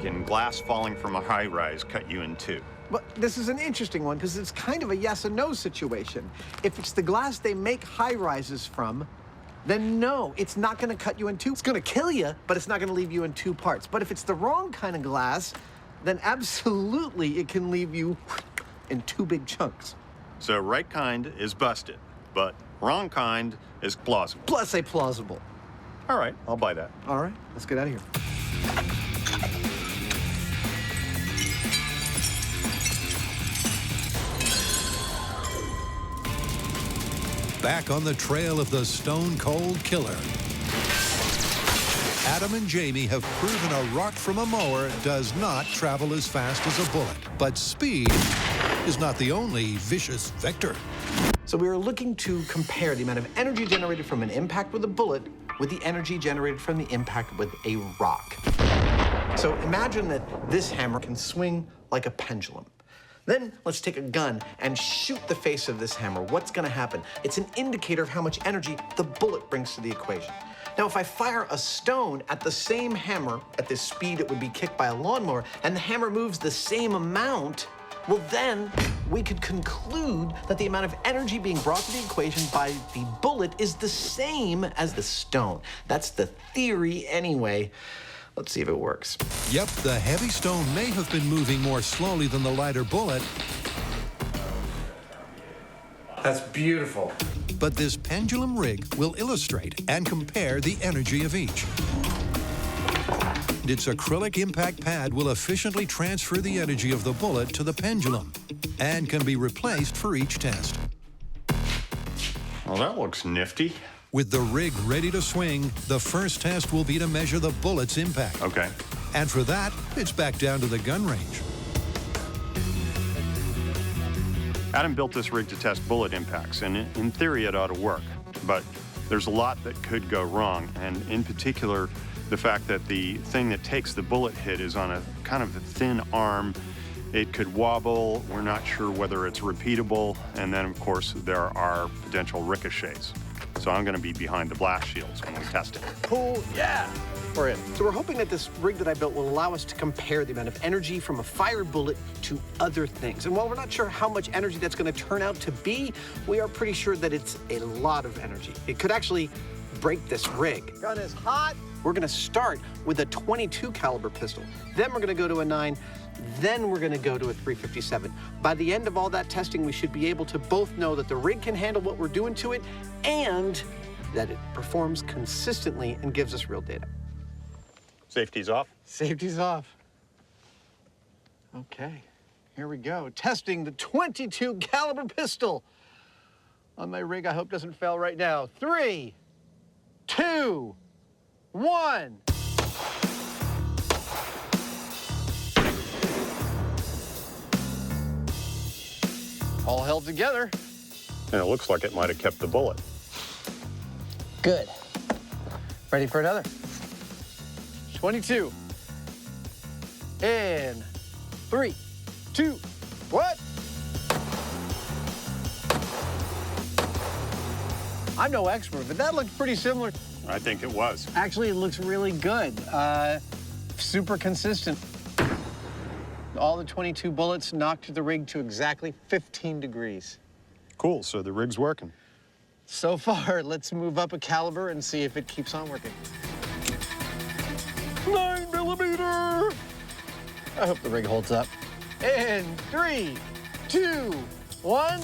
Can glass falling from a high-rise cut you in two? But this is an interesting one because it's kind of a yes and no situation. If it's the glass they make high-rises from, then no, it's not going to cut you in two. It's going to kill you, but it's not going to leave you in two parts. But if it's the wrong kind of glass, then absolutely it can leave you in two big chunks. So right kind is busted, but wrong kind is plausible. Let's say plausible. All right, I'll buy that. All right, let's get out of here. Back on the trail of the Stone Cold Killer. Adam and Jamie have proven a rock from a mower does not travel as fast as a bullet. But speed is not the only vicious vector. So we were looking to compare the amount of energy generated from an impact with a bullet with the energy generated from the impact with a rock. So imagine that this hammer can swing like a pendulum. Then let's take a gun and shoot the face of this hammer. What's going to happen? It's an indicator of how much energy the bullet brings to the equation. Now, if I fire a stone at the same hammer at the speed it would be kicked by a lawnmower, and the hammer moves the same amount, well, then we could conclude that the amount of energy being brought to the equation by the bullet is the same as the stone. That's the theory anyway. Let's see if it works. Yep, the heavy stone may have been moving more slowly than the lighter bullet. That's beautiful. But this pendulum rig will illustrate and compare the energy of each. Its acrylic impact pad will efficiently transfer the energy of the bullet to the pendulum and can be replaced for each test. Well, that looks nifty. With the rig ready to swing, the first test will be to measure the bullet's impact. Okay. And for that, it's back down to the gun range. Adam built this rig to test bullet impacts, and in theory it ought to work. But there's a lot that could go wrong, and in particular, the fact that the thing that takes the bullet hit is on a kind of a thin arm. It could wobble. We're not sure whether it's repeatable. And then, of course, there are potential ricochets. So I'm going to be behind the blast shields when we test it. Cool, yeah. We're in. So we're hoping that this rig that I built will allow us to compare the amount of energy from a fired bullet to other things. And while we're not sure how much energy that's going to turn out to be, we are pretty sure that it's a lot of energy. It could actually break this rig. Gun is hot. We're going to start with a .22 caliber pistol. Then we're going to go to a 9. Then we're going to go to a .357. By the end of all that testing, we should be able to both know that the rig can handle what we're doing to it and that it performs consistently and gives us real data. Safety's off? Safety's off. Okay, here we go. Testing the .22 caliber pistol on my rig. I hope doesn't fail right now. 3, 2, 1. All held together. And it looks like it might have kept the bullet. Good. Ready for another? 22. And 3, 2, what? I'm no expert, but that looked pretty similar. I think it was. Actually, it looks really good. Super consistent. All the 22 bullets knocked the rig to exactly 15 degrees. Cool, so the rig's working. So far, let's move up a caliber and see if it keeps on working. 9mm! I hope the rig holds up. And 3, 2, 1.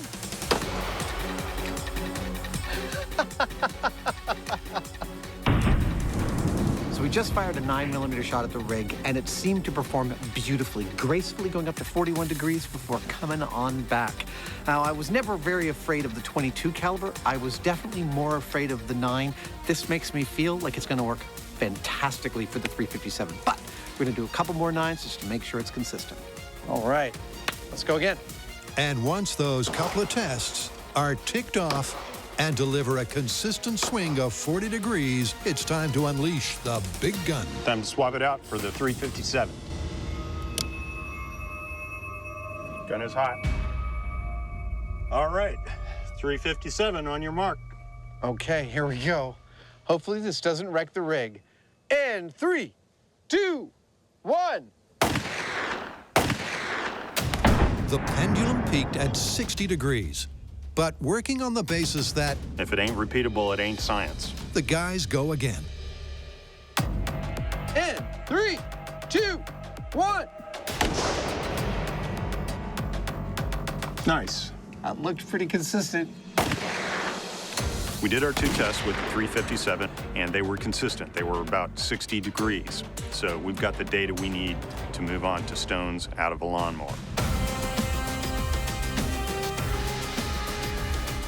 So We just fired a 9mm shot at the rig, and it seemed to perform beautifully, gracefully going up to 41 degrees before coming on back. Now, I was never very afraid of the .22 caliber. I was definitely more afraid of the 9. This makes me feel like it's going to work fantastically for the 357. But we're going to do a couple more 9s just to make sure it's consistent. All right, let's go again. And once those couple of tests are ticked off and deliver a consistent swing of 40 degrees, it's time to unleash the big gun. Time to swap it out for the 357. Gun is hot. All right, 357 on your mark. Okay, here we go. Hopefully this doesn't wreck the rig. And 3, 2, 1. The pendulum peaked at 60 degrees. But working on the basis that if it ain't repeatable, it ain't science. The guys go again. In 3, 2, 1. Nice. That looked pretty consistent. We did our 2 tests with the 357, and they were consistent. They were about 60 degrees. So we've got the data we need to move on to stones out of a lawnmower.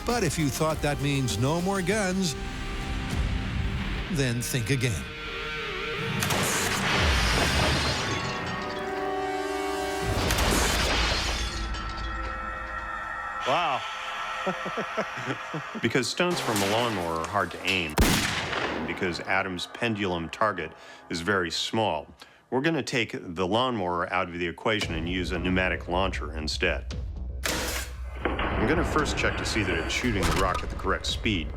But if you thought that means no more guns, then think again. Wow. Because stones from a lawnmower are hard to aim, and because Adam's pendulum target is very small, we're going to take the lawnmower out of the equation and use a pneumatic launcher instead. I'm going to first check to see that it's shooting the rock at the correct speed.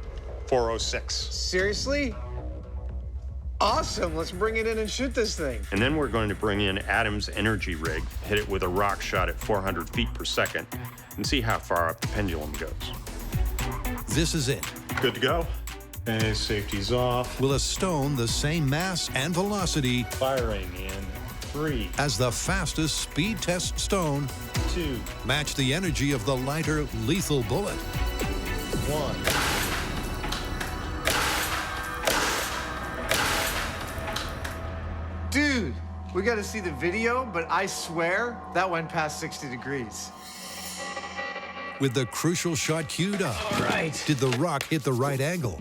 406. Seriously? Awesome, let's bring it in and shoot this thing. And then we're going to bring in Adam's energy rig, hit it with a rock shot at 400 feet per second, and see how far up the pendulum goes. This is it. Good to go. Okay, safety's off. Will a stone the same mass and velocity Firing in 3 as the fastest speed test stone 2 match the energy of the lighter, lethal bullet? 1. Dude, we got to see the video, but I swear that went past 60 degrees. With the crucial shot queued up, Right. did the rock hit the right angle?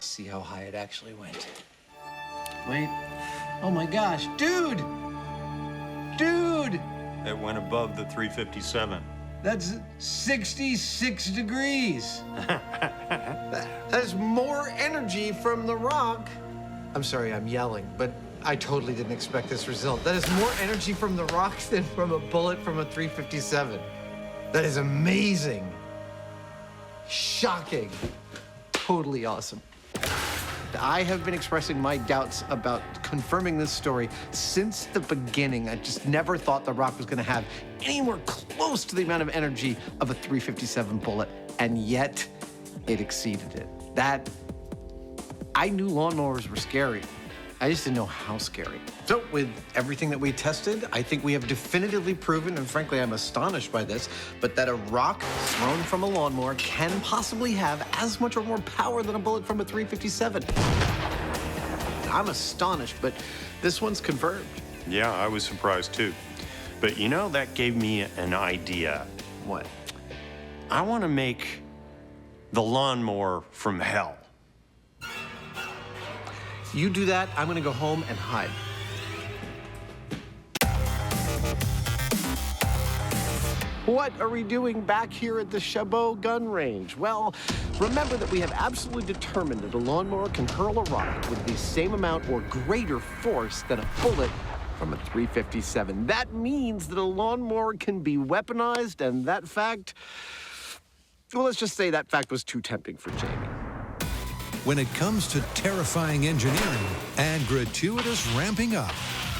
See how high it actually went. Wait. Oh my gosh, dude! Dude! It went above the 357. That's 66 degrees. That is more energy from the rock. I'm sorry, I'm yelling, but I totally didn't expect this result. That is more energy from the rock than from a bullet from a 357. That is amazing. Shocking. Totally awesome. I have been expressing my doubts about confirming this story since the beginning. I just never thought the rock was going to have anywhere close to the amount of energy of a 357 bullet, and yet it exceeded it. I knew lawnmowers were scary. I just didn't know how scary. So with everything that we tested, I think we have definitively proven, and frankly, I'm astonished by this, but that a rock thrown from a lawnmower can possibly have as much or more power than a bullet from a 357. I'm astonished, but this one's confirmed. Yeah, I was surprised too. But you know, that gave me an idea. What? I want to make the lawnmower from hell. You do that, I'm gonna go home and hide. What are we doing back here at the Chabot gun range? Well, remember that we have absolutely determined that a lawnmower can hurl a rock with the same amount or greater force than a bullet from a 357. That means that a lawnmower can be weaponized, and that fact, well, let's just say that fact was too tempting for Jamie. When it comes to terrifying engineering and gratuitous ramping up,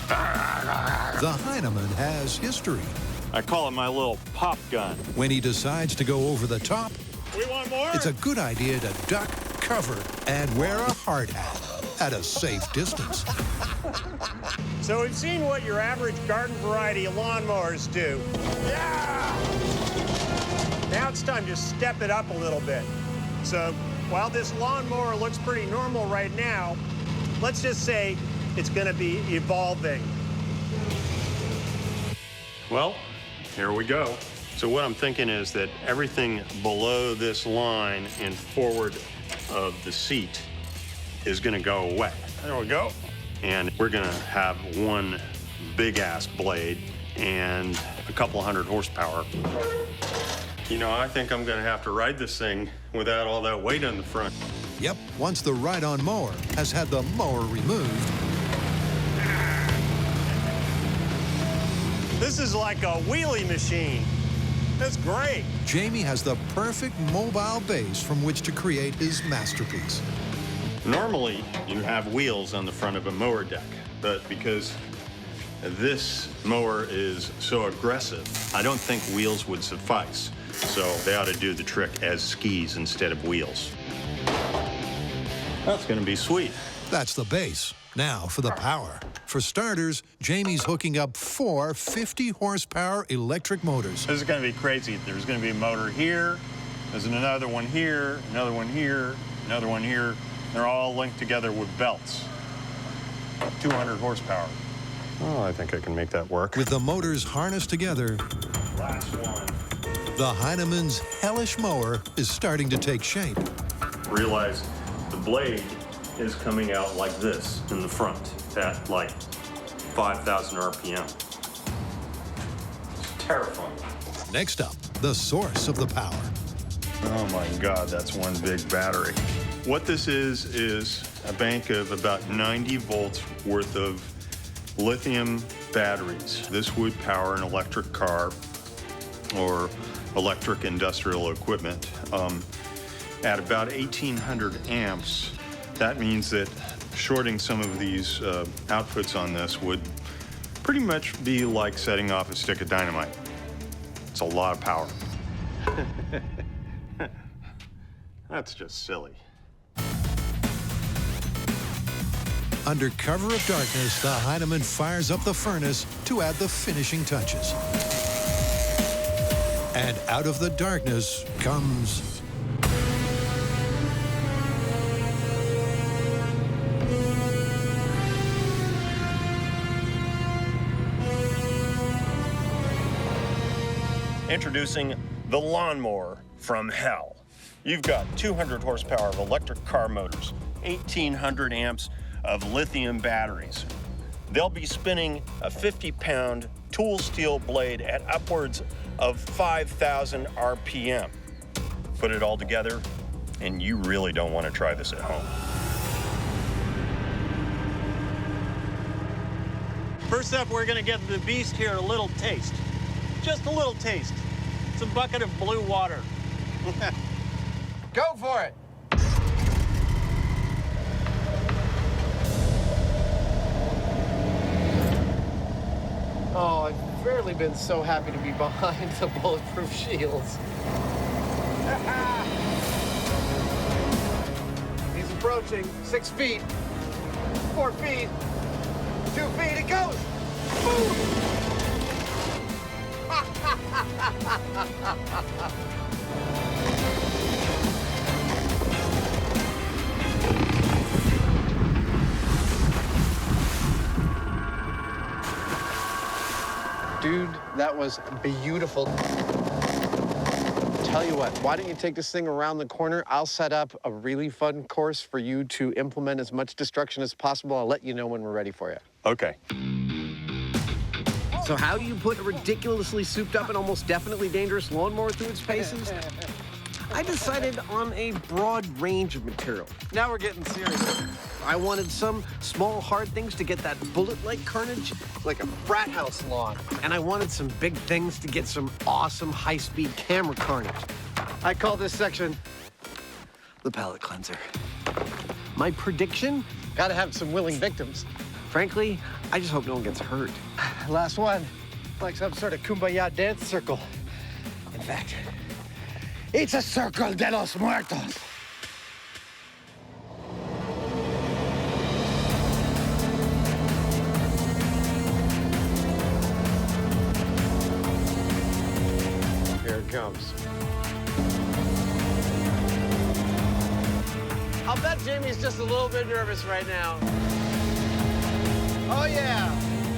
the Heinemann has history. I call it my little pop gun. When he decides to go over the top, We want more? it's a good idea to duck, cover, and wear a hard hat at a safe distance. So we've seen what your average garden variety lawnmowers do. Yeah! Now it's time to step it up a little bit. So while this lawnmower looks pretty normal right now, let's just say it's going to be evolving. Well, here we go. So what I'm thinking is that everything below this line and forward of the seat is going to go away. There we go. And we're going to have one big-ass blade and a couple hundred horsepower. You know, I think I'm going to have to ride this thing without all that weight on the front. Yep, once the ride-on mower has had the mower removed, This is like a wheelie machine. That's great. Jamie has the perfect mobile base from which to create his masterpiece. Normally, you have wheels on the front of a mower deck, but because this mower is so aggressive, I don't think wheels would suffice. So they ought to do the trick as skis instead of wheels. That's going to be sweet. That's the base. Now for the power. For starters, Jamie's hooking up 4 50-horsepower electric motors. This is going to be crazy. There's going to be a motor here, there's another one here, another one here, another one here. They're all linked together with belts. 200 horsepower. Oh, I think I can make that work. With the motors harnessed together, Last one. the Heineman's hellish mower is starting to take shape. Realize the blade is coming out like this in the front at like 5,000 RPM. It's terrifying. Next up, the source of the power. Oh my God, that's one big battery. What this is a bank of about 90 volts worth of lithium batteries. This would power an electric car or electric industrial equipment. At about 1,800 amps, that means that shorting some of these outputs on this would pretty much be like setting off a stick of dynamite. It's a lot of power. That's just silly. Under cover of darkness, the Heineman fires up the furnace to add the finishing touches. And out of the darkness comes... Introducing the lawnmower from hell. You've got 200 horsepower of electric car motors, 1,800 amps of lithium batteries. They'll be spinning a 50-pound tool steel blade at upwards of 5,000 RPM. Put it all together, and you really don't want to try this at home. First up, we're going to give the beast here a little taste. Just a little taste. It's a bucket of blue water. Go for it. Oh, I've rarely been so happy to be behind the bulletproof shields. He's approaching. 6 feet. 4 feet. 2 feet. It goes. Boom. Dude, that was beautiful. Tell you what, why don't you take this thing around the corner? I'll set up a really fun course for you to implement as much destruction as possible. I'll let you know when we're ready for you. Okay. So how do you put a ridiculously souped up and almost definitely dangerous lawnmower through its paces? I decided on a broad range of material. Now we're getting serious. I wanted some small, hard things to get that bullet-like carnage, Like a frat house lawn. and I wanted some big things to get some awesome high-speed camera carnage. I call this section the palate cleanser. My prediction? Gotta have some willing victims. Frankly, I just hope no one gets hurt. Last one. Like some sort of kumbaya dance circle. In fact, it's a circle de los muertos. Here it comes. I'll bet Jamie's just a little bit nervous right now. Oh, yeah.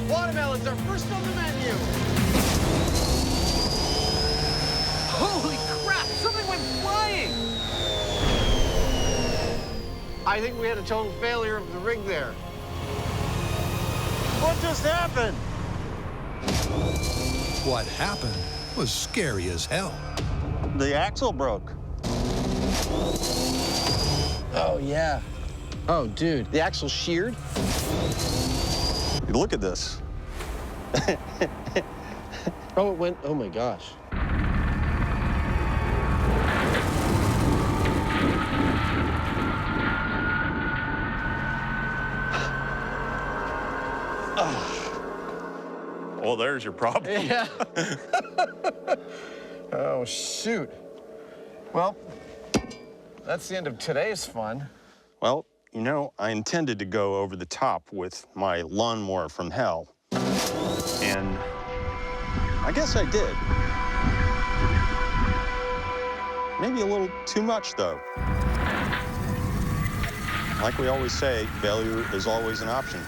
Watermelons are first on the menu. Holy crap! Something went flying! I think we had a total failure of the rig there. What just happened? What happened was scary as hell. The axle broke. Oh, yeah. Oh, dude, the axle sheared? Look at this. Oh, it went, oh my gosh. Well, there's your problem. Yeah. Oh, shoot. Well, that's the end of today's fun. Well, you know, I intended to go over the top with my lawnmower from hell. And I guess I did. Maybe a little too much, though. Like we always say, failure is always an option.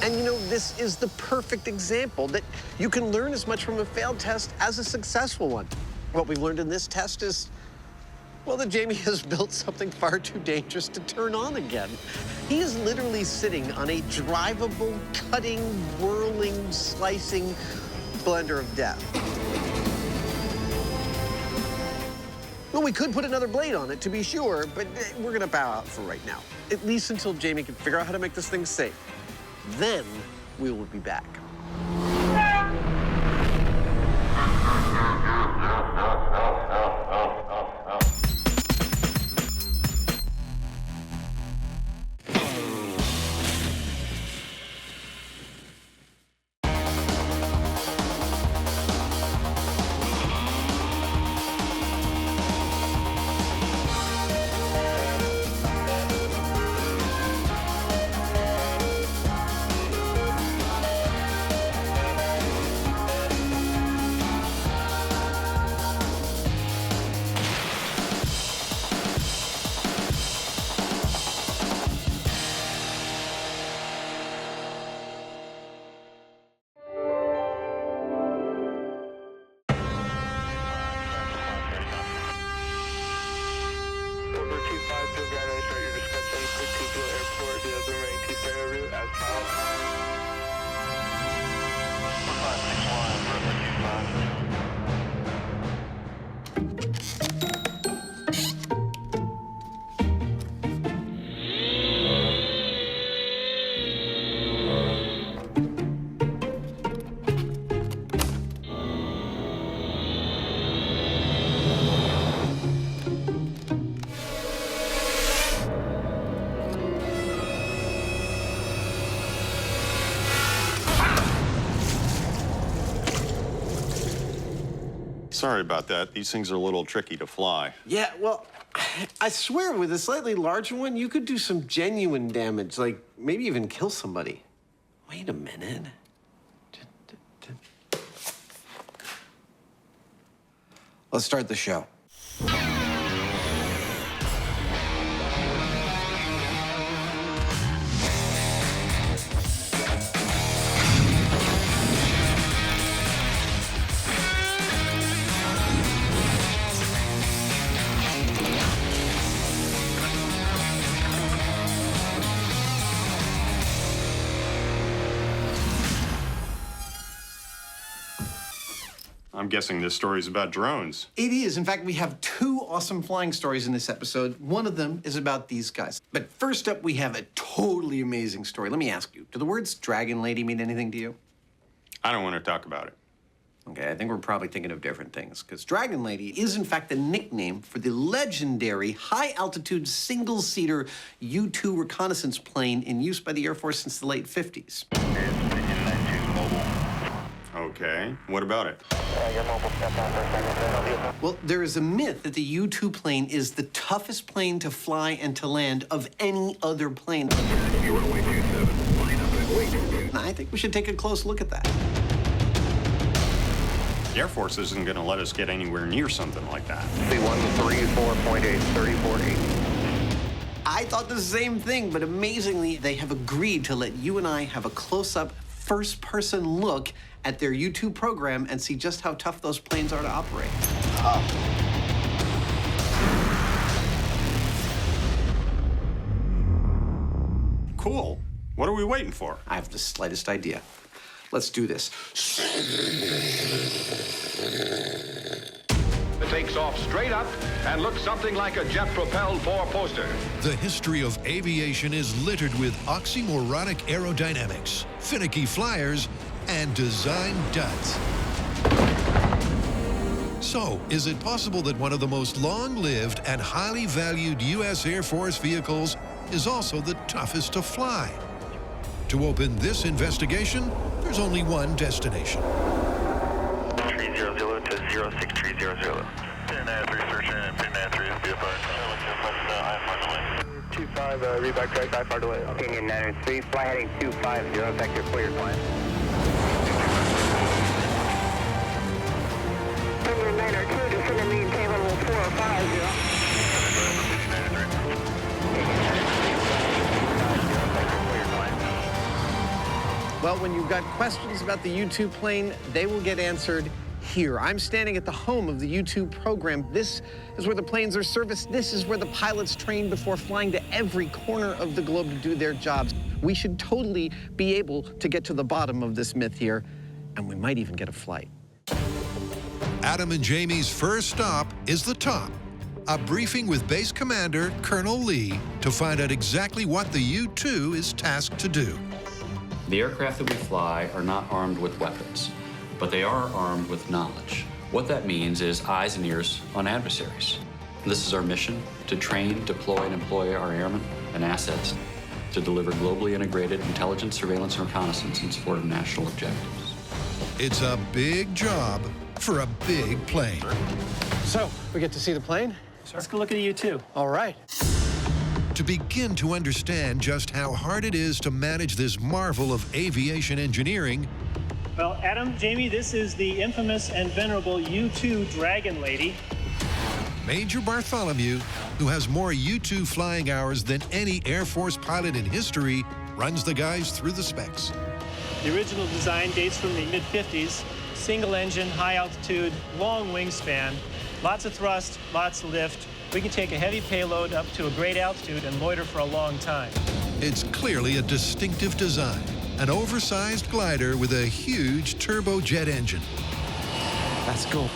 And you know, this is the perfect example that you can learn as much from a failed test as a successful one. What we've learned in this test is, well, that Jamie has built something far too dangerous to turn on again. He is literally sitting on a drivable, cutting, whirling, slicing blender of death. Well, we could put another blade on it, to be sure, but we're gonna bow out for right now. At least until Jamie can figure out how to make this thing safe. Then we will be back. Sorry about that. These things are a little tricky to fly. Yeah, well, I swear with a slightly larger one, you could do some genuine damage, like maybe even kill somebody. Wait a minute. Let's start the show. I'm guessing this story's about drones. It is. In fact, we have two awesome flying stories in this episode. One of them is about these guys. But first up, we have a totally amazing story. Let me ask you, do the words Dragon Lady mean anything to you? I don't want to talk about it. Okay, I think we're probably thinking of different things, because Dragon Lady is, in fact, a nickname for the legendary high-altitude single-seater U-2 reconnaissance plane in use by the Air Force since the late 50s. Okay, what about it? Well, there is a myth that the U-2 plane is the toughest plane to fly and to land of any other plane. And I think we should take a close look at that. The Air Force isn't going to let us get anywhere near something like that. C134.8, 34.8. I thought the same thing, but amazingly, they have agreed to let you and I have a close-up, first-person look at their U2 program and see just how tough those planes are to operate. Cool. What are we waiting for? I have the slightest idea. Let's do this. It takes off straight up and looks something like a jet-propelled four-poster. The history of aviation is littered with oxymoronic aerodynamics, finicky flyers, and design duds. So, is it possible that one of the most long-lived and highly valued U.S. Air Force vehicles is also the toughest to fly? To open this investigation, there's only one destination. 300 to 06300. Pin 3 searching and pin 3 is VFR. 25, reback track, IFR delay. Opinion 903, fly heading 250, vector clear climb. Opinion 902, descend and maintain level 450. Well, when you've got questions about the U2 plane, they will get answered here. I'm standing at the home of the U2 program. This is where the planes are serviced. This is where the pilots train before flying to every corner of the globe to do their jobs. We should totally be able to get to the bottom of this myth here, and we might even get a flight. Adam and Jamie's first stop is the top. A briefing with Base Commander Colonel Lee to find out exactly what the U2 is tasked to do. The aircraft that we fly are not armed with weapons, but they are armed with knowledge. What that means is eyes and ears on adversaries. This is our mission, to train, deploy, and employ our airmen and assets to deliver globally integrated intelligence, surveillance, and reconnaissance in support of national objectives. It's a big job for a big plane. So, we get to see the plane? Let's go look at the U2. All right. To begin to understand just how hard it is to manage this marvel of aviation engineering. Well, Adam, Jamie, this is the infamous and venerable U2 Dragon Lady. Major Bartholomew, who has more U2 flying hours than any Air Force pilot in history, runs the guys through the specs. The original design dates from the mid-50s. Single engine, high altitude, long wingspan, lots of thrust, lots of lift. We can take a heavy payload up to a great altitude and loiter for a long time. It's clearly a distinctive design, an oversized glider with a huge turbojet engine. That's cool.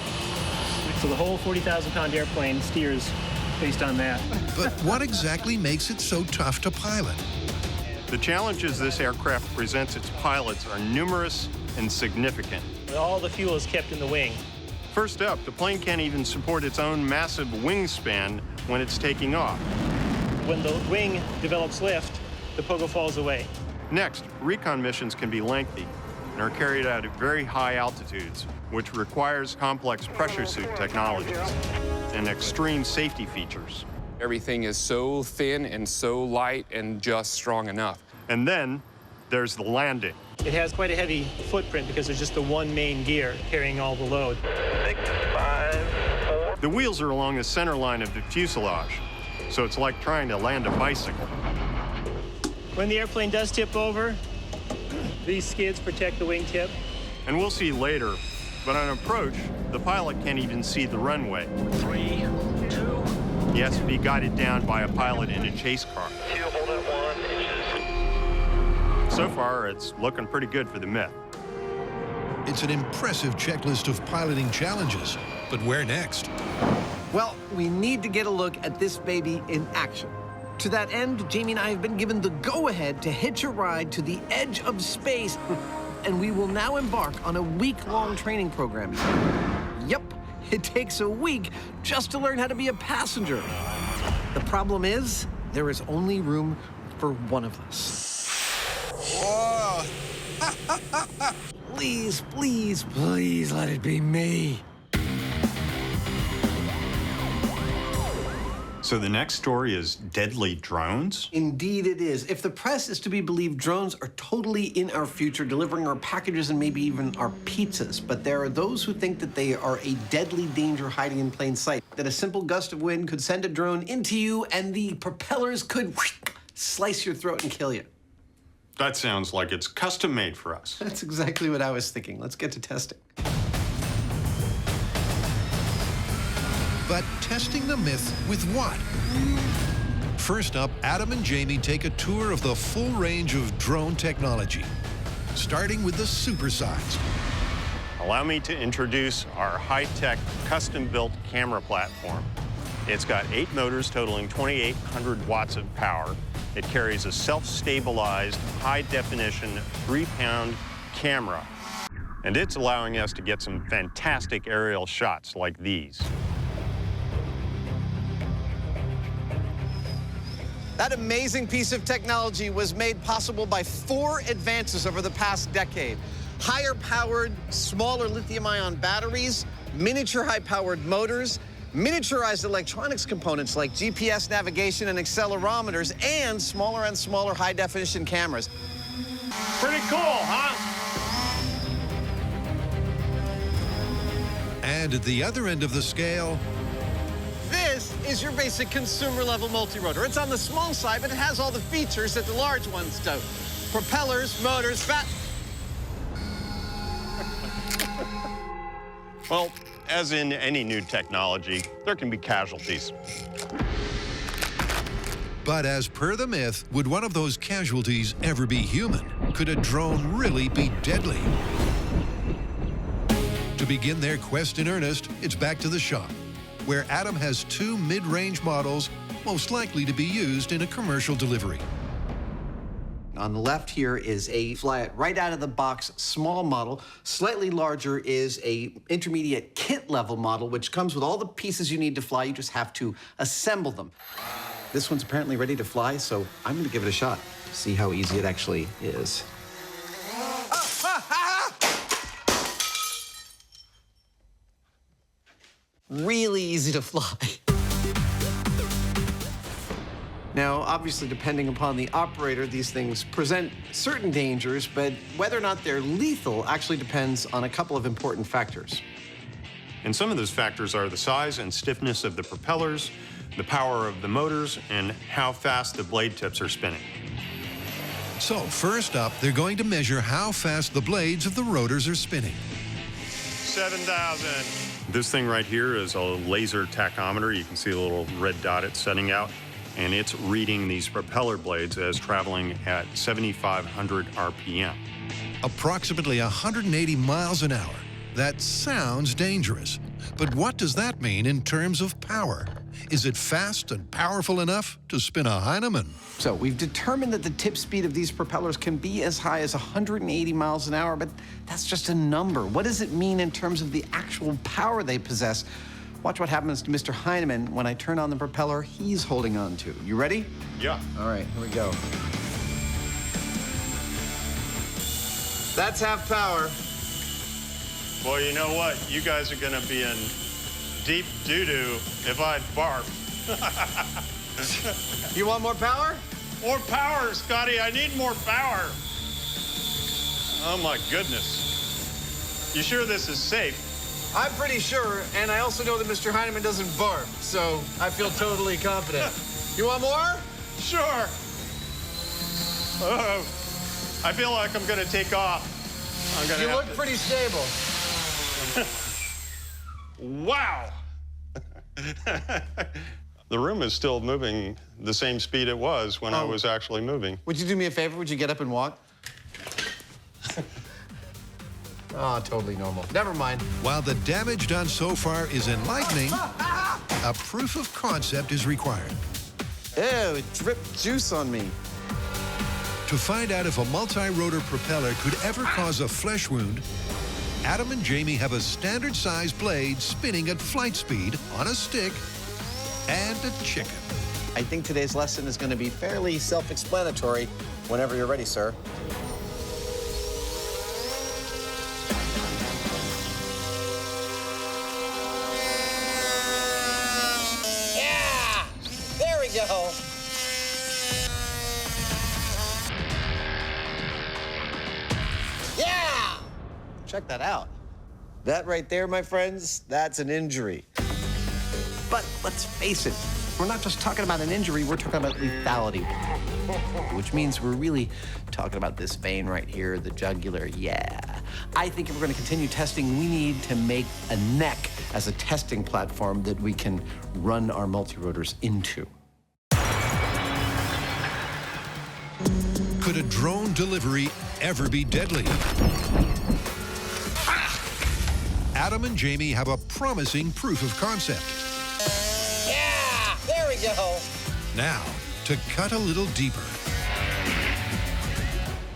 So the whole 40,000-pound airplane steers based on that. But what exactly makes it so tough to pilot? The challenges this aircraft presents its pilots are numerous and significant. All the fuel is kept in the wing. First up, the plane can't even support its own massive wingspan when it's taking off. When the wing develops lift, the pogo falls away. Next, recon missions can be lengthy and are carried out at very high altitudes, which requires complex pressure suit technologies and extreme safety features. Everything is so thin and so light and just strong enough. And then there's the landing. It has quite a heavy footprint because there's just the one main gear carrying all the load. 6, 5, 4. The wheels are along the center line of the fuselage, so it's like trying to land a bicycle. When the airplane does tip over, these skids protect the wingtip. And we'll see later, but on approach, the pilot can't even see the runway. 3, 2. He has to be guided down by a pilot in a chase car. 2, hold at 1 inches. So far, it's looking pretty good for the myth. It's an impressive checklist of piloting challenges, but where next? Well, we need to get a look at this baby in action. To that end, Jamie and I have been given the go-ahead to hitch a ride to the edge of space, and we will now embark on a week-long training program. Yep, it takes a week just to learn how to be a passenger. The problem is, there is only room for one of us. Whoa! Please, please, please let it be me. So the next story is deadly drones? Indeed it is. If the press is to be believed, drones are totally in our future, delivering our packages and maybe even our pizzas. But there are those who think that they are a deadly danger hiding in plain sight, that a simple gust of wind could send a drone into you and the propellers could slice your throat and kill you. That sounds like it's custom made for us. That's exactly what I was thinking. Let's get to testing. But testing the myth with what? First up, Adam and Jamie take a tour of the full range of drone technology, starting with the supersized. Allow me to introduce our high-tech, custom-built camera platform. It's got 8 motors totaling 2,800 watts of power. It carries a self-stabilized, high-definition, 3-pound camera. And it's allowing us to get some fantastic aerial shots like these. That amazing piece of technology was made possible by 4 advances over the past decade. Higher powered, smaller lithium-ion batteries, miniature high-powered motors, miniaturized electronics components like GPS navigation and accelerometers, and smaller high-definition cameras. Pretty cool, huh? And at the other end of the scale, This is your basic consumer-level multi-rotor. It's on the small side, but it has all the features that the large ones do. Propellers, motors, Well, as in any new technology, there can be casualties. but as per the myth, would one of those casualties ever be human? Could a drone really be deadly? To begin their quest in earnest, it's back to the shop, where Adam has 2 mid-range models most likely to be used in a commercial delivery. On the left here is a fly-it right out of the box small model. Slightly larger is a intermediate kit level model, which comes with all the pieces you need to fly. You just have to assemble them. This one's apparently ready to fly, so I'm gonna give it a shot. See how easy it actually is. Really easy to fly. Now, obviously, depending upon the operator, these things present certain dangers, but whether or not they're lethal actually depends on a couple of important factors. And some of those factors are the size and stiffness of the propellers, the power of the motors, and how fast the blade tips are spinning. So first up, they're going to measure how fast the blades of the rotors are spinning. 7,000. This thing right here is a laser tachometer. You can see a little red dot it's setting out, and it's reading these propeller blades as traveling at 7,500 RPM. Approximately 180 miles an hour. That sounds dangerous. But what does that mean in terms of power? Is it fast and powerful enough to spin a Heinemann? So we've determined that the tip speed of these propellers can be as high as 180 miles an hour, but that's just a number. What does it mean in terms of the actual power they possess? Watch what happens to Mr. Heinemann when I turn on the propeller he's holding on to. You ready? Yeah. All right, here we go. That's half power. Well, you know what? You guys are gonna be in deep doo-doo if I barf. You want more power? More power, Scotty. I need more power. Oh, my goodness. You sure this is safe? I'm pretty sure, and I also know that Mr. Heinemann doesn't barf, so I feel totally confident. You want more? Sure. Oh, I feel like I'm gonna take off. You look pretty stable. Wow. The room is still moving the same speed it was when I was actually moving. Would you do me a favor? Would you get up and walk? Oh, totally normal. Never mind. While the damage done so far is enlightening, a proof of concept is required. Ew, it dripped juice on me. To find out if a multi-rotor propeller could ever cause a flesh wound, Adam and Jamie have a standard-sized blade spinning at flight speed on a stick and a chicken. I think today's lesson is going to be fairly self-explanatory. Whenever you're ready, sir. Check that out. That right there, my friends, that's an injury. But let's face it, we're not just talking about an injury, we're talking about lethality. Which means we're really talking about this vein right here, the jugular, yeah. I think if we're gonna continue testing, we need to make a neck as a testing platform that we can run our multirotors into. Could a drone delivery ever be deadly? Adam and Jamie have a promising proof of concept. Yeah, there we go. Now, to cut a little deeper.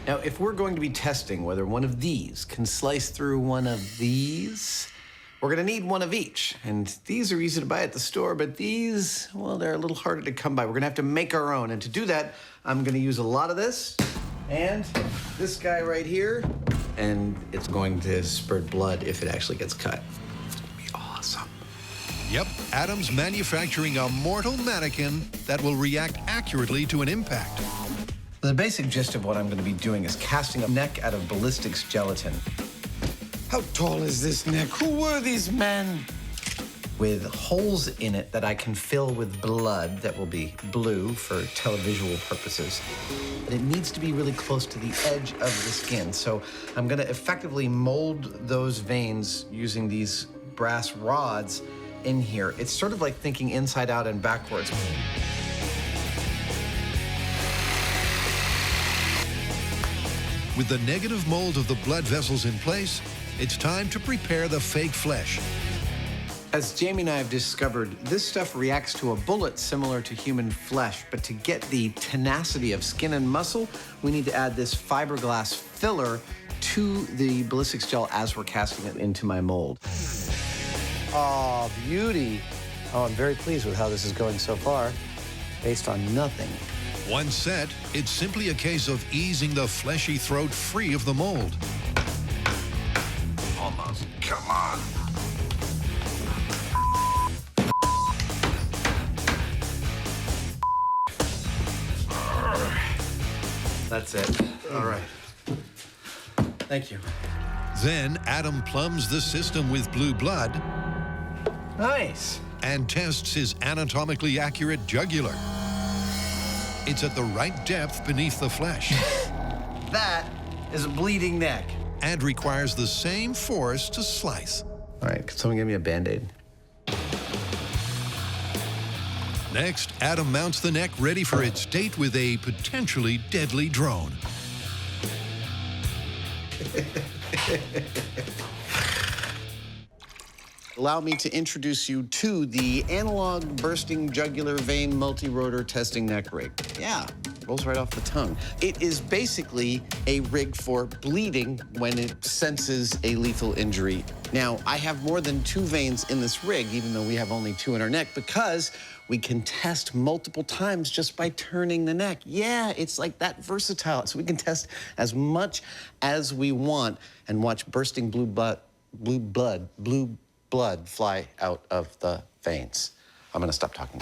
Now, if we're going to be testing whether one of these can slice through one of these, we're gonna need one of each. And these are easy to buy at the store, but these, well, they're a little harder to come by. We're gonna have to make our own. And to do that, I'm gonna use a lot of this and this guy right here. And it's going to spurt blood if it actually gets cut. It's gonna be awesome. Yep, Adam's manufacturing a mortal mannequin that will react accurately to an impact. The basic gist of what I'm gonna be doing is casting a neck out of ballistics gelatin. How tall is this neck? Who were these men? With holes in it that I can fill with blood that will be blue for televisual purposes. But it needs to be really close to the edge of the skin. So I'm gonna effectively mold those veins using these brass rods in here. It's sort of like thinking inside out and backwards. With the negative mold of the blood vessels in place, it's time to prepare the fake flesh. As Jamie and I have discovered, this stuff reacts to a bullet similar to human flesh, but to get the tenacity of skin and muscle, we need to add this fiberglass filler to the ballistics gel as we're casting it into my mold. Oh, beauty. Oh, I'm very pleased with how this is going so far, based on nothing. Once set, it's simply a case of easing the fleshy throat free of the mold. Almost. Come on. That's it. All right. Thank you. Then Adam plumbs the system with blue blood. Nice. And tests his anatomically accurate jugular. It's at the right depth beneath the flesh. That is a bleeding neck. And requires the same force to slice. All right, can someone give me a Band-Aid? Next, Adam mounts the neck ready for its date with a potentially deadly drone. Allow me to introduce you to the analog bursting jugular vein multi-rotor testing neck rig. Yeah, rolls right off the tongue. It is basically a rig for bleeding when it senses a lethal injury. Now, I have more than 2 veins in this rig, even though we have only 2 in our neck, because we can test multiple times just by turning the neck. Yeah, it's like that versatile. So we can test as much as we want and watch bursting blue blood fly out of the veins. I'm gonna stop talking.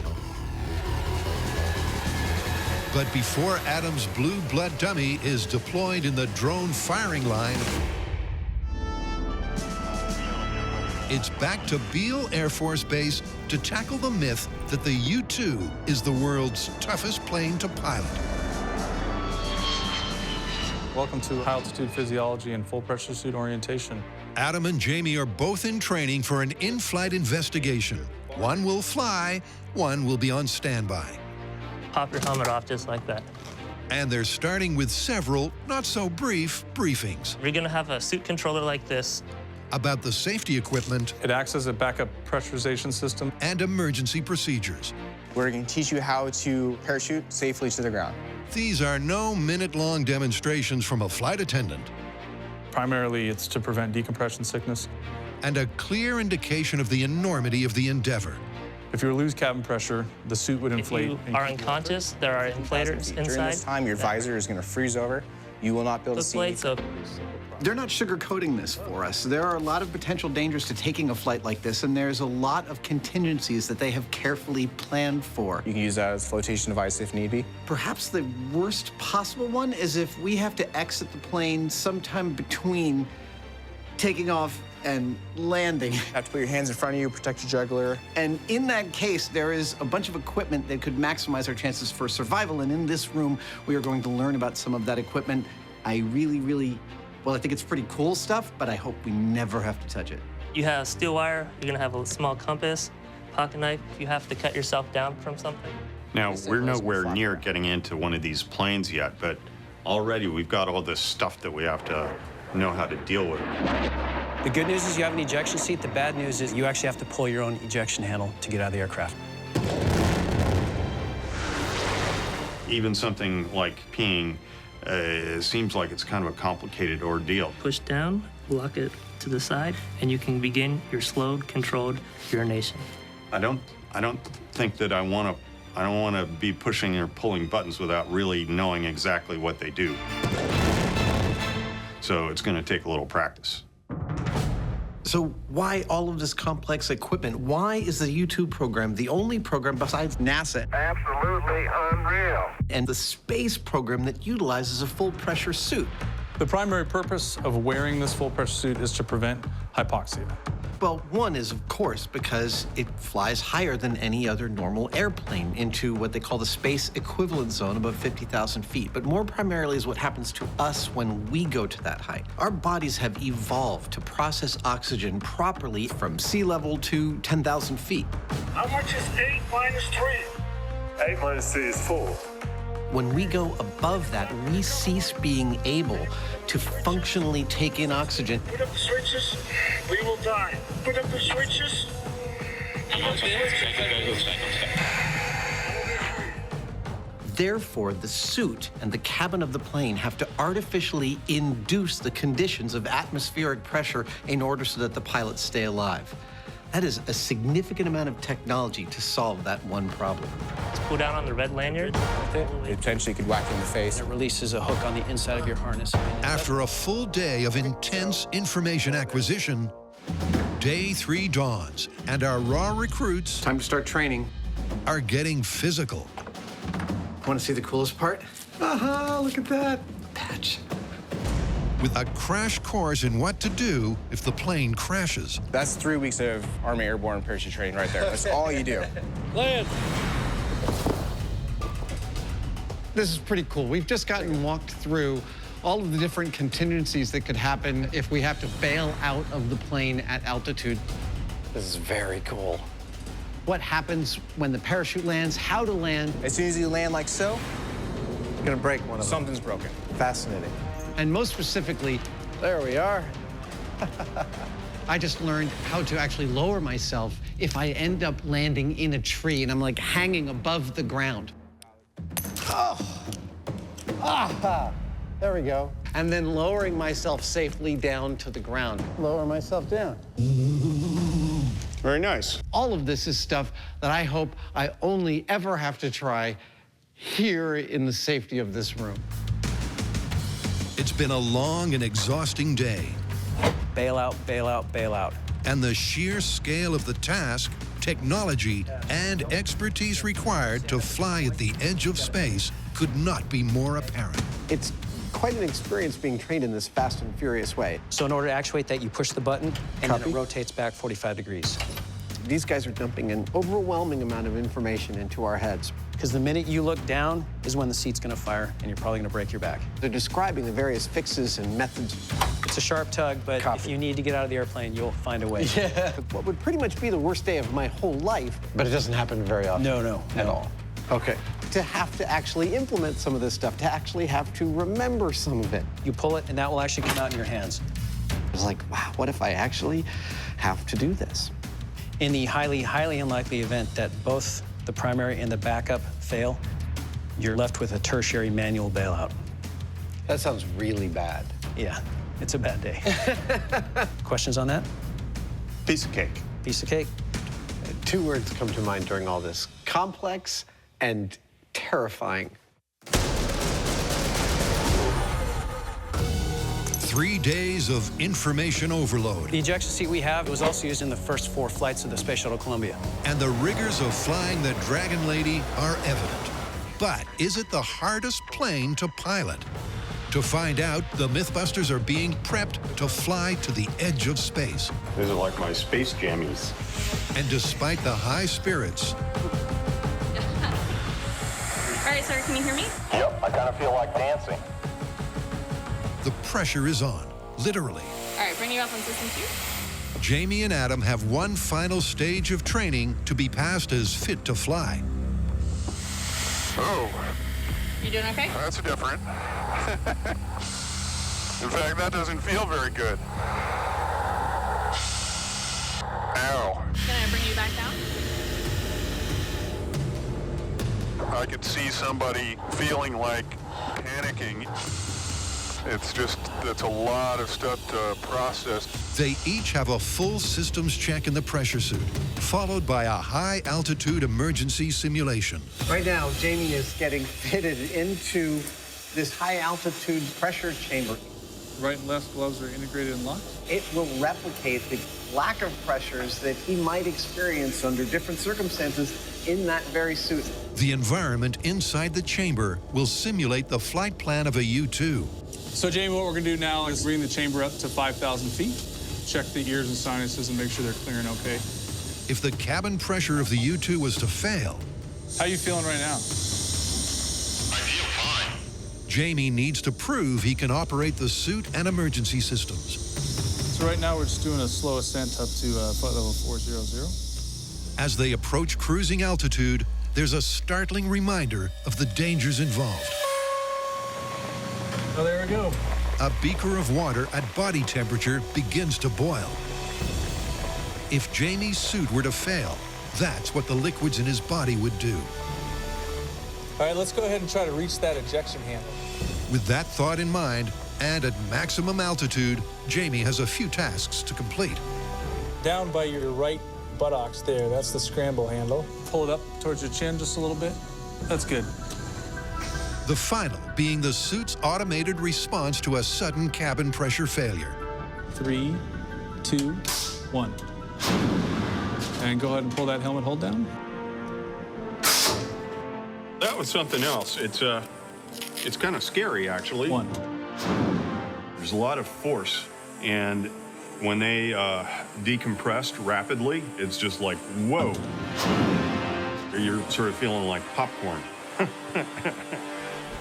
But before Adam's blue blood dummy is deployed in the drone firing line, it's back to Beale Air Force Base to tackle the myth that the U-2 is the world's toughest plane to pilot. Welcome to high-altitude physiology and full pressure suit orientation. Adam and Jamie are both in training for an in-flight investigation. One will fly, one will be on standby. Pop your helmet off just like that. And they're starting with several not-so-brief briefings. We're gonna have a suit controller like this. About the safety equipment. It acts as a backup pressurization system. And emergency procedures. We're going to teach you how to parachute safely to the ground. These are no minute-long demonstrations from a flight attendant. Primarily, it's to prevent decompression sickness. And a clear indication of the enormity of the endeavor. If you lose cabin pressure, the suit would inflate. If you are unconscious, there are inflators inside. During this time, your visor is going to freeze over. You will not be able to see. They're not sugarcoating this for us. There are a lot of potential dangers to taking a flight like this, and there's a lot of contingencies that they have carefully planned for. You can use that as a flotation device if need be. Perhaps the worst possible one is if we have to exit the plane sometime between taking off and landing. You have to put your hands in front of you, protect your jugular. And in that case, there is a bunch of equipment that could maximize our chances for survival. And in this room, we are going to learn about some of that equipment. I really, well, I think it's pretty cool stuff, but I hope we never have to touch it. You have steel wire, you're gonna have a small compass, pocket knife, if you have to cut yourself down from something. Now, we're nowhere near getting into one of these planes yet, but already we've got all this stuff that we have to know how to deal with. The good news is you have an ejection seat. The bad news is you actually have to pull your own ejection handle to get out of the aircraft. Even something like peeing seems like it's kind of a complicated ordeal. Push down, lock it to the side, and you can begin your slowed, controlled urination. I don't think that I don't want to be pushing or pulling buttons without really knowing exactly what they do. So it's going to take a little practice. So why all of this complex equipment? Why is the YouTube program the only program besides NASA? Absolutely unreal. And the space program that utilizes a full pressure suit? The primary purpose of wearing this full pressure suit is to prevent hypoxia. Well, one is, of course, because it flies higher than any other normal airplane into what they call the space equivalent zone above 50,000 feet. But more primarily is what happens to us when we go to that height. Our bodies have evolved to process oxygen properly from sea level to 10,000 feet. How much is 8 minus 3? 8 minus 3 is 4. When we go above that, we cease being able to functionally take in oxygen. Put up the switches, we will die. Put up the switches. Therefore, the suit and the cabin of the plane have to artificially induce the conditions of atmospheric pressure in order so that the pilots stay alive. That is a significant amount of technology to solve that one problem. Let's pull down on the red lanyard. It potentially could whack you in the face. It releases a hook on the inside of your harness. After a full day of intense information acquisition, day 3 dawns, and our raw recruits... Time to start training. ...are getting physical. Want to see the coolest part? Look at that. Patch. With a crash course in what to do if the plane crashes. That's 3 weeks of Army Airborne parachute training right there. That's all you do. Land. This is pretty cool. We've just gotten walked through all of the different contingencies that could happen if we have to bail out of the plane at altitude. This is very cool. What happens when the parachute lands, how to land. As soon as you land like so, you're gonna break one of them. Something's broken. Fascinating. And most specifically, there we are. I just learned how to actually lower myself if I end up landing in a tree and I'm like hanging above the ground. There we go. And then lowering myself safely down to the ground. Lower myself down. Very nice. All of this is stuff that I hope I only ever have to try here in the safety of this room. It's been a long and exhausting day. Bail out, bail out, bail out. And the sheer scale of the task, technology, and expertise required to fly at the edge of space could not be more apparent. It's quite an experience being trained in this fast and furious way. So in order to actuate that, you push the button, and then it rotates back 45 degrees. These guys are dumping an overwhelming amount of information into our heads. Because the minute you look down is when the seat's gonna fire, and you're probably gonna break your back. They're describing the various fixes and methods. It's a sharp tug, but if you need to get out of the airplane, you'll find a way. Yeah. What would pretty much be the worst day of my whole life. But it doesn't happen very often. No. At all. Okay. To have to actually implement some of this stuff, to actually have to remember some of it. You pull it, and that will actually come out in your hands. It's like, wow, what if I actually have to do this? In the highly, highly unlikely event that both the primary and the backup fail, you're left with a tertiary manual bailout. That sounds really bad. Yeah, it's a bad day. Questions on that? Piece of cake. Piece of cake. 2 words come to mind during all this: complex and terrifying. 3 days of information overload. The ejection seat we have was also used in the first 4 flights of the Space Shuttle Columbia. And the rigors of flying the Dragon Lady are evident. But is it the hardest plane to pilot? To find out, the MythBusters are being prepped to fly to the edge of space. These are like my space jammies. And despite the high spirits... All right, sir, can you hear me? Yep, I kind of feel like dancing. The pressure is on, literally. All right, bring you up on system 2. Jamie and Adam have one final stage of training to be passed as fit to fly. Oh. You doing okay? That's different. In fact, that doesn't feel very good. Ow. Can I bring you back down? I could see somebody feeling like panicking. It's just, that's a lot of stuff to process. They each have a full systems check in the pressure suit, followed by a high-altitude emergency simulation. Right now, Jamie is getting fitted into this high-altitude pressure chamber. Right and left gloves are integrated and locked? It will replicate the lack of pressures that he might experience under different circumstances in that very suit. The environment inside the chamber will simulate the flight plan of a U-2. So, Jamie, what we're going to do now is bring the chamber up to 5,000 feet, check the ears and sinuses, and make sure they're clearing okay. If the cabin pressure of the U-2 was to fail... How are you feeling right now? I feel fine. Jamie needs to prove he can operate the suit and emergency systems. So right now we're just doing a slow ascent up to flight level 400. As they approach cruising altitude, there's a startling reminder of the dangers involved. Oh, there we go. A beaker of water at body temperature begins to boil. If Jamie's suit were to fail, that's what the liquids in his body would do. All right, let's go ahead and try to reach that ejection handle. With that thought in mind, and at maximum altitude, Jamie has a few tasks to complete. Down by your right buttocks there, that's the scramble handle. Pull it up towards your chin just a little bit. That's good. The final being the suit's automated response to a sudden cabin pressure failure. 3, 2, 1. And go ahead and pull that helmet hold down. That was something else. It's kind of scary, actually. 1. There's a lot of force, and when they decompressed rapidly, it's just like, whoa. You're sort of feeling like popcorn.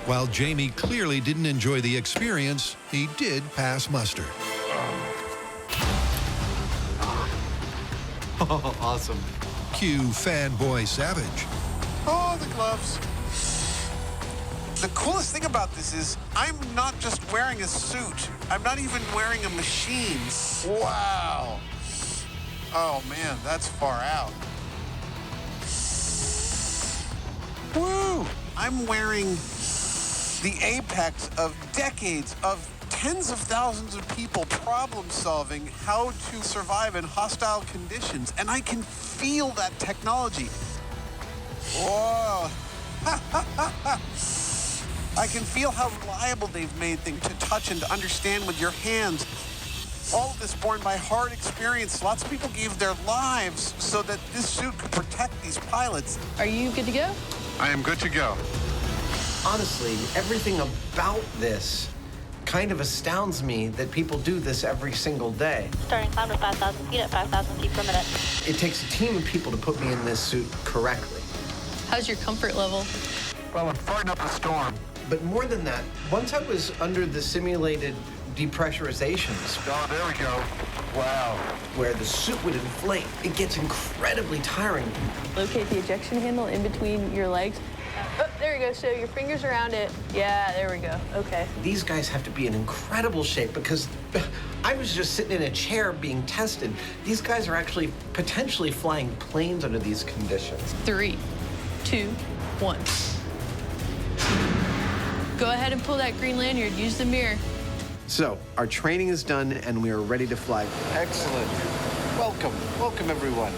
While Jamie clearly didn't enjoy the experience, he did pass muster. Oh, awesome. Cue fanboy Savage. Oh, the gloves. The coolest thing about this is I'm not just wearing a suit. I'm not even wearing a machine. Wow. Oh, man, that's far out. Woo! I'm wearing the apex of decades of tens of thousands of people problem-solving how to survive in hostile conditions, and I can feel that technology. Whoa. I can feel how reliable they've made things to touch and to understand with your hands. All of this born by hard experience. Lots of people gave their lives so that this suit could protect these pilots. Are you good to go? I am good to go. Honestly, everything about this kind of astounds me that people do this every single day. Starting climb to 5,000 feet at 5,000 feet per minute. It takes a team of people to put me in this suit correctly. How's your comfort level? Well, I'm fighting up a storm. But more than that, once I was under the simulated depressurizations. Oh, there we go. Wow. Where the suit would inflate, it gets incredibly tiring. Locate the ejection handle in between your legs. Oh, there we go. So your fingers around it. Yeah, there we go. Okay. These guys have to be in incredible shape because I was just sitting in a chair being tested. These guys are actually potentially flying planes under these conditions. 3, 2, 1. Go ahead and pull that green lanyard. Use the mirror. So, our training is done and we are ready to fly. Excellent. Welcome. Welcome, everyone.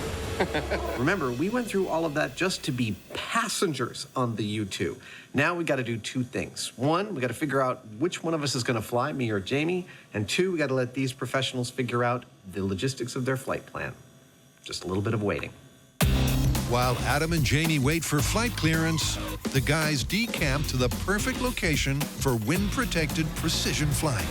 Remember, we went through all of that just to be passengers on the U-2. Now we got to do two things. One, we got to figure out which one of us is going to fly, me or Jamie. And two, we got to let these professionals figure out the logistics of their flight plan. Just a little bit of waiting. While Adam and Jamie wait for flight clearance, the guys decamp to the perfect location for wind-protected precision flying.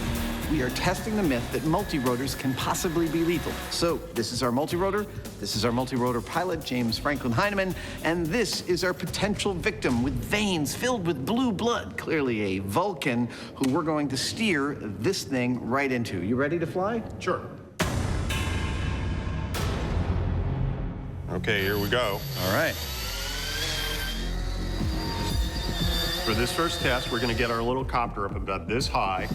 We are testing the myth that multi-rotors can possibly be lethal. So this is our multi-rotor, this is our multi-rotor pilot, James Franklin Heineman, and this is our potential victim with veins filled with blue blood, clearly a Vulcan, who we're going to steer this thing right into. You ready to fly? Sure. Okay, here we go. All right. For this first test, we're going to get our little copter up about this high.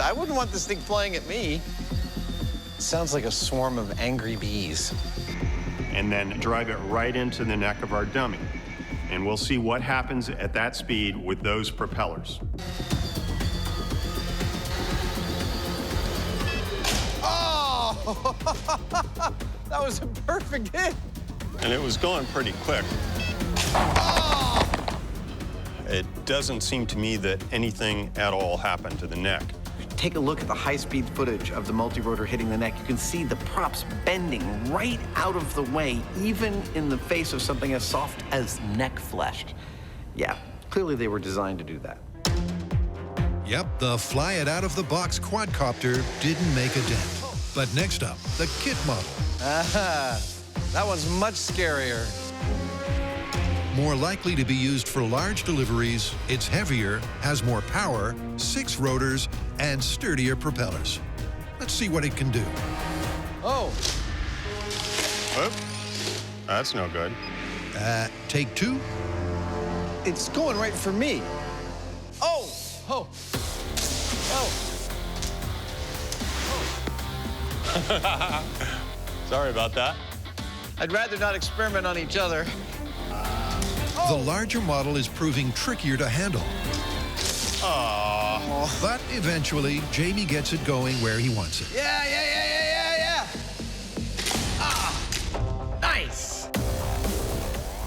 I wouldn't want this thing flying at me. Sounds like a swarm of angry bees. And then drive it right into the neck of our dummy. And we'll see what happens at that speed with those propellers. Oh! That was a perfect hit. And it was going pretty quick. It doesn't seem to me that anything at all happened to the neck. Take a look at the high-speed footage of the multi-rotor hitting the neck. You can see the props bending right out of the way, even in the face of something as soft as neck flesh. Yeah, clearly they were designed to do that. Yep, the fly-it-out-of-the-box quadcopter didn't make a dent. But next up, the kit model. That one's much scarier. More likely to be used for large deliveries, it's heavier, has more power, 6 rotors, and sturdier propellers. Let's see what it can do. Oh. Oop. That's no good. Take 2. It's going right for me. Oh! Oh! Oh! Sorry about that. I'd rather not experiment on each other. The larger model is proving trickier to handle. But eventually, Jamie gets it going where he wants it. Yeah. Nice.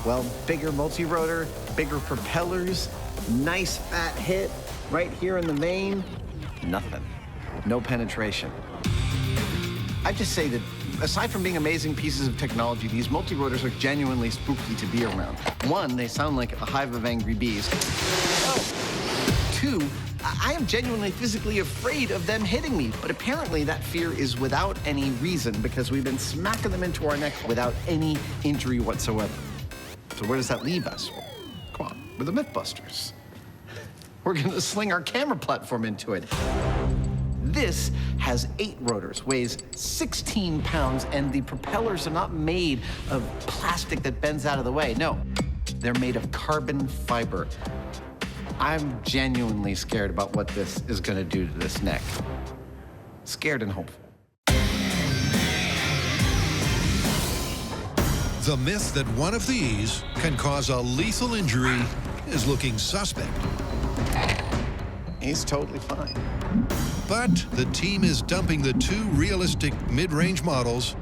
Well, bigger multi-rotor, bigger propellers, nice fat hit right here in the vein. Nothing. No penetration. I just say that aside from being amazing pieces of technology, these multi-rotors are genuinely spooky to be around. 1, they sound like a hive of angry bees. 2, I am genuinely physically afraid of them hitting me, but apparently that fear is without any reason because we've been smacking them into our neck without any injury whatsoever. So where does that leave us? Come on, we're the MythBusters. We're gonna sling our camera platform into it. This has 8 rotors, weighs 16 pounds, and the propellers are not made of plastic that bends out of the way. No, they're made of carbon fiber. I'm genuinely scared about what this is going to do to this neck. Scared and hopeful. The myth that one of these can cause a lethal injury is looking suspect. He's totally fine. But the team is dumping the 2 realistic mid-range models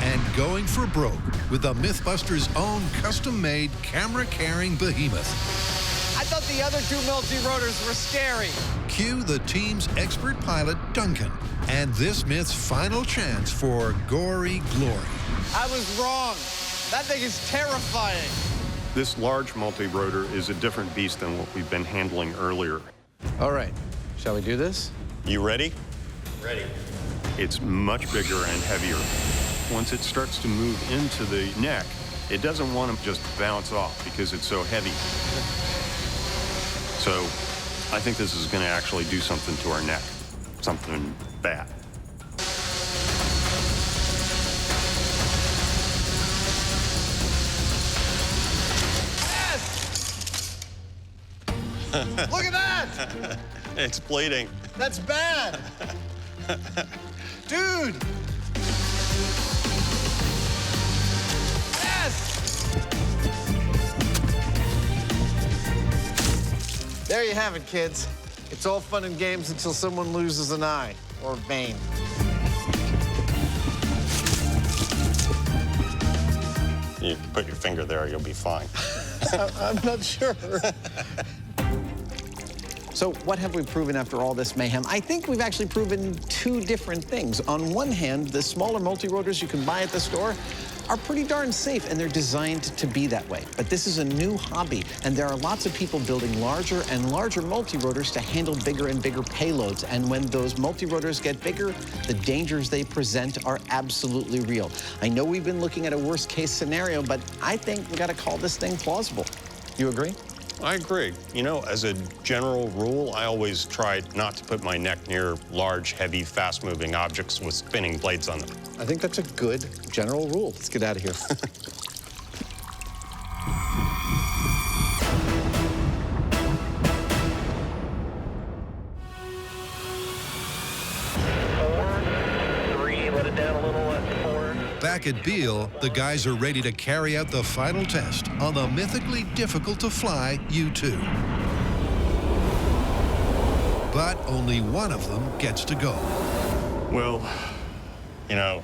and going for broke with the MythBusters' own custom-made camera-carrying behemoth. I thought the other 2 multi-rotors were scary. Cue the team's expert pilot, Duncan, and this myth's final chance for gory glory. I was wrong. That thing is terrifying. This large multi-rotor is a different beast than what we've been handling earlier. All right, shall we do this? You ready? Ready. It's much bigger and heavier. Once it starts to move into the neck, it doesn't want to just bounce off because it's so heavy. So I think this is going to actually do something to our neck, something bad. Look at that! It's bleeding. That's bad! Dude! Yes! There you have it, kids. It's all fun and games until someone loses an eye or a vein. You put your finger there, you'll be fine. I'm not sure. So what have we proven after all this mayhem? I think we've actually proven two different things. On one hand, the smaller multi-rotors you can buy at the store are pretty darn safe, and they're designed to be that way. But this is a new hobby, and there are lots of people building larger and larger multi-rotors to handle bigger and bigger payloads. And when those multi-rotors get bigger, the dangers they present are absolutely real. I know we've been looking at a worst-case scenario, but I think we gotta call this thing plausible. You agree? I agree. You know, as a general rule, I always try not to put my neck near large, heavy, fast-moving objects with spinning blades on them. I think that's a good general rule. Let's get out of here. Back at Beale, the guys are ready to carry out the final test on the mythically difficult-to-fly U-2. But only one of them gets to go. Well, you know,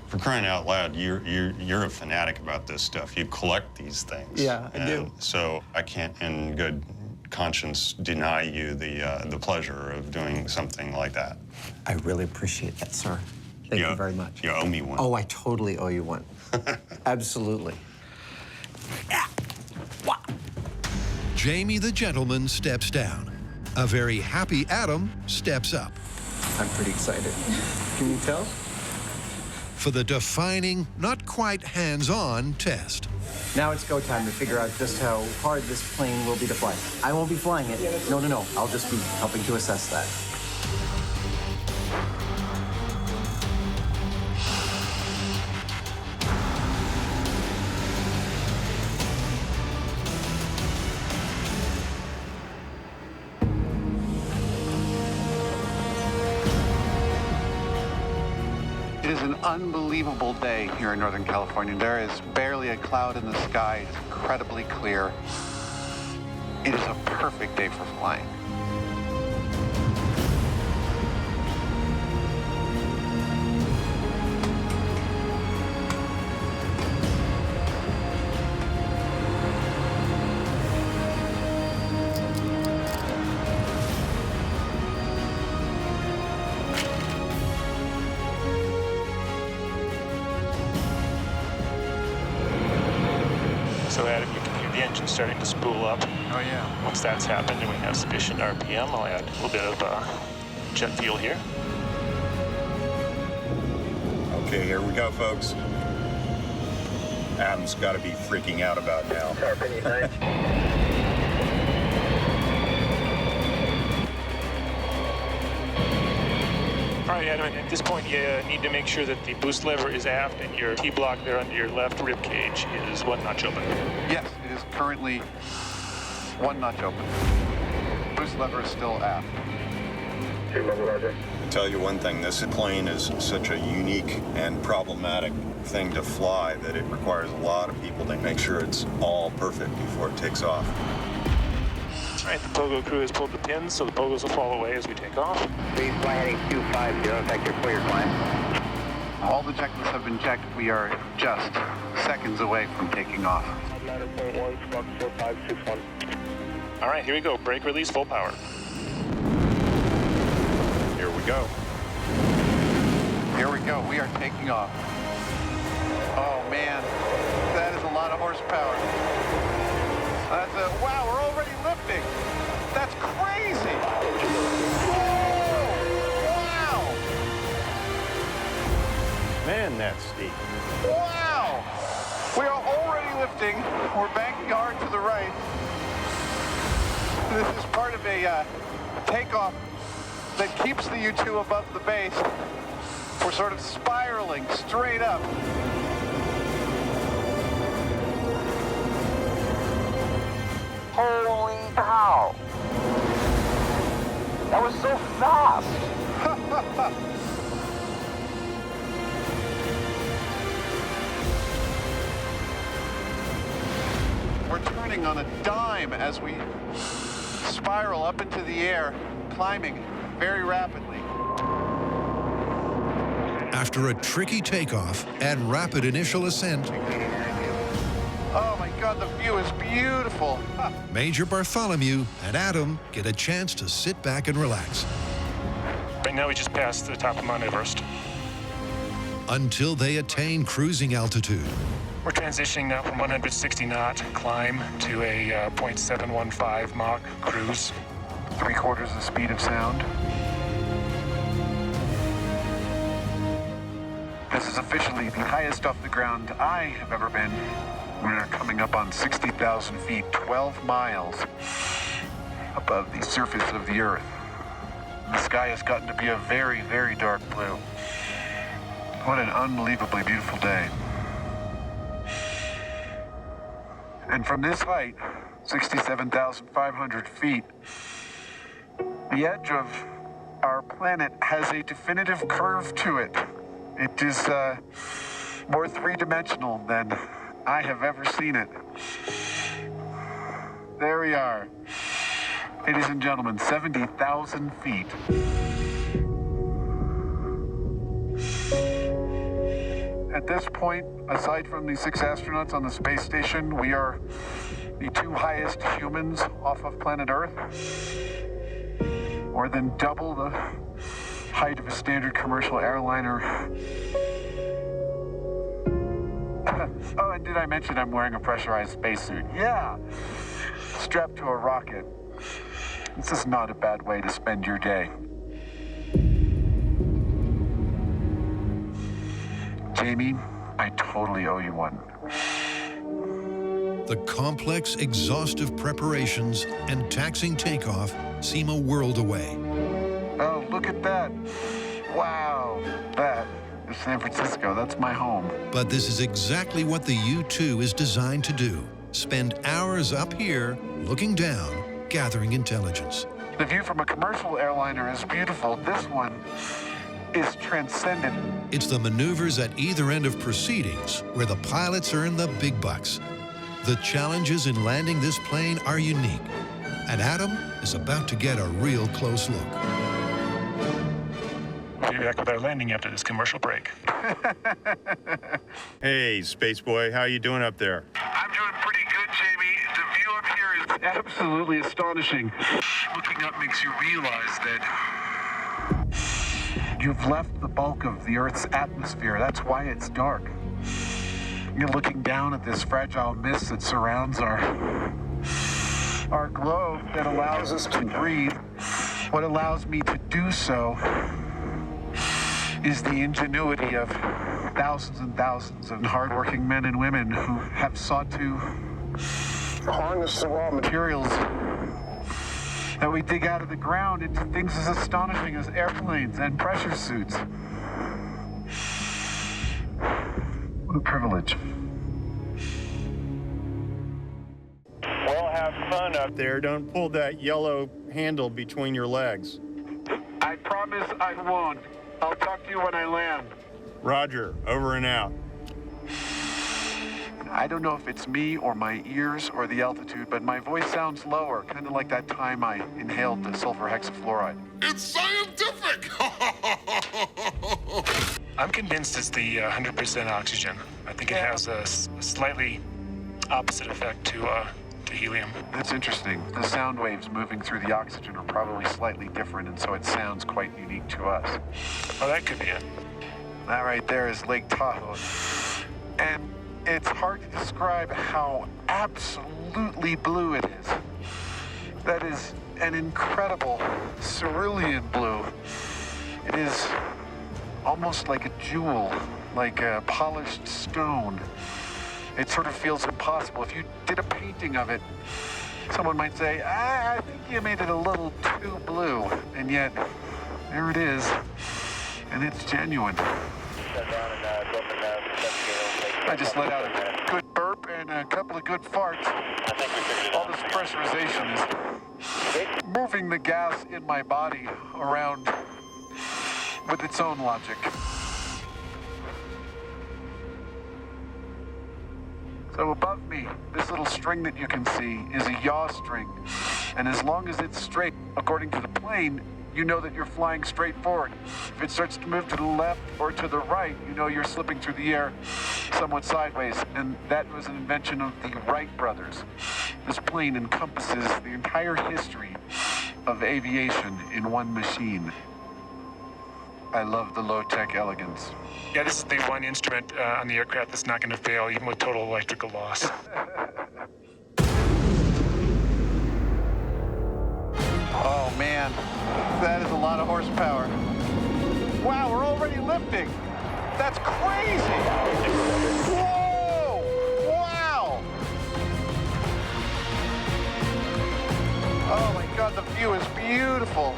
for crying out loud, you're a fanatic about this stuff. You collect these things. Yeah, I do. So I can't, in good conscience, deny you the pleasure of doing something like that. I really appreciate that, sir. Thank you very much. You owe me one. Oh, I totally owe you one. Absolutely. Jamie the gentleman steps down. A very happy Adam steps up. I'm pretty excited. Can you tell? For the defining, not quite hands-on test. Now it's go time to figure out just how hard this plane will be to fly. I won't be flying it. No. I'll just be helping to assess that. It is an unbelievable day here in Northern California. There is barely a cloud in the sky. It's incredibly clear. It is a perfect day for flying. So Adam, you can hear the engine starting to spool up. Oh yeah. Once that's happened and we have sufficient RPM, I'll add a little bit of jet fuel here. Okay, here we go, folks. Adam's got to be freaking out about now. All right, Adam, at this point, you need to make sure that the boost lever is aft and your T-block there under your left rib cage is 1 notch open. Yes, it is currently 1 notch open. Boost lever is still aft. I'll tell you one thing, this plane is such a unique and problematic thing to fly that it requires a lot of people to make sure it's all perfect before it takes off. All right, the pogo crew has pulled the pins, so the pogos will fall away as we take off. Please fly heading 250, thank you for your climb. All the checklists have been checked. We are just seconds away from taking off. All right, here we go. Brake release, full power. Here we go. Here we go. We are taking off. Oh, man. That is a lot of horsepower. Wow, we're already lifting. That's crazy. Whoa! Wow. Man, that's steep. Wow. We are already lifting. We're banking hard to the right. This is part of a takeoff that keeps the U-2 above the base. We're sort of spiraling straight up. Holy cow! That was so fast! We're turning on a dime as we spiral up into the air, climbing very rapidly. After a tricky takeoff and rapid initial ascent, Oh my God, the view is beautiful. Major Bartholomew and Adam get a chance to sit back and relax. Right now we just passed the top of Mount Everest. Until they attain cruising altitude. We're transitioning now from 160 knot climb to a 0.715 Mach cruise. 3/4 the speed of sound. This is officially the highest off the ground I have ever been. We're coming up on 60,000 feet, 12 miles above the surface of the Earth. The sky has gotten to be a very, very dark blue. What an unbelievably beautiful day. And from this height, 67,500 feet, the edge of our planet has a definitive curve to it. It is more three-dimensional than I have ever seen it. There we are. Ladies and gentlemen, 70,000 feet. At this point, aside from the 6 astronauts on the space station, we are the 2 highest humans off of planet Earth. More than double the height of a standard commercial airliner. Oh, and did I mention I'm wearing a pressurized spacesuit? Yeah, strapped to a rocket. This is not a bad way to spend your day. Jamie, I totally owe you one. The complex, exhaustive preparations and taxing takeoff seem a world away. Oh, look at that. Wow, that is San Francisco. That's my home. But this is exactly what the U-2 is designed to do. Spend hours up here, looking down, gathering intelligence. The view from a commercial airliner is beautiful. This one is transcendent. It's the maneuvers at either end of proceedings where the pilots earn the big bucks. The challenges in landing this plane are unique, and Adam is about to get a real close look. We'll be back with our landing after this commercial break. Hey, Space Boy, how you doing up there? I'm doing pretty good, Jamie. The view up here is absolutely astonishing. Looking up makes you realize that you've left the bulk of the Earth's atmosphere. That's why it's dark. You're looking down at this fragile mist that surrounds our globe that allows us to breathe. What allows me to do so is the ingenuity of thousands and thousands of hardworking men and women who have sought to harness the raw materials that we dig out of the ground into things as astonishing as airplanes and pressure suits. What a privilege. Well, have fun up there. Don't pull that yellow handle between your legs. I promise I won't. I'll talk to you when I land. Roger, over and out. I don't know if it's me or my ears or the altitude, but my voice sounds lower, kind of like that time I inhaled the sulfur hexafluoride. It's scientific! I'm convinced it's the 100% oxygen. I think it has a slightly opposite effect to helium. That's interesting. The sound waves moving through the oxygen are probably slightly different, and so it sounds quite unique to us. Oh, that could be it. That right there is Lake Tahoe. And it's hard to describe how absolutely blue it is. That is an incredible cerulean blue. It is almost like a jewel, like a polished stone. It sort of feels impossible. If you did a painting of it, someone might say, I think you made it a little too blue. And yet, there it is, and it's genuine. I just let out a good burp and a couple of good farts. All this pressurization is moving the gas in my body around with its own logic. So above me, this little string that you can see is a yaw string. And as long as it's straight, according to the plane, you know that you're flying straight forward. If it starts to move to the left or to the right, you know you're slipping through the air somewhat sideways. And that was an invention of the Wright brothers. This plane encompasses the entire history of aviation in one machine. I love the low-tech elegance. Yeah, this is the one instrument on the aircraft that's not going to fail, even with total electrical loss. Oh, man. That is a lot of horsepower. Wow, we're already lifting. That's crazy. Whoa! Wow! Oh, my God, the view is beautiful.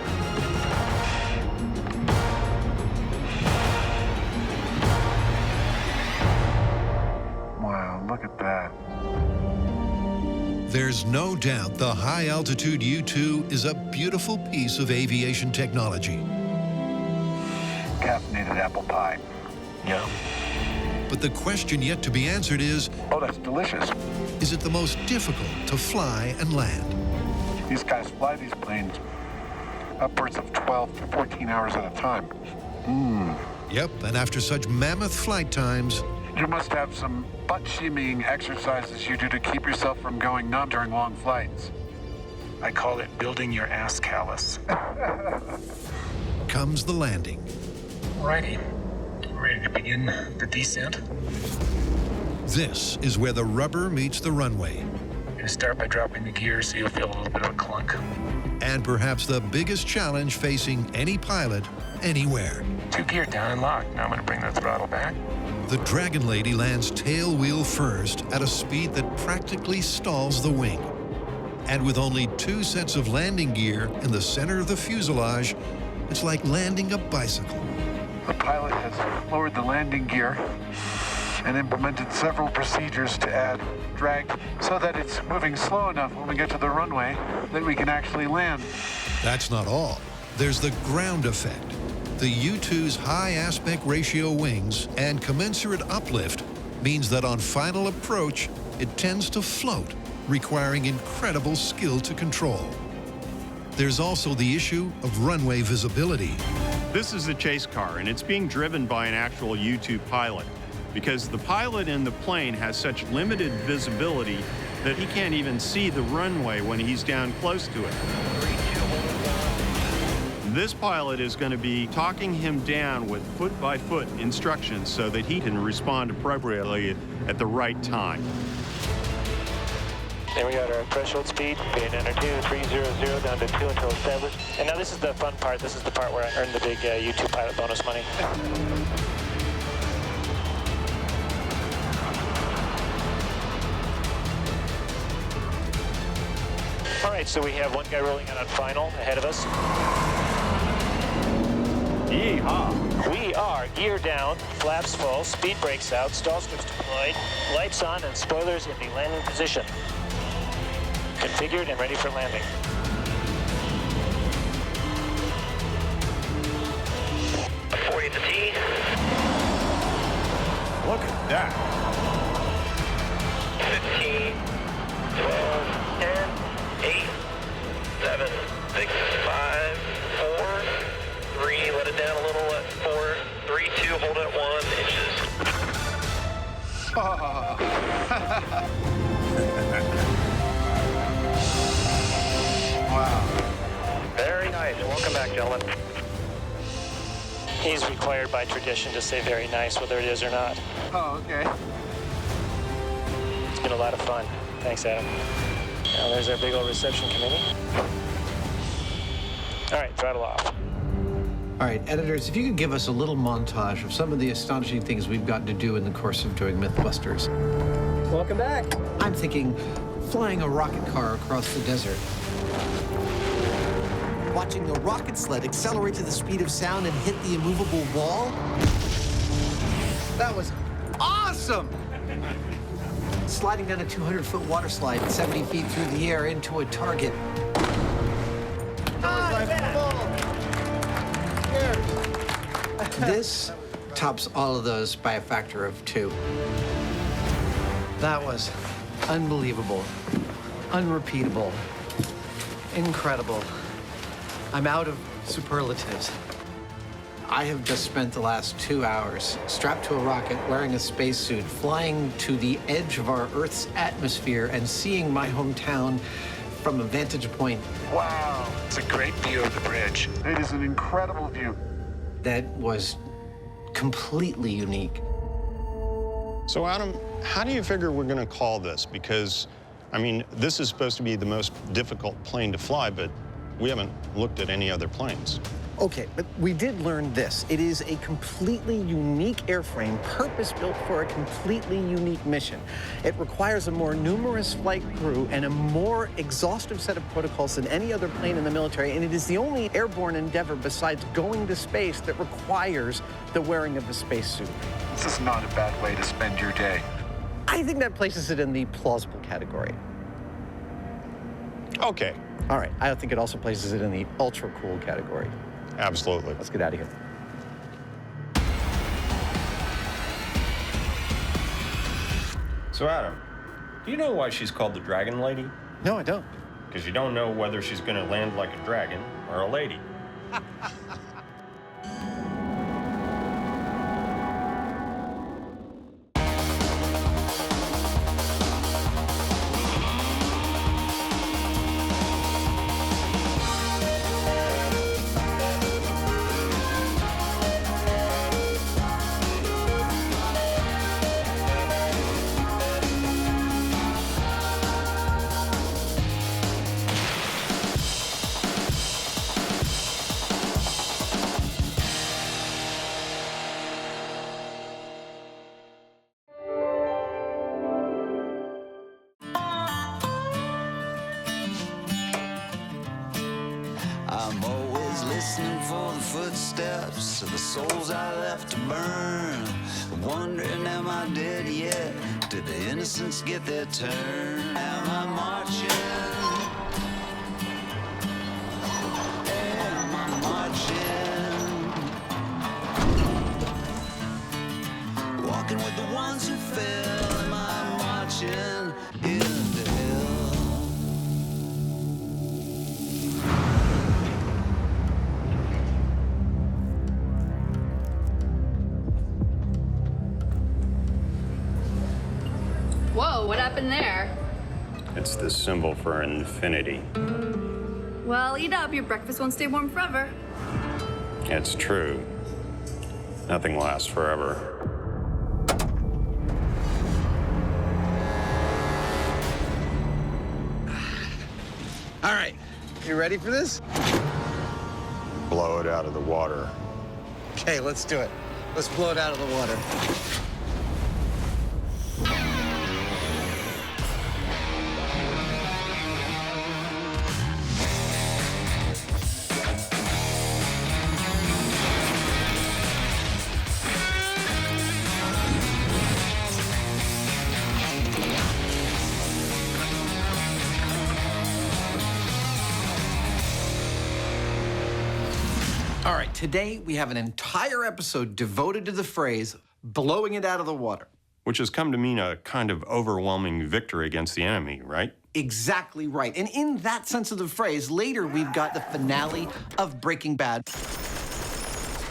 Wow, look at that. There's no doubt the high-altitude U-2 is a beautiful piece of aviation technology. Caffeinated apple pie. Yeah. But the question yet to be answered is, oh, that's delicious. Is it the most difficult to fly and land? These guys fly these planes upwards of 12 to 14 hours at a time. Yep, and after such mammoth flight times, you must have some butt-shimmying exercises you do to keep yourself from going numb during long flights. I call it building your ass callus. comes the landing. Alrighty, ready to begin the descent? This is where the rubber meets the runway. I'm gonna start by dropping the gear so you'll feel a little bit of a clunk. And perhaps the biggest challenge facing any pilot anywhere. 2 gear down and locked. Now I'm gonna bring the throttle back. The Dragon Lady lands tail wheel first at a speed that practically stalls the wing. And with only 2 sets of landing gear in the center of the fuselage, it's like landing a bicycle. The pilot has lowered the landing gear and implemented several procedures to add drag so that it's moving slow enough when we get to the runway that we can actually land. That's not all. There's the ground effect. The U-2's high aspect ratio wings and commensurate uplift means that on final approach, it tends to float, requiring incredible skill to control. There's also the issue of runway visibility. This is a chase car, and it's being driven by an actual U-2 pilot, because the pilot in the plane has such limited visibility that he can't even see the runway when he's down close to it. This pilot is going to be talking him down with foot-by-foot instructions so that he can respond appropriately at the right time. And we got our threshold speed, being enter 2300 down to 2 until established. And now this is the fun part. This is the part where I earned the big U2 pilot bonus money. All right, so we have one guy rolling out on final ahead of us. Yeehaw! We are gear down, flaps full, speed brakes out, stall strips deployed, lights on, and spoilers in the landing position. Configured and ready for landing. .40 to T. Look at that. 15, 12, 10, 8, 7, 6, 5, 4, 3, let it down a little at 4, 3, 2, hold it at 1 inches. Wow. Very nice. Welcome back, gentlemen. He's required by tradition to say very nice, whether it is or not. Oh, okay. It's been a lot of fun. Thanks, Adam. Now there's our big old reception committee. All right, throttle off. All right, editors, if you could give us a little montage of some of the astonishing things we've gotten to do in the course of doing MythBusters. Welcome back. I'm thinking flying a rocket car across the desert. Watching a rocket sled accelerate to the speed of sound and hit the immovable wall. That was awesome! Sliding down a 200-foot water slide 70 feet through the air into a target. This tops all of those by a factor of 2. That was unbelievable, unrepeatable, incredible. I'm out of Superlatives. I have just spent the last 2 hours strapped to a rocket, wearing a spacesuit, flying to the edge of our Earth's atmosphere and seeing my hometown from a vantage point. Wow. It's a great view of the bridge. It is an incredible view. That was completely unique. So Adam, how do you figure we're gonna call this? Because, I mean, this is supposed to be the most difficult plane to fly, but we haven't looked at any other planes. Okay, but we did learn this. It is a completely unique airframe, purpose-built for a completely unique mission. It requires a more numerous flight crew and a more exhaustive set of protocols than any other plane in the military, and it is the only airborne endeavor besides going to space that requires the wearing of a spacesuit. This is not a bad way to spend your day. I think that places it in the plausible category. Okay. All right, I think it also places it in the ultra-cool category. Absolutely. Let's get out of here. So, Adam, do you know why she's called the Dragon Lady? No, I don't. Because you don't know whether she's going to land like a dragon or a lady. I'm always listening for the footsteps of the souls I left to burn. Wondering, am I dead yet? Did the innocents get their turn? Am I marching? Am I marching? Walking with the ones who fell. Am I marching into hell? Whoa, what happened there? It's the symbol for infinity. Well, eat up. Your breakfast won't stay warm forever. It's true. Nothing lasts forever. All right, you ready for this? Blow it out of the water. Okay, let's do it. Let's blow it out of the water. All right, today we have an entire episode devoted to the phrase, blowing it out of the water. Which has come to mean a kind of overwhelming victory against the enemy, right? Exactly right. And in that sense of the phrase, later we've got the finale of Breaking Bad.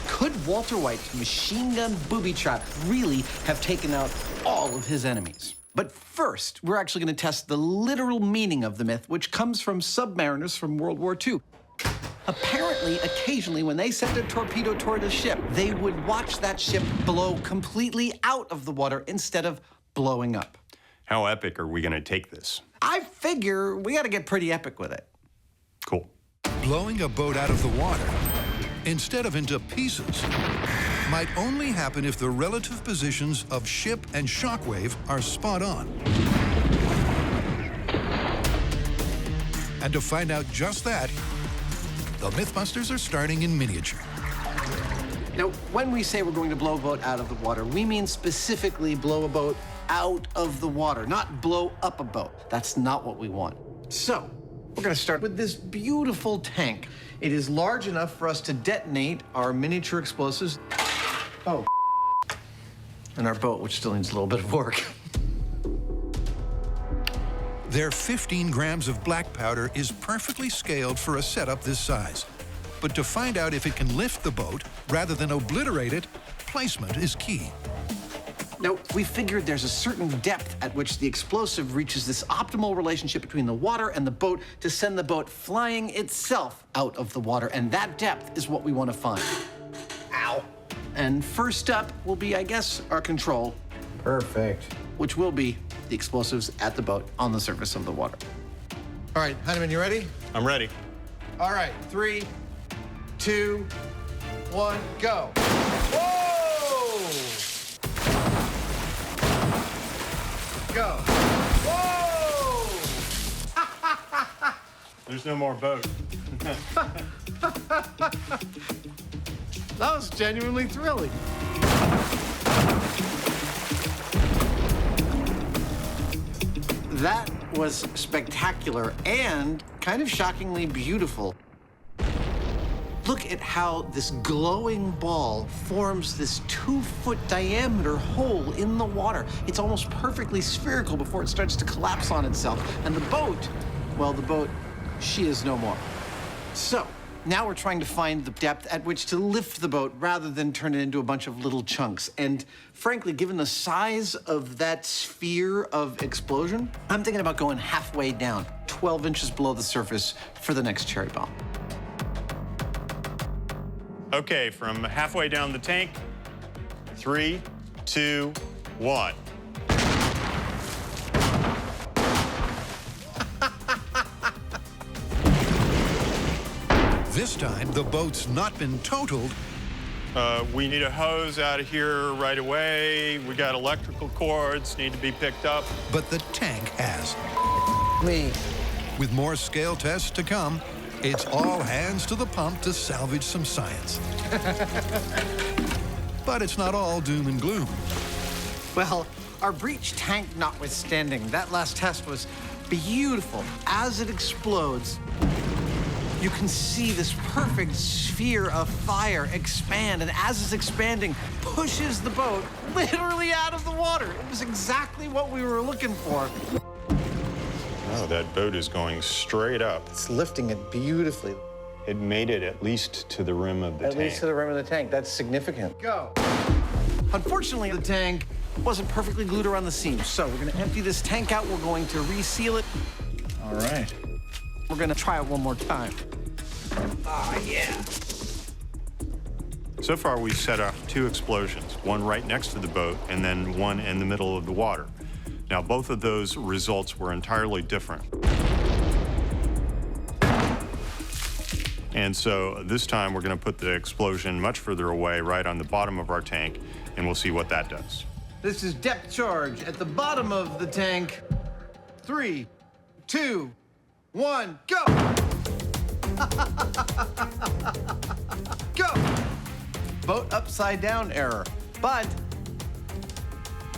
Could Walter White's machine gun booby trap really have taken out all of his enemies? But first, we're actually going to test the literal meaning of the myth, which comes from submariners from World War II. Apparently, occasionally, when they sent a torpedo toward a ship, they would watch that ship blow completely out of the water instead of blowing up. How epic are we going to take this? I figure we got to get pretty epic with it. Cool. Blowing a boat out of the water, instead of into pieces, might only happen if the relative positions of ship and shockwave are spot on. And to find out just that, the MythBusters are starting in miniature. Now, when we say we're going to blow a boat out of the water, we mean specifically blow a boat out of the water, not blow up a boat. That's not what we want. So, we're going to start with this beautiful tank. It is large enough for us to detonate our miniature explosives. Oh, and our boat, which still needs a little bit of work. Their 15 grams of black powder is perfectly scaled for a setup this size. But to find out if it can lift the boat rather than obliterate it, placement is key. Now, we figured there's a certain depth at which the explosive reaches this optimal relationship between the water and the boat to send the boat flying itself out of the water, and that depth is what we want to find. Ow. And first up will be, I guess, our control. Perfect. Which will be the explosives at the boat on the surface of the water. All right, Honeyman, you ready? I'm ready. All right, 3, 2, 1, go. Whoa! Go. Whoa! There's no more boat. That was genuinely thrilling. That was spectacular and kind of shockingly beautiful. Look at how this glowing ball forms this 2-foot diameter hole in the water. It's almost perfectly spherical before it starts to collapse on itself. And the boat, well, the boat, she is no more. So now we're trying to find the depth at which to lift the boat rather than turn it into a bunch of little chunks. And frankly, given the size of that sphere of explosion, I'm thinking about going halfway down, 12 inches below the surface for the next cherry bomb. Okay, from halfway down the tank, 3, 2, 1. This time, the boat's not been totaled. We need a hose out of here right away. We got electrical cords need to be picked up. But the tank has. Me. With more scale tests to come, it's all hands to the pump to salvage some science. But it's not all doom and gloom. Well, our breech tank notwithstanding, that last test was beautiful. As it explodes, you can see this perfect sphere of fire expand, and as it's expanding, pushes the boat literally out of the water. It was exactly what we were looking for. Oh, that boat is going straight up. It's lifting it beautifully. It made it at least to the rim of the tank. At least to the rim of the tank. That's significant. Go. Unfortunately, the tank wasn't perfectly glued around the seams, so we're gonna empty this tank out. We're going to reseal it. All right. We're gonna try it one more time. Oh, yeah. So far, we've set off 2 explosions, one right next to the boat and then one in the middle of the water. Now, both of those results were entirely different. And so this time, we're going to put the explosion much further away, right on the bottom of our tank, and we'll see what that does. This is depth charge at the bottom of the tank. 3, 2, 1, go! Go! Boat upside down error, but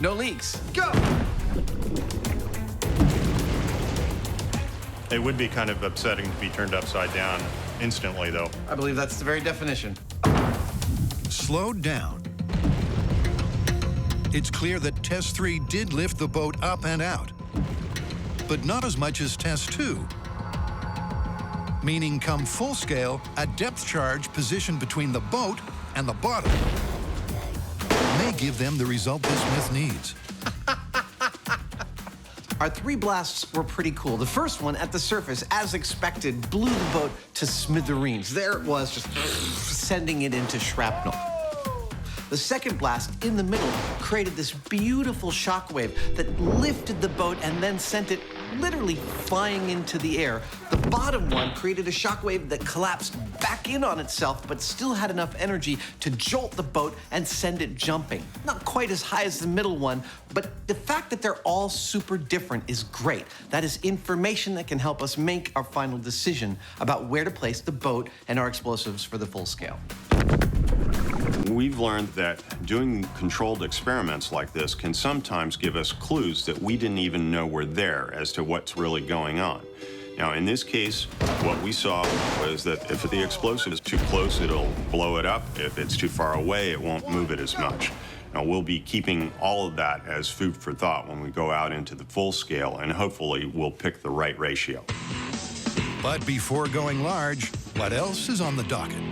no leaks. Go! It would be kind of upsetting to be turned upside down instantly, though. I believe that's the very definition. Slowed down. It's clear that Test 3 did lift the boat up and out, but not as much as Test 2. Meaning, come full scale, a depth charge positioned between the boat and the bottom may give them the result this myth needs. Our 3 blasts were pretty cool. The first one at the surface, as expected, blew the boat to smithereens. There it was, just sending it into shrapnel. The second blast in the middle created this beautiful shockwave that lifted the boat and then sent it literally flying into the air. The bottom one created a shockwave that collapsed back in on itself, but still had enough energy to jolt the boat and send it jumping. Not quite as high as the middle one, but the fact that they're all super different is great. That is information that can help us make our final decision about where to place the boat and our explosives for the full scale. We've learned that doing controlled experiments like this can sometimes give us clues that we didn't even know were there as to what's really going on. Now, in this case, what we saw was that if the explosive is too close, it'll blow it up. If it's too far away, it won't move it as much. Now, we'll be keeping all of that as food for thought when we go out into the full scale, and hopefully we'll pick the right ratio. But before going large, What else is on the docket?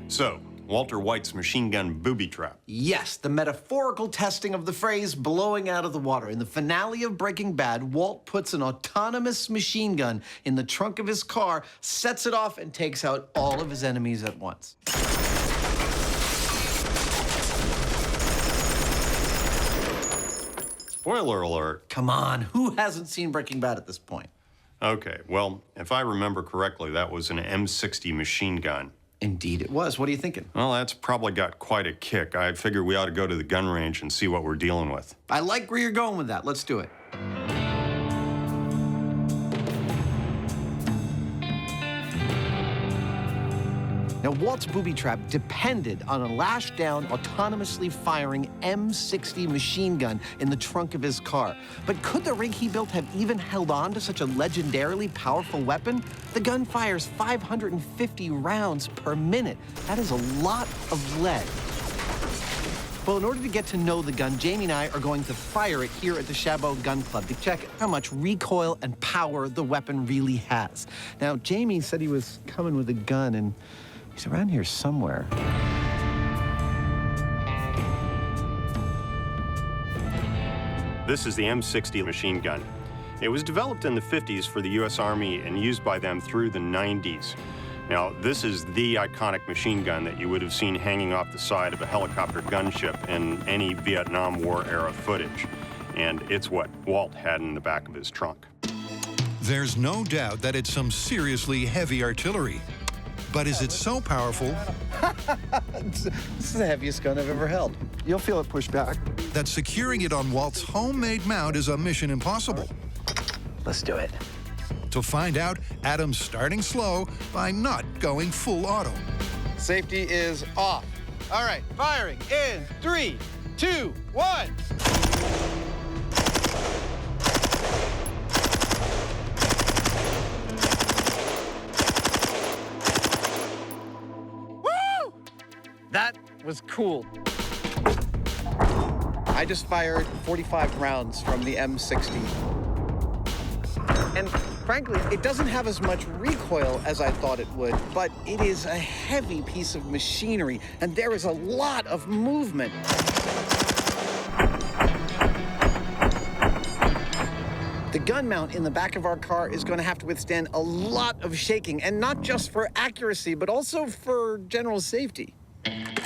So, Walter White's machine gun booby trap. Yes, the metaphorical testing of the phrase blowing out of the water. In the finale of Breaking Bad, Walt puts an autonomous machine gun in the trunk of his car, sets it off, and takes out all of his enemies at once. Spoiler alert. Come on, who hasn't seen Breaking Bad at this point? Okay, well, if I remember correctly, that was an M60 machine gun. Indeed it was. What are you thinking? Well, that's probably got quite a kick. I figure we ought to go to the gun range and see what we're dealing with. I like where you're going with that. Let's do it. Now, Walt's booby trap depended on a lashed-down, autonomously firing M60 machine gun in the trunk of his car. But could the rig he built have even held on to such a legendarily powerful weapon? The gun fires 550 rounds per minute. That is a lot of lead. Well, in order to get to know the gun, Jamie and I are going to fire it here at the Chabot Gun Club to check how much recoil and power the weapon really has. Now, Jamie said he was coming with a gun, and he's around here somewhere. This is the M60 machine gun. It was developed in the 50s for the U.S. Army and used by them through the 90s. Now, this is the iconic machine gun that you would have seen hanging off the side of a helicopter gunship in any Vietnam War era footage. And it's what Walt had in the back of his trunk. There's no doubt that it's some seriously heavy artillery. But is it so powerful? This is the heaviest gun I've ever held. You'll feel it push back. That securing it on Walt's homemade mount is a mission impossible. Let's do it. To find out, Adam's starting slow by not going full auto. Safety is off. All right, firing in 3, 2, 1. Woo! That was cool. I just fired 45 rounds from the M60. And frankly, it doesn't have as much recoil as I thought it would, but it is a heavy piece of machinery, and there is a lot of movement. The gun mount in the back of our car is going to have to withstand a lot of shaking, and not just for accuracy, but also for general safety.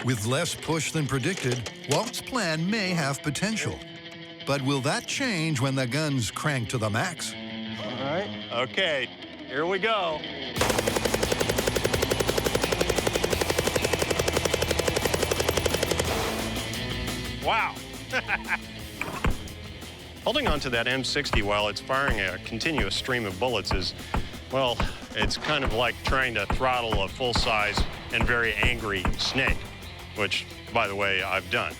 With less push than predicted, Walt's plan may have potential. But will that change when the gun's cranked to the max? All right. Okay, here we go. Wow. Holding on to that M60 while it's firing a continuous stream of bullets is, well, it's kind of like trying to throttle a full-size and very angry snake, which, by the way, I've done.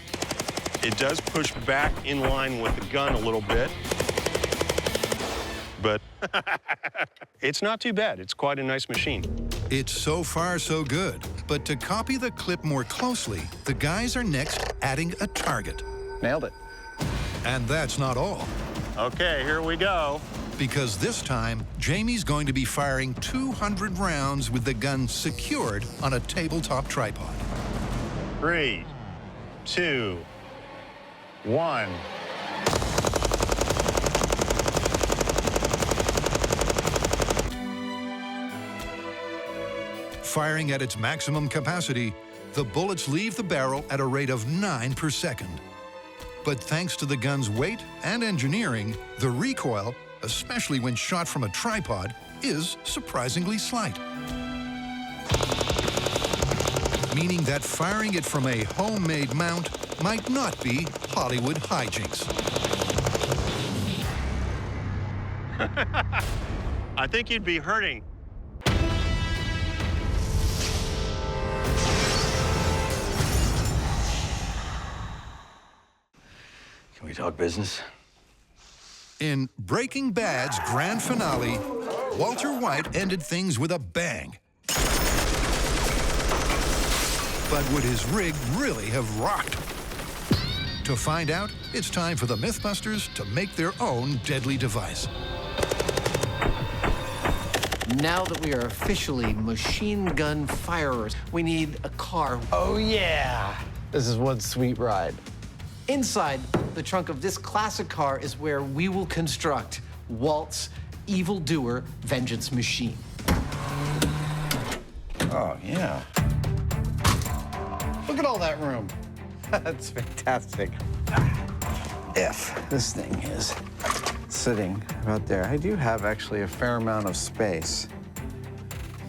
It does push back in line with the gun a little bit, but it's not too bad. It's quite a nice machine. It's so far so good. But to copy the clip more closely, the guys are next adding a target. Nailed it. And that's not all. Okay, here we go. Because this time, Jamie's going to be firing 200 rounds with the gun secured on a tabletop tripod. 3, 2, 1. Firing at its maximum capacity, the bullets leave the barrel at a rate of 9 per second. But thanks to the gun's weight and engineering, the recoil, especially when shot from a tripod, is surprisingly slight. Meaning that firing it from a homemade mount might not be Hollywood hijinks. I think you'd be hurting. Can we talk business? In Breaking Bad's grand finale, Walter White ended things with a bang. But would his rig really have rocked? To find out, it's time for the MythBusters to make their own deadly device. Now that we are officially machine gun firers, we need a car. Oh, yeah. This is one sweet ride. Inside the trunk of this classic car is where we will construct Walt's evildoer vengeance machine. Oh, yeah. Look at all that room. That's fantastic. If this thing is sitting about there, I do have actually a fair amount of space.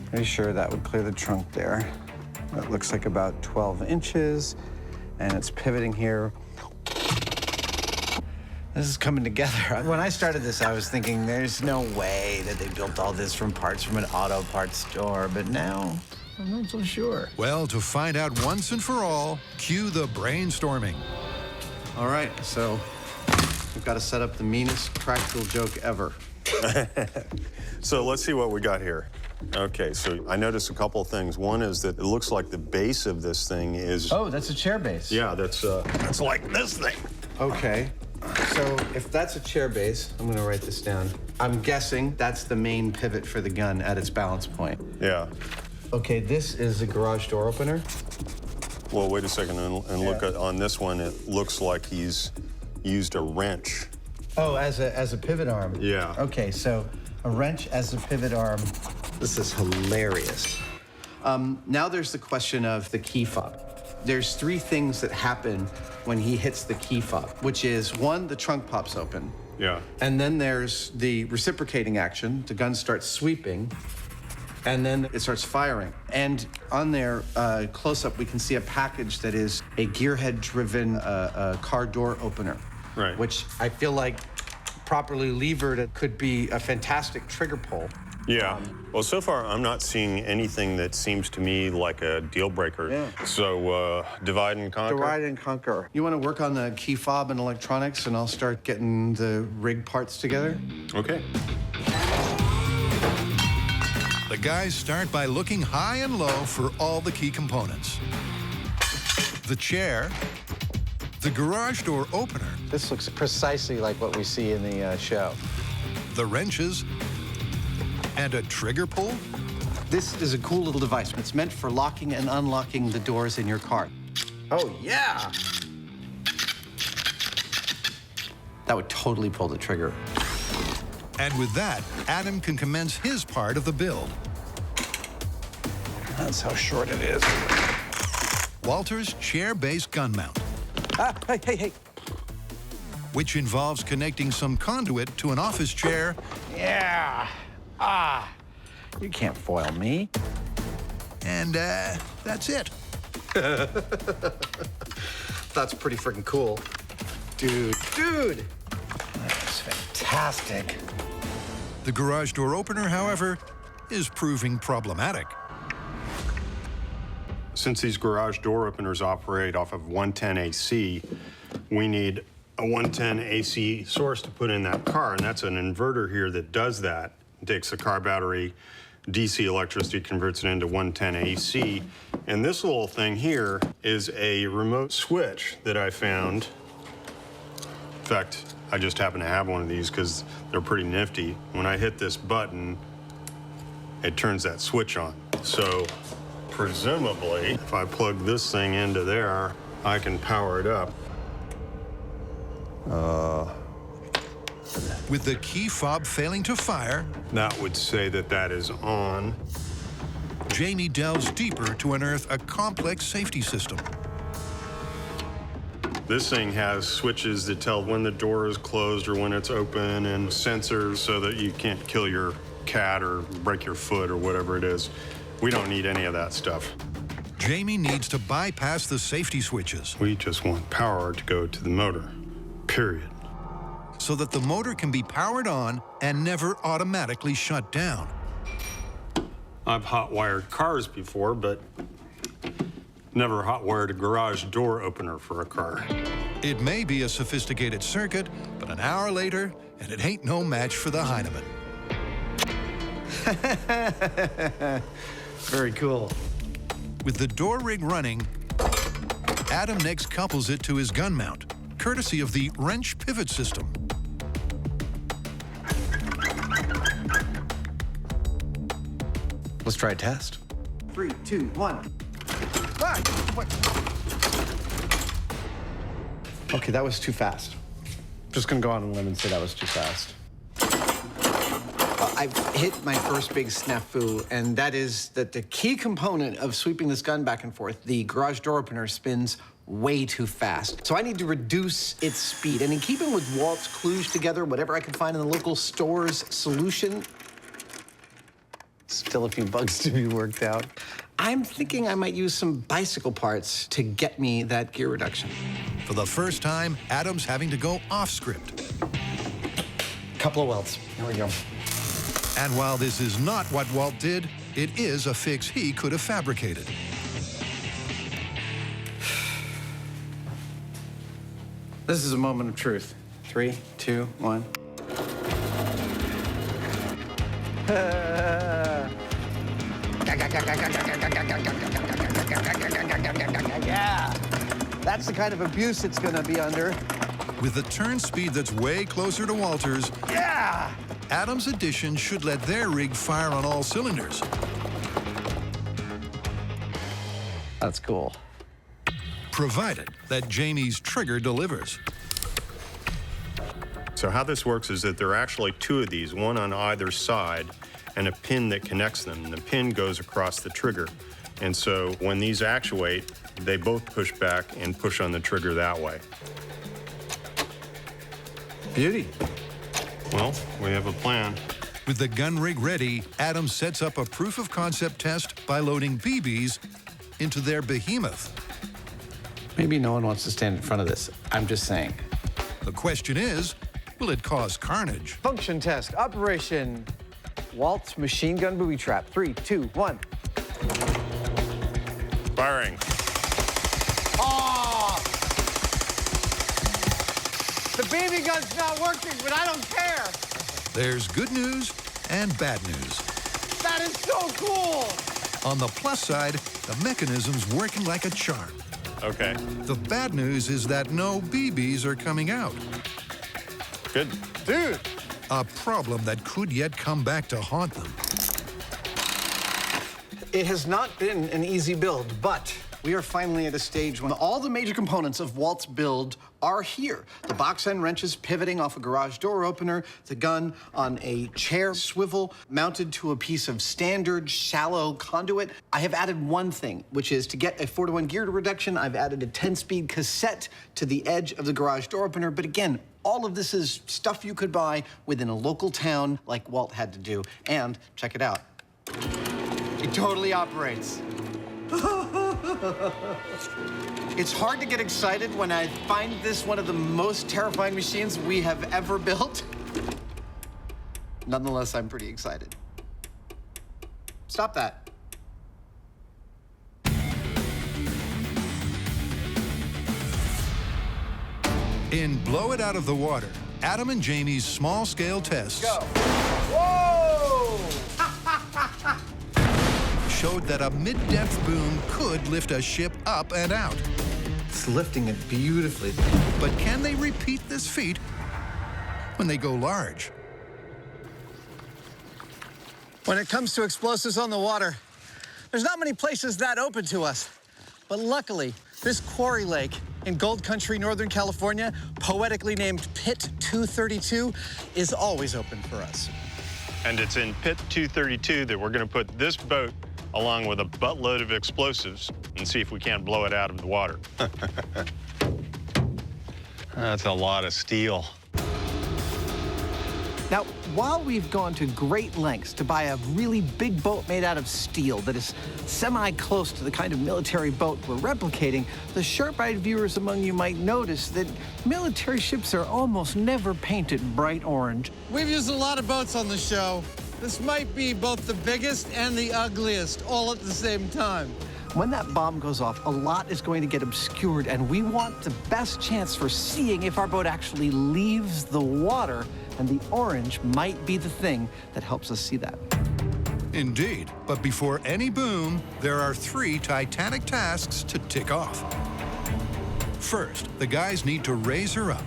Pretty sure that would clear the trunk there. That looks like about 12 inches, and it's pivoting here. This is coming together. When I started this, I was thinking there's no way that they built all this from parts from an auto parts store, but now I'm not so sure. Well, to find out once and for all, cue the brainstorming. All right, so we've got to set up the meanest practical joke ever. So let's see what we got here. Okay, so I noticed a couple of things. One is that it looks like the base of this thing is... Oh, that's a chair base. Yeah, that's like this thing. Okay, so if that's a chair base, I'm gonna write this down. I'm guessing that's the main pivot for the gun at its balance point. Yeah. Okay, this is a garage door opener. Well, wait a second and look at on this one. It looks like he's used a wrench. Oh, as a pivot arm. Yeah. Okay, so a wrench as a pivot arm. This is hilarious. Now there's the question of the key fob. There's three things that happen when he hits the key fob, which is one, the trunk pops open. Yeah. And then there's the reciprocating action. The gun starts sweeping, and then it starts firing. And on there, close up, we can see a package that is a gearhead-driven car door opener. Right. Which I feel like properly levered, it could be a fantastic trigger pull. Yeah. Well, so far, I'm not seeing anything that seems to me like a deal breaker. Yeah. So, divide and conquer? Divide and conquer. You want to work on the key fob and electronics, and I'll start getting the rig parts together? Okay. The guys start by looking high and low for all the key components. The chair, the garage door opener. This looks precisely like what we see in the show. The wrenches, and a trigger pull. This is a cool little device. It's meant for locking and unlocking the doors in your car. Oh, yeah! That would totally pull the trigger. And with that, Adam can commence his part of the build. That's how short it is. Walter's chair-based gun mount. Hey. Which involves connecting some conduit to an office chair. Yeah. You can't foil me. And that's it. That's pretty freaking cool. Dude. That's fantastic. The garage door opener, however, is proving problematic. Since these garage door openers operate off of 110 AC, we need a 110 AC source to put in that car, and that's an inverter here that does that. It takes the car battery, DC electricity, converts it into 110 AC, and this little thing here is a remote switch that I found. In fact, I just happen to have one of these because they're pretty nifty. When I hit this button, it turns that switch on. So presumably, if I plug this thing into there, I can power it up. With the key fob failing to fire, that would say that that is on. Jamie delves deeper to unearth a complex safety system. This thing has switches that tell when the door is closed or when it's open, and sensors so that you can't kill your cat or break your foot or whatever it is. We don't need any of that stuff. Jamie needs to bypass the safety switches. We just want power to go to the motor, period. So that the motor can be powered on and never automatically shut down. I've hot-wired cars before, but never hot-wired a garage door opener for a car. It may be a sophisticated circuit, but an hour later, and it ain't no match for the Heinemann. Very cool. With the door rig running, Adam next couples it to his gun mount, courtesy of the wrench pivot system. Let's try a test. 3, 2, 1. Okay, that was too fast. Just gonna go on a limb and say that was too fast. I've hit my first big snafu, and that is that the key component of sweeping this gun back and forth, the garage door opener, spins way too fast. So I need to reduce its speed. And in keeping with Walt's clues together, whatever I can find in the local store's solution, still a few bugs to be worked out. I'm thinking I might use some bicycle parts to get me that gear reduction. For the first time, Adam's having to go off script. Couple of welds. Here we go. And while this is not what Walt did, it is a fix he could have fabricated. This is a moment of truth. 3, 2, 1. Yeah, that's the kind of abuse it's gonna be under. With a turn speed that's way closer to Walter's, Yeah! Adam's addition should let their rig fire on all cylinders. That's cool. Provided that Jamie's trigger delivers. So how this works is that there are actually 2 of these, one on either side, and a pin that connects them. And the pin goes across the trigger. And so when these actuate, they both push back and push on the trigger that way. Beauty. Well, we have a plan. With the gun rig ready, Adam sets up a proof of concept test by loading BBs into their behemoth. Maybe no one wants to stand in front of this. I'm just saying. The question is, will it cause carnage? Function test, operation. Walt's machine gun booby trap. 3, 2, 1. Firing. Oh! The BB gun's not working, but I don't care. There's good news and bad news. That is so cool. On the plus side, the mechanism's working like a charm. Okay. The bad news is that no BBs are coming out. Good. Dude. A problem that could yet come back to haunt them. It has not been an easy build, but we are finally at a stage when all the major components of Walt's build are here. The box end wrenches pivoting off a garage door opener, the gun on a chair swivel mounted to a piece of standard shallow conduit. I have added one thing, which is to get a 4-to-1 gear reduction, I've added a 10-speed cassette to the edge of the garage door opener. But again, all of this is stuff you could buy within a local town like Walt had to do. And check it out. It totally operates. It's hard to get excited when I find this one of the most terrifying machines we have ever built. Nonetheless, I'm pretty excited. Stop that. In Blow It Out of the Water, Adam and Jamie's small-scale tests Whoa! showed that a mid-depth boom could lift a ship up and out. It's lifting it beautifully. But can they repeat this feat when they go large? When it comes to explosives on the water, there's not many places that open to us. But luckily, this quarry lake in Gold Country, Northern California, poetically named Pit 232, is always open for us. And it's in Pit 232 that we're going to put this boat along with a buttload of explosives and see if we can't blow it out of the water. That's a lot of steel. Now, while we've gone to great lengths to buy a really big boat made out of steel that is semi-close to the kind of military boat we're replicating, the sharp-eyed viewers among you might notice that military ships are almost never painted bright orange. We've used a lot of boats on the show. This might be both the biggest and the ugliest all at the same time. When that bomb goes off, a lot is going to get obscured, and we want the best chance for seeing if our boat actually leaves the water, and the orange might be the thing that helps us see that. Indeed, but before any boom, there are 3 titanic tasks to tick off. First, the guys need to raise her up.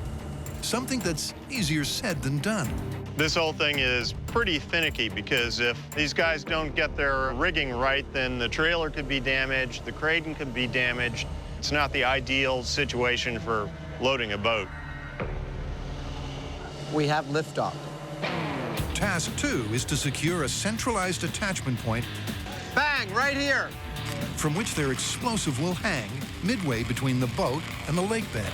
something that's easier said than done. This whole thing is pretty finicky because if these guys don't get their rigging right, then the trailer could be damaged, the crane could be damaged. It's not the ideal situation for loading a boat. We have liftoff. Task 2 is to secure a centralized attachment point Bang, right here. from which their explosive will hang midway between the boat and the lake bed.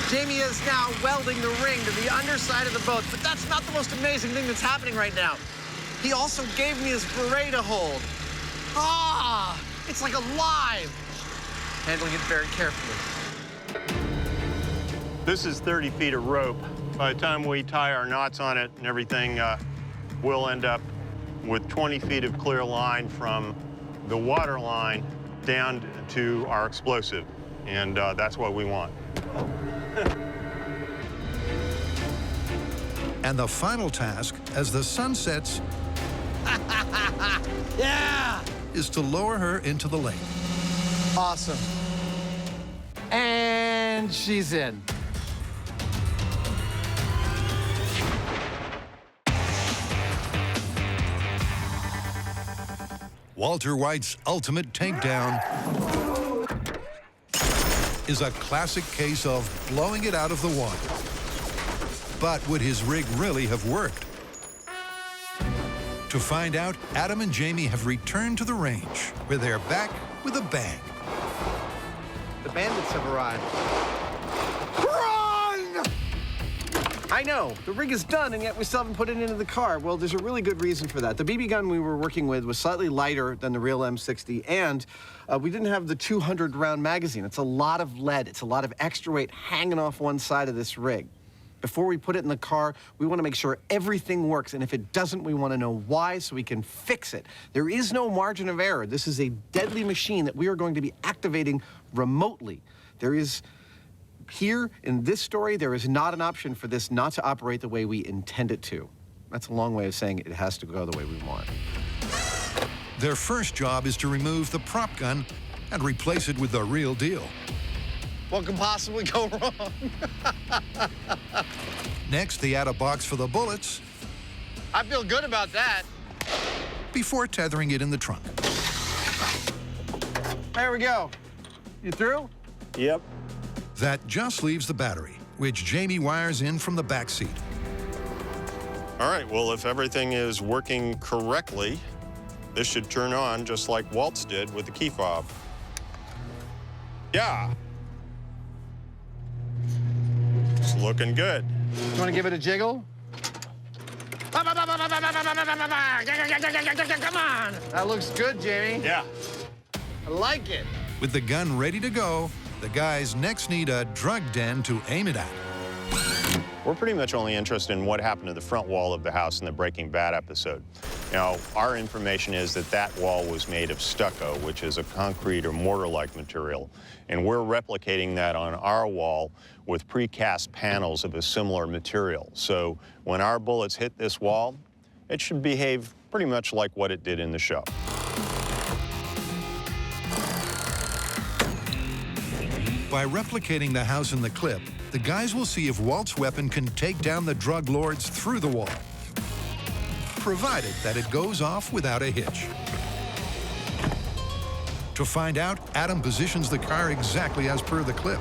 Jamie is now welding the ring to the underside of the boat, but that's not the most amazing thing that's happening right now. He also gave me his beret to hold. Ah, it's like alive. Handling it very carefully. This is 30 feet of rope. By the time we tie our knots on it and everything, we'll end up with 20 feet of clear line from the water line down to our explosive. And that's what we want. And the final task, as the sun sets, Yeah! is to lower her into the lake. Awesome. And she's in. Walter White's ultimate takedown is a classic case of blowing it out of the water. But would his rig really have worked? To find out, Adam and Jamie have returned to the range, where they're back with a bang. The bandits have arrived. Run! I know, the rig is done, and yet we still haven't put it into the car. Well, there's a really good reason for that. The BB gun we were working with was slightly lighter than the real M60, and we didn't have the 200-round magazine. It's a lot of lead. It's a lot of extra weight hanging off one side of this rig. Before we put it in the car, we want to make sure everything works, and if it doesn't, we want to know why so we can fix it. There is no margin of error. This is a deadly machine that we are going to be activating remotely. There is, here in this story, there is not an option for this not to operate the way we intend it to. That's a long way of saying it has to go the way we want. Their first job is to remove the prop gun and replace it with the real deal. What could possibly go wrong? Next, they add a box for the bullets I feel good about that. before tethering it in the trunk. There we go. You through? Yep. That just leaves the battery, which Jamie wires in from the back seat. All right, well, if everything is working correctly, this should turn on just like Waltz did with the key fob. Yeah. It's looking good. You want to give it a jiggle? Come on! That looks good, Jamie. Yeah. I like it. With the gun ready to go, the guys next need a drug den to aim it at. We're pretty much only interested in what happened to the front wall of the house in the Breaking Bad episode. Now, our information is that that wall was made of stucco, which is a concrete or mortar-like material, and we're replicating that on our wall with precast panels of a similar material. So when our bullets hit this wall, it should behave pretty much like what it did in the show. By replicating the house in the clip, the guys will see if Walt's weapon can take down the drug lords through the wall, provided that it goes off without a hitch. To find out, Adam positions the car exactly as per the clip.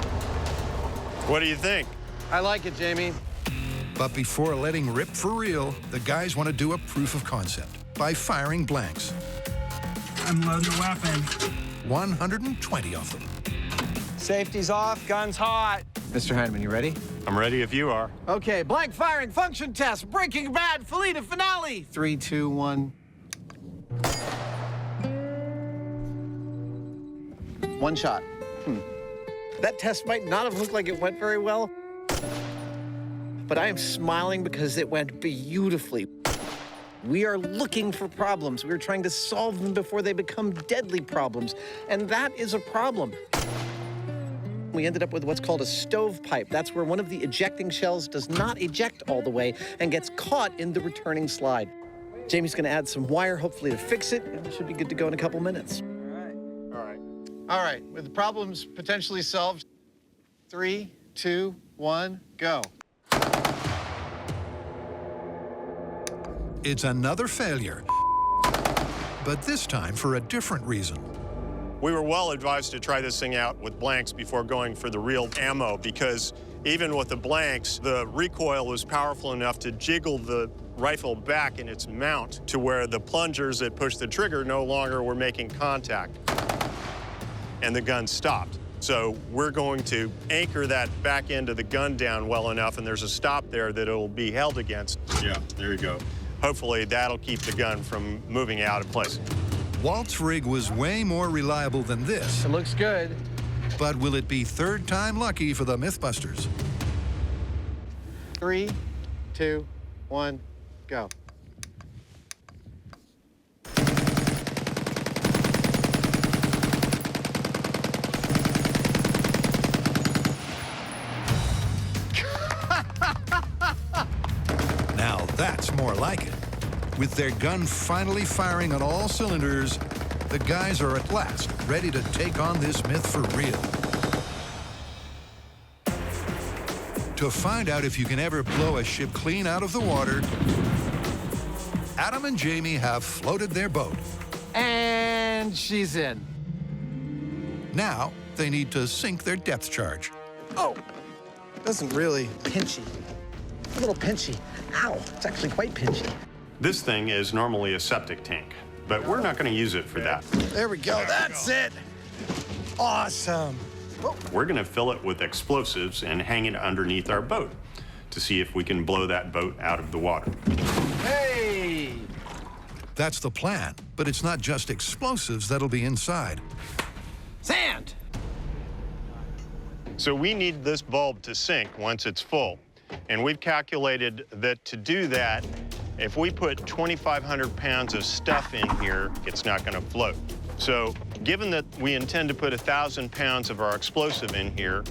What do you think? I like it, Jamie. But before letting rip for real, the guys want to do a proof of concept by firing blanks. I'm loading the weapon. 120 of them. Safety's off, gun's hot. Mr. Heineman, you ready? I'm ready if you are. Okay, blank firing function test, Breaking Bad, Felina finale. 3, 2, 1. One shot. That test might not have looked like it went very well, but I am smiling because it went beautifully. We are looking for problems. We're trying to solve them before they become deadly problems, and that is a problem. We ended up with what's called a stovepipe. That's where one of the ejecting shells does not eject all the way and gets caught in the returning slide. Jamie's gonna add some wire, hopefully to fix it, and it should be good to go in a couple minutes. All right, with the problems potentially solved, 3, 2, 1, go. It's another failure, but this time for a different reason. We were well advised to try this thing out with blanks before going for the real ammo, because even with the blanks, the recoil was powerful enough to jiggle the rifle back in its mount to where the plungers that pushed the trigger no longer were making contact, and the gun stopped. So we're going to anchor that back end of the gun down well enough, and there's a stop there that it'll be held against. Yeah, there you go. Hopefully that'll keep the gun from moving out of place. Walt's rig was way more reliable than this. It looks good. But will it be third time lucky for the MythBusters? 3, 2, 1, go. Now that's more like it. With their gun finally firing on all cylinders, the guys are at last ready to take on this myth for real. To find out if you can ever blow a ship clean out of the water, Adam and Jamie have floated their boat. And she's in. Now they need to sink their depth charge. Oh, doesn't really. Pinchy. A little pinchy. Ow, it's actually quite pinchy. This thing is normally a septic tank, but we're not going to use it for that. There we go. That's it. Awesome. We're going to fill it with explosives and hang it underneath our boat to see if we can blow that boat out of the water. Hey! That's the plan, but it's not just explosives that'll be inside. Sand! So we need this bulb to sink once it's full. And we've calculated that to do that, if we put 2,500 pounds of stuff in here, it's not going to float. So given that we intend to put 1,000 pounds of our explosive in here,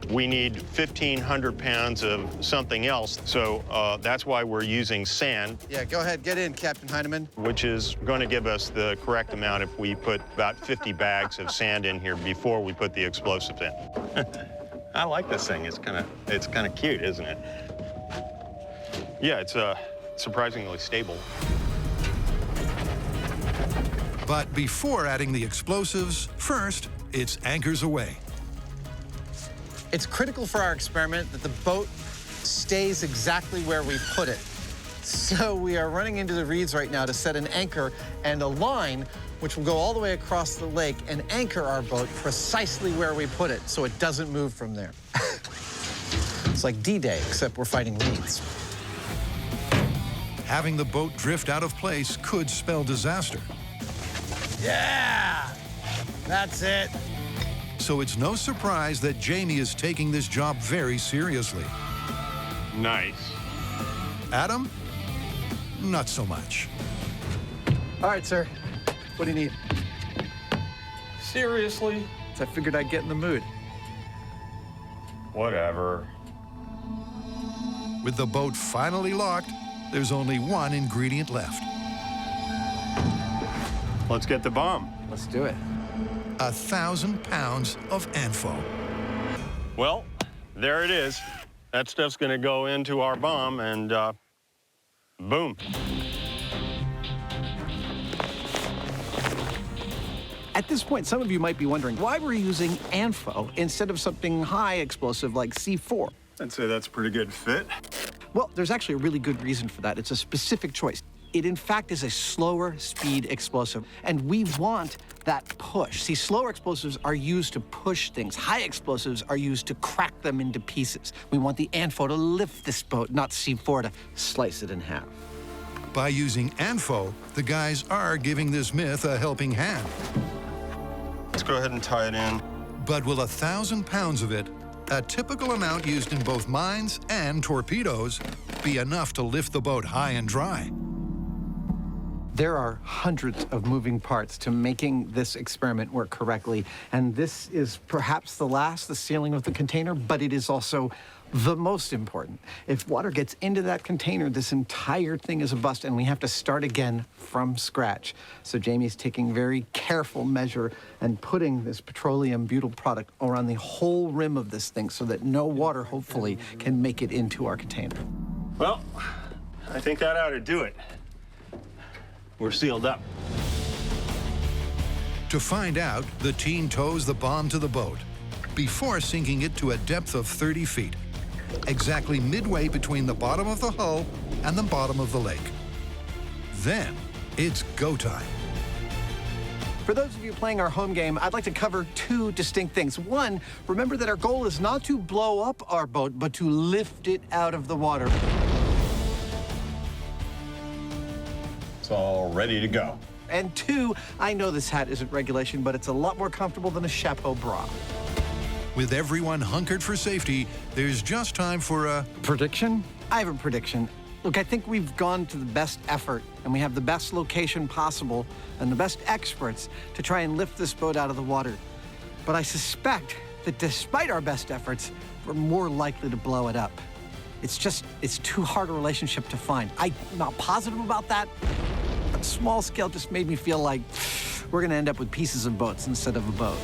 we need 1,500 pounds of something else. So that's why we're using sand. Yeah, go ahead. Get in, Captain Heineman. Which is going to give us the correct amount if we put about 50 bags of sand in here before we put the explosives in. I like this thing. It's kind of cute, isn't it? Yeah, it's surprisingly stable. But before adding the explosives, first, it's anchors away. It's critical for our experiment that the boat stays exactly where we put it. So we are running into the reeds right now to set an anchor and a line which will go all the way across the lake and anchor our boat precisely where we put it so it doesn't move from there. It's like D-Day, except we're fighting reeds. Having the boat drift out of place could spell disaster. Yeah! That's it. So it's no surprise that Jamie is taking this job very seriously. Nice. Adam? Not so much. All right, sir. What do you need? Seriously? So I figured I'd get in the mood. Whatever. With the boat finally locked, there's only one ingredient left. Let's get the bomb. Let's do it. 1,000 pounds of ANFO. Well, there it is. That stuff's going to go into our bomb, and boom. At this point, some of you might be wondering why we're using ANFO instead of something high explosive like C4. I'd say that's a pretty good fit. Well, there's actually a really good reason for that. It's a specific choice. It, in fact, is a slower speed explosive, and we want that push. See, slower explosives are used to push things. High explosives are used to crack them into pieces. We want the ANFO to lift this boat, not C4 to slice it in half. By using ANFO, the guys are giving this myth a helping hand. Let's go ahead and tie it in. But will 1,000 pounds of it, a typical amount used in both mines and torpedoes, be enough to lift the boat high and dry? There are hundreds of moving parts to making this experiment work correctly, and this is perhaps the sealing of the container, but it is also The most important. If water gets into that container, this entire thing is a bust, and we have to start again from scratch. So Jamie's taking very careful measure and putting this petroleum butyl product around the whole rim of this thing so that no water, hopefully, can make it into our container. Well, I think that ought to do it. We're sealed up. To find out, the team tows the bomb to the boat before sinking it to a depth of 30 feet, exactly midway between the bottom of the hull and the bottom of the lake. Then, it's go time. For those of you playing our home game, I'd like to cover two distinct things. One, remember that our goal is not to blow up our boat, but to lift it out of the water. It's all ready to go. And two, I know this hat isn't regulation, but it's a lot more comfortable than a chapeau bra. With everyone hunkered for safety, there's just time for a... Prediction? I have a prediction. Look, I think we've gone to the best effort, and we have the best location possible and the best experts to try and lift this boat out of the water. But I suspect that despite our best efforts, we're more likely to blow it up. It's too hard a relationship to find. I'm not positive about that, but small scale just made me feel like we're gonna end up with pieces of boats instead of a boat.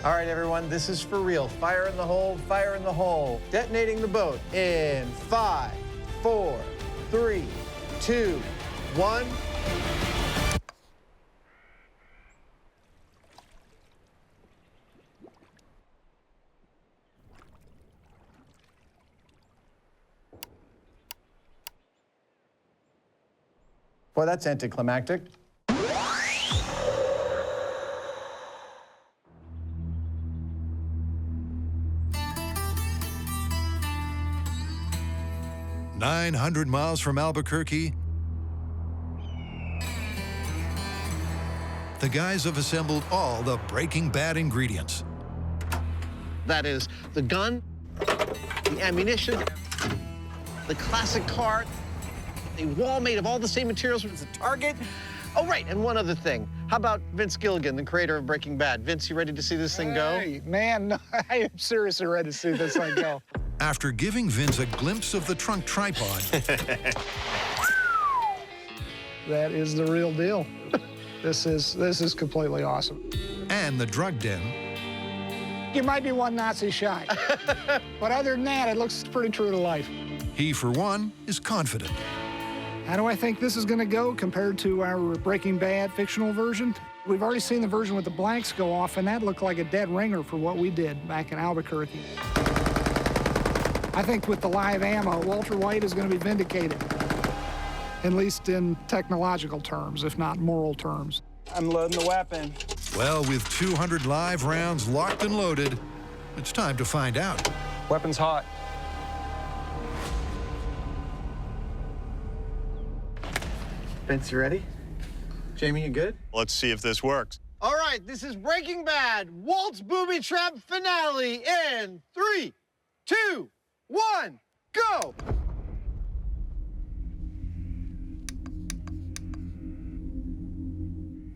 All right, everyone, this is for real. Fire in the hole, fire in the hole. Detonating the boat in 5, 4, 3, 2, 1. Boy, that's anticlimactic. "900 miles from Albuquerque, the guys have assembled all the Breaking Bad ingredients. That is the gun, the ammunition, the classic car, a wall made of all the same materials as the target. Oh, right, and one other thing. How about Vince Gilligan, the creator of Breaking Bad? Vince, you ready to see this thing go? Hey, man, no, I am seriously ready to see this thing go. After giving Vince a glimpse of the trunk tripod, That is the real deal. This is completely awesome. and the drug den, You might be one Nazi shy, but other than that, it looks pretty true to life. he, for one, is confident. How do I think this is going to go compared to our Breaking Bad fictional version? We've already seen the version with the blanks go off, and that looked like a dead ringer for what we did back in Albuquerque. I think with the live ammo, Walter White is going to be vindicated, at least in technological terms, if not moral terms. I'm loading the weapon. Well, with 200 live rounds locked and loaded, it's time to find out. Weapon's hot. Vince, you ready? Jamie, you good? Let's see if this works. All right, this is Breaking Bad, Walt's Booby Trap finale in 3, 2, 1, go!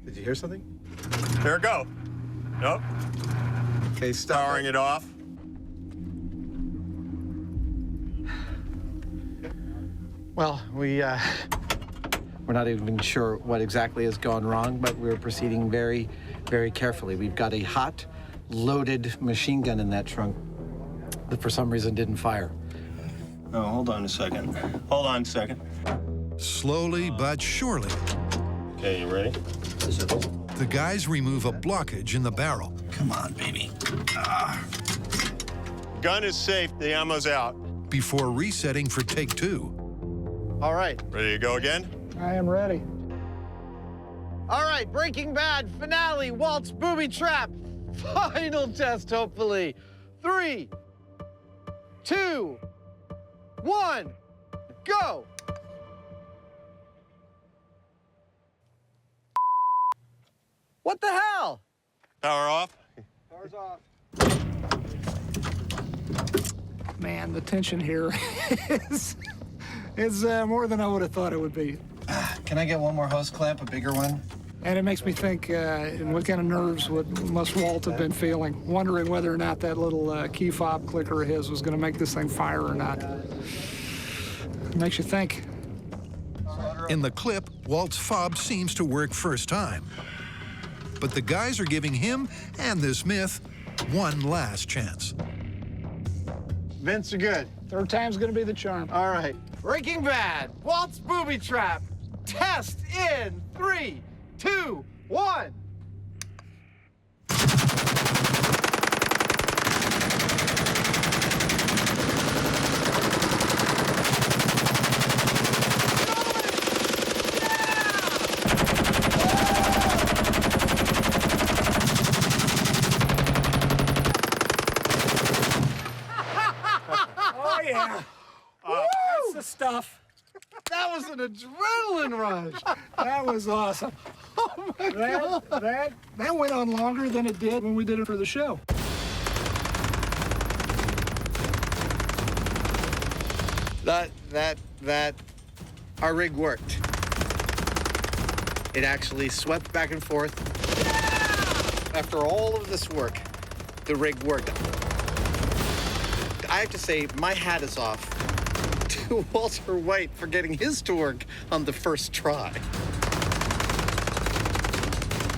Did you hear something? There it go. Nope. Okay, stop. Powering it off. Well, we're not even sure what exactly has gone wrong, but we're proceeding very, very carefully. We've got a hot, loaded machine gun in that trunk that for some reason didn't fire. Oh, hold on a second. Hold on a second. Slowly but surely, Okay, you ready? the guys remove a blockage in the barrel. Come on, baby. Gun is safe, the ammo's out. Before resetting for take 2. All right. Ready to go again? I am ready. All right, Breaking Bad finale, Walt's Booby Trap. Final test, hopefully. 3, 2, 1, go! What the hell? Power off. Power's off. Man, the tension here is more than I would have thought it would be. Can I get one more hose clamp, a bigger one? And it makes me think, what kind of nerves must Walt have been feeling, wondering whether or not that little key fob clicker of his was going to make this thing fire or not. It makes you think. In the clip, Walt's fob seems to work first time. But the guys are giving him and this myth one last chance. Vince, you're good. Third time's going to be the charm. All right. Breaking Bad, Walt's booby trap. Test in 3, 2, 1. Oh, yeah. That's the stuff. That was an adrenaline rush. That was awesome. Oh my God. That went on longer than it did when we did it for the show. Our rig worked. It actually swept back and forth. After all of this work, the rig worked. I have to say, my hat is off to Walter White for getting his to work on the first try.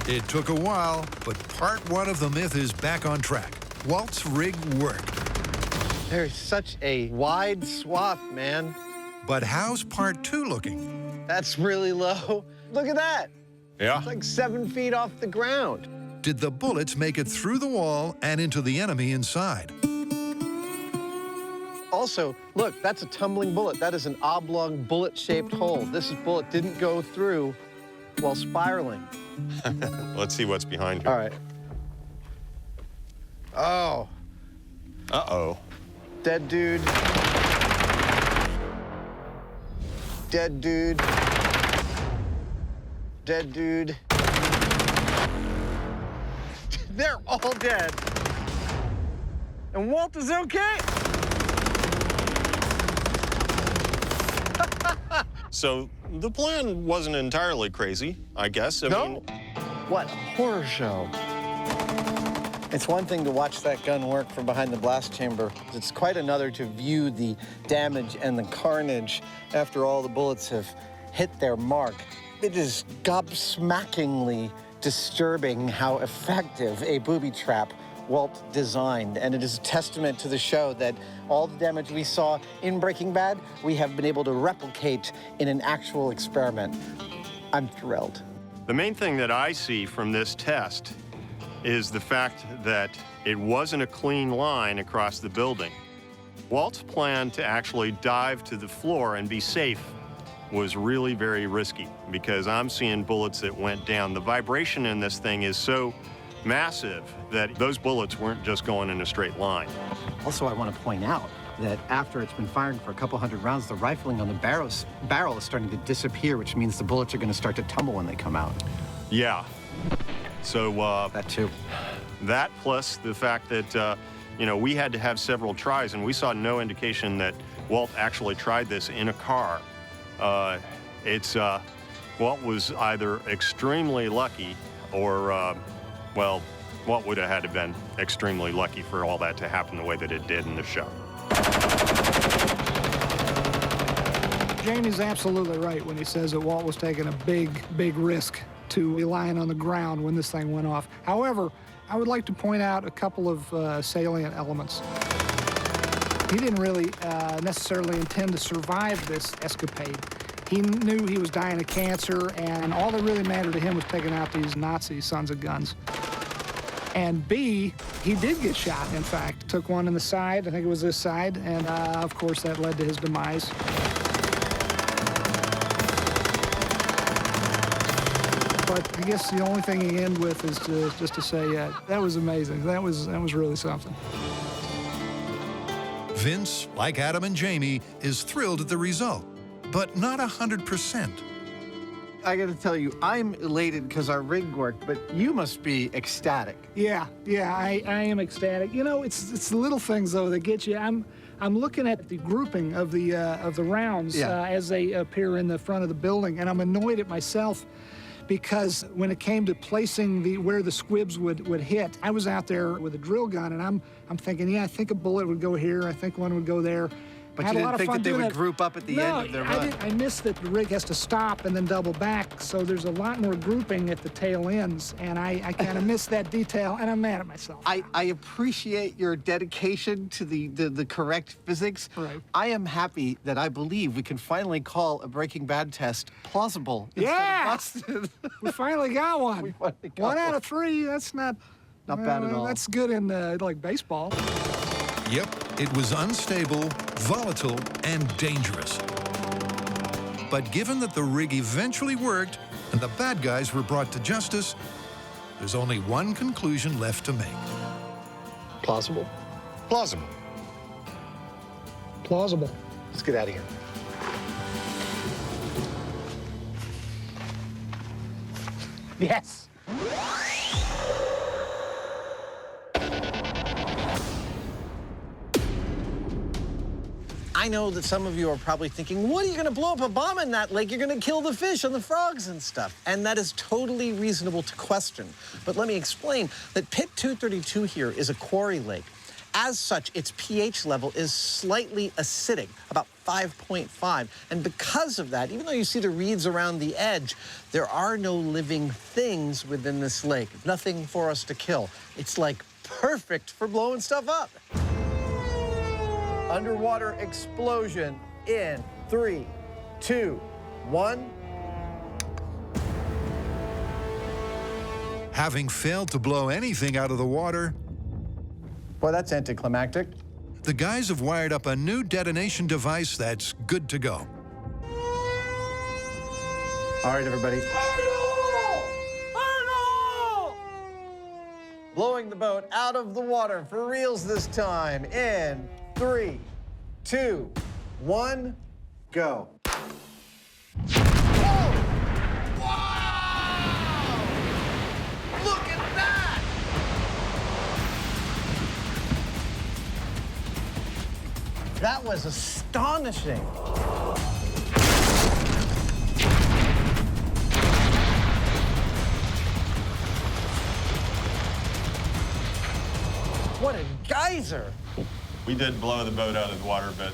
It took a while, but part one of the myth is back on track. Walt's rig worked. There's such a wide swath, man. But how's part two looking? That's really low. Look at that. Yeah. It's like 7 feet off the ground. Did the bullets make it through the wall and into the enemy inside? Also, look, that's a tumbling bullet. That is an oblong bullet-shaped hole. This bullet didn't go through while spiraling. Let's see what's behind here. All right. Oh. Uh-oh. Dead dude. Dead dude. Dead dude. They're all dead. And Walt is okay. So the plan wasn't entirely crazy, I guess. I mean, What a horror show. It's one thing to watch that gun work from behind the blast chamber. It's quite another to view the damage and the carnage after all the bullets have hit their mark. It is gobsmackingly disturbing how effective a booby trap Walt designed, and it is a testament to the show that all the damage we saw in Breaking Bad, we have been able to replicate in an actual experiment. I'm thrilled. the main thing that I see from this test is the fact that it wasn't a clean line across the building. Walt's plan to actually dive to the floor and be safe was really very risky because I'm seeing bullets that went down. The vibration in this thing is so massive that those bullets weren't just going in a straight line. Also, I want to point out that after it's been firing for a couple hundred rounds, the rifling on the barrel is starting to disappear, which means the bullets are going to start to tumble when they come out. Yeah. So that too. That plus the fact that you know, we had to have several tries, and we saw no indication that Walt actually tried this in a car. Walt was either extremely lucky or, well, Walt would have had to been extremely lucky for all that to happen the way that it did in the show. Jamie's absolutely right when he says that Walt was taking a big, big risk to be lying on the ground when this thing went off. However, I would like to point out a couple of salient elements. He didn't really necessarily intend to survive this escapade. He knew he was dying of cancer, and all that really mattered to him was taking out these Nazi sons of guns. And B, he did get shot, in fact. Took one in the side, I think it was this side, and of course that led to his demise. But I guess the only thing he ended with is just to say, that was amazing. That was really something. Vince, like Adam and Jamie, is thrilled at the result, but not 100%. I got to tell you, I'm elated because our rig worked, but you must be ecstatic. Yeah, I am ecstatic. You know, it's the little things though that get you. I'm looking at the grouping of the rounds as they appear in the front of the building, and I'm annoyed at myself because when it came to placing where the squibs would hit, I was out there with a drill gun, and I'm thinking, yeah, I think a bullet would go here, I think one would go there. But you didn't think that they would group up at the end of their run? I missed that the rig has to stop and then double back, so there's a lot more grouping at the tail ends, and I kind of missed that detail, and I'm mad at myself. I appreciate your dedication to the correct physics. Right. I am happy that I believe we can finally call a Breaking Bad test plausible. Yeah! Instead of busted. We finally got one. We finally got one out of 3, that's not bad at all. That's good in, like, baseball. Yep, it was unstable, volatile, and dangerous. But given that the rig eventually worked and the bad guys were brought to justice, there's only one conclusion left to make. Plausible? Plausible. Plausible. Let's get out of here. Yes. I know that some of you are probably thinking, what are you going to blow up a bomb in that lake? You're going to kill the fish and the frogs and stuff. And that is totally reasonable to question. But let me explain that Pit 232 here is a quarry lake. As such, its pH level is slightly acidic, about 5.5. And because of that, even though you see the reeds around the edge, there are no living things within this lake. Nothing for us to kill. It's like perfect for blowing stuff up. Underwater explosion in 3, 2, 1. Having failed to blow anything out of the water, Boy, that's anticlimactic. the guys have wired up a new detonation device that's good to go. All right, everybody. Blowing the boat out of the water for reals this time in 3, 2, 1, go. Look at that! That was astonishing. What a geyser! We did blow the boat out of the water, but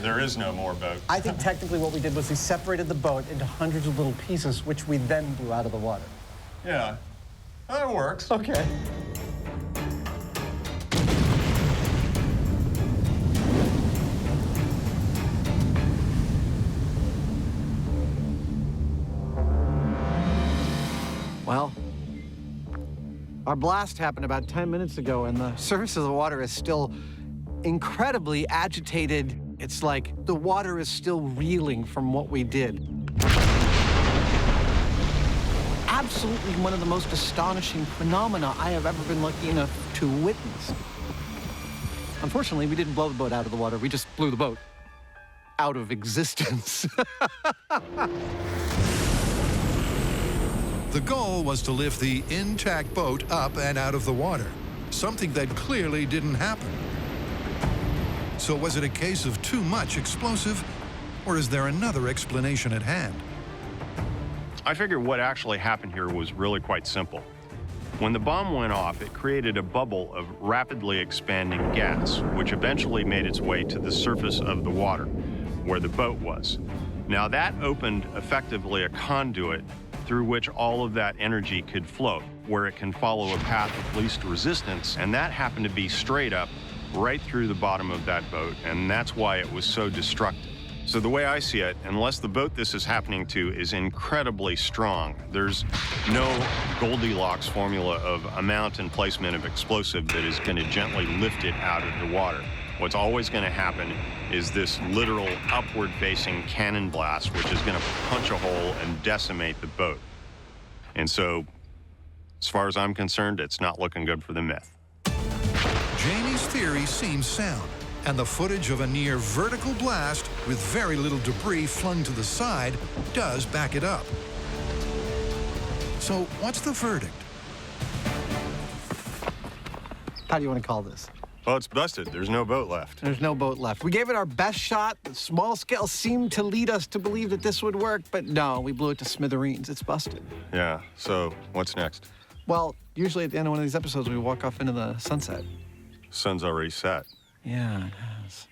there is no more boat. I think technically what we did was we separated the boat into hundreds of little pieces, which we then blew out of the water. Yeah, that works. Okay. Well, our blast happened about 10 minutes ago, and the surface of the water is still incredibly agitated. It's like the water is still reeling from what we did. Absolutely one of the most astonishing phenomena I have ever been lucky enough to witness. Unfortunately, we didn't blow the boat out of the water. We just blew the boat out of existence. The goal was to lift the intact boat up and out of the water, something that clearly didn't happen. So was it a case of too much explosive, or is there another explanation at hand? I figure what actually happened here was really quite simple. When the bomb went off, it created a bubble of rapidly expanding gas, which eventually made its way to the surface of the water, where the boat was. Now that opened effectively a conduit through which all of that energy could flow, where it can follow a path of least resistance, and that happened to be straight up right through the bottom of that boat, and that's why it was so destructive. So the way I see it, unless the boat this is happening to is incredibly strong, there's no Goldilocks formula of amount and placement of explosive that is going to gently lift it out of the water. What's always going to happen is this literal upward-facing cannon blast, which is going to punch a hole and decimate the boat. And so, as far as I'm concerned, it's not looking good for the myth. Jamie's theory seems sound, and the footage of a near vertical blast with very little debris flung to the side does back it up. So what's the verdict? How do you want to call this? Well, it's busted. There's no boat left. There's no boat left. We gave it our best shot. The small scale seemed to lead us to believe that this would work, but no, we blew it to smithereens. It's busted. Yeah, so what's next? Well, usually at the end of one of these episodes, we walk off into the sunset. Sun's already set. Yeah, it has.